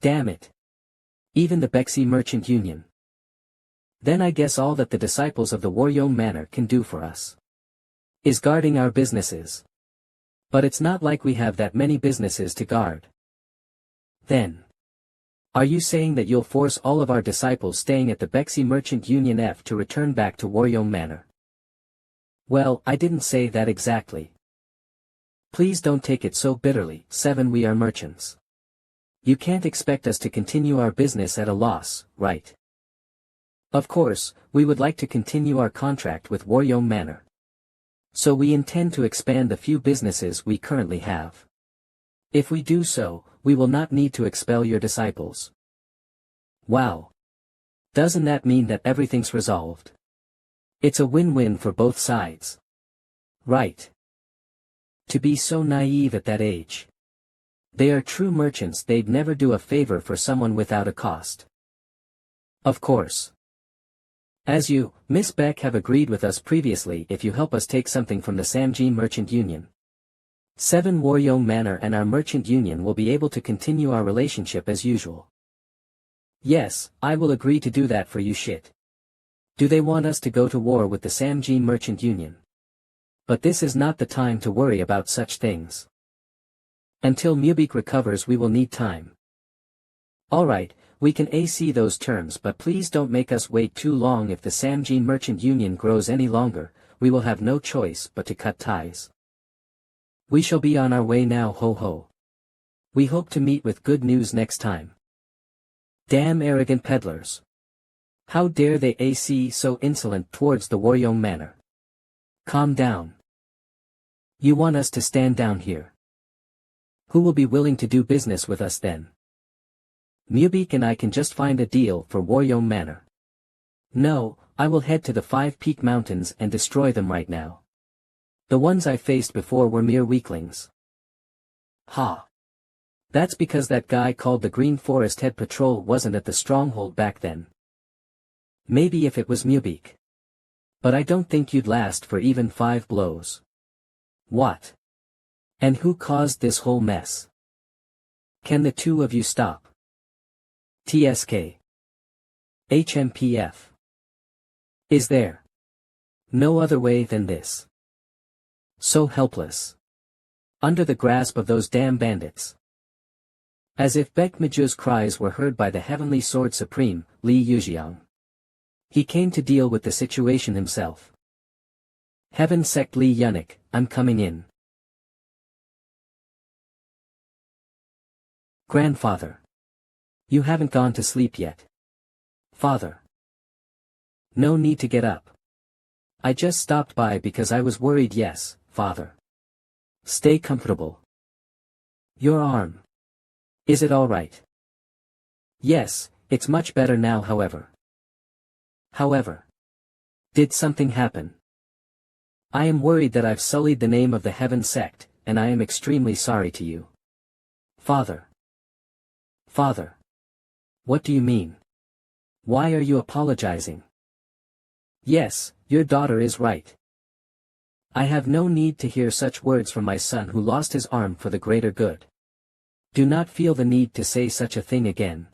Damn it. Even the Bexy Merchant Union. Then I guess all that the disciples of the Waryong Manor can do for us is guarding our businesses. But it's not like we have that many businesses to guard. Then. Are you saying that you'll force all of our disciples staying at the Bexy Merchant Union F to return back to Waryong Manor? Well, I didn't say that exactly. Please don't take it so bitterly. 7 We are merchants. You can't expect us to continue our business at a loss, right? Of course, we would like to continue our contract with Waryong Manor. So we intend to expand the few businesses we currently have. If we do so, we will not need to expel your disciples. Wow. Doesn't that mean that everything's resolved? It's a win-win for both sides. Right. To be so naive at that age. They are true merchants. They'd never do a favor for someone without a cost. Of course. As you, Miss Beck, have agreed with us previously, if you help us take something from the Samji Merchant Union, 7 Waryong Manor and our Merchant Union will be able to continue our relationship as usual. Yes, I will agree to do that for you. Shit. Do they want us to go to war with the Samji Merchant Union? But this is not the time to worry about such things. Until Mubik recovers we will need time. Alright, we can AC those terms, but please don't make us wait too long. If the Samji Merchant Union grows any longer, we will have no choice but to cut ties. We shall be on our way now. Ho ho. We hope to meet with good news next time. Damn arrogant peddlers. How dare they AC so insolent towards the Waryong Manor? Calm down. You want us to stand down here? Who will be willing to do business with us then? Mubik and I can just find a deal for Waryong Manor. No, I will head to the 5 Peak Mountains and destroy them right now. The ones I faced before were mere weaklings. Ha. That's because that guy called the Green Forest Head Patrol wasn't at the stronghold back then. Maybe if it was Mubik. But I don't think you'd last for even 5 blows. What? And who caused this whole mess? Can the two of you stop? TSK. HMPF. Is there no other way than this? So helpless. Under the grasp of those damn bandits. As if Baek Maju's cries were heard by the Heavenly Sword Supreme, Li Yujiang. He came to deal with the situation himself. Heaven Sect Li Yunik, I'm coming in. Grandfather. You haven't gone to sleep yet. Father. No need to get up. I just stopped by because I was worried. Yes, Father. Stay comfortable. Your arm. Is it all right? Yes, it's much better now. However. Did something happen? I am worried that I've sullied the name of the Heaven Sect, and I am extremely sorry to you. Father. Father. What do you mean? Why are you apologizing? Yes, your daughter is right. I have no need to hear such words from my son who lost his arm for the greater good. Do not feel the need to say such a thing again.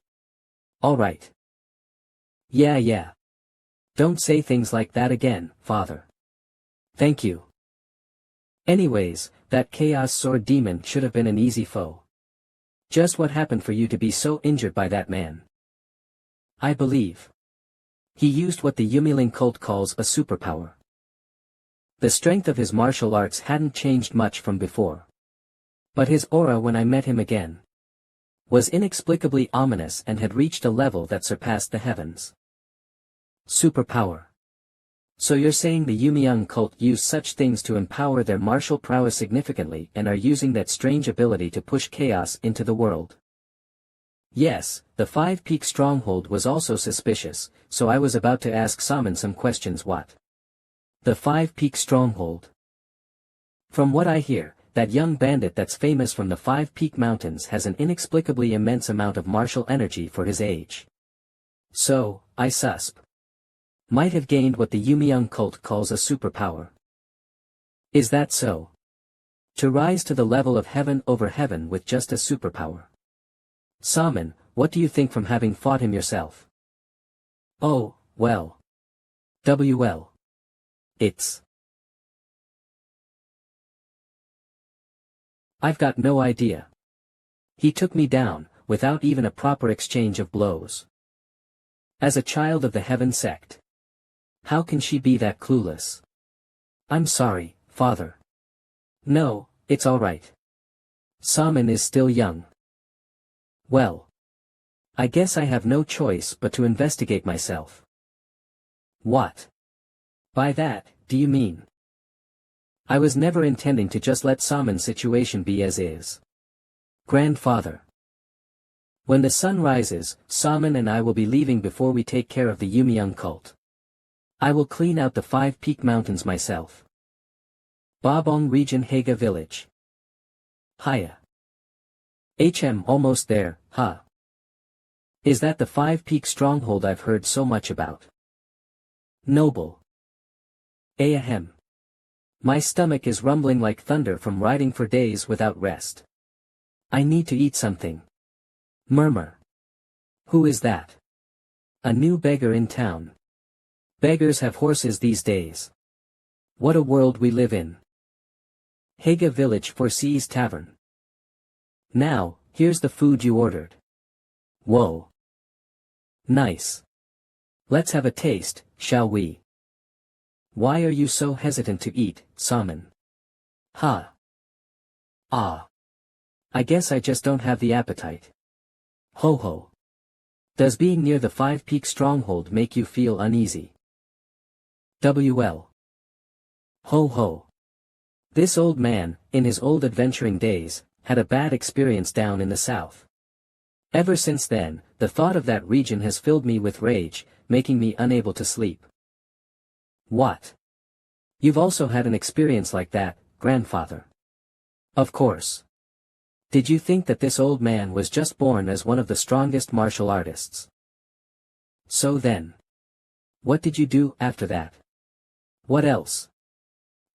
All right. Yeah. Don't say things like that again, father. Thank you. Anyways, that chaos sword demon should have been an easy foe. Just what happened for you to be so injured by that man? I believe he used what the Yumiling cult calls a superpower. The strength of his martial arts hadn't changed much from before. But his aura when I met him again was inexplicably ominous and had reached a level that surpassed the heavens. Superpower. So you're saying the Yumiang cult use such things to empower their martial prowess significantly and are using that strange ability to push chaos into the world? Yes, the Five-Peak Stronghold was also suspicious, so I was about to ask Saman some questions. What? The Five-Peak Stronghold. From what I hear, that young bandit that's famous from the Five-Peak Mountains has an inexplicably immense amount of martial energy for his age. So, I susp. Might have gained what the Yumiang cult calls a superpower. Is that so? To rise to the level of heaven over heaven with just a superpower. Saman, what do you think from having fought him yourself? Oh, well. It's. I've got no idea. He took me down, without even a proper exchange of blows. As a child of the Heaven sect. How can she be that clueless? I'm sorry, father. No, it's all right. Saman is still young. Well. I guess I have no choice but to investigate myself. What? By that, do you mean? I was never intending to just let Saman's situation be as is. Grandfather. When the sun rises, Saman and I will be leaving before we take care of the Yumiang cult. I will clean out the Five-Peak Mountains myself. Babong Region Haga Village. Hiya. Almost there, huh? Is that the Five-Peak Stronghold I've heard so much about? Noble. Ahem. My stomach is rumbling like thunder from riding for days without rest. I need to eat something. Murmur. Who is that? A new beggar in town. Beggars have horses these days. What a world we live in. Haga Village Foreseas Tavern. Now, here's the food you ordered. Whoa. Nice. Let's have a taste, shall we? Why are you so hesitant to eat, Saman? Ha. Ah. I guess I just don't have the appetite. Ho ho. Does being near the Five-Peak Stronghold make you feel uneasy? WL. Ho ho. This old man, in his old adventuring days, had a bad experience down in the south. Ever since then, the thought of that region has filled me with rage, making me unable to sleep. What? You've also had an experience like that, grandfather? Of course. Did you think that this old man was just born as one of the strongest martial artists? So then. What did you do after that? What else?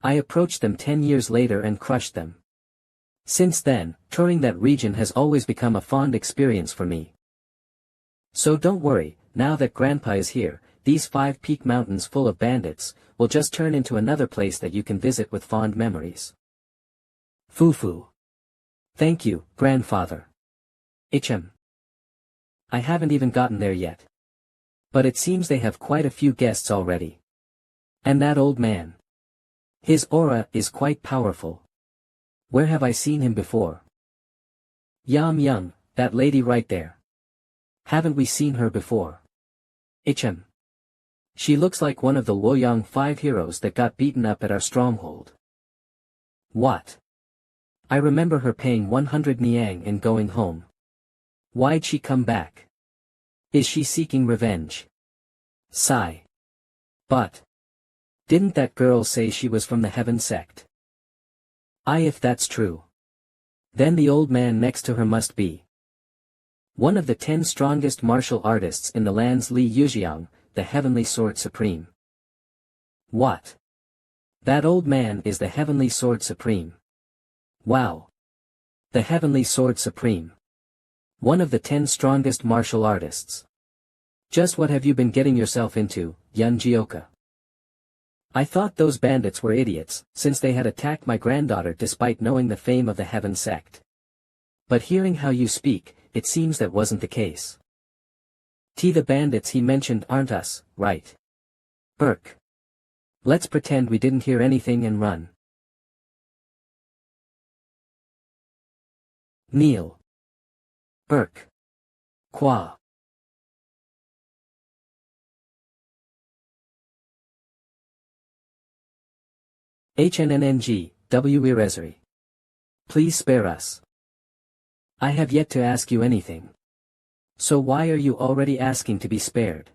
I approached them 10 years later and crushed them. Since then, touring that region has always become a fond experience for me. So don't worry, now that Grandpa is here, these Five-Peak Mountains full of bandits, will just turn into another place that you can visit with fond memories. Foo-foo. Thank you, grandfather. I haven't even gotten there yet. But it seems they have quite a few guests already. And that old man. His aura is quite powerful. Where have I seen him before? Young, that lady right there. Haven't we seen her before? She looks like one of the Luoyang 5 heroes that got beaten up at our stronghold. What? I remember her paying 100 niang and going home. Why'd she come back? Is she seeking revenge? Sigh. But. Didn't that girl say she was from the Heaven sect? If that's true. Then the old man next to her must be one of the 10 strongest martial artists in the land's Li Yujiang, the Heavenly Sword Supreme. What? That old man is the Heavenly Sword Supreme. Wow. The Heavenly Sword Supreme. One of the 10 strongest martial artists. Just what have you been getting yourself into, Yun Jioka? I thought those bandits were idiots, since they had attacked my granddaughter despite knowing the fame of the Heaven sect. But hearing how you speak, it seems that wasn't the case. The bandits he mentioned aren't us, right? Burke. Let's pretend we didn't hear anything and run. Kneel. Burke. Qua. HNNNG, W. Irezri. Please spare us. I have yet to ask you anything. So why are you already asking to be spared?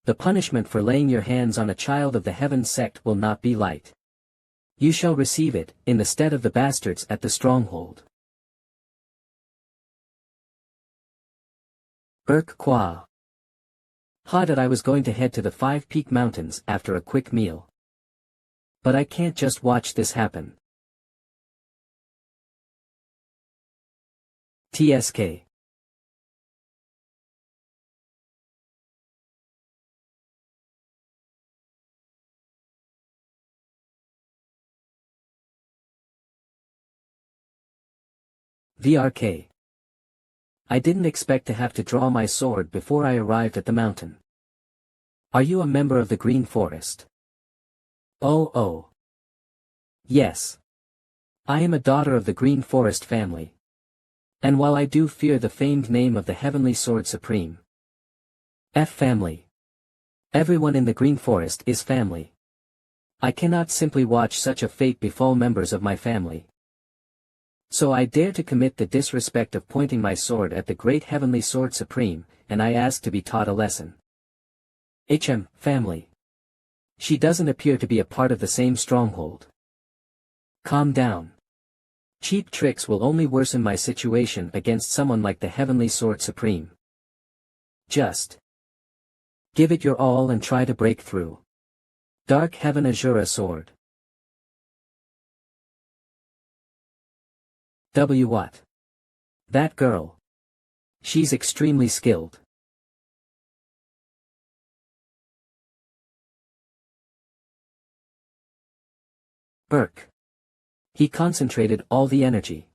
The punishment for laying your hands on a child of the Heaven sect will not be light. You shall receive it, in the stead of the bastards at the stronghold. Burke Qua. That I was going to head to the 5 Peak Mountains after a quick meal. But I can't just watch this happen. TSK. VRK. I didn't expect to have to draw my sword before I arrived at the mountain. Are you a member of the Green Forest? Oh. Yes. I am a daughter of the Green Forest family. And while I do fear the famed name of the Heavenly Sword Supreme, family. Everyone in the Green Forest is family. I cannot simply watch such a fate befall members of my family. So I dare to commit the disrespect of pointing my sword at the great Heavenly Sword Supreme, and I ask to be taught a lesson. Family. She doesn't appear to be a part of the same stronghold. Calm down. Cheap tricks will only worsen my situation against someone like the Heavenly Sword Supreme. Just give it your all and try to break through. Dark Heaven Azura Sword. What? That girl. She's extremely skilled. Burke. He concentrated all the energy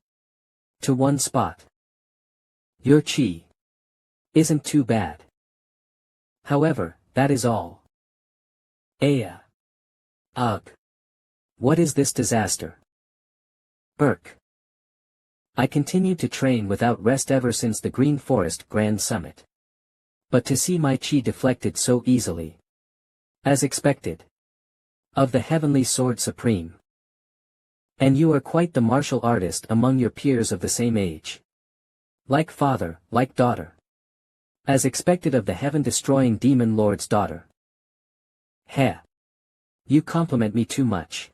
to one spot. Your chi isn't too bad. However, that is all. Ugh. What is this disaster? Burke. I continued to train without rest ever since the Green Forest Grand Summit. But to see my chi deflected so easily, as expected, of the Heavenly Sword Supreme. And you are quite the martial artist among your peers of the same age. Like father, like daughter. As expected of the heaven-destroying demon lord's daughter. Heh. You compliment me too much.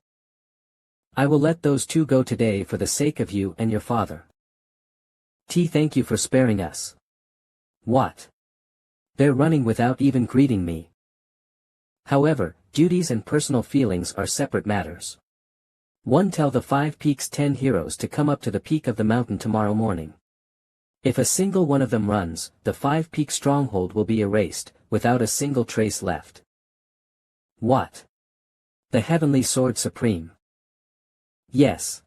I will let those two go today for the sake of you and your father. Thank you for sparing us. What? They're running without even greeting me. However, duties and personal feelings are separate matters. One, tell the 5 Peaks 10 heroes to come up to the peak of the mountain tomorrow morning. If a single one of them runs, the 5 Peak stronghold will be erased, without a single trace left. What? The Heavenly Sword Supreme. Yes.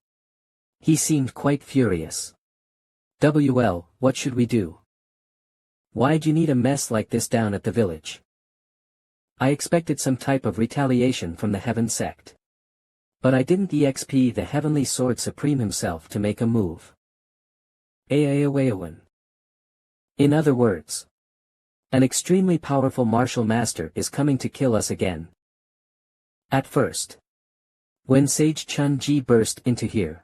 He seemed quite furious. What should we do? Why'd you need a mess like this down at the village? I expected some type of retaliation from the Heaven sect. But I didn't exp the Heavenly Sword Supreme himself to make a move. In other words, an extremely powerful martial master is coming to kill us again. At first. When Sage Chun-Ji burst into here.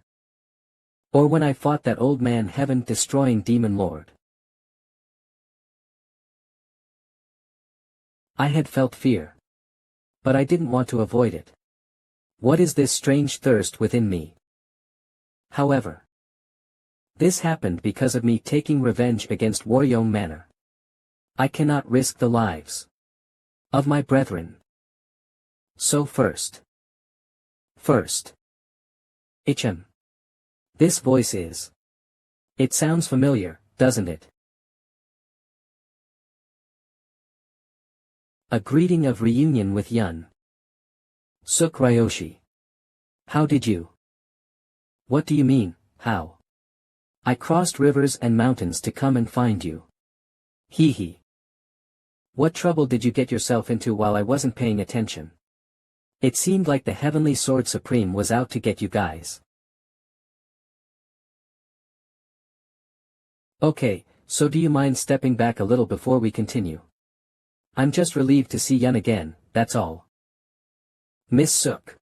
Or when I fought that old man heaven-destroying demon lord. I had felt fear. But I didn't want to avoid it. What is this strange thirst within me? However, this happened because of me taking revenge against Waryong Manor. I cannot risk the lives of my brethren. So first. Hm. This voice is. It sounds familiar, doesn't it? A greeting of reunion with Yun. Suk Ryoshi. How did you? What do you mean, how? I crossed rivers and mountains to come and find you. Hee hee. What trouble did you get yourself into while I wasn't paying attention? It seemed like the Heavenly Sword Supreme was out to get you guys. Okay, so do you mind stepping back a little before we continue? I'm just relieved to see Yun again, that's all. Miss Suk.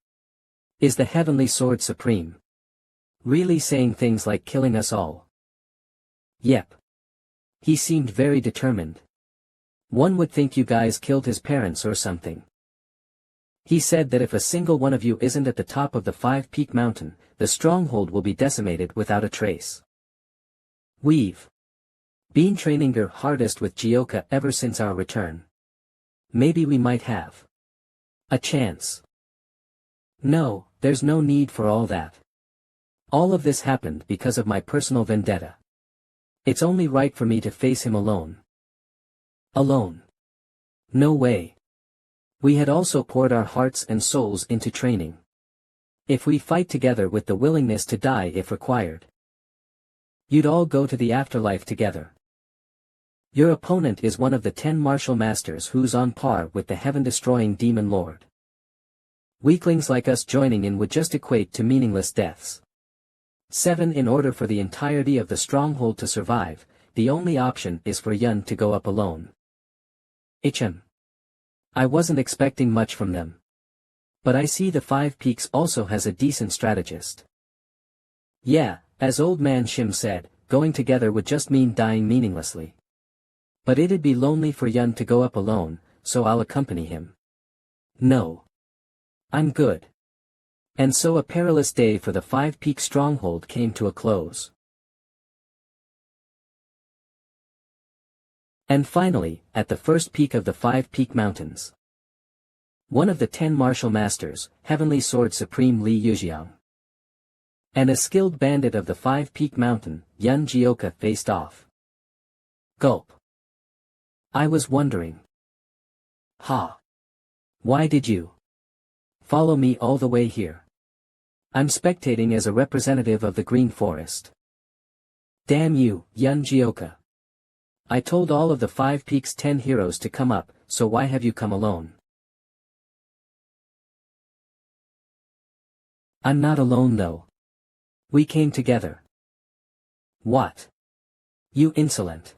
Is the Heavenly Sword Supreme really saying things like killing us all? Yep. He seemed very determined. One would think you guys killed his parents or something. He said that if a single one of you isn't at the top of the 5-peak mountain, the stronghold will be decimated without a trace. We've been training your hardest with Gyoka ever since our return. Maybe we might have a chance. No, there's no need for all that. All of this happened because of my personal vendetta. It's only right for me to face him alone. Alone? No way. We had also poured our hearts and souls into training. If we fight together with the willingness to die if required, you'd all go to the afterlife together. Your opponent is one of the 10 martial masters who's on par with the heaven-destroying demon lord. Weaklings like us joining in would just equate to meaningless deaths. 7. In order for the entirety of the stronghold to survive, the only option is for Yun to go up alone. Hm. I wasn't expecting much from them. But I see the 5 Peaks also has a decent strategist. Yeah, as Old Man Shim said, going together would just mean dying meaninglessly. But it'd be lonely for Yun to go up alone, so I'll accompany him. No. I'm good. And so a perilous day for the 5-peak stronghold came to a close. And finally, at the first peak of the 5-peak mountains, one of the 10 martial masters, Heavenly Sword Supreme Li Yujiang, and a skilled bandit of the 5-peak mountain, Yun Gyoka, faced off. Gulp. I was wondering. Ha. Why did you follow me all the way here? I'm spectating as a representative of the Green Forest. Damn you, Yun Gyoka. I told all of the 5 Peaks 10 heroes to come up, so why have you come alone? I'm not alone though. We came together. What? You insolent.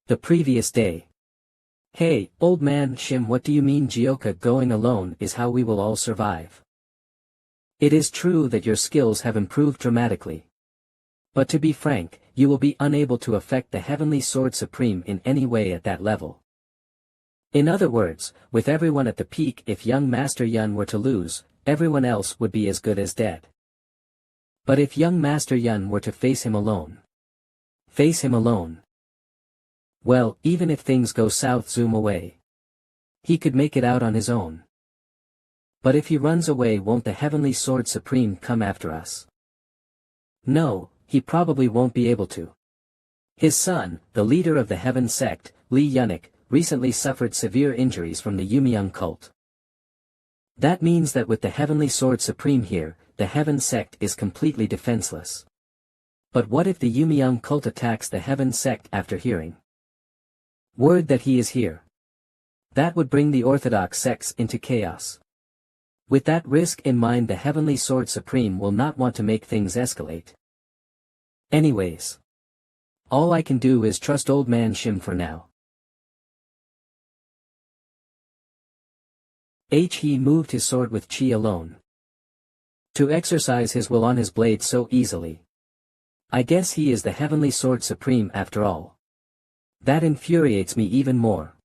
The previous day. Hey, Old Man Shim, what do you mean Gyoka going alone is how we will all survive? It is true that your skills have improved dramatically. But to be frank, you will be unable to affect the Heavenly Sword Supreme in any way at that level. In other words, with everyone at the peak, if young Master Yun were to lose, everyone else would be as good as dead. But if young Master Yun were to face him alone. Well, even if things go south, zoom away. He could make it out on his own. But if he runs away, won't the Heavenly Sword Supreme come after us? No, he probably won't be able to. His son, the leader of the Heaven Sect, Li Yunik, recently suffered severe injuries from the Yumiyoung cult. That means that with the Heavenly Sword Supreme here, the Heaven Sect is completely defenseless. But what if the Yumiyoung cult attacks the Heaven Sect after hearing word that he is here? That would bring the orthodox sects into chaos. With that risk in mind, the Heavenly Sword Supreme will not want to make things escalate. Anyways, all I can do is trust Old Man Shim for now. He moved his sword with chi alone. To exercise his will on his blade so easily. I guess he is the Heavenly Sword Supreme after all. That infuriates me even more.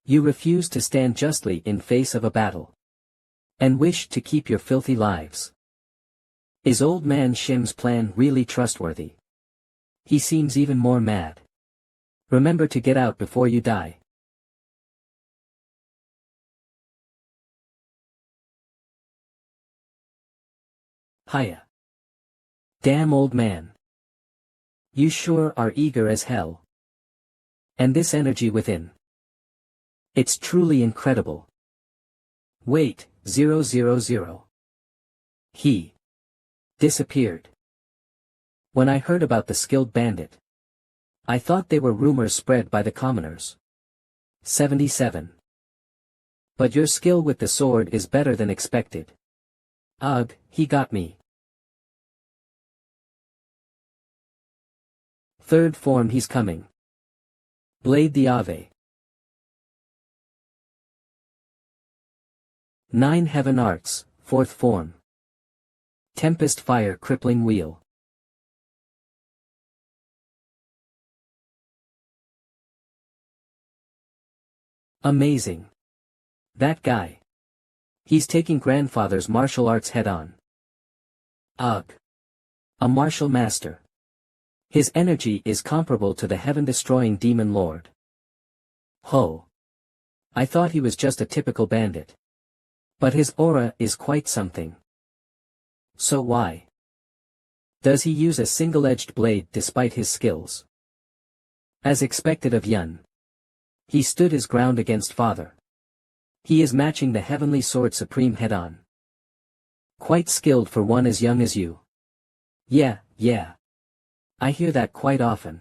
You refuse to stand justly in face of a battle. And wish to keep your filthy lives. Is Old Man Shim's plan really trustworthy? He seems even more mad. Remember to get out before you die. Hiya. Damn old man. You sure are eager as hell. And this energy within. It's truly incredible. Wait, 000. He disappeared. When I heard about the skilled bandit, I thought they were rumors spread by the commoners. 77. But your skill with the sword is better than expected. Ugh, he got me. Third form, he's coming. Blade the Ave. 9 Heaven Arts, fourth form. Tempest Fire Crippling Wheel. Amazing. That guy. He's taking grandfather's martial arts head-on. Ugh. A martial master. His energy is comparable to the heaven-destroying demon lord. Ho. I thought he was just a typical bandit. But his aura is quite something. So why does he use a single-edged blade despite his skills? As expected of Yun, he stood his ground against father. He is matching the heavenly sword supreme head-on. Quite skilled for one as young as you. Yeah. I hear that quite often.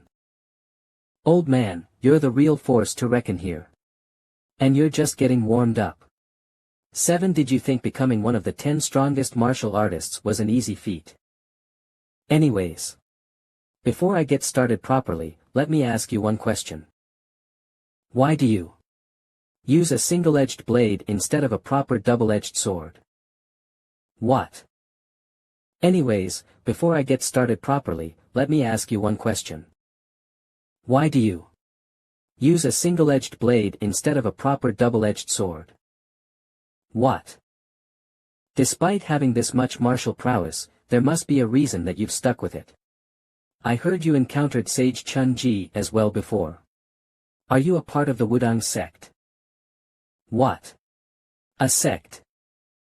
Old man, you're the real force to reckon here. And you're just getting warmed up. 7. Did you think becoming one of the 10 strongest martial artists was an easy feat? Anyways. Before I get started properly, let me ask you one question. Why do you use a single-edged blade instead of a proper double-edged sword? What? Anyways, before I get started properly, let me ask you one question. Why do you use a single-edged blade instead of a proper double-edged sword? What? Despite having this much martial prowess, there must be a reason that you've stuck with it. I heard you encountered Sage Chun-Ji as well before. Are you a part of the Wudang sect? What? A sect?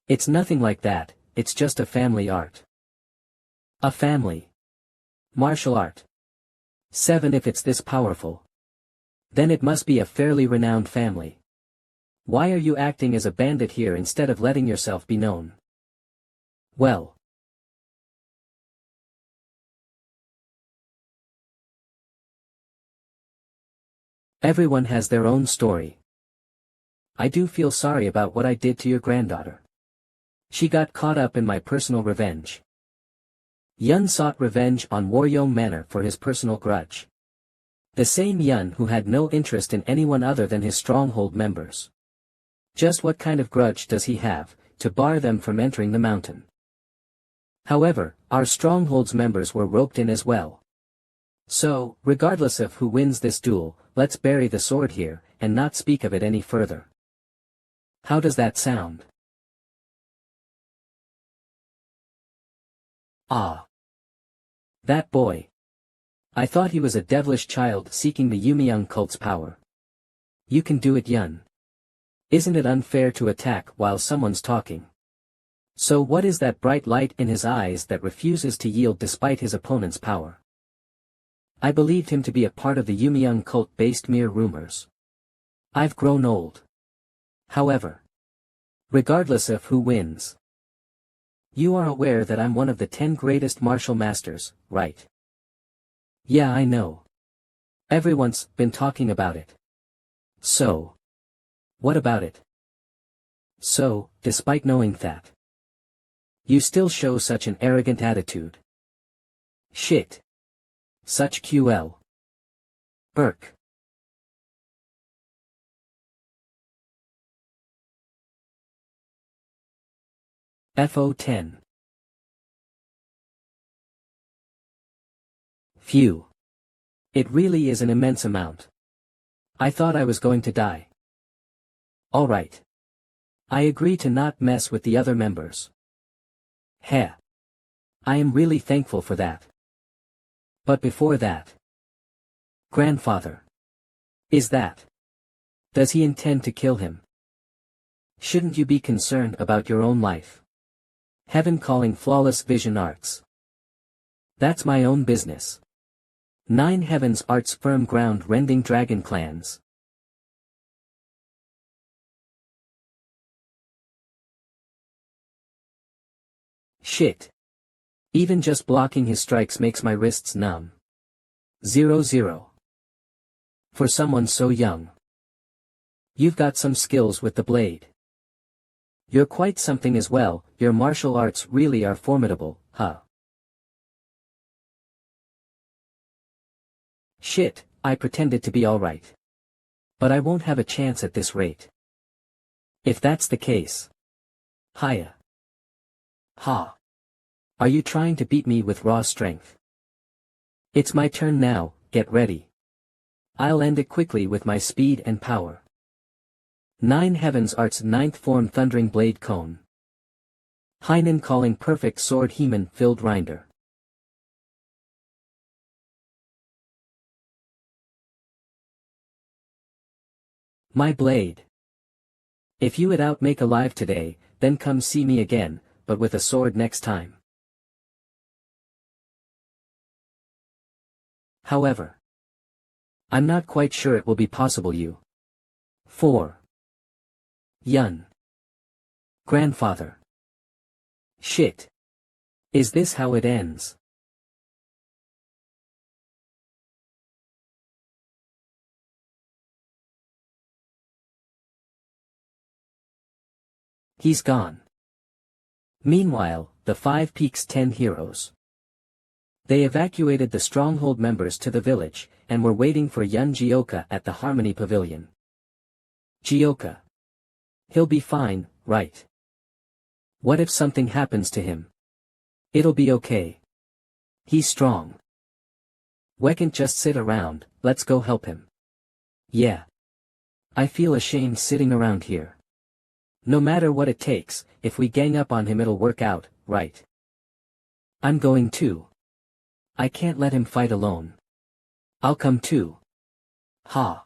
It's nothing like that, it's just a family art. A family martial art. 7. If it's this powerful, then it must be a fairly renowned family. Why are you acting as a bandit here instead of letting yourself be known? Well. Everyone has their own story. I do feel sorry about what I did to your granddaughter. She got caught up in my personal revenge. Yun sought revenge on Waryong Manor for his personal grudge. The same Yun who had no interest in anyone other than his stronghold members. Just what kind of grudge does he have, to bar them from entering the mountain? However, our stronghold's members were roped in as well. So, regardless of who wins this duel, let's bury the sword here, and not speak of it any further. How does that sound? Ah. That boy. I thought he was a devilish child seeking the Yumiyoung cult's power. You can do it, Yun. Isn't it unfair to attack while someone's talking? So what is that bright light in his eyes that refuses to yield despite his opponent's power? I believed him to be a part of the Yumiyoung cult based mere rumors. I've grown old. However, regardless of who wins, you are aware that I'm one of the 10 greatest martial masters, right? Yeah, I know. Everyone's been talking about it. So, what about it? So, despite knowing that, you still show such an arrogant attitude. Shit. Such QL. Burk. FO10. Phew. It really is an immense amount. I thought I was going to die. Alright. I agree to not mess with the other members. Heh. I am really thankful for that. But before that. Grandfather. Is that? Does he intend to kill him? Shouldn't you be concerned about your own life? Heaven calling flawless vision arts. That's my own business. 9 heavens arts firm ground rending dragon clans. Shit. Even just blocking his strikes makes my wrists numb. 0-0. For someone so young. You've got some skills with the blade. You're quite something as well, your martial arts really are formidable, huh? Shit, I pretended to be alright. But I won't have a chance at this rate. If that's the case. Hiya. Ha. Are you trying to beat me with raw strength? It's my turn now, get ready. I'll end it quickly with my speed and power. 9 heavens arts 9th form thundering blade cone. Heinen calling perfect sword Heman filled rinder. My blade. If you it out make alive today, then come see me again, but with a sword next time. However, I'm not quite sure it will be possible you. 4. Yun. Grandfather. Shit. Is this how it ends? He's gone. Meanwhile, the 5 Peaks 10 heroes. They evacuated the stronghold members to the village, and were waiting for Yun Jioka at the Harmony Pavilion. Jioka. He'll be fine, right? What if something happens to him? It'll be okay. He's strong. We can't just sit around, let's go help him. Yeah. I feel ashamed sitting around here. No matter what it takes, if we gang up on him it'll work out, right? I'm going too. I can't let him fight alone. I'll come too. Ha.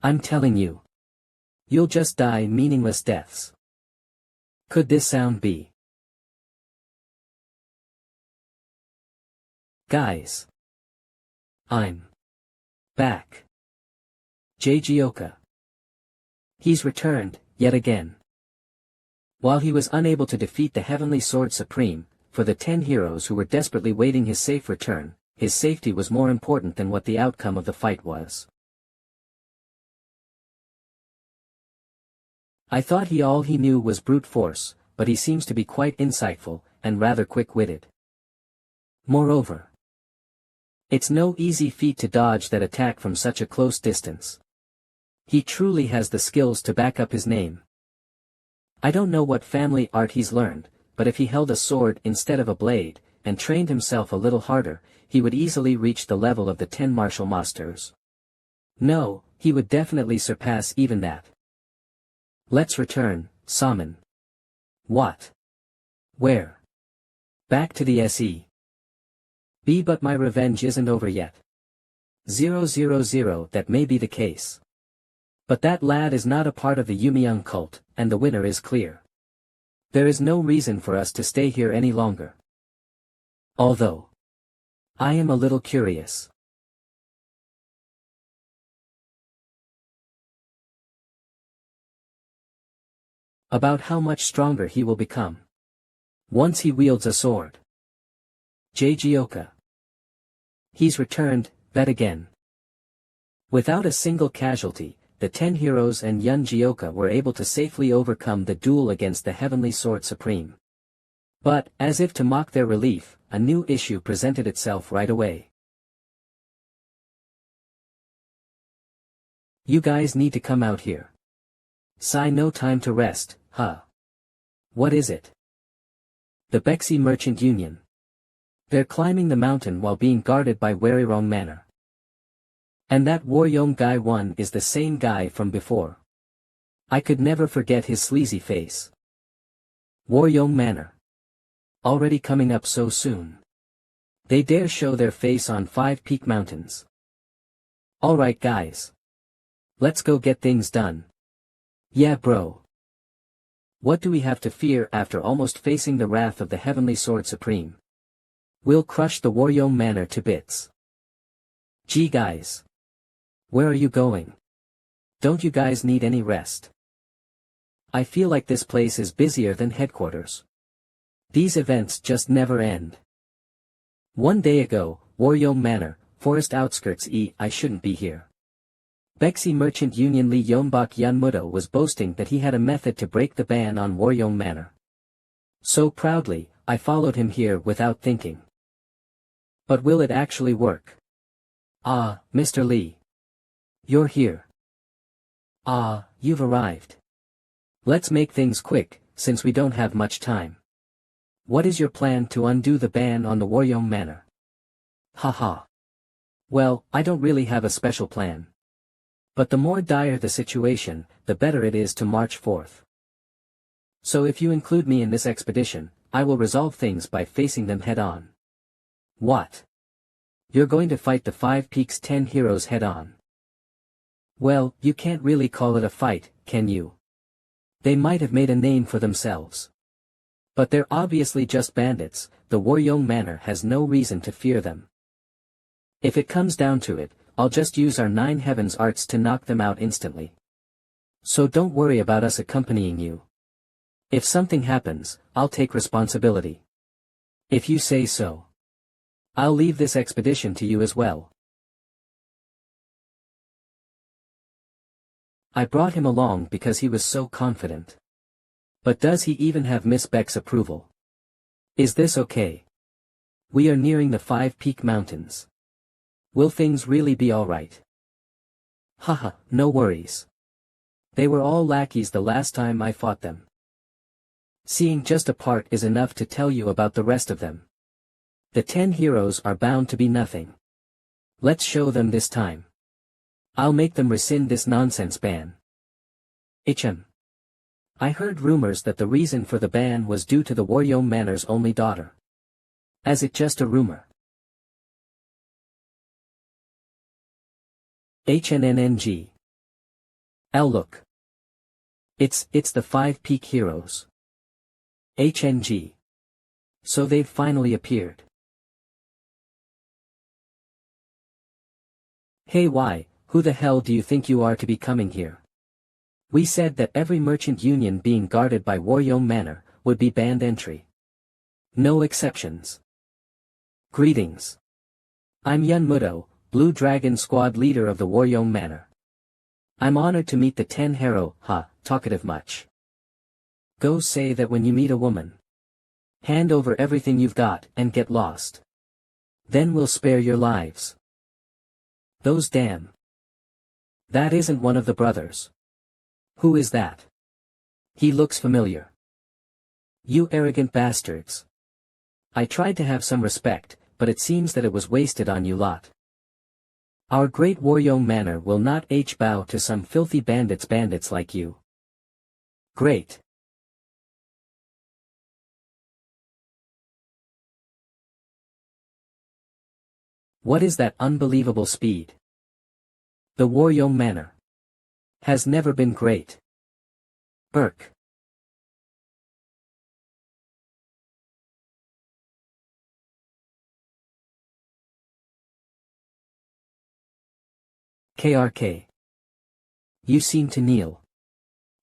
I'm telling you. You'll just die meaningless deaths. Could this sound be? Guys. I'm back. Jioka. He's returned, yet again. While he was unable to defeat the Heavenly Sword Supreme, for the 10 heroes who were desperately waiting his safe return, his safety was more important than what the outcome of the fight was. I thought all he knew was brute force, but he seems to be quite insightful, and rather quick-witted. Moreover, it's no easy feat to dodge that attack from such a close distance. He truly has the skills to back up his name. I don't know what family art he's learned, but if he held a sword instead of a blade, and trained himself a little harder, he would easily reach the level of the 10 martial masters. No, he would definitely surpass even that. Let's return, Saman. What? Where? Back to the SE. B. But my revenge isn't over yet. 000 That may be the case. But that lad is not a part of the Yumiyoung cult, and the winner is clear. There is no reason for us to stay here any longer. Although, I am a little curious. About how much stronger he will become. Once he wields a sword. Jioka. He's returned, bet again. Without a single casualty, the 10 heroes and Yun Jioka were able to safely overcome the duel against the Heavenly Sword Supreme. But, as if to mock their relief, a new issue presented itself right away. You guys need to come out here. Sigh, no time to rest, huh? What is it? The Bexi Merchant Union. They're climbing the mountain while being guarded by Werewrong Manor. And that Waryong guy one is the same guy from before. I could never forget his sleazy face. Waryong Manor. Already coming up so soon. They dare show their face on 5 Peak Mountains. Alright guys. Let's go get things done. Yeah bro. What do we have to fear after almost facing the wrath of the Heavenly Sword Supreme? We'll crush the Waryong Manor to bits. Gee guys. Where are you going? Don't you guys need any rest? I feel like this place is busier than headquarters. These events just never end. One day ago, Waryong Manor, forest outskirts I shouldn't be here. Bexi Merchant Union Lee Yonbak Yanmudo was boasting that he had a method to break the ban on Waryong Manor. So proudly, I followed him here without thinking. But will it actually work? Ah, Mr. Lee. You're here. Ah, you've arrived. Let's make things quick, since we don't have much time. What is your plan to undo the ban on the Waryong Manor? Haha. Well, I don't really have a special plan. But the more dire the situation, the better it is to march forth. So if you include me in this expedition, I will resolve things by facing them head-on. What? You're going to fight the 5 Peaks 10 heroes head-on? Well, you can't really call it a fight, can you? They might have made a name for themselves. But they're obviously just bandits, the Waryong Manor has no reason to fear them. If it comes down to it, I'll just use our 9 heavens arts to knock them out instantly. So don't worry about us accompanying you. If something happens, I'll take responsibility. If you say so. I'll leave this expedition to you as well. I brought him along because he was so confident. But does he even have Miss Beck's approval? Is this okay? We are nearing the 5 Peak Mountains. Will things really be alright? Haha, no worries. They were all lackeys the last time I fought them. Seeing just a part is enough to tell you about the rest of them. The 10 heroes are bound to be nothing. Let's show them this time. I'll make them rescind this nonsense ban. Ichem. I heard rumors that the reason for the ban was due to the Waryong Manor's only daughter. Is it just a rumor? HNNNG. Look. It's the 5 Peak heroes. HNG. So they've finally appeared. Hey who the hell do you think you are to be coming here? We said that every merchant union being guarded by Waryong Manor would be banned entry. No exceptions. Greetings. I'm Yun Mudo, Blue Dragon Squad leader of the Waryong Manor. I'm honored to meet the 10 hero, talkative much. Go say that when you meet a woman. Hand over everything you've got and get lost. Then we'll spare your lives. Those damn. That isn't one of the brothers. Who is that? He looks familiar. You arrogant bastards. I tried to have some respect, but it seems that it was wasted on you lot. Our great Waryong Manor will not bow to some filthy bandits like you. Great. What is that unbelievable speed? The Waryong Manor has never been great. Burke. KRK. You seem to kneel.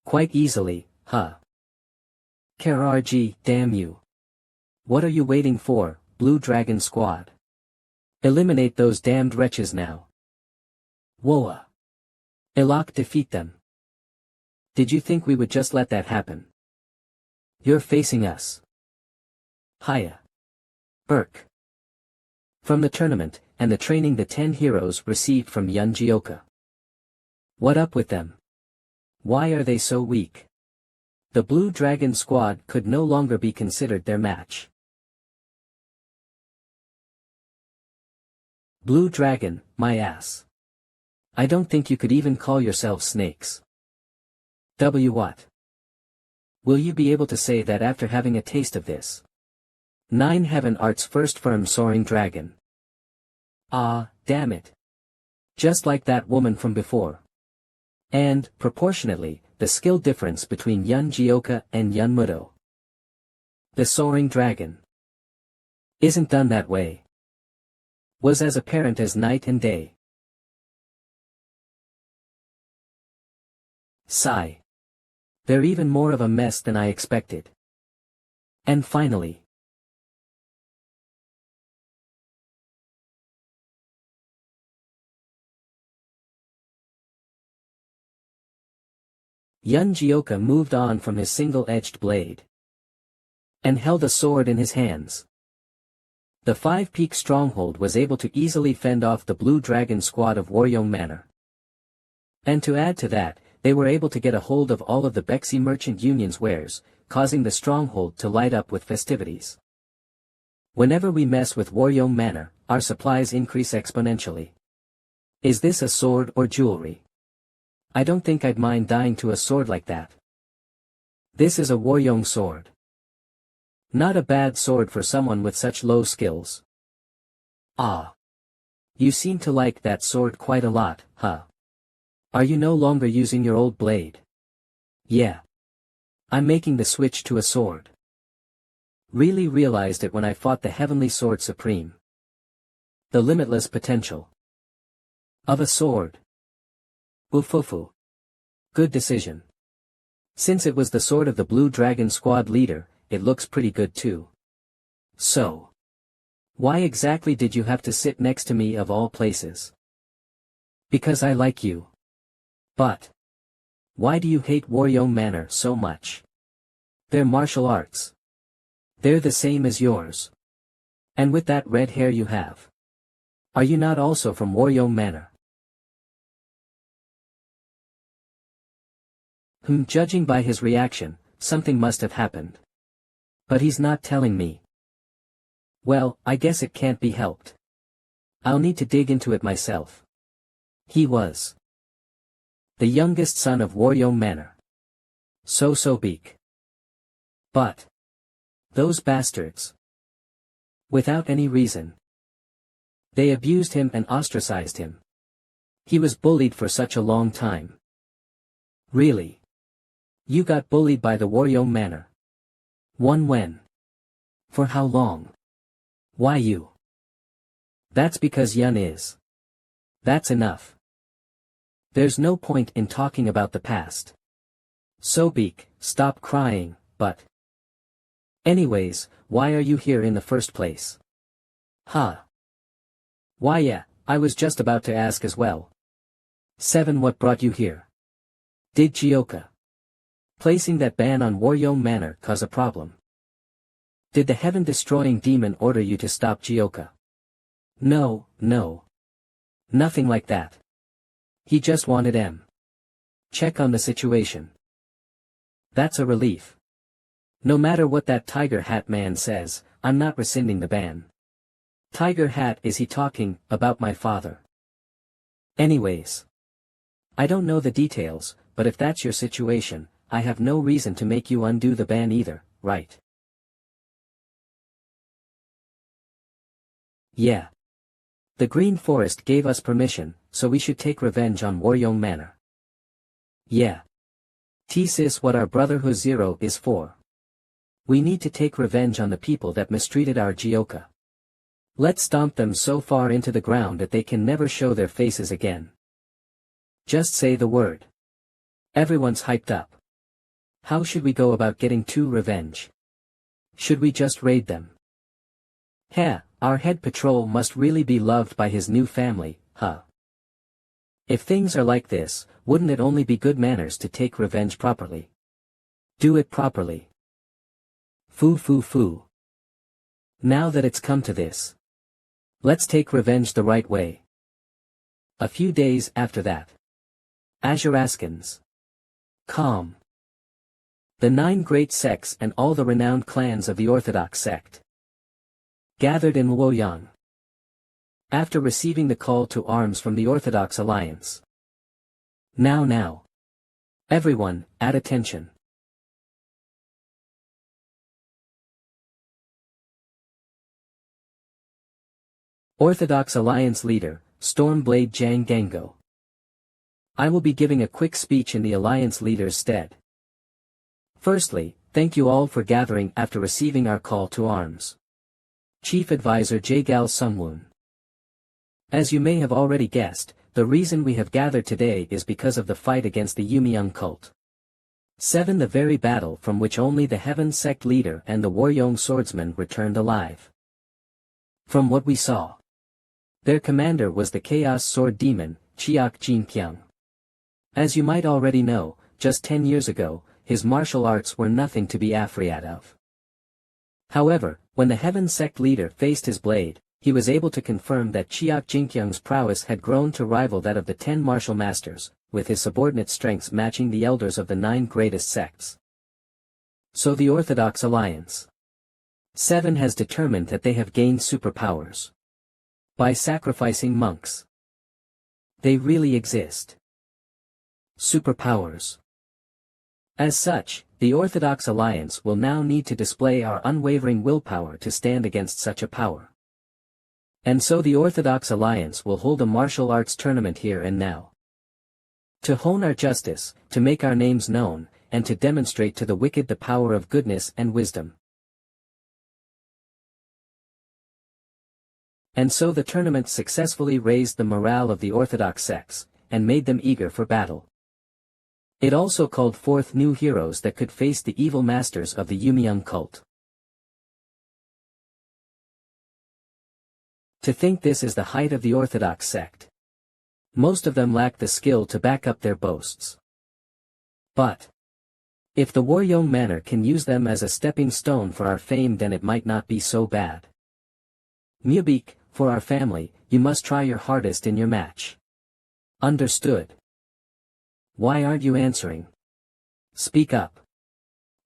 Quite easily, huh? KRG, damn you. What are you waiting for, Blue Dragon Squad? Eliminate those damned wretches now. Woa. Ilok, defeat them. Did you think we would just let that happen? You're facing us. Hiya. Burke. From the tournament, and the training the 10 heroes received from Yun Jioka. What up with them? Why are they so weak? The Blue Dragon Squad could no longer be considered their match. Blue Dragon, my ass. I don't think you could even call yourselves snakes. What? Will you be able to say that after having a taste of this? 9 Heaven Art's first firm soaring dragon. Ah, damn it. Just like that woman from before. And, proportionately, the skill difference between Yun Jioka and Yun Mudo. The soaring dragon. Isn't done that way. Was as apparent as night and day. Sigh. They're even more of a mess than I expected. And finally. Yun Jioka moved on from his single-edged blade. And held a sword in his hands. The five-peak stronghold was able to easily fend off the Blue Dragon squad of Waryong Manor. And to add to that, they were able to get a hold of all of the Bexy Merchant Union's wares, causing the stronghold to light up with festivities. Whenever we mess with Waryong Manor, our supplies increase exponentially. Is this a sword or jewelry? I don't think I'd mind dying to a sword like that. This is a Waryong sword. Not a bad sword for someone with such low skills. Ah. You seem to like that sword quite a lot, huh? Are you no longer using your old blade? Yeah. I'm making the switch to a sword. Really realized it when I fought the Heavenly Sword Supreme. The limitless potential of a sword. Ufufu. Good decision. Since it was the sword of the Blue Dragon squad leader, it looks pretty good too. So. Why exactly did you have to sit next to me of all places? Because I like you. But. Why do you hate Waryong Manor so much? They're martial arts. They're the same as yours. And with that red hair you have. Are you not also from Waryong Manor? Judging by his reaction, something must have happened. But he's not telling me. Well, I guess it can't be helped. I'll need to dig into it myself. He was the youngest son of Waryong Manor. So beak. But those bastards. Without any reason. They abused him and ostracized him. He was bullied for such a long time. Really? You got bullied by the Waryong Manor. When? For how long? Why you? That's because Yun is. That's enough. There's no point in talking about the past. Sobeek, stop crying, but. Anyways, why are you here in the first place? Huh. Why yeah, I was just about to ask as well. 7. What brought you here? Did Jioka placing that ban on Waryong Manor cause a problem? Did the heaven-destroying demon order you to stop Jioka? No. Nothing like that. He just wanted check on the situation. That's a relief. No matter what that Tiger Hat man says, I'm not rescinding the ban. Tiger Hat, is he talking about my father? Anyways. I don't know the details, but if that's your situation, I have no reason to make you undo the ban either, right? Yeah. The Green Forest gave us permission, so we should take revenge on Waryong Manor. Yeah. This what our Brotherhood Zero is for. We need to take revenge on the people that mistreated our Jioka. Let's stomp them so far into the ground that they can never show their faces again. Just say the word. Everyone's hyped up. How should we go about getting to revenge? Should we just raid them? Our head patrol must really be loved by his new family, huh? If things are like this, wouldn't it only be good manners to take revenge properly? Do it properly. Foo. Now that it's come to this. Let's take revenge the right way. A few days after that. Azuraskans. Calm. The 9 great sects and all the renowned clans of the Orthodox sect gathered in Luoyang. After receiving the call to arms from the Orthodox Alliance. Now. Everyone, at attention. Orthodox Alliance leader, Stormblade Jang Gango. I will be giving a quick speech in the Alliance leader's stead. Firstly, thank you all for gathering after receiving our call to arms. Chief Advisor Jagal Sungwoon. As you may have already guessed, the reason we have gathered today is because of the fight against the Yumiyoung cult. 7. The very battle from which only the Heaven Sect leader and the Waryeong swordsman returned alive. From what we saw, their commander was the Chaos Sword Demon, Chiak Jinkyung. As you might already know, just 10 years ago, his martial arts were nothing to be afraid of. However, when the Heaven Sect leader faced his blade, he was able to confirm that Chiak Jinkyung's prowess had grown to rival that of the 10 martial masters, with his subordinate strengths matching the elders of the 9 greatest sects. So the Orthodox Alliance 7 has determined that they have gained superpowers by sacrificing monks. They really exist. Superpowers. As such, the Orthodox Alliance will now need to display our unwavering willpower to stand against such a power. And so the Orthodox Alliance will hold a martial arts tournament here and now. To hone our justice, to make our names known, and to demonstrate to the wicked the power of goodness and wisdom. And so the tournament successfully raised the morale of the Orthodox sects, and made them eager for battle. It also called forth new heroes that could face the evil masters of the Yumiyoung cult. To think this is the height of the Orthodox sect. Most of them lack the skill to back up their boasts. But if the Waryeong Manor can use them as a stepping stone for our fame, then it might not be so bad. Mubik, for our family, you must try your hardest in your match. Understood? Why aren't you answering? Speak up.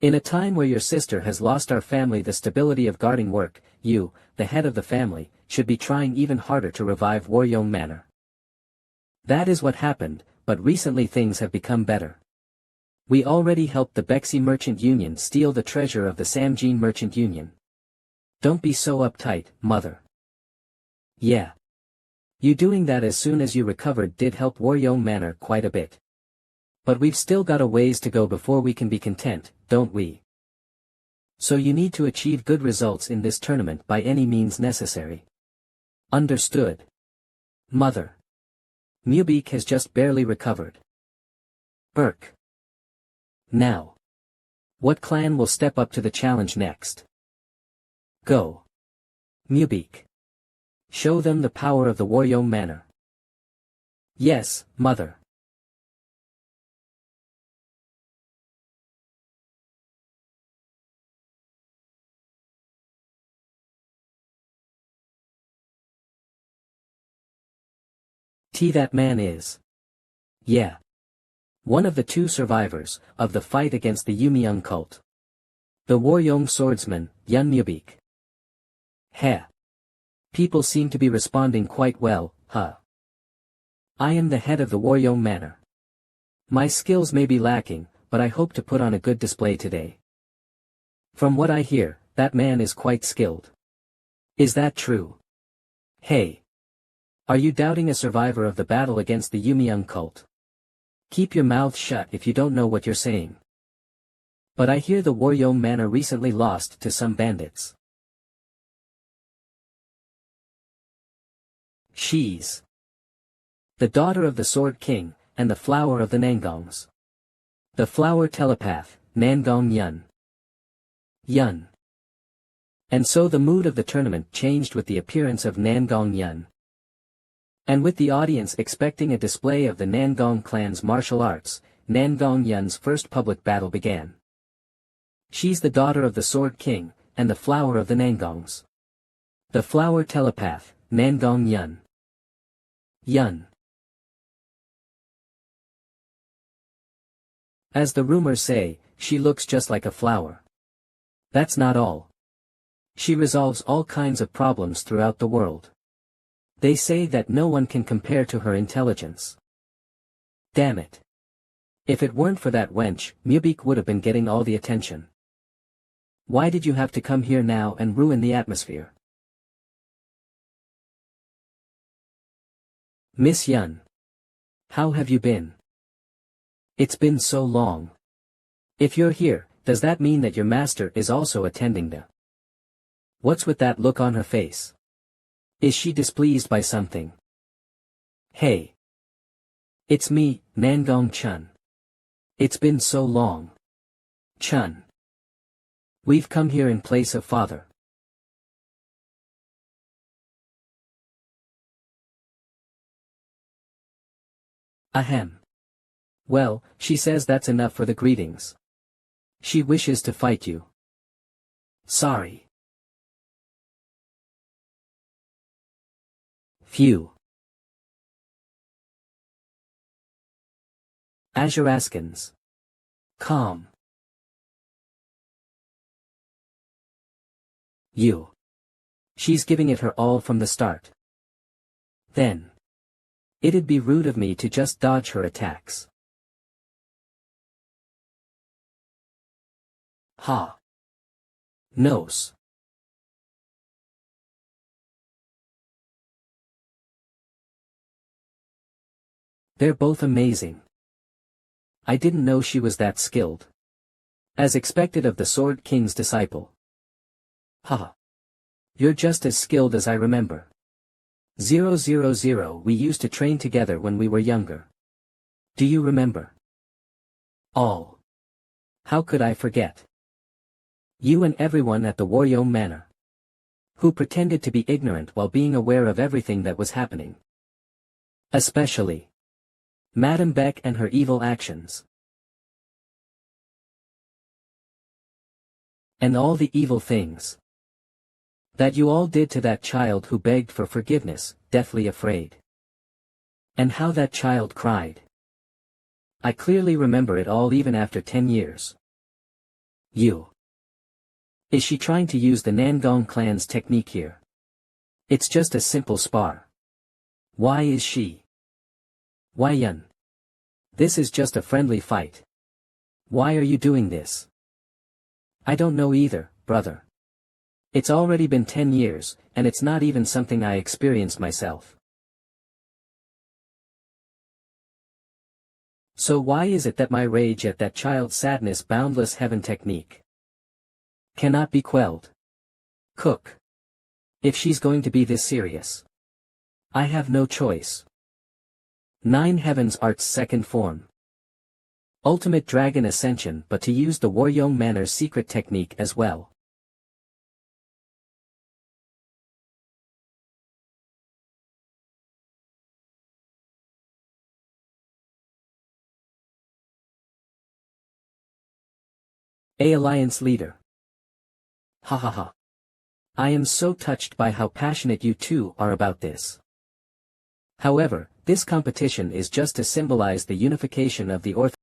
In a time where your sister has lost our family the stability of guarding work, you, the head of the family, should be trying even harder to revive Waryeong Manor. That is what happened, but recently things have become better. We already helped the Bexy Merchant Union steal the treasure of the Samjin Merchant Union. Don't be so uptight, mother. Yeah. You doing that as soon as you recovered did help Waryeong Manor quite a bit. But we've still got a ways to go before we can be content, don't we? So you need to achieve good results in this tournament by any means necessary. Understood? Mother. Mubik has just barely recovered. Burke. Now. What clan will step up to the challenge next? Go. Mubik. Show them the power of the Waryeong Manor. Yes, mother. That man is. Yeah. One of the 2 survivors, of the fight against the Yumiyoung cult. The Waryeong swordsman, Yun Mubik. Heh. People seem to be responding quite well, huh? I am the head of the Waryeong Manor. My skills may be lacking, but I hope to put on a good display today. From what I hear, that man is quite skilled. Is that true? Hey. Are you doubting a survivor of the battle against the Yumiyoung cult? Keep your mouth shut if you don't know what you're saying. But I hear the Waryeong Manor recently lost to some bandits. She's the daughter of the Sword King, and the flower of the Nangongs. The flower telepath, Nangong Yun. Yun. And so the mood of the tournament changed with the appearance of Nangong Yun. And with the audience expecting a display of the Nangong clan's martial arts, Nangong Yun's first public battle began. She's the daughter of the Sword King, and the flower of the Nangongs. The flower telepath, Nangong Yun. Yun. As the rumors say, she looks just like a flower. That's not all. She resolves all kinds of problems throughout the world. They say that no one can compare to her intelligence. Damn it. If it weren't for that wench, Mubik would have been getting all the attention. Why did you have to come here now and ruin the atmosphere? Miss Yun. How have you been? It's been so long. If you're here, does that mean that your master is also attending the... What's with that look on her face? Is she displeased by something? Hey. It's me, Nangong-chun. It's been so long. Chun. We've come here in place of father. Ahem. Well, she says that's enough for the greetings. She wishes to fight you. Sorry. Phew. Azuraskins. Calm. You. She's giving it her all from the start. Then. It'd be rude of me to just dodge her attacks. Ha. Nose. They're both amazing. I didn't know she was that skilled. As expected of the Sword King's disciple. Haha. You're just as skilled as I remember. 000 we used to train together when we were younger. Do you remember? All. How could I forget? You and everyone at the Waryong Manor. Who pretended to be ignorant while being aware of everything that was happening. Especially Madame Beck and her evil actions. And all the evil things that you all did to that child who begged for forgiveness, deathly afraid. And how that child cried. I clearly remember it all even after 10 years. You. Is she trying to use the Nangong clan's technique here? It's just a simple spar. Why is she? Why Yun? This is just a friendly fight. Why are you doing this? I don't know either, brother. It's already been 10 years, and it's not even something I experienced myself. So why is it that my rage at that child's sadness boundless heaven technique cannot be quelled? Cook. If she's going to be this serious, I have no choice. 9 Heavens Art's second form. Ultimate Dragon Ascension, but to use the Waryong Manor's secret technique as well. A Alliance Leader. Ha ha ha. I am so touched by how passionate you two are about this. However, this competition is just to symbolize the unification of the Orthodox.